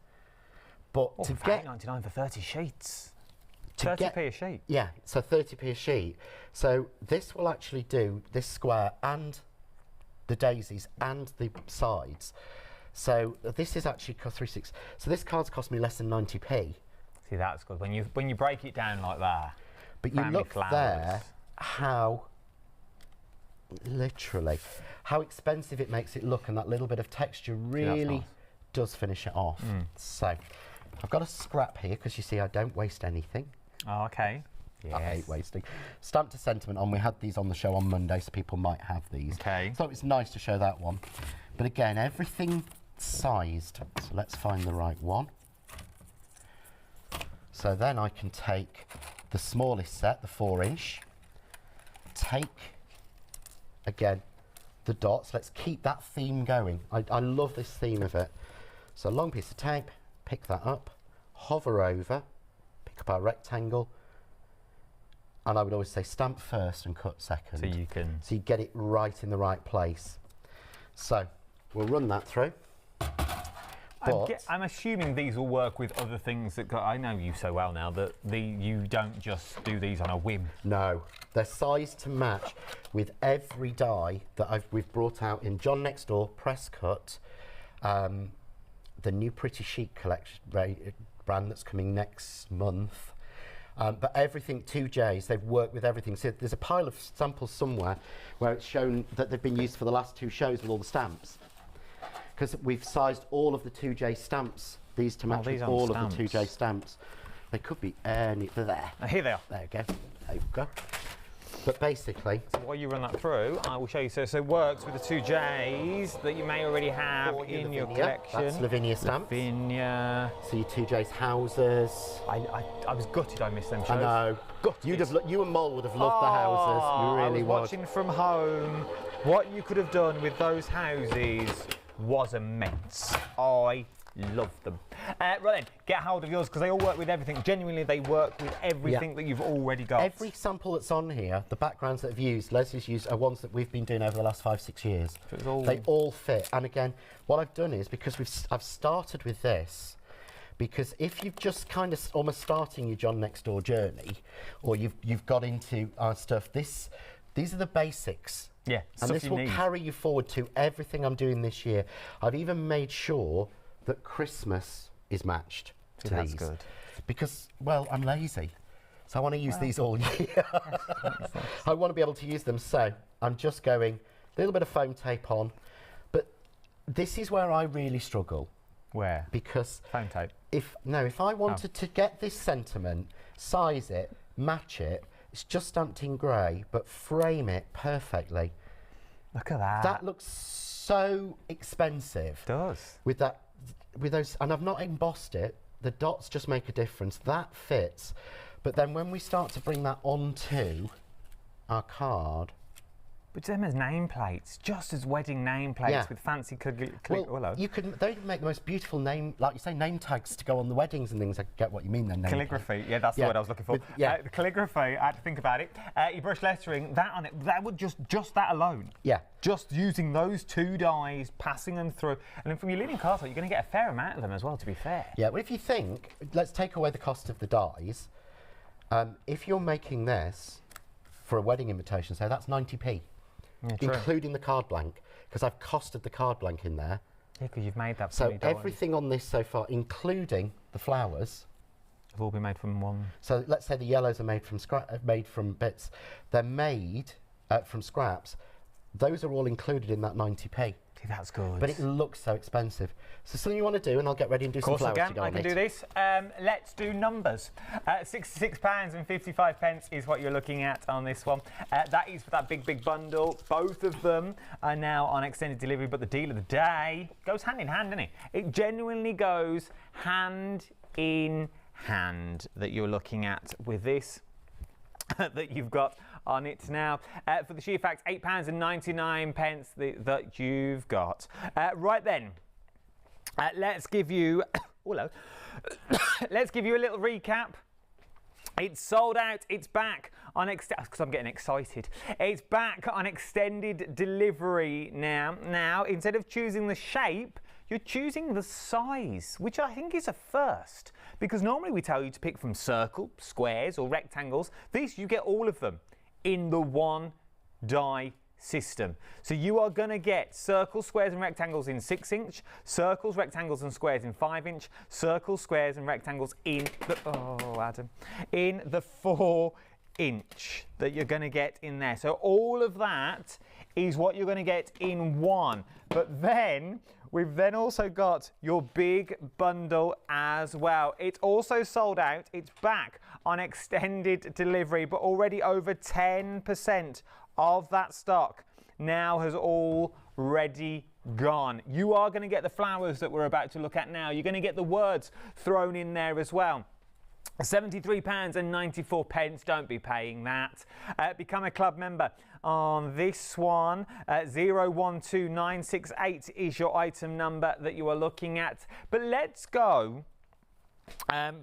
But to get £8.99 for 30 sheets. 30p a sheet. Yeah, so 30p a sheet. So this will actually do this square and the daisies and the sides. So this is actually cost 36. So this card's cost me less than 90p. See, that's good when you break it down like that. But you look there how literally how expensive it makes it look, and that little bit of texture really does finish it off. So I've got a scrap here because you see I don't waste anything. Oh, okay. Yes. I hate wasting. Stamp to Sentiment on. We had these on the show on Monday, so people might have these. Okay. So it's nice to show that one. But again, everything sized. So let's find the right one. So then I can take the smallest set, the 4-inch. Take, again, the dots. Let's keep that theme going. I love this theme of it. So long piece of tape, pick that up, hover over, pick up our rectangle, and I would always say stamp first and cut second. So you can... So you get it right in the right place. So we'll run that through. I'm assuming these will work with other things that I know you so well now that you don't just do these on a whim. No, they're sized to match with every die that we've brought out in John Next Door Press Cut, the new Pretty Chic collection brand that's coming next month. But everything 2Js, they've worked with everything. So there's a pile of samples somewhere where it's shown that they've been used for the last 2 shows with all the stamps. Because we've sized all of the 2J stamps, these to match with all of the 2J stamps. They could be any, they're there. Here they are. There you go. There you go. But basically... So while you run that through, I will show you. So it works with the 2Js that you may already have in your collection. That's Lavinia stamps. Lavinia. So your 2Js houses. I was gutted I missed them shows. I know. You and Mol would have loved the houses. You really would. I was watching from home. What you could have done with those houses was immense. I love them. Right then, get hold of yours because they all work with everything. Genuinely, they work with everything that you've already got. Every sample that's on here, the backgrounds that Leslie's used are ones that we've been doing over the last 5-6 years. So they all fit. And again, what I've done is, because I've started with this, because if you've just kind of almost starting your John Next Door journey, or you've got into our stuff, these are the basics. Yeah, and this will carry you forward to everything I'm doing this year. I've even made sure that Christmas is matched to that's these. Good. Because, well, I'm lazy. So I want to use these all year. I want to be able to use them. So I'm just going a little bit of foam tape on. But this is where I really struggle. Where? Because foam tape. If I wanted to get this sentiment, size it, match it, it's just stamped in grey, but frame it perfectly. Look at that. That looks so expensive. It does. With those, and I've not embossed it. The dots just make a difference. That fits. But then when we start to bring that onto our card. But them as nameplates, just as wedding nameplates with fancy they make the most beautiful name, like you say, name tags to go on the weddings and things. I get what you mean then. Calligraphy, yeah, that's the word I was looking for. The calligraphy, I had to think about it. Your brush lettering, that on it, that would just that alone. Yeah. Just using those 2 dies, passing them through, and then from your linen card, you're going to get a fair amount of them as well, to be fair. Yeah, well, if you think, let's take away the cost of the dies. If you're making this for a wedding invitation, say that's 90p. Yeah, including the card blank, because I've costed the card blank in there. Yeah, because you've made that. So everything on this so far, including the flowers, have all been made from one. So let's say the yellows are made from bits. They're made from scraps. Those are all included in that 90p. See, that's good. But it looks so expensive. So something you want to do, and I'll get ready and do some flowers to go on it. I can do this. Let's do numbers. £66.55 is what you're looking at on this one. That is for that big bundle. Both of them are now on extended delivery, but the deal of the day goes hand in hand, doesn't it? It genuinely goes hand in hand that you're looking at with this that you've got on it now. For the sheer fact, £8.99 that you've got. Right then, let's give you let's give you a little recap. It's sold out, it's back on because I'm getting excited. It's back on extended delivery now. Now, instead of choosing the shape, you're choosing the size, which I think is a first, because normally we tell you to pick from circle, squares or rectangles. This, you get all of them in the one die system. So you are going to get circles, squares and rectangles in 6-inch, circles, rectangles and squares in 5-inch, circles, squares and rectangles in the, in the 4-inch that you're going to get in there. So all of that is what you're going to get in one. But then we've then also got your big bundle as well. It's also sold out. It's back on extended delivery, but already over 10% of that stock now has already gone. You are going to get the flowers that we're about to look at now. You're going to get the words thrown in there as well. £73.94. Don't be paying that. Become a club member on this one. 012968 is your item number that you are looking at. But let's go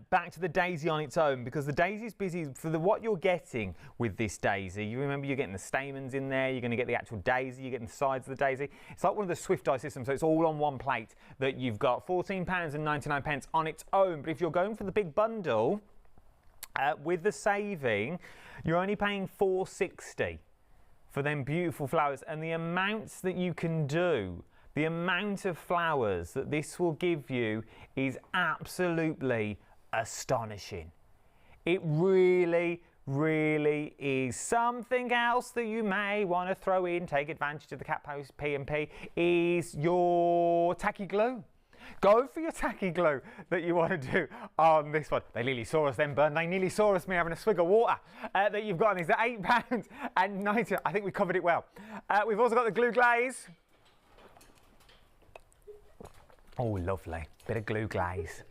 back to the daisy on its own, because the daisy's busy for what you're getting with this daisy. You remember you're getting the stamens in there, you're going to get the actual daisy, you're getting the sides of the daisy. It's like one of the Swift die systems, so it's all on one plate that you've got. £14.99 on its own. But if you're going for the big bundle with the saving, you're only paying £4.60 for them beautiful flowers. And the amounts that you can do, the amount of flowers that this will give you is absolutely astonishing. It really, really is. Something else that you may want to throw in, take advantage of the Cat Post P&P, is your tacky glue. Go for your tacky glue that you want to do on this one. They nearly saw us then, Burn. They nearly saw us me having a swig of water that you've got on these. They're £8.90. I think we covered it well. We've also got the glue glaze. Oh, lovely. Bit of glue glaze.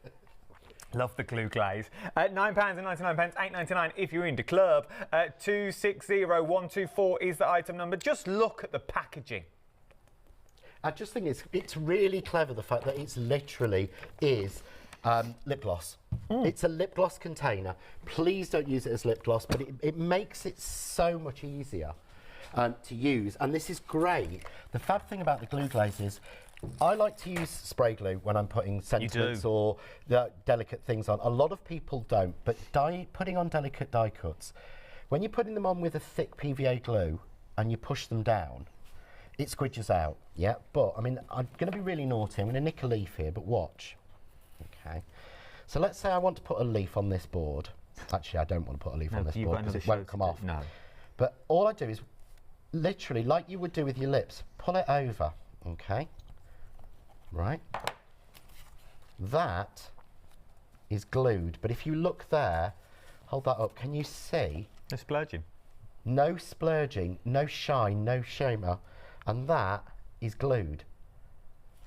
Love the glue glaze. £9.99, £8.99 if you're into club. 260124 is the item number. Just look at the packaging. I just think it's really clever, the fact that it's literally is lip gloss. It's a lip gloss container. Please don't use it as lip gloss, but it makes it so much easier to use. And this is great. The fab thing about the glue glaze is I like to use spray glue when I'm putting sentiments or delicate things on. A lot of people don't, but putting on delicate die cuts, when you're putting them on with a thick PVA glue and you push them down, it squidges out, yeah? But, I mean, I'm going to be really naughty. I'm going to nick a leaf here, but watch. Okay. So let's say I want to put a leaf on this board. Actually, I don't want to put a leaf on this board because it won't come off. No. But all I do is, literally, like you would do with your lips, pull it over, okay? Right? That is glued. But if you look there, hold that up, can you see? No splurging. No splurging, no shine, no shimmer. And that is glued.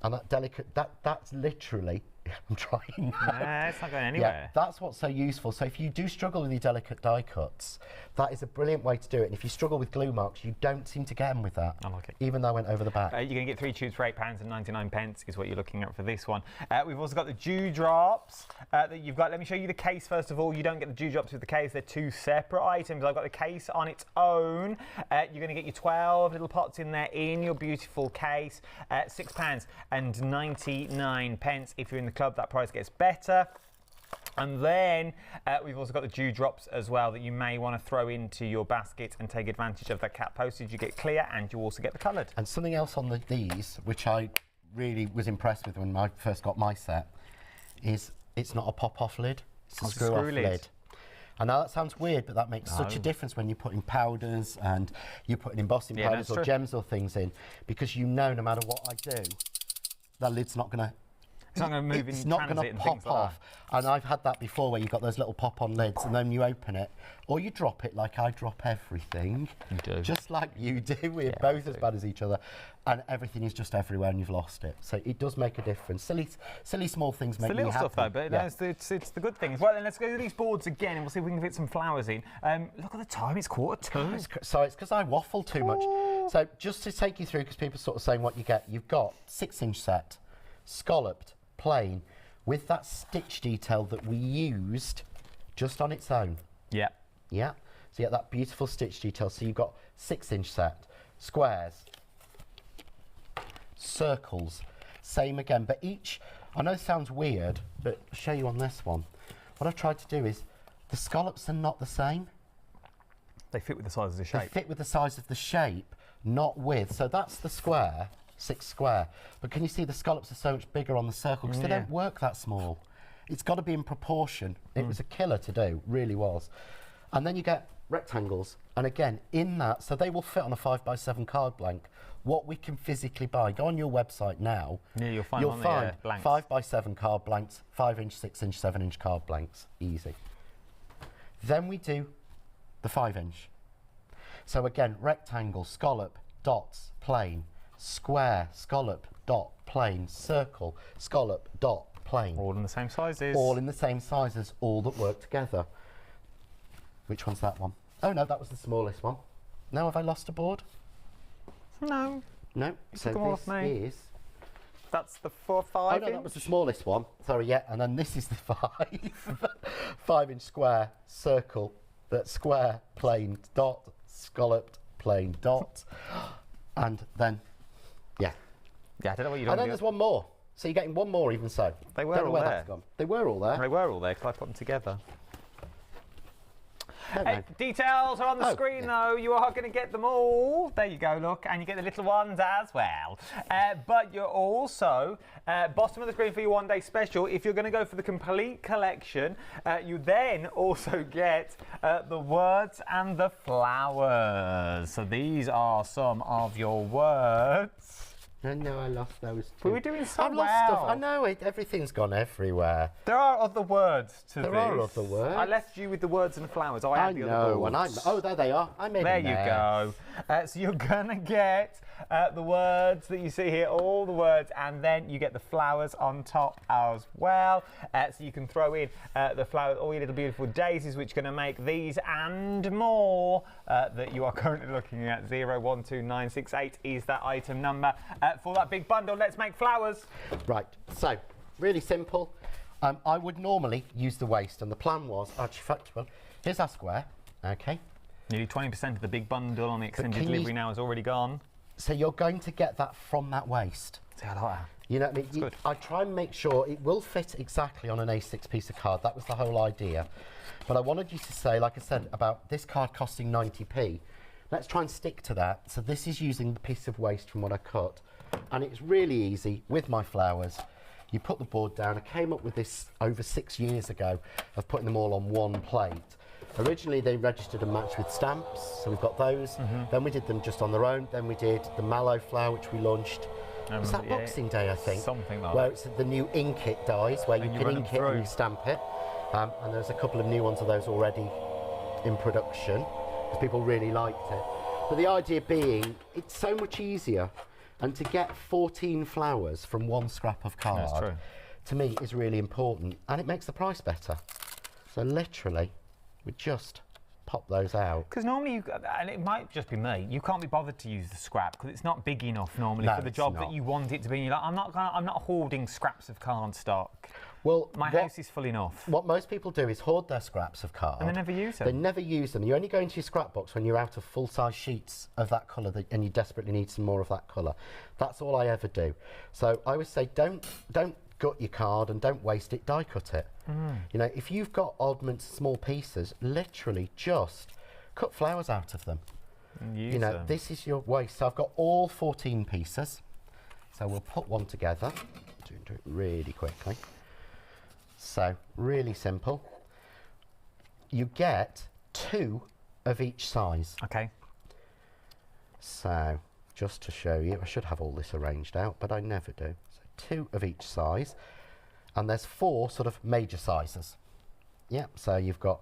And that delicate, that's literally, I'm trying now. Nah, it's not going anywhere. Yeah, that's what's so useful. So if you do struggle with your delicate die cuts, that is a brilliant way to do it. And if you struggle with glue marks, you don't seem to get them with that. I like it. Even though I went over the back. You're going to get 3 tubes for £8.99 is what you're looking at for this one. We've also got the dewdrops that you've got. Let me show you the case first of all. You don't get the dewdrops with the case. They're 2 separate items. I've got the case on its own. You're going to get your 12 little pots in there in your beautiful case. £6.99. If you're in the club, that price gets better. And then we've also got the dewdrops as well that you may want to throw into your basket and take advantage of that cat postage. You get clear and you also get the coloured. And something else on these, which I really was impressed with when I first got my set, is it's not a pop-off lid, it's a screw-off lid. I know that sounds weird, but that makes such a difference when you're putting powders and you're putting embossing powders or gems or things in, because you know no matter what I do, that lid's not going to... It's not going to move in transit. It's not going to pop off. And I've had that before where you've got those little pop-on lids and then you open it, or you drop it like I drop everything. You do. Just like you do. We're both as bad as each other. And everything is just everywhere and you've lost it. So it does make a difference. Silly small things make me happy. It's the little stuff though, but it's the good things. Well, then let's go to these boards again and we'll see if we can fit some flowers in. Look at the time, it's 1:45. Sorry, it's because I waffle too much. So just to take you through, because people are sort of saying what you get, you've got 6-inch set, scalloped, plain, with that stitch detail that we used just on its own. Yeah. Yeah. So you get that beautiful stitch detail. So you've got 6-inch set, squares, circles, same again, but each, I know it sounds weird, but I'll show you on this one. What I've tried to do is, the scallops are not the same. They fit with the size of the shape. They fit with the size of the shape, not with. So that's the square, 6 square. But can you see the scallops are so much bigger on the circle because they don't work that small. It's got to be in proportion. It was a killer to do, really was. And then you get rectangles. And again, in that, so they will fit on a 5x7 card blank. What we can physically buy, go on your website now. Yeah, you'll find blanks. 5x7 card blanks, 5-inch, 6-inch, 7-inch card blanks. Easy. Then we do the 5-inch. So again, rectangle, scallop, dots, plane, square, scallop, dot, plane, circle, scallop, dot, plane. All in the same sizes. All in the same sizes, all that work together. Which one's that one? Oh no, that was the smallest one. Now have I lost a board? No. No. So off this me. is... That's the 5 Oh no, that was the smallest one. Sorry, yeah, and then this is the 5. 5-inch square, circle, that square, plane, dot, scalloped, plane, dot, and then, yeah. Yeah, I don't know what you're doing. And then there's one more. So you're getting one more even so. They were don't know all where there. that's gone. They were all there. They were all there because I put them together. Hey, details are on the screen though. You are going to get them all. There you go, look, and you get the little ones as well. But you're also, bottom of the screen for your one-day special, if you're going to go for the complete collection, you then also get the words and the flowers. So these are some of your words. I know I lost those too. We were doing so I've lost stuff. I know it. Everything's gone everywhere. There are other words to this. There are other words. I left you with the words and the flowers. I had the other know, boards. oh, there they are. I made There them you go. So you're gonna get the words that you see here, all the words, and then you get the flowers on top as well. So you can throw in the flowers, all your little beautiful daisies, which are going to make these and more that you are currently looking at. 012968 is that item number for that big bundle. Let's make flowers. Right, so really simple. I would normally use the waist, and the plan was actually factual. Here's our square, okay. Nearly 20% of the big bundle on the extended delivery now is already gone. So you're going to get that from that waist. See, I like that. You know what I mean? I try and make sure it will fit exactly on an A6 piece of card. That was the whole idea. But I wanted you to say, like I said, about this card costing 90p. Let's try and stick to that. So this is using the piece of waste from what I cut. And it's really easy with my flowers. You put the board down. I came up with this over 6 years ago of putting them all on one plate. Originally they registered and matched with stamps, so we've got those. Then we did them just on their own. Then we did the mallow flower, which we launched. Was that Boxing Day, I think? Something like where that. it's the new ink it dies, where you can ink it and you stamp it. And there's a couple of new ones of those already in production, because people really liked it. But the idea being, it's so much easier, and to get 14 flowers from one scrap of card, to me, is really important, and it makes the price better. So literally, we just pop those out. Because normally, and it might just be me, you can't be bothered to use the scrap because it's not big enough normally for the job that you want it to be. And you're like, I'm not hoarding scraps of card stock. Well, my house is full enough. What most people do is hoard their scraps of card. And they never use them. They never use them. You only go into your scrap box when you're out of full-size sheets of that colour and you desperately need some more of that colour. That's all I ever do. So I always say, don't gut your card and don't waste it, die cut it. You know, if you've got oddments, small pieces, literally just cut flowers out of them. Use you know, them. this is your waste. So I've got all 14 pieces. So we'll put one together. Do it really quickly. So, really simple. You get 2 of each size. Okay. So, just to show you, I should have all this arranged out, but I never do. So 2 of each size. And there's 4 sort of major sizes. Yeah, so you've got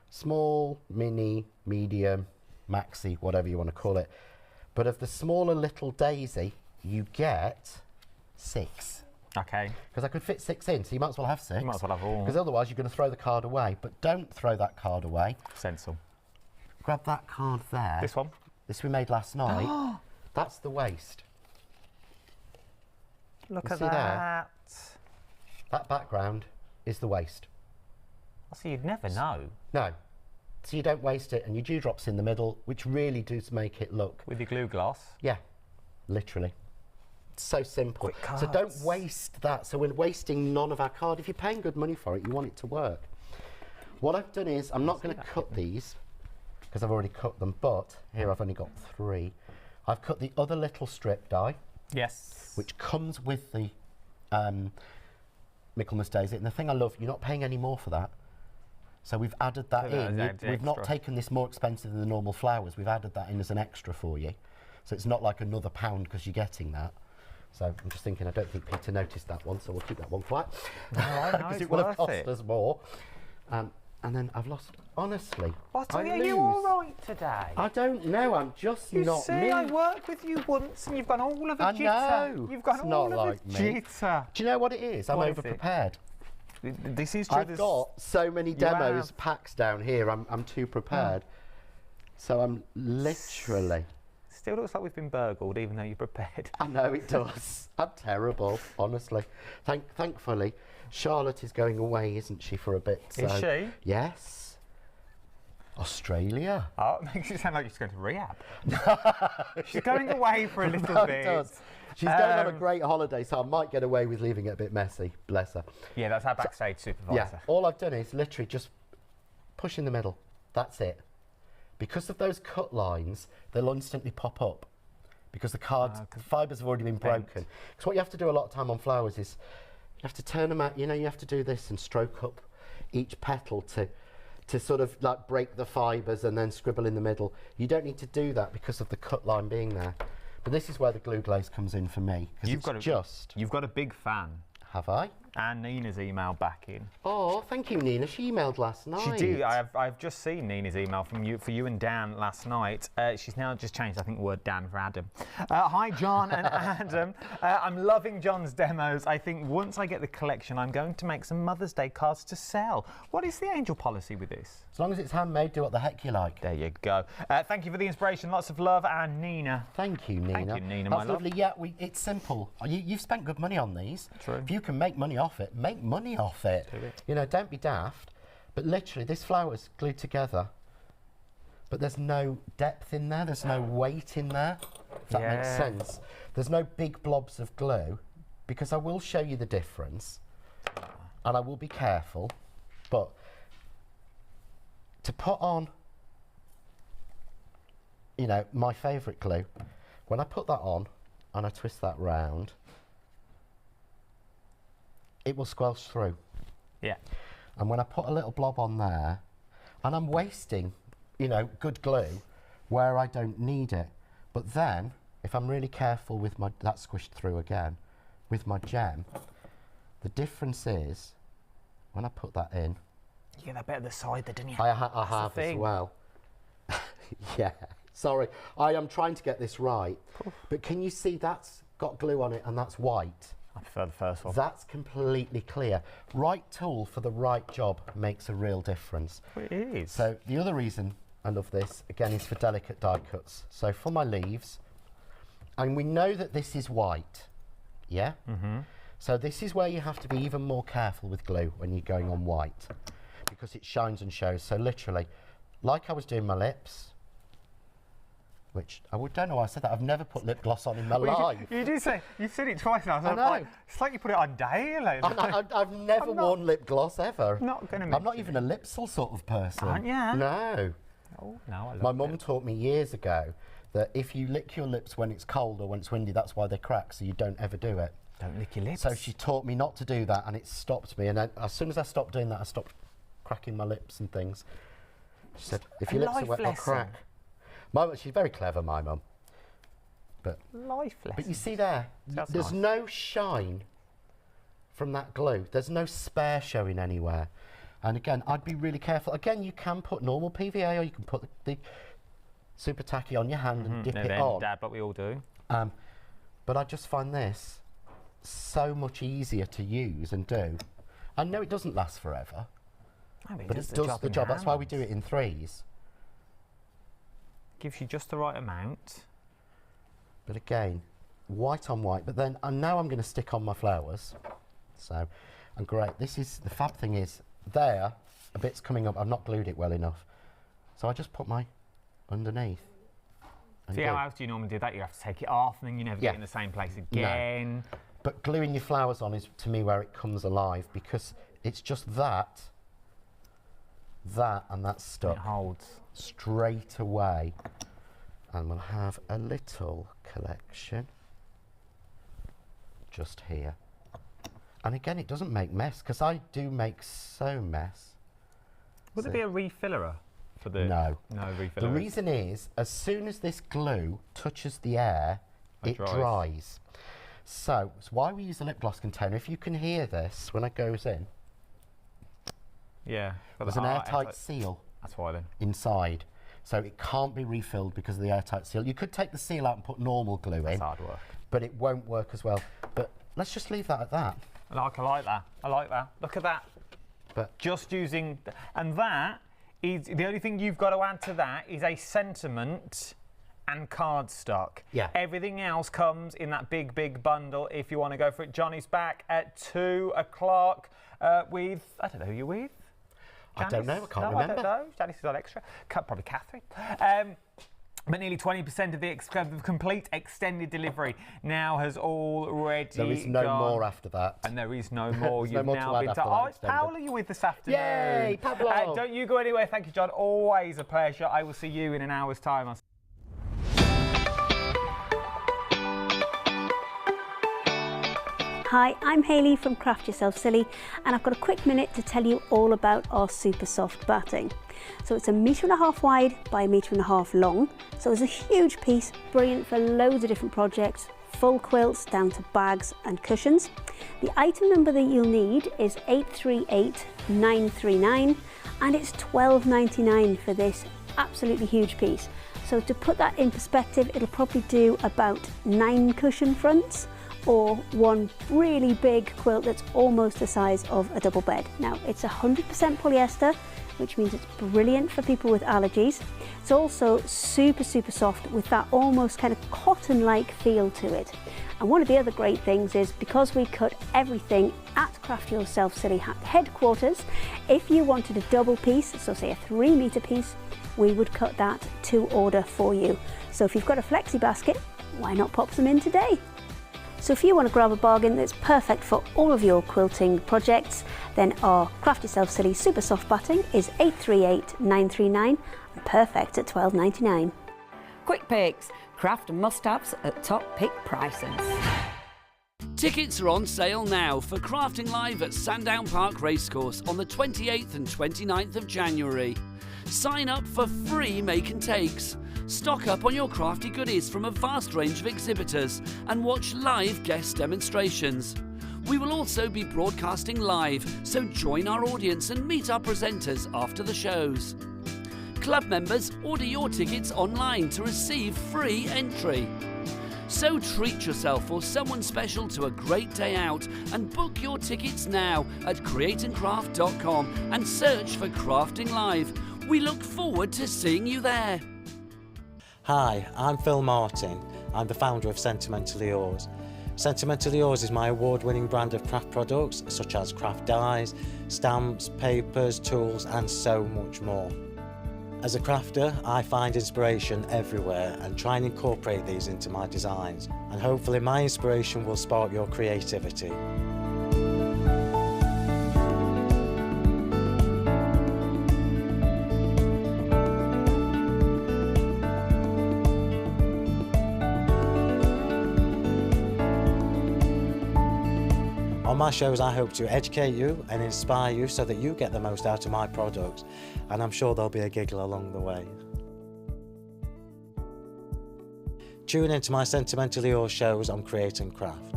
small, mini, medium, maxi, whatever you want to call it. But of the smaller little daisy, you get 6. Okay. Because I could fit 6 in, so you might as well have 6. You might as well have all. Because otherwise you're going to throw the card away. But don't throw that card away. Sensible. Grab that card there. This one? This we made last night. That's the waist. Look You at see that. there? That background is the waist. So you'd never know. No. so you don't waste it, and your dewdrops in the middle, which really does make it look. With your glue gloss? Yeah, literally. It's so simple. Quick So don't cards. waste that. So we're wasting none of our card. If you're paying good money for it, you want it to work. What I've done is, I'm not going to cut these, because I've already cut them, but here I've only got 3. I've cut the other little strip die. Yes. Which comes with the Michaelmas Daisy. And the thing I love, you're not paying any more for that. So we've added that in. We've not taken this more expensive than the normal flowers. We've added that in as an extra for you. So it's not like another £1 because you're getting that. So I'm just thinking, I don't think Peter noticed that one, so we'll keep that one quiet. Because it will have cost us more. And then I've lost, honestly. What, are you all right today? I don't know, I'm just you not see, me. I worked with you once and you've gone all of a jitter. Know. You've gone It's all not of like a me. jitter. Do you know what it is? I'm What is over-prepared. This is true. I've got so many demos packs down here, I'm too prepared. So I'm literally... Still looks like we've been burgled, even though you're prepared. I know it does. I'm terrible, honestly. Thankfully, Charlotte is going away, isn't she, for a bit? So Is she? Yes. Australia. Oh, it makes it sound like she's going to rehab. She's going away for a little No, bit. It does. She's going on a great holiday, so I might get away with leaving it a bit messy. Bless her. Yeah, that's our backstage supervisor. Yeah, all I've done is literally just push in the middle. That's it. Because of those cut lines, they'll instantly pop up because the fibres have already been broken. Because what you have to do a lot of time on flowers is you have to turn them out, you know, you have to do this and stroke up each petal to sort of like break the fibres and then scribble in the middle. You don't need to do that because of the cut line being there. But this is where the glue glaze comes in for me. You've got a big fan. Have I? And Nina's emailed back in. Oh, thank you, Nina. She emailed last night. She did. I've just seen Nina's email from you for you and Dan last night. She's now just changed, I think, the word Dan for Adam. Hi, John and Adam. I'm loving John's demos. I think once I get the collection, I'm going to make some Mother's Day cards to sell. What is the Angel policy with this? As long as it's handmade, do what the heck you like. There you go. Thank you for the inspiration. Lots of love, and Nina. Thank you, Nina. Thank you, Nina, That's my love. lovely. Yeah, you've simple. You've spent good money on these. True. If you can make money off it, make money off it. You know, don't be daft. But literally, this flower's glued together, but there's no depth in there. There's no weight in there. If that makes sense. There's no big blobs of glue, because I will show you the difference, and I will be careful. But to put on, you know, my favourite glue, when I put that on and I twist that round, it will squelch through. Yeah. And when I put a little blob on there, and I'm wasting, you know, good glue where I don't need it. But then, if I'm really careful with my, that squished through again, with my gem, the difference is, when I put that in, You get that bit at the side there, didn't you? I have as well. Yeah. Sorry, I am trying to get this right. But can you see that's got glue on it and that's white? I prefer the first one. That's completely clear. Right tool for the right job makes a real difference. It is. So the other reason I love this, again, is for delicate die cuts. So for my leaves, and we know that this is white, yeah? So this is where you have to be even more careful with glue when you're going on white, because it shines and shows. So literally, like I was doing my lips, which I don't know why I said that. I've never put lip gloss on in my life. You do say, you've said it twice now. So I know. It's like you put it on daily. I've never worn lip gloss ever. Not gonna I'm not even a lipsil sort of person. Aren't you? No. Oh, no, I love My mum taught me years ago that if you lick your lips when it's cold or when it's windy, that's why they crack, so you don't ever do it. Don't lick your lips. So she taught me not to do that, and it stopped me. And then, as soon as I stopped doing that, I stopped cracking my lips and things. She said, if your lips are wet, they'll crack. She's very clever, my mum. But you see there, there's no shine from that glue. There's no spare showing anywhere. And again, I'd be really careful. Again, you can put normal PVA, or you can put the super tacky on your hand and dip it on. Dad, but we all do. But I just find this so much easier to use and do. I know it doesn't last forever, but it does the job. That's why we do it in threes. Gives you just the right amount. But again, white on white. But then now I'm going to stick on my flowers. So, and great. This is the fab thing is there. A bit's coming up. I've not glued it well enough. So I just put my underneath. And See, how else do you normally do that? You have to take it off and then you never get in the same place again. No. But gluing your flowers on is, to me, where it comes alive, because it's just that, and that's stuck. It holds. Straight away. And we'll have a little collection just here. And again, it doesn't make mess, because I do make so mess. Would there be a refiller for the... No. No refiller. The reason is, as soon as this glue touches the air, it dries. So, it's why we use a lip gloss container. If you can hear this when it goes in, there's an airtight seal. That's why then. Inside. So it can't be refilled because of the airtight seal. You could take the seal out and put normal glue in. That's hard work. But it won't work as well. But let's just leave that at that. I like that. I like that. Look at that. But just using... And that is... The only thing you've got to add to that is a sentiment and cardstock. Yeah. Everything else comes in that big, big bundle if you want to go for it. Johnny's back at 2 o'clock with... I don't know who you're with. Janice? I don't know. I can't remember. I don't know. Janice is on extra. Probably Catherine. But nearly 20% of the complete extended delivery now has already There is no gone. more after that. And there is no more. There's You've no more now to add been after told. that Oh, it's extended. Paola you're with this afternoon. Yay, Pablo. Don't you go anywhere. Thank you, John. Always a pleasure. I will see you in an hour's time. Hi, I'm Hayley from Craft Yourself Silly, and I've got a quick minute to tell you all about our super soft batting. So it's 1.5 meters wide by 1.5 meters long, so it's a huge piece, brilliant for loads of different projects, full quilts down to bags and cushions. The item number that you'll need is 838939, and it's $12.99 for this absolutely huge piece. So to put that in perspective, it'll probably do about 9 cushion fronts, or one really big quilt that's almost the size of a double bed. Now, it's 100% polyester, which means it's brilliant for people with allergies. It's also super, super soft with that almost kind of cotton-like feel to it. And one of the other great things is, because we cut everything at Craft Yourself Silly headquarters, if you wanted a double piece, so say a 3-meter piece, we would cut that to order for you. So if you've got a flexi basket, why not pop them in today? So if you want to grab a bargain that's perfect for all of your quilting projects, then our Craft Yourself Silly Super Soft Batting is 838939 and perfect at $12.99. Quick picks, craft and must-haves at top pick prices. Tickets are on sale now for Crafting Live at Sandown Park Racecourse on the 28th and 29th of January. Sign up for free make and takes. Stock up on your crafty goodies from a vast range of exhibitors and watch live guest demonstrations. We will also be broadcasting live, so join our audience and meet our presenters after the shows. Club members, order your tickets online to receive free entry. So treat yourself or someone special to a great day out and book your tickets now at createandcraft.com and search for Crafting Live. We look forward to seeing you there. Hi, I'm Phil Martin. I'm the founder of Sentimentally Yours. Sentimentally Yours is my award-winning brand of craft products such as craft dies, stamps, papers, tools and so much more. As a crafter, I find inspiration everywhere and try and incorporate these into my designs, and hopefully my inspiration will spark your creativity. On my shows, I hope to educate you and inspire you so that you get the most out of my products, and I'm sure there'll be a giggle along the way. Tune into my Sentimentally Yours shows on Create and Craft.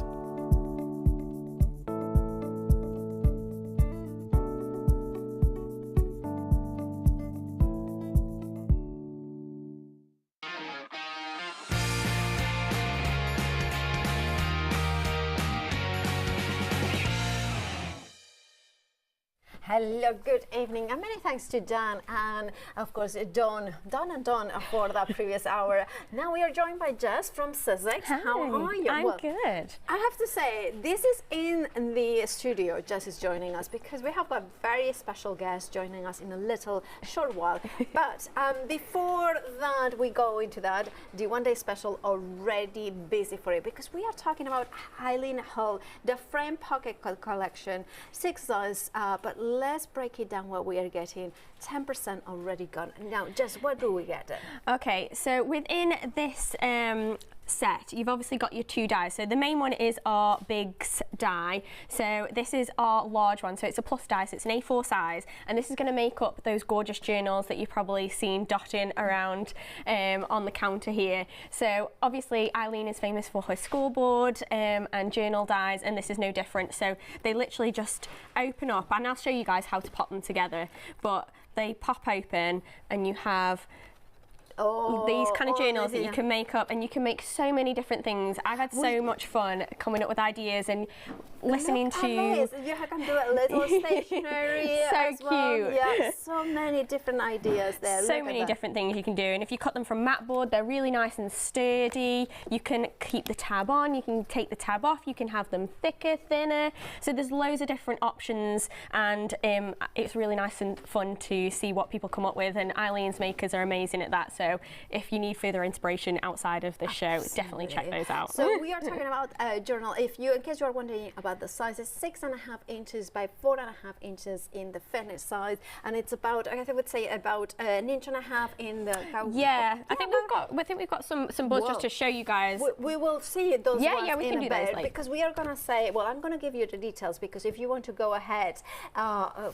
Hello, good evening, and many thanks to Dan and, of course, Dawn for that previous hour. Now we are joined by Jess from Sizzix. How are you? I'm good. I have to say, this is in the studio. Jess is joining us because we have a very special guest joining us in a little short while. But before that, we go into that, the one-day special already busy for it because we are talking about Eileen Hull, the frame pocket collection, 6 size, but let's break it down what we are getting. 10% already gone. Now, Jess, what do we get? Okay, so within this set, you've obviously got your 2 dies. So the main one is our Bigs die. So this is our large one. So it's a plus die, so it's an A4 size. And this is going to make up those gorgeous journals that you've probably seen dotting around on the counter here. So obviously Eileen is famous for her scoreboard and journal dies, and this is no different. So they literally just open up, and I'll show you guys how to pop them together. But they pop open and you have these kind of journals that you can make up, and you can make so many different things. I've had so much fun coming up with ideas and listening to... You can do a little stationery so as well. cute. Yeah, so many different ideas there. So many different things you can do, and if you cut them from mat board, they're really nice and sturdy. You can keep the tab on, you can take the tab off, you can have them thicker, thinner. So there's loads of different options, and it's really nice and fun to see what people come up with, and Eileen's makers are amazing at that. So if you need further inspiration outside of this show, definitely check those out. So we are talking about a journal. In case you are wondering about the size, it's 6.5 inches by 4.5 inches in the finished size, and it's about, I would say, about 1.5 inches in the. I think we've got some boards just to show you guys. We will see those. We in can do those because we are gonna say. Well, I'm gonna give you the details because if you want to go ahead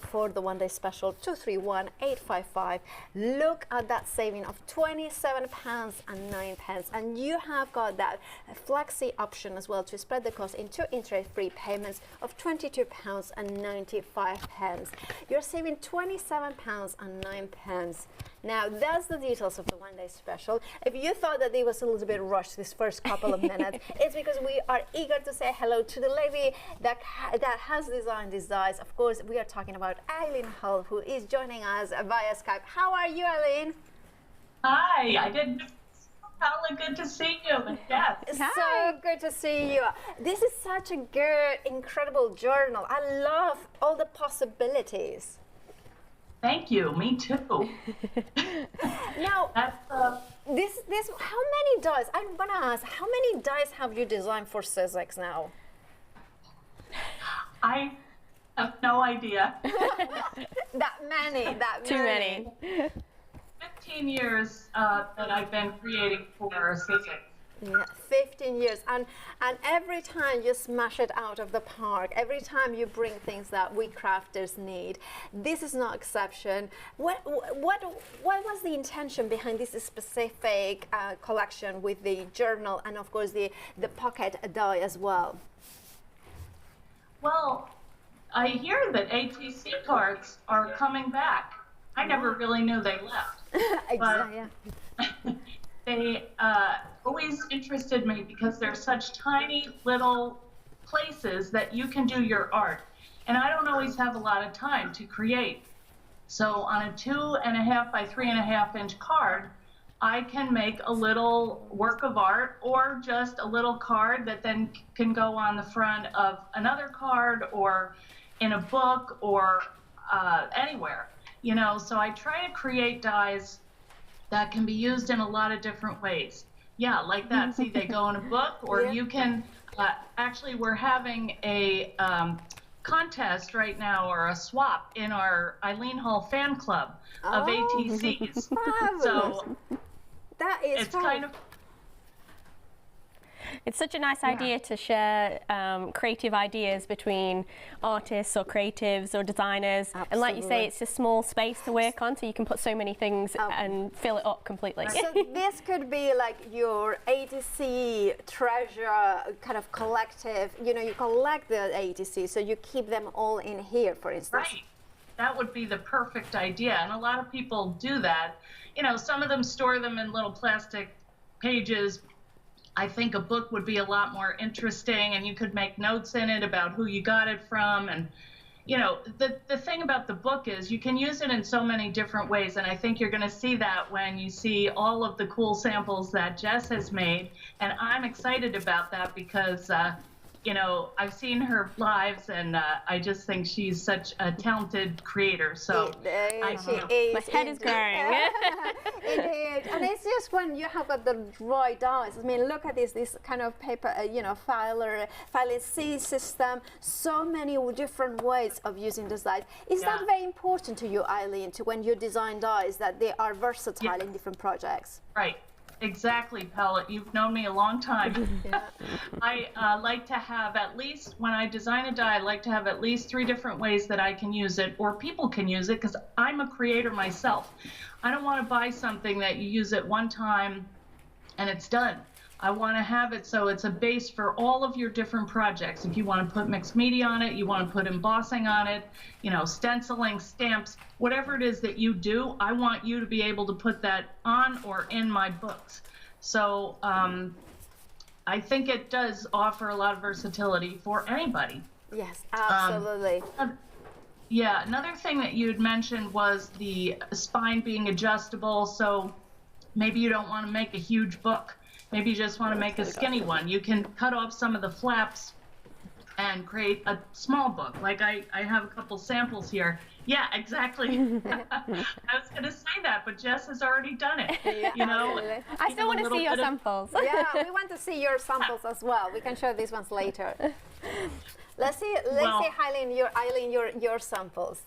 for the one-day special, 231-855, look at that saving of £27.09, and you have got that flexi option as well to spread the cost in 2 interest-free payments of £22.95. You're saving £27.09. Now, that's the details of the one-day special. If you thought that it was a little bit rushed this first couple of minutes, it's because we are eager to say hello to the lady that has designed these dies. Of course, we are talking about Eileen Hull, who is joining us via Skype. How are you, Eileen? Hi, I didn't. Paula, good to see you. Yes. So good to see you. This is such a good, incredible journal. I love all the possibilities. Thank you. Me too. Now, this. How many dies? I'm gonna ask. How many dies have you designed for Sizzix now? I have no idea. That many. Too many. 15 years that I've been creating for Sizzix. Yeah, 15 years, and every time you smash it out of the park, every time you bring things that we crafters need. This is no exception. What was the intention behind this specific collection with the journal and of course the pocket die as well? Well, I hear that ATC cards are coming back. I never really knew they left. Exactly. They always interested me because they're such tiny little places that you can do your art. And I don't always have a lot of time to create. So on a 2.5 by 3.5 inch card, I can make a little work of art or just a little card that then can go on the front of another card or in a book or anywhere. You know, so I try to create dies that can be used in a lot of different ways. Yeah, like that. See, they go in a book, or you can, actually, we're having a contest right now, or a swap in our Eileen Hull fan club of ATCs. So that is kind of... It's such a nice idea to share creative ideas between artists or creatives or designers. Absolutely. And like you say, it's a small space to work on, so you can put so many things and fill it up completely. So this could be like your ATC treasure kind of collective. You know, you collect the ATC, so you keep them all in here, for instance. Right. That would be the perfect idea. And a lot of people do that. You know, some of them store them in little plastic pages. I think a book would be a lot more interesting, and you could make notes in it about who you got it from, and you know, the thing about the book is you can use it in so many different ways, and I think you're going to see that when you see all of the cool samples that Jess has made, and I'm excited about that because you know, I've seen her lives, and I just think she's such a talented creator. So my head is growing. Indeed, and it's just when you have got the dry dies. I mean, look at this kind of paper, you know, filing system. So many different ways of using the dies. Is that very important to you, Eileen, to when you design dies, that they are versatile in different projects? Right. Exactly, Pellet. You've known me a long time. I like to have at least, when I design a die, I like to have at least 3 different ways that I can use it, or people can use it, because I'm a creator myself. I don't want to buy something that you use it one time and it's done. I want to have it so it's a base for all of your different projects. If you want to put mixed media on it, you want to put embossing on it, you know, stenciling, stamps, whatever it is that you do, I want you to be able to put that on or in my books. So I think it does offer a lot of versatility for anybody. Yes, absolutely. Yeah, another thing that you had mentioned was the spine being adjustable. So maybe you don't want to make a huge book. Maybe you just want to make a skinny one. You can cut off some of the flaps and create a small book. Like I have a couple samples here. Yeah, exactly. I was going to say that, but Jess has already done it. Yeah, you know, absolutely. I still want to see your samples. Yeah, we want to see your samples as well. We can show these ones later. Let's see, Eileen, your samples.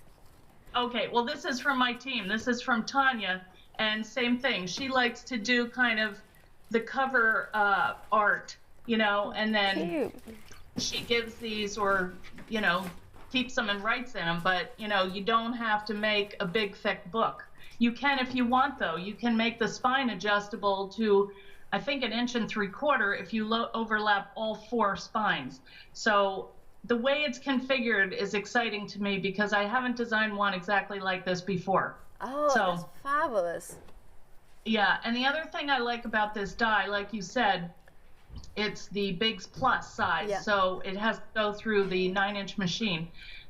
Okay, well, this is from my team. This is from Tanya, and same thing. She likes to do kind of the cover art, you know, and then she gives these, or, you know, keeps them and writes in them, but, you know, you don't have to make a big, thick book. You can if you want, though. You can make the spine adjustable to, I think, 1 3/4 if you overlap all 4 spines. So the way it's configured is exciting to me because I haven't designed one exactly like this before. Oh, so, that's fabulous. Yeah, and the other thing I like about this die, like you said, it's the Bigs Plus size, so it has to go through the 9-inch machine.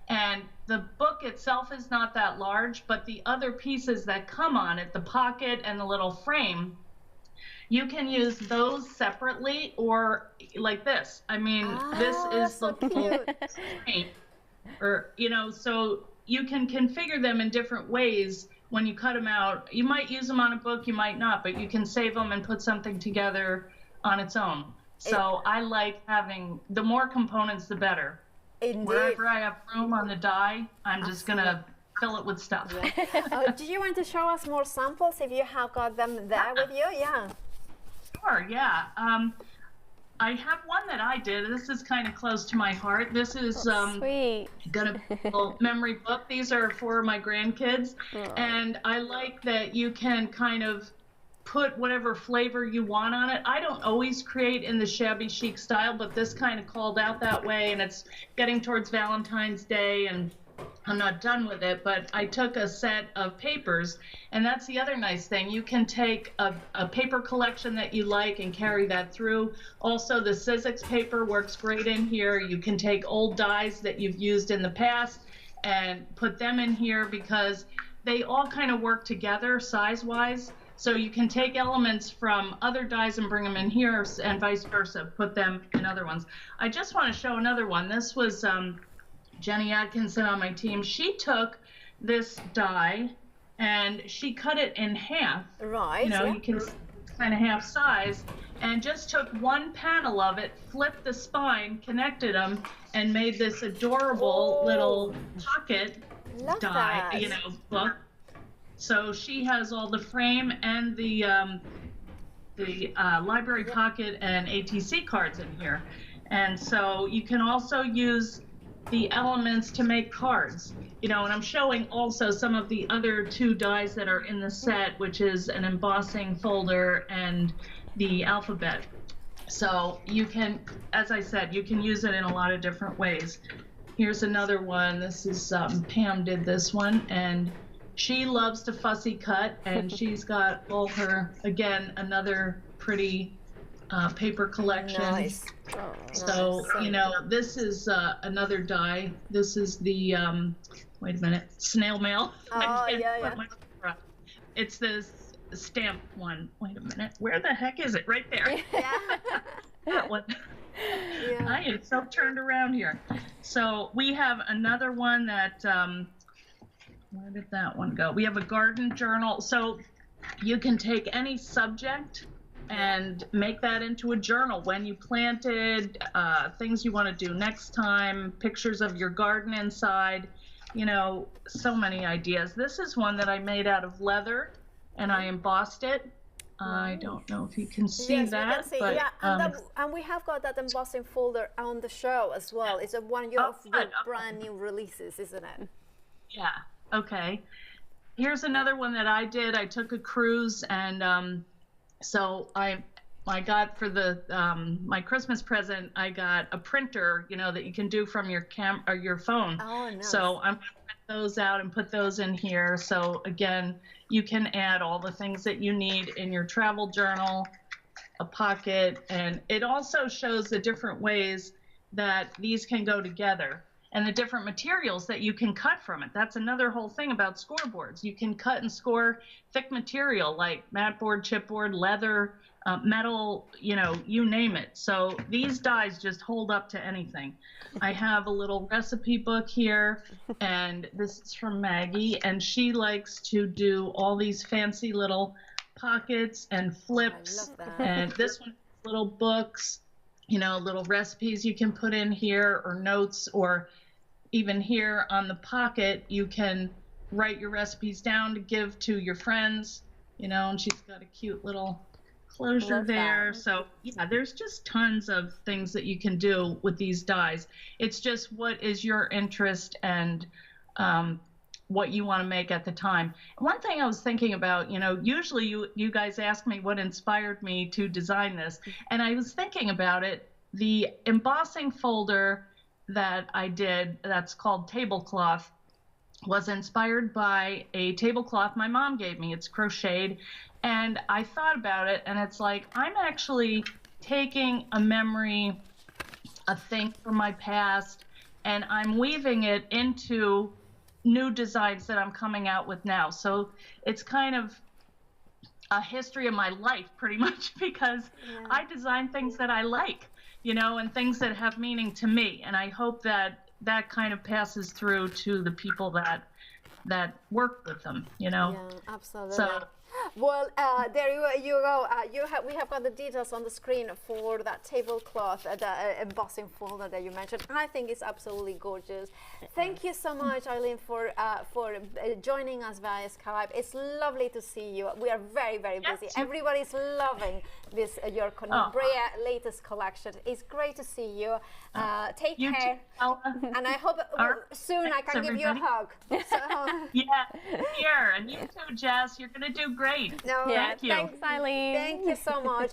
And the book itself is not that large, but the other pieces that come on it, the pocket and the little frame, you can use those separately or like this. I mean, this is the little frame, or, you know, so you can configure them in different ways. When you cut them out, you might use them on a book, you might not, but you can save them and put something together on its own. So I like having, the more components, the better. Indeed. Wherever I have room on the die, I'm just going to fill it with stuff. Yeah. Do you want to show us more samples if you have got them there with you? Yeah. Sure, yeah. I have one that I did. This is kind of close to my heart. This is gonna be a little memory book. These are for my grandkids, and I like that you can kind of put whatever flavor you want on it. I don't always create in the shabby chic style, but this kind of called out that way, and it's getting towards Valentine's Day, and I'm not done with it, but I took a set of papers, and that's the other nice thing. You can take a paper collection that you like and carry that through. Also, the Sizzix paper works great in here. You can take old dies that you've used in the past and put them in here because they all kind of work together size-wise. So you can take elements from other dies and bring them in here, and vice versa, put them in other ones. I just want to show another one. This was Jenny Atkinson on my team. She took this die and she cut it in half. Right. You know, you can kind of half size, and just took one panel of it, flipped the spine, connected them, and made this adorable little pocket die, you know, book. So she has all the frame and the library pocket and ATC cards in here. And so you can also use the elements to make cards, you know, and I'm showing also some of the other 2 dies that are in the set, which is an embossing folder and the alphabet. So you can, as I said, you can use it in a lot of different ways. Here's another one. This is Pam did this one, and she loves to fussy cut, and she's got all her, again, another pretty paper collection. Nice. So, nice. you know, this is another die. This is the, wait a minute, snail mail. Oh, yeah. It's this stamp one. Wait a minute. Where the heck is it? Right there. Yeah. That one. Yeah. I am so turned around here. So we have another one that, where did that one go? We have a garden journal. So you can take any subject and make that into a journal. When you planted, things you want to do next time, pictures of your garden inside, you know, so many ideas. This is one that I made out of leather and I embossed it. I don't know if you can see yes, that. We can see. But, yeah, and we have got that embossing folder on the show as well. It's one of your brand new releases, isn't it? Yeah, okay. Here's another one that I did. I took a cruise and so I got for the my Christmas present, I got a printer, you know, that you can do from your or your phone. Oh, nice. So I'm going to print those out and put those in here. So again, you can add all the things that you need in your travel journal, a pocket, and it also shows the different ways that these can go together and the different materials that you can cut from it. That's another whole thing about scoreboards. You can cut and score thick material like mat board, chipboard, leather, metal, you know, you name it. So these dies just hold up to anything. I have a little recipe book here, and this is from Maggie, and she likes to do all these fancy little pockets and flips. I love that. And this one, little books, you know, little recipes you can put in here, or notes, or even here on the pocket, you can write your recipes down to give to your friends, you know, and she's got a cute little closure there. So yeah, there's just tons of things that you can do with these dies. It's just what is your interest and what you want to make at the time. One thing I was thinking about, you know, usually you guys ask me what inspired me to design this, and I was thinking about it. The embossing folder that I did, that's called Tablecloth, was inspired by a tablecloth my mom gave me. It's crocheted. And I thought about it, and it's like, I'm actually taking a memory, a thing from my past, and I'm weaving it into new designs that I'm coming out with now. So it's kind of a history of my life, pretty much, because I design things that I like, you know, and things that have meaning to me. And I hope that that kind of passes through to the people that work with them, you know. Yeah, absolutely. So, well, there you go. We have got the details on the screen for that tablecloth, the embossing folder that you mentioned. I think it's absolutely gorgeous. Thank you so much, Eileen, for joining us via Skype. It's lovely to see you. We are very, very busy. Everybody's loving this your Brea latest collection. It's great to see you. Take care, and I hope soon I can give you a hug. So. Yeah, here, and you too, Jess. You're gonna do great. No, Thank you. Thanks, Eileen. Thank you so much.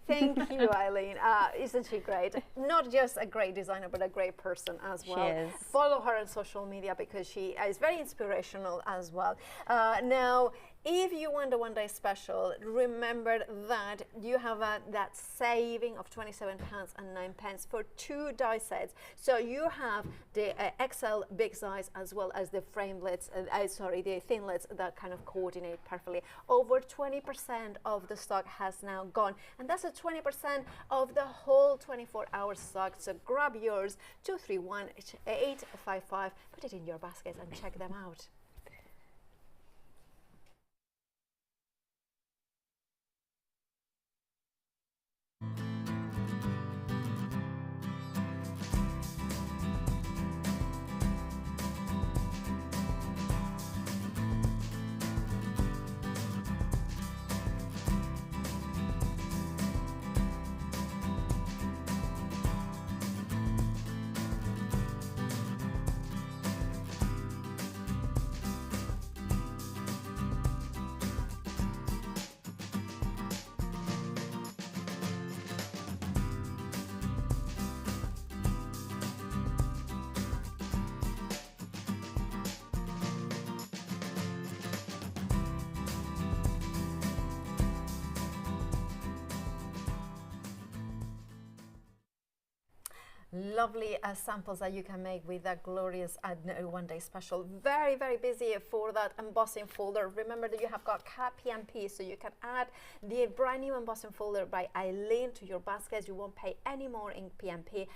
Thank you, Eileen. Isn't she great? Not just a great designer, but a great person as well. She is. Follow her on social media because she is very inspirational as well. Now, if you want a one-day special, remember that you have that saving of £27.09 for 2 die sets. So you have the XL big size as well as the framelets, the thinlets that kind of coordinate perfectly. Over 20% of the stock has now gone, and that's a 20% of the whole 24-hour stock. So grab yours, 231-855, put it in your basket and check them out. lovely samples that you can make with that glorious one-day special. Very, very busy for that embossing folder. Remember that you have got PMP, so you can add the brand new embossing folder by Eileen to your baskets. You won't pay any more in PMP.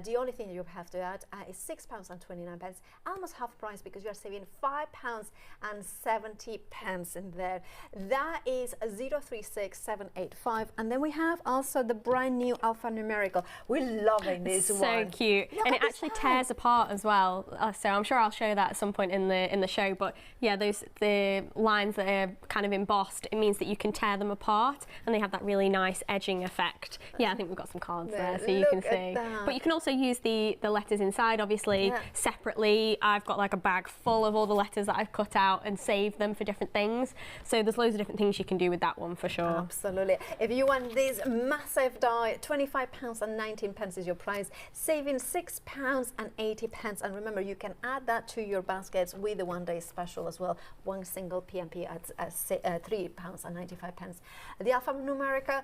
The only thing you have to add is £6.29, almost half price, because you're saving £5.70 in there. That is 036785. And then we have also the brand new alphanumerical. We're loving this one. So cute. And it actually tears apart as well. So I'm sure I'll show that at some point in the show. But yeah, the lines that are kind of embossed, it means that you can tear them apart and they have that really nice edging effect. Yeah, I think we've got some cards there so you can see. But you can also use the letters inside, obviously, separately. I've got like a bag full of all the letters that I've cut out and saved them for different things. So there's loads of different things you can do with that one for sure. Absolutely. If you want this massive die, £25.19 is your price, saving £6.80. And remember, you can add that to your baskets with the one-day special as well. One single PMP at £3.95. The alphanumerical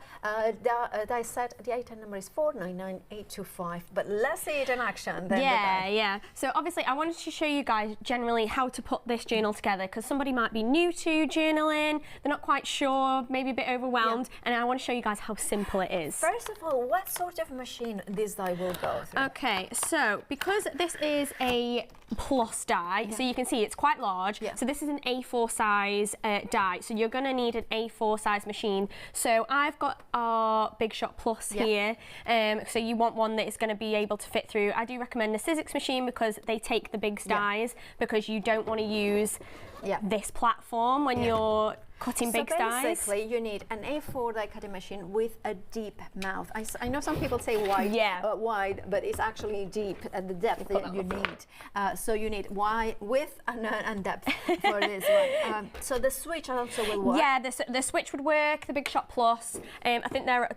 die set, the item number is 499825. But let's see it in action. Yeah. So obviously, I wanted to show you guys generally how to put this journal together, because somebody might be new to journaling, they're not quite sure, maybe a bit overwhelmed, and I want to show you guys how simple it is. First of all, what sort of machine this die will go through? Okay, so because this is a plus die, so you can see it's quite large, so this is an A4 size die, so you're going to need an A4 size machine. So I've got our Big Shot Plus here, so you want one that is going to be able to fit through. I do recommend the Sizzix machine because they take the big dies, because you don't want to use this platform when you're cutting big dies. So basically, you need an A4 die cutting machine with a deep mouth. I know some people say wide, but it's actually deep at the depth that you need. So you need wide, width, and depth for this one. So the switch also will work. Yeah, the switch would work. The Big Shot Plus. I think there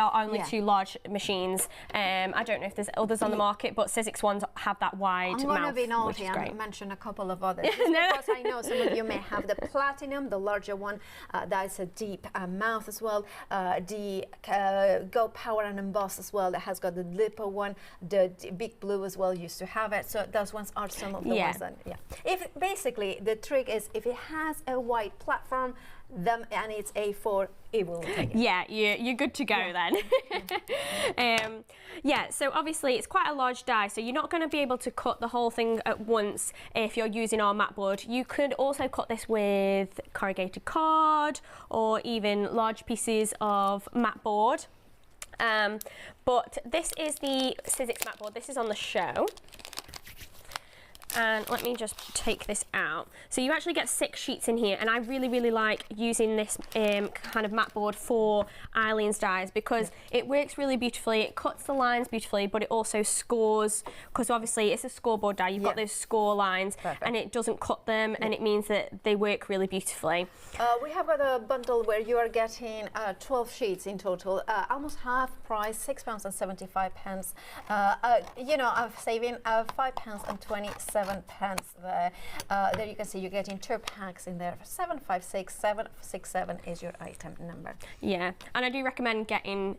are only two large machines. I don't know if there's others on the market, but Sizzix ones have that wide mouth, I'm going to be naughty which is great. and mention a couple of others. Because I know some of you may have the Platinum, the larger one, that is a deep mouth as well. The Go Power and Emboss as well, that has got the Lipo one. The Big Blue as well used to have it. So those ones are some of the ones that, If basically the trick is if it has a wide platform, and it's A4, it will take it. Yeah, you're good to go then. So obviously it's quite a large die, so you're not going to be able to cut the whole thing at once if you're using our mat board. You could also cut this with corrugated card or even large pieces of mat board. But this is the Sizzix mat board. This is on the show. And let me just take this out. So you actually get 6 sheets in here, and I really, really like using this kind of mat board for Eileen's dies because it works really beautifully. It cuts the lines beautifully, but it also scores, because obviously it's a scoreboard die. You've got those score lines, and it doesn't cut them, and it means that they work really beautifully. We have got a bundle where you are getting 12 sheets in total, almost half price, £6.75. You know, I'm saving £5.27 there. There you can see you're getting 2 packs in there. 756767 is your item number. Yeah, and I do recommend getting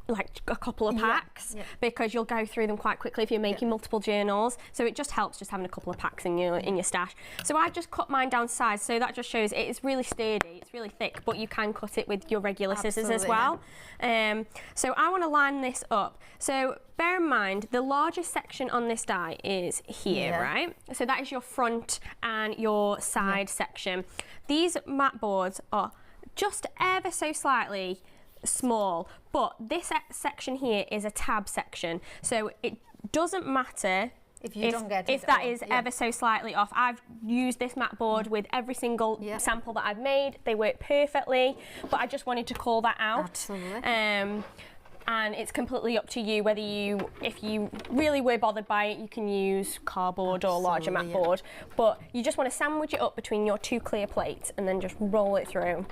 like a couple of packs because you'll go through them quite quickly if you're making multiple journals. So it just helps just having a couple of packs in your stash. So I've just cut mine down size, so that just shows it is really sturdy, it's really thick, but you can cut it with your regular scissors as well. So I want to line this up. So bear in mind the largest section on this die is here, right? So that is your front and your side section. These mat boards are just ever so slightly small, but this section here is a tab section, so it doesn't matter if you don't get it, if that is ever so slightly off. I've used this mat board with every single sample that I've made. They work perfectly, but I just wanted to call that out. Absolutely. And it's completely up to you whether if you really were bothered by it, you can use cardboard or larger mat board. But you just want to sandwich it up between your 2 clear plates and then just roll it through.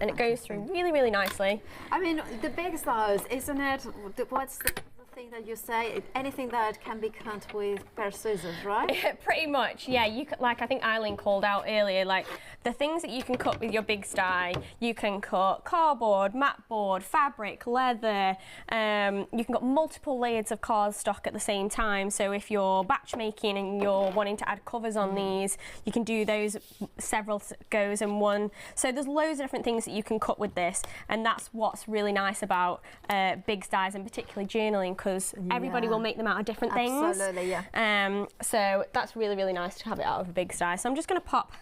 And it goes through really, really nicely. I mean, the big size, isn't it? What's the thing that you say? Anything that can be cut with pair of scissors, right? Pretty much, yeah. You could, like I think Eileen called out earlier, like the things that you can cut with your big die, you can cut cardboard, mat board, fabric, leather. You can cut multiple layers of cardstock at the same time. So if you're batch making and you're wanting to add covers on these, you can do those several goes in one. So there's loads of different things that you can cut with this, and that's what's really nice about big dies, and particularly journaling, because everybody will make them out of different things. Absolutely, yeah. So that's really, really nice to have it out of a big die. So I'm just going to pop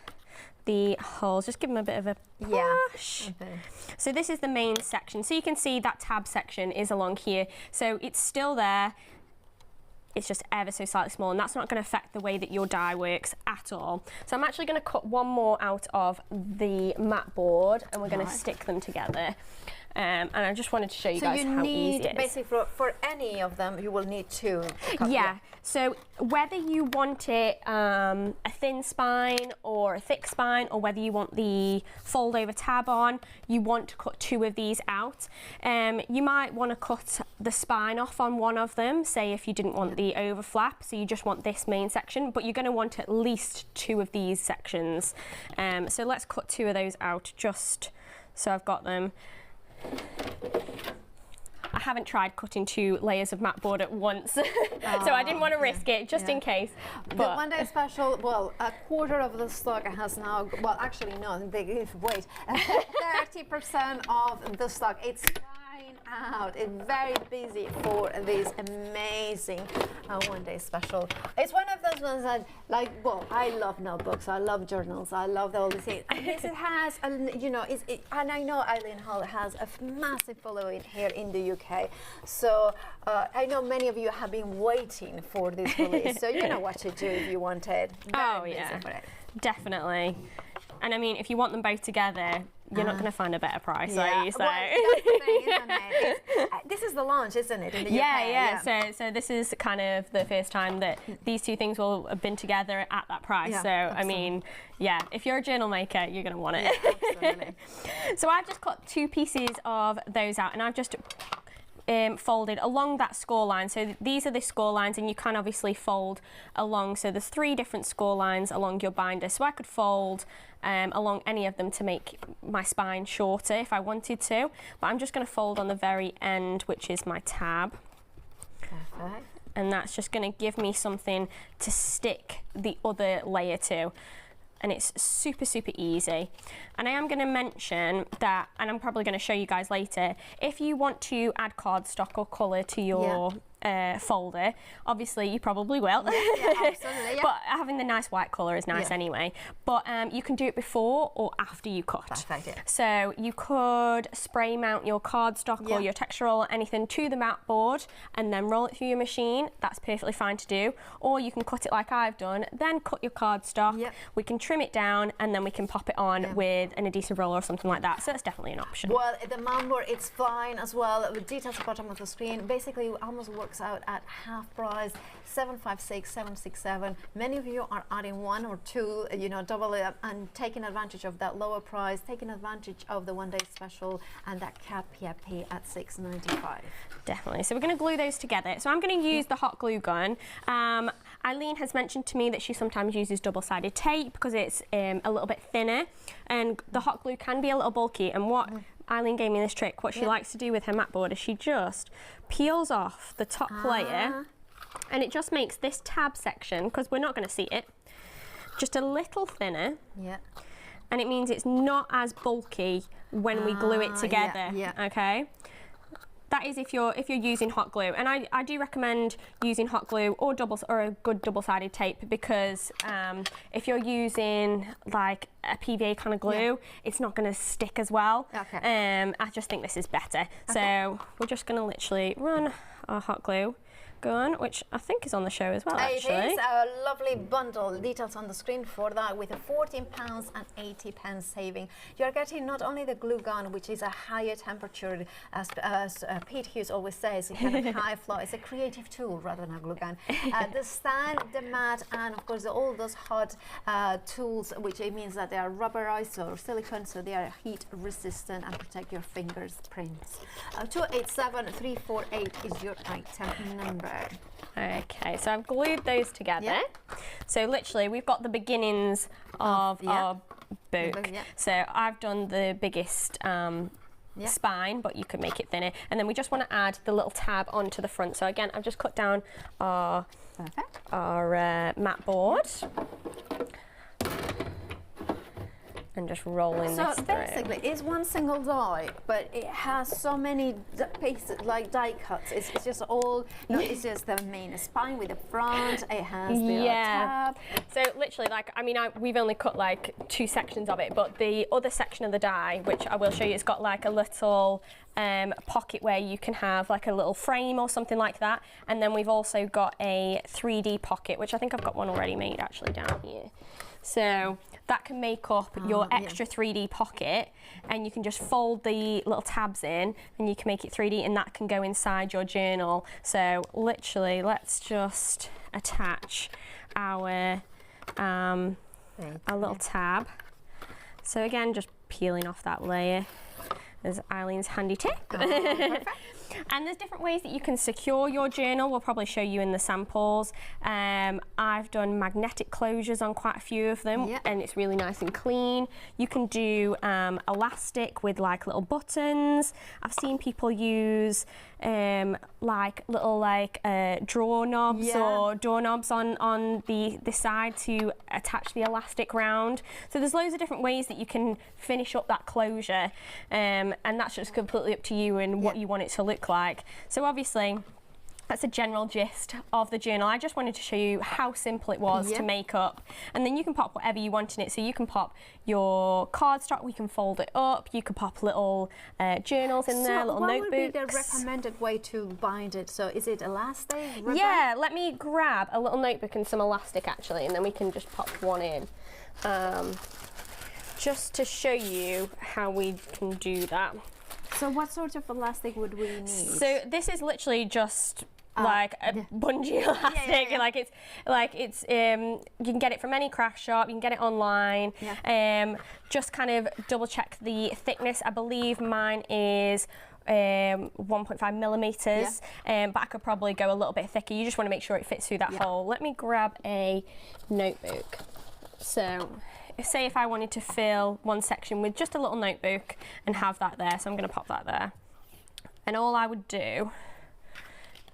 the holes, just give them a bit of a push. So this is the main section. So you can see that tab section is along here. So it's still there. It's just ever so slightly small, and that's not going to affect the way that your die works at all. So I'm actually going to cut one more out of the mat board, and we're going to stick them together. And I just wanted to show you guys how easy it is. Basically, for any of them, you will need two. Yeah, so whether you want it a thin spine or a thick spine, or whether you want the fold over tab on, you want to cut two of these out. You might want to cut the spine off on one of them, say if you didn't want the overflap, so you just want this main section, but you're going to want at least two of these sections. So let's cut two of those out just so I've got them. I haven't tried cutting 2 layers of mat board at once, so I didn't want to risk it, just in case. But the one day special, well, a quarter of the stock has now, well, actually no, wait, 30% of the stock, it's flying out. It's very busy for this amazing one day special. It's one of those ones that, like, well, I love notebooks, I love journals, I love all these things. And this has, you know, and I know Eileen Hull has a massive following here in the UK. So I know many of you have been waiting for this release. So you know what to do if you want it. Very busy for it. Definitely. And I mean, if you want them both together, you're not going to find a better price, are you? So. Well, that's the thing, isn't it? This is the launch, isn't it, in the UK? Yeah. So this is kind of the first time that these two things will have been together at that price. Yeah, so, absolutely. I mean, yeah, if you're a journal maker, you're going to want it. Yeah, absolutely. So I've just cut 2 pieces of those out, and I've just folded along that score line. So these are the score lines, and you can obviously fold along. So there's 3 different score lines along your binder. So I could fold along any of them to make my spine shorter if I wanted to. But I'm just going to fold on the very end, which is my tab. Perfect. And that's just going to give me something to stick the other layer to. And it's super, super easy. And I am going to mention that, and I'm probably going to show you guys later, if you want to add cardstock or colour to your folder, obviously you probably will. Yeah, absolutely. Yeah. But having the nice white colour is nice anyway. But you can do it before or after you cut. Perfect, yeah. So you could spray mount your cardstock or your textural or anything to the mat board and then roll it through your machine. That's perfectly fine to do. Or you can cut it like I've done, then cut your cardstock. We can trim it down and then we can pop it on with an adhesive roller or something like that. So that's definitely an option. Well, the mat board, it's fine as well. With details at the bottom of the screen, basically it almost works out at half price, $756, $767. Many of you are adding 1 or 2, you know, double it up and taking advantage of that lower price, taking advantage of the one day special and that cap PFP at $695. Definitely. So we're going to glue those together. So I'm going to use the hot glue gun. Eileen has mentioned to me that she sometimes uses double-sided tape because it's a little bit thinner, and the hot glue can be a little bulky. And what Eileen gave me this trick. What she likes to do with her mat board is she just peels off the top layer, and it just makes this tab section, because we're not going to see it, just a little thinner. And it means it's not as bulky when we glue it together. Okay. That is if you're using hot glue, and I do recommend using hot glue or a good double-sided tape, because if you're using like a PVA kind of glue, it's not going to stick as well. I just think this is better. So we're just going to literally run our hot glue gun, which I think is on the show as well, actually. It is a lovely bundle. Details on the screen for that, with a £14.80 saving. You're getting not only the glue gun, which is a higher temperature, as Pete Hughes always says, kind of high flow. It's a creative tool rather than a glue gun. The stand, the mat, and of course all those hot tools, which it means that they are rubberized or silicone, so they are heat resistant and protect your fingerprints. 287348 is your item number. Okay, so I've glued those together. So literally we've got the beginnings of our book. So I've done the biggest spine, but you could make it thinner. And then we just want to add the little tab onto the front. So again, I've just cut down our mat board. And just rolling this through. So basically, it's one single die, but it has so many pieces, like die cuts. It's just all, it's just the main spine with the front. It has the tab. So literally, like, I mean, we've only cut like 2 sections of it, but the other section of the die, which I will show you, it's got like a little pocket where you can have like a little frame or something like that. And then we've also got a 3D pocket, which I think I've got one already made actually down here. So that can make up your extra 3D pocket, and you can just fold the little tabs in and you can make it 3D, and that can go inside your journal. So literally, let's just attach our little tab. So again, just peeling off that layer. There's Eileen's handy tip. And there's different ways that you can secure your journal. We'll probably show you in the samples. I've done magnetic closures on quite a few of them, and it's really nice and clean. You can do elastic with like little buttons. I've seen people use like little drawer knobs or doorknobs on the side to attach the elastic round. So there's loads of different ways that you can finish up that closure, and that's just completely up to you and what you want it to look like. So obviously, that's a general gist of the journal. I just wanted to show you how simple it was to make up. And then you can pop whatever you want in it. So you can pop your cardstock, we can fold it up, you can pop little journals in there, little notebooks. So what would be the recommended way to bind it? So is it elastic, rubber? Yeah, let me grab a little notebook and some elastic actually, and then we can just pop one in. Just to show you how we can do that. So what sort of elastic would we need? So this is literally just like a bungee elastic. It's you can get it from any craft shop, you can get it online. Just kind of double check the thickness. I believe mine is 1.5 millimeters, but I could probably go a little bit thicker. You just want to make sure it fits through that hole. Let me grab a notebook. So say if I wanted to fill one section with just a little notebook and have that there, so I'm going to pop that there. And all I would do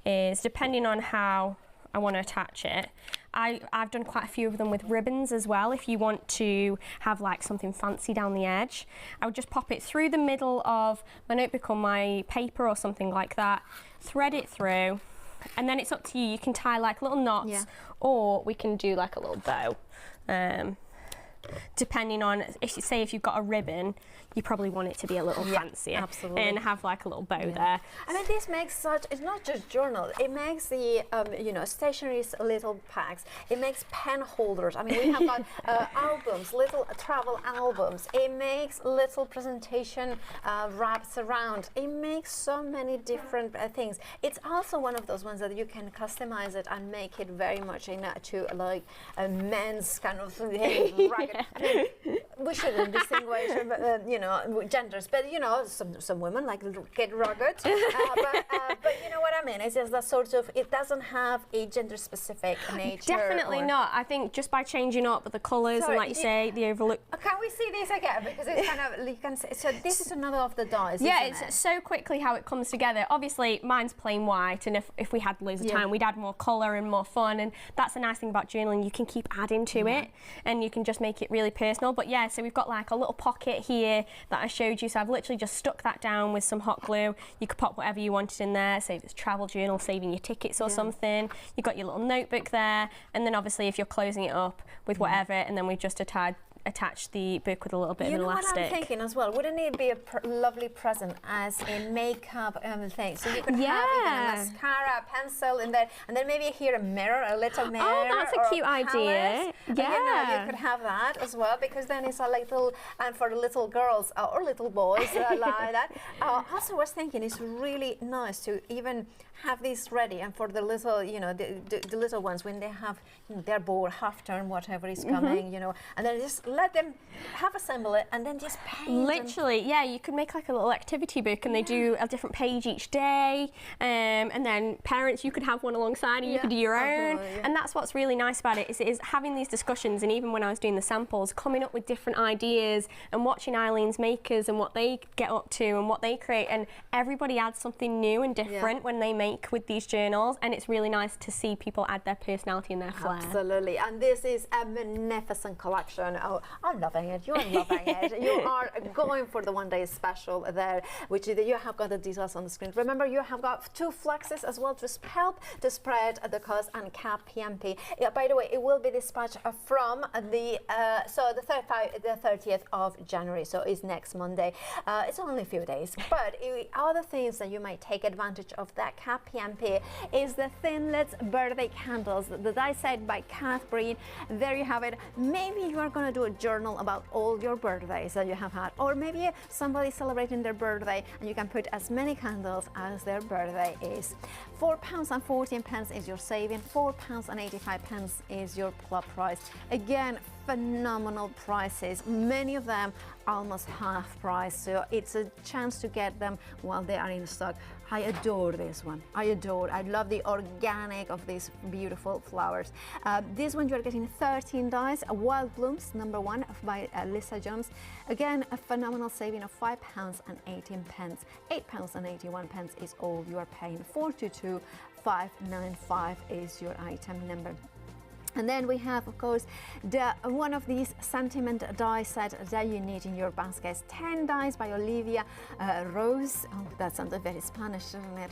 is, depending on how I want to attach it, I've done quite a few of them with ribbons as well. If you want to have like something fancy down the edge, I would just pop it through the middle of my notebook or my paper or something like that, thread it through, and then it's up to you. You can tie like little knots, or we can do like a little bow. Depending on, if you've got a ribbon, you probably want it to be a little fancier. Absolutely. And have like a little bow there. I mean, this makes it's not just journal, it makes the, stationery little packs, it makes pen holders. I mean, we have got albums, little travel albums, it makes little presentation wraps around, it makes so many different things. It's also one of those ones that you can customize it and make it very much into like a men's kind of thing, rugged. I mean, we shouldn't distinguish, genders, but some women like get rugged. But you know what I mean? It's just that sort of. It doesn't have a gender-specific nature. Definitely not. I think just by changing up the colours and, like you say, the overlook. Can we see this again? Because it's kind of you can see. So this is another of the dies. Yeah, isn't it's so quickly how it comes together. Obviously, mine's plain white, and if we had loads of time, we'd add more colour and more fun. And that's the nice thing about journaling. You can keep adding to it, and you can just make it really personal. But yeah, so we've got like a little pocket here that I showed you. So I've literally just stuck that down with some hot glue. You could pop whatever you wanted in there. Say if it's travel journal, saving your tickets or something. You've got your little notebook there, and then obviously if you're closing it up with whatever, and then we've just attach the book with a little bit of an elastic. You know what I'm thinking as well? Wouldn't it be a lovely present as a makeup thing? So you could have even a mascara, a pencil in there, and then maybe here a mirror, a little mirror. Oh, that's a cute idea. Yeah. You could have that as well, because then it's a little, and for the little girls or little boys like that. Also, I was thinking it's really nice to even have this ready, and for the little, the little ones when they have, they're bored, half term, whatever is coming, and then just let them assemble it and then just paint. Literally, yeah, you could make like a little activity book and they do a different page each day, and then parents, you could have one alongside and you could do your own. And that's what's really nice about it, is having these discussions, and even when I was doing the samples, coming up with different ideas and watching Eileen's makers and what they get up to and what they create, and everybody adds something new and different when they make with these journals, and it's really nice to see people add their personality and their flair. Absolutely, and this is a magnificent collection. Oh, I'm loving it, you're loving it. You are going for the one-day special there, which you have got the details on the screen. Remember, you have got 2 fluxes as well to help to spread the cost and cap PMP. By the way, it will be dispatched from the 30th of January, so it's next Monday. It's only a few days, but other things that you might take advantage of that cap PMP is the Thinlits birthday candles, the die set by Kath Breen. There you have it. Maybe you are going to do a journal about all your birthdays that you have had, or maybe somebody celebrating their birthday and you can put as many candles as their birthday is. £4.14 is your saving, £4.85 is your club price. Again, phenomenal prices, many of them almost half price, so it's a chance to get them while they are in stock. I adore this one. I love the organic of these beautiful flowers. This one you're getting 13 dies, Wild Blooms #1 by Lisa Jones. Again, a phenomenal saving of £5.18. £8.81 is all you are paying. 422,595 is your item number. And then we have, of course, one of these sentiment die set that you need in your baskets. 10 dies by Olivia Rose. Oh, that sounded very Spanish, doesn't it?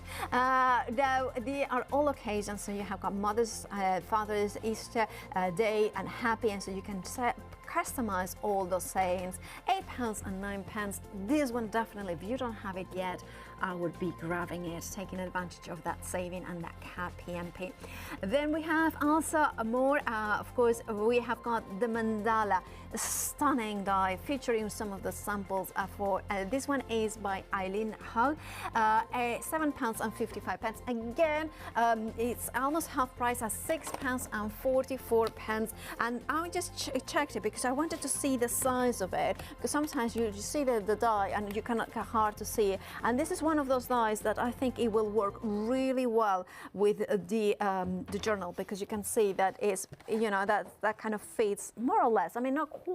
They are all occasions, so you have got Mother's, Father's, Easter Day, and Happy, and so you can customize all those sayings. £8.09. This one definitely, if you don't have it yet, I would be grabbing it, taking advantage of that saving and that cap PMP. Then we have also more, of course, we have got the mandala, a stunning die featuring some of the samples for this one is by Eileen Hull, £7.55. Again, it's almost half price at £6.44. And I just checked it because I wanted to see the size of it, because sometimes you see the die and you cannot get hard to see it. And this is one of those dies that I think it will work really well with the journal, because you can see that it's, you know, that kind of fits more or less. I mean, not quite. I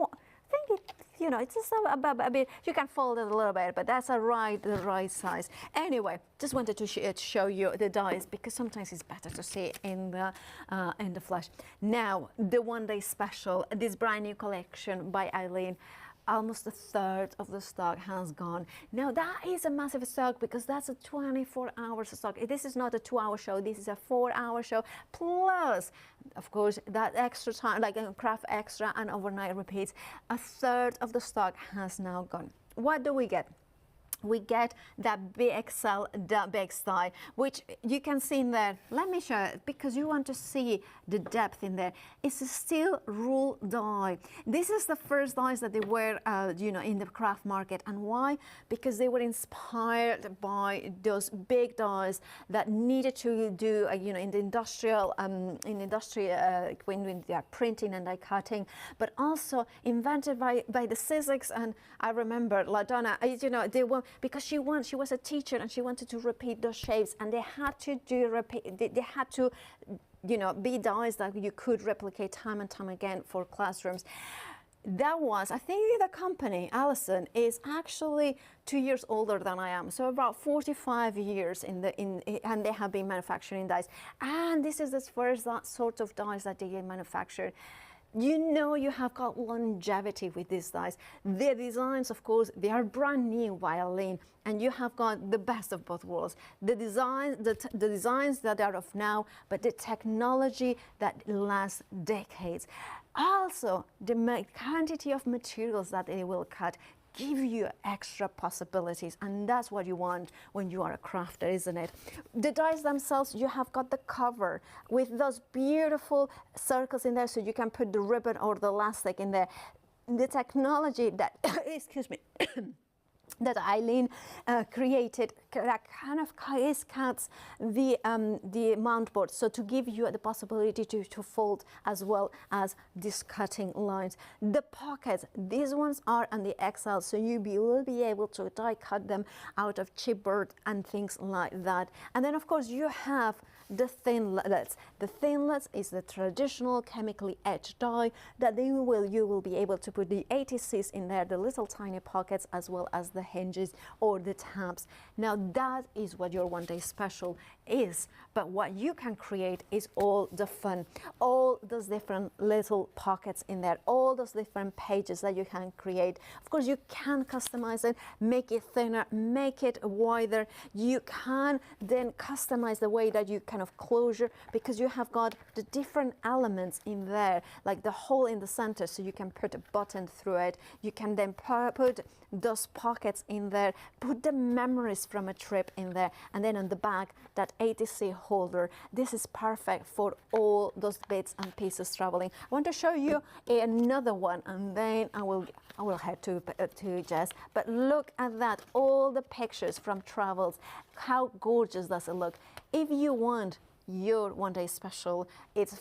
think it, you know, it's just a bit. You can fold it a little bit, but that's the right size. Anyway, just wanted to show you the dies, because sometimes it's better to see in the flesh. Now, the one-day special, this brand new collection by Eileen. Almost a third of the stock has gone. Now that is a massive stock, because that's a 24-hour stock. This is not a 2-hour show, this is a 4-hour show, plus, of course, that extra time, like a craft extra and overnight repeats. A third of the stock has now gone. What do we get? We get that BXL big die, which you can see in there. Let me show it, because you want to see the depth in there. It's a steel rule die. This is the first dies that they were, you know, in the craft market. And why? Because they were inspired by those big dies that needed to do, you know, in the industrial, when they are printing and die cutting, but also invented by the Sizzix. And I remember LaDonna, you know, they were, because she was a teacher and she wanted to repeat those shapes, and they had to they had to, you know, be dies that you could replicate time and time again for classrooms. That was, I think the company, Allison, is actually 2 years older than I am, so about 45 years and they have been manufacturing dies. And this is the first sort of dies that they manufactured. You know, you have got longevity with these dies. The designs, of course, they are brand new by Eileen, and you have got the best of both worlds. The designs that are of now, but the technology that lasts decades. Also, the quantity of materials that they will cut give you extra possibilities, and that's what you want when you are a crafter, isn't it? The dies themselves, you have got the cover with those beautiful circles in there, so you can put the ribbon or the elastic in there. The technology that excuse me that Eileen created that kind of cuts the mount board, so to give you the possibility to fold as well as these cutting lines. The pockets, these ones are on the XL, so you will be able to die cut them out of chipboard and things like that. And then of course you have the thinlets. The thinlets is the traditional chemically etched die that you will be able to put the ATCs in there, the little tiny pockets, as well as the hinges or the tabs. Now that is what your one day special is, but what you can create is all the fun, all those different little pockets in there, all those different pages that you can create. Of course you can customize it, make it thinner, make it wider. You can then customize the way that you kind of closure, because you have got the different elements in there, like the hole in the center, so you can put a button through it. You can then put those pockets in there, put the memories from a trip in there, and then on the back that ATC holder. This is perfect for all those bits and pieces traveling. I want to show you another one, and then I will head to Jess. But look at that, all the pictures from travels. How gorgeous does it look? If you want your one day special, it's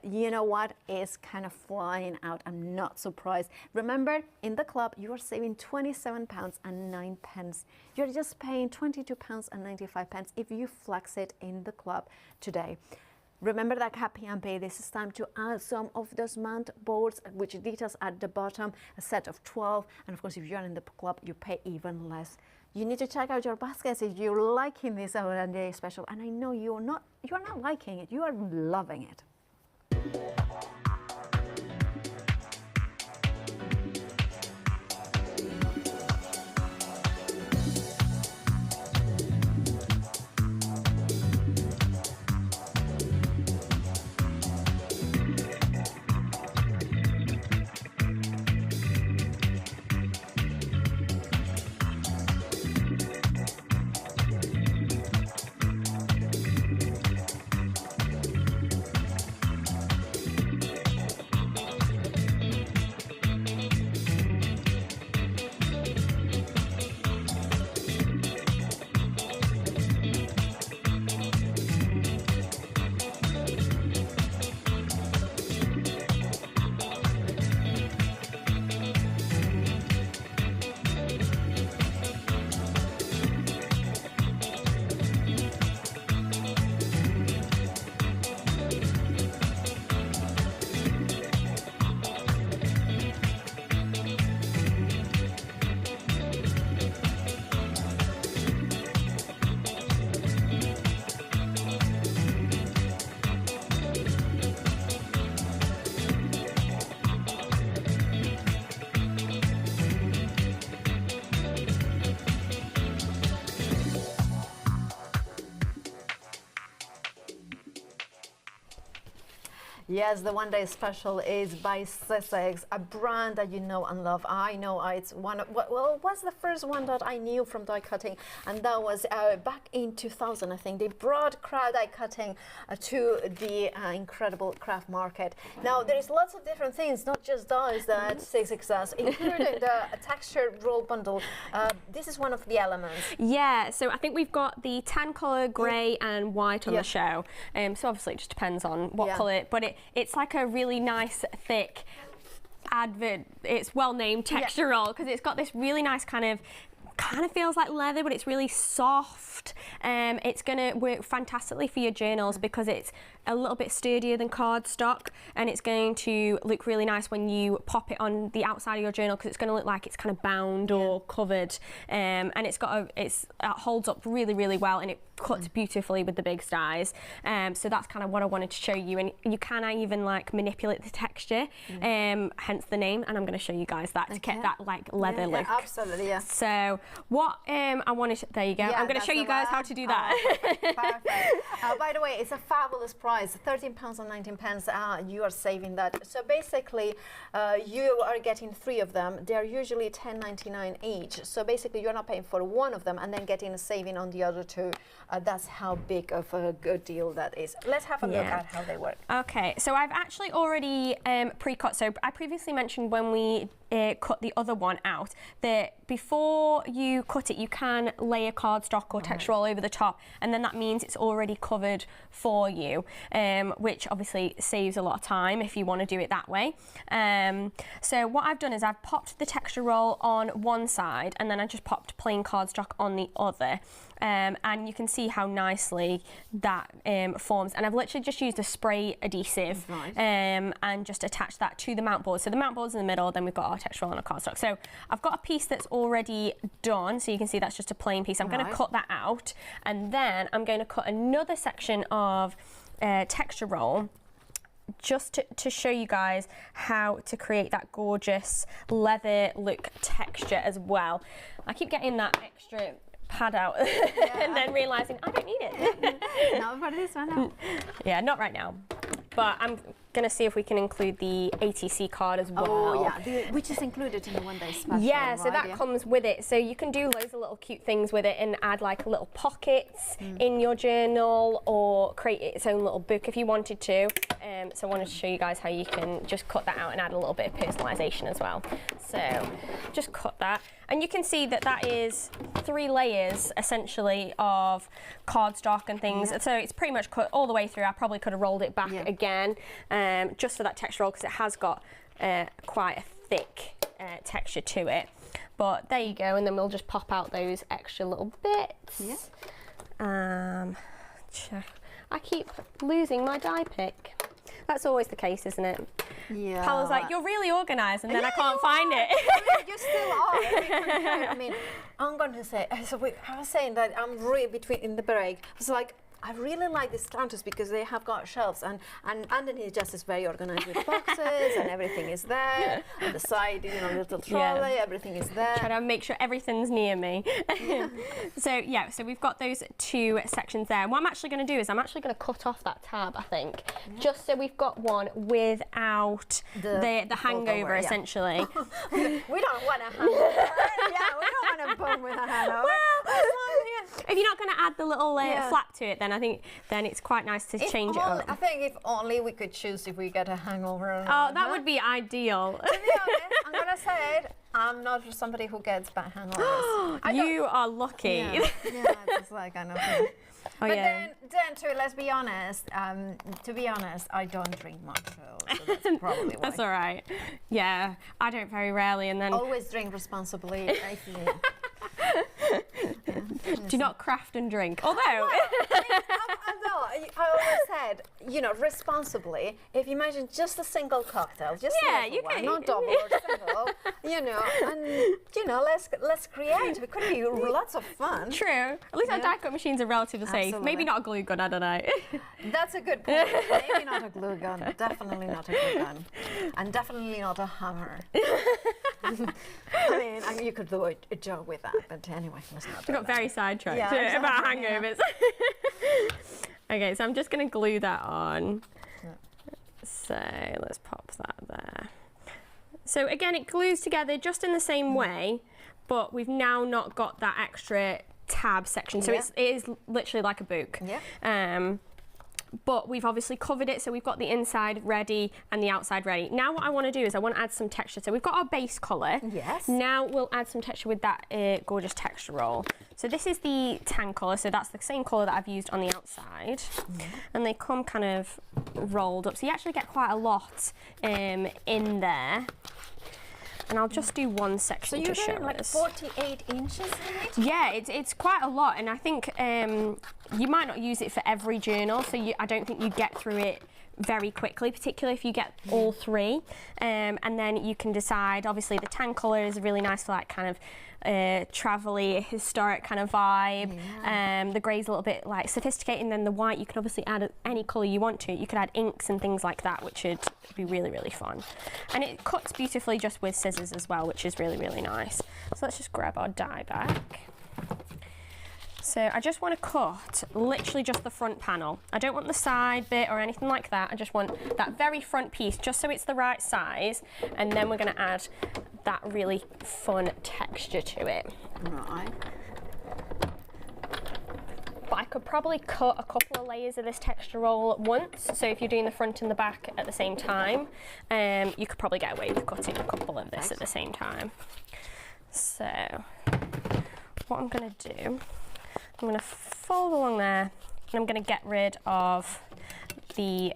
you know what, is kind of flying out. I'm not surprised. Remember, in the club you are saving £27.09. You're just paying £22.95 if you flex it in the club today. Remember that happy and pay. This is time to add some of those mount boards, which details at the bottom, a set of 12. And of course, if you're in the club, you pay even less. You need to check out your baskets if you're liking this one day special. And I know you're not liking it, you are loving it. Yes, the one day special is by Sizzix, a brand that you know and love. I know it's one of, well, it was the first one that I knew from die cutting, and that was back in 2000, I think. They brought die cutting to the incredible craft market. Now, there's lots of different things, not just dies that Sizzix does, including the textured roll bundle. This is one of the elements. Yeah, so I think we've got the tan colour, grey and white on the show. So obviously it just depends on what colour, but it's like a really nice, thick, it's well-named texture roll, because it's got this really nice kind of feels like leather, but it's really soft. It's going to work fantastically for your journals because it's a little bit sturdier than cardstock, and it's going to look really nice when you pop it on the outside of your journal, because it's going to look like it's kind of bound or covered. And it holds up really, really well, and it cuts beautifully with the big dies. So that's kind of what I wanted to show you, and you can even like manipulate the texture, hence the name. And I'm going to show you guys that to get that like leather look. Absolutely, yeah. So what I wanted to, there you go. I'm going to show you guys how to do that. Perfect. By the way, it's a fabulous price, £13.19. You are saving that. So basically, you are getting 3 of them. They are usually £10.99 each. So basically, you're not paying for one of them and then getting a saving on the other 2. That's how big of a good deal that is. Let's have a look at how they work. Okay, so I've actually already pre-cut. So I previously mentioned when we cut the other one out. Before you cut it, you can lay a cardstock or texture roll over the top, and then that means it's already covered for you, which obviously saves a lot of time if you want to do it that way. So what I've done is I've popped the texture roll on one side, and then I just popped plain cardstock on the other. And you can see how nicely that forms, and I've literally just used a spray adhesive and just attached that to the mount board. So the mount board's in the middle, then we've got our texture roll and our cardstock. So I've got a piece that's already done, so you can see that's just a plain piece. I'm going to cut that out, and then I'm going to cut another section of texture roll just to show you guys how to create that gorgeous leather look texture as well. I keep getting that extra pad out and then realising I don't need it. Not for this one. Yeah, not right now. But I'm going to see if we can include the ATC card as well. Oh yeah, which is included in the one day special. Yeah, so that comes with it. So you can do loads of little cute things with it and add like little pockets in your journal, or create its own little book if you wanted to. So I wanted to show you guys how you can just cut that out and add a little bit of personalisation as well. So just cut that. And you can see that that is 3 layers essentially of cardstock and things. So it's pretty much cut all the way through. I probably could have rolled it back again just for that texture roll, because it has got quite a thick texture to it. But there you go, and then we'll just pop out those extra little bits. I keep losing my die pick. That's always the case, isn't it? Yeah. Paula's like, you're really organised, and then I can't find it. I mean, you still are. I mean, I'm going to say, so I was saying that I'm really in the break. I was like, I really like these counters because they have got shelves, and underneath just is very organized with boxes and everything is there. On the side, you know, little trolley, everything is there. Try to make sure everything's near me. So we've got those 2 sections there. And what I'm actually going to do is I'm actually going to cut off that tab, I think, just so we've got one without the hangover, essentially. We don't want a hangover. We don't want a bun with a hangover. Well, if you're not going to add the little flap to it, then I think it's quite nice to change it up. I think if only we could choose if we get a hangover. Oh, that would be ideal. To be honest, I'm going to say it, I'm not somebody who gets bad hangovers. You are lucky. Yeah, it's like, I know. But then too, let's be honest, to be honest, I don't drink much, so that's probably why. That's all right. Yeah, I don't very rarely, and then... Always drink responsibly, I feel. Do not craft and drink. Although... I always said, you know, responsibly, if you imagine just a single cocktail, just not double or single, you know, and, you know, let's create. It could be lots of fun. True. At least our die cut machines are relatively safe. Maybe not a glue gun, I don't know. That's a good point. Maybe not a glue gun. Definitely not a glue gun. And definitely not a hammer. I mean, you could do a joke with that, but anyway, let's not do We got very sidetracked exactly, about hangovers. Okay, so I'm just going to glue that on. So let's pop that there. So again, it glues together just in the same way, but we've now not got that extra tab section. So it is literally like a book. But we've obviously covered it, so we've got the inside ready and the outside ready. Now what I want to do is I want to add some texture. So we've got our base colour. Yes. Now we'll add some texture with that gorgeous texture roll. So this is the tan colour, so that's the same colour that I've used on the outside. And they come kind of rolled up. So you actually get quite a lot in there. And I'll just do one section to show us. So you're doing like 48 inches in it? Yeah, it's quite a lot, and I think you might not use it for every journal, so I don't think you get through it very quickly, particularly if you get all 3. And then you can decide, obviously the tan colour is really nice for that kind of travel-y, historic kind of vibe. The grey's a little bit like sophisticated, and then the white you can obviously add any colour you want to. You could add inks and things like that, which would be really, really fun. And it cuts beautifully just with scissors as well, which is really, really nice. So let's just grab our die back. So I just want to cut literally just the front panel. I don't want the side bit or anything like that. I just want that very front piece, just so it's the right size. And then we're going to add that really fun texture to it. Right. But could probably cut a couple of layers of this texture roll at once. So if you're doing the front and the back at the same time, you could probably get away with cutting a couple of this at the same time. So what I'm going to do, I'm going to fold along there, and I'm going to get rid of the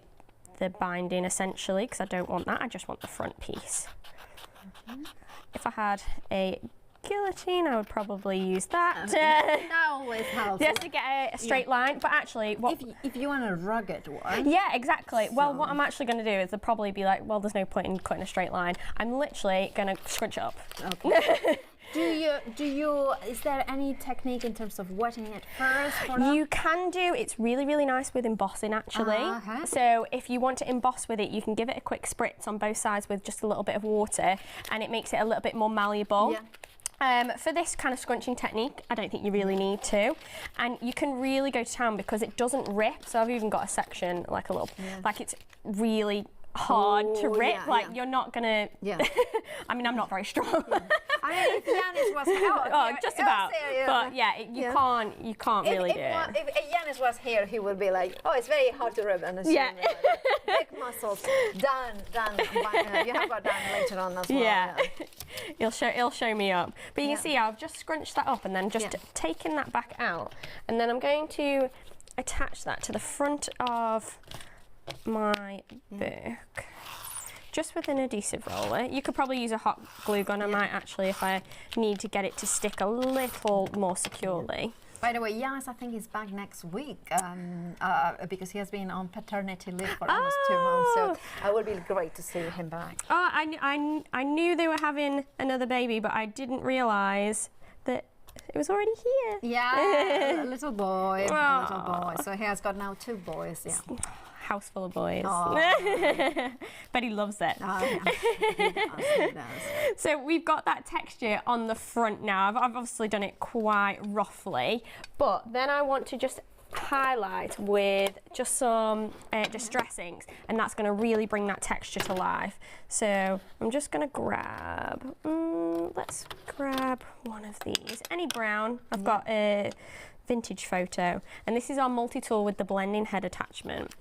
binding essentially, because I don't want that, I just want the front piece. If I had a guillotine, I would probably use that. That always helps. Just to get a straight line, but actually if you want a rugged one. Yeah, exactly. Well, what I'm actually going to do is they'll probably be like, well, there's no point in cutting a straight line. I'm literally going to scrunch it up. Okay. Is there any technique in terms of wetting it first? You can do. It's really, really nice with embossing, actually. Okay. So if you want to emboss with it, you can give it a quick spritz on both sides with just a little bit of water, and it makes it a little bit more malleable. Yeah. For this kind of scrunching technique, I don't think you really need to. And you can really go to town because it doesn't rip. So I've even got a section, like a little, like it's really hard to rip. You're not gonna. Yeah. I mean, I'm not very strong. I mean, if Yanis was here, just about. But yeah, you can't really do it. If Yanis was here, he would be like, oh, it's very hard to rip, and big muscles. Done. You have got done later on as well. Yeah. He'll show me up. But you can see I've just scrunched that up and then just taken that back out, and then I'm going to attach that to the front of my book, just with an adhesive roller. You could probably use a hot glue gun. I might actually, if I need to get it to stick a little more securely. By the way, Yanis, I think, is back next week because he has been on paternity leave for almost 2 months. So it would be great to see him back. Oh, I knew they were having another baby, but I didn't realise that it was already here. Yeah, a little boy, a little boy. So he has got now 2 boys. Yeah. House full of boys. But he loves it. He does. So we've got that texture on the front now. I've obviously done it quite roughly, but then I want to just highlight with just some distress inks, and that's going to really bring that texture to life. So I'm just going to grab, let's grab one of these, any brown. I've got a vintage photo, and this is our multi-tool with the blending head attachment.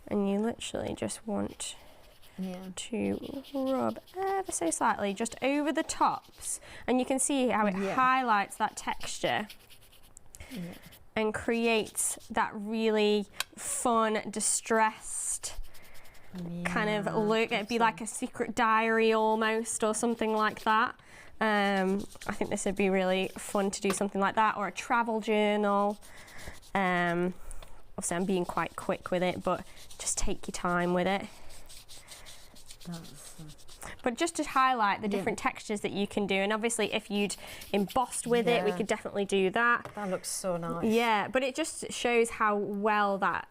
And you literally just want to rub ever so slightly just over the tops, and you can see how it highlights that texture and creates that really fun, distressed kind of look. It'd be like a secret diary almost, or something like that. I think this would be really fun to do something like that, or a travel journal. Obviously, I'm being quite quick with it, but just take your time with it. But just to highlight the different textures that you can do, and obviously if you'd embossed with it, we could definitely do that. That looks so nice. Yeah, but it just shows how well that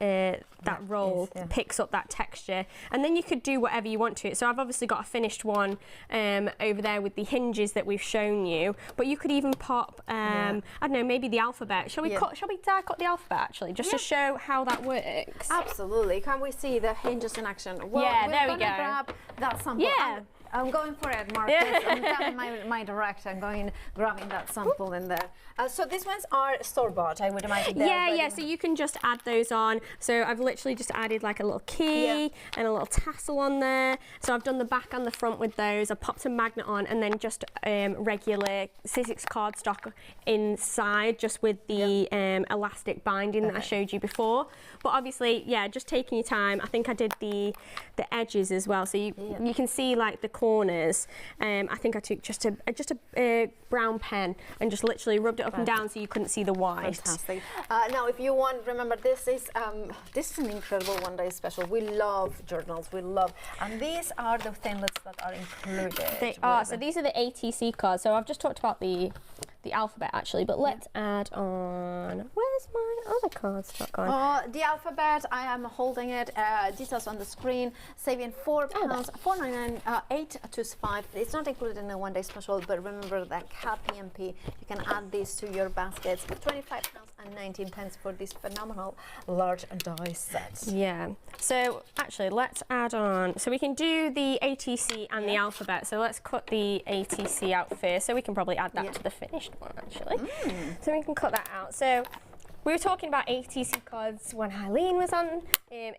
roll picks up that texture, and then you could do whatever you want to it. So I've obviously got a finished one over there with the hinges that we've shown you, but you could even pop, I don't know, maybe the alphabet. Shall we die cut the alphabet actually, just to show how that works? Absolutely. Can we see the hinges in action? Well, there we go. Grab that sample. Yeah. I'm going for it, Marcus. I'm telling my director, I'm grabbing that sample in there. So these ones are store-bought, I would imagine. Yeah, so you can just add those on. So I've literally just added like a little key and a little tassel on there. So I've done the back and the front with those. I popped a magnet on, and then just regular Sizzix cardstock inside, just with the elastic binding that I showed you before. But obviously, just taking your time. I think I did the edges as well, so you can see like the corners. I think I took just a brown pen and just literally rubbed it up and down so you couldn't see the white. Fantastic. Now, if you want, remember this is an incredible one-day special. We love journals. And these are the thinlits that are included. They are. So these are the ATC cards. So I've just talked about the alphabet actually, but let's add on. Where's my other cardstock on? The alphabet. I am holding it. Details on the screen. Saving £4, £4.99, 8 to 5. It's not included in the one-day special, but remember that CAP-PMP. You can add these to your baskets. £25.19 for this phenomenal large die set. Yeah. So actually, let's add on. So we can do the ATC and the alphabet. So let's cut the ATC out first. So we can probably add that to the finished one actually. So we can cut that out. So We were talking about ATC cards when Eileen was on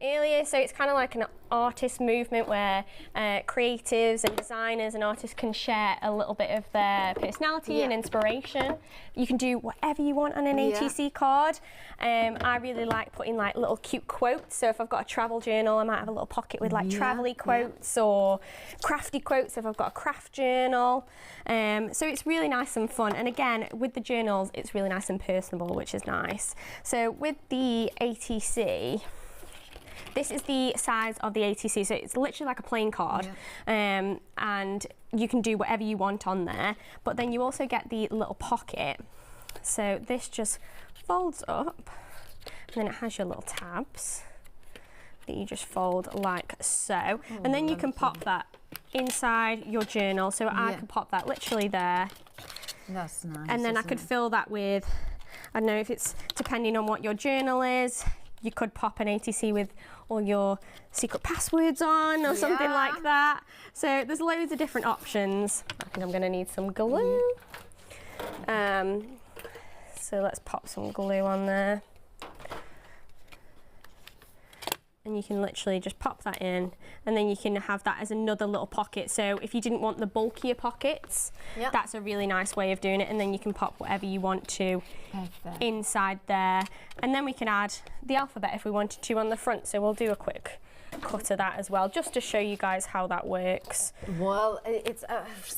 earlier, so it's kind of like an artist movement where creatives and designers and artists can share a little bit of their personality and inspiration. You can do whatever you want on an ATC card. I really like putting like little cute quotes, so if I've got a travel journal I might have a little pocket with like travel-y quotes or crafty quotes if I've got a craft journal. So it's really nice and fun, and again with the journals it's really nice and personable, which is nice. So with the ATC, this is the size of the ATC, so it's literally like a playing card, and you can do whatever you want on there, but then you also get the little pocket. So this just folds up, and then it has your little tabs that you just fold like so, and then you can pop that inside your journal. So I can pop that literally there. That's nice. And then I could fill that with, I don't know if it's depending on what your journal is, you could pop an ATC with all your secret passwords on or something like that. So there's loads of different options. I think I'm going to need some glue. So let's pop some glue on there. And you can literally just pop that in, and then you can have that as another little pocket. So if you didn't want the bulkier pockets, that's a really nice way of doing it, and then you can pop whatever you want to inside there. And then we can add the alphabet if we wanted to on the front, so we'll do a quick cut of that as well, just to show you guys how that works. Well, it's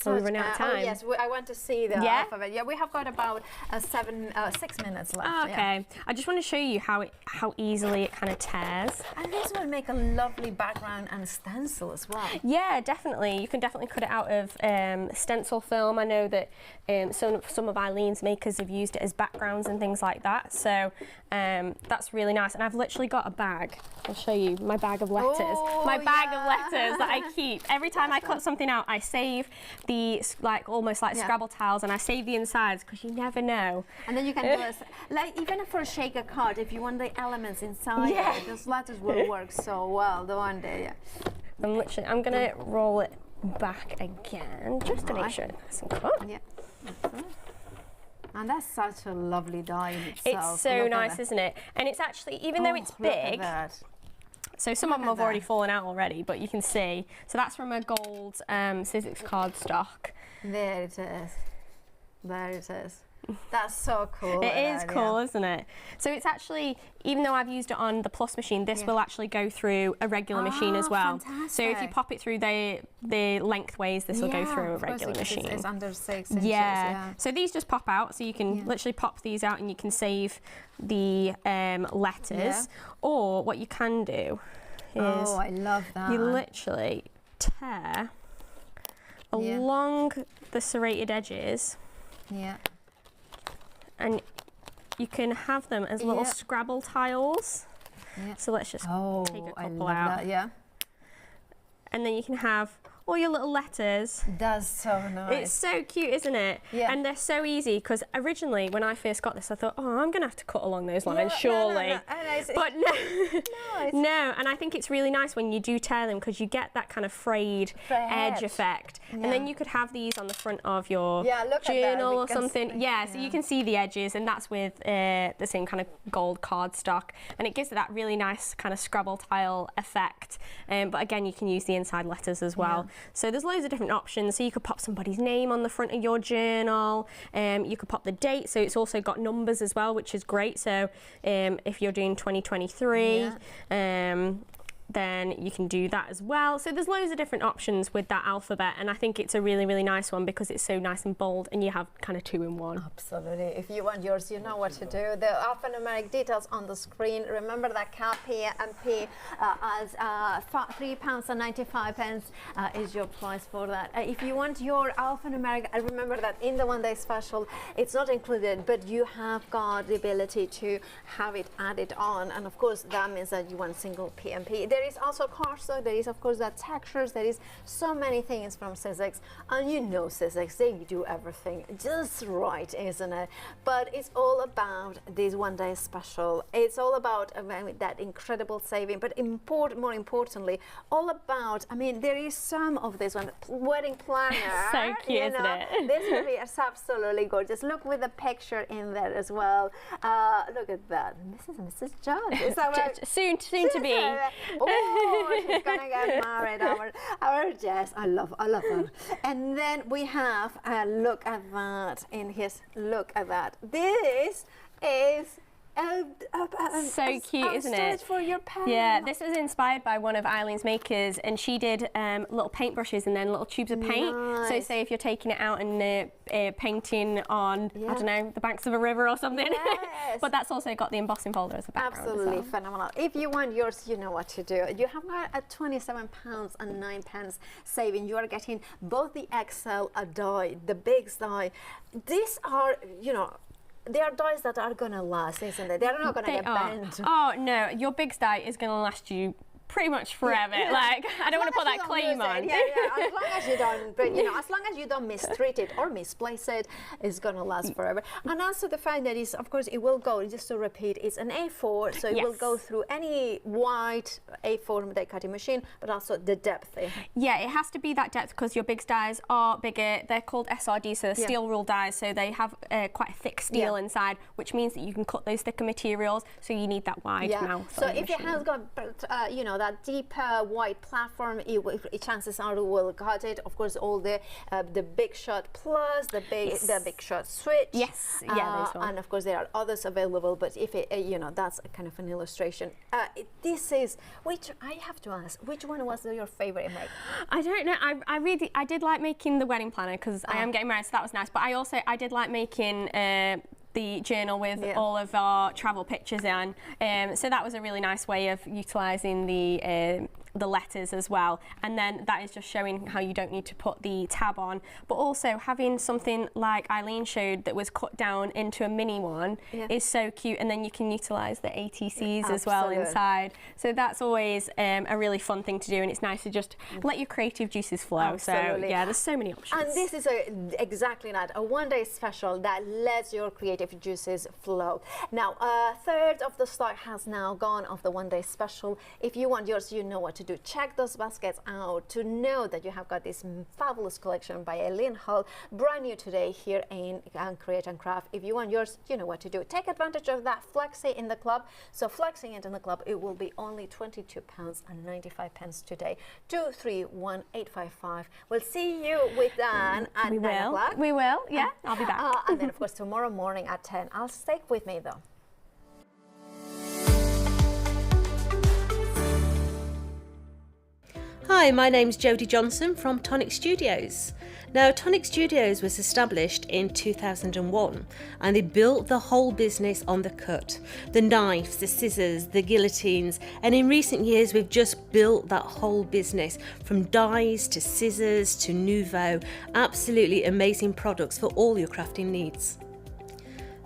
we're running out of time. Oh yes, I want to see the alphabet. Yeah, we have got about 6 minutes left. Okay, I just want to show you how easily it kind of tears. And this will make a lovely background and stencil as well. Yeah, definitely. You can definitely cut it out of stencil film. I know that some of Eileen's makers have used it as backgrounds and things like that. So that's really nice. And I've literally got a bag. I'll show you my bag of letters. My bag of letters that I keep. Every time I cut something out, I save the almost like Scrabble tiles, and I save the insides because you never know. And then you can do this, like even for a shaker card, if you want the elements inside, those letters will work so well, don't they? I'm gonna roll it back again just to make sure it's nice and cut. And that's such a lovely die in itself. It's so nice, isn't it? And it's actually, even though it's big, so some of them have already fallen out already, but you can see. So that's from a gold Sizzix cardstock. There it is. There it is. That's so cool. It is cool, isn't it? So it's actually, even though I've used it on the Plus machine, this will actually go through a regular machine as well. Fantastic. So if you pop it through the lengthways, this will go through a regular machine. It's under 6 inches. So these just pop out, so you can literally pop these out and you can save the letters. Or what you can do is, I love that. You literally tear along the serrated edges. And you can have them as little Scrabble tiles. So let's just take a couple out. And then you can have all your little letters. That's so nice. It's so cute, isn't it? And they're so easy, because originally when I first got this I thought, oh, I'm going to have to cut along those lines, surely. But no, and I think it's really nice when you do tear them, because you get that kind of frayed edge effect. And then you could have these on the front of your journal or something. So you can see the edges, and that's with the same kind of gold cardstock, and it gives it that really nice kind of Scrabble tile effect. But again, you can use the inside letters as well. So there's loads of different options. So you could pop somebody's name on the front of your journal. You could pop the date, so it's also got numbers as well, which is great. So if you're doing 2023, then you can do that as well. So there's loads of different options with that alphabet, and I think it's a really, really nice one because it's so nice and bold, and you have kind of 2 in 1. Absolutely. If you want yours, you know what to do. The alphanumeric details on the screen. Remember that P and P as £3.95 is your price for that. If you want your alphanumeric, remember that in the one-day special, it's not included, but you have got the ability to have it added on, and of course that means that you want single P and P. there is also cardstock, there is of course that textures, there is so many things from Sizzix, and you know Sizzix, they do everything just right, isn't it? But it's all about this one-day special. It's all about that incredible saving, but more importantly, all about, I mean, there is some of this one wedding planner. So cute, isn't it? This will be absolutely gorgeous. Look with the picture in there as well. Look at that. Mrs. and Mrs. Jones. Is that right? Soon to be. Oh, she's gonna get married. Our Jess. I love her. And then we have look at that in his. Look at that. This is. So cute, isn't it? For your pen. Yeah, this was inspired by one of Eileen's makers, and she did little paintbrushes and then little tubes of paint. Nice. So say if you're taking it out and painting on, I don't know, the banks of a river or something. Yes. But that's also got the embossing folder as a background. Absolutely as well. phenomenal. If you want yours, you know what to do. You have got a £27.09 saving. You are getting both the XL die, the big die. These are, you know, they are dies that are going to last, isn't it? They're not going to get bent. Oh, no. Your big die is going to last you pretty much forever. Yeah. Like, I don't want to put that claim on. Yeah, as long as you don't, but, you know, as long as you don't mistreat it or misplace it, it's going to last forever. And also the fact that is, of course, it will go, just to repeat, it's an A4, so it will go through any wide A4 die cutting machine, but also the depth. Yeah, it has to be that depth because your big dies are bigger. They're called SRD, so they're steel rule dies, so they have quite a thick steel inside, which means that you can cut those thicker materials, so you need that wide mouth. So if it has got, you know, that deeper white platform, chances are it will cut it. Of course, all the Big Shot Plus, the Big Shot Switch. Yes, yeah, those ones. And of course there are others available. But if it, you know, that's a kind of an illustration. This is which I have to ask. Which one was your favorite make? I don't know. I did like making the wedding planner because I am getting married, so that was nice. But I did like making the journal with all of our travel pictures in. So that was a really nice way of utilising the letters as well. And then that is just showing how you don't need to put the tab on, but also having something like Eileen showed that was cut down into a mini one is so cute. And then you can utilise the ATCs as well inside. So that's always a really fun thing to do, and it's nice to just let your creative juices flow. Absolutely. So yeah, there's so many options. And this is exactly that, a one-day special that lets your creative juices flow. Now, a third of the stock has now gone of the one-day special. If you want yours, you know what to do. Check those baskets out to know that you have got this fabulous collection by Eileen Hull, brand new today here in Create and Craft. If you want yours, you know what to do. Take advantage of that flexi in the club. So flexing it in the club, it will be only £22.95 today. 231855. We'll see you with Dan at 9 o'clock. We will, yeah, I'll be back. And then of course tomorrow morning at 10. I'll stay with me though. Hi, my name's Jodie Johnson from Tonic Studios. Now, Tonic Studios was established in 2001 and they built the whole business on the cut. The knives, the scissors, the guillotines, and in recent years we've just built that whole business from dies to scissors to nouveau. Absolutely amazing products for all your crafting needs.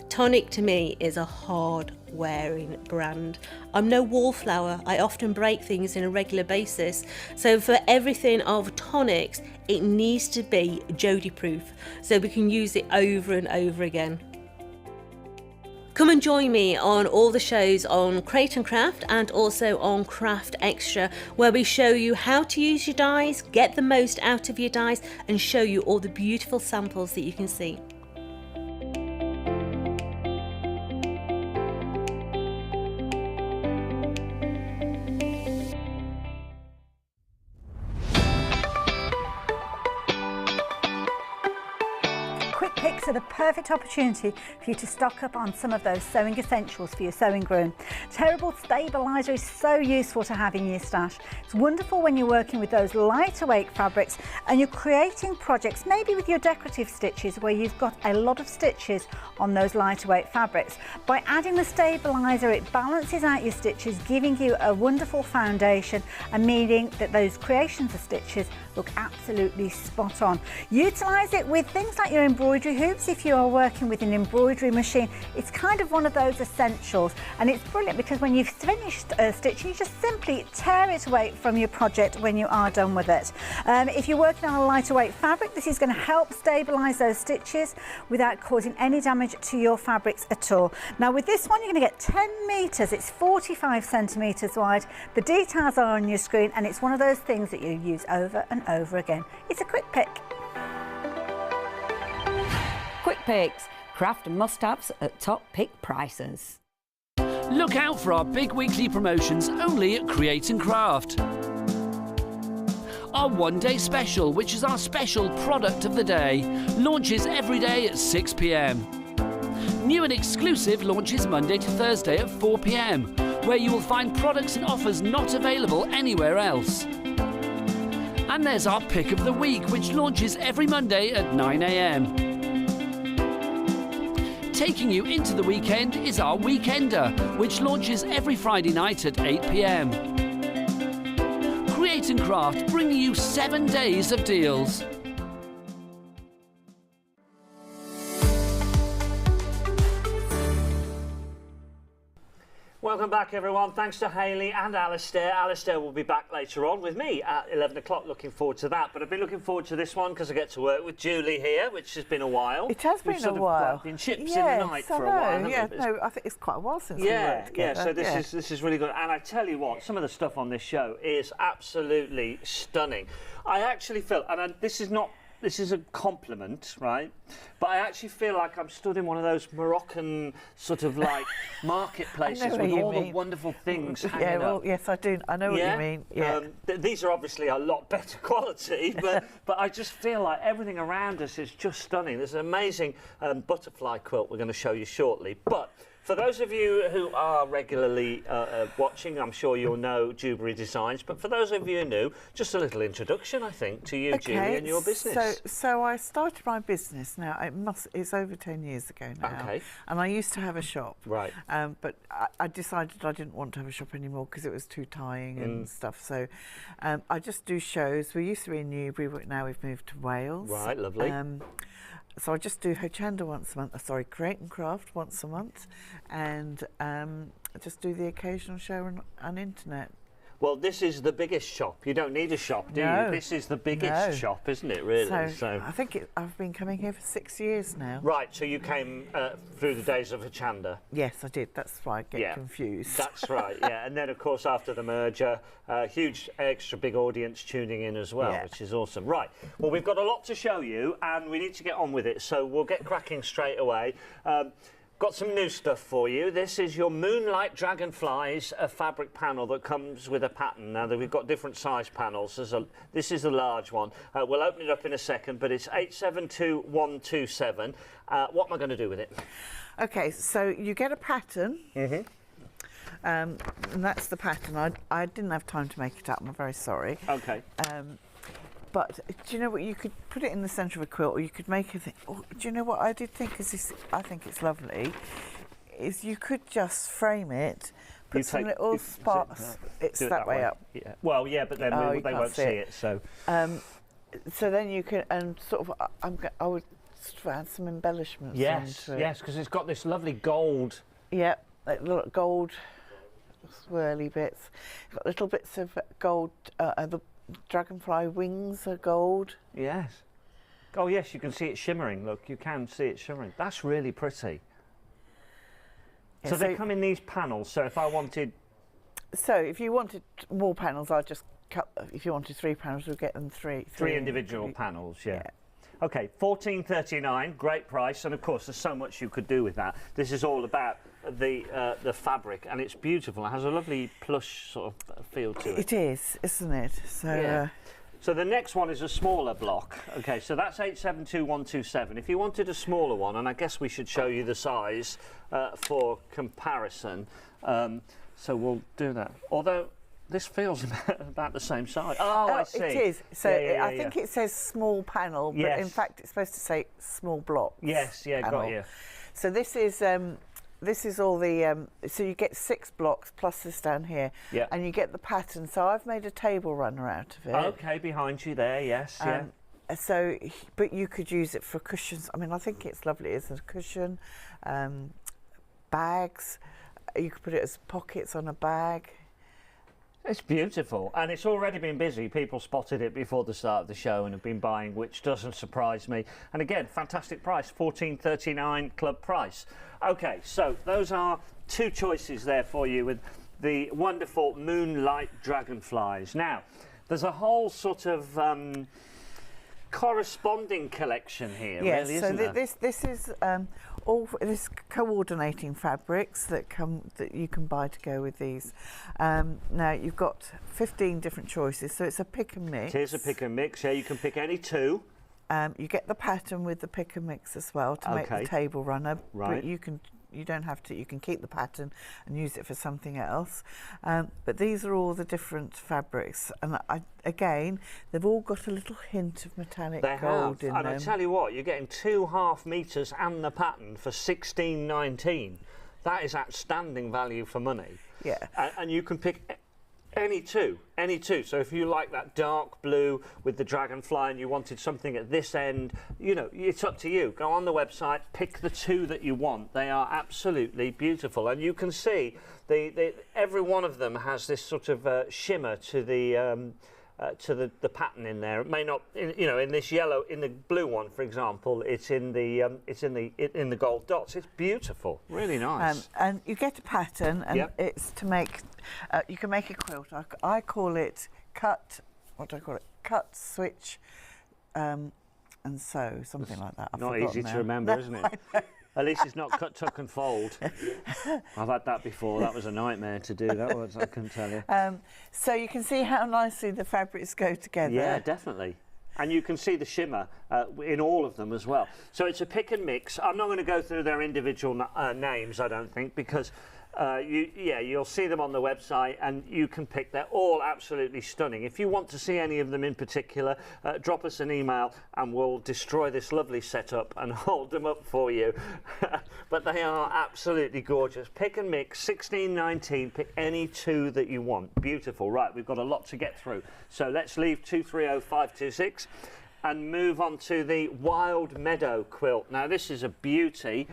Tonic to me is a hard wearing brand. I'm no wallflower. I often break things on a regular basis. So for everything of Tonics, it needs to be Jodie proof so we can use it over and over again. Come and join me on all the shows on Create and Craft and also on Craft Extra, where we show you how to use your dies, get the most out of your dies, and show you all the beautiful samples that you can see. Picks are the perfect opportunity for you to stock up on some of those sewing essentials for your sewing room. Tearable stabilizer is so useful to have in your stash. It's wonderful when you're working with those lighter weight fabrics and you're creating projects maybe with your decorative stitches where you've got a lot of stitches on those lighter weight fabrics. By adding the stabilizer, it balances out your stitches, giving you a wonderful foundation and meaning that those creations of stitches look absolutely spot on. Utilize it with things like your embroidery hoops. perhaps if you are working with an embroidery machine, it's kind of one of those essentials, and it's brilliant because when you've finished stitching, you just simply tear it away from your project when you are done with it. If you're working on a lighter weight fabric, this is going to help stabilise those stitches without causing any damage to your fabrics at all. Now with this one, you're going to get 10 metres, it's 45 centimetres wide. The details are on your screen, and it's one of those things that you use over and over again. It's a quick pick. Quick picks, craft and must-haves at top pick prices. Look out for our big weekly promotions only at Create and Craft. Our one-day special, which is our special product of the day, launches every day at 6 p.m. New and exclusive launches Monday to Thursday at 4 p.m, where you will find products and offers not available anywhere else. And there's our pick of the week, which launches every Monday at 9 a.m. Taking you into the weekend is our Weekender, which launches every Friday night at 8 p.m. Create and Craft, bringing you 7 days of deals. Welcome back, everyone. Thanks to Hayley and Alistair. Alistair will be back later on with me at 11 o'clock. Looking forward to that. But I've been looking forward to this one because I get to work with Julie here, which has been a while. It has been a while. Been chips in the night for a while. Yeah, no, I think it's quite a while since we worked together. So this is really good. And I tell you what, some of the stuff on this show is absolutely stunning. I actually feel, and this is a compliment, right? But I actually feel like I'm stood in one of those Moroccan sort of like marketplaces with all the wonderful things hanging up. Yes, I do. I know what you mean. Yeah. These are obviously a lot better quality, but I just feel like everything around us is just stunning. There's an amazing butterfly quilt we're going to show you shortly. But for those of you who are regularly watching, I'm sure you'll know Dewberry Designs, but for those of you new, just a little introduction, I think, to you, Julie, and your business. So I started my business now, it's over 10 years ago now. Okay. And I used to have a shop. Right. But I decided I didn't want to have a shop anymore because it was too tiring and stuff. So I just do shows. We used to be in Newbury, but now we've moved to Wales. Right, lovely. So I just do Hochanda once a month, Create and Craft once a month, and I just do the occasional show on internet. Well, this is the biggest shop. You don't need a shop, do you? This is the biggest shop, isn't it, really? So I think I've been coming here for 6 years now. Right, so you came through the days of Hochanda? Yes, I did. That's why I get confused. That's right, yeah. And then, of course, after the merger, huge extra big audience tuning in as well, which is awesome. Right, well, we've got a lot to show you, and we need to get on with it, so we'll get cracking straight away. Got some new stuff for you. This is your Moonlight Dragonflies, a fabric panel that comes with a pattern. Now, we've got different size panels. This is a large one. We'll open it up in a second, but it's 872127. What am I going to do with it? Okay, so you get a pattern. And that's the pattern. I didn't have time to make it up. I'm very sorry. Okay. But do you know what? You could put it in the centre of a quilt, or you could make a thing. Oh, do you know what I did think? I think it's lovely. Is you could just frame it, put some little spots. It's that way up. Yeah. Well, yeah, but then they won't see it. So. So then you can sort of. I would sort of add some embellishments. Yes, yes, because it's got this lovely gold. Yeah, like little gold swirly bits. Got little bits of gold. The dragonfly wings are gold. Yes. Oh, yes, you can see it shimmering. Look, you can see it shimmering. That's really pretty. Yeah, so they come in these panels, so if I wanted... So if you wanted more panels, I'd just cut... If you wanted 3 panels, we'll get them three individual panels, yeah. OK, $14.39, great price, and of course there's so much you could do with that. This is all about the fabric, and it's beautiful. It has a lovely plush sort of feel to it. It is, isn't it? So, so the next one is a smaller block. OK, so that's 872127. If you wanted a smaller one, and I guess we should show you the size for comparison, so we'll do that. Although this feels about the same size. Oh, I see. It is. So I think it says small panel, but in fact it's supposed to say small block. Yes, got you. So this is all the, so you get 6 blocks plus this down here, and you get the pattern. So I've made a table runner out of it. OK, behind you there, yes, But you could use it for cushions. I mean, I think it's lovely as a cushion, bags. You could put it as pockets on a bag. It's beautiful, and it's already been busy. People spotted it before the start of the show and have been buying, which doesn't surprise me. And again, fantastic price, $14.39 club price. Okay, so those are two choices there for you with the wonderful Moonlight Dragonflies. Now, there's a whole sort of corresponding collection here, yes, really, isn't there? This is all this coordinating fabrics that you can buy to go with these. Now you've got 15 different choices, so it's a pick and mix. It is a pick and mix. Yeah, you can pick any two. You get the pattern with the pick and mix as well to make the table runner. Right. But you don't have to. You can keep the pattern and use it for something else. But these are all the different fabrics, and again, they've all got a little hint of metallic gold in them. And I tell you what, you're getting 2.5 meters and the pattern for $16.19. That is outstanding value for money. Yeah. And you can pick any two. So if you like that dark blue with the dragonfly and you wanted something at this end, you know, it's up to you. Go on the website, pick the two that you want. They are absolutely beautiful, and you can see every one of them has this sort of shimmer to the pattern in there. It may not, in this yellow, in the blue one, for example, it's in the gold dots. It's beautiful, really nice. And you get a pattern, and it's to make. You can make a quilt. I call it cut. What do I call it? Cut, switch, and sew, something like that. Not easy to remember, isn't it? At least it's not cut, tuck and fold. I've had that before. That was a nightmare to do. That was, I can tell you. So you can see how nicely the fabrics go together. Yeah, definitely. And you can see the shimmer in all of them as well. So it's a pick and mix. I'm not going to go through their individual names, I don't think, because you'll see them on the website and you can pick. They're all absolutely stunning. If you want to see any of them in particular, drop us an email and we'll destroy this lovely setup and hold them up for you. But they are absolutely gorgeous. Pick and mix, $16.19. Pick any two that you want. Beautiful. Right, we've got a lot to get through. So let's leave 230526 and move on to the Wild Meadow quilt. Now this is a beauty.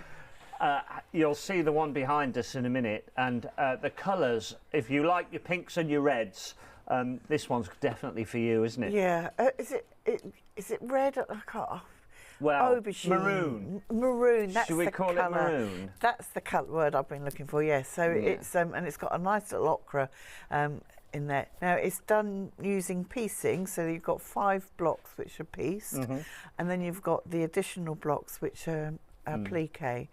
You'll see the one behind us in a minute, and the colours, if you like your pinks and your reds, this one's definitely for you, isn't it? Yeah. Is it red? I can't. Well, aubergine. Maroon. That's Should we call it maroon? That's the colour word I've been looking for. Yes. So it's and it's got a nice little ochre in there. Now it's done using piecing, so you've got 5 blocks which are pieced, and then you've got the additional blocks which are applique.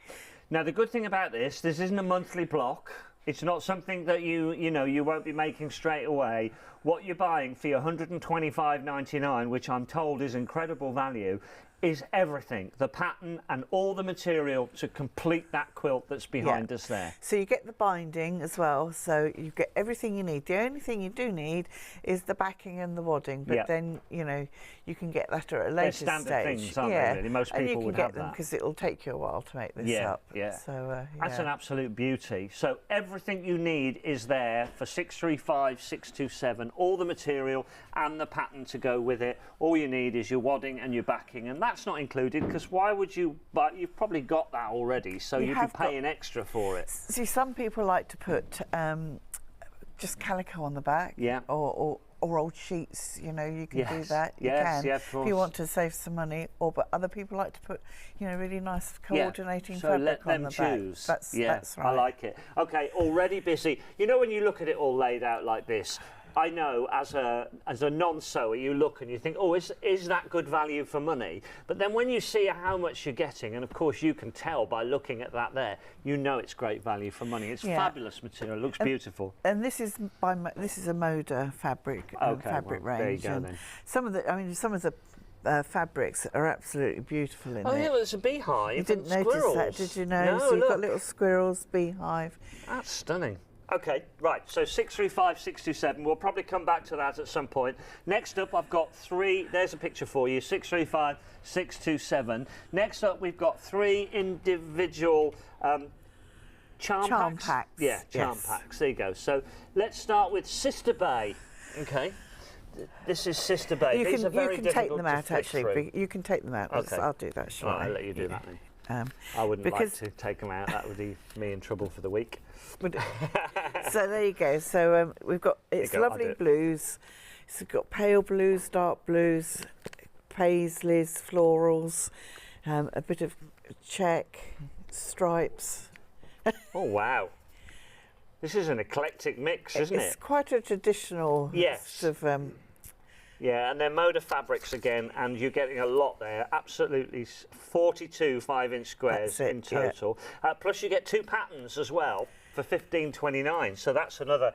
Now the good thing about this isn't a monthly block. It's not something that you won't be making straight away. What you're buying for your $125.99, which I'm told is incredible value, is everything, the pattern and all the material to complete that quilt that's behind us there. So you get the binding as well, so you get everything you need. The only thing you do need is the backing and the wadding, but then, you can get that at a later stage. They're standard things, aren't they, really? Most people would have that. Because it'll take you a while to make this up. Yeah. So, that's an absolute beauty. So everything you need is there for 635-627, all the material and the pattern to go with it. All you need is your wadding and your backing, and that's not included because why would you buy? You've probably got that already, so you'd be paying extra for it. See, some people like to put just calico on the back, or old sheets. You can do that. You can if you want to save some money. But other people like to put really nice coordinating fabric on the back. So let them choose. That's right. I like it. Okay, already busy. When you look at it all laid out like this, I know as a non-sewer, you look and you think, oh, is that good value for money? But then when you see how much you're getting, and of course you can tell by looking at that there, it's great value for money. It's fabulous material. It looks beautiful. And this is a Moda fabric fabric range. There you go then. Some of the fabrics are absolutely beautiful in it. Oh yeah, well, it's a beehive. You didn't and notice squirrels. that, did you know? No, So you've got little squirrels, beehive. That's stunning. Okay, right, so 635-627, we'll probably come back to that at some point. Next up, I've got 3, there's a picture for you, 635-627. Next up, we've got 3 individual charm packs. Yeah, charm packs, there you go. So let's start with Sister Bay, okay. This is Sister Bay. You These are very can take difficult them to out flick actually. through. You can take them out. Okay. I'll do that, shall I? I'll let you do that then. I wouldn't because like to take them out. That would leave me in trouble for the week. So there you go. So we've got I'll lovely do it. blues. It's got pale blues, dark blues, paisleys, florals, a bit of check, stripes. Oh wow! This is an eclectic mix, isn't it? It's quite a traditional. Yes. Sort of, Yeah, and they're Moda fabrics again, and you're getting a lot there. Absolutely 42 5-inch squares in total. Plus you get 2 patterns as well for $15.29. So that's another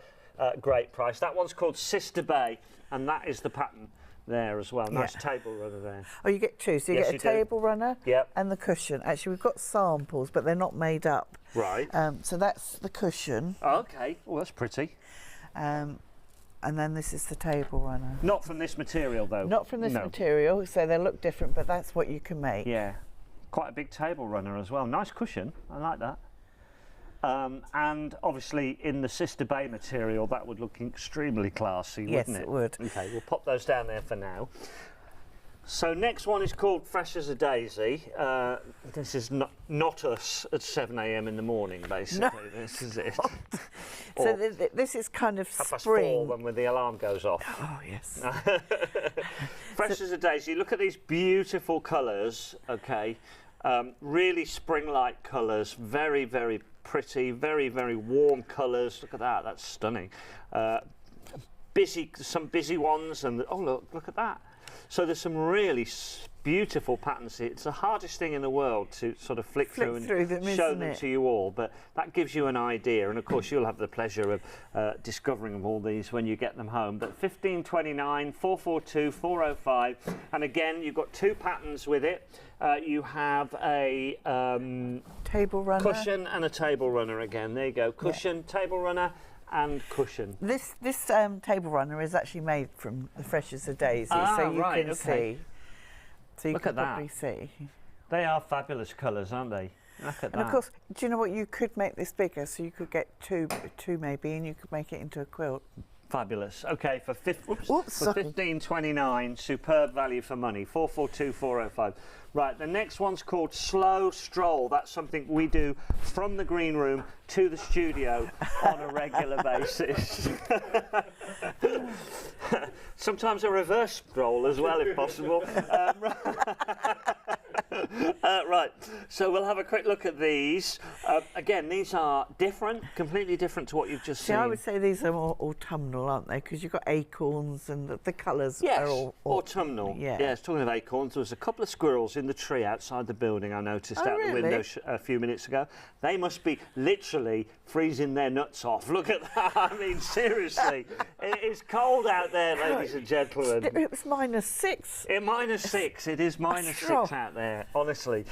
great price. That one's called Sister Bay, and that is the pattern there as well. Nice table runner there. Oh, you get 2. So you Yes, get a table runner Yep. and the cushion. Actually, we've got samples, but they're not made up. Right. So that's the cushion. Okay. Oh, that's pretty. And then this is the table runner. Not from this material, though. Not from this No. material, so they look different, but that's what you can make. Yeah. Quite a big table runner as well. Nice cushion. I like that. And obviously in the Sister Bay material, that would look extremely classy, Yes, wouldn't it? it would. Okay, we'll pop those down there for now. So next one is called Fresh as a Daisy. This is not us at 7 a.m. in the morning, basically. No. This is it. So this is kind of 4:30 spring. when the alarm goes off. Oh, yes. Fresh as a Daisy. Look at these beautiful colours, okay? Really spring-like colours, very, very pretty, very, very warm colours. Look at that, that's stunning. Some busy ones, and oh look at that. So there's some really beautiful patterns here. It's the hardest thing in the world to sort of flick through and show them to you all, but that gives you an idea, and of course you'll have the pleasure of discovering all these when you get them home. But $15.29, 442, 405, and again you've got 2 patterns with it. You have a table runner, cushion, and a table runner again. There you go, cushion, table runner, and cushion. This table runner is actually made from the Fresh as a Daisy, so you can see. So you Look can at that. probably see. They are fabulous colours, aren't they? Look at And that. of course, do you know what? You could make this bigger, so you could get two maybe, and you could make it into a quilt. Fabulous. Okay, for $15.29, superb value for money. 442, 405. Right, the next one's called Slow Stroll. That's something we do from the green room to the studio on a regular basis. Sometimes a reverse stroll as well, if possible. Right, so we'll have a quick look at these. Again, these are different, completely different to what you've just seen. I would say these are more autumnal, aren't they? Because you've got acorns and the colours are all autumnal. Yeah. Yes, talking of acorns, there was a couple of squirrels in the tree outside the building I noticed out the window a few minutes ago. They must be literally freezing their nuts off. Look at that. I mean, seriously. It is cold out there, ladies and gentlemen. It was -6. -6. It is -6 out there, honestly.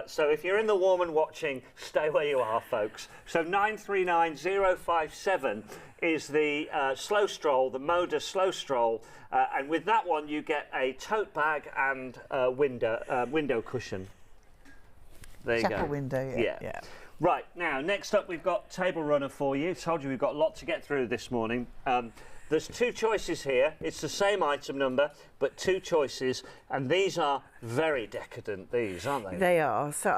So if you're in the warm and watching, stay where you are, folks. So 939057 is the Slow Stroll, the Moda Slow Stroll. And with that one, you get a tote bag and a window cushion. There you go. Chapel window, yeah. Right, now, next up, we've got Table Runner for you. Told you we've got a lot to get through this morning. There's 2 choices here. It's the same item number, but 2 choices, and these are very decadent, these, aren't they? They are. So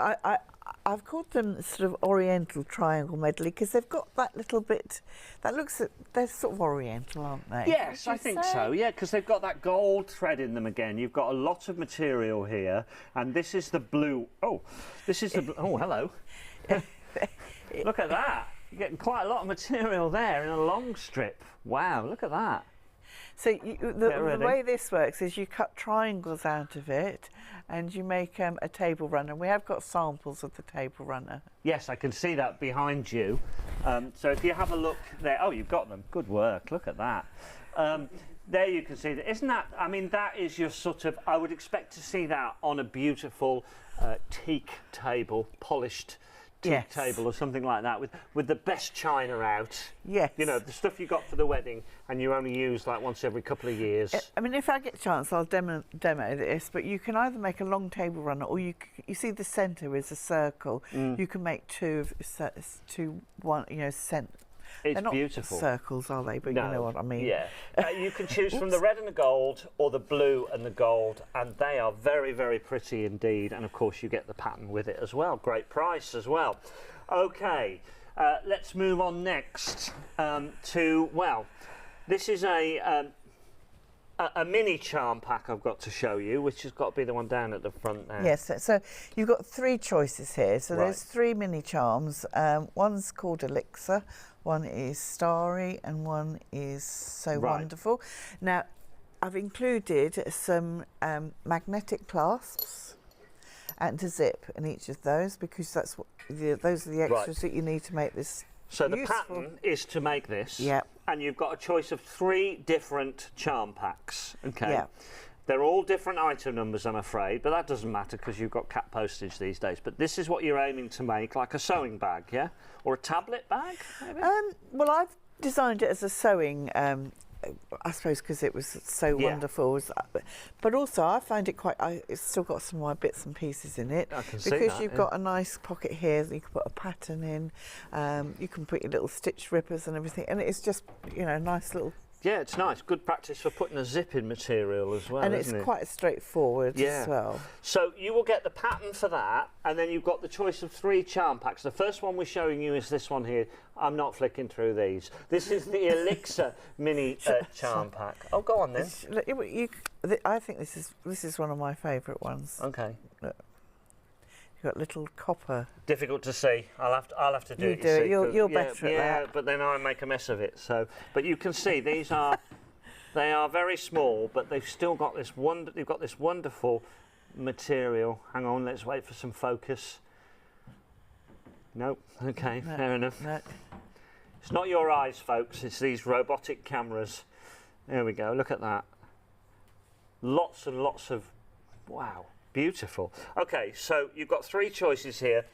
I've called them sort of Oriental triangle medley because they've got that little bit that looks at they're sort of Oriental, aren't they? Yes, I think so. Yeah, because they've got that gold thread in them again. You've got a lot of material here, and this is the blue. Oh, this is the. Oh, hello. Look at that. You're getting quite a lot of material there in a long strip. Wow, look at that. So the way this works is you cut triangles out of it and you make a table runner. We have got samples of the table runner. Yes, I can see that behind you. So if you have a look there, oh, you've got them. Good work. Look at that. There you can see that. Isn't that, I mean, that is your sort of, I would expect to see that on a beautiful teak table, polished teak table or something like that with the best china out. Yes. You know, the stuff you got for the wedding and you only use like once every couple of years. I mean, if I get a chance, I'll demo this, but you can either make a long table runner or you see the centre is a circle. You can make two, It's They're not beautiful. circles, are they? But No. you know what I mean. Yeah. You can choose from the red and the gold or the blue and the gold, and they are very, very pretty indeed. And of course, you get the pattern with it as well. Great price as well. Okay, let's move on next to, well, this is a mini charm pack I've got to show you, which has got to be the one down at the front there. Yes, so you've got 3 choices here. So Right. there's 3 mini charms. One's called Elixir, one is Starry, and one is So Right. Wonderful. Now, I've included some magnetic clasps and a zip in each of those, because that's what those are the extras that you need to make this So the useful. pattern is to make this. Yeah. And you've got a choice of 3 different charm packs. Okay. Yeah. They're all different item numbers, I'm afraid, but that doesn't matter because you've got cap postage these days. But this is what you're aiming to make, like a sewing bag, yeah? Or a tablet bag, maybe? Well, I've designed it as a sewing, I suppose, because it was so wonderful. But also, I find it quite. It's still got some of my bits and pieces in it. I can see because that, you've got a nice pocket here that you can put a pattern in. You can put your little stitch rippers and everything, and it's just, you know, nice little. Yeah, it's nice. Good practice for putting a zip in material as well, And it's isn't it? quite straightforward as well. So you will get the pattern for that, and then you've got the choice of 3 charm packs. The first one we're showing you is this one here. I'm not flicking through these. This is the Elixir mini charm pack. Oh, go on then. I think this is one of my favourite ones. Okay. Look. You've got little copper. Difficult to see. I'll have to do You it. do it. See, You're better at yeah, that. but then I make a mess of it. So, but you can see these are they are very small, but they've still got this They've got this wonderful material. Hang on, let's wait for some focus. Nope. Okay, No, fair enough. no. It's not your eyes, folks. It's these robotic cameras. There we go. Look at that. Lots and lots of wow. Beautiful. Okay, so you've got 3 choices here.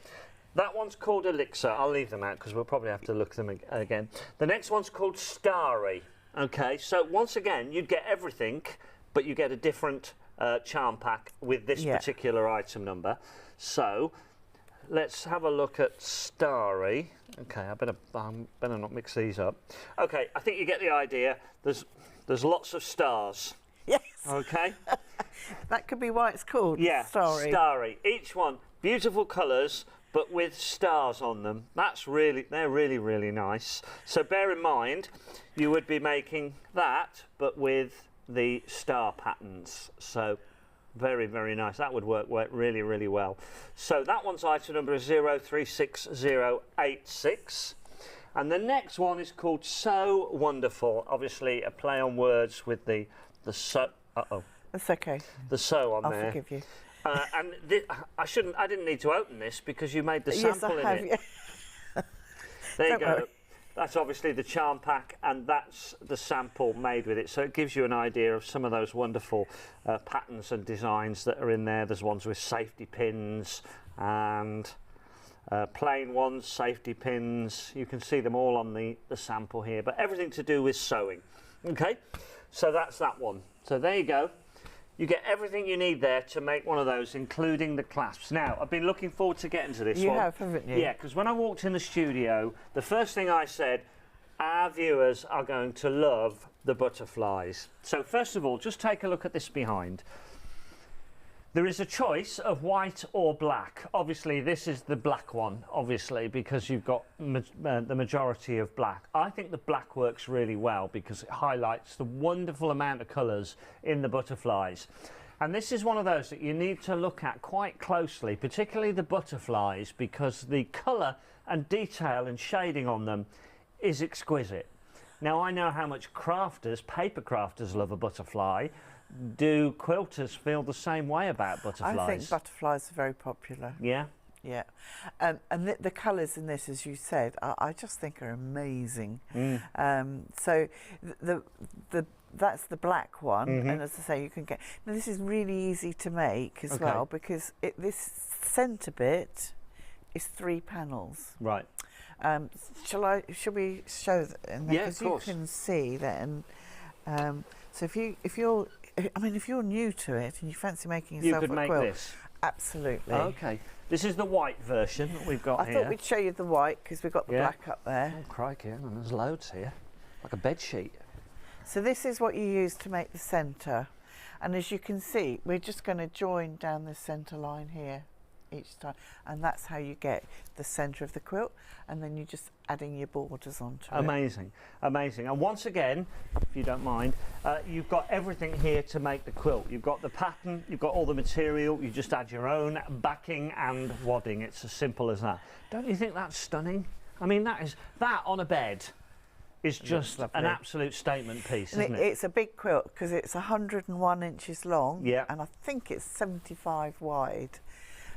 That one's called Elixir. I'll leave them out because we'll probably have to look at them again. The next one's called Starry. Okay, so once again, you'd get everything, but you get a different charm pack with this particular item number. So let's have a look at Starry. Okay, I better not mix these up. Okay, I think you get the idea. There's lots of stars. Yes. Okay. That could be why it's called Starry. Starry. Each one beautiful colours, but with stars on them. They're really, really nice. So bear in mind, you would be making that, but with the star patterns. So very, very nice. That would work really, really well. So that one's item number is 036086. And the next one is called So Wonderful. Obviously, a play on words with the so. That's okay. The so on I'll there. forgive you. And I didn't need to open this because you made the sample yes, I have, in it. Yeah. There you Don't go. worry. That's obviously the charm pack, and that's the sample made with it. So it gives you an idea of some of those wonderful patterns and designs that are in there. There's ones with safety pins and plain ones, safety pins. You can see them all on the sample here, but everything to do with sewing. Okay, so that's that one. So there you go. You get everything you need there to make one of those, including the clasps. Now, I've been looking forward to getting to this one. You have, haven't you? Yeah, because when I walked in the studio, the first thing I said, our viewers are going to love the butterflies. So first of all, just take a look at this behind. There is a choice of white or black. Obviously, this is the black one, obviously, because you've got the majority of black. I think the black works really well because it highlights the wonderful amount of colours in the butterflies. And this is one of those that you need to look at quite closely, particularly the butterflies, because the colour and detail and shading on them is exquisite. Now, I know how much paper crafters love a butterfly. Do quilters feel the same way about butterflies? I think butterflies are very popular. Yeah? Yeah. And the colours in this, as you said, I just think are amazing. So that's the black one, and as I say, you can get. Now this is really easy to make as well because this centre bit is 3 panels. Right. Shall we show that? Yeah, of course. You can see then. So if you're new to it and you fancy making yourself you could a make quilt, this. absolutely. Okay. This is the white version that we've got here. I thought we'd show you the white because we've got the black up there. Oh, crikey, and there's loads here. Like a bed sheet. So this is what you use to make the centre. And as you can see, we're just going to join down the centre line here each time. And that's how you get the centre of the quilt. And then you're just adding your borders onto it. Amazing, amazing. And once again, if you don't mind, you've got everything here to make the quilt. You've got the pattern, you've got all the material, you just add your own backing and wadding. It's as simple as that. Don't you think that's stunning? I mean, that on a bed is just an absolute statement piece, isn't it? It's a big quilt because it's 101 inches long, yeah, and I think it's 75 wide.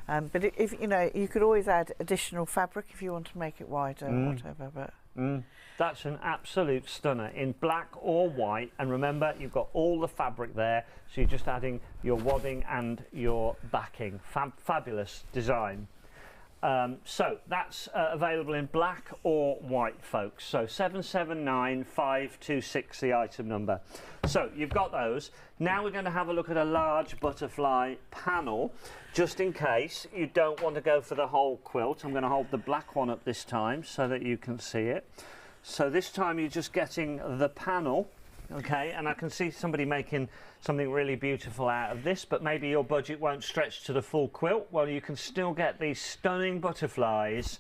But if you know, you could always add additional fabric if you want to make it wider or whatever. But that's an absolute stunner in black or white. And remember, you've got all the fabric there, so you're just adding your wadding and your backing. Fabulous design. So that's available in black or white, folks. So 779526, the item number. So you've got those. Now we're going to have a look at a large butterfly panel, just in case you don't want to go for the whole quilt. I'm going to hold the black one up this time so that you can see it. So this time you're just getting the panel. Okay, and I can see somebody making something really beautiful out of this, but maybe your budget won't stretch to the full quilt. Well, you can still get these stunning butterflies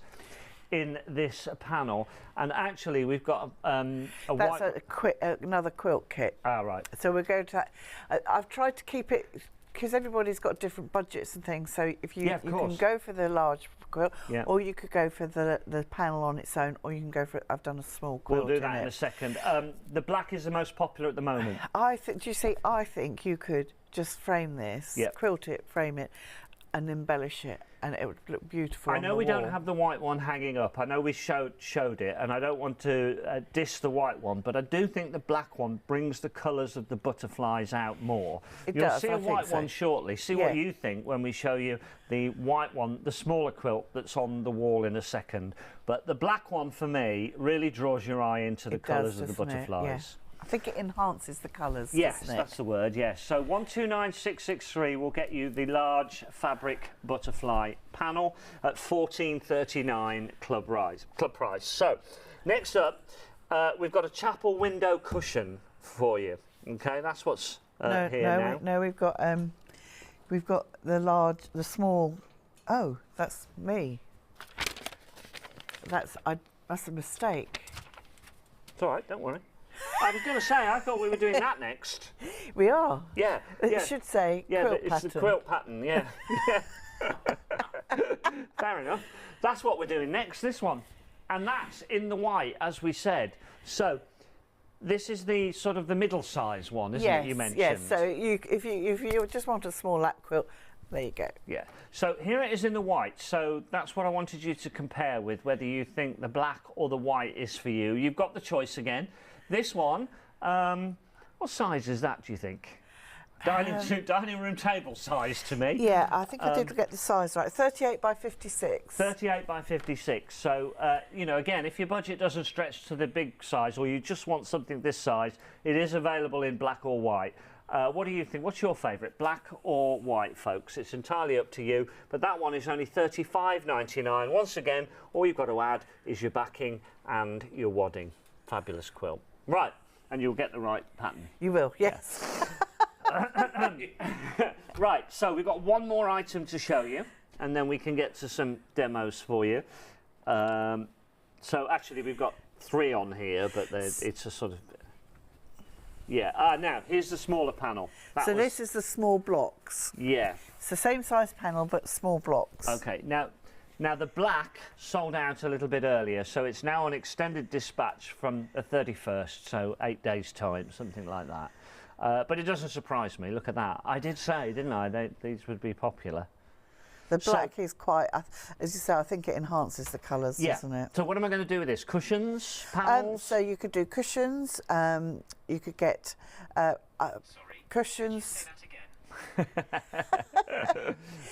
in this panel. And actually, we've got another quilt kit. Ah, right. So we're going to. I've tried to keep it because everybody's got different budgets and things. So if you can go for the large quilt, or you could go for the panel on its own, or you can go for. I've done a small quilt. We'll do that in a second. The black is the most popular at the moment. I think you could just frame this, quilt it, frame it, and embellish it, and it would look beautiful. I know we don't have the white one hanging up. I know we showed it, and I don't want to diss the white one, but I do think the black one brings the colours of the butterflies out more. You'll see a white one shortly. See what you think when we show you the white one, the smaller quilt that's on the wall in a second. But the black one, for me, really draws your eye into the colours of the butterflies. I think it enhances the colours. Yes, that's the word, yes. So 129663 will get you the large fabric butterfly panel at $14.39 club price. So next up, we've got a chapel window cushion for you. Okay, that's what's here now. No, we've got the small. Oh, that's me. That's a mistake. It's all right, don't worry. I was going to say, I thought we were doing that next. We are. Yeah. It should say quilt pattern. It's the quilt pattern, yeah. Fair enough. That's what we're doing next, this one. And that's in the white, as we said. So this is the sort of the middle size one, isn't it, you mentioned? Yes, so if you just want a small lap quilt, there you go. Yeah. So here it is in the white. So that's what I wanted you to compare with, whether you think the black or the white is for you. You've got the choice again. This one, what size is that, do you think? Dining room table size to me. Yeah, I think I did get the size right. 38 by 56. 38 by 56. So, you know, again, if your budget doesn't stretch to the big size or you just want something this size, it is available in black or white. What do you think? What's your favourite, black or white, folks? It's entirely up to you, but that one is only $35.99. Once again, all you've got to add is your backing and your wadding. Fabulous quilt. Right, and you'll get the right pattern. You will, yes. Right, so we've got one more item to show you, and then we can get to some demos for you. So actually, we've got 3 on here, but it's a sort of... Yeah, now, here's the smaller panel. This is the small blocks. Yeah. It's the same size panel, but small blocks. OK, now the black sold out a little bit earlier, so it's now on extended dispatch from the 31st, so 8 days' time, something like that. But it doesn't surprise me. Look at that. I did say, didn't I, these would be popular. The black is quite, as you say, I think it enhances the colours, doesn't it? So what am I going to do with this? Cushions, panels? So you could do cushions. You could get cushions.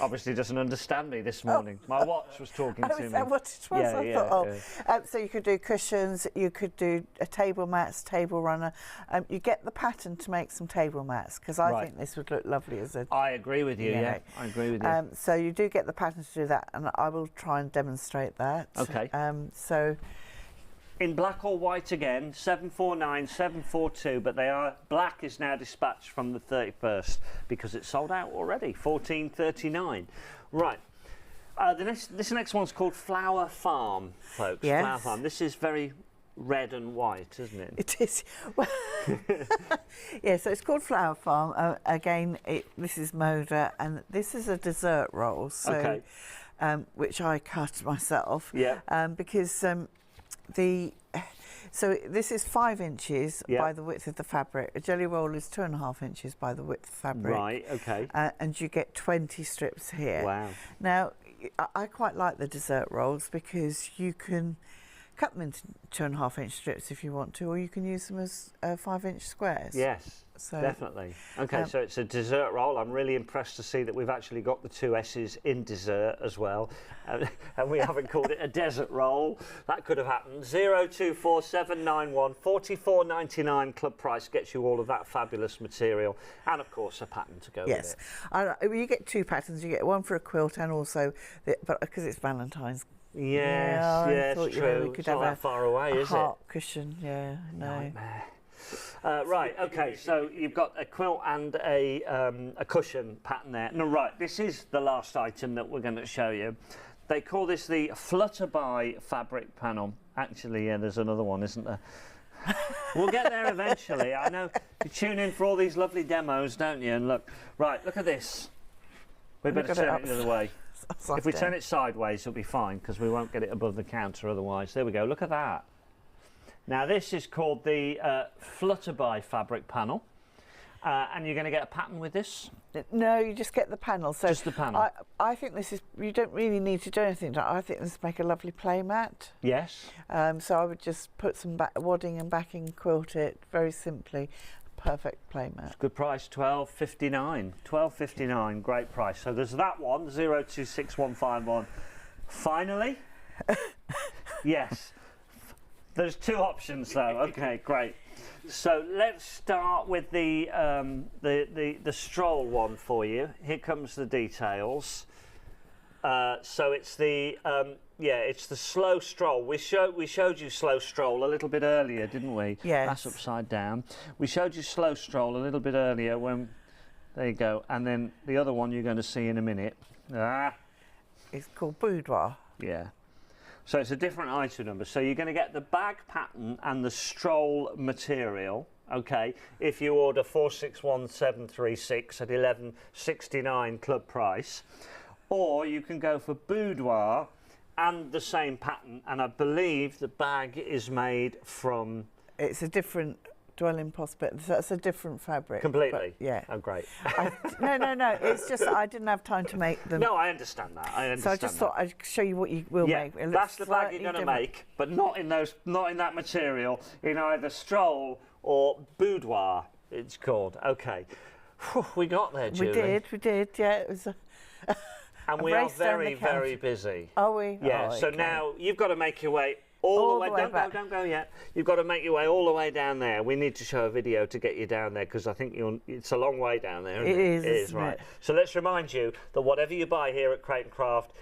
Obviously doesn't understand me this morning. My watch was talking to me. Is that what it was? Yeah, I yeah, thought, so you could do cushions, you could do a table mats, table runner. You get the pattern to make some table mats, because I think this would look lovely as a... I agree with you, yeah. I agree with you. So you do get the pattern to do that, and I will try and demonstrate that. Okay. So... In black or white again, 749, 742, but black is now dispatched from the 31st because it's sold out already, 1439. Right. This next one's called Flower Farm, folks. Yes. Flower Farm. This is very red and white, isn't it? It is. Well, yeah, so it's called Flower Farm. Again, this is Moda, and this is a dessert roll, so which I cut myself. Yeah. Because so this is 5 inches by the width of the fabric. A jelly roll is 2.5 inches by the width of the fabric. Right, okay. And you get 20 strips here. Wow. Now, I quite like the dessert rolls because you can cut them into 2.5-inch strips if you want to, or you can use them as 5-inch squares. Yes. So, definitely. Okay, so it's a dessert roll. I'm really impressed to see that we've actually got the 2 S's in dessert as well. And we haven't called it a desert roll. That could have happened. 024791 44.99 club price gets you all of that fabulous material. And of course a pattern to go with it. You get 2 patterns. You get one for a quilt and also, but because it's Valentine's. Yes, I thought, true. We could it's have not that far away, is it? Heart cushion, no. Nightmare. Right, okay, so you've got a quilt and a cushion pattern there. No, right, this is the last item that we're going to show you. They call this the Flutterby fabric panel. Actually, yeah, there's another one, isn't there? We'll get there eventually. I know you tune in for all these lovely demos, don't you? And look, right, look at this. We better turn it the other way. If we turn it sideways, it'll be fine, because we won't get it above the counter otherwise. There we go, look at that. Now this is called the Flutterby fabric panel, and you're going to get a pattern with this? No, you just get the panel. So just the panel. I think this is, you don't really need to do anything. I think this make a lovely play mat. Yes. So I would just put some wadding and backing, quilt it very simply. Perfect play mat. Good price, $12.59. $12.59, great price. So there's that one, 026151. Finally, yes. There's 2 options though. Okay, great. So let's start with the stroll one for you. Here comes the details. So it's the it's the slow stroll. We showed you slow stroll a little bit earlier, didn't we? Yes. That's upside down. We showed you slow stroll a little bit earlier when. There you go. And then the other one you're going to see in a minute. It's called boudoir. Yeah. So it's a different item number. So you're going to get the bag pattern and the stroll material, okay, if you order 461736 at $11.69 club price. Or you can go for boudoir and the same pattern, and I believe the bag is made from... It's a different dwelling prospect. That's a different fabric. Completely? Yeah. Oh, great. No. It's just I didn't have time to make them. No, I understand that. So I just thought I'd show you what you will make. That's the bag you're going to make, but not in that material, in either stroll or boudoir, it's called. Okay. Whew, we got there, Julie. We did, yeah. It was and we are very, very busy. Are we? Yeah, oh, so okay. now you've got to make your way all the way back. Don't go yet. You've got to make your way all the way down there. We need to show a video to get you down there, because I think it's a long way down there. It is, it is, right. So let's remind you that whatever you buy here at Crate & Craft,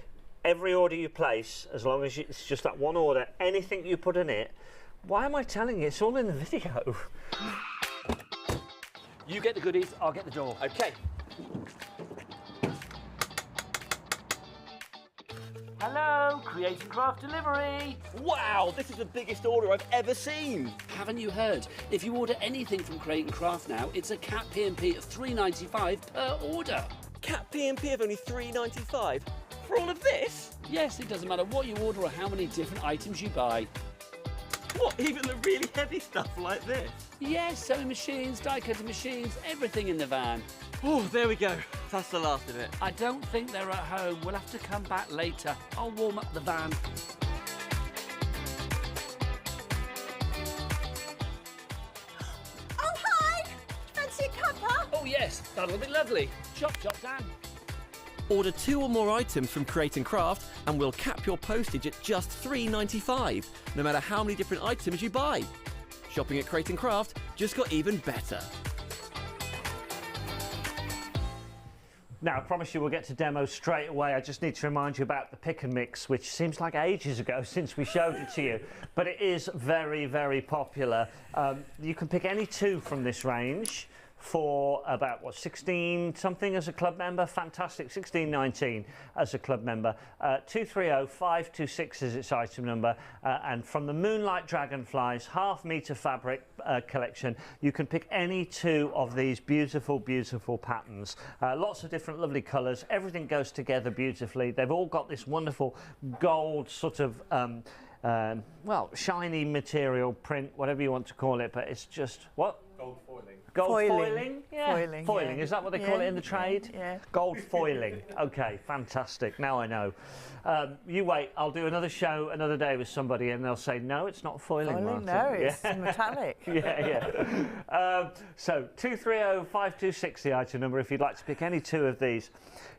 every order you place, as long as it's just that one order, anything you put in it, why am I telling you? It's all in the video. You get the goodies, I'll get the door. Okay. Hello, Create & Craft delivery. Wow, this is the biggest order I've ever seen. Haven't you heard? If you order anything from Create & Craft now, it's a Cat P&P of $3.95 per order. Cat P&P of only $3.95 for all of this? Yes, it doesn't matter what you order or how many different items you buy. What, even the really heavy stuff like this? Yes, sewing machines, die-cutting machines, everything in the van. Oh, there we go. That's the last of it. I don't think they're at home. We'll have to come back later. I'll warm up the van. Oh, hi! Fancy a cuppa? Oh, yes, that'll be lovely. Chop, chop, Dan. Order 2 or more items from Create and Craft and we'll cap your postage at just £3.95, no matter how many different items you buy. Shopping at Create and Craft just got even better. Now, I promise you we'll get to demo straight away. I just need to remind you about the pick and mix, which seems like ages ago since we showed it to you. But it is very, very popular. You can pick any 2 from this range for about, what, 16 something as a club member. Fantastic, 16.19 as a club member. 230526 is its item number. And from the Moonlight Dragonflies half metre fabric collection, you can pick any 2 of these beautiful, beautiful patterns. Lots of different lovely colours. Everything goes together beautifully. They've all got this wonderful gold sort of well, shiny material print, whatever you want to call it, but it's just, what? Gold foiling. Gold Foiling. foiling? Yeah. Foiling, Foiling, yeah. is that what they call it in the trade? Yeah. Gold foiling. Okay, fantastic. Now I know. You wait, I'll do another show another day with somebody and they'll say, no, it's not foiling, Martin. No, it's metallic. Yeah. So 230526 the item number if you'd like to pick any 2 of these.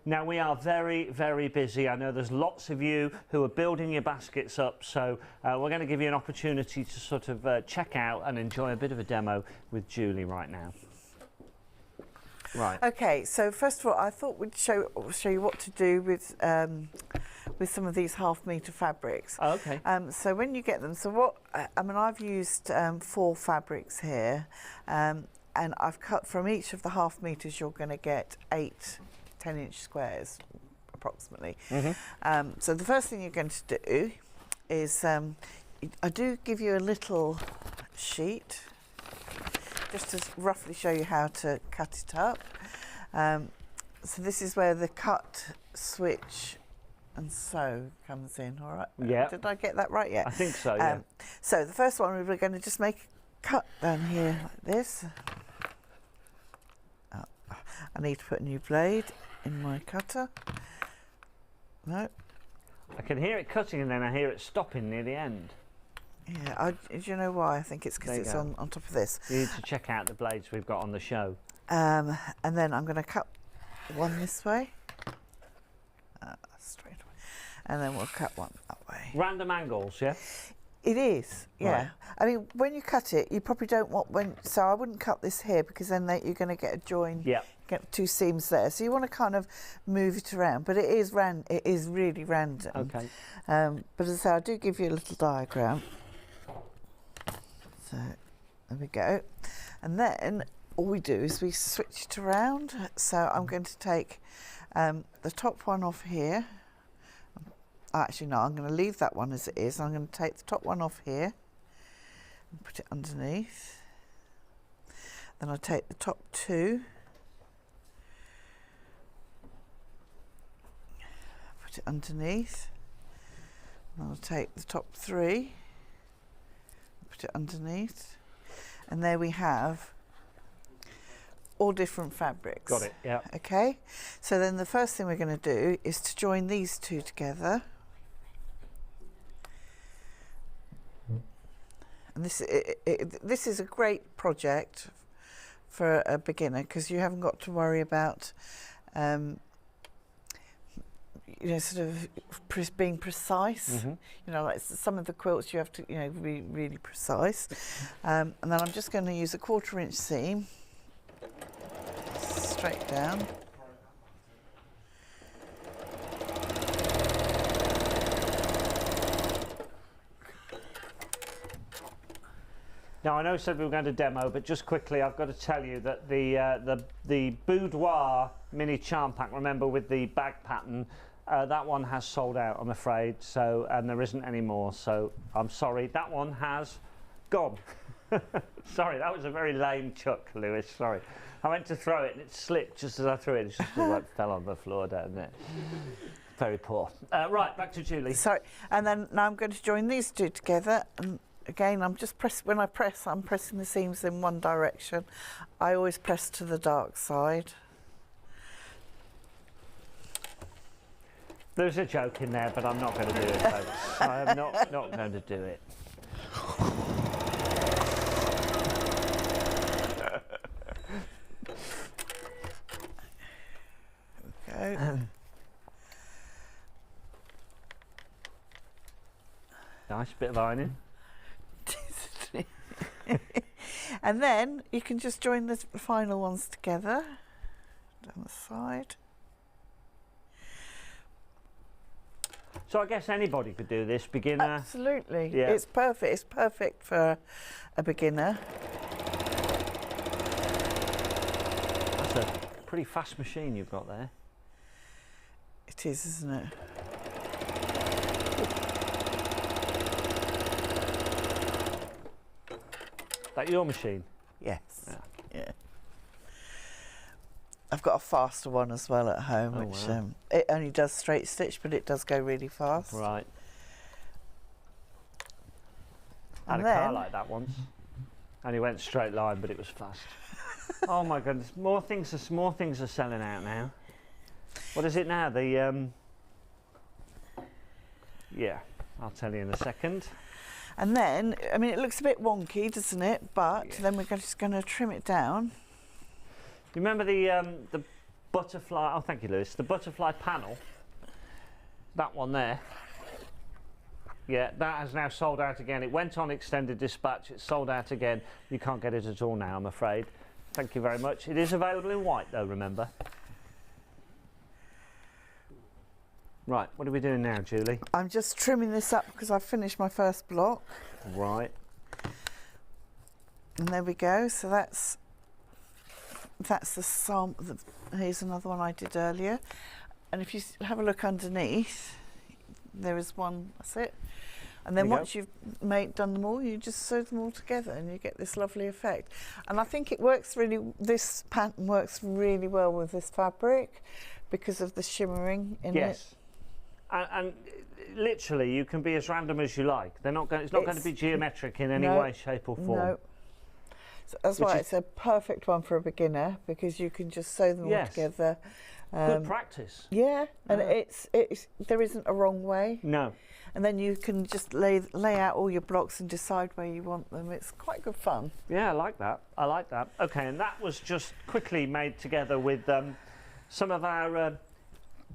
Now we are very, very busy. I know there's lots of you who are building your baskets up, so we're going to give you an opportunity to sort of check out and enjoy a bit of a demo with Julie right now. Right. Okay, so first of all, I thought we'd show you what to do with some of these half metre fabrics. Oh, okay. So when you get them, so what I mean, I've used 4 fabrics here, and I've cut from each of the half metres. You're going to get 8 10-inch squares, approximately. So the first thing you're going to do is I do give you a little sheet just to roughly show you how to cut it up. So this is where the cut, switch and sew comes in, all right? Yeah. Did I get that right? Yeah. I think so, yeah. So the first one, we're going to just make a cut down here like this. I need to put a new blade in my cutter. No. I can hear it cutting and then I hear it stopping near the end. Yeah, do you know why? I think it's because it's on top of this. You need to check out the blades we've got on the show. And then I'm going to cut one this way. Straight away. And then we'll cut one that way. Random angles, yeah? It is, yeah. Right. I mean, when you cut it, you probably don't want so I wouldn't cut this here because then you're going to get a join. Yeah. Get 2 seams there. So you want to kind of move it around, but it is really random. Okay. But as I say, I do give you a little diagram. So there we go. And then all we do is we switch it around. So I'm going to take the top one off here. Actually, no, I'm going to leave that one as it is. I'm going to take the top one off here and put it underneath. Then I'll take the top 2. Put it underneath. And I'll take the top 3. Put it underneath. And there we have all different fabrics. Got it, yeah. Okay, so then the first thing we're going to do is to join these 2 together. And this is a great project for a beginner because you haven't got to worry about you know, sort of being precise. You know, like some of the quilts you have to, you know, be really precise. And then I'm just going to use a 1/4 inch seam straight down. Now, I know I said we were going to demo, but just quickly, I've got to tell you that the Boudoir mini charm pack, remember, with the bag pattern, that one has sold out, I'm afraid, so, and there isn't any more, so I'm sorry, that one has gone. Sorry, that was a very lame chuck, Lewis, sorry. I went to throw it and it slipped just as I threw it. It just like fell on the floor down there. Very poor. Right, back to Julie. Sorry, and then now I'm going to join these 2 together. And again, I'm just when I press, I'm pressing the seams in one direction. I always press to the dark side. There's a joke in there, but I'm not going to do it, folks. I am not going to do it. go. Nice bit of ironing. And then you can just join the final ones together down the side. So I guess anybody could do this, beginner. Absolutely. Yeah. It's perfect. It's perfect for a beginner. That's a pretty fast machine you've got there. It is, isn't it? That your machine? Yes. Yeah. I've got a faster one as well at home, Oh, which wow. it only does straight stitch, but it does go really fast. Right. I had And a car then- like that once. Only went straight line, but it was fast. Oh my goodness! More things are selling out now. What is it now? The yeah, I'll tell you in a second. And then, I mean, it looks a bit wonky, doesn't it? But then we're just going to trim it down. You remember the butterfly? Oh, thank you, Lewis. The butterfly panel. That one there. Yeah, that has now sold out again. It went on extended dispatch. It's sold out again. You can't get it at all now, I'm afraid. Thank you very much. It is available in white, though, remember. Right, what are we doing now, Julie? I'm just trimming this up because I've finished my first block. Right. And there we go. So that's the sample. Here's another one I did earlier. And if you have a look underneath, there is one. That's it. And then There you once you've done them all, you just sew them all together and you get this lovely effect. And I think it works really. This pattern works really well with this fabric because of the shimmering in it. Yes. And literally, you can be as random as you like. They're not going. It's not going to be geometric in any way, shape, or form. No. So that's why it's a perfect one for a beginner because you can just sew them all together. Good practice. Yeah, and it's there isn't a wrong way. No. And then you can just lay out all your blocks and decide where you want them. It's quite good fun. Yeah, I like that. I like that. Okay, and that was just quickly made together with some of our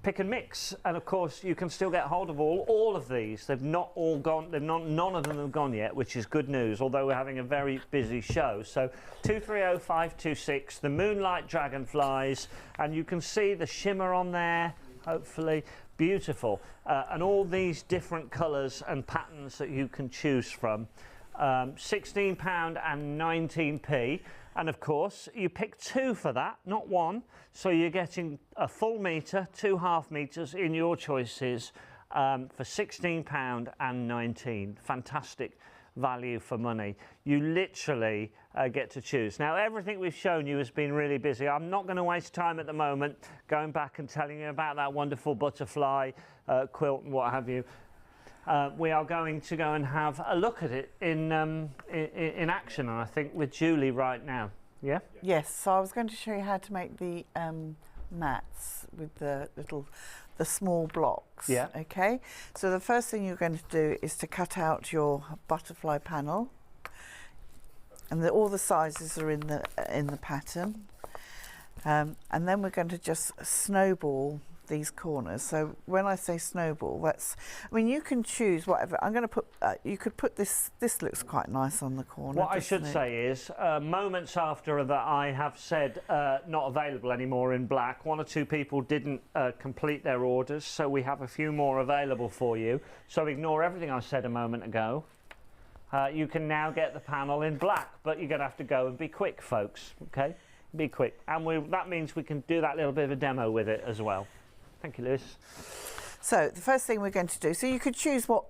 pick and mix, and of course you can still get hold of all of these. They've not all gone. None of them have gone yet, which is good news. Although we're having a very busy show. So 230526, the Moonlight Dragonflies, and you can see the shimmer on there. Hopefully, beautiful, and all these different colours and patterns that you can choose from. £16 and 19p. And of course, you pick two for that, not one. So you're getting a full metre, 2 half metres in your choices for £16 and 19. Fantastic value for money. You literally get to choose. Now, everything we've shown you has been really busy. I'm not going to waste time at the moment going back and telling you about that wonderful butterfly quilt and what have you. We are going to go and have a look at it in action, I think, with Julie right now. Yeah? Yes, so I was going to show you how to make the mats with the small blocks. Yeah. Okay, so the first thing you're going to do is to cut out your butterfly panel. And all the sizes are in the pattern. And then we're going to just snowball these corners. So when I say snowball, that's, I mean, you can choose whatever. I'm going to put, you could put this looks quite nice on the corner. What I should say is, moments after that I have said not available anymore in black, 1 or 2 people didn't complete their orders, so we have a few more available for you. So ignore everything I said a moment ago. You can now get the panel in black, but you're going to have to go and be quick, folks, okay? Be quick. And that means we can do that little bit of a demo with it as well. Thank you, Lewis. So the first thing we're going to do, so you could choose what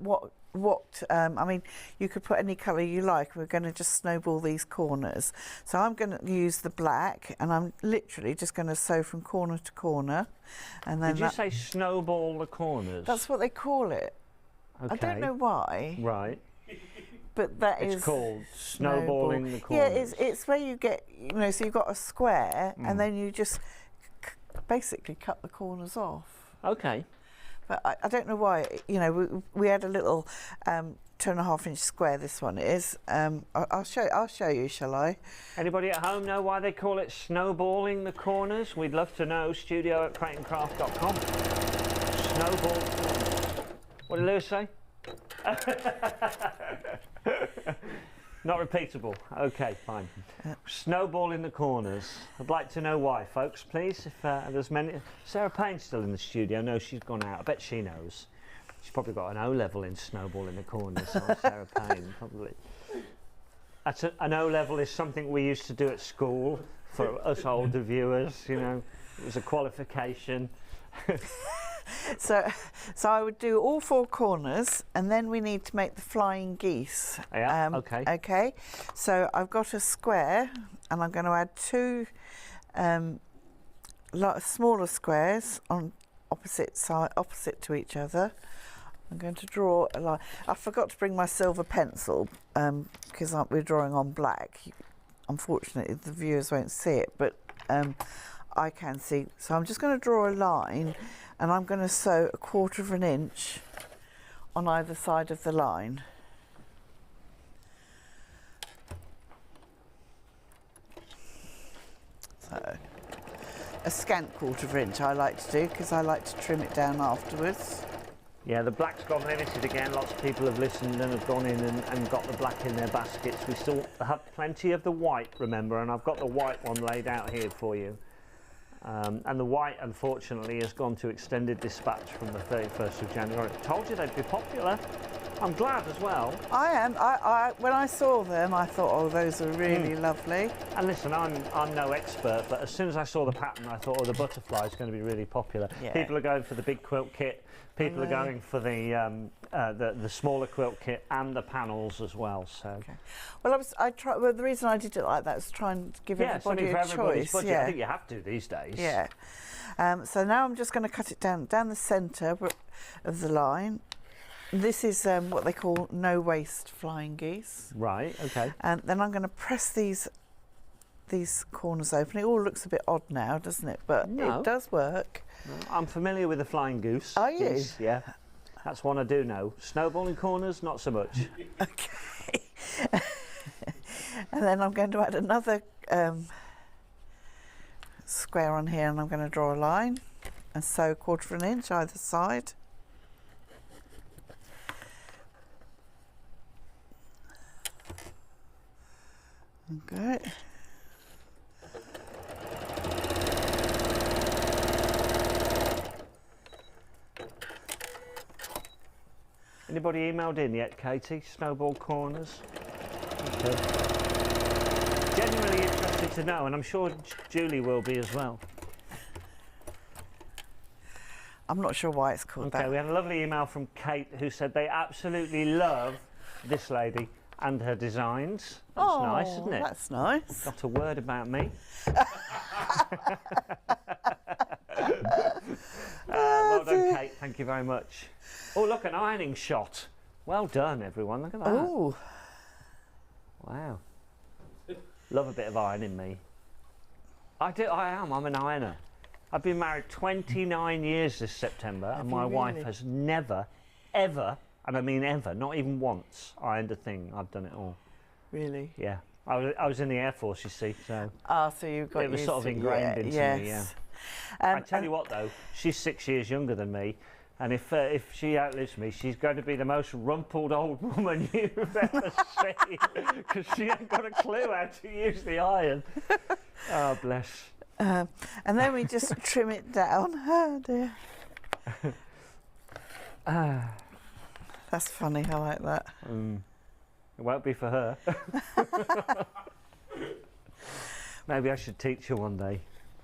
I mean, you could put any colour you like. We're going to just snowball these corners. So I'm going to use the black, and I'm literally just going to sew from corner to corner. And then Did you say snowball the corners? That's what they call it. Okay. I don't know why. Right. But that is it's called snowballing the corners. Yeah, it's where you get, you know, so you've got a square, and then you just basically cut the corners off. Okay. But I don't know why, you know, we had a little 2.5-inch square. This one is. I'll show you, shall I? Anybody at home know why they call it snowballing the corners? We'd love to know. studio@creatingcraft.com. Snowball corners. What did Lewis say? Not repeatable. Okay, fine. Snowball in the corners. I'd like to know why, folks, please. If there's many. Sarah Payne's still in the studio. No, she's gone out. I bet she knows. She's probably got an O-level in snowball in the corners. Sarah Payne, probably. An O-level is something we used to do at school for us older viewers. You know, it was a qualification. So I would do all 4 corners, and then we need to make the flying geese. Yeah, okay. Okay, so I've got a square, and I'm going to add 2 smaller squares on opposite to each other. I'm going to draw a line. I forgot to bring my silver pencil because we're drawing on black. Unfortunately, the viewers won't see it, but I can see. So I'm just going to draw a line, and I'm going to sew 1/4 inch on either side of the line. So a scant 1/4 inch I like to do because I like to trim it down afterwards. Yeah, the black's gone limited again. Lots of people have listened and have gone in and got the black in their baskets. We still have plenty of the white, remember, and I've got the white one laid out here for you. And the white, unfortunately, has gone to extended dispatch from the 31st of January. I told you they'd be popular. I'm glad as well. I am. When I saw them, I thought, oh, those are really lovely. And listen, I'm no expert, but as soon as I saw the pattern, I thought, oh, the butterfly is going to be really popular. Yeah. People are going for the big quilt kit. People are going for the smaller quilt kit and the panels as well. So. Okay. Well, the reason I did it like that was to try and give everybody a choice. Budget. Yeah. I think you have to these days. Yeah. So now I'm just going to cut it down the centre of the line. This is what they call no waste flying geese. Right. Okay. And then I'm going to press these corners open. It all looks a bit odd now, doesn't it? But it does work. I'm familiar with the flying goose. Are you? Yes, yeah. That's one I do know. Snowballing corners, not so much. Okay. And then I'm going to add another square on here, and I'm going to draw a line and sew 1/4 inch either side. Okay. Anybody emailed in yet, Katie? Snowball corners? Okay. Genuinely interested to know, and I'm sure Julie will be as well. I'm not sure why it's called that. Okay, we had a lovely email from Kate who said they absolutely love this lady and her designs. That's nice, isn't it? That's nice. Got a word about me. Well done, Kate. Thank you very much. Oh, look, an ironing shot. Well done, everyone. Look at that. Oh. Wow. Love a bit of ironing, me. I am. I'm an ironer. I've been married 29 years this September, and my wife has never, ever, and I mean ever, not even once, ironed a thing. I've done it all. Really? Yeah. I was in the Air Force, you see, so... so you've got it was sort of ingrained into me, yeah. I tell you what, though, she's 6 years younger than me, and if she outlives me, she's going to be the most rumpled old woman you've ever seen, because she ain't got a clue how to use the iron. Oh, bless. And then we just trim it down. Oh, dear. That's funny, I like that. It won't be for her. Maybe I should teach her one day.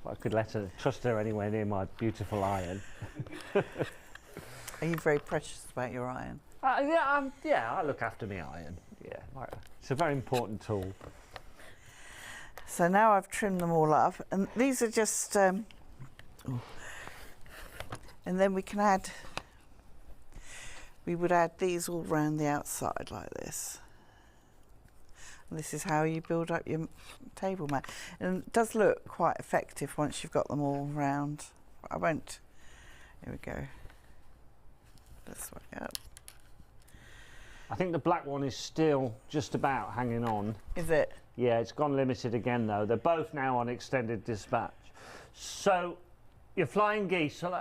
I could trust her anywhere near my beautiful iron. Are you very precious about your iron? Yeah, I look after my iron. Yeah, it's a very important tool. So now I've trimmed them all up, and these are just, and then we would add these all round the outside like this. And this is how you build up your table mat. And it does look quite effective once you've got them all round. I won't, here we go. This way up. I think the black one is still just about hanging on. Is it? Yeah, it's gone limited again though. They're both now on extended dispatch. So your flying geese. So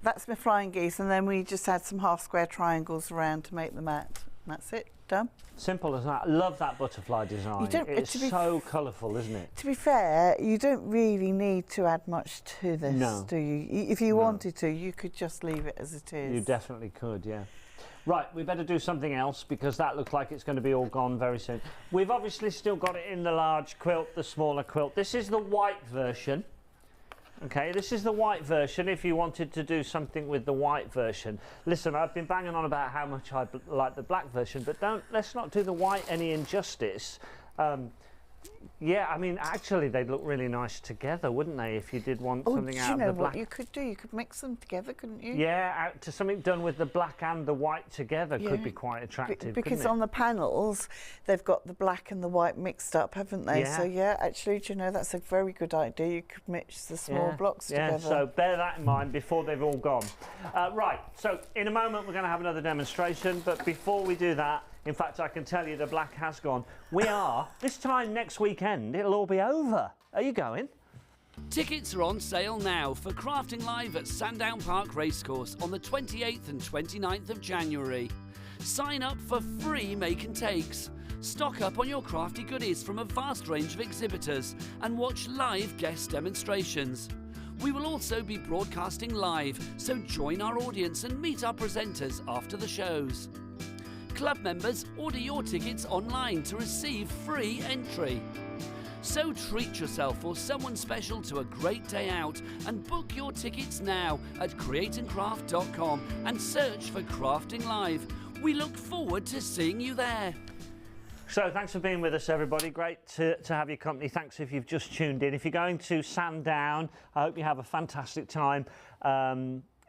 that's my flying geese, and then we just add some half square triangles around to make the mat. That's it. Done. Simple as that. I love that butterfly design. It's so colourful, isn't it? To be fair, you don't really need to add much to this, do you? If you wanted to, you could just leave it as it is. You definitely could, yeah. Right, we better do something else because that looks like it's going to be all gone very soon. We've obviously still got it in the large quilt, the smaller quilt. This is the white version. Okay, this is the white version if you wanted to do something with the white version. Listen, I've been banging on about how much I like the black version, but let's not do the white any injustice. Yeah, I mean, actually, they'd look really nice together, wouldn't they, if you did want something out of the black? Do you know what you could do? You could mix them together, couldn't you? Yeah, to something done with the black and the white together could be quite attractive, because on the panels, they've got the black and the white mixed up, haven't they? Yeah. So, yeah, actually, do you know, that's a very good idea. You could mix the small blocks together. Yeah, so bear that in mind before they've all gone. Right, so in a moment, we're going to have another demonstration, but before we do that, in fact, I can tell you the black has gone. We are, this time next weekend, it'll all be over. Are you going? Tickets are on sale now for Crafting Live at Sandown Park Racecourse on the 28th and 29th of January. Sign up for free make and takes. Stock up on your crafty goodies from a vast range of exhibitors and watch live guest demonstrations. We will also be broadcasting live, so join our audience and meet our presenters after the shows. Club members, order your tickets online to receive free entry. So treat yourself or someone special to a great day out and book your tickets now at createandcraft.com and search for Crafting Live. We look forward to seeing you there. So thanks for being with us, everybody. Great to have your company. Thanks if you've just tuned in. If you're going to Sandown, I hope you have a fantastic time.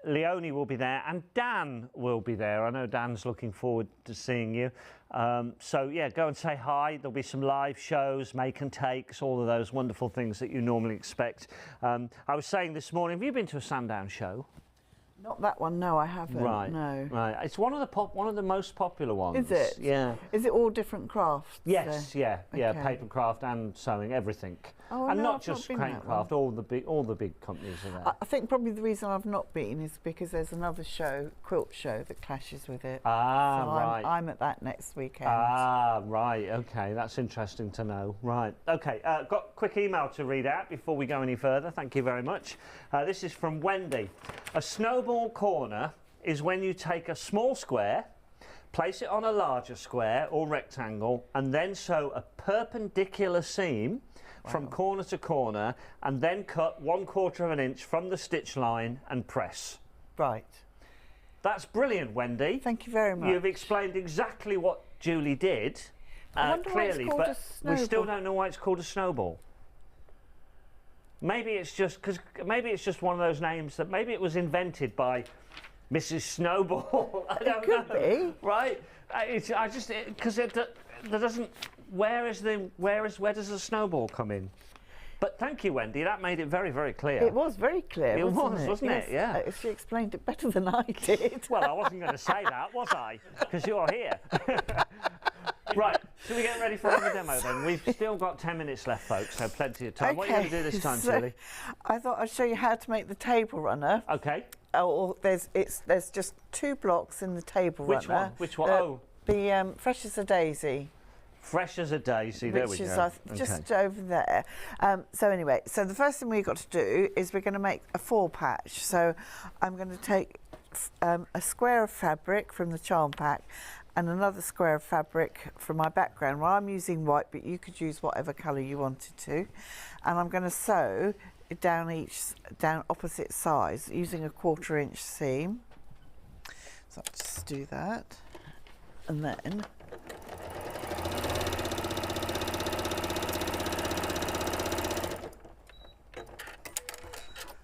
Leonie will be there and Dan will be there. I know Dan's looking forward to seeing you. So yeah, go and say hi. There'll be some live shows, make and takes, all of those wonderful things that you normally expect. I was saying this morning, have you been to a Sandown show? Not that one, no, I haven't. Right, no. Right. It's one of the most popular ones. Is it? Yeah. Is it all different crafts? Yes, yeah, yeah. Okay. Paper craft and sewing, everything. Oh, and no, not I've just been crane that craft. All the big companies are there. I think probably the reason I've not been is because there's another show, quilt show, that clashes with it. Ah, so right. I'm at that next weekend. Ah, right. Okay, that's interesting to know. Right. Okay. Got a quick email to read out before we go any further. Thank you very much. This is from Wendy. A snowball corner is when you take a small square, place it on a larger square or rectangle, and then sew a perpendicular seam from corner to corner, and then cut 1/4 of an inch from the stitch line and press. Right. That's brilliant, Wendy. Thank you very much. You've explained exactly what Julie did, I wonder why it's clearly, called but a we still snowball. don't know why it's called a snowball. Maybe it's just one of those names that maybe it was invented by Mrs. Snowball. I don't know. Could be. Right? Where does the snowball come in? But thank you, Wendy. That made it very, very clear. It was very clear, wasn't it? Yeah. She explained it better than I did. Well, I wasn't going to say that, was I? Because you're here. Right, should we get ready for another demo then? We've still got 10 minutes left, folks, so plenty of time. What are you going to do this time, Julie? I thought I'd show you how to make the table runner. Okay. Oh, there's just 2 blocks in the table runner. Which one? The Fresh as a Daisy. Fresh as a daisy, there we go. Which is just over there. So anyway, so the first thing we've got to do is we're going to make a 4 patch. So I'm going to take a square of fabric from the charm pack and another square of fabric from my background. Well, I'm using white, but you could use whatever colour you wanted to. And I'm going to sew it down opposite sides using a 1/4 inch seam. So I'll just do that. And then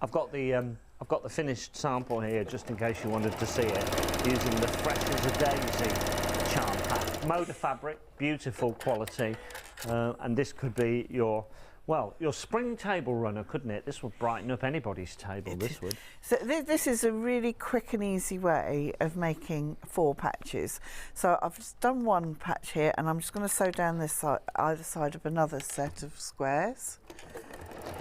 I've got the finished sample here, just in case you wanted to see it, using the Fresh as a Daisy charm pack. Moda fabric, beautiful quality, and this could be your Well, your spring table runner, couldn't it? This would brighten up anybody's table, this would. So this is a really quick and easy way of making 4 patches. So I've just done 1 patch here, and I'm just going to sew down this side, either side of another set of squares.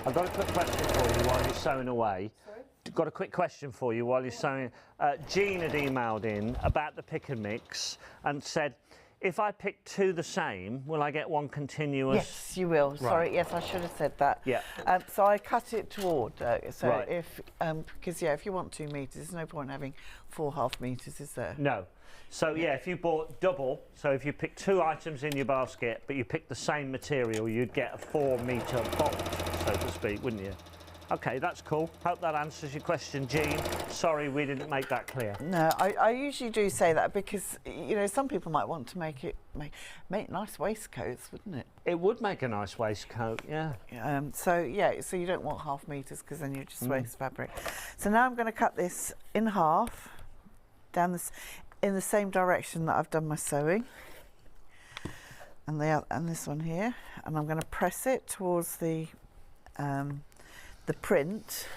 I've got a quick question for you while you're sewing away. Sorry? Got a quick question for you while you're sewing. Jean had emailed in about the pick and mix and said, if I pick 2 the same, will I get 1 continuous? Yes, you will. Right. Sorry, yes, I should have said that. Yeah. So I cut it to order. So right. if, because yeah, if you want 2 meters, there's no point having 4.5 meters, is there? No. So yeah, if you bought double, so if you pick 2 items in your basket, but you pick the same material, you'd get a 4 meter bolt, so to speak, wouldn't you? Okay, that's cool. Hope that answers your question, Jean. Sorry we didn't make that clear. No, I usually do say that because, you know, some people might want to make nice waistcoats, wouldn't it? It would make a nice waistcoat, yeah. So you don't want 1/2 meters because then you just waste fabric. So now I'm going to cut this in half, down this, in the same direction that I've done my sewing. And this one here, and I'm going to press it towards the print.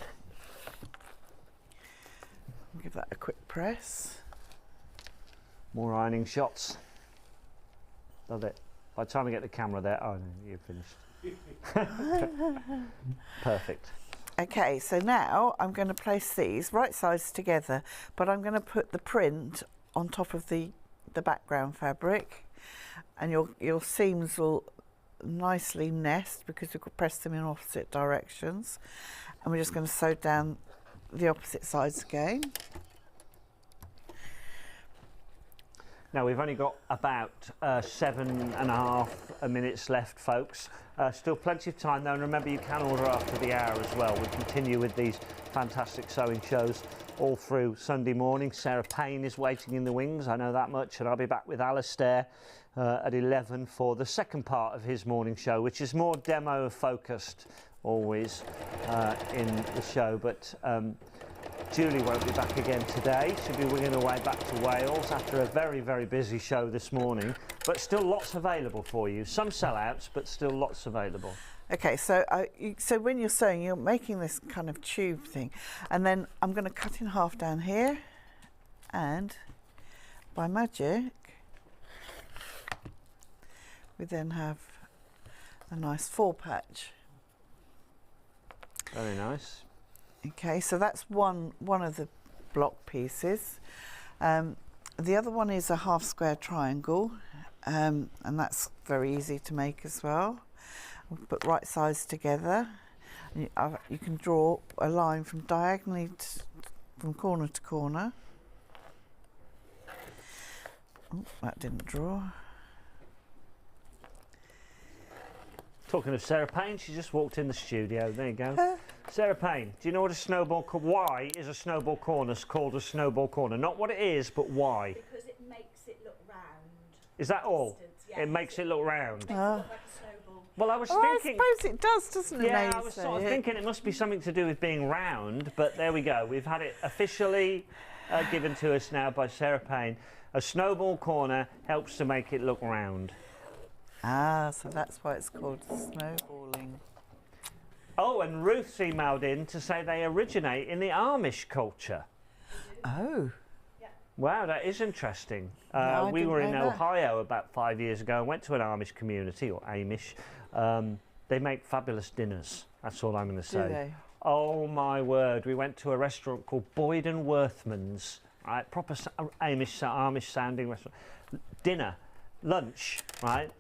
Give that a quick press. More ironing shots. Love it. By the time I get the camera there, oh, no, you're finished. Perfect. Okay, so now I'm going to place these right sides together, but I'm going to put the print on top of the background fabric, and your seams will nicely nest because you could press them in opposite directions, and we're just going to sew down the opposite sides again. Now we've only got about 7.5 minutes left, folks. Still plenty of time though, and remember you can order after the hour as well. We continue with these fantastic sewing shows all through Sunday morning. Sarah Payne is waiting in the wings, I know that much, and I'll be back with Alistair at 11 for the second part of his morning show, which is more demo focused always in the show, but Julie won't be back again today. She'll be winging her way back to Wales after a very, very busy show this morning, but still lots available for you. Some sellouts, but still lots available. Okay, so so when you're sewing, you're making this kind of tube thing, and then I'm going to cut in half down here, and by magic, we then have a nice 4 patch. Very nice. Okay, so that's one of the block pieces. The other one is a half square triangle, and that's very easy to make as well. We'll put right sides together. And you can draw a line from diagonally from corner to corner. Oh, that didn't draw. Talking of Sarah Payne, she just walked in the studio. There you go. Sarah Payne, do you know what a snowball... Why is a snowball corner called a snowball corner? Not what it is, but why? Because it makes it look round. Is that all? Yeah. It makes it look round? Makes it look like a snowball. Well, I was thinking... I suppose it does, doesn't it? Yeah, I was sort of thinking it must be something to do with being round, but there we go. We've had it officially given to us now by Sarah Payne. A snowball corner helps to make it look round. Ah, so that's why it's called snowballing. Oh, and Ruth's emailed in to say they originate in the Amish culture. Oh. Wow, that is interesting. No, we were in know that. Ohio about 5 years ago and went to an Amish community, or Amish. They make fabulous dinners. That's all I'm going to say. Do they? Oh my word! We went to a restaurant called Boyd and Worthman's. Right, proper Amish sounding restaurant. Dinner, lunch, right,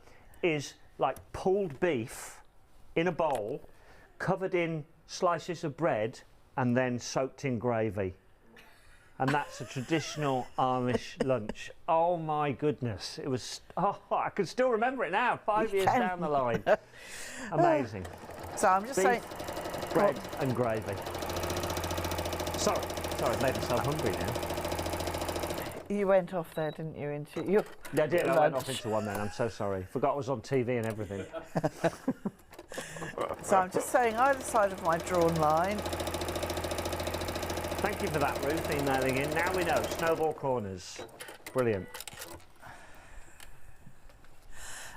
is like pulled beef in a bowl, covered in slices of bread, and then soaked in gravy. And that's a traditional Amish lunch. Oh my goodness, it was, oh, I can still remember it now, 5 years down the line. Amazing. So I'm just Beef, saying... bread and gravy. Sorry, I've made myself hungry now. You went off there, didn't you? Into your Yeah, I did, I lunch. went off into one then, I'm so sorry. Forgot I was on TV and everything. So I'm just saying either side of my drawn line. Thank you for that, Ruth, emailing in. Now we know, snowball corners. Brilliant.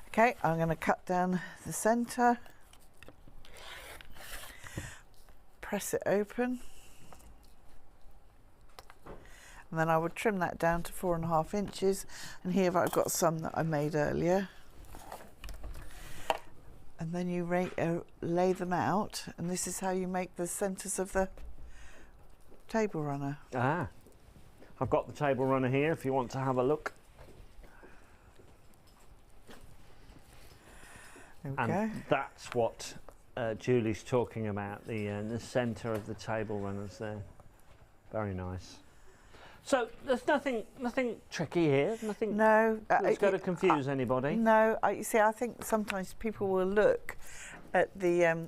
Okay, I'm going to cut down the centre. press it open. And then I would trim that down to 4.5 inches. And here I've got some that I made earlier. And then you lay them out, and this is how you make the centres of the table runner. Ah, I've got the table runner here if you want to have a look. And that's what Julie's talking about, the centre of the table runners there. Very nice. So there's nothing tricky here. Nothing. No, that's going to confuse anybody. No, you see, I think sometimes people will look at the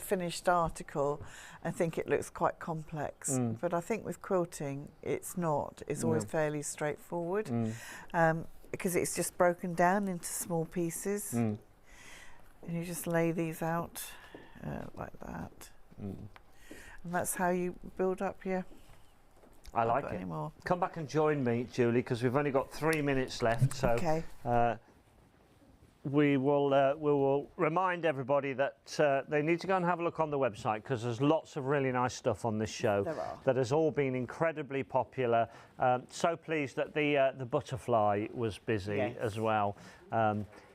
finished article and think it looks quite complex. But I think with quilting, it's not. It's always fairly straightforward because it's just broken down into small pieces, and you just lay these out like that, and that's how you build up your. I like it. Anymore. Come back and join me, Julie, because we've only got 3 minutes left. So we will remind everybody that they need to go and have a look on the website, because there's lots of really nice stuff on this show that has all been incredibly popular. So pleased that the butterfly was busy as well.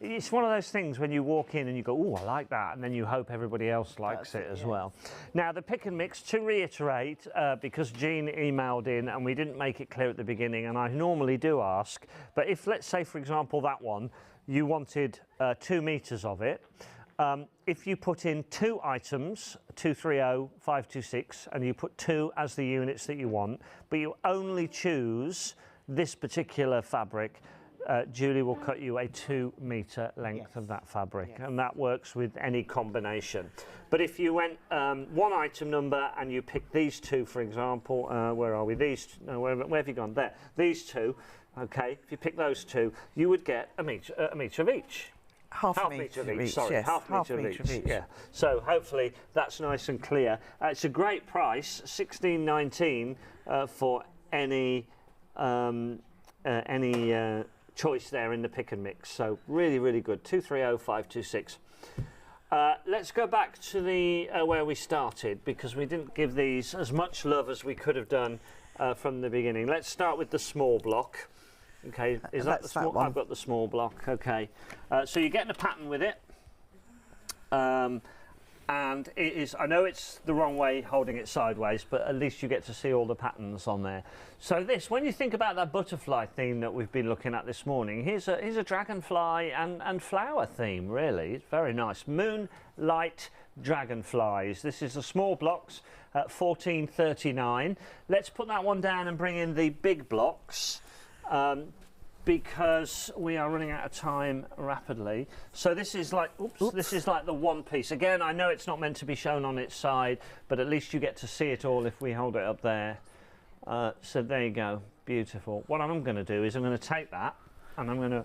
It's one of those things when you walk in and you go, oh, I like that, and then you hope everybody else likes it as well. Now, the pick and mix, to reiterate, because Jean emailed in and we didn't make it clear at the beginning, and I normally do ask, but if, let's say, for example, that one, you wanted 2 meters of it, if you put in 2 items, 230, 526, and you put 2 as the units that you want, but you only choose this particular fabric, Julie will cut you a 2 meter length of that fabric, and that works with any combination. But if you went 1 item number and you picked these 2, for example, where are we? These, no, where have you gone? There. These 2, okay. If you pick those 2, you would get a meter of each. Half a metre of each. Sorry, yes, half metre of each. Yeah. So hopefully that's nice and clear. It's a great price, $16.19 for any choice there in the pick and mix. So really, really good. 230, 526. Let's go back to the where we started, because we didn't give these as much love as we could have done from the beginning. Let's start with the small block. Okay, is that the small? I've got the small block. Okay, so you're getting a pattern with it, and it is. I know it's the wrong way holding it sideways, but at least you get to see all the patterns on there. So this, when you think about that butterfly theme that we've been looking at this morning, here's a dragonfly and flower theme. Really, it's very nice. Moonlight dragonflies. This is the small blocks at $14.39. Let's put that one down and bring in the big blocks. Because we are running out of time rapidly. So this is like, this is like the one piece. Again, I know it's not meant to be shown on its side, but at least you get to see it all if we hold it up there. So there you go, beautiful. What I'm going to do is I'm going to take that and I'm going to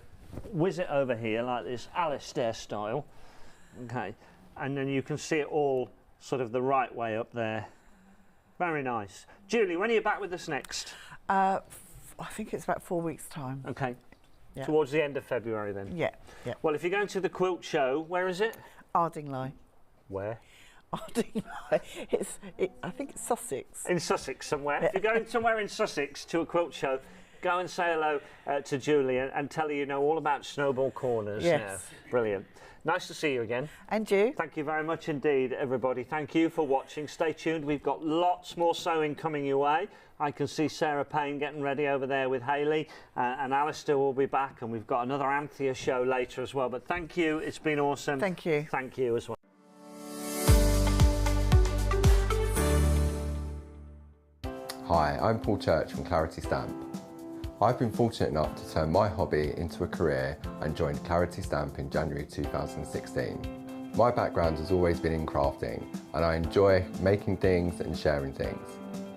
whiz it over here like this, Alistair style. Okay, and then you can see it all sort of the right way up there. Very nice. Julie, when are you back with us next? I think it's about 4 weeks' time. Okay. Yeah. Towards the end of February then? Yeah. Well, if you're going to the quilt show, where is it? Ardingly. Where? Ardingly. I think it's Sussex. In Sussex somewhere. If you're going somewhere in Sussex to a quilt show, go and say hello to Julie and tell her you know all about Snowball Corners. Yes. Now. Brilliant. Nice to see you again. And you. Thank you very much indeed, everybody. Thank you for watching. Stay tuned. We've got lots more sewing coming your way. I can see Sarah Payne getting ready over there with Hayley, and Alistair will be back, and we've got another Anthea show later as well. But thank you. It's been awesome. Thank you. Thank you as well. Hi, I'm Paul Church from Clarity Stamp. I've been fortunate enough to turn my hobby into a career and joined Clarity Stamp in January 2016. My background has always been in crafting, and I enjoy making things and sharing things.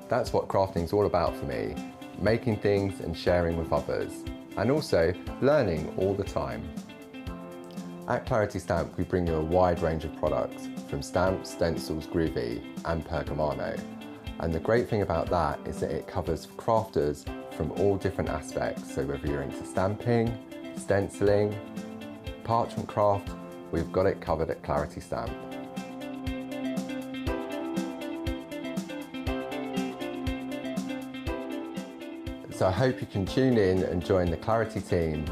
That's what crafting's all about for me, making things and sharing with others, and also learning all the time. At Clarity Stamp, we bring you a wide range of products, from stamps, stencils, Groovy, and Pergamano. And the great thing about that is that it covers crafters from all different aspects. So whether you're into stamping, stenciling, parchment craft, we've got it covered at Clarity Stamp. So I hope you can tune in and join the Clarity team.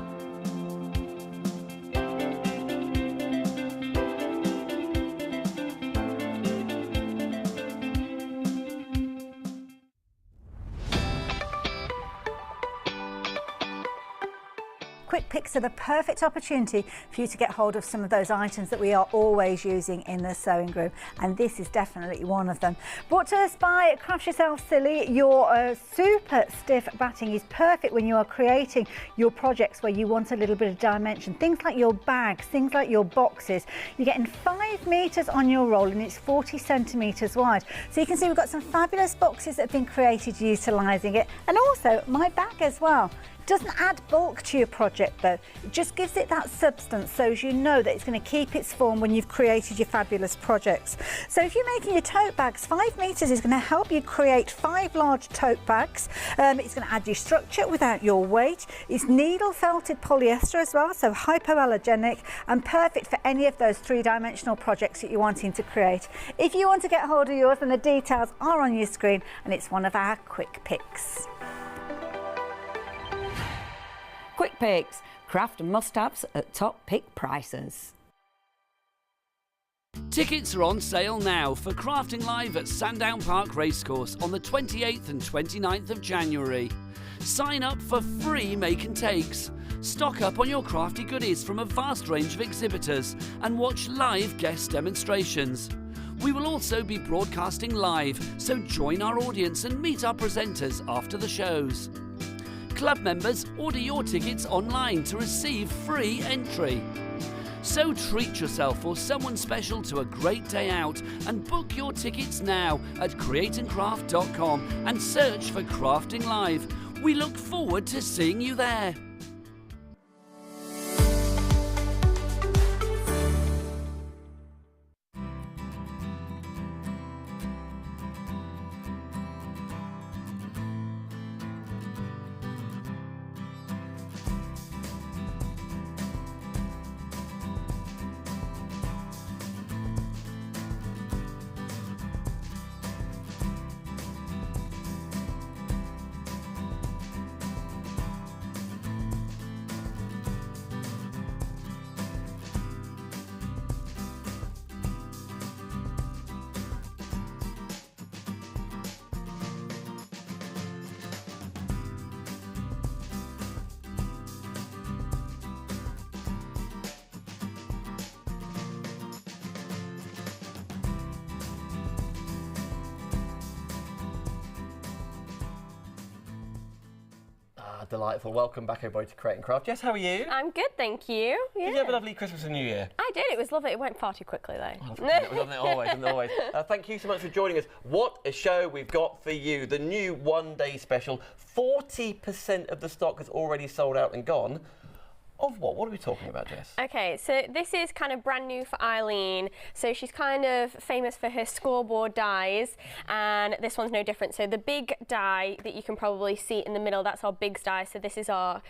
Quick picks are the perfect opportunity for you to get hold of some of those items that we are always using in the sewing room, and this is definitely one of them. Brought to us by Craft Yourself Silly. Your super stiff batting is perfect when you are creating your projects where you want a little bit of dimension. Things like your bags, things like your boxes. You're getting 5 meters on your roll and it's 40 centimeters wide. So you can see we've got some fabulous boxes that have been created utilizing it, and also my bag as well. Doesn't add bulk to your project though, it just gives it that substance so as you know that it's going to keep its form when you've created your fabulous projects. So if you're making your tote bags, 5 meters is going to help you create 5 large tote bags. It's going to add you structure without your weight. It's needle felted polyester as well, so hypoallergenic and perfect for any of those 3-dimensional projects that you're wanting to create. If you want to get hold of yours, then the details are on your screen and it's one of our quick picks. Quick picks, craft and must-haves at top pick prices. Tickets are on sale now for Crafting Live at Sandown Park Racecourse on the 28th and 29th of January. Sign up for free make and takes. Stock up on your crafty goodies from a vast range of exhibitors and watch live guest demonstrations. We will also be broadcasting live, so join our audience and meet our presenters after the shows. Club members, order your tickets online to receive free entry. So treat yourself or someone special to a great day out and book your tickets now at createandcraft.com and search for Crafting Live. We look forward to seeing you there. Delightful. Welcome back, everybody, to Create and Craft. Jess, how are you? I'm good, thank you. Yeah. Did you have a lovely Christmas and New Year? I did. It was lovely. It went far too quickly, though. Doesn't it always? Doesn't it always? Thank you so much for joining us. What a show we've got for you. The new one-day special. 40% of the stock has already sold out and gone. Of what? What are we talking about, Jess? Okay, so this is kind of brand new for Eileen. So she's kind of famous for her scoreboard dies, and this one's no different. So the big die that you can probably see in the middle, that's our Bigs die. So this is our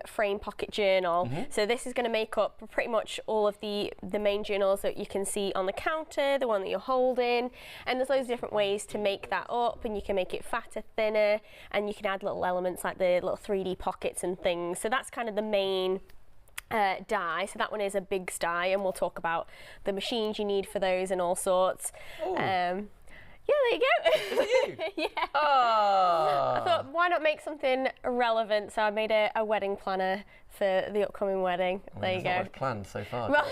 frame pocket journal. So this is going to make up pretty much all of the main journals that you can see on the counter, the one that you're holding, and there's loads of different ways to make that up, and you can make it fatter, thinner, and you can add little elements like the little 3D pockets and things. So that's kind of the main die. So that one is a Bigs die, and we'll talk about the machines you need for those and all sorts. Yeah, there you go. Is that you? Yeah. I thought, why not make something relevant? So I made a wedding planner for the upcoming wedding. There you go. Not much planned so far. Well,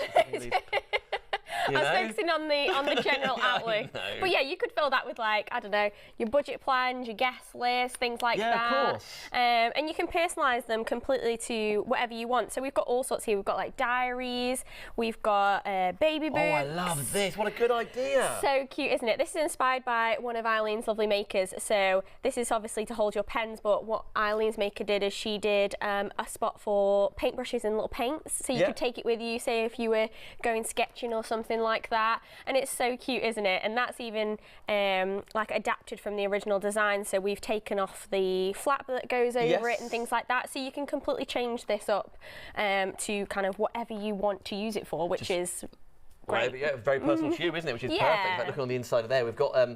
I was focusing on the general outlook. But yeah, you could fill that with, like, I don't know, your budget plans, your guest list, things like that. Yeah, of course. And you can personalise them completely to whatever you want. So we've got all sorts here. We've got like diaries, we've got baby books. Oh, I love this. What a good idea. So cute, isn't it? This is inspired by one of Eileen's lovely makers. So this is obviously to hold your pens, but what Eileen's maker did is she did a spot for paintbrushes and little paints. So you could take it with you, say if you were going sketching or something like that. And it's so cute, isn't it? And that's even like adapted from the original design. So we've taken off the flap that goes over it and things like that. So you can completely change this up to kind of whatever you want to use it for, which is great. Well, yeah, very personal to you, isn't it? Which is perfect. In fact, looking on the inside of there, we've got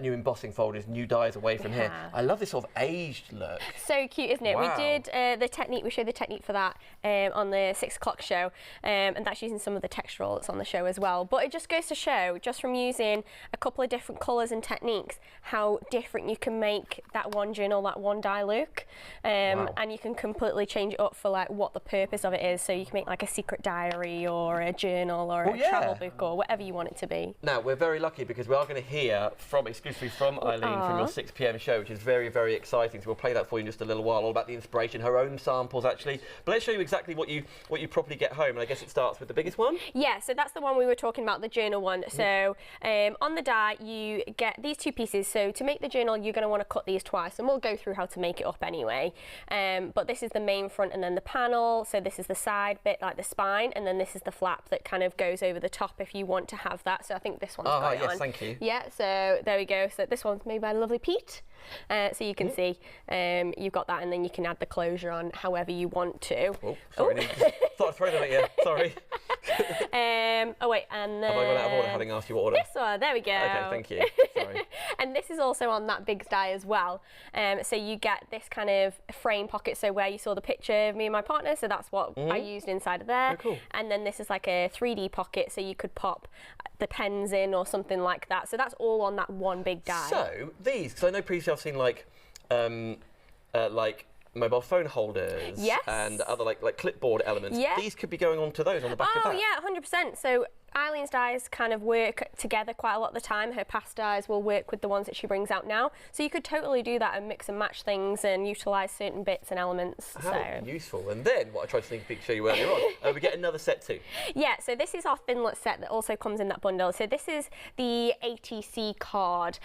new embossing folders, new dies away from here. I love this sort of aged look. So cute, isn't it? Wow. We did the technique, we showed the technique for that on the 6 o'clock show, and that's using some of the textural that's on the show as well. But it just goes to show, just from using a couple of different colours and techniques, how different you can make that one journal, that one die look. And you can completely change it up for like what the purpose of it is. So you can make like a secret diary or a journal or a travel book or whatever you want it to be. Now, we're very lucky because we are going to hear exclusively from Eileen from your 6 p.m. show, which is very, very exciting. So we'll play that for you in just a little while, all about the inspiration, her own samples actually. But let's show you exactly what you properly get home. And I guess it starts with the biggest one? Yeah, so that's the one we were talking about, the journal one. So on the die, you get these 2 pieces. So to make the journal, you're going to want to cut these twice, and we'll go through how to make it up anyway. But this is the main front and then the panel. So this is the side bit, like the spine, and then this is the flap that kind of goes over the top if you want to have that. So I think this one's got it on. Thank you. Yeah, so there we go. So this one's made by the lovely Pete. So you can see you've got that, and then you can add the closure on however you want to. Oh, sorry, thought I'd throw them at you. Sorry. Oh wait, and then have I gone out of order having asked you what order? This one, there we go. Okay, thank you. Sorry. And this is also on that big die as well. So you get this kind of frame pocket, so where you saw the picture of me and my partner, so that's what I used inside of there. Oh, cool. And then this is like a 3D pocket, so you could pop the pens in or something like that. So that's all on that one big die. So these, because I know previously I've seen like mobile phone holders and other like clipboard elements. These could be going on to those on the back of that. Oh yeah, 100%. So Eileen's dies kind of work together quite a lot of the time. Her past dies will work with the ones that she brings out now. So you could totally do that and mix and match things and utilise certain bits and elements. How useful. And then what I tried to show you earlier on, we get another set too. Yeah, so this is our Thinlet set that also comes in that bundle. So this is the ATC card.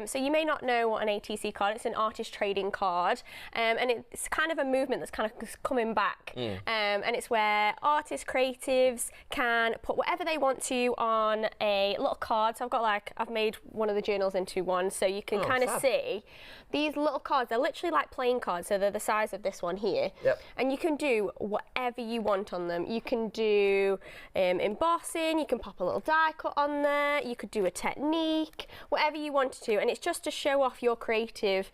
So you may not know what an ATC card is. It's an artist trading card. And it's kind of a movement that's kind of coming back. And it's where artists, creatives can put whatever they want to on a little card. So I've made one of the journals into one, so you can kind of see these little cards. They're literally like playing cards, so they're the size of this one here. And you can do whatever you want on them. You can do embossing, you can pop a little die cut on there, you could do a technique, whatever you wanted to, and it's just to show off your creative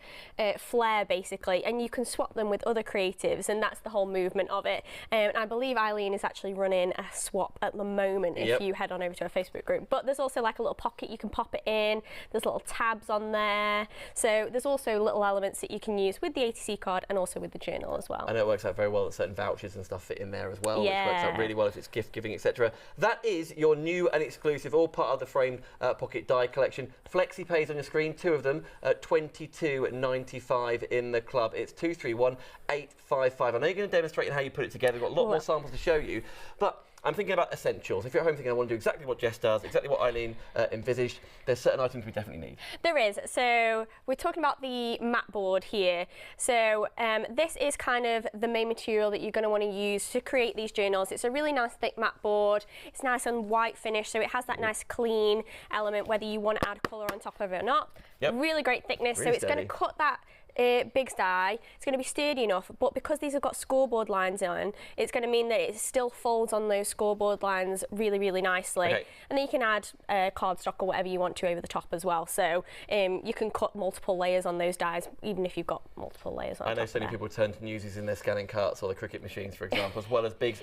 flair basically, and you can swap them with other creatives, and that's the whole movement of it. And I believe Eileen is actually running a swap at the moment if you head on over to our Facebook group. But there's also like a little pocket you can pop it in, there's little tabs on there, so there's also little elements that you can use with the ATC card and also with the journal as well. I know it works out very well that certain vouchers and stuff fit in there as well, which works out really well if it's gift giving, etc. That is your new and exclusive, all part of the framed pocket die collection. Flexi pays on your screen, 2 of them at $22.95 in the club. It's 231855. I know you're going to demonstrate how you put it together. We've got a lot more samples to show you, but I'm thinking about essentials. If you're at home thinking I want to do exactly what Jess does, exactly what Eileen envisaged, there's certain items we definitely need. There is. So we're talking about the mat board here. So this is kind of the main material that you're going to want to use to create these journals. It's a really nice thick mat board. It's nice and white finish, so it has that nice clean element whether you want to add colour on top of it or not. Really great thickness, really so it's going to cut that big die. It's going to be sturdy enough, but because these have got scoreboard lines on, it's going to mean that it still folds on those scoreboard lines really, really nicely. And then you can add cardstock or whatever you want to over the top as well. So you can cut multiple layers on those dies, even if you've got multiple layers on. I know so many people turn to Newsies in their scanning carts or the cricket machines, for example, as well as big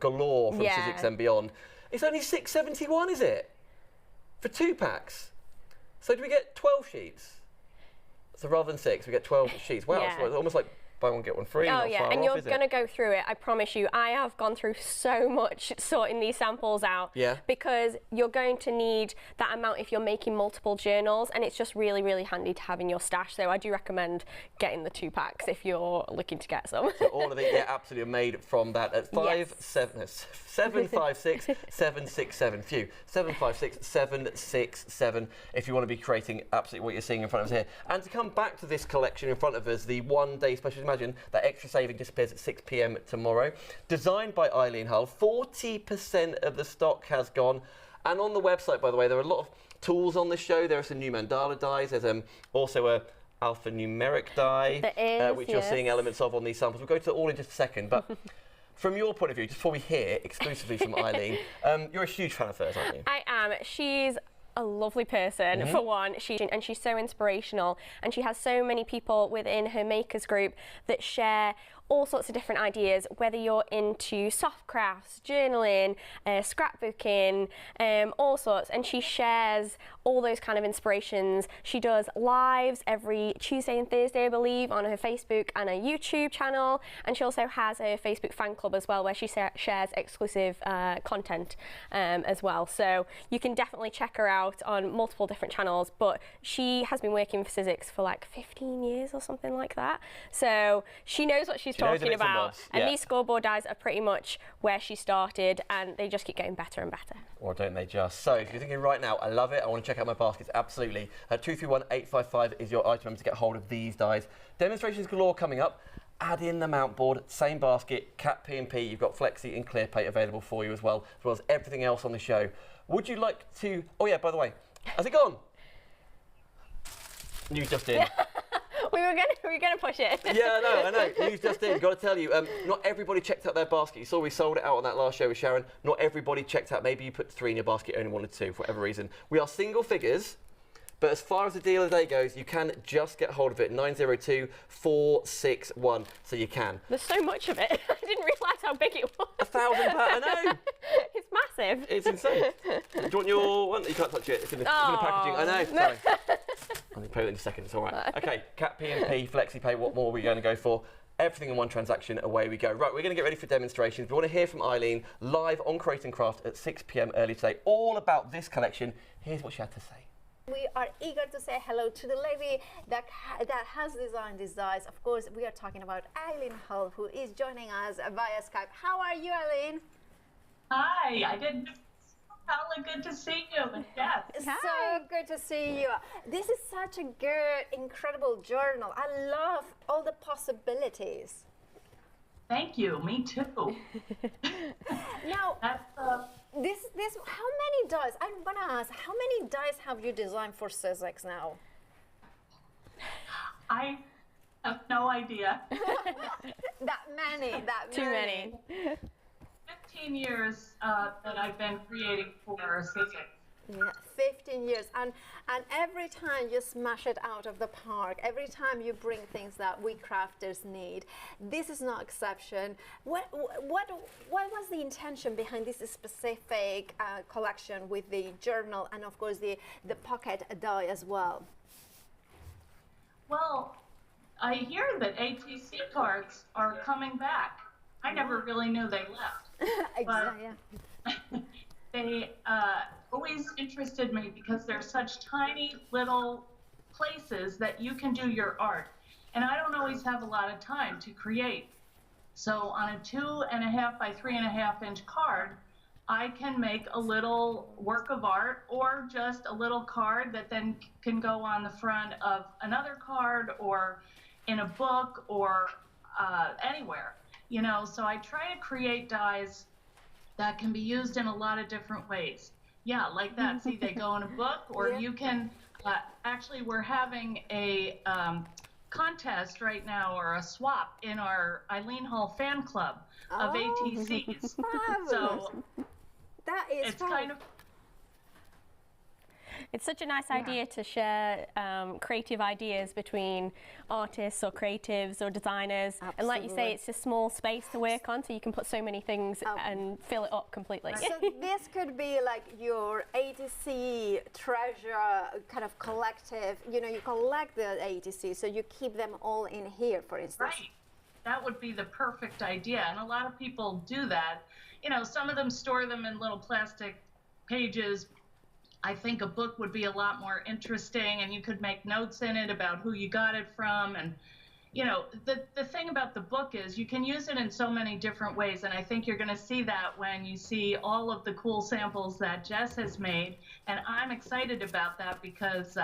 galore from Sizzix and beyond. It's only $6.71, is it? For 2 packs. So do we get 12 sheets? So rather than 6, we get 12 sheets. Wow, so it's almost like buy one, get one free. Oh yeah, and you're going to go through it, I promise you. I have gone through so much sorting these samples out because you're going to need that amount if you're making multiple journals, and it's just really, really handy to have in your stash. So I do recommend getting the 2 packs if you're looking to get some. So all of it, absolutely made from that at 756 767. Phew, 756 767 if you want to be creating absolutely what you're seeing in front of us here. And to come back to this collection in front of us, the one-day special. Imagine that extra saving disappears at 6 p.m. tomorrow. Designed by Eileen Hull, 40% of the stock has gone. And on the website, by the way, there are a lot of tools on the show. There are some new mandala dies. There's also a alphanumeric die, which you're seeing elements of on these samples. We'll go to all in just a second, but From your point of view, just before we hear exclusively from Eileen, you're a huge fan of hers, aren't you? I am. She's a lovely person, for one. She's so inspirational, and she has so many people within her makers group that share all sorts of different ideas, whether you're into soft crafts, journaling, scrapbooking, all sorts, and she shares all those kind of inspirations. She does lives every Tuesday and Thursday, I believe, on her Facebook and her YouTube channel, and she also has a Facebook fan club as well, where she shares exclusive content as well. So you can definitely check her out on multiple different channels, but she has been working for Sizzix for like 15 years or something like that. So she knows what she's talking about, and these scoreboard dies are pretty much where she started, and they just keep getting better and better. Or don't they just? So if you're thinking right now, I love it, I want to check out my baskets, absolutely. 231855 is your item to get hold of these dies. Demonstrations galore coming up. Add in the mount board, same basket, cat P&P. You've got Flexi and Clear Plate available for you as well as everything else on the show. Would you like to? Oh yeah, by the way, has it gone? News just in. we were gonna push it. Yeah, I know. News just in. Got to tell you, not everybody checked out their basket. You saw we sold it out on that last show with Sharon. Not everybody checked out. Maybe you put 3 in your basket, only wanted 2 for whatever reason. We are single figures, but as far as the deal of the day goes, you can just get hold of it. 902461. So you can. There's so much of it. I didn't realise how big it was. £1,000. I know. It's massive. It's insane. Do you want your one? You can't touch it. It's in the packaging. I know. Sorry. I'll play it in a second. It's all right. Okay. Cat P&P, Flexi Pay. What more are we going to go for? Everything in one transaction. Away we go. Right. We're going to get ready for demonstrations. We want to hear from Eileen live on Create and Craft at 6 p.m. early today. All about this collection. Here's what she had to say. We are eager to say hello to the lady that has designed these dies. Of course, we are talking about Eileen Hull, who is joining us via Skype. How are you, Eileen? Hi, I didn't. Paula, good to see you. Yes. So good to see you. This is such a good, incredible journal. I love all the possibilities. Thank you. Me too. Now, this how many dies? I'm gonna ask, how many dies have you designed for Sizzix now? I have no idea. That many. Too many. 15 years that I've been creating for Sizzix. Yeah, 15 years, and every time you smash it out of the park, every time you bring things that we crafters need. This is no exception. What was the intention behind this specific collection with the journal and of course the pocket die as well? Well, I hear that ATC cards are coming back. I never really knew they left. Exactly. They always interested me because they're such tiny little places that you can do your art. And I don't always have a lot of time to create. So on a 2.5 by 3.5 inch card, I can make a little work of art or just a little card that then can go on the front of another card or in a book or anywhere. You know, so I try to create dies that can be used in a lot of different ways. Yeah, like that. See, they go in a book, or you can, actually, we're having a contest right now, or a swap in our Eileen Hull fan club of ATCs. So that is it's kind of. It's such a nice idea to share creative ideas between artists or creatives or designers. Absolutely. And like you say, it's a small space to work on, so you can put so many things and fill it up completely. So this could be like your ATC treasure kind of collective. You know, you collect the ATC, so you keep them all in here, for instance. Right. That would be the perfect idea. And a lot of people do that. You know, some of them store them in little plastic pages. I think a book would be a lot more interesting, and you could make notes in it about who you got it from. And, you know, the thing about the book is you can use it in so many different ways. And I think you're going to see that when you see all of the cool samples that Jess has made. And I'm excited about that because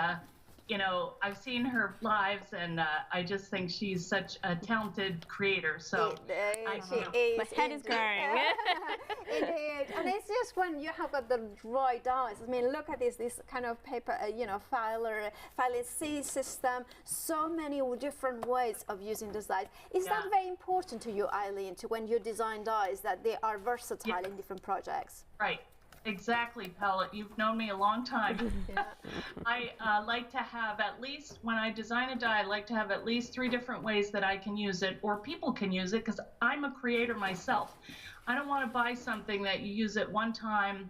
you know, I've seen her lives, and I just think she's such a talented creator. So my head is growing. Indeed, and it's just when you have got the dry dies. I mean, look at this kind of paper, you know, filing system. So many different ways of using the dies. Is that very important to you, Eileen, to when you design dies, that they are versatile in different projects? Right. Exactly, Pellet. You've known me a long time. I like to have at least, when I design a die, I like to have at least 3 different ways that I can use it, or people can use it, because I'm a creator myself. I don't want to buy something that you use it one time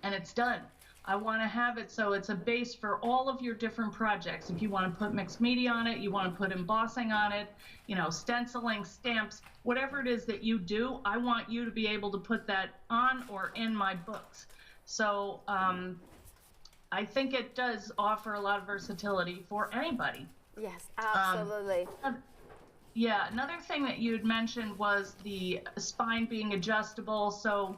and it's done. I want to have it so it's a base for all of your different projects. If you want to put mixed media on it, you want to put embossing on it, you know, stenciling, stamps, whatever it is that you do, I want you to be able to put that on or in my books. So I think it does offer a lot of versatility for anybody. Yes, absolutely. Yeah, another thing that you had mentioned was the spine being adjustable. So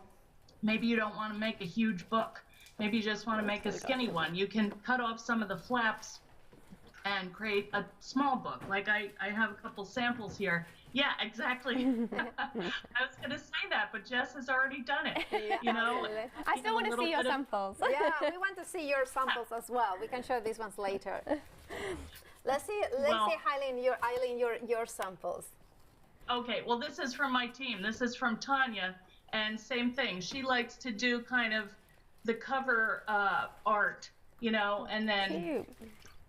maybe you don't want to make a huge book. Maybe you just want to make a skinny one. You can cut off some of the flaps and create a small book. Like I have a couple samples here. Yeah, exactly. I was going to say that, but Jess has already done it. Yeah, you know, absolutely. I still want to see your samples. Yeah, we want to see your samples as well. We can show these ones later. Let's see, Eileen, your samples. Okay, well, this is from my team. This is from Tanya, and same thing. She likes to do kind of the cover art, you know, and then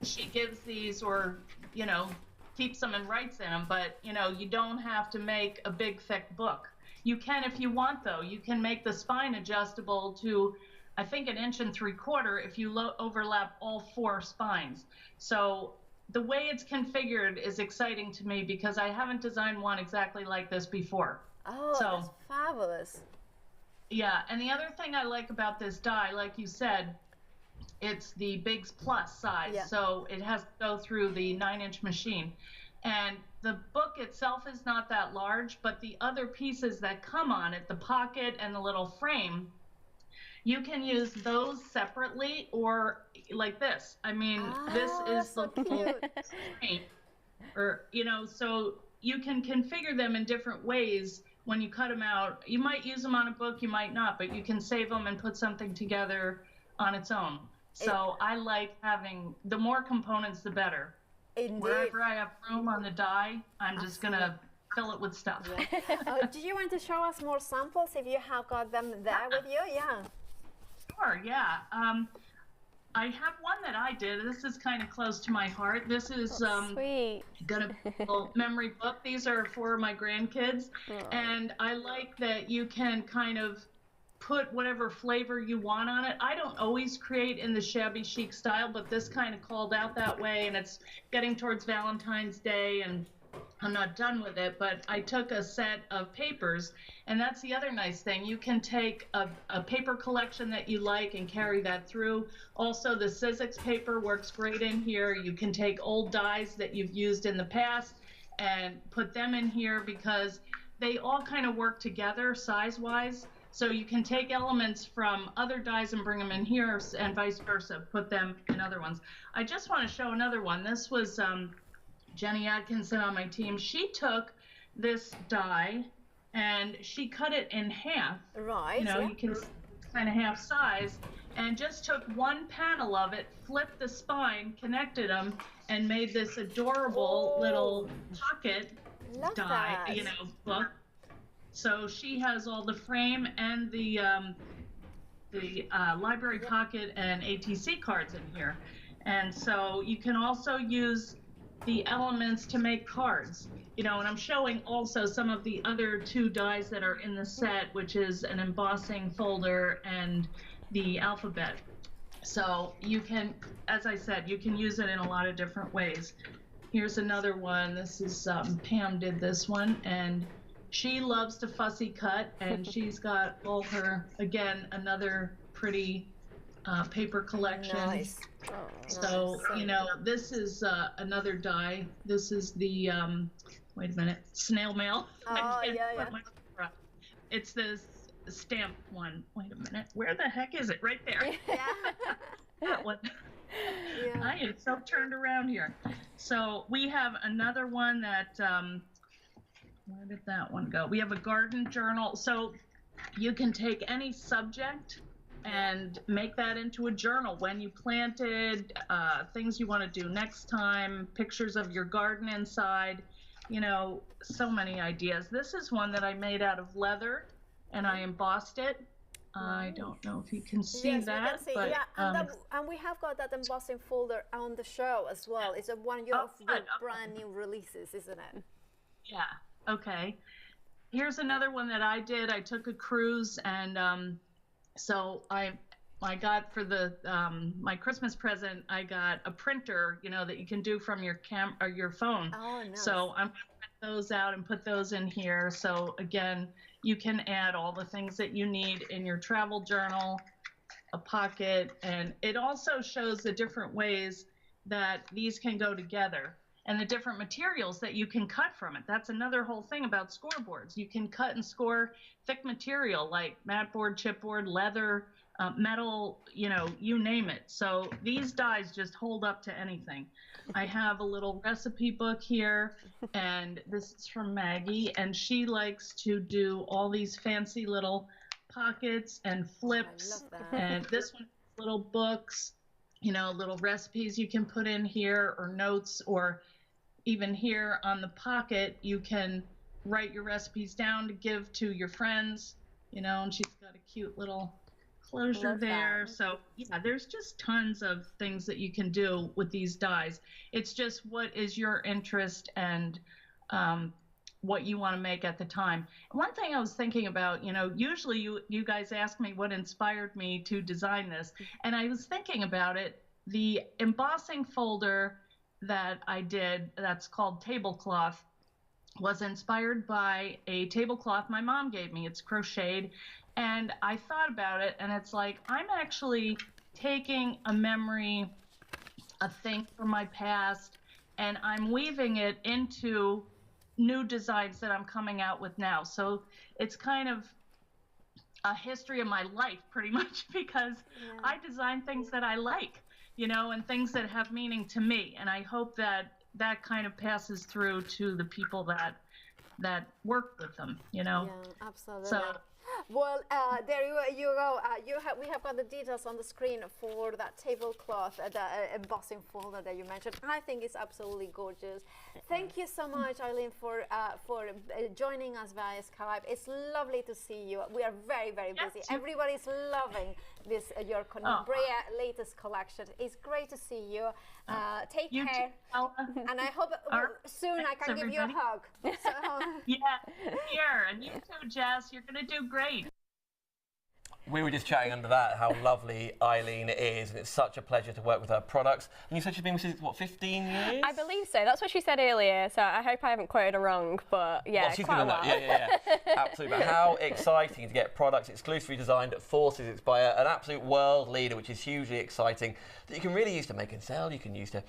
she gives these, or, you know, keeps them and writes in them, but, you know, you don't have to make a big, thick book. You can if you want, though. You can make the spine adjustable to, I think, 1 3/4 if you overlap all 4 spines. So the way it's configured is exciting to me because I haven't designed one exactly like this before. Oh, so, that's fabulous. Yeah, and the other thing I like about this die, like you said, it's the Bigs Plus size, so it has to go through the 9-inch machine. And the book itself is not that large, but the other pieces that come on it, the pocket and the little frame, you can use those separately or like this. I mean, this is the little frame, or, you know, so you can configure them in different ways. When you cut them out, you might use them on a book, you might not, but you can save them and put something together on its own. So I like having, the more components, the better. Indeed. Wherever I have room on the die, I'm just going to fill it with stuff. Do you want to show us more samples if you have got them there with you? Yeah. Sure, yeah. I have one that I did. This is kind of close to my heart. This is gonna be a little memory book. These are for my grandkids, and I like that you can kind of put whatever flavor you want on it. I don't always create in the shabby chic style, but this kind of called out that way, and it's getting towards Valentine's Day, and I'm not done with it, but I took a set of papers, and that's the other nice thing. You can take a paper collection that you like and carry that through. Also, the Sizzix paper works great in here. You can take old dies that you've used in the past and put them in here because they all kind of work together size-wise. So you can take elements from other dies and bring them in here, and vice versa, put them in other ones. I just want to show another one. This was Jenny Atkinson on my team. She took this die and she cut it in half. Right. You know, you can kind of half size, and just took one panel of it, flipped the spine, connected them, and made this adorable little pocket die, you know, book. So she has all the frame and the library pocket and ATC cards in here. And so you can also use the elements to make cards, you know, and I'm showing also some of the other 2 dies that are in the set, which is an embossing folder and the alphabet. So you can, as I said, you can use it in a lot of different ways. Here's another one. This is Pam did this one, and she loves to fussy cut, and she's got all her, again, another pretty paper collection. Nice. So, you know, this is another die. This is the, wait a minute, snail mail. Oh, yeah. It's the stamp one. Wait a minute. Where the heck is it? Right there. Yeah. That one. I am so turned around here. So we have another one that, where did that one go? We have a garden journal. So you can take any subject and make that into a journal. When you planted, things you want to do next time, pictures of your garden inside, you know, so many ideas. This is one that I made out of leather and I embossed it. I don't know if you can see that. We can see. But, yeah, and we have got that embossing folder on the show as well. It's one of your brand new releases, isn't it? Yeah, okay. Here's another one that I did. I took a cruise, and so I got for the my Christmas present, I got a printer, you know, that you can do from your your phone. Oh, nice. So I'm gonna print those out and put those in here. So again, you can add all the things that you need in your travel journal, a pocket, and it also shows the different ways that these can go together and the different materials that you can cut from it. That's another whole thing about scoreboards. You can cut and score thick material like mat board, chipboard, leather, metal, you know, you name it. So these dies just hold up to anything. I have a little recipe book here, and this is from Maggie, and she likes to do all these fancy little pockets and flips. I love that. And this one, little books, you know, little recipes you can put in here, or notes, or even here on the pocket, you can write your recipes down to give to your friends, you know, and she's got a cute little closure there. So yeah, there's just tons of things that you can do with these dies. It's just what is your interest and what you want to make at the time. One thing I was thinking about, you know, usually you guys ask me what inspired me to design this, and I was thinking about it. The embossing folder that I did, that's called Tablecloth, was inspired by a tablecloth my mom gave me. It's crocheted. And I thought about it, and it's like, I'm actually taking a memory, a thing from my past, and I'm weaving it into new designs that I'm coming out with now. So it's kind of a history of my life, pretty much, because I design things that I like, you know, and things that have meaning to me. And I hope that that kind of passes through to the people that work with them, you know. Yeah, absolutely. So, well, there you go. We have got the details on the screen for that tablecloth, the embossing folder that you mentioned. I think it's absolutely gorgeous. Thank you so much, Eileen, for joining us via Skype. It's lovely to see you. We are very, very busy. Everybody's loving this your Brea latest collection. It's great to see you. Take care, and I hope soon I can give you a hug. So, yeah, here, and you too, Jess. You're gonna do great. We were just chatting under that how lovely Eileen is, and it's such a pleasure to work with her products. And you said she's been with Sizzix, what, 15 years? I believe so. That's what she said earlier, so I hope I haven't quoted her wrong, but yeah, well, she's quite a while. Yeah. Absolutely. But how exciting to get products exclusively designed for Sizzix by an absolute world leader, which is hugely exciting, that you can really use to make and sell. You can use to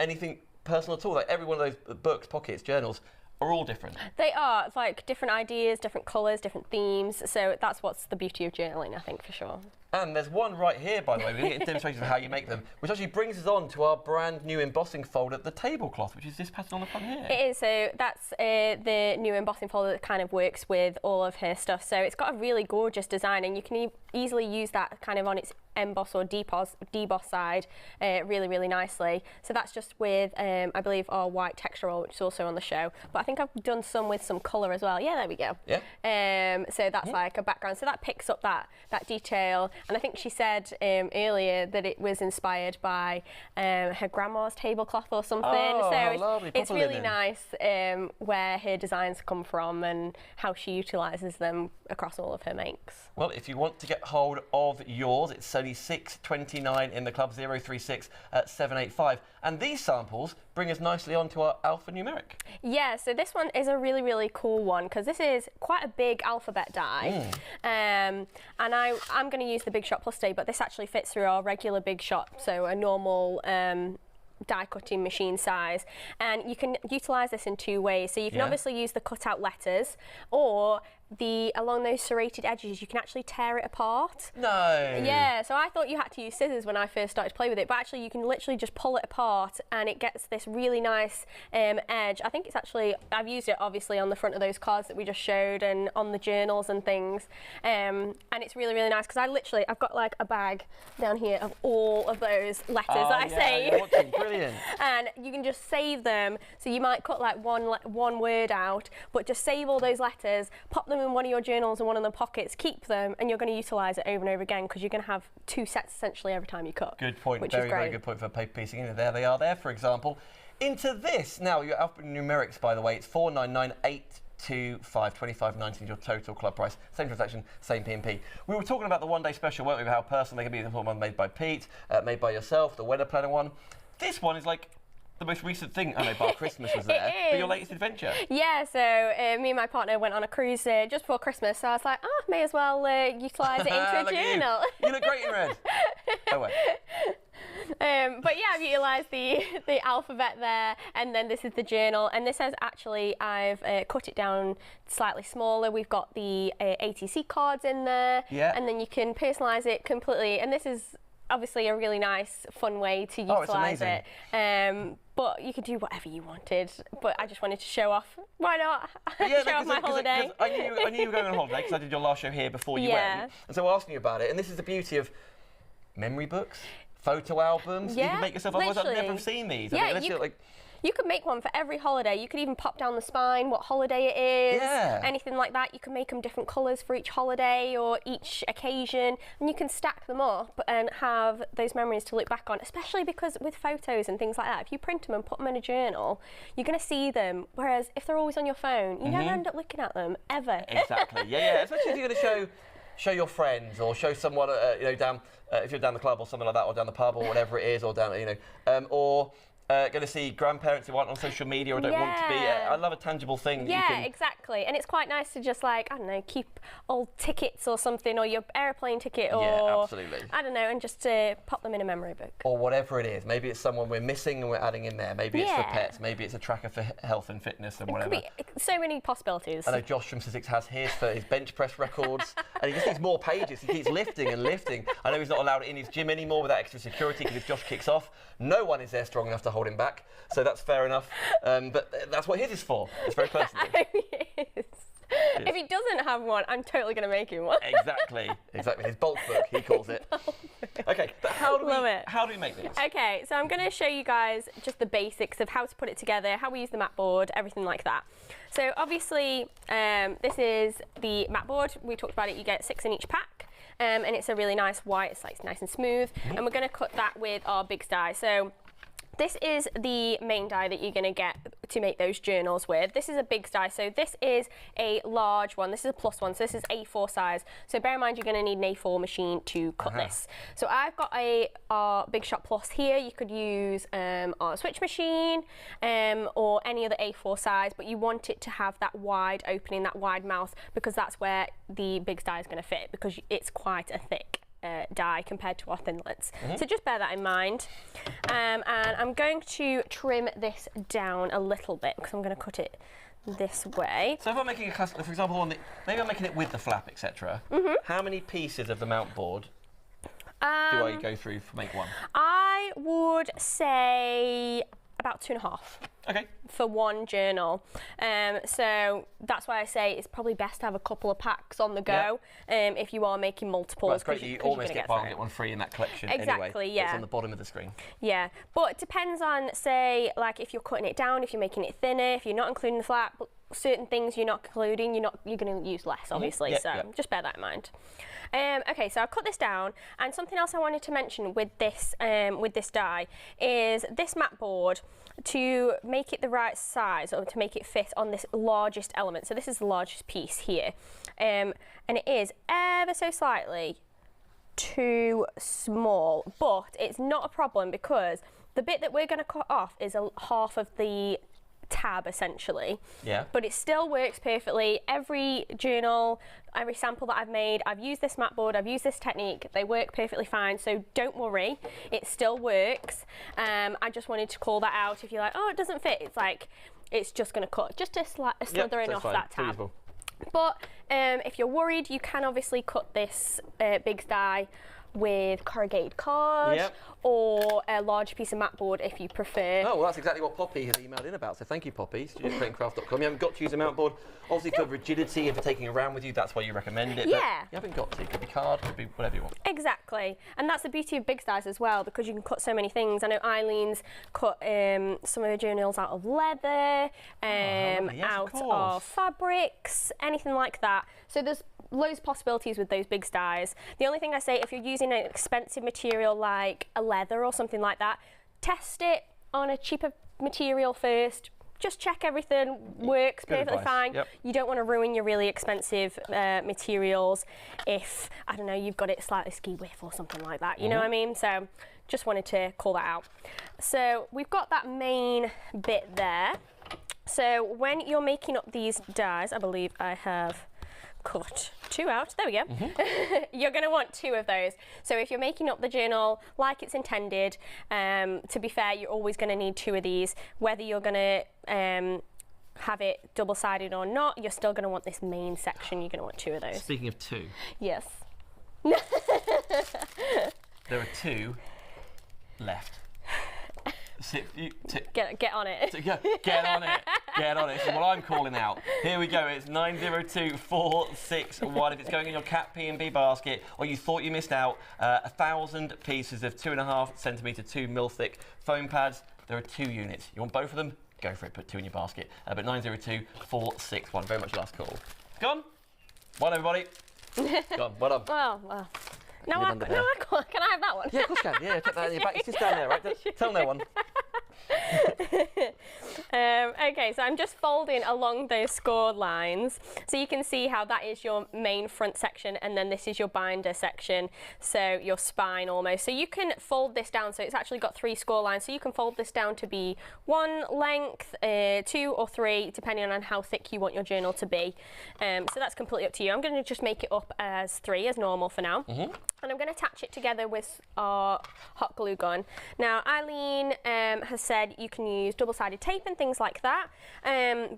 anything personal at all. Like every one of those books, pockets, journals, are all different. They are. It's like different ideas, different colours, different themes. So that's what's the beauty of journaling, I think, for sure. And there's one right here, by the way. We're going to get demonstrations of how you make them, which actually brings us on to our brand new embossing folder, the tablecloth, which is this pattern on the front here. It is. So that's the new embossing folder that kind of works with all of her stuff. So it's got a really gorgeous design, and you can easily use that kind of on its emboss or deboss side really, really nicely. So that's just with, I believe, our white texture roll, which is also on the show. But I think I've done some with some colour as well. Yeah, there we go. Yeah. So that's like a background. So that picks up that detail. And I think she said earlier that it was inspired by her grandma's tablecloth or something. Oh, so lovely. it's really nice where her designs come from and how she utilises them across all of her makes. Well, if you want to get hold of yours, it's only $6.29 in the club, 036 785. And these samples bring us nicely onto our alphanumeric. Yeah, so this one is a really, really cool one because this is quite a big alphabet die. And I'm going to use the Big Shot Plus today, but this actually fits through our regular Big Shot, so a normal die cutting machine size, and you can utilize this in two ways. So you can obviously use the cutout letters, or along those serrated edges, you can actually tear it apart. No. Yeah, so I thought you had to use scissors when I first started to play with it, but actually you can literally just pull it apart and it gets this really nice edge. I think it's actually, I've used it obviously on the front of those cards that we just showed and on the journals and things. And it's really, really nice because I've got like a bag down here of all of those letters that I save. Brilliant. And you can just save them. So you might cut like one word out, but just save all those letters, pop them in one of your journals and one of the pockets, keep them, and you're going to utilise it over and over again because you're going to have 2 sets essentially every time you cut. Good point. Which Very, is great. very good point for paper piecing. And there they are there, for example. Into this. Now, your alphanumerics, by the way, it's 499825, 25.19 is your total club price. Same transaction, same P&P. We were talking about the one-day special, weren't we? How personal they can be. The one made by Pete, made by yourself, the weather planner one. This one is like the most recent thing. I know Bar Christmas was there, but your latest adventure. Yeah, so me and my partner went on a cruise just before Christmas, so I was like, may as well utilise it into a journal. You look great in red. Oh, wait. But yeah, I've utilised the alphabet there, and then this is the journal, and this has actually, I've cut it down slightly smaller. We've got the ATC cards in there, and then you can personalise it completely, and this is obviously a really nice, fun way to utilise it. But you could do whatever you wanted, but I just wanted to show off. Why not? Yeah, show off my holiday. I knew you were going on holiday because I did your last show here before you went, and so we're asking you about it, and this is the beauty of memory books, photo albums. You can make yourself. Otherwise, I've never seen these. Yeah, I mean, you could make one for every holiday. You could even pop down the spine what holiday it is, anything like that. You can make them different colours for each holiday or each occasion, and you can stack them up and have those memories to look back on, especially because with photos and things like that, if you print them and put them in a journal, you're going to see them, whereas if they're always on your phone, you never end up looking at them, ever. Exactly, yeah. Especially if you're going to show your friends or show someone, down, if you're down the club or something like that, or down the pub or whatever it is, or down, or going to see grandparents who aren't on social media or don't want to be. I love a tangible thing. Exactly. And it's quite nice to just like, I don't know, keep old tickets or something, or your airplane ticket, or absolutely. I don't know, and just pop them in a memory book. Or whatever it is. Maybe it's someone we're missing and we're adding in there. Maybe it's for pets. Maybe it's a tracker for health and fitness and whatever. Could be so many possibilities. I know Josh from Sizzix has his for his bench press records, and he just needs more pages. He keeps lifting and lifting. I know he's not allowed in his gym anymore without extra security because if Josh kicks off, no one is there strong enough to hold him back. So that's fair enough. But that's what his is for. It's very personal. If he doesn't have one, I'm totally going to make him one. Exactly. His bulk book, he calls it. Okay, but how do we make this? Okay, so I'm going to show you guys just the basics of how to put it together, how we use the mat board, everything like that. So obviously, this is the mat board. We talked about it. You get 6 in each pack. And it's a really nice white. It's like nice and smooth. And we're going to cut that with our big die. So this is the main die that you're going to get to make those journals with. This is a big die, so this is a large one. This is a plus one, so this is A4 size. So bear in mind you're going to need an A4 machine to cut this. So I've got our Big Shot Plus here. You could use our switch machine or any other A4 size, but you want it to have that wide opening, that wide mouth, because that's where the big die is going to fit, because it's quite a thick die compared to our thinlets. So just bear that in mind. And I'm going to trim this down a little bit because I'm going to cut it this way. So if I'm making a custom, for example, maybe I'm making it with the flap, etc. How many pieces of the mount board do I go through to make one? I would say about 2.5. Okay. For one journal. So that's why I say it's probably best to have a couple of packs on the go if you are making multiples. Well, it's great you almost get buy one, get one free in that collection exactly, anyway. It's on the bottom of the screen. Yeah, but it depends on, say, like if you're cutting it down, if you're making it thinner, if you're not including the flap, certain things you're not including, you're going to use less, obviously. Just bear that in mind. Okay, so I've cut this down, and something else I wanted to mention with this die is this mat board, to make it the right size or to make it fit on this largest element. So this is the largest piece here, and it is ever so slightly too small, but it's not a problem because the bit that we're going to cut off is half of the tab essentially, but it still works perfectly. Every journal, every sample that I've made, I've used this mat board, I've used this technique, they work perfectly fine, so don't worry, it still works. I just wanted to call that out. If you're like, oh, it doesn't fit, it's like, it's just going to cut just a slithering off that tab. But if you're worried, you can obviously cut this big die with corrugated card or a large piece of mat board if you prefer. Oh, well, that's exactly what Poppy has emailed in about, so thank you, Poppy. StudioCreatingCraft.com. You haven't got to use a mat board, obviously for rigidity and for taking it around with you, that's why you recommend it. Yeah. But you haven't got to. It could be card, could be whatever you want. Exactly, and that's the beauty of big dies as well, because you can cut so many things. I know Eileen's cut some of her journals out of leather, out of fabrics, anything like that. So there's loads of possibilities with those big dies. The only thing I say, if you're using an expensive material like a leather or something like that, test it on a cheaper material first. Just check everything works perfectly fine. You don't want to ruin your really expensive materials if, I don't know, you've got it slightly ski whiff or something like that. You know what I mean? So just wanted to call that out. So we've got that main bit there. So when you're making up these dies, I believe I have cut 2 out. There we go. You're going to want 2 of those. So if you're making up the journal like it's intended, to be fair, you're always going to need 2 of these. Whether you're going to have it double-sided or not, you're still going to want this main section. You're going to want 2 of those. Speaking of 2. Yes. There are 2 left. Get on it. Get on it. Get on it. This is what I'm calling out. Here we go. It's 902461. If it's going in your cat P&B basket, or you thought you missed out, 1,000 pieces of 2.5 centimetre, 2 mil thick foam pads. There are 2 units. You want both of them? Go for it. Put 2 in your basket. But 902461. Very much last call. Gone. Well, everybody. Gone. Well done. Well. No, I can't. Can I have that one? Yeah, of course you can. Yeah, take that in your back. It's just down there, right? Tell no one. Okay, so I'm just folding along those scored lines, so you can see how that is your main front section, and then this is your binder section, so your spine almost. So you can fold this down, so it's actually got 3 score lines, so you can fold this down to be 1 length, 2 or 3, depending on how thick you want your journal to be. So that's completely up to you. I'm going to just make it up as 3 as normal for now. And I'm going to attach it together with our hot glue gun. Now, Eileen has said you can use double-sided tape and things like that,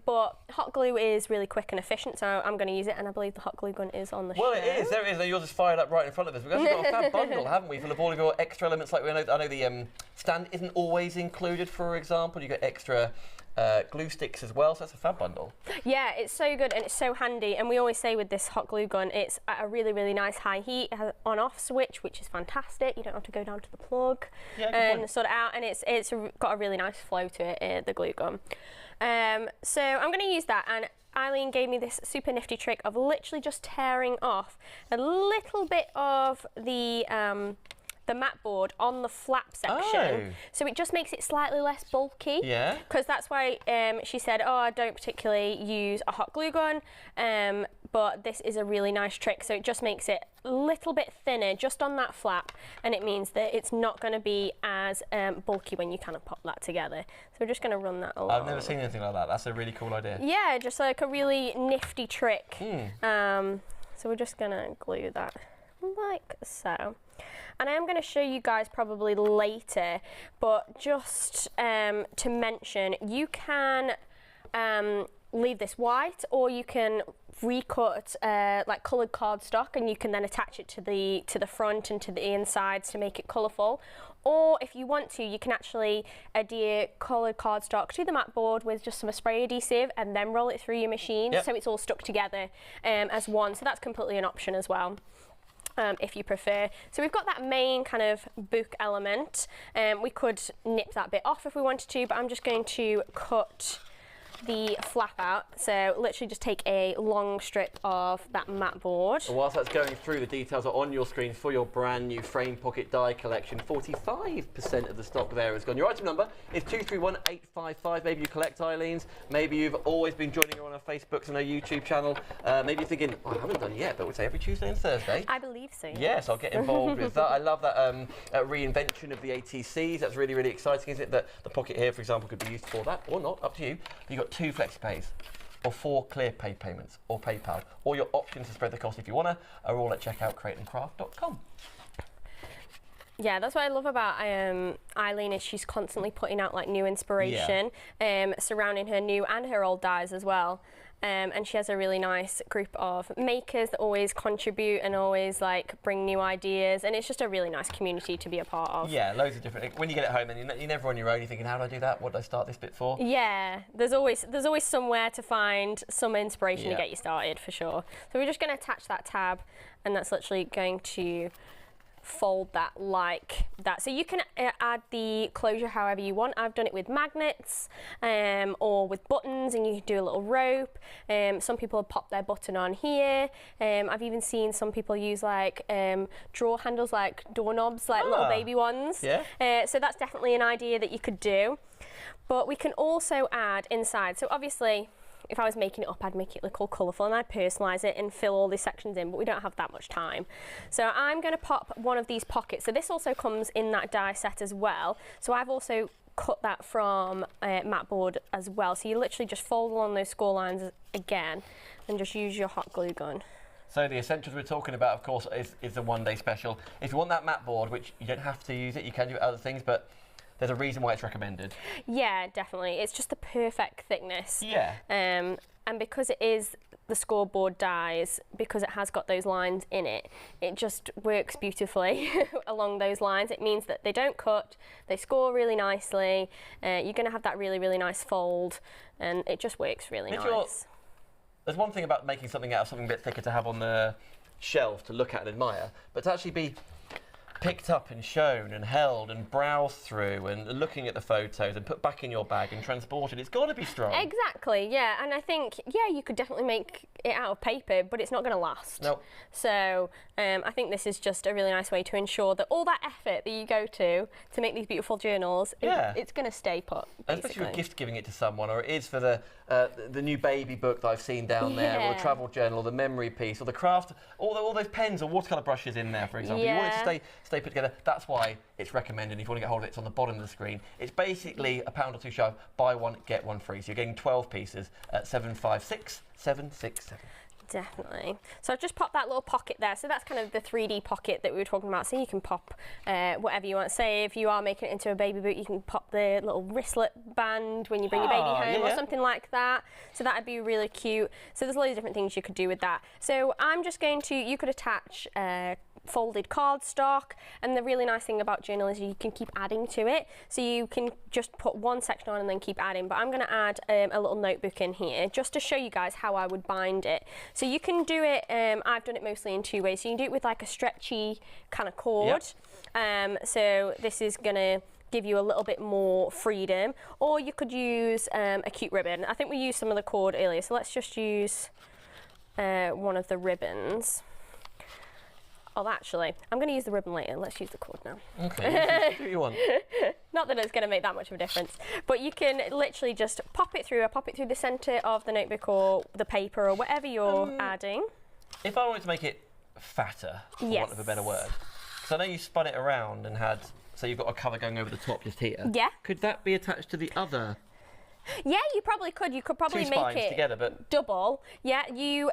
but hot glue is really quick and efficient, so I'm going to use it, and I believe the hot glue gun is on the Well, show. it is. There it is. Yours is fired up right in front of us. We've actually got a fab bundle, haven't we, full of all of your extra elements. Like I know the stand isn't always included, for example. You get extra glue sticks as well, so that's a fab bundle. Yeah, it's so good and it's so handy, and we always say with this hot glue gun it's at a really, really nice high heat. It has an on-off switch, which is fantastic. You don't have to go down to the plug and sort it out, and it's got a really nice flow to it, the glue gun. So I'm going to use that, and Eileen gave me this super nifty trick of literally just tearing off a little bit of the mat board on the flap section, so it just makes it slightly less bulky. Yeah. Because that's why she said, oh, I don't particularly use a hot glue gun, but this is a really nice trick. So it just makes it a little bit thinner just on that flap, and it means that it's not going to be as bulky when you kind of pop that together. So we're just going to run that along. I've never seen anything like that. That's a really cool idea. Yeah, just like a really nifty trick. So we're just going to glue that like so. And I am going to show you guys probably later, but just to mention, you can leave this white, or you can recut like coloured cardstock, and you can then attach it to the front and to the insides to make it colourful. Or if you want to, you can actually adhere coloured cardstock to the mat board with just some spray adhesive, and then roll it through your machine, so it's all stuck together as one. So that's completely an option as well. If you prefer. So we've got that main kind of book element. We could nip that bit off if we wanted to, but I'm just going to cut the flap out. So literally just take a long strip of that mat board. And whilst that's going through, the details are on your screen for your brand new frame pocket die collection. 45% of the stock there has gone. Your item number is 231855. Maybe you collect Eileen's. Maybe you've always been joining her on her Facebooks and her YouTube channel. Maybe you're thinking, oh, I haven't done it yet, but we'd say every Tuesday and Thursday. I believe so. Yes, I'll get involved with that. I love that reinvention of the ATCs. That's really, really exciting, isn't it? That the pocket here, for example, could be used for that or not, up to you. You've got 2 FlexiPays, or 4 clear pay payments, or PayPal. All your options to spread the cost if you want to are all at checkout creatingcraft.com. Yeah, that's what I love about Eileen is she's constantly putting out like new inspiration surrounding her new and her old dies as well. And she has a really nice group of makers that always contribute and always like bring new ideas, and it's just a really nice community to be a part of. Yeah, loads of different. When you get it home and you're never on your own, you're thinking, how do I do that? What do I start this bit for? Yeah, there's always somewhere to find some inspiration to get you started for sure. So we're just going to attach that tab, and that's literally going to fold that like that. So you can add the closure however you want. I've done it with magnets or with buttons, and you can do a little rope. Some people have popped their button on here. I've even seen some people use like drawer handles, like doorknobs, like little baby ones. Yeah. So that's definitely an idea that you could do. But we can also add inside. So obviously, if I was making it up, I'd make it look all colourful and I'd personalise it and fill all these sections in, but we don't have that much time. So I'm going to pop one of these pockets. So this also comes in that die set as well. So I've also cut that from mat board as well. So you literally just fold along those score lines again and just use your hot glue gun. So the essentials we're talking about, of course, is the one-day special. If you want that mat board, which you don't have to use it, you can do other things, but there's a reason why it's recommended. Yeah, definitely. It's just the perfect thickness. Yeah. And because it is the scoreboard dies, because it has got those lines in it, it just works beautifully along those lines. It means that they don't cut, they score really nicely, you're going to have that really, really nice fold, and it just works really nice. There's one thing about making something out of something a bit thicker to have on the shelf to look at and admire, but to actually be picked up and shown and held and browsed through and looking at the photos and put back in your bag and transported, it's got to be strong. Exactly, yeah, and I think, yeah, you could definitely make it out of paper, but it's not going to last. Nope. So I think this is just a really nice way to ensure that all that effort that you go to make these beautiful journals, it's going to stay put, basically. Especially with gift giving it to someone, or it is for the new baby book that I've seen down there, or the travel journal, or the memory piece, or the craft, all those pens or watercolour brushes in there, for example. You want it to stay put together. That's why it's recommended. If you want to get hold of it, it's on the bottom of the screen. It's basically £1 or £2 shy of buy one, get one free. So you're getting 12 pieces at 756,767. Definitely. So I've just popped that little pocket there. So that's kind of the 3D pocket that we were talking about. So you can pop whatever you want. Say if you are making it into a baby boot, you can pop the little wristlet band when you bring your baby home or something like that. So that would be really cute. So there's loads of different things you could do with that. So I'm just going to, you could attach folded cardstock, and the really nice thing about journal is you can keep adding to it, so you can just put one section on and then keep adding. But I'm going to add a little notebook in here just to show you guys how I would bind it. So you can do it, I've done it mostly in two ways. So you can do it with like a stretchy kind of cord. So this is going to give you a little bit more freedom, or you could use a cute ribbon. I think we used some of the cord earlier, so let's just use one of the ribbons. Oh, actually, I'm going to use the ribbon later. Let's use the cord now. Okay, do what you want. Not that it's going to make that much of a difference, but you can literally just pop it through the centre of the notebook or the paper or whatever you're adding. If I wanted to make it fatter, for want of a better word, so I know you spun it around and had, so you've got a cover going over the top just here. Yeah. Could that be attached to the other? Yeah, you probably could. You could probably Two make spines it together, but double. Yeah, you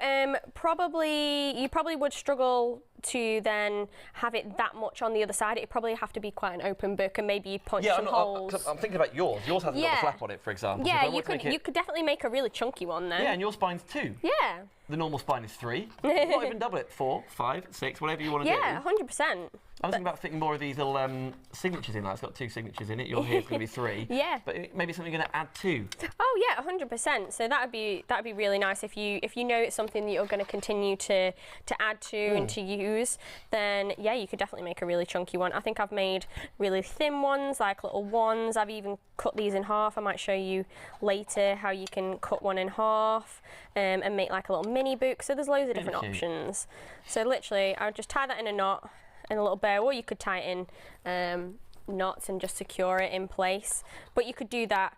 probably would struggle to then have it that much on the other side. It'd probably have to be quite an open book, and maybe you'd punch some holes. I'm thinking about yours. Yours hasn't got the flap on it, for example. Yeah, so you could definitely make a really chunky one then. Yeah, and your spine's 2. Yeah. The normal spine is 3. Not even double it. 4, 5, 6, whatever you want to do. Yeah, 100%. I was thinking about fitting more of these little signatures in. Like, it's got 2 signatures in it. Your here's going to be 3. Yeah. But maybe something you're going to add 2. Oh yeah, 100%. So that'd be really nice if you know it's something that you're going to continue to add to and to use. Then yeah, you could definitely make a really chunky one. I think I've made really thin ones, like little ones. I've even cut these in half. I might show you later how you can cut one in half and make like a little mini book. So there's loads of different options. So literally, I would just tie that in a knot and a little bow, or you could tie it in knots and just secure it in place. But you could do that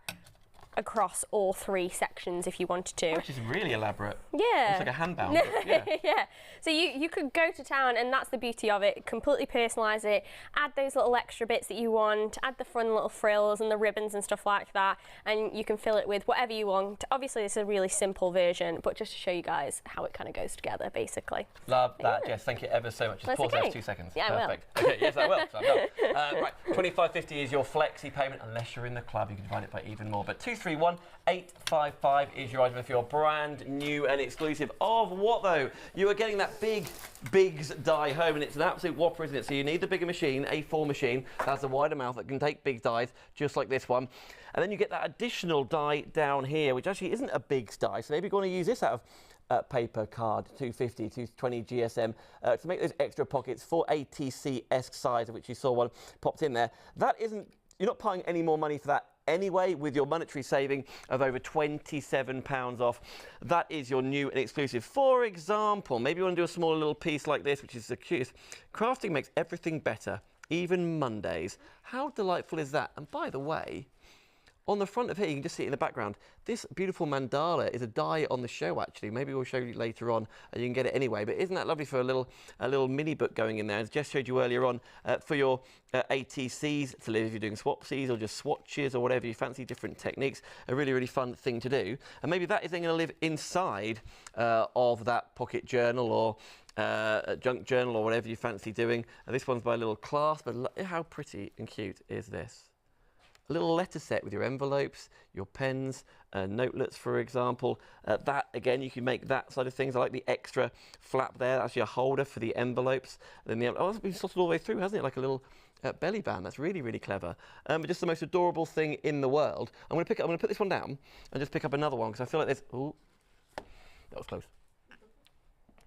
across all 3 sections if you wanted to. Which is really elaborate. Yeah. It's like a handbound. Yeah. Yeah. So you could go to town, and that's the beauty of it. Completely personalise it, add those little extra bits that you want, add the fun little frills and the ribbons and stuff like that, and you can fill it with whatever you want. Obviously, this is a really simple version, but just to show you guys how it kind of goes together, basically. Love that, Jess. Thank you ever so much. Just pause there for 2 seconds. Yeah, Perfect. I will. Okay, yes, I will. So I'm done. Right, $25.50 is your flexi payment. Unless you're in the club, you can divide it by even more. But 231855 is your item if you're brand new and exclusive. Of what though? You are getting that Biggs die home, and it's an absolute whopper, isn't it? So you need the bigger machine, A4 machine, that has a wider mouth that can take big dies, just like this one. And then you get that additional die down here, which actually isn't a Biggs die. So maybe you're going to use this out of paper, card, 250, 220 GSM, to make those extra pockets for ATC-esque size, of which you saw one popped in there. That isn't, you're not paying any more money for that anyway, with your monetary saving of over £27 off. That is your new and exclusive. For example, maybe you want to do a small little piece like this, which is the cutest. Crafting makes everything better, even Mondays. How delightful is that? And by the way, on the front of here, you can just see it in the background. This beautiful mandala is a die on the show, actually. Maybe we'll show you later on, and you can get it anyway. But isn't that lovely for a little mini book going in there? As Jess showed you earlier on, for your ATCs to live, if you're doing swapsies or just swatches or whatever you fancy, different techniques. A really, really fun thing to do. And maybe that is then going to live inside of that pocket journal or a junk journal or whatever you fancy doing. This one's by a little clasp, but look how pretty and cute is this? A little letter set with your envelopes, your pens, notelets, for example. That, again, you can make that side of things. I like the extra flap there. That's your holder for the envelopes. And then it's been slotted all the way through, hasn't it? Like a little belly band. That's really, really clever. But just the most adorable thing in the world. I'm going to put this one down and just pick up another one, because I feel like there's... Ooh, that was close.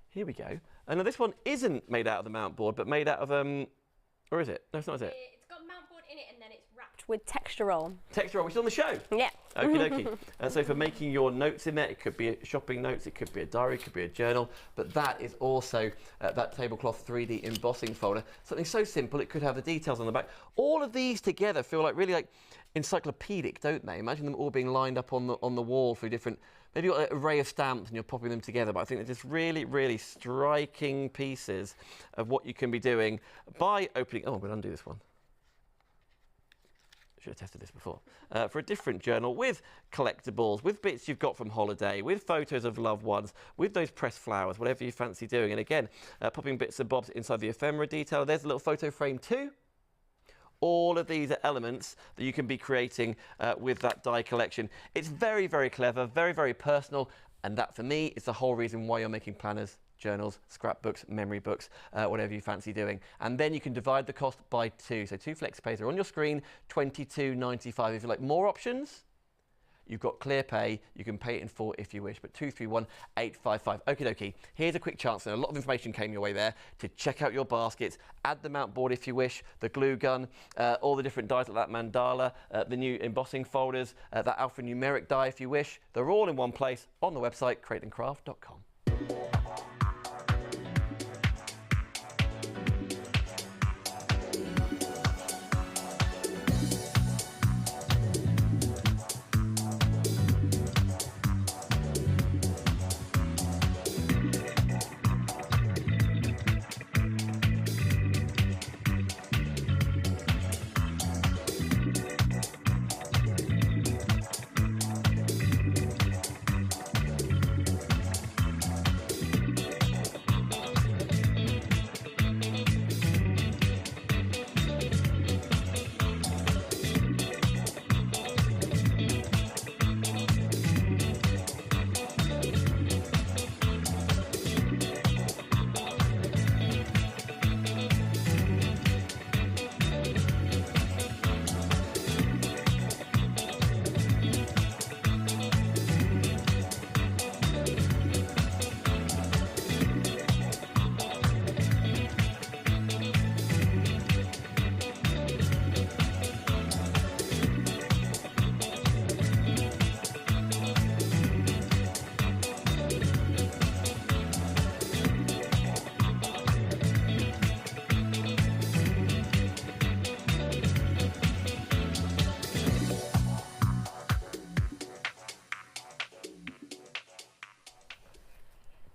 Here we go. And now this one isn't made out of the mount board, but made out of... or is it? No, it's not, is it? It's got mount board in it, and then it's wrapped with texture roll. Texture roll, which is on the show. Yeah. Okie dokie. And so for making your notes in there, it could be shopping notes, it could be a diary, it could be a journal, but that is also that tablecloth 3D embossing folder. Something so simple, it could have the details on the back. All of these together feel like really like encyclopedic, don't they? Imagine them all being lined up on the wall for different, maybe you've got an array of stamps and you're popping them together, but I think they're just really, really striking pieces of what you can be doing by opening, oh, I'm going to undo this one. Should have tested this before. For a different journal with collectibles, with bits you've got from holiday, with photos of loved ones, with those pressed flowers, whatever you fancy doing. And again, popping bits and bobs inside the ephemera detail. There's a little photo frame too. All of these are elements that you can be creating with that die collection. It's very, very clever, very, very personal. And that, for me, is the whole reason why you're making planners, journals, scrapbooks, memory books, whatever you fancy doing. And then you can divide the cost by 2. So 2 FlexiPays are on your screen, $22.95. If you like more options, you've got ClearPay. You can pay it in full if you wish, but 231855. Okie dokie. Here's a quick chance, and a lot of information came your way there, to check out your baskets, add the mount board if you wish, the glue gun, all the different dies like that mandala, the new embossing folders, that alphanumeric die if you wish. They're all in one place on the website, createandcraft.com.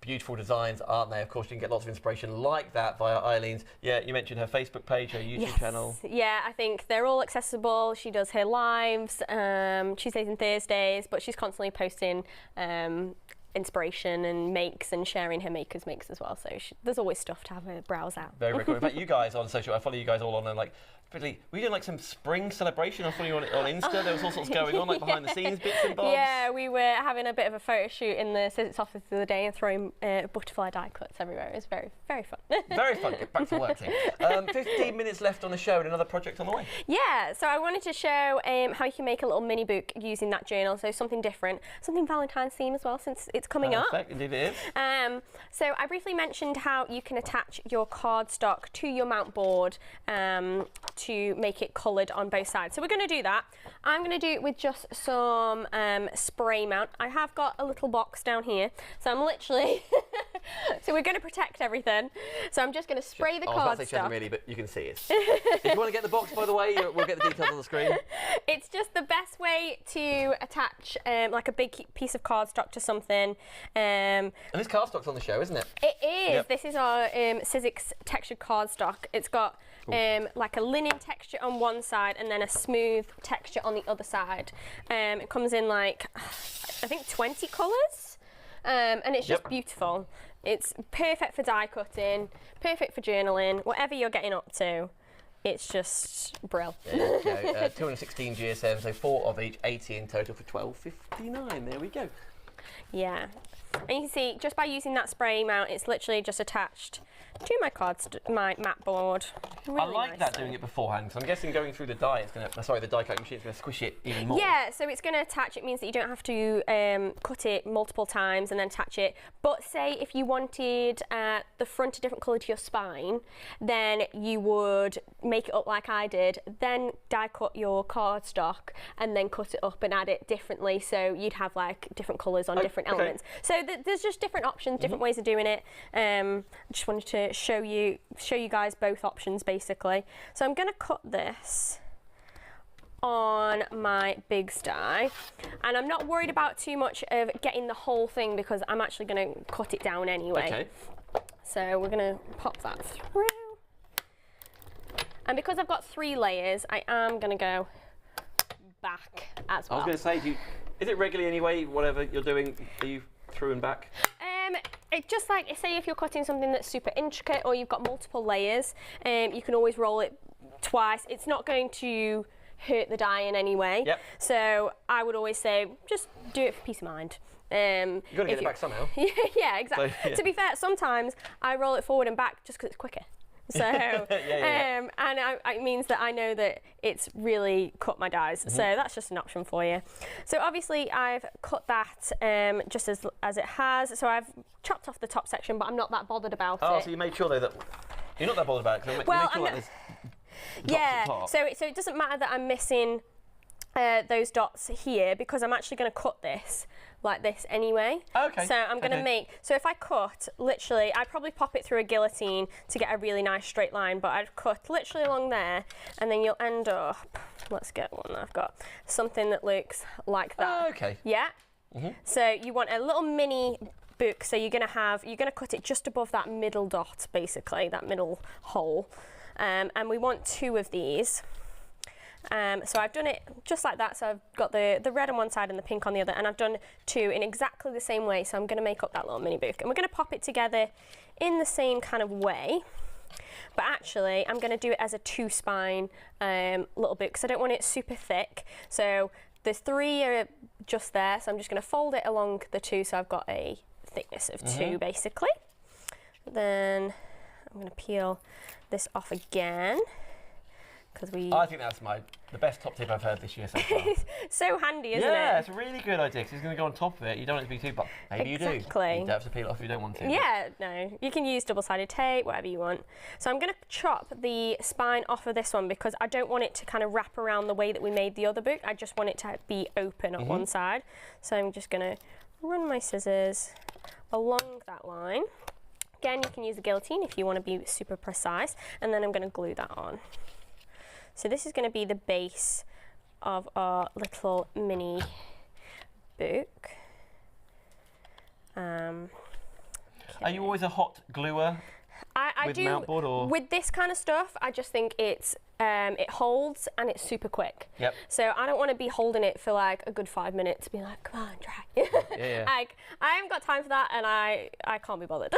Beautiful designs, aren't they? Of course, you can get lots of inspiration like that via Eileen's. Yeah, you mentioned her Facebook page, her YouTube channel. Yeah, I think they're all accessible. She does her lives Tuesdays and Thursdays, but she's constantly posting inspiration and makes and sharing her makers makes as well. So there's always stuff to have a browse out. Very, very cool. In fact, you guys on social, I follow you guys all on, and like, particularly, were you doing like some spring celebration? I follow you on Insta. There was all sorts going on, like behind the scenes bits and bobs. Yeah, we were having a bit of a photo shoot in the Sizzix office the other day and throwing butterfly die cuts everywhere. It was very, very fun. Very fun. Get back to work, team. 15 minutes left on the show and another project on the way. Yeah, so I wanted to show how you can make a little mini book using that journal, so something different, something Valentine's theme as well, since it's coming up. Indeed it is. So I briefly mentioned how you can attach your cardstock to your mount board to make it coloured on both sides. So we're going to do that. I'm going to do it with just some spray mount. I have got a little box down here, so I'm literally so we're going to protect everything. So I'm just going to spray the cardstock. I was about to say she hasn't really, but you can see it. If you want to get the box, by the way, we'll get the details on the screen. It's just the best way to attach like a big piece of cardstock to something. And this cardstock's on the show, isn't it? It is. Yep. This is our Sizzix textured cardstock. It's got like a linen texture on one side and then a smooth texture on the other side. It comes in like, I think 20 colours, and it's just beautiful. It's perfect for die cutting, perfect for journaling, whatever you're getting up to. It's just brill. There you go. 216 GSM, so 4 of each, 80 in total for £12.59. There we go. Yeah. And you can see, just by using that spray mount, it's literally just attached to my mat board. Really I like that, nicely. doing it beforehand, because I'm guessing going through the die, it's going to, the die cutting machine's going to squish it even more. Yeah, so it's going to attach. It means that you don't have to cut it multiple times and then attach it. But say if you wanted the front a different colour to your spine, then you would make it up like I did, then die cut your cardstock and then cut it up and add it differently. So you'd have like different colours on different elements. So there's just different options, different ways of doing it. I just wanted to show you guys both options basically. So I'm going to cut this on my big die, and I'm not worried about too much of getting the whole thing because I'm actually going to cut it down anyway. Okay. So we're going to pop that through, and because I've got 3 layers, I am going to go back as well. I was going to say, is it regularly anyway, whatever you're doing, are you through and back? It's just like, say if you're cutting something that's super intricate or you've got multiple layers, you can always roll it twice. It's not going to hurt the die in any way. Yep. So I would always say, just do it for peace of mind. You've got to get it back somehow. Yeah, exactly. So, yeah. To be fair, sometimes I roll it forward and back just because it's quicker. So, and it means that I know that it's really cut my dies. So that's just an option for you. So obviously I've cut that just as it has. So I've chopped off the top section, but I'm not that bothered about it. Oh, so you made sure though that you're not that bothered about it because you made sure that there's dots at top. So it doesn't matter that I'm missing those dots here because I'm actually going to cut this like this anyway. Okay. So I'm going to make, so if I cut, literally, I'd probably pop it through a guillotine to get a really nice straight line, but I'd cut literally along there, and then you'll end up, let's get one that I've got, something that looks like that. Okay. Yeah? So you want a little mini book, so you're going to cut it just above that middle dot, basically, that middle hole. And we want 2 of these. So I've done it just like that, so I've got the red on one side and the pink on the other, and I've done 2 in exactly the same way, so I'm going to make up that little mini book. And we're going to pop it together in the same kind of way, but actually I'm going to do it as a 2-spine little book, because I don't want it super thick. So the 3 are just there, so I'm just going to fold it along the 2, so I've got a thickness of 2 basically. Then I'm going to peel this off again. I think that's the best top tip I've heard this year so far. So handy, isn't it? Yeah, it's a really good idea because it's going to go on top of it. You don't want it to be too, but maybe you do. You don't have to peel it off if you don't want to. Yeah, no. You can use double-sided tape, whatever you want. So I'm going to chop the spine off of this one because I don't want it to kind of wrap around the way that we made the other book. I just want it to be open on one side. So I'm just going to run my scissors along that line. Again, you can use a guillotine if you want to be super precise. And then I'm going to glue that on. So this is going to be the base of our little mini book. Are you always a hot gluer? I with do mount board or with this kind of stuff. I just think it's it holds and it's super quick. Yep. So I don't want to be holding it for like a good 5 minutes. Be like, come on, try. Yeah. Like I haven't got time for that, and I can't be bothered.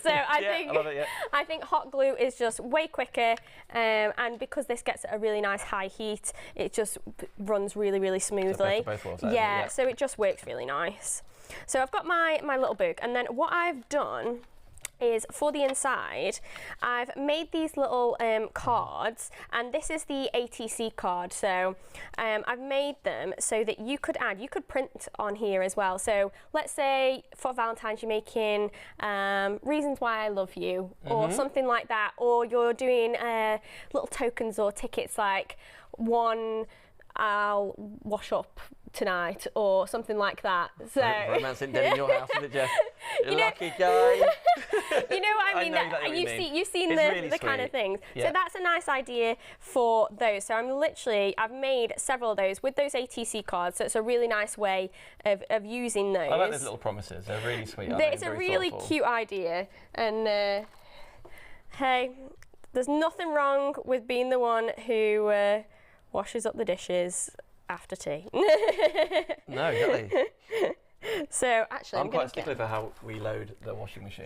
So I love it, yeah. I think hot glue is just way quicker, and because this gets a really nice high heat, it just runs really, really smoothly. Both worlds, yeah. So it just works really nice. So I've got my little book, and then what I've done is for the inside, I've made these little cards, and this is the ATC card. So I've made them so that you could print on here as well. So let's say for Valentine's you're making reasons why I love you, or something like that, or you're doing little tokens or tickets like one, I'll wash up tonight, or something like that. So romance in dead in your house, isn't it, Jeff? You lucky guy. You know what I mean? Exactly what you mean. You've seen It's the kind of sweet. things. Yeah. So that's a nice idea for those. So I've made several of those with those ATC cards. So it's a really nice way of using those. I like those little promises. They're really sweet. Aren't It's they? a Very really thoughtful. cute idea. And hey, there's nothing wrong with being the one who washes up the dishes after tea. No, exactly. So actually, I'm quite stickler for how we load the washing machine.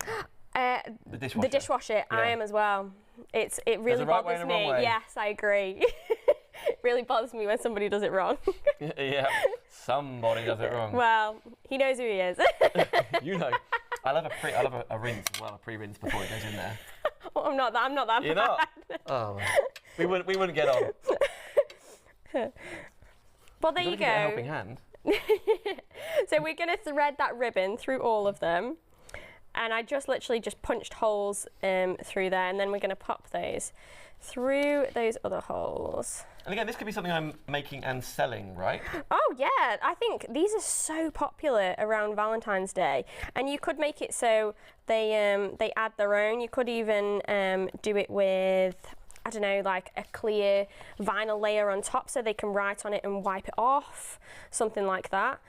The dishwasher. The dishwasher, I am as well. It really a right way bothers and a wrong me. way. Yes, I agree. It really bothers me when somebody does it wrong. Yeah, somebody does it wrong. Well, he knows who he is. You know, I love a rinse as well, a pre-rinse before it goes in there. Oh, I'm not that You're bad. not? Oh, man. we wouldn't get on. Well, there you Give it a go. helping hand. So we're going to thread that ribbon through all of them, and I just literally punched holes through there, and then we're going to pop those through those other holes. And again, this could be something I'm making and selling, right? Oh yeah, I think these are so popular around Valentine's Day, and you could make it so they add their own. You could even do it with, I don't know, like a clear vinyl layer on top so they can write on it and wipe it off, something like that.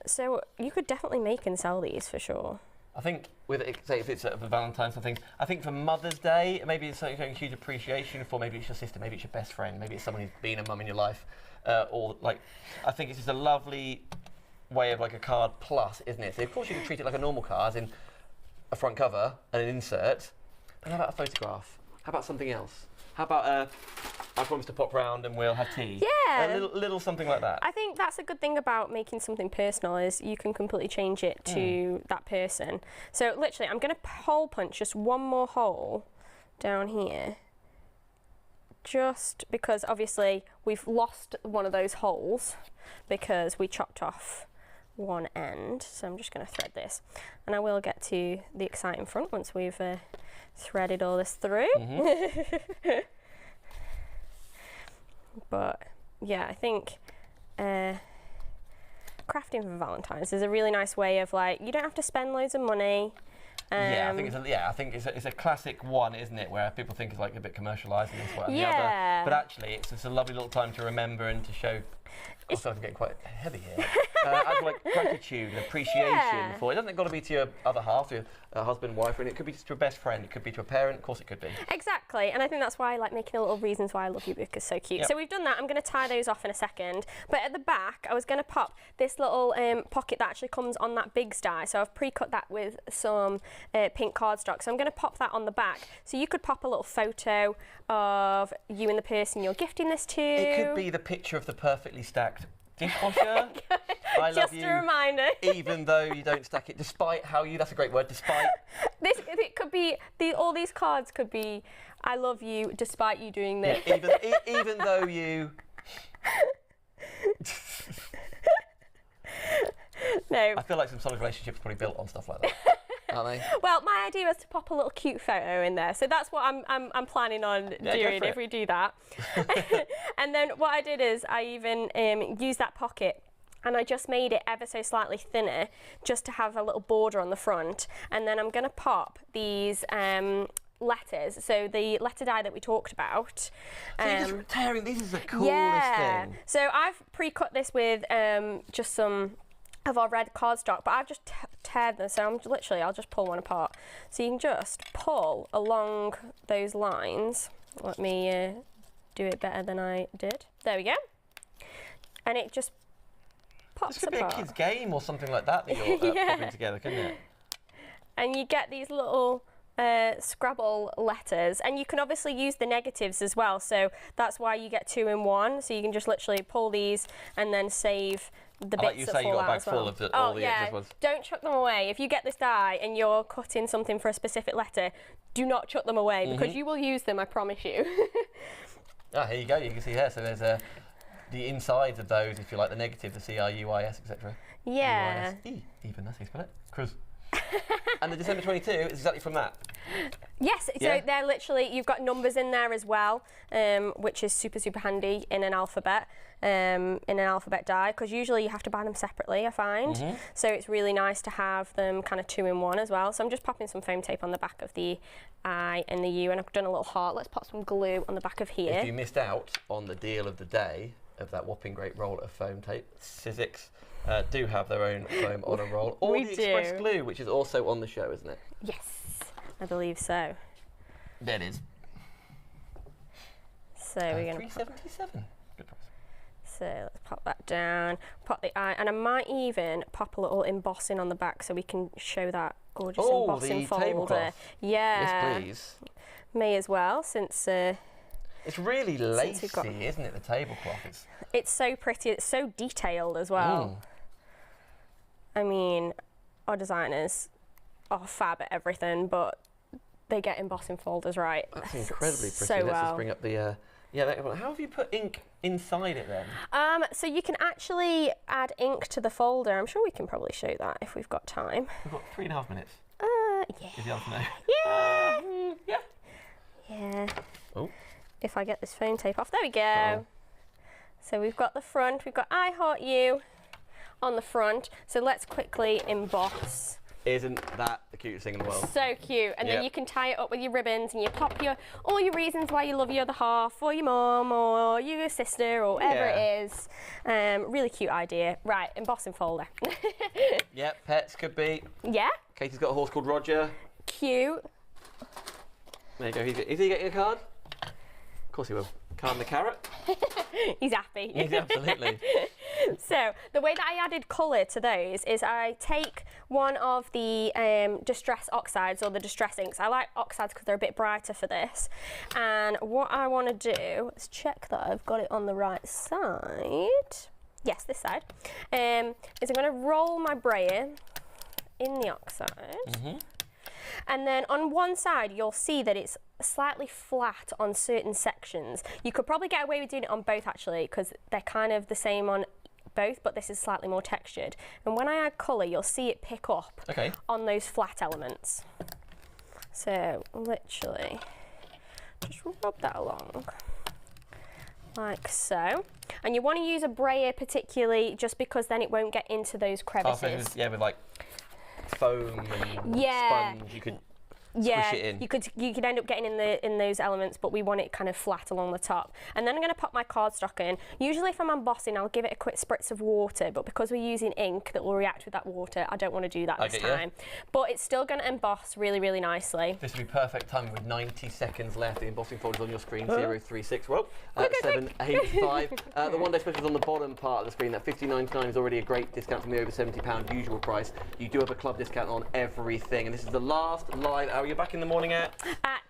So you could definitely make and sell these for sure. I think with it, say if it's for Valentine's or things, I think for Mother's Day, maybe it's something showing huge appreciation for. Maybe it's your sister, maybe it's your best friend, maybe it's someone who's been a mum in your life, or like, I think it's just a lovely way of like a card plus, isn't it? So of course you can treat it like a normal card, as in a front cover and an insert. But how about a photograph? How about something else? How about I promise to pop round and we'll have tea? Yeah. A little something like that. I think that's a good thing about making something personal is you can completely change it to that person. So literally, I'm going to hole punch just one more hole down here. Just because obviously we've lost one of those holes because we chopped off one end. So I'm just going to thread this. And I will get to the exciting front once we've threaded all this through. But yeah, I think crafting for Valentine's is a really nice way of like, you don't have to spend loads of money. Yeah, I think it's a classic one, isn't it? Where people think it's like a bit commercialised and this one and the other. But actually, it's just a lovely little time to remember and to show. Also, I'm getting quite heavy here. As like gratitude and appreciation for it. Doesn't got to be to your other half, to your husband, wife, and it could be just to a best friend. It could be to a parent. Of course, it could be. Exactly, and I think that's why I like making a little reasons why I love you book is so cute. Yep. So we've done that. I'm going to tie those off in a second. But at the back, I was going to pop this little pocket that actually comes on that big die. So I've pre-cut that with some pink cardstock. So I'm going to pop that on the back. So you could pop a little photo of you and the person you're gifting this to. It could be the picture of the perfectly stacked dishwasher. I love Just you, a reminder. even though you don't stack it, despite how you. That's a great word. Despite. It could be all these cards could be I love you despite you doing this. Yeah, even though you. No. I feel like some solid relationships are probably built on stuff like that, aren't they? Well, my idea was to pop a little cute photo in there, so that's what I'm planning on doing if we do that. And then what I did is I even used that pocket. And I just made it ever so slightly thinner just to have a little border on the front. And then I'm going to pop these letters, so the letter die that we talked about. So you're just tearing, this is the coolest thing. So I've pre-cut this with just some of our red cardstock, but I've just tear them. So I'll just pull one apart. So you can just pull along those lines. Let me do it better than I did. There we go. And it just pops This could apart. be a kid's game or something like that that you're popping together, couldn't it? And you get these little Scrabble letters, and you can obviously use the negatives as well, so that's why you get 2 in 1. So you can just literally pull these and then save the bits Like you that say, fall you got a out bag as well. full of all the excess ones. Don't chuck them away. If you get this die and you're cutting something for a specific letter, do not chuck them away because you will use them, I promise you. Here you go. You can see here. So there's the insides of those, if you like, the negative, the C-R-U-I-S, etc. Yeah. U-I-S-E, even, that's how you spell it. Cruz. And the December 22 is exactly from that. Yes, Yeah. so they're literally, you've got numbers in there as well, which is super, super handy in an alphabet die, because usually you have to buy them separately, I find. So it's really nice to have them kind of 2 in 1 as well. So I'm just popping some foam tape on the back of the I and the U, and I've done a little heart. Let's pop some glue on the back of here. If you missed out on the deal of the day of that whopping great roll of foam tape, Sizzix do have their own foam on a roll. Or We the do. Express Glue, which is also on the show, isn't it? Yes, I believe so. There it is. So we're going to $3.77. Good price. So let's pop that down, pop the eye, and I might even pop a little embossing on the back so we can show that gorgeous embossing the folder. tablecloth. Yeah. Yes, please. Me as well, since it's really lacy, isn't it, the tablecloth? It's so pretty, it's so detailed as well. I mean, our designers are fab at everything, but they get embossing folders right. That's incredibly pretty. So Let's well. just bring up the... how have you put ink inside it then? So you can actually add ink to the folder. I'm sure we can probably show that if we've got time. We've got 3.5 minutes. Yeah. Is the answer no? Yeah. Yeah. Oh. If I get this foam tape off. There we go. So we've got the front. We've got I Heart You on the front. So let's quickly emboss. Isn't that the cutest thing in the world? So cute. And then you can tie it up with your ribbons and you pop all your reasons why you love your other half, or your mum, or your sister, or whatever it is. Really cute idea. Right, embossing folder. Yep, pets could be. Yeah. Katie's got a horse called Roger. Cute. There you go. Is he getting a card? Of course he will. Card and the carrot. He's happy. He's absolutely. So the way that I added colour to those is I take one of the distress oxides or the distress inks. I like oxides because they're a bit brighter for this. And what I want to do is check that I've got it on the right side. Yes, this side. Is I'm going to roll my brayer in the oxide. And then on one side, you'll see that it's slightly flat on certain sections. You could probably get away with doing it on both, actually, because they're kind of the same on both, but this is slightly more textured. And when I add colour, you'll see it pick up on those flat elements. So, literally, just rub that along, like so. And you want to use a brayer particularly just because then it won't get into those crevices. Yeah, with like foam and sponge, you could squish it in. you could end up getting in those elements, but we want it kind of flat along the top. And then I'm going to pop my cardstock in. Usually if I'm embossing, I'll give it a quick spritz of water, but because we're using ink that will react with that water, I don't want to do that this time. But it's still going to emboss really, really nicely. This would be perfect timing with 90 seconds left. The embossing folder's on your screen, 036, well, 785. The one day special is on the bottom part of the screen. That $50.99 is already a great discount from the over £70 usual price. You do have a club discount on everything, and this is the last live hour. You're back in the morning at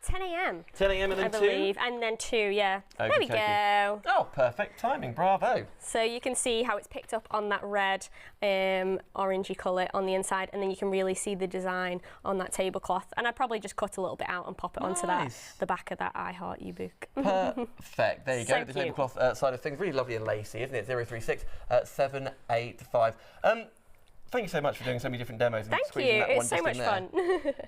10 a.m. 10 a.m. and then I believe, and then 2, yeah. There we go. Oh, perfect timing, bravo. So you can see how it's picked up on that red, orangey colour on the inside, and then you can really see the design on that tablecloth. And I'd probably just cut a little bit out and pop it onto the back of that I Heart You book. Perfect. There you go. So The cute. tablecloth side of things, really lovely and lacy, isn't it? 036 785. Thank you so much for doing so many different demos and squeezing that one It's so just much in there. fun.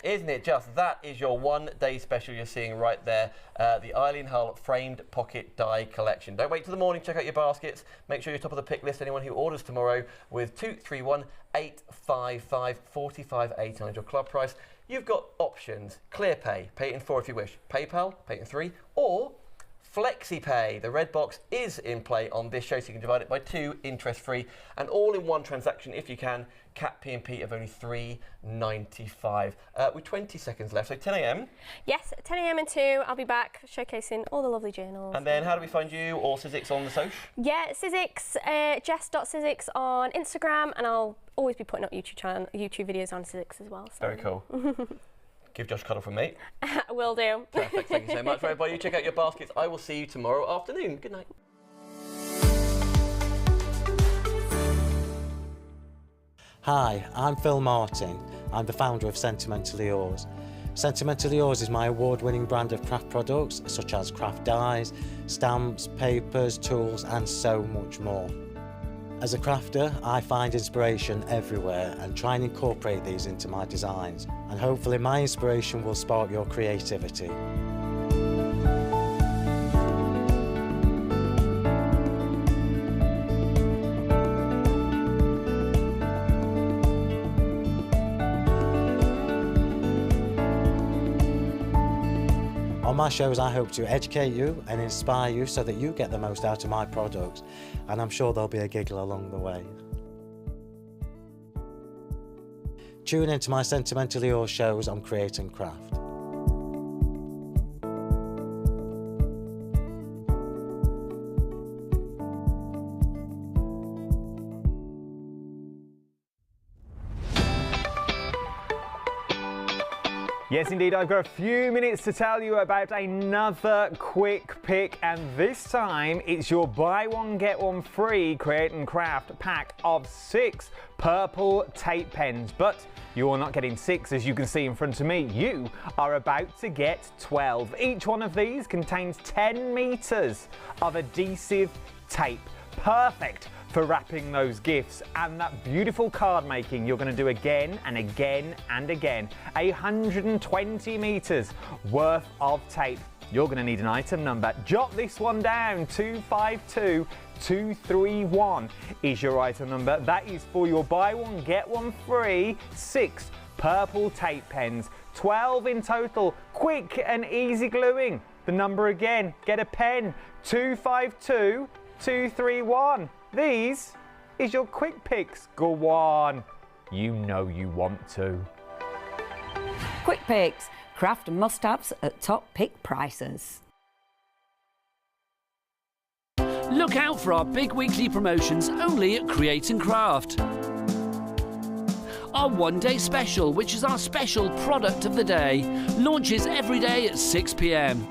Isn't it just? That is your one-day special you're seeing right there, the Eileen Hull Framed Pocket Die Collection. Don't wait till the morning, check out your baskets. Make sure you're top of the pick list, anyone who orders tomorrow, with 231855 4589 is your club price. You've got options, ClearPay, pay it in 4 if you wish, PayPal, pay it in 3, or FlexiPay. The red box is in play on this show, so you can divide it by 2, interest-free, and all in one transaction if you can. Cap P&P of only $3.95. With 20 seconds left, so 10 a.m. Yes, 10 a.m. and 2, I'll be back showcasing all the lovely journals. And then how do we find you or Sizzix on the social? Yeah, Sizzix, jess.sizzix on Instagram, and I'll always be putting up YouTube videos on Sizzix as well. So. Very cool. Give Josh a cuddle from me. Will do. Perfect, thank you so much. Right, everybody, you check out your baskets. I will see you tomorrow afternoon. Good night. Hi, I'm Phil Martin. I'm the founder of Sentimentally Yours. Sentimentally Yours is my award-winning brand of craft products such as craft dies, stamps, papers, tools and so much more. As a crafter, I find inspiration everywhere and try and incorporate these into my designs. And hopefully my inspiration will spark your creativity. On my shows, I hope to educate you and inspire you so that you get the most out of my products, and I'm sure there'll be a giggle along the way. Tune into my Sentimentally Yours shows on Create and Craft. Yes, indeed, I've got a few minutes to tell you about another quick pick, and this time it's your buy one get one free Create and Craft pack of 6 purple tape pens. But you're not getting 6, as you can see in front of me. You are about to get 12. Each one of these contains 10 meters of adhesive tape. Perfect for wrapping those gifts and that beautiful card making you're going to do again and again and again. 120 meters worth of tape. You're going to need an item number. Jot this one down. 252231 is your item number. That is for your buy one get one free 6 purple tape pens. 12 in total. Quick and easy gluing. The number again. Get a pen. 252231. These is your quick picks. Go on. You know you want to. Quick picks, craft and must-haves at top pick prices. Look out for our big weekly promotions only at Create and Craft. Our one-day special, which is our special product of the day, launches every day at 6 p.m.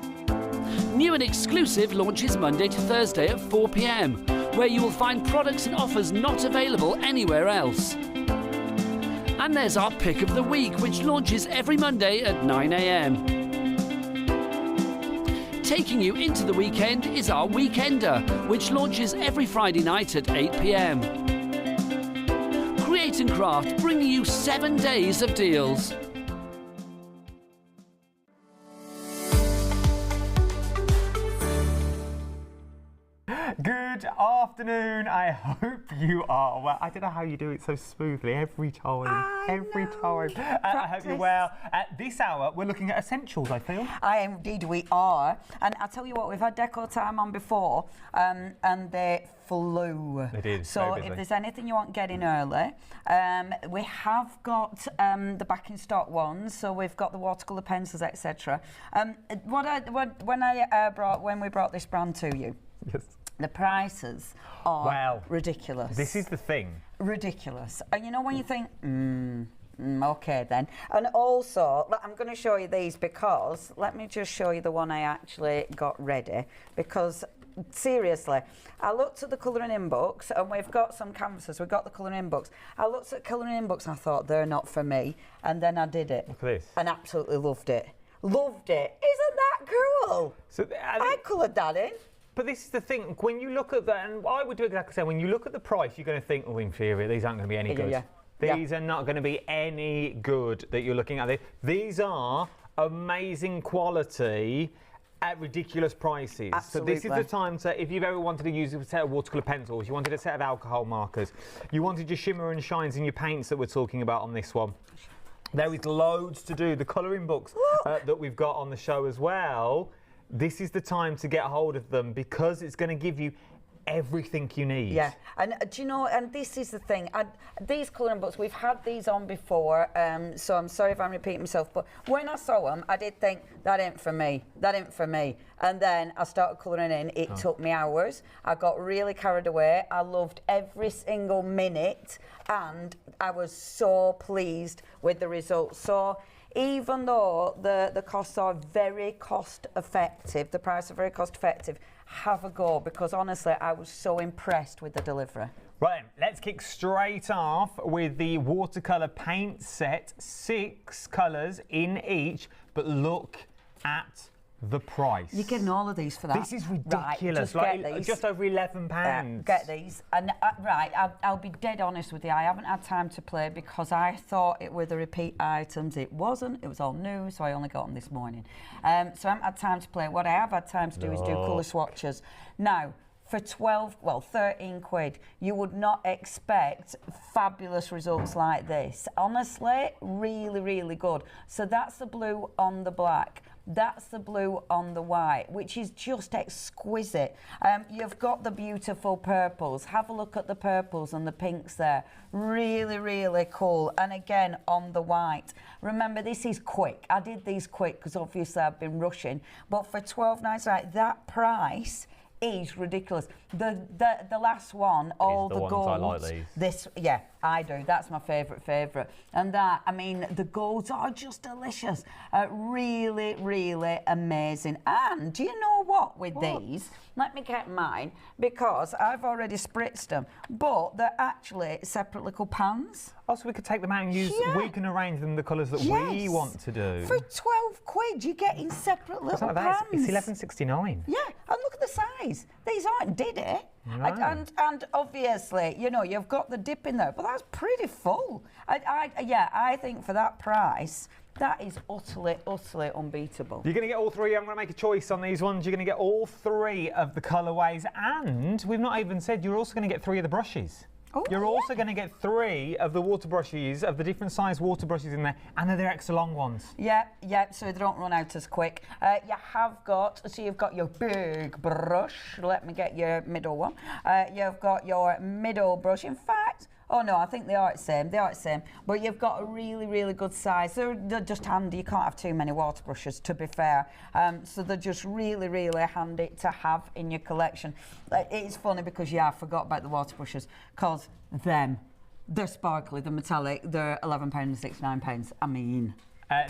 New and exclusive launches Monday to Thursday at 4 p.m, where you will find products and offers not available anywhere else. And there's our pick of the week, which launches every Monday at 9 a.m. Taking you into the weekend is our Weekender, which launches every Friday night at 8 p.m. Create and Craft, bringing you 7 days of deals. Good afternoon. I hope you are well. I don't know how you do it so smoothly every time. I hope you're well. At this hour, we're looking at essentials, I feel. Indeed we are. And I'll tell you what, we've had Deco Time on before, and they flew. They did. So if there's anything you want getting early, we have got the back in stock ones. So we've got the Watercolor Pencils, etc. When we brought this brand to you, yes, the prices are ridiculous. This is the thing. Ridiculous. And you know when you think, okay then. And also, I'm going to show you these because, let me just show you the one I actually got ready. Because, seriously, I looked at the colouring in books, and we've got some canvases, we've got the colouring in books. I looked at colouring in books and I thought, they're not for me. And then I did it. Look at this. And absolutely loved it. Loved it. Isn't that cool? So, I coloured that in. But this is the thing, when you look at that, and I would do exactly the same, when you look at the price, you're going to think, oh, inferior, these aren't going to be any good. These are not going to be any good that you're looking at. These are amazing quality at ridiculous prices. Absolutely. So this is the time to, if you've ever wanted to use a set of watercolour pencils, you wanted a set of alcohol markers, you wanted your shimmer and shines in your paints that we're talking about on this one. There is loads to do. The colouring books that we've got on the show as well. this is the time to get hold of them because it's going to give you everything you need. Yeah, and do you know, and this is the thing, these colouring books, we've had these on before, so I'm sorry if I'm repeating myself, but when I saw them, I did think, that ain't for me, that ain't for me. And then I started colouring in, it took me hours, I got really carried away, I loved every single minute, and I was so pleased with the results. So even though the costs are very cost effective, the price are very cost effective, have a go, because honestly I was so impressed with the delivery. Right then, let's kick straight off with the watercolour paint set, 6 colours in each, but look at the price. You're getting all of these for that. This is ridiculous. Right, like, just over £11. Get these. And right, I'll be dead honest with you. I haven't had time to play because I thought it were the repeat items. It wasn't. It was all new, so I only got them this morning. So I haven't had time to play. What I have had time to do is do colour swatches. Now, for 13 quid, you would not expect fabulous results like this. Honestly, really, really good. So that's the blue on the black. That's the blue on the white, which is just exquisite. You've got the beautiful purples. Have a look at the purples and the pinks there. Really, really cool. And again, on the white. Remember, this is quick. I did these quick because obviously I've been rushing. But for £12.99, that price is ridiculous. The last one, all the golds. I like these. This, yeah, I do. That's my favourite. And that, I mean, the golds are just delicious. Really, really amazing. And do you know what? With these, let me get mine because I've already spritzed them, but they're actually separate little pans. Oh, so we could take them out and use. Yeah. We can arrange them the colours that we want to do. For 12 quid, you're getting separate little pans. It's £11.69. Yeah, and look at the size. These aren't did it. No. And obviously, you know, you've got the dip in there, but that's pretty full. I think for that price, that is utterly unbeatable. You're going to get all 3. I'm going to make a choice on these ones. You're going to get all 3 of the colourways, and we've not even said you're also going to get 3 of the brushes. Oh, You're also going to get 3 of the water brushes, of the different size water brushes in there, and they're the extra long ones. Yeah, so they don't run out as quick. You have got, so you've got your big brush. Let me get your middle one. You've got your middle brush. In fact, oh no, I think they are the same. But you've got a really, really good size. They're just handy. You can't have too many water brushes, to be fair. So they're just really, really handy to have in your collection. It's funny because, yeah, I forgot about the water brushes, because they're sparkly, they're metallic, they're £11.69. I mean...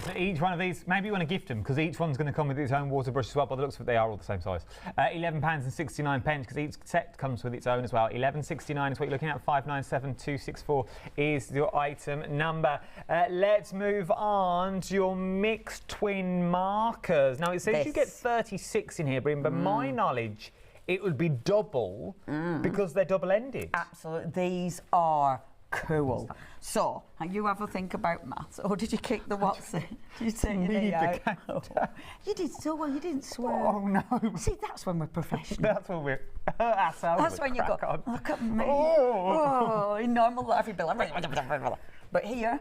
So each one of these, maybe you want to gift them, because each one's going to come with its own water brush as well. By the looks of it, they are all the same size. £11.69, because each set comes with its own as well. £11.69 is what you're looking at. 597264 is your item number. Let's move on to your mixed twin markers. Now, it says you get 36 in here, Bryn, but my knowledge, it would be double because they're double-ended. Absolutely. These are cool. So, you have a think about maths, or did you kick the what's it? Did you say you need the counter? You did so well, you didn't swear. Oh, no. See, that's when we're professional. That's when we're... That's when you go, look at me. Oh, in normal life, you'd be like... But here,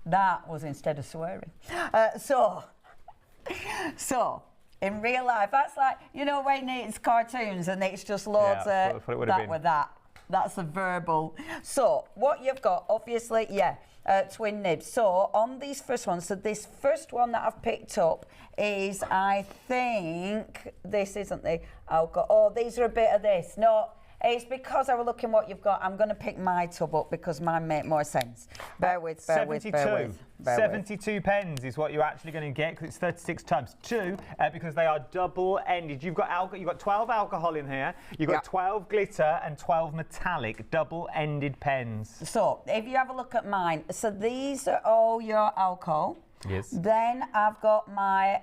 that was instead of swearing. So, in real life, that's like, you know, when it's cartoons and it's just loads of that with that. That's a verbal. So what you've got, obviously, twin nibs. So on these first ones, so this first one that I've picked up is, I think, this isn't the alcohol. Oh, these are a bit of this. No, it's because I was looking what you've got. I'm going to pick my tub up because mine make more sense. Bear with. 72 pens is what you're actually going to get, because it's 36 tubs. 2, because they are double-ended. You've got 12 alcohol in here. You've got 12 glitter and 12 metallic double-ended pens. So if you have a look at mine, so these are all your alcohol. Yes. Then I've got my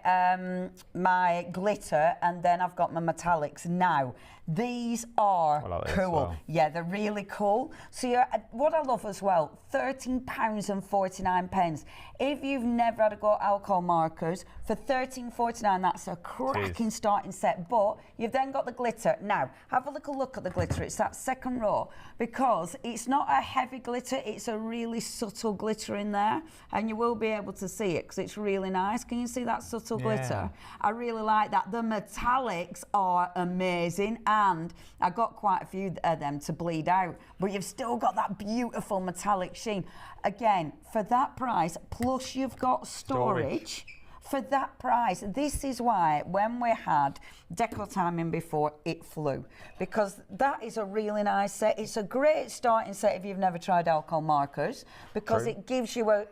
my glitter, and then I've got my metallics. Now, these are cool. Well. Yeah, they're really cool. So what I love as well, £13.49. If you've never had a go at alcohol markers, for £13.49, that's a cracking starting set. But you've then got the glitter. Now, have a little look at the glitter. It's that second row, because it's not a heavy glitter, it's a really subtle glitter in there, and you will be able to see clear because it's really nice. Can you see that subtle glitter? I really like that. The metallics are amazing, and I got quite a few of them to bleed out, but you've still got that beautiful metallic sheen. Again, for that price, plus you've got storage. For that price, this is why when we had Deco Time in before, it flew. Because that is a really nice set. It's a great starting set if you've never tried alcohol markers, because it gives you a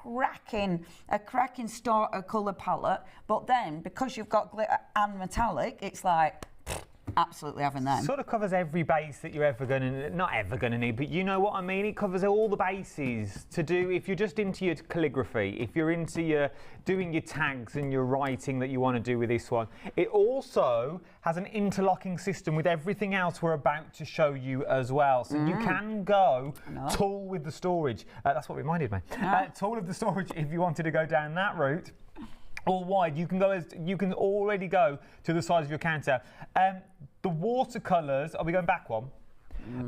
cracking starter colour palette. But then, because you've got glitter and metallic, it's like, absolutely having them. Sort of covers every base that you're ever going to, not ever going to need, but you know what I mean? It covers all the bases to do if you're just into your calligraphy, if you're into your doing your tags and your writing that you want to do with this one. It also has an interlocking system with everything else we're about to show you as well. So you can go tall with the storage. That's what reminded me. Tall with the storage if you wanted to go down that route. Or wide, you can already go to the size of your counter. The watercolours, are we going back one?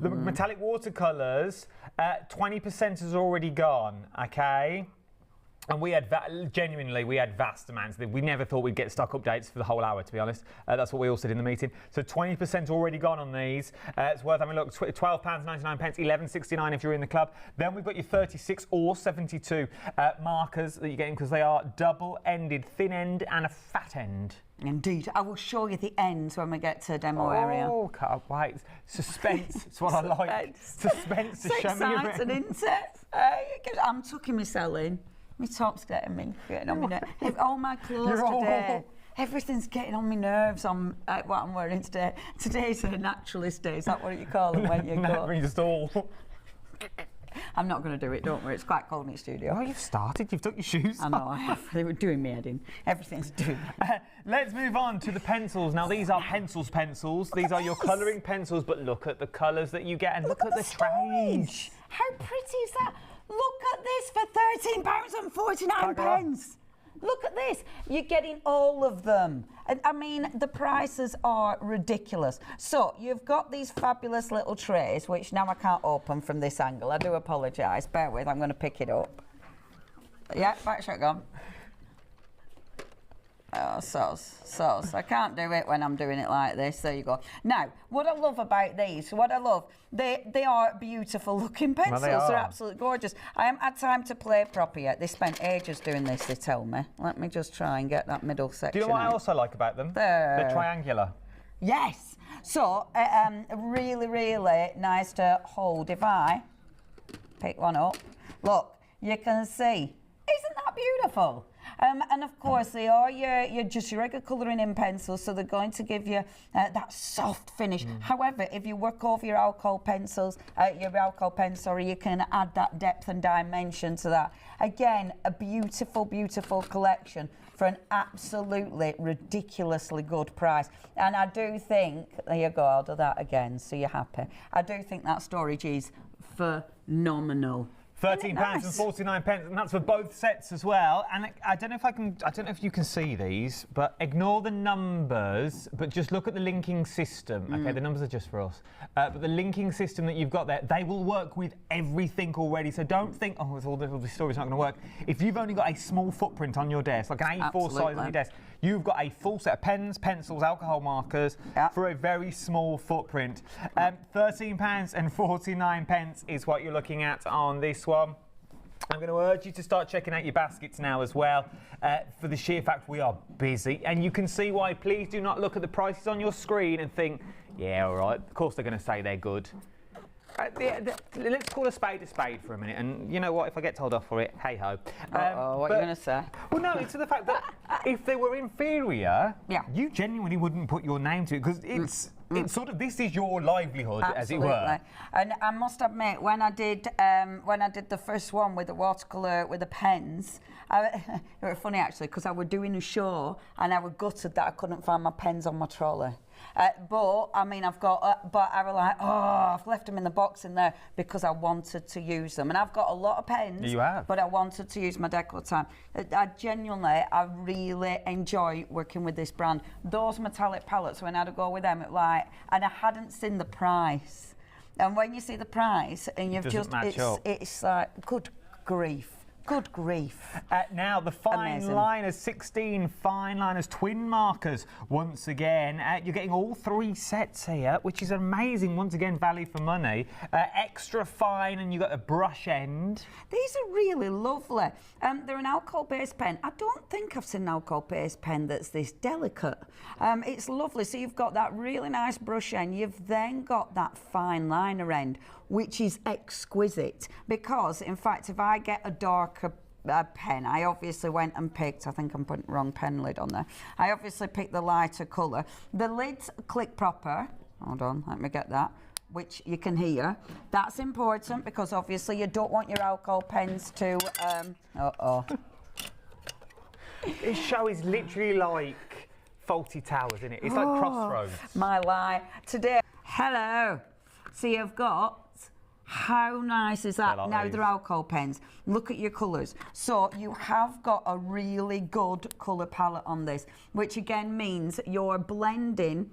The metallic watercolours, 20% has already gone, okay? And we had, genuinely, we had vast amounts. We never thought we'd get stock updates for the whole hour, to be honest. That's what we all said in the meeting. So 20% already gone on these. It's worth having a look. £12.99, £11.69 if you're in the club. Then we've got your 36 or 72 markers that you're getting because they are double-ended, thin end and a fat end. Indeed. I will show you the ends when we get to the demo area. Oh, can't wait. Suspense. It's what I like. Suspense to show me your exciting, isn't it? I'm tucking myself in. My top's getting on my nerves. All my clothes today, everything's getting on my nerves on what I'm wearing today. Today's a naturalist day. Is that what you call it when you go? Just all. I'm not going to do it, don't worry. It's quite cold in the studio. Oh, you've started. You've took your shoes off. I know, I have. They were doing me head in. Everything's doing Let's move on to the pencils. Now, these are pencils. These are your colouring pencils, but look at the colours that you get and look at the trays. How pretty is that? Look at this for £13.49. Look at this. You're getting all of them. I mean, the prices are ridiculous. So you've got these fabulous little trays, which now I can't open from this angle. I do apologise. Bear with, I'm going to pick it up. Yeah, back shot gone. Oh, sauce. I can't do it when I'm doing it like this. There you go. Now, what I love about these, they are beautiful looking pencils. They're absolutely gorgeous. I haven't had time to play proper yet. They spent ages doing this, they tell me. Let me just try and get that middle section. Do you know what out. I also like about them? They're triangular. Yes. So, really, really nice to hold. If I pick one up, look, you can see. Isn't that beautiful? And of course, they are your regular colouring in pencils, so they're going to give you that soft finish. However, if you work over your alcohol pencils, you can add that depth and dimension to that. Again, a beautiful, beautiful collection for an absolutely ridiculously good price. And I do think, there you go, I'll do that again, so you're happy. I do think that storage is phenomenal. £13.49, and that's for both sets as well. And I don't know if you can see these, but ignore the numbers, but just look at the linking system. Okay, the numbers are just for us. But the linking system that you've got there, they will work with everything already. So don't think, oh, it's all this story's not going to work. If you've only got a small footprint on your desk, like an A4 size on your desk, you've got a full set of pens, pencils, alcohol markers for a very small footprint. £13.49 is what you're looking at on this one. I'm going to urge you to start checking out your baskets now as well, for the sheer fact we are busy. And you can see why. Please do not look at the prices on your screen and think, yeah, all right, of course they're going to say they're good. Let's call a spade for a minute, and you know what, if I get told off for it, hey-ho. What are you going to say? Well, no, it's to the fact that if they were inferior, you genuinely wouldn't put your name to it, because it's sort of, this is your livelihood, as it were. And I must admit, when I did the first one with the watercolour, with the pens, it was funny actually, because I was doing a show, and I was gutted that I couldn't find my pens on my trolley. But I mean, but I was like, I've left them in the box in there because I wanted to use them. And I've got a lot of pens, but I wanted to use my Deco Time. I really enjoy working with this brand. Those metallic palettes, when I'd go with them, and I hadn't seen the price. And when you see the price, and you've it's like, good grief. Good grief. Now, the fine Amazing. liners, 16 fine liners, twin markers. Once again, you're getting all 3 sets here, which is amazing. Once again, value for money. Extra fine, and you've got a brush end. These are really lovely. They're an alcohol-based pen. I don't think I've seen an alcohol-based pen that's this delicate. It's lovely. So you've got that really nice brush end. You've then got that fine liner end, which is exquisite. Because, in fact, if I get a darker pen, I obviously went and picked, I think I'm putting the wrong pen lid on there. I obviously picked the lighter colour. The lids click proper. Hold on, let me get that. Which you can hear. That's important because obviously you don't want your alcohol pens to, This show is literally like Faulty Towers, isn't it? It's like Crossroads. My lie. Today, hello. So you've got, how nice is that? Like now these. they're alcohol pens. Look at your colours. So you have got a really good colour palette on this, which again means you're blending.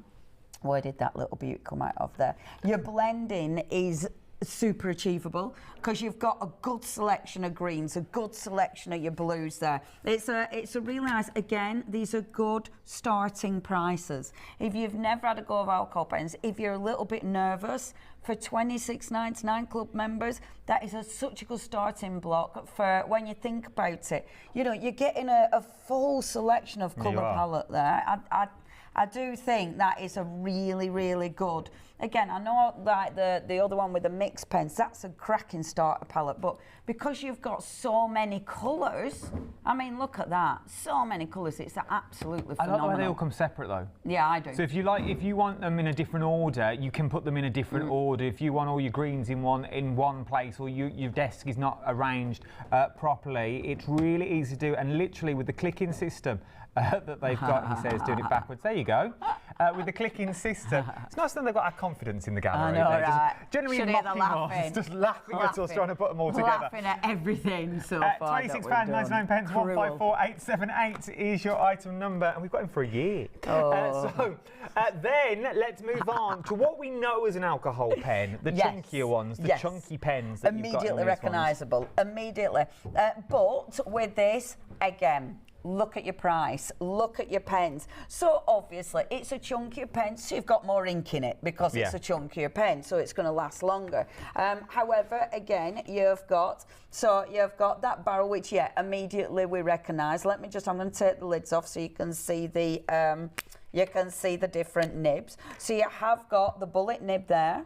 Where did that little beauty come out of there? Your blending is super achievable because you've got a good selection of greens, a good selection of your blues there. It's a really nice, again, these are good starting prices. If you've never had a go of alcohol pens, if you're a little bit nervous, for $26.99 club members, that is such a good starting block for when you think about it. You know, you're getting a full selection of colour palette there. I do think that is a really, really good. Again, I know like the other one with the mixed pens, that's a cracking starter palette, but because you've got so many colours, I mean, look at that, so many colours, it's absolutely phenomenal. I like the way they all come separate though. Yeah, I do. So if you want them in a different order, you can put them in a different order. If you want all your greens in one place, or your desk is not arranged properly, it's really easy to do, and literally with the clicking system that they've got, he says, doing it backwards. There you go. With the clicking system. It's nice that they've got our confidence in the gallery. I know, They're right. just generally Should hear the mocking laughing. us, just laughing at us, trying to put them all together. Laughing at everything so far. £26.99, 154878 is your item number, and we've got him for a year. Then let's move on to what we know as an alcohol pen, the chunkier ones, the chunky pens that immediately you've got in these recognisable, immediately. But with this, again, look at your price, look at your pens. So obviously it's a chunkier pen, so you've got more ink in it because it's a chunkier pen, so it's going to last longer. However, again, you've got that barrel, which immediately we recognise. I'm going to take the lids off so you can see the different nibs. So you have got the bullet nib there.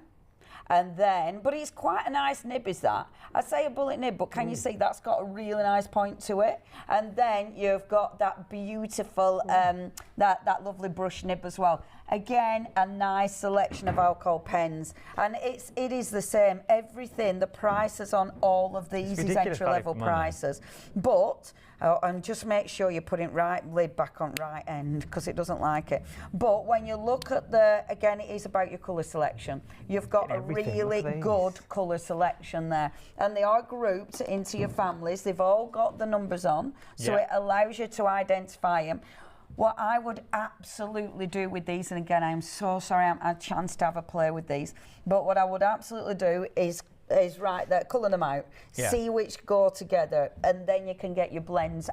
And then, but it's quite a nice nib, is that? I say a bullet nib, but can you see that's got a really nice point to it? And then you've got that beautiful, that lovely brush nib as well. Again, a nice selection of alcohol pens. And it is the same, everything, the prices on all of these is entry level prices. But, and just make sure you're putting lid back on right end because it doesn't like it. But when you look at again, it is about your colour selection. You've got a really good colour selection there. And they are grouped into your families. They've all got the numbers on, so it allows you to identify them. What I would absolutely do with these, and again, I'm so sorry I haven't had a chance to have a play with these, but what I would absolutely do is right there, colour them out, see which go together, and then you can get your blends